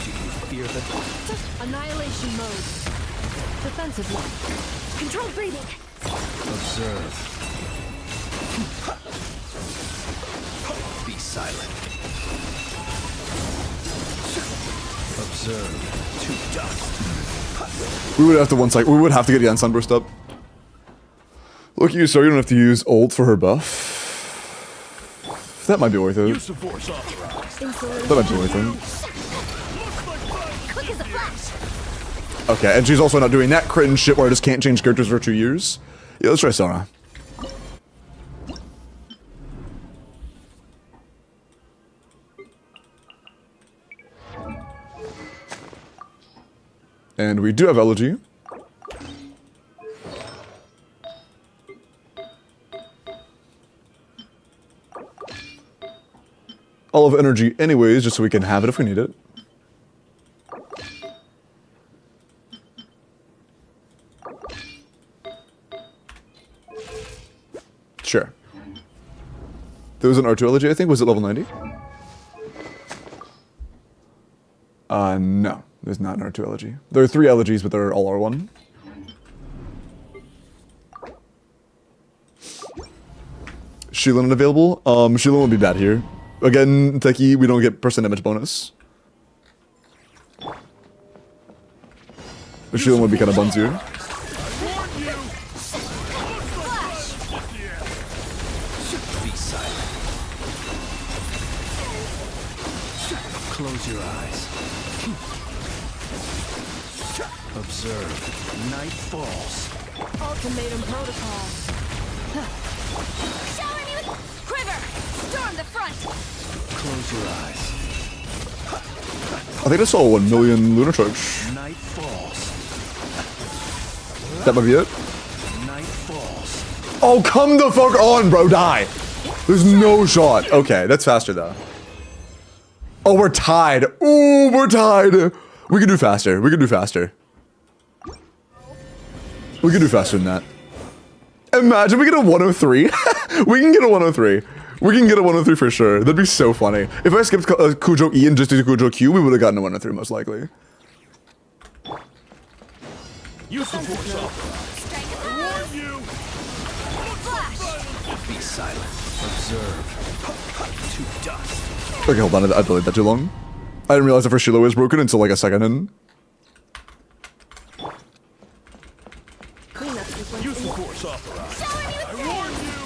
Do you fear the dark?
Annihilation mode. Defensive one.
Controlled breathing.
Observe. Be silent. Observe. To dust.
We would have to we would have to get Yan Sunburst up. Look at you, sir. You don't have to use ult for her buff. That might be worth it.
Use of force authorized.
Insulation.
That might be worth it.
Quick as a flash.
Okay, and she's also not doing that crit and shit where I just can't change characters for 2 years. Yeah, let's try Sona. And we do have Elegy. All of energy anyways, just so we can have it if we need it. Sure. There was an R2 elegy, I think. Was it level 90? No. There's not an R2 elegy. There are 3 elegies, but they're all R1. Sheila unavailable? Sheila will be bad here. Again, Techie, we don't get percent damage bonus. But Sheila would be kind of bunsier.
Be silent. Close your eyes. Observe. Night falls.
Ultimatum protocol.
Shower me with quiver! Storm the front!
Close your eyes.
I think I saw 1 million lunar charge.
Night falls.
That might be it.
Night falls.
Oh, come the fuck on, bro. Die. There's no shot. Okay, that's faster, though. Oh, we're tied. Ooh, we're tied. We can do faster. We can do faster. We can do faster than that. Imagine we get a 103. We can get a 103. We can get a 103 for sure. That'd be so funny. If I skipped Kujo E and just did Kujo Q, we would have gotten a 103 most likely.
Use the force
Strike at the
I warn you!
flash!
Be silent. Observe. To dust.
Okay, hold on. I delayed that too long. I didn't realize the first Shiloh was broken until like a second in.
Cleanup sequence.
Use the force authorized.
Shower me
I
with
warn you!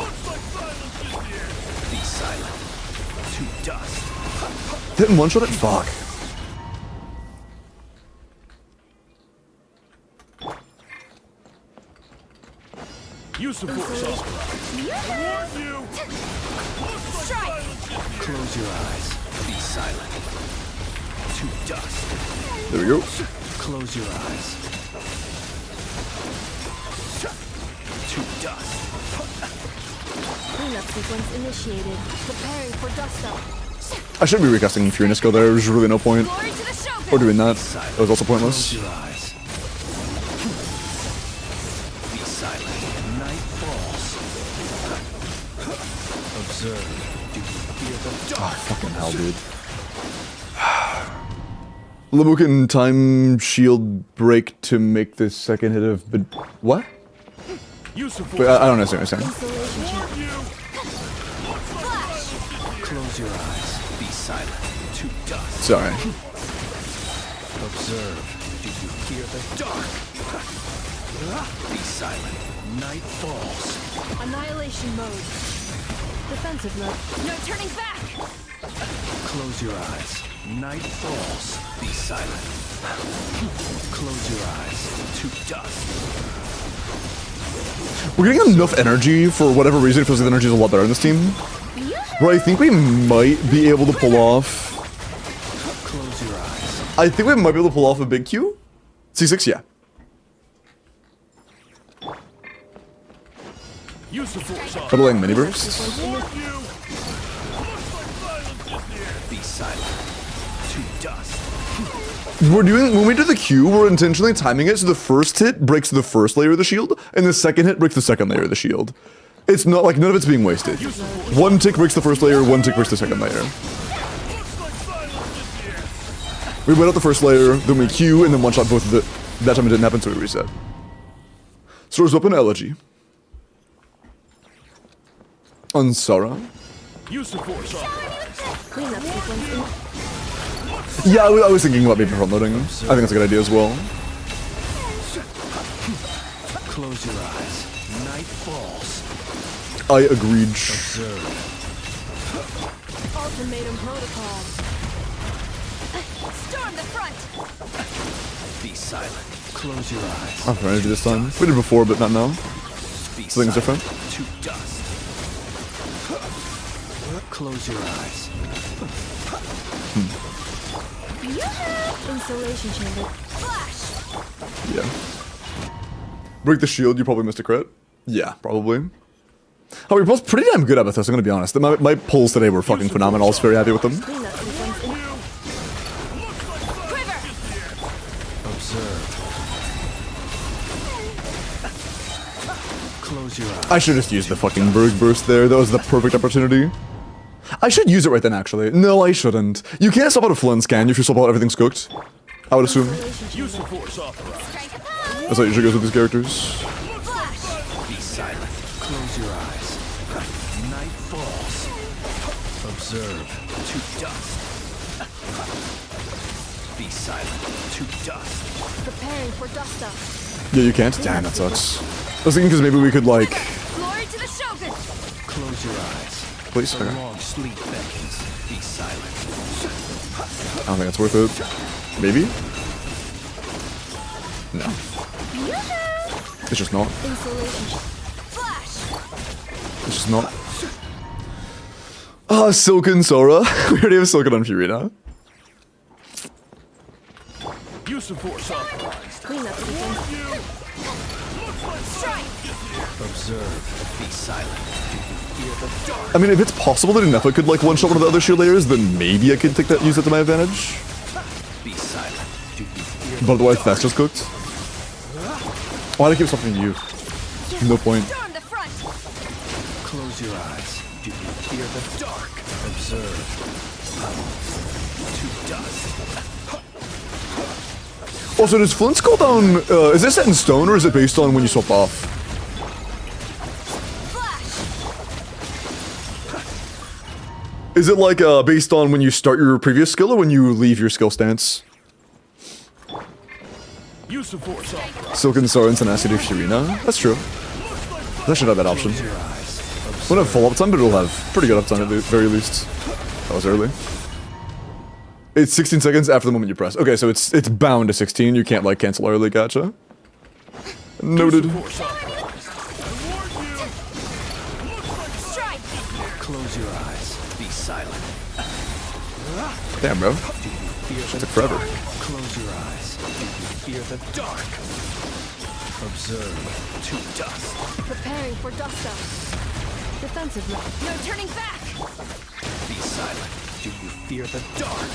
Looks like silence is the end.
Be silent. To dust.
Didn't one shot it? Fuck.
Use the force authorized. I warn you! Looks like
Strike.
silence is the end.
Close your eyes. Be silent. To dust.
There we go.
Close your eyes. To dust.
Cleanup sequence initiated. Preparing for dust up.
I shouldn't be recasting Furinisco there. There's really no point.
Glory to the Shogun!
Or doing that. That was also
Close
pointless.
your eyes. Be silent. Night falls. Observe. Do you hear the dark?
Fucking hell, dude. Lebukin time shield break to make the second hit of... What?
Use the
Wait,
force.
I don't understand what you're saying.
Installation chamber.
Warn you! Looks like silence is the end.
Close your eyes. Be silent. To dust.
Sorry.
Observe. Do you hear the dark? Be silent. Night falls.
Annihilation mode. Defensive mode.
No turning back!
Close your eyes. Night falls. Be silent. Close your eyes. To dust.
We're getting enough energy for whatever reason. It feels like the energy is a lot better in this team. But I think we might be able to pull off...
Close your eyes.
I think we might be able to pull off a big Q. C6, yeah.
Use the force authorized.
Doubling mini bursts.
Warn you! Looks like silence is the end.
Be silent. To dust.
We're doing... When we do the Q, we're intentionally timing it so the first hit breaks the first layer of the shield, and the second hit breaks the second layer of the shield. It's not like none of it's being wasted. One tick breaks the first layer, one tick breaks the second layer.
Looks like silence is the end.
We wait out the first layer, then we Q, and then one shot both of the... That time it didn't happen, so we reset. Source weapon elegy. Ansara.
Use the force authorized.
Cleanup sequence in.
Yeah, I was thinking about maybe front loading. I think that's a good idea as well.
Close your eyes. Night falls.
I agreed.
Observe.
Ultimatum protocol.
Storm the front!
Be silent. Close your eyes.
I'm trying to do this time. We did before, but not now.
Be
Something's different.
To dust. Close your eyes.
Installation chamber.
Flash!
Yeah. Break the shield, you probably missed a crit. Yeah, probably. Oh, we're both pretty damn good at Amethyst, I'm gonna be honest. My pulls today were fucking phenomenal. I was very happy with them.
Cleanup sequence in.
Quiver!
Observe. Close your eyes.
I should just use the fucking Berg Burst there. That was the perfect opportunity. I should use it right then, actually. No, I shouldn't. You can't swap out a FLINS, can you, if you swap out everything's cooked? I would assume.
Use the force authorized.
Strike a pose.
That's how it usually goes with these characters.
Flash.
Be silent. Close your eyes. Night falls. Observe to dust. Be silent to dust.
Preparing for dust up.
Yeah, you can't? Damn, that sucks. I was thinking because maybe we could, like...
Glory to the Shogun.
Close your eyes.
Please?
The
Okay.
long sleep beckons. Be silent.
I don't think that's worth it. Maybe? No.
Yoo-hoo.
It's just not.
Insulation.
Flash.
It's just not. Ah, Silken Sora. We already have Silken on Furina.
Use the force authorized.
Clean up the defense.
Strike.
Observe. Be silent. Do you fear the dark?
I mean, if it's possible that Enifa could, like, one-shot one of the other shield layers, then maybe I could use that to my advantage.
Be silent. Do you fear
But otherwise, that's just cooked. Why do I keep stopping you? No point.
Storm the front.
Close your eyes. Do you fear the dark? Observe. To dust.
Also, does Flint's cooldown, is this set in stone, or is it based on when you swap off?
Flash.
Is it, like, based on when you start your previous skill, or when you leave your skill stance?
Use the force authorized.
Silken Sora and Tenacity of Furina? That's true. That should have that option.
Your eyes.
Won't have full uptime, but it'll have pretty good uptime at the very least. That was early. It's 16 seconds after the moment you press. Okay, so it's bound to 16. You can't, like, cancel early, gotcha. Noted.
Force authorized. I warn you.
Strike.
Close your eyes. Be silent.
Damn, bro.
Fear the
Took forever.
dark. Close your eyes. Do you fear the dark? Observe to dust.
Preparing for dust up. Defensively.
No turning back.
Be silent. Do you fear the dark?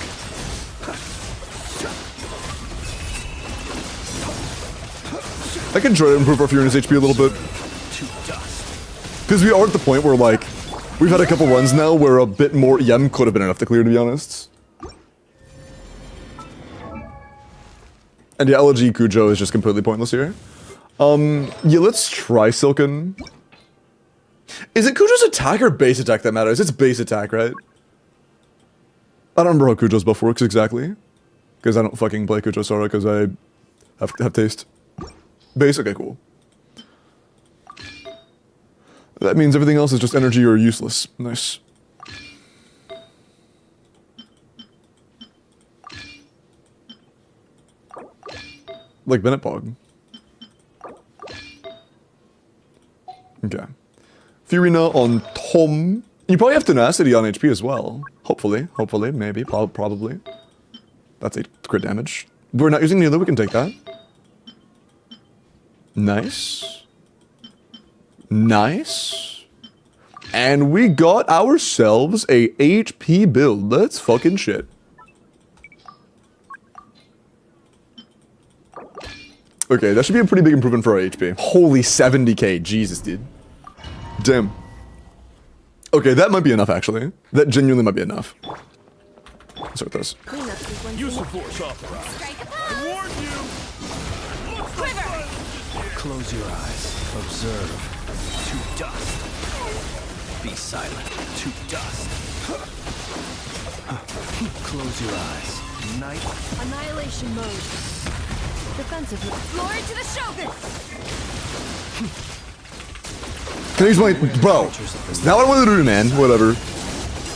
I can try to improve our Furina's HP a little bit.
To dust.
Because we are at the point where, like, we've had a couple runs now where a bit more EM could have been enough to clear, to be honest. And yeah, LG Kujo is just completely pointless here. Yeah, let's try Silken. Is it Kujo's attack or base attack that matters? It's base attack, right? I don't remember how Kujo's buff works exactly. Because I don't fucking play Kujo Sora because I have taste. Base? Okay, cool. That means everything else is just energy or useless. Nice. Like Bennett Pog. Okay. Furina on Tom. You probably have Tenacity on HP as well. Hopefully. Hopefully. Maybe. Probably. That's 8 crit damage. We're not using neither. We can take that. Nice. Nice. And we got ourselves a HP build. That's fucking shit. Okay, that should be a pretty big improvement for our HP. Holy 70k. Jesus, dude. Damn. Okay, that might be enough, actually. That genuinely might be enough. Let's start this.
Clean up sequence.
Use the force authorized.
Strike a
I
pose.
warn you.
Quiver.
Close your eyes. Observe. To dust. Be silent. To dust. Close your eyes. Night.
Annihilation mode. Defensively.
Glory to the Shogun.
Can I use my... Bro. Is that what I wanted to do, man? Whatever.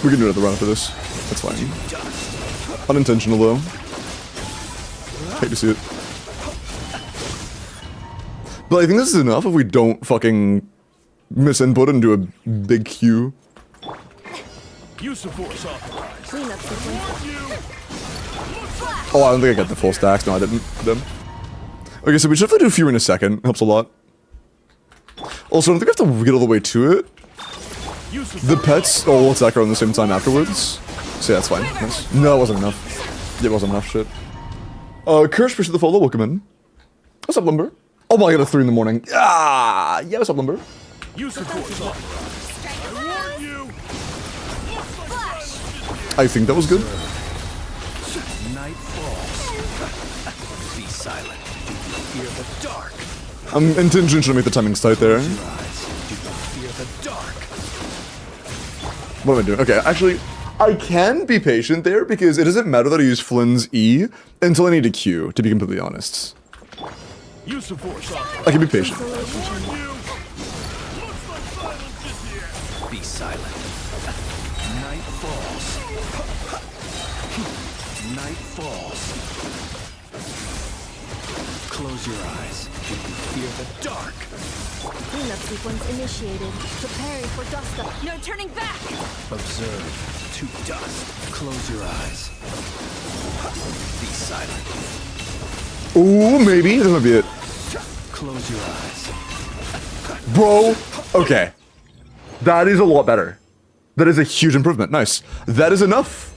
We can do another run after this. That's fine. Unintentional, though. Hate to see it. But I think this is enough if we don't fucking misinput and do a big Q.
Use the force authorized.
Clean up sequence.
Oh, I don't think I got the full stacks. No, I didn't. Them. Okay, so we should definitely do fewer in a second. Helps a lot. Also, I don't think I have to get all the way to it.
Use
The pets all attack around the same time afterwards. So yeah, that's fine. Nice. No, it wasn't enough. It wasn't enough shit. Kirsch, appreciate the follow. Welcome in. What's up, Lumber? Oh my god, it's 3 in the morning. Ah, yeah, what's up, Lumber?
Use the force authorized. I warn you. Looks like
Flash.
violence is
I think that was good.
Night falls. Be silent. Do you fear the dark?
I'm intentionally trying to make the timings tight there.
Your eyes. Do you fear the dark?
What am I doing? Okay, actually, I can be patient there because it doesn't matter that I use Flynn's E until I need a Q, to be completely honest.
Use the force authorized.
I can be patient.
I warn you. Looks like violence is here.
Be silent. Night falls. Night falls. Close your eyes. Do you fear the dark?
Cleanup sequence initiated. Preparing for dust up.
No turning back.
Observe to dust. Close your eyes. Be silent.
Ooh, maybe. That might be it.
Close your eyes.
Bro, okay. That is a lot better. That is a huge improvement. Nice. That is enough.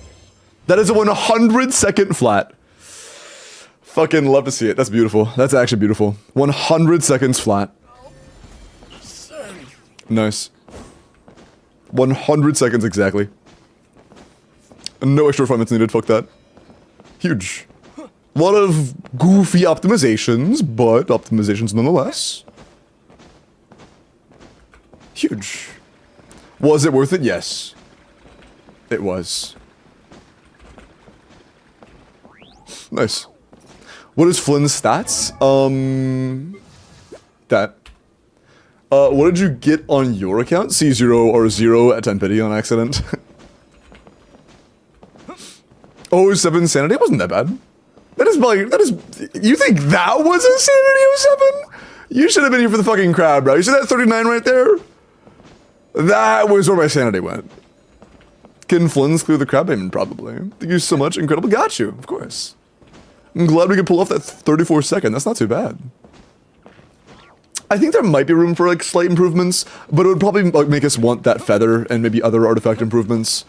That is a 100-second flat. Fucking love to see it. That's beautiful. That's actually beautiful. 100 seconds flat. Nice. 100 seconds exactly. No extra refinements needed. Fuck that. Huge. A lot of goofy optimizations, but optimizations nonetheless. Huge. Was it worth it? Yes. It was. Nice. What is Flynn's stats? That. What did you get on your account? C0 or 0 at 10 pity on accident. Oh, 7 sanity? It wasn't that bad. That is like, you think that was a sanity 07? You should have been here for the fucking crowd, bro. You see that 39 right there? That was where my sanity went. Can Flynn's clear the crab payment? Probably. Thank you so much. Incredible. Got you. Of course. I'm glad we could pull off that 34 second. That's not too bad. I think there might be room for like slight improvements, but it would probably like make us want that feather and maybe other artifact improvements.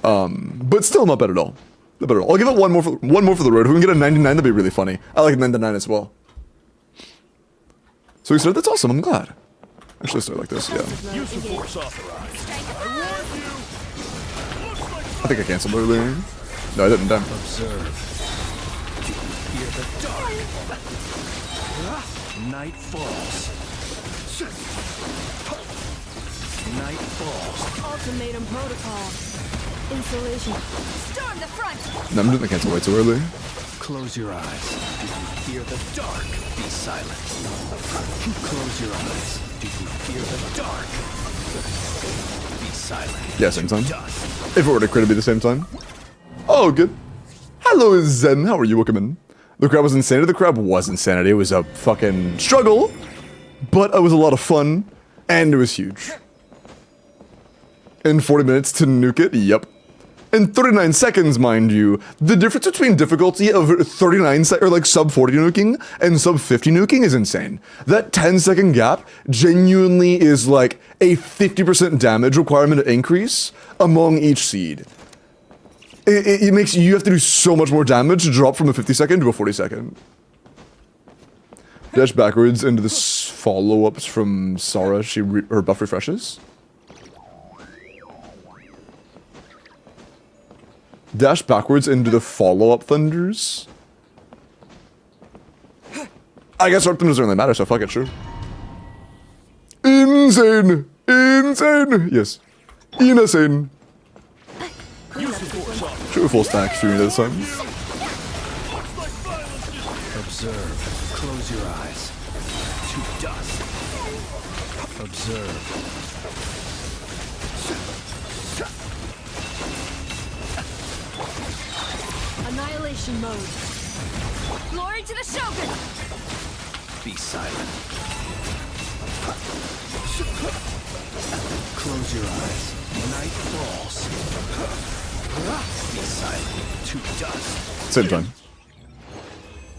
But still not bad at all. Not bad at all. I'll give it one more for the road. If we can get a 99, that'd be really funny. I like a 99 as well. So we started. That's awesome. I'm glad. Actually, start like this. Yeah.
Use the force authorized. I warn you. Looks like
I think I canceled earlier. No, I didn't. Damn.
Observe. Do you fear the dark? Night falls. Night falls.
Ultimatum protocol. Installation.
Storm the front.
No, I'm doing the cancel way too early.
Close your eyes. Do you fear the dark? Be silent. Close your eyes. Do you fear the dark? Be silent.
Yeah, same time.
Dust.
If it were to crit, it'd be the same time. Oh, good. Hello, Zen. How are you? Welcome in. The crab was insanity. The crab was insanity. It was a fucking struggle, but it was a lot of fun, and it was huge. In 40 minutes to nuke it? Yep. In 39 seconds, mind you. The difference between difficulty of 39 or like sub 40 nuking and sub 50 nuking is insane. That 10-second gap genuinely is like a 50% damage requirement increase among each seed. It makes you have to do so much more damage to drop from a 50-second to a 40-second. Dash backwards into the follow-ups from Sara. Her buff refreshes. Dash backwards into the follow-up thunders. I guess Arctum doesn't really matter, so fuck it, sure. Insane! Insane! Yes. Insane.
use the force authorized.
True full stack for me this time.
Looks like violence is here.
Observe. Close your eyes. To dust. Observe.
Annihilation mode.
Glory to the Shogun.
Be silent. Close your eyes. Night falls. Be silent. To dust.
Same time.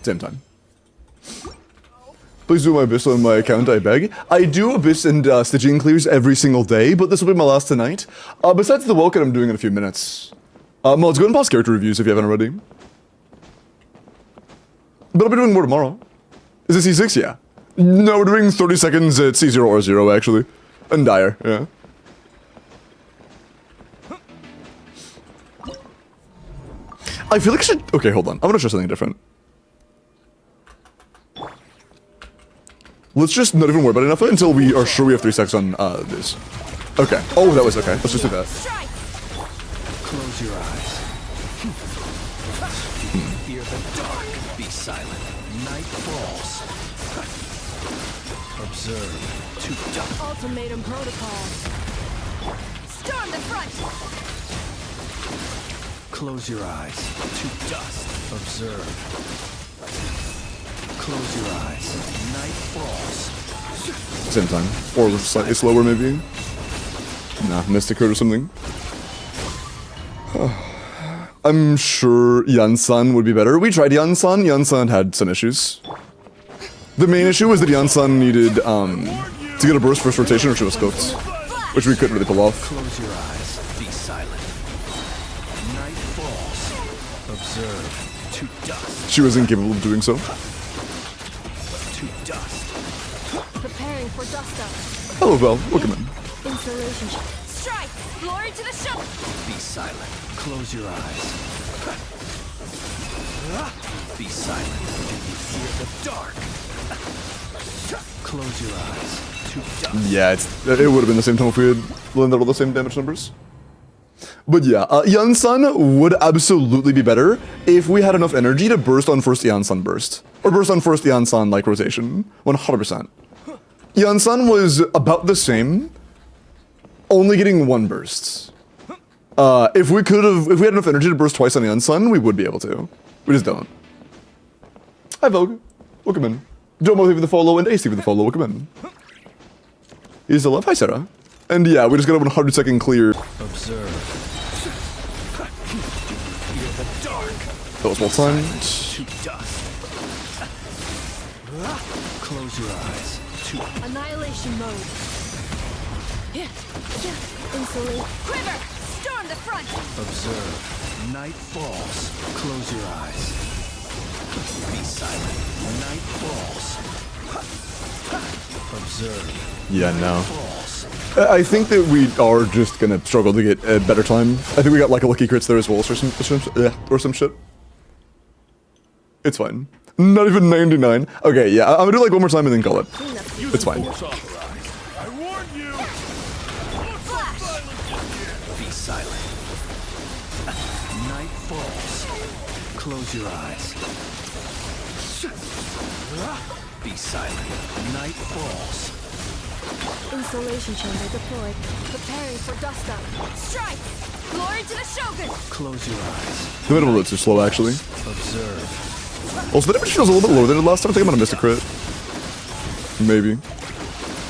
Same time. Please do my Abyss on my account, I beg. I do Abyss and Stygian clears every single day, but this will be my last tonight. Besides the Welkin, I'm doing in a few minutes. Well, let's go and pause character reviews if you haven't already. But I'll be doing more tomorrow. Is it C6? Yeah. No, we're doing 30 seconds at C0 or 0, actually. And Dire, yeah. I feel like I should... Okay, hold on. I'm gonna try something different. Let's just not even worry about enough until we are sure we have 3 seconds on this. Okay. Oh, that was okay. Let's just do that.
Strike!
Close your eyes. Fear the dark. Be silent. Night falls. Observe. To dust.
Ultimatum protocol.
Storm the front!
Close your eyes. To dust. Observe. Close your eyes. Night falls.
Same time. Or slightly slower, maybe. Nah, Mystic Hurt or something. I'm sure Yansan would be better. We tried Yansan. Yansan had some issues. The main issue was that Yansan needed, to get a burst first rotation or she was cooked. Which we couldn't really pull off.
Close your eyes. Be silent. Night falls. Observe. To dust.
She was incapable of doing so.
To dust.
Preparing for dust up.
Hello, Val. Welcome in.
Insulation check.
Strike! Glory to the show!
Be silent. Close your eyes. Be silent. Do you fear the dark? Close your eyes. To dust.
Yeah, it would have been the same time if we had landed all the same damage numbers. But yeah, Yansan would absolutely be better if we had enough energy to burst on first Yansan burst. Or burst on first Yansan, like, rotation. 100%. Yansan was about the same, only getting 1 burst. If we had enough energy to burst twice on Yansan, we would be able to. We just don't. Hi, Vogue. Welcome in. Domo with the follow and AC with the follow. Welcome in. He's still up. Hi, Sarah. And yeah, we just got a 100-second clear.
Observe. Fear the dark.
That was well timed.
To dust. Close your eyes. To
Annihilation mode. Insulate.
Quiver! Storm the front!
observe. Night falls. Close your eyes. Be silent. Night falls. Observe.
Yeah, no.
Falls.
I think that we are just gonna struggle to get a better time. I think we got like a lucky crits there as well, or some shit. It's fine. Not even 99. Okay, yeah, I'm gonna do like one more time and then call it. It's fine.
I warn you!
Flash!
Be silent. Night falls. Close your eyes. Be silent. Night falls.
Insulation chamber deployed. Preparing for dust up.
Strike! Glory to the Shogun!
Close your eyes.
The middle of it's too slow, actually.
Observe.
Also, the damage feels a little bit lower than it last time. I think I'm gonna miss a crit. Maybe.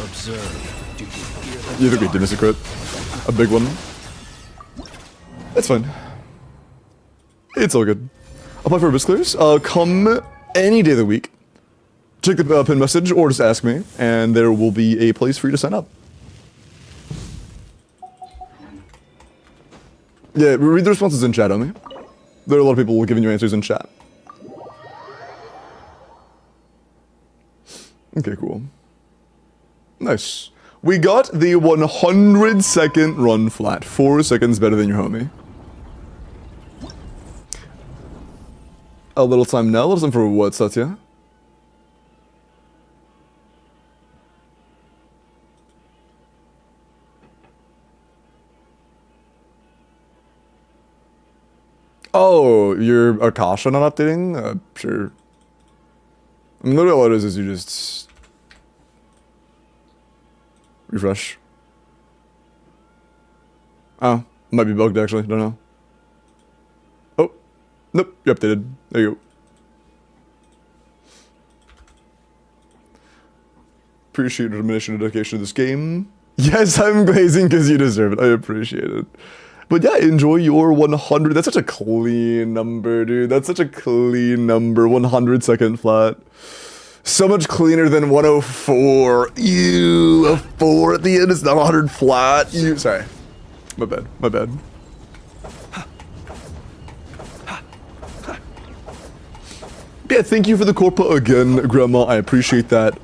Observe. Do you hear the
You think we did miss a crit? A big one. It's fine. It's all good. Apply for abyss clears. Come any day of the week. Check the pin message or just ask me, and there will be a place for you to sign up. Yeah, read the responses in chat only. There are a lot of people giving you answers in chat. Okay, cool. Nice. We got the 100-second run flat. 4 seconds better than your homie. A little time now. A little time for what, Satya? Oh, you're Akasha not updating? Sure. I mean, literally all it is you just refresh. Oh, might be bugged actually, don't know. Oh, nope, you updated. There you go. Appreciate your determination and dedication to this game. Yes, I'm glazing because you deserve it. I appreciate it. But yeah, enjoy your 100. That's such a clean number, dude. That's such a clean number. 100-second flat. So much cleaner than 104. Ew, a 4 at the end is not 100 flat. Ew, sorry. My bad. My bad. Yeah, thank you for the corpa again, Grandma. I appreciate that.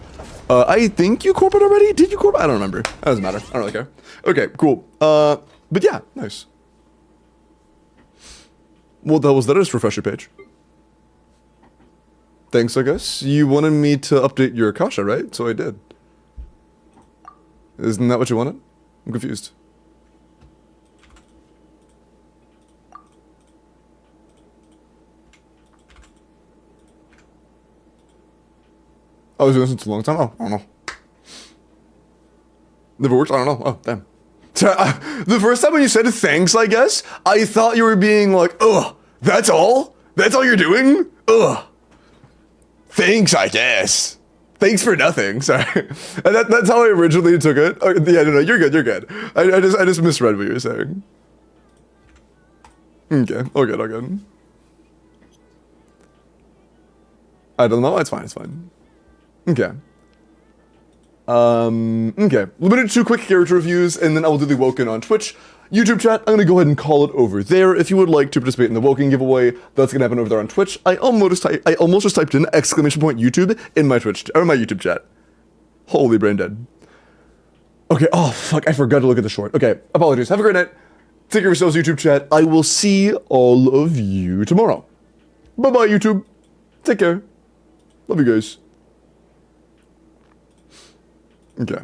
I think you corp it already? Did you corp? I don't remember. That doesn't matter. I don't really care. Okay, cool. But yeah, nice. Well, that was that. Just refresh your page. Thanks, I guess. You wanted me to update your Akasha, right? So I did. Isn't that what you wanted? I'm confused. I was doing this a long time. Oh, I don't know. Never worked. I don't know. Oh, damn. The first time when you said thanks, I guess, I thought you were being like, ugh, that's all? That's all you're doing? Ugh. Thanks, I guess. Thanks for nothing. Sorry. And that's how I originally took it. Oh, yeah, no, you're good, you're good. I just misread what you were saying. Okay, all good, all good. I don't know, it's fine, it's fine. Okay. Okay. Limited 2 quick character reviews, and then I will do the WELKIN on Twitch. YouTube chat, I'm gonna go ahead and call it over there. If you would like to participate in the WELKIN giveaway, that's gonna happen over there on Twitch. I almost just typed in ! YouTube in my Twitch, or my YouTube chat. Holy brain dead. Okay, oh fuck, I forgot to look at the short. Okay, apologies. Have a great night. Take care of yourselves, YouTube chat. I will see all of you tomorrow. Bye-bye, YouTube. Take care. Love you guys. Okay.